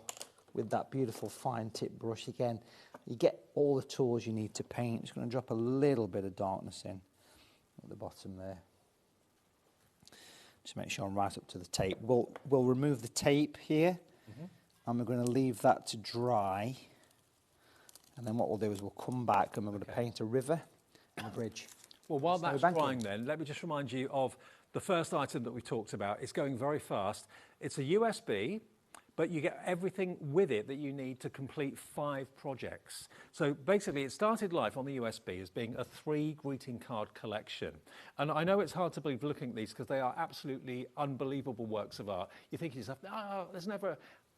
with that beautiful fine tip brush again. You get all the tools you need to paint. Just going to drop a little bit of darkness in at the bottom there. Just make sure I'm right up to the tape. We'll remove the tape here, and we're going to leave that to dry. And then what we'll do is we'll come back and we're going to paint a river and a bridge. Well, while that's drying then, let me just remind you of the first item that we talked about. It's going very fast. It's a USB, but you get everything with it that you need to complete 5 projects. So basically, it started life on the USB as being a 3 greeting card collection. And I know it's hard to believe looking at these because they are absolutely unbelievable works of art. You think to yourself, oh,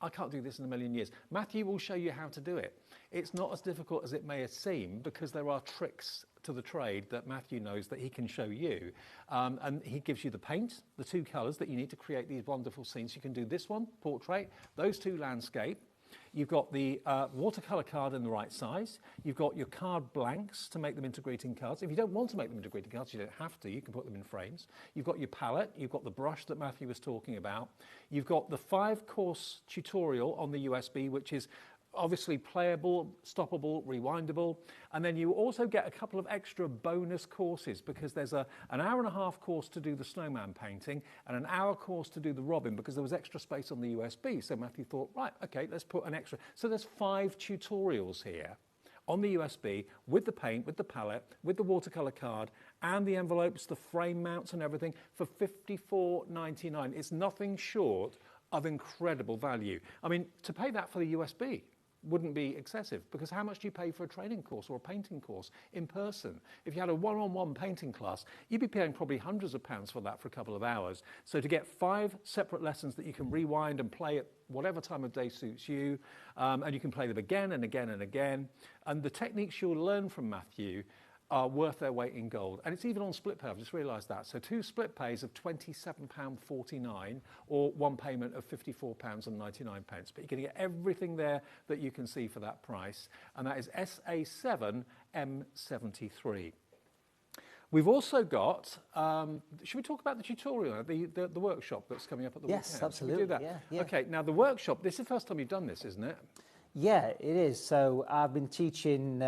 I can't do this in a million years. Matthew will show you how to do it. It's not as difficult as it may seem because there are tricks to the trade that Matthew knows that he can show you. And he gives you the paint, the 2 colours that you need to create these wonderful scenes. You can do this one, portrait, those 2 landscape. You've got the watercolour card in the right size. You've got your card blanks to make them into greeting cards. If you don't want to make them into greeting cards, you don't have to. You can put them in frames. You've got your palette. You've got the brush that Matthew was talking about. You've got the 5-course tutorial on the USB, which is obviously playable, stoppable, rewindable. And then you also get a couple of extra bonus courses because there's an hour-and-a-half course to do the snowman painting and an hour course to do the robin because there was extra space on the USB. So Matthew thought, right, okay, let's put an extra. So there's 5 tutorials here on the USB with the paint, with the palette, with the watercolor card and the envelopes, the frame mounts and everything for $54.99. It's nothing short of incredible value. I mean, to pay that for the USB wouldn't be excessive because how much do you pay for a training course or a painting course in person? If you had a one-on-one painting class, you'd be paying probably hundreds of pounds for that for a couple of hours. So to get 5 separate lessons that you can rewind and play at whatever time of day suits you, and you can play them again and again and again, and the techniques you'll learn from Matthew are worth their weight in gold. And it's even on split pay, I've just realised that. So 2 split pays of £27.49 or 1 payment of £54.99. But you're going to get everything there that you can see for that price. And that is SA7M73. We've also got, should we talk about the tutorial, the workshop that's coming up at the weekend? Yes, absolutely. Should we do that? Yeah. Okay, now the workshop, this is the first time you've done this, isn't it? Yeah, it is. So I've been teaching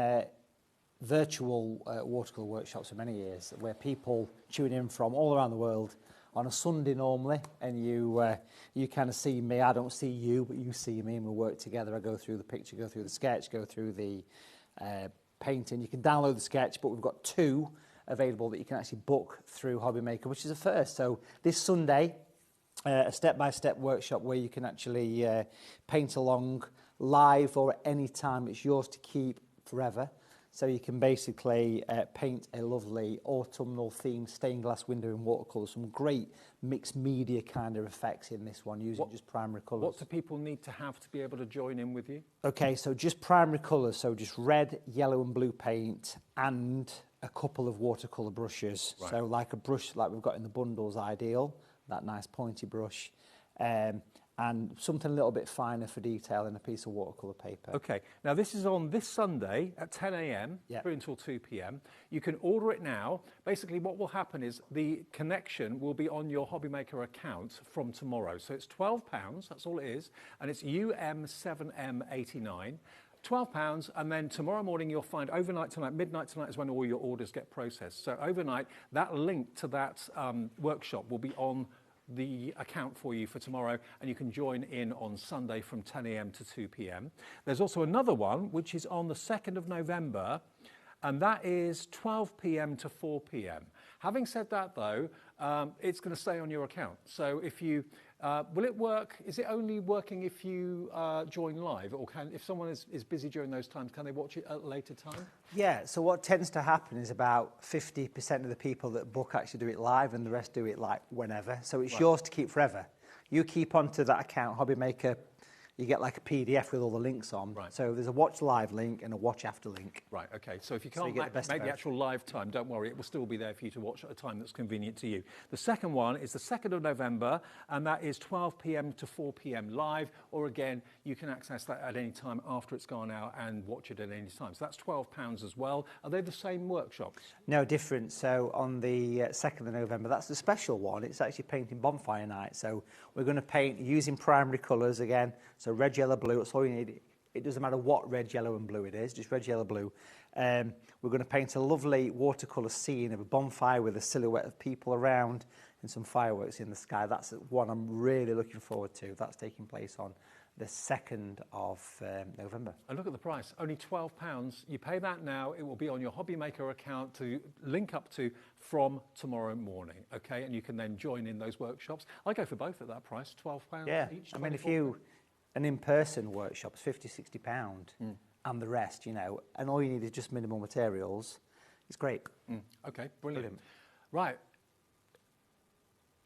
virtual watercolour workshops for many years where people tune in from all around the world on a Sunday normally, and you kind of see me. I don't see you, but you see me, and we work together. I go through the picture, go through the sketch, go through the painting. You can download the sketch, but we've got 2 available that you can actually book through HobbyMaker, which is a first. So this Sunday, a step-by-step workshop where you can actually paint along live or at any time. It's yours to keep forever. So you can basically paint a lovely autumnal themed stained glass window in watercolour. Some great mixed media kind of effects in this one using just primary colours. What do people need to have to be able to join in with you? Okay, so just primary colours. So just red, yellow and blue paint and a couple of watercolour brushes. Right. So like a brush like we've got in the bundles ideal, that nice pointy brush. And something a little bit finer for detail in a piece of watercolour paper. Okay, now this is on this Sunday at 10 a.m. through until 2 p.m. You can order it now. Basically what will happen is the connection will be on your HobbyMaker account from tomorrow. So it's £12, that's all it is, and it's UM7M89. £12, and then tomorrow morning you'll find overnight tonight, midnight tonight is when all your orders get processed. So overnight, that link to that workshop will be on the account for you for tomorrow, and you can join in on Sunday from 10 a.m. to 2 p.m. There's also another one which is on the 2nd of November, and that is 12 p.m. to 4 p.m. Having said that though, it's going to stay on your account. So if you, will it work, is it only working if you join live, or if someone is busy during those times, can they watch it at a later time? Yeah, so what tends to happen is about 50% of the people that book actually do it live and the rest do it like whenever. So it's yours to keep forever. You keep onto that account, HobbyMaker, you get like a PDF with all the links on. Right. So there's a watch live link and a watch after link. Right, okay. So if you can't make the actual live time, don't worry, it will still be there for you to watch at a time that's convenient to you. The second one is the 2nd of November, and that is 12 p.m. to 4 p.m. live, or again, you can access that at any time after it's gone out and watch it at any time. So that's £12 as well. Are they the same workshops? No, different. So on the 2nd of November, that's the special one. It's actually painting bonfire night. So we're going to paint using primary colours again. So red, yellow, blue, that's all you need. It doesn't matter what red, yellow and blue it is, just red, yellow, blue. We're going to paint a lovely watercolour scene of a bonfire with a silhouette of people around and some fireworks in the sky. That's one I'm really looking forward to. That's taking place on the 2nd of November. And look at the price, only £12. You pay that now, it will be on your HobbyMaker account to link up to from tomorrow morning, okay? And you can then join in those workshops. I go for both at that price, £12 each. I mean, if you... An in-person workshop's £50–60, and the rest, you know, and all you need is just minimal materials. It's great. Okay, brilliant. Right.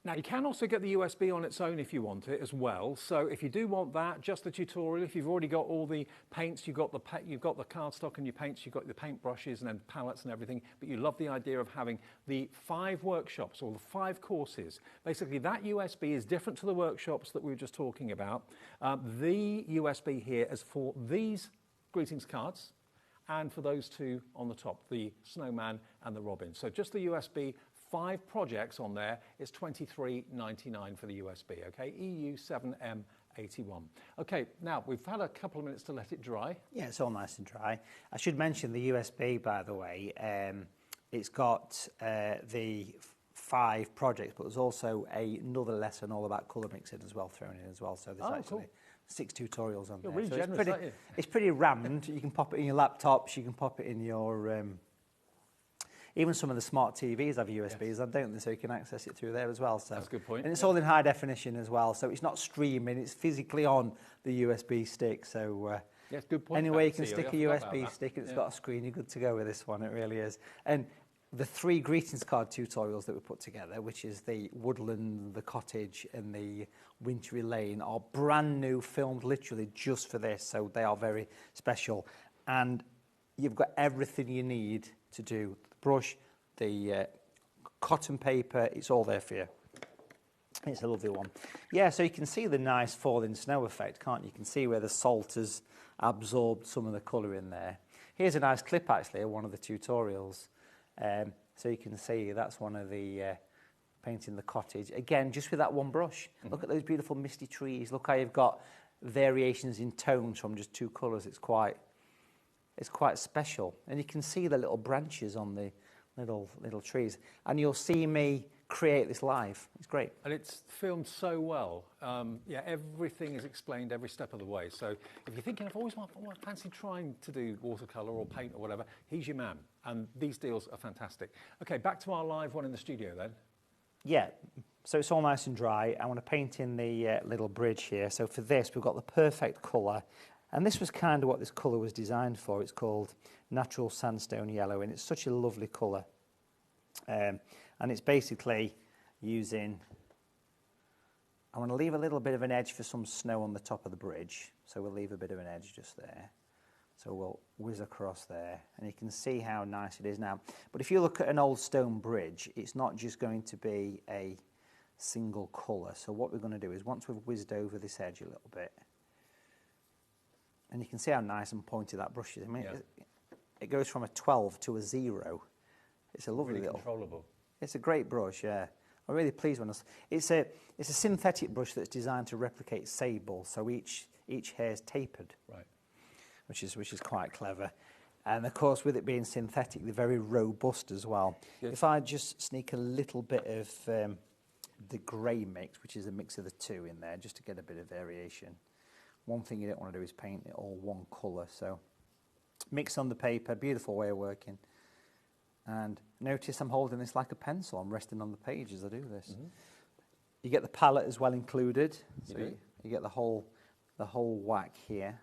Now you can also get the USB on its own if you want it as well. So if you do want that, just the tutorial. If you've already got all the paints, you've got the cardstock and your paints, you've got the paint brushes and then palettes and everything. But you love the idea of having the 5 workshops or the 5 courses. Basically, that USB is different to the workshops that we were just talking about. The USB here is for these greetings cards and for those 2 on the top, the snowman and the robin. So just the USB. 5 projects on there is $23.99 for the USB, okay? EU7M81. Okay, now we've had a couple of minutes to let it dry. Yeah, it's all nice and dry. I should mention the USB, by the way. It's got the 5 projects, but there's also another lesson all about colour mixing as well thrown in as well. So there's actually 6 tutorials on there. Really so generous, aren't you? It's pretty rammed. You can pop it in your laptops. You can pop it in your... even some of the smart TVs have USBs, don't they? So you can access it through there as well. So that's a good point. And it's all in high definition as well. So it's not streaming; it's physically on the USB stick. So yes, good point. Anyway, you can stick a USB stick, and it's got a screen. You're good to go with this one. It really is. And the 3 greetings card tutorials that we put together, which is the woodland, the cottage, and the wintry lane, are brand new, filmed literally just for this. So they are very special, and you've got everything you need to do. Brush, the cotton paper, it's all there for you. It's a lovely one. Yeah, so you can see the nice falling snow effect, can't you? You can see where the salt has absorbed some of the colour in there. Here's a nice clip, actually, of one of the tutorials. So you can see that's one of the painting the cottage. Again, just with that one brush. Look at those beautiful misty trees. Look how you've got variations in tones from just 2 colours. It's quite special, and you can see the little branches on the little trees, and you'll see me create this live. It's great. And it's filmed so well. Yeah, everything is explained every step of the way. So if you're thinking, I've always fancy trying to do watercolour or paint or whatever, he's your man. And these deals are fantastic. Okay, back to our live one in the studio then. Yeah, so it's all nice and dry. I want to paint in the little bridge here. So for this, we've got the perfect colour. And this was kind of what this colour was designed for. It's called Natural Sandstone Yellow, and it's such a lovely colour. And it's basically using... I want to leave a little bit of an edge for some snow on the top of the bridge. So we'll leave a bit of an edge just there. So we'll whiz across there, and you can see how nice it is now. But if you look at an old stone bridge, it's not just going to be a single colour. So what we're going to do is, once we've whizzed over this edge a little bit, and you can see how nice and pointy that brush is. I mean, it goes from a 12 to a 0. It's a lovely really little... controllable. It's a great brush, yeah. I'm really pleased with it. It's a synthetic brush that's designed to replicate sable, so each hair is tapered. Right. Which is quite clever. And of course, with it being synthetic, they're very robust as well. Yes. If I just sneak a little bit of the grey mix, which is a mix of the 2 in there, just to get a bit of variation. One thing you don't want to do is paint it all one colour. So mix on the paper, beautiful way of working. And notice I'm holding this like a pencil. I'm resting on the page as I do this. You get the palette as well included. So you get the whole whack here.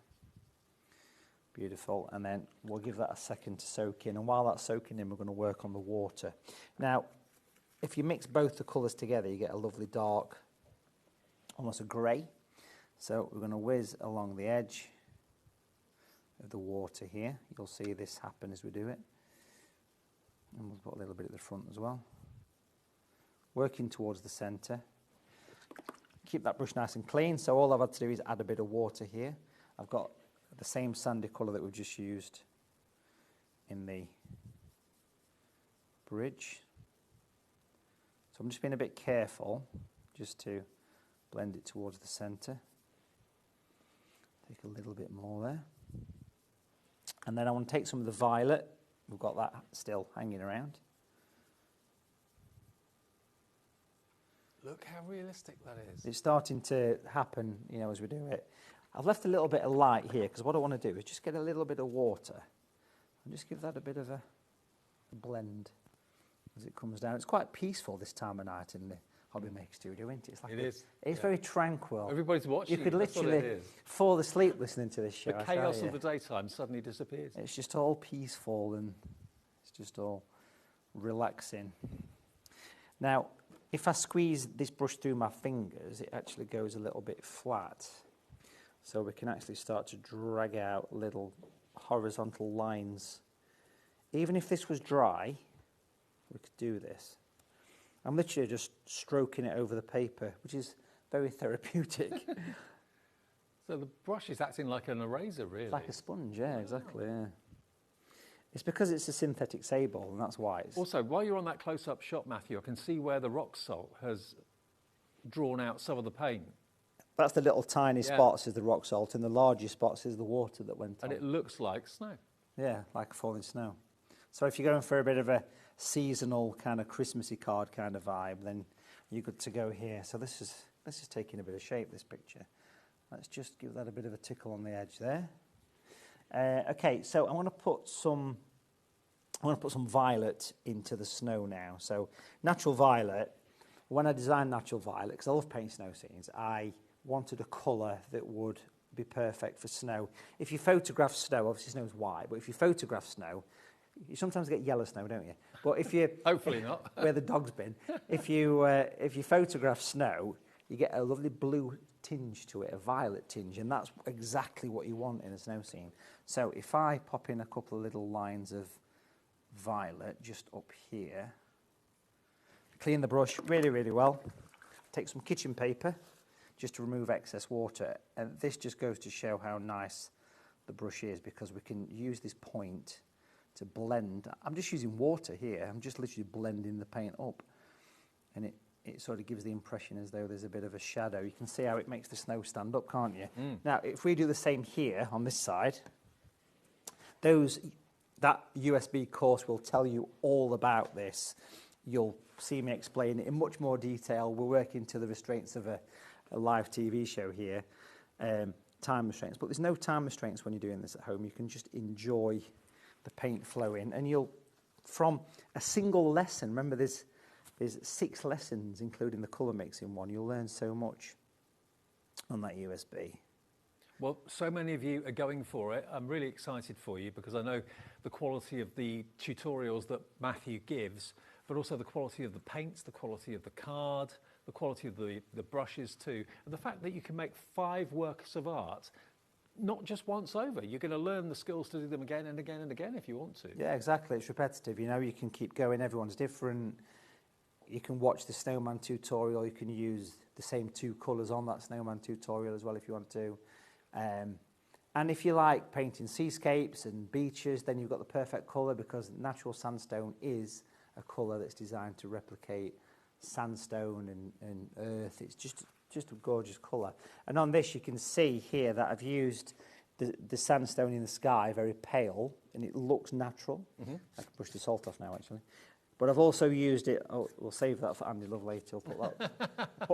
Beautiful. And then we'll give that a second to soak in. And while that's soaking in, we're going to work on the water. Now, if you mix both the colours together, you get a lovely dark, almost a grey. So we're going to whiz along the edge of the water here. You'll see this happen as we do it. And we'll put a little bit at the front as well. Working towards the centre. Keep that brush nice and clean. So all I've had to do is add a bit of water here. I've got the same sandy colour that we've just used in the bridge. So I'm just being a bit careful just to blend it towards the centre. Take a little bit more there. And then I want to take some of the violet. We've got that still hanging around. Look how realistic that is. It's starting to happen, you know, as we do it. I've left a little bit of light here because what I want to do is just get a little bit of water and just give that a bit of a blend as it comes down. It's quite peaceful this time of night in the HobbyMaker studio, isn't it? It's like it's very tranquil. Everybody's watching. You could literally fall asleep listening to this show. The chaos of the daytime suddenly disappears. It's just all peaceful and it's just all relaxing. Now, If I squeeze this brush through my fingers, it actually goes a little bit flat. So we can actually start to drag out little horizontal lines. Even if this was dry, we could do this. I'm literally just stroking it over the paper, which is very therapeutic. So the brush is acting like an eraser, really. It's like a sponge, yeah, exactly, yeah. It's because it's a synthetic sable, and that's why. Also, while you're on that close-up shot, Matthew, I can see where the rock salt has drawn out some of the paint. That's the little tiny spots is the rock salt, and the larger spots is the water that went on. And it looks like snow. Yeah, like falling snow. So if you're going for a bit of a seasonal kind of Christmassy card kind of vibe, then you're good to go here. So this is taking a bit of shape, this picture. Let's just give that a bit of a tickle on the edge there. Okay, so I want to put some violet into the snow now. So natural violet. When I designed natural violet, because I love painting snow scenes, I wanted a colour that would be perfect for snow. If you photograph snow, obviously snow's white, but if you photograph snow, you sometimes get yellow snow, don't you? But if you hopefully not, where the dog's been, if you photograph snow, you get a lovely blue tinge to it, a violet tinge, and that's exactly what you want in a snow scene. So if I pop in a couple of little lines of violet just up here, clean the brush really, really well, take some kitchen paper just to remove excess water, and this just goes to show how nice the brush is, because we can use this point to blend. I'm just using water here, I'm just literally blending the paint up, and it sort of gives the impression as though there's a bit of a shadow. You can see how it makes the snow stand up, can't you? Now, if we do the same here on this side, that USB course will tell you all about this. You'll see me explain it in much more detail. We're working to the restraints of a live TV show here, time restraints. But there's no time restraints when you're doing this at home. You can just enjoy the paint flowing. And you'll, from a single lesson, remember there's 6 lessons, including the colour mixing one. You'll learn so much on that USB. Well, so many of you are going for it. I'm really excited for you, because I know the quality of the tutorials that Matthew gives, but also the quality of the paints, the quality of the card, the quality of the brushes too, and the fact that you can make 5 works of art, not just once over. You're going to learn the skills to do them again and again and again if you want to. Yeah, exactly. It's repetitive. You know, you can keep going. Everyone's different. You can watch the snowman tutorial. You can use the same 2 colours on that snowman tutorial as well if you want to. And if you like painting seascapes and beaches, then you've got the perfect colour, because natural sandstone is a colour that's designed to replicate sandstone and earth. It's just a gorgeous colour. And on this you can see here that I've used the sandstone in the sky, very pale, and it looks natural. I can brush the salt off now actually. But I've also used it, we'll save that for Andy Lovelace, he'll put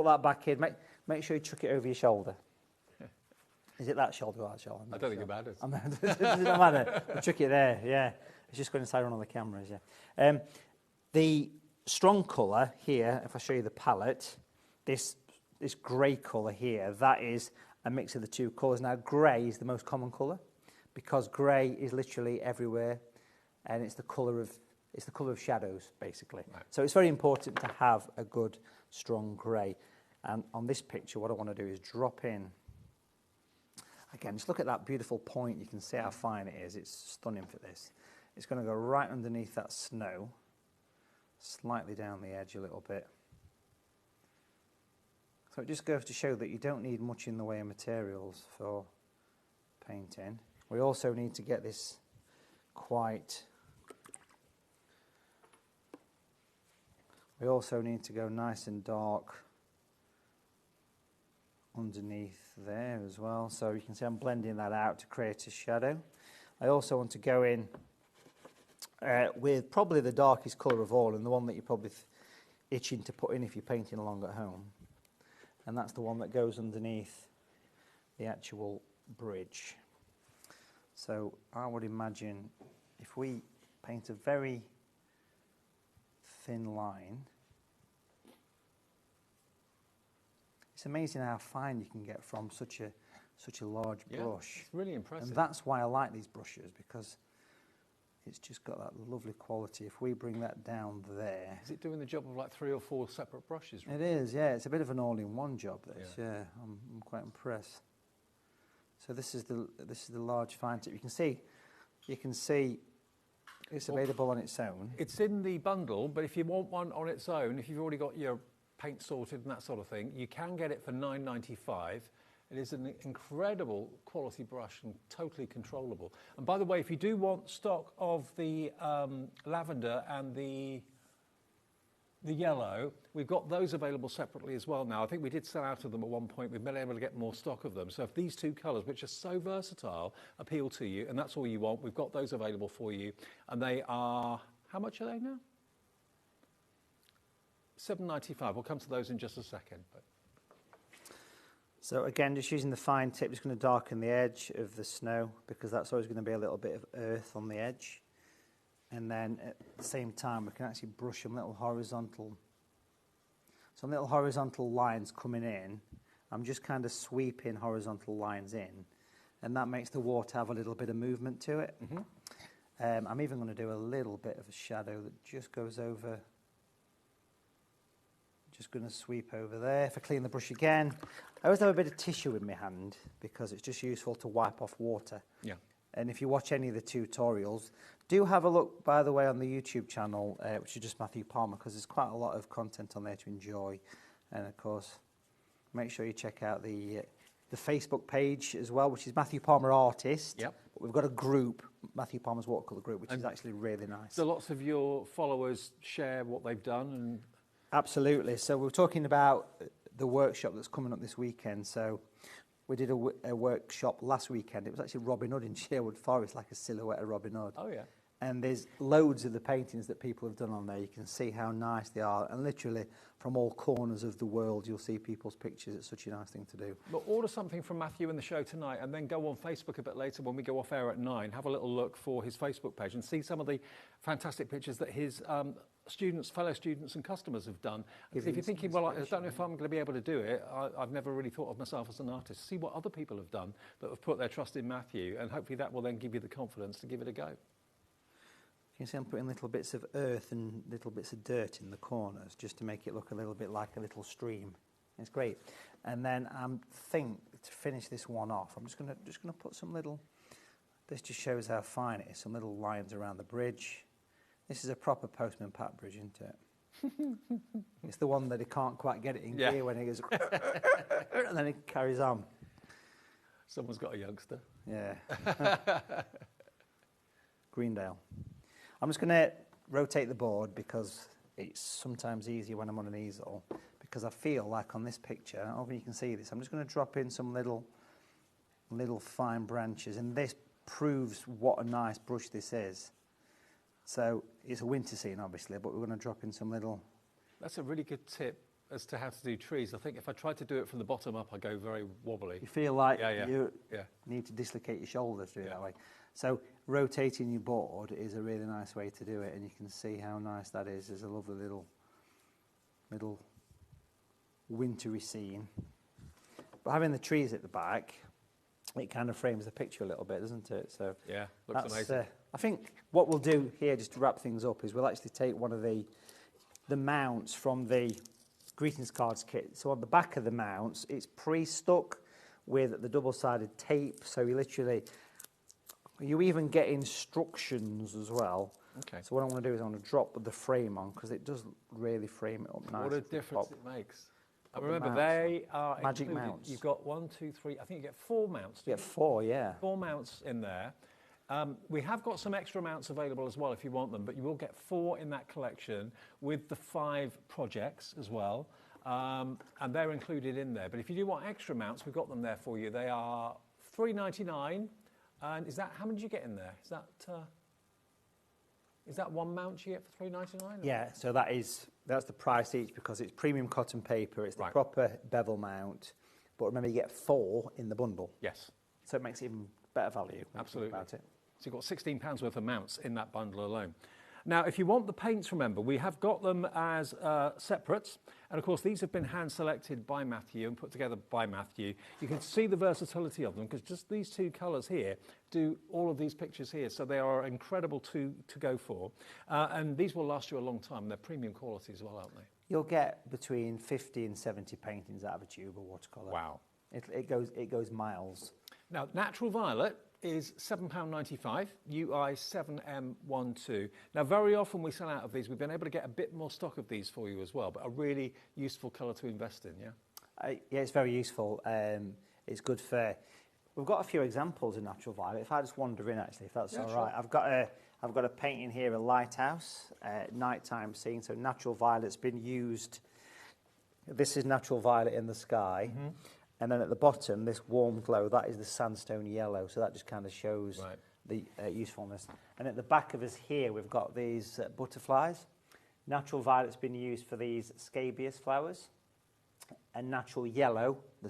that back in. Make sure you chuck it over your shoulder. Is it that shoulder or that shoulder? I don't think it matters. Does it not matter? We'll chuck it there, yeah. It's just going inside one of the cameras, yeah. The strong colour here, if I show you the palette, this grey colour here, that is a mix of the 2 colours. Now, grey is the most common colour, because grey is literally everywhere, and it's the colour of shadows, basically. Right. So it's very important to have a good, strong grey. And on this picture, what I want to do is drop in. Again, just look at that beautiful point. You can see how fine it is. It's stunning for this. It's going to go right underneath that snow, slightly down the edge a little bit. So it just goes to show that you don't need much in the way of materials for painting. We also need to get this quite... We also need to go nice and dark underneath there as well. So you can see I'm blending that out to create a shadow. I also want to go in with probably the darkest colour of all, and the one that you're probably itching to put in if you're painting along at home. And that's the one that goes underneath the actual bridge. So I would imagine if we paint a very thin line, it's amazing how fine you can get from such a large brush. It's really impressive. And that's why I like these brushes, because it's just got that lovely quality. If we bring that down there... Is it doing the job of like 3 or 4 separate brushes? It is, yeah. It's a bit of an all-in-one job, this, yeah. I'm quite impressed. So this is the large fine tip. You can see it's available on its own. It's in the bundle, but if you want one on its own, if you've already got your paint sorted and that sort of thing, you can get it for $9.95. It is an incredible quality brush and totally controllable. And by the way, if you do want stock of the lavender and the yellow, we've got those available separately as well now. I think we did sell out of them at one point. We've been able to get more stock of them. So if these 2 colours, which are so versatile, appeal to you, and that's all you want, we've got those available for you. And they are, how much are they now? $7.95. We'll come to those in just a second. But. So again, just using the fine tip, just going to darken the edge of the snow because that's always going to be a little bit of earth on the edge. And then at the same time, we can actually brush some little horizontal lines coming in. I'm just kind of sweeping horizontal lines in, and that makes the water have a little bit of movement to it. I'm even going to do a little bit of a shadow that just goes over. Just going to sweep over there. If I clean the brush again, I always have a bit of tissue in my hand because it's just useful to wipe off water. Yeah. And if you watch any of the tutorials, do have a look, by the way, on the YouTube channel, which is just Matthew Palmer, because there's quite a lot of content on there to enjoy. And of course, make sure you check out the Facebook page as well, which is Matthew Palmer Artist. Yep. But we've got a group, Matthew Palmer's Watercolour Group, which is actually really nice. So lots of your followers share what they've done and... Absolutely. So we're talking about the workshop that's coming up this weekend. So we did a workshop last weekend. It was actually Robin Hood in Sherwood Forest, like a silhouette of Robin Hood. Oh, yeah. And there's loads of the paintings that people have done on there. You can see how nice they are. And literally from all corners of the world, you'll see people's pictures. It's such a nice thing to do. But order something from Matthew in the show tonight and then go on Facebook a bit later when we go off air at 9. Have a little look for his Facebook page and see some of the fantastic pictures that his fellow students and customers have done. If you're thinking, well, I don't know if I'm going to be able to do it, I've never really thought of myself as an artist. See what other people have done that have put their trust in Matthew, and hopefully that will then give you the confidence to give it a go. You see I'm putting little bits of earth and little bits of dirt in the corners just to make it look a little bit like a little stream. It's great. And then I think to finish this one off, I'm just going to put some little, this just shows how fine it is, some little lines around the bridge. This is a proper Postman Pat bridge, isn't it? It's the one that he can't quite get it in gear when he goes, and then it carries on. Someone's got a youngster. Yeah. Greendale. I'm just going to rotate the board because it's sometimes easier when I'm on an easel, because I feel like on this picture, I don't know if you can see this, I'm just going to drop in some little fine branches, and this proves what a nice brush this is. So it's a winter scene, obviously, but we're going to drop in some little... That's a really good tip as to how to do trees. I think if I try to do it from the bottom up, I go very wobbly. You feel like you need to dislocate your shoulders to do it that way. So rotating your board is a really nice way to do it, and you can see how nice that is. There's a lovely little wintry scene. But having the trees at the back, it kind of frames the picture a little bit, doesn't it? So yeah, looks amazing. I think what we'll do here, just to wrap things up, is we'll actually take one of the mounts from the greetings cards kit. So on the back of the mounts, it's pre-stuck with the double-sided tape. So you even get instructions as well. Okay. So what I want to do is I want to drop the frame on, because it does really frame it up nice. What a difference it makes. And remember, they are magic included. mounts. You've got 1, 2, 3. I think you get 4 mounts. You get 4, yeah. 4 mounts in there. We have got some extra mounts available as well if you want them, but you will get 4 in that collection with the 5 projects as well, and they're included in there. But if you do want extra mounts, we've got them there for you. They are $3.99, and is that, how many do you get in there? Is that 1 mount you get for $3.99? Yeah, so that's the price each, because it's premium cotton paper, it's the proper bevel mount, but remember you get 4 in the bundle. Yes. So it makes it even better value. Absolutely. About it. So you've got £16 worth of mounts in that bundle alone. Now, if you want the paints, remember, we have got them as separates. And of course, these have been hand selected by Matthew and put together by Matthew. You can see the versatility of them because just these two colours here do all of these pictures here. So they are incredible to go for. And these will last you a long time. They're premium quality as well, aren't they? You'll get between 50 and 70 paintings out of a tube of watercolour. Wow. It goes miles. Now, Natural Violet is £7.95, UI 7M12. Now, very often we sell out of these. We've been able to get a bit more stock of these for you as well, but a really useful colour to invest in, yeah? Yeah, it's very useful. It's good for... We've got a few examples of Natural Violet. If I just wander in, actually, if that's all right. Sure. I've got a painting here, a lighthouse, nighttime scene. So Natural Violet's been used... This is Natural Violet in the sky. Mm-hmm. And then at the bottom, this warm glow, that is the sandstone yellow. So that just kind of shows the usefulness. And at the back of us here, we've got these butterflies. Natural Violet's been used for these scabious flowers. And natural yellow, the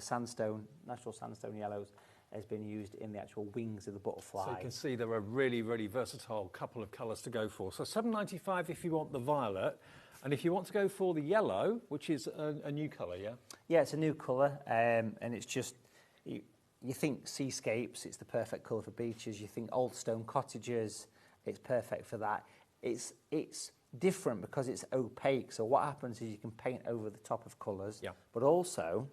natural sandstone yellows, has been used in the actual wings of the butterfly. So you can see there are really, really versatile couple of colours to go for. So £7.95 if you want the violet. And if you want to go for the yellow, which is a new colour, yeah? Yeah, it's a new colour, and it's just, you think seascapes, it's the perfect colour for beaches. You think old stone cottages, it's perfect for that. It's different because it's opaque, so what happens is you can paint over the top of colours, but also,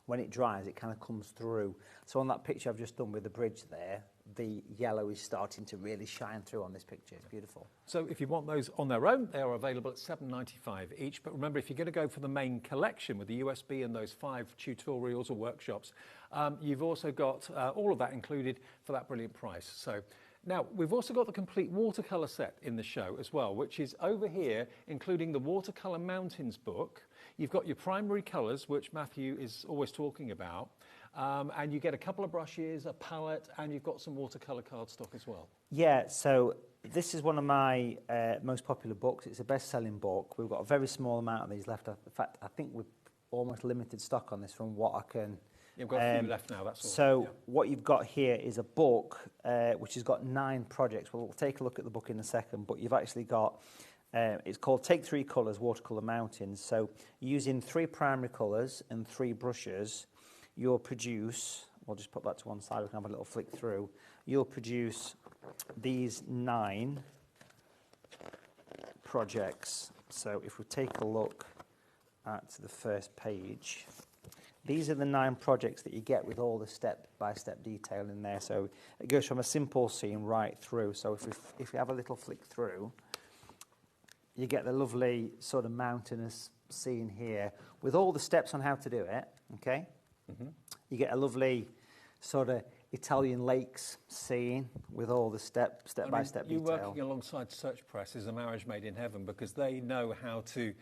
when it dries, it kind of comes through. So on that picture I've just done with the bridge there, the yellow is starting to really shine through on this picture. It's beautiful. So if you want those on their own, they are available at £7.95 each. But remember, if you're going to go for the main collection with the USB and those 5 tutorials or workshops, you've also got all of that included for that brilliant price. So now, we've also got the complete watercolour set in the show as well, which is over here, including the Watercolour Mountains book. You've got your primary colours, which Matthew is always talking about. And you get a couple of brushes, a palette, and you've got some watercolour cardstock as well. Yeah, so this is one of my most popular books. It's a best-selling book. We've got a very small amount of these left. In fact, I think we've almost limited stock on this from what I can... You've got a few left now, that's all. So what you've got here is a book which has got 9 projects. We'll take a look at the book in a second, but you've actually got... it's called Take 3 Colours, Watercolour Mountains. So using 3 primary colours and 3 brushes... you'll produce, we'll just put that to one side, we can have a little flick through, you'll produce these 9 projects. So if we take a look at the first page, these are the 9 projects that you get with all the step-by-step detail in there. So it goes from a simple scene right through. So if we have a little flick through, you get the lovely sort of mountainous scene here with all the steps on how to do it, okay? Mm-hmm. You get a lovely sort of Italian lakes scene with all the step-by-step detail. You're working alongside Search Press is a marriage made in heaven because they know how to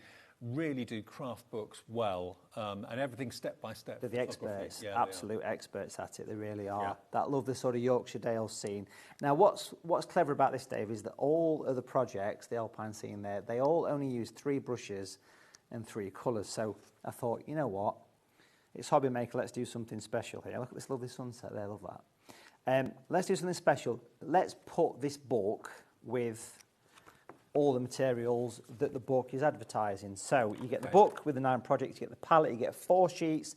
really do craft books well and everything step-by-step. They're the experts, absolute experts at it, they really are. That love the sort of Yorkshire Dales scene. Now what's clever about this, Dave, is that all of the projects, the Alpine scene there, they all only use 3 brushes and 3 colours. So I thought, you know what? It's HobbyMaker, let's do something special here. Look at this lovely sunset there, I love that. Let's do something special. Let's put this book with all the materials that the book is advertising. So you get the book with the 9 projects, you get the palette, you get 4 sheets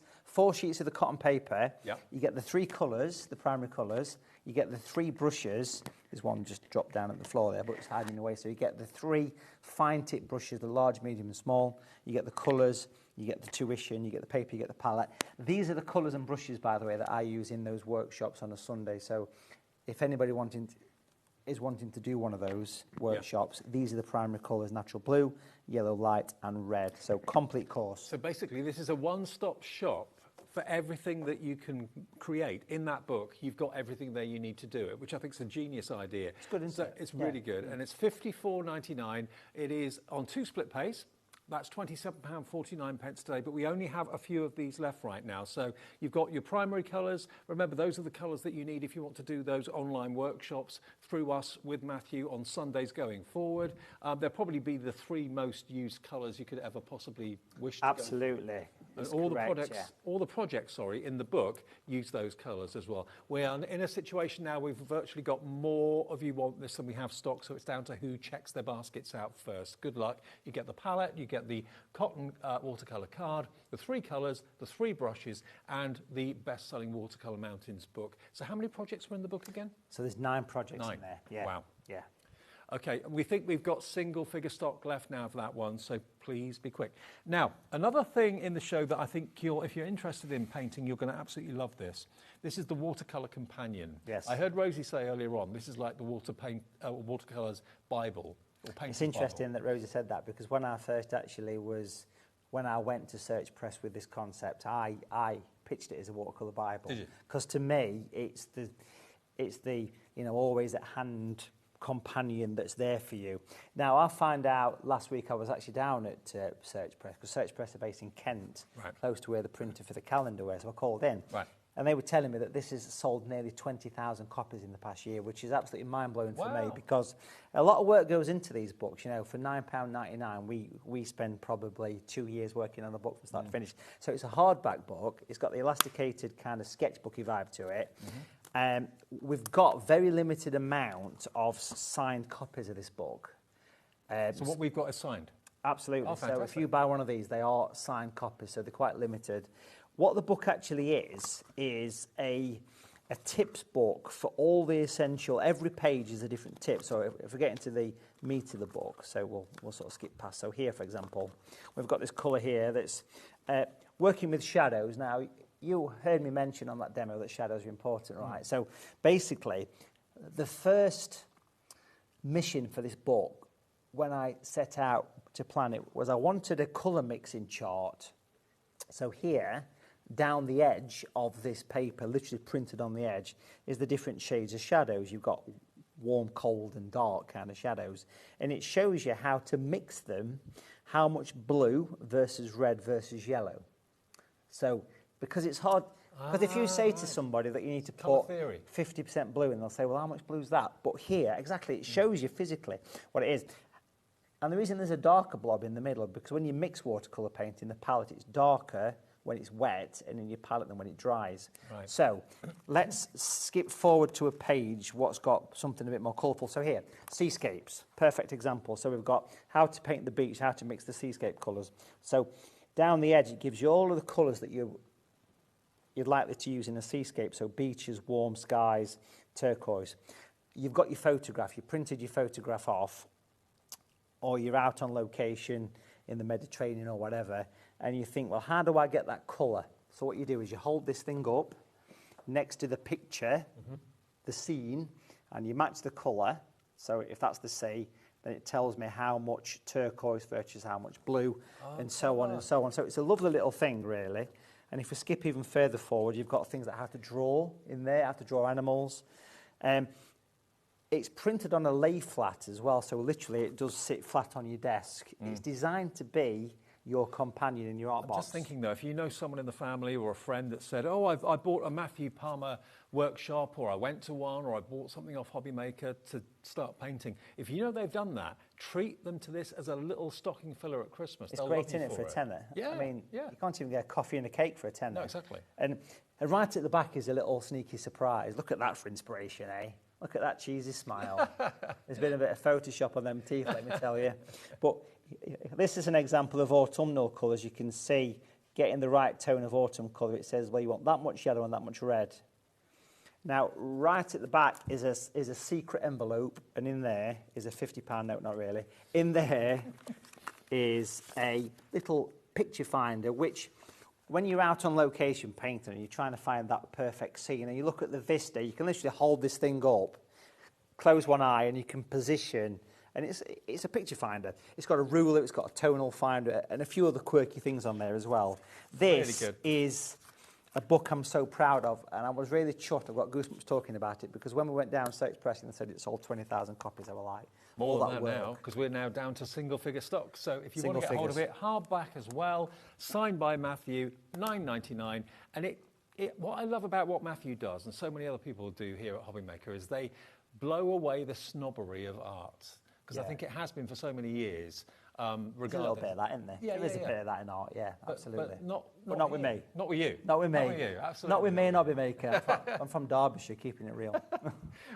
of the cotton paper, you get the 3 colours, the primary colours, you get the 3 brushes. There's one just dropped down at the floor there, but it's hiding away. So you get the 3 fine tip brushes, the large, medium and small, you get the colours, you get the tuition, you get the paper, you get the palette. These are the colours and brushes, by the way, that I use in those workshops on a Sunday. So if anybody is wanting to do one of those workshops, these are the primary colours: natural blue, yellow light and red. So complete course. So basically this is a one-stop shop for everything that you can create in that book. You've got everything there you need to do it, which I think is a genius idea. It's good, isn't it? It's really good. And it's £54.99. It is on 2 split pays. That's £27.49 today, but we only have a few of these left right now. So you've got your primary colours. Remember, those are the colours that you need if you want to do those online workshops through us with Matthew on Sundays going forward. They'll probably be the 3 most used colours you could ever possibly wish to Absolutely. And all the projects, in the book use those colours as well. We are in a situation now we've virtually got more of you want this than we have stock, so it's down to who checks their baskets out first. Good luck. You get the palette, you get the cotton watercolour card, the 3 colours, the 3 brushes, and the best-selling Watercolour Mountains book. So how many projects were in the book again? So there's 9 projects in there. Yeah. Wow. Yeah. Okay, we think we've got single figure stock left now for that one, so please be quick. Now, another thing in the show that I think if you're interested in painting, you're going to absolutely love this. This is the Watercolour Companion. Yes. I heard Rosie say earlier on, this is like the Watercolours Bible. It's interesting that Rosie said that, because when I first when I went to Search Press with this concept, I pitched it as a Watercolour Bible. Did you? Because to me, it's the always at hand companion that's there for you. Now, I found out last week I was actually down at Search Press, because Search Press are based in Kent, close to where the printer for the calendar was, so I called in. Right. And they were telling me that this has sold nearly 20,000 copies in the past year, which is absolutely mind-blowing for me, because a lot of work goes into these books. For £9.99, we spend probably 2 years working on the book from start to finish. So it's a hardback book. It's got the elasticated kind of sketchbooky vibe to it. We've got very limited amount of signed copies of this book. So what we've got is signed? Absolutely. Oh, so if you buy one of these, they are signed copies, so they're quite limited. What the book actually is a tips book for all the essential. Every page is a different tip. So if we get into the meat of the book, so we'll sort of skip past. So here, for example, we've got this colour here that's working with shadows. Now, you heard me mention on that demo that shadows are important, right? So basically, the first mission for this book, when I set out to plan it, was I wanted a colour mixing chart. So here, down the edge of this paper, literally printed on the edge, is the different shades of shadows. You've got warm, cold and dark kind of shadows. And it shows you how to mix them, how much blue versus red versus yellow. So, because it's hard, because if you say to somebody that you need to put 50% blue in, they'll say, well, how much blue is that? But here, exactly, it shows you physically what it is. And the reason there's a darker blob in the middle, because when you mix watercolour paint in the palette, it's darker when it's wet and in your palette than when it dries. Right. So let's skip forward to a page what's got something a bit more colourful. So here, seascapes, perfect example. So we've got how to paint the beach, how to mix the seascape colours. So down the edge, it gives you all of the colours that you're likely to use in a seascape. So beaches, warm skies, turquoise. You've got your photograph, you printed your photograph off, or you're out on location in the Mediterranean or whatever, and you think, well, how do I get that colour? So what you do is you hold this thing up next to the picture, the scene, and you match the colour. So if that's the sea, then it tells me how much turquoise versus how much blue, and so on and so on. So it's a lovely little thing, really. And if we skip even further forward, you've got things like how to draw in there, how to draw animals. It's printed on a lay flat as well, so literally it does sit flat on your desk. It's designed to be your companion in your art box. Just thinking though, if you know someone in the family or a friend that said, oh, I bought a Matthew Palmer workshop, or I went to one, or I bought something off HobbyMaker to start painting, if you know they've done that, treat them to this as a little stocking filler at Christmas. It's great, isn't it, for a tenner? Yeah, I mean, you can't even get a coffee and a cake for a tenner. No, exactly. And right at the back is a little sneaky surprise. Look at that for inspiration, eh? Look at that cheesy smile. There's been a bit of Photoshop on them teeth, let me tell you. But this is an example of autumnal colours. You can see getting the right tone of autumn colour. It says, well, you want that much yellow and that much red. Now, right at the back is a secret envelope, and in there is a £50 note, not really. In there is a little picture finder, which, when you're out on location painting and you're trying to find that perfect scene, and you look at the vista, you can literally hold this thing up, close one eye, and you can position. And it's a picture finder. It's got a ruler, it's got a tonal finder, and a few other quirky things on there as well. This really good. is a book I'm so proud of, and I was really chuffed. I've got goosebumps talking about it, because when we went down Search Press and they said it sold 20,000 copies, I was like, More all than that work. now, because we're now down to single-figure stock. So if you want Single to get hold of figures. it, hardback as well, signed by Matthew, $9.99. And what I love about what Matthew does, and so many other people do here at HobbyMaker, is they blow away the snobbery of art. Because I think it has been for so many years. There's a little bit of that, isn't there? Yeah, there is a bit of that in art, yeah, absolutely. But not with me. Not with you. Not with me. Not with you, absolutely. Not with me and HobbyMaker. I'm from Derbyshire, keeping it real.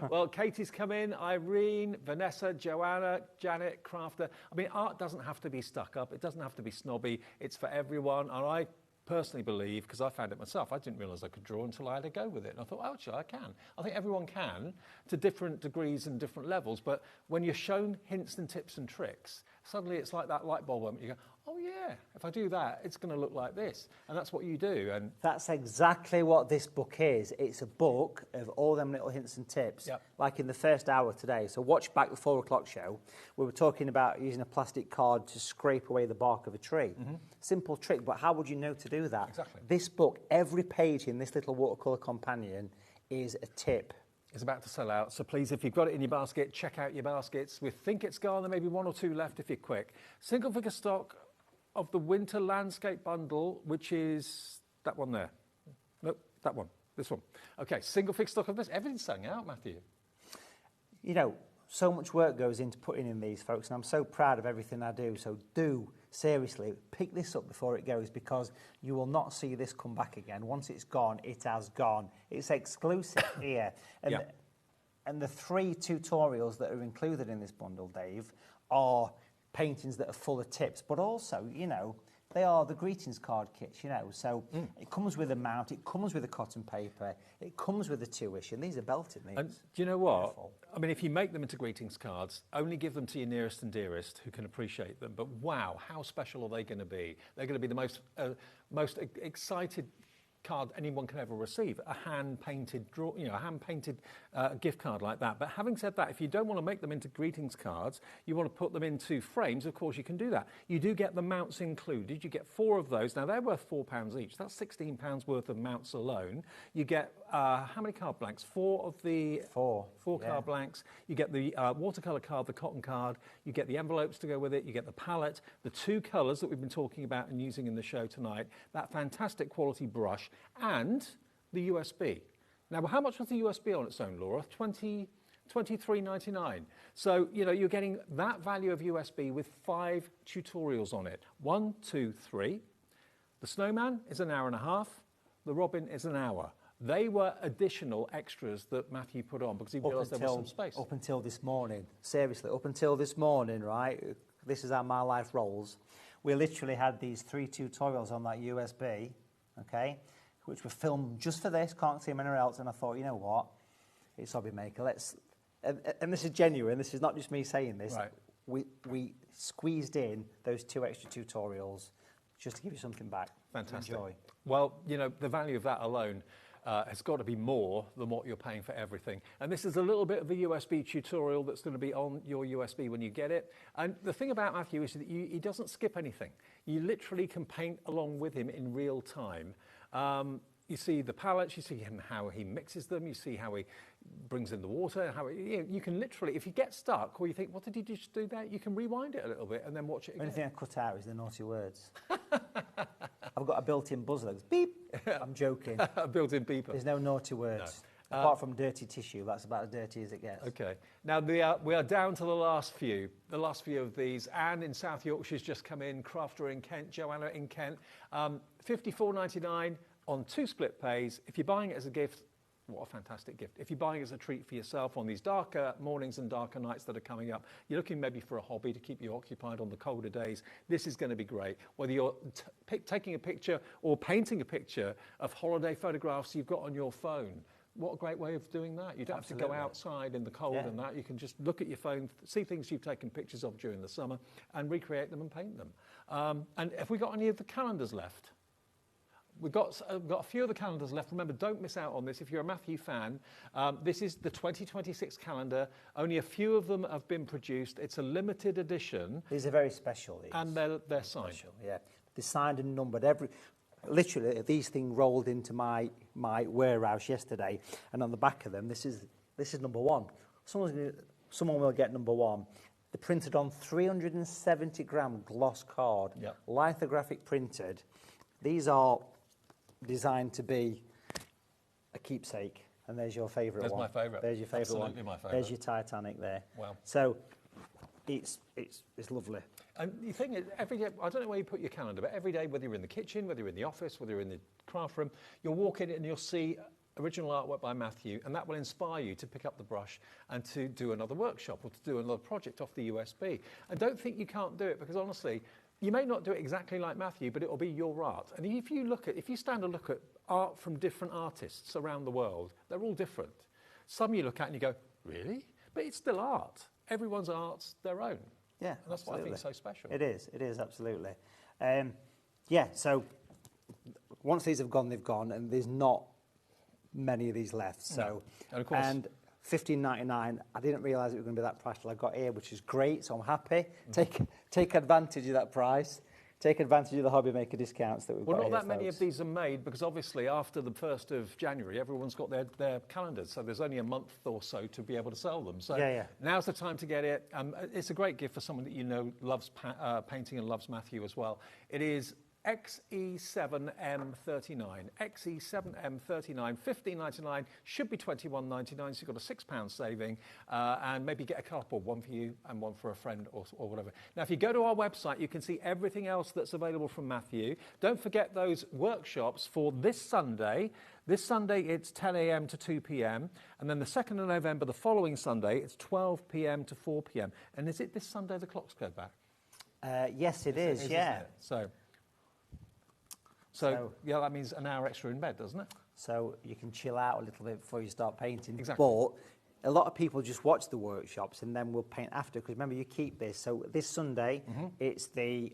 Well, Katie's come in, Irene, Vanessa, Joanna, Janet, Crafter. I mean, art doesn't have to be stuck up. It doesn't have to be snobby. It's for everyone. And I personally believe, because I found it myself, I didn't realise I could draw until I had a go with it. And I thought, oh, actually, I can. I think everyone can, to different degrees and different levels. But when you're shown hints and tips and tricks, suddenly it's like that light bulb moment. You go, oh, yeah, if I do that, it's going to look like this. And that's what you do. And that's exactly what this book is. It's a book of all them little hints and tips, like in the first hour today. So watch back the 4 o'clock show. We were talking about using a plastic card to scrape away the bark of a tree. Simple trick, but how would you know to do that? Exactly. This book, every page in this little watercolour companion is a tip. It's about to sell out, so please, if you've got it in your basket, check out your baskets. We think it's gone, there may be 1 or 2 left if you're quick. Single figure stock of the Winter Landscape Bundle, which is that one there. Nope, that one, this one. Okay, single figure stock of this. Everything's selling out, Matthew. You know, so much work goes into putting in these, folks, and I'm so proud of everything I do. So do, seriously, pick this up before it goes, because you will not see this come back again. Once it's gone, it has gone. It's exclusive here. And the 3 tutorials that are included in this bundle, Dave, are paintings that are full of tips, but also, you know, they are the greetings card kits, you know. So it comes with a mount, it comes with a cotton paper, it comes with a 2-ish, and these are belted. And do you know what? Beautiful. I mean, if you make them into greetings cards, only give them to your nearest and dearest who can appreciate them. But wow, how special are they going to be? They're going to be the most excited card anyone can ever receive, a hand-painted gift card like that. But having said that, if you don't want to make them into greetings cards, you want to put them into frames, of course you can do that. You do get the mounts included. You get 4 of those. Now, they're worth £4 each. That's £16 worth of mounts alone. You get, how many card blanks? 4 of the... 4 card blanks. You get the watercolour card, the cotton card. You get the envelopes to go with it. You get the palette, the 2 colours that we've been talking about and using in the show tonight, that fantastic quality brush, and the USB. Now, how much was the USB on its own, Laura? $23.99. So, you know, you're getting that value of USB with 5 tutorials on it. 1, 2, 3. The snowman is an hour and a half. The robin is an hour. They were additional extras that Matthew put on because he realised there was some space. Up until this morning, seriously, up until this morning, right? This is how my life rolls. We literally had these 3 tutorials on that USB, okay, which were filmed just for this, can't see them anywhere else. And I thought, you know what, it's HobbyMaker. Let's, and this is genuine. This is not just me saying this. Right. We squeezed in those 2 extra tutorials just to give you something back. Fantastic. To enjoy. Well, you know, the value of that alone has got to be more than what you're paying for everything. And this is a little bit of the USB tutorial that's going to be on your USB when you get it. And the thing about Matthew is that he doesn't skip anything. You literally can paint along with him in real time. You see the palettes, you see how he mixes them, you see how he brings in the water, how you can literally, if you get stuck or you think, what did he just do there? You can rewind it a little bit and then watch it again. The only thing I cut out is the naughty words. I've got a built-in buzzer that goes beep. I'm joking. A built-in beeper. There's no naughty words. No. Apart from dirty tissue, that's about as dirty as it gets. Okay. Now, we are down to the last few of these. Anne in South Yorkshire's just come in, Crafter in Kent, Joanna in Kent. $54.99 on 2 split pays. If you're buying it as a gift, what a fantastic gift. If you're buying it as a treat for yourself on these darker mornings and darker nights that are coming up, you're looking maybe for a hobby to keep you occupied on the colder days, this is going to be great. Whether you're taking a picture or painting a picture of holiday photographs you've got on your phone, what a great way of doing that. You don't have to go outside in the cold and that. You can just look at your phone, see things you've taken pictures of during the summer and recreate them and paint them. And have we got any of the calendars left? We've got a few of the calendars left. Remember, don't miss out on this. If you're a Matthew fan, this is the 2026 calendar. Only a few of them have been produced. It's a limited edition. These are very special, these. And they're signed. Special, yeah. They're signed and numbered. literally, these things rolled into my warehouse yesterday, and on the back of them, this is number one. Someone will get number one. They're printed on 370-gram gloss card, lithographic printed. These are designed to be a keepsake, and there's your favourite one. There's my favourite. There's your favourite one. Absolutely my favourite. There's your Titanic there. Wow. So it's lovely. And the thing is, every day, I don't know where you put your calendar, but every day, whether you're in the kitchen, whether you're in the office, whether you're in the craft room, you'll walk in and you'll see original artwork by Matthew, and that will inspire you to pick up the brush and to do another workshop or to do another project off the USB. And don't think you can't do it, because honestly, you may not do it exactly like Matthew, but it will be your art. And if you stand and look at art from different artists around the world, they're all different. Some you look at and you go, really? But it's still art. Everyone's art's their own. Yeah, and that's what I think is so special. It is, absolutely. So once these have gone, they've gone, and there's not many of these left. So, no. And of course, and $15.99, I didn't realise it was going to be that price till I got here, which is great, so I'm happy. Take advantage of that price. Take advantage of the HobbyMaker discounts that we've got here, Well, not that many folks. of these are made, because obviously after the 1st of January, everyone's got their calendars, so there's only a month or so to be able to sell them. So now's the time to get it. It's a great gift for someone that you know loves painting and loves Matthew as well. It is XE7M39. XE7M39, $15.99, should be $21.99, so you've got a £6 saving, and maybe get a couple, one for you and one for a friend or whatever. Now, if you go to our website, you can see everything else that's available from Matthew. Don't forget those workshops for this Sunday. This Sunday, it's 10 a.m. to 2 p.m. And then the 2nd of November, the following Sunday, it's 12 p.m. to 4 p.m. And is it this Sunday the clocks go back? Yes, it is, yeah. Isn't it? So, yeah, that means an hour extra in bed, doesn't it? So you can chill out a little bit before you start painting. Exactly. But a lot of people just watch the workshops and then we'll paint after, because remember, you keep this. So this Sunday, it's the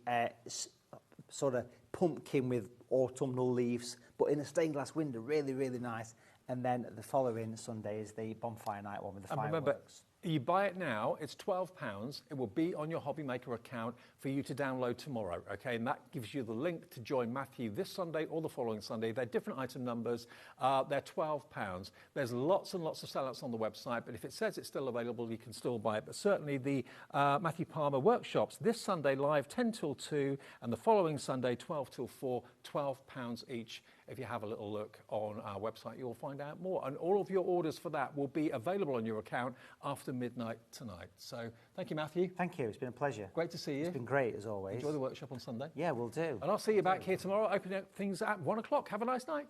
sort of pumpkin with autumnal leaves, but in a stained glass window, really, really nice. And then the following Sunday is the bonfire night one with the fireworks. Remember, you buy it now, it's £12. It will be on your HobbyMaker account for you to download tomorrow, okay? And that gives you the link to join Matthew this Sunday or the following Sunday. They're different item numbers. They're £12. There's lots and lots of sellouts on the website, but if it says it's still available, you can still buy it. But certainly the Matthew Palmer workshops this Sunday live 10 till 2, and the following Sunday 12 till 4, £12 each. If you have a little look on our website, you'll find out more. And all of your orders for that will be available on your account after midnight tonight. So thank you, Matthew. Thank you. It's been a pleasure. Great to see you. It's been great, as always. Enjoy the workshop on Sunday. Yeah, we'll do. And I'll see you back here tomorrow, opening up things at 1 o'clock. Have a nice night.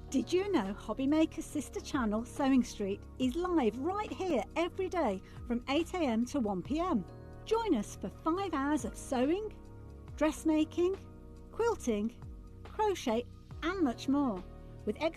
Did you know HobbyMaker's sister channel, Sewing Street, is live right here every day from 8 a.m. to 1 p.m. Join us for 5 hours of sewing, dressmaking, quilting, crochet and much more, with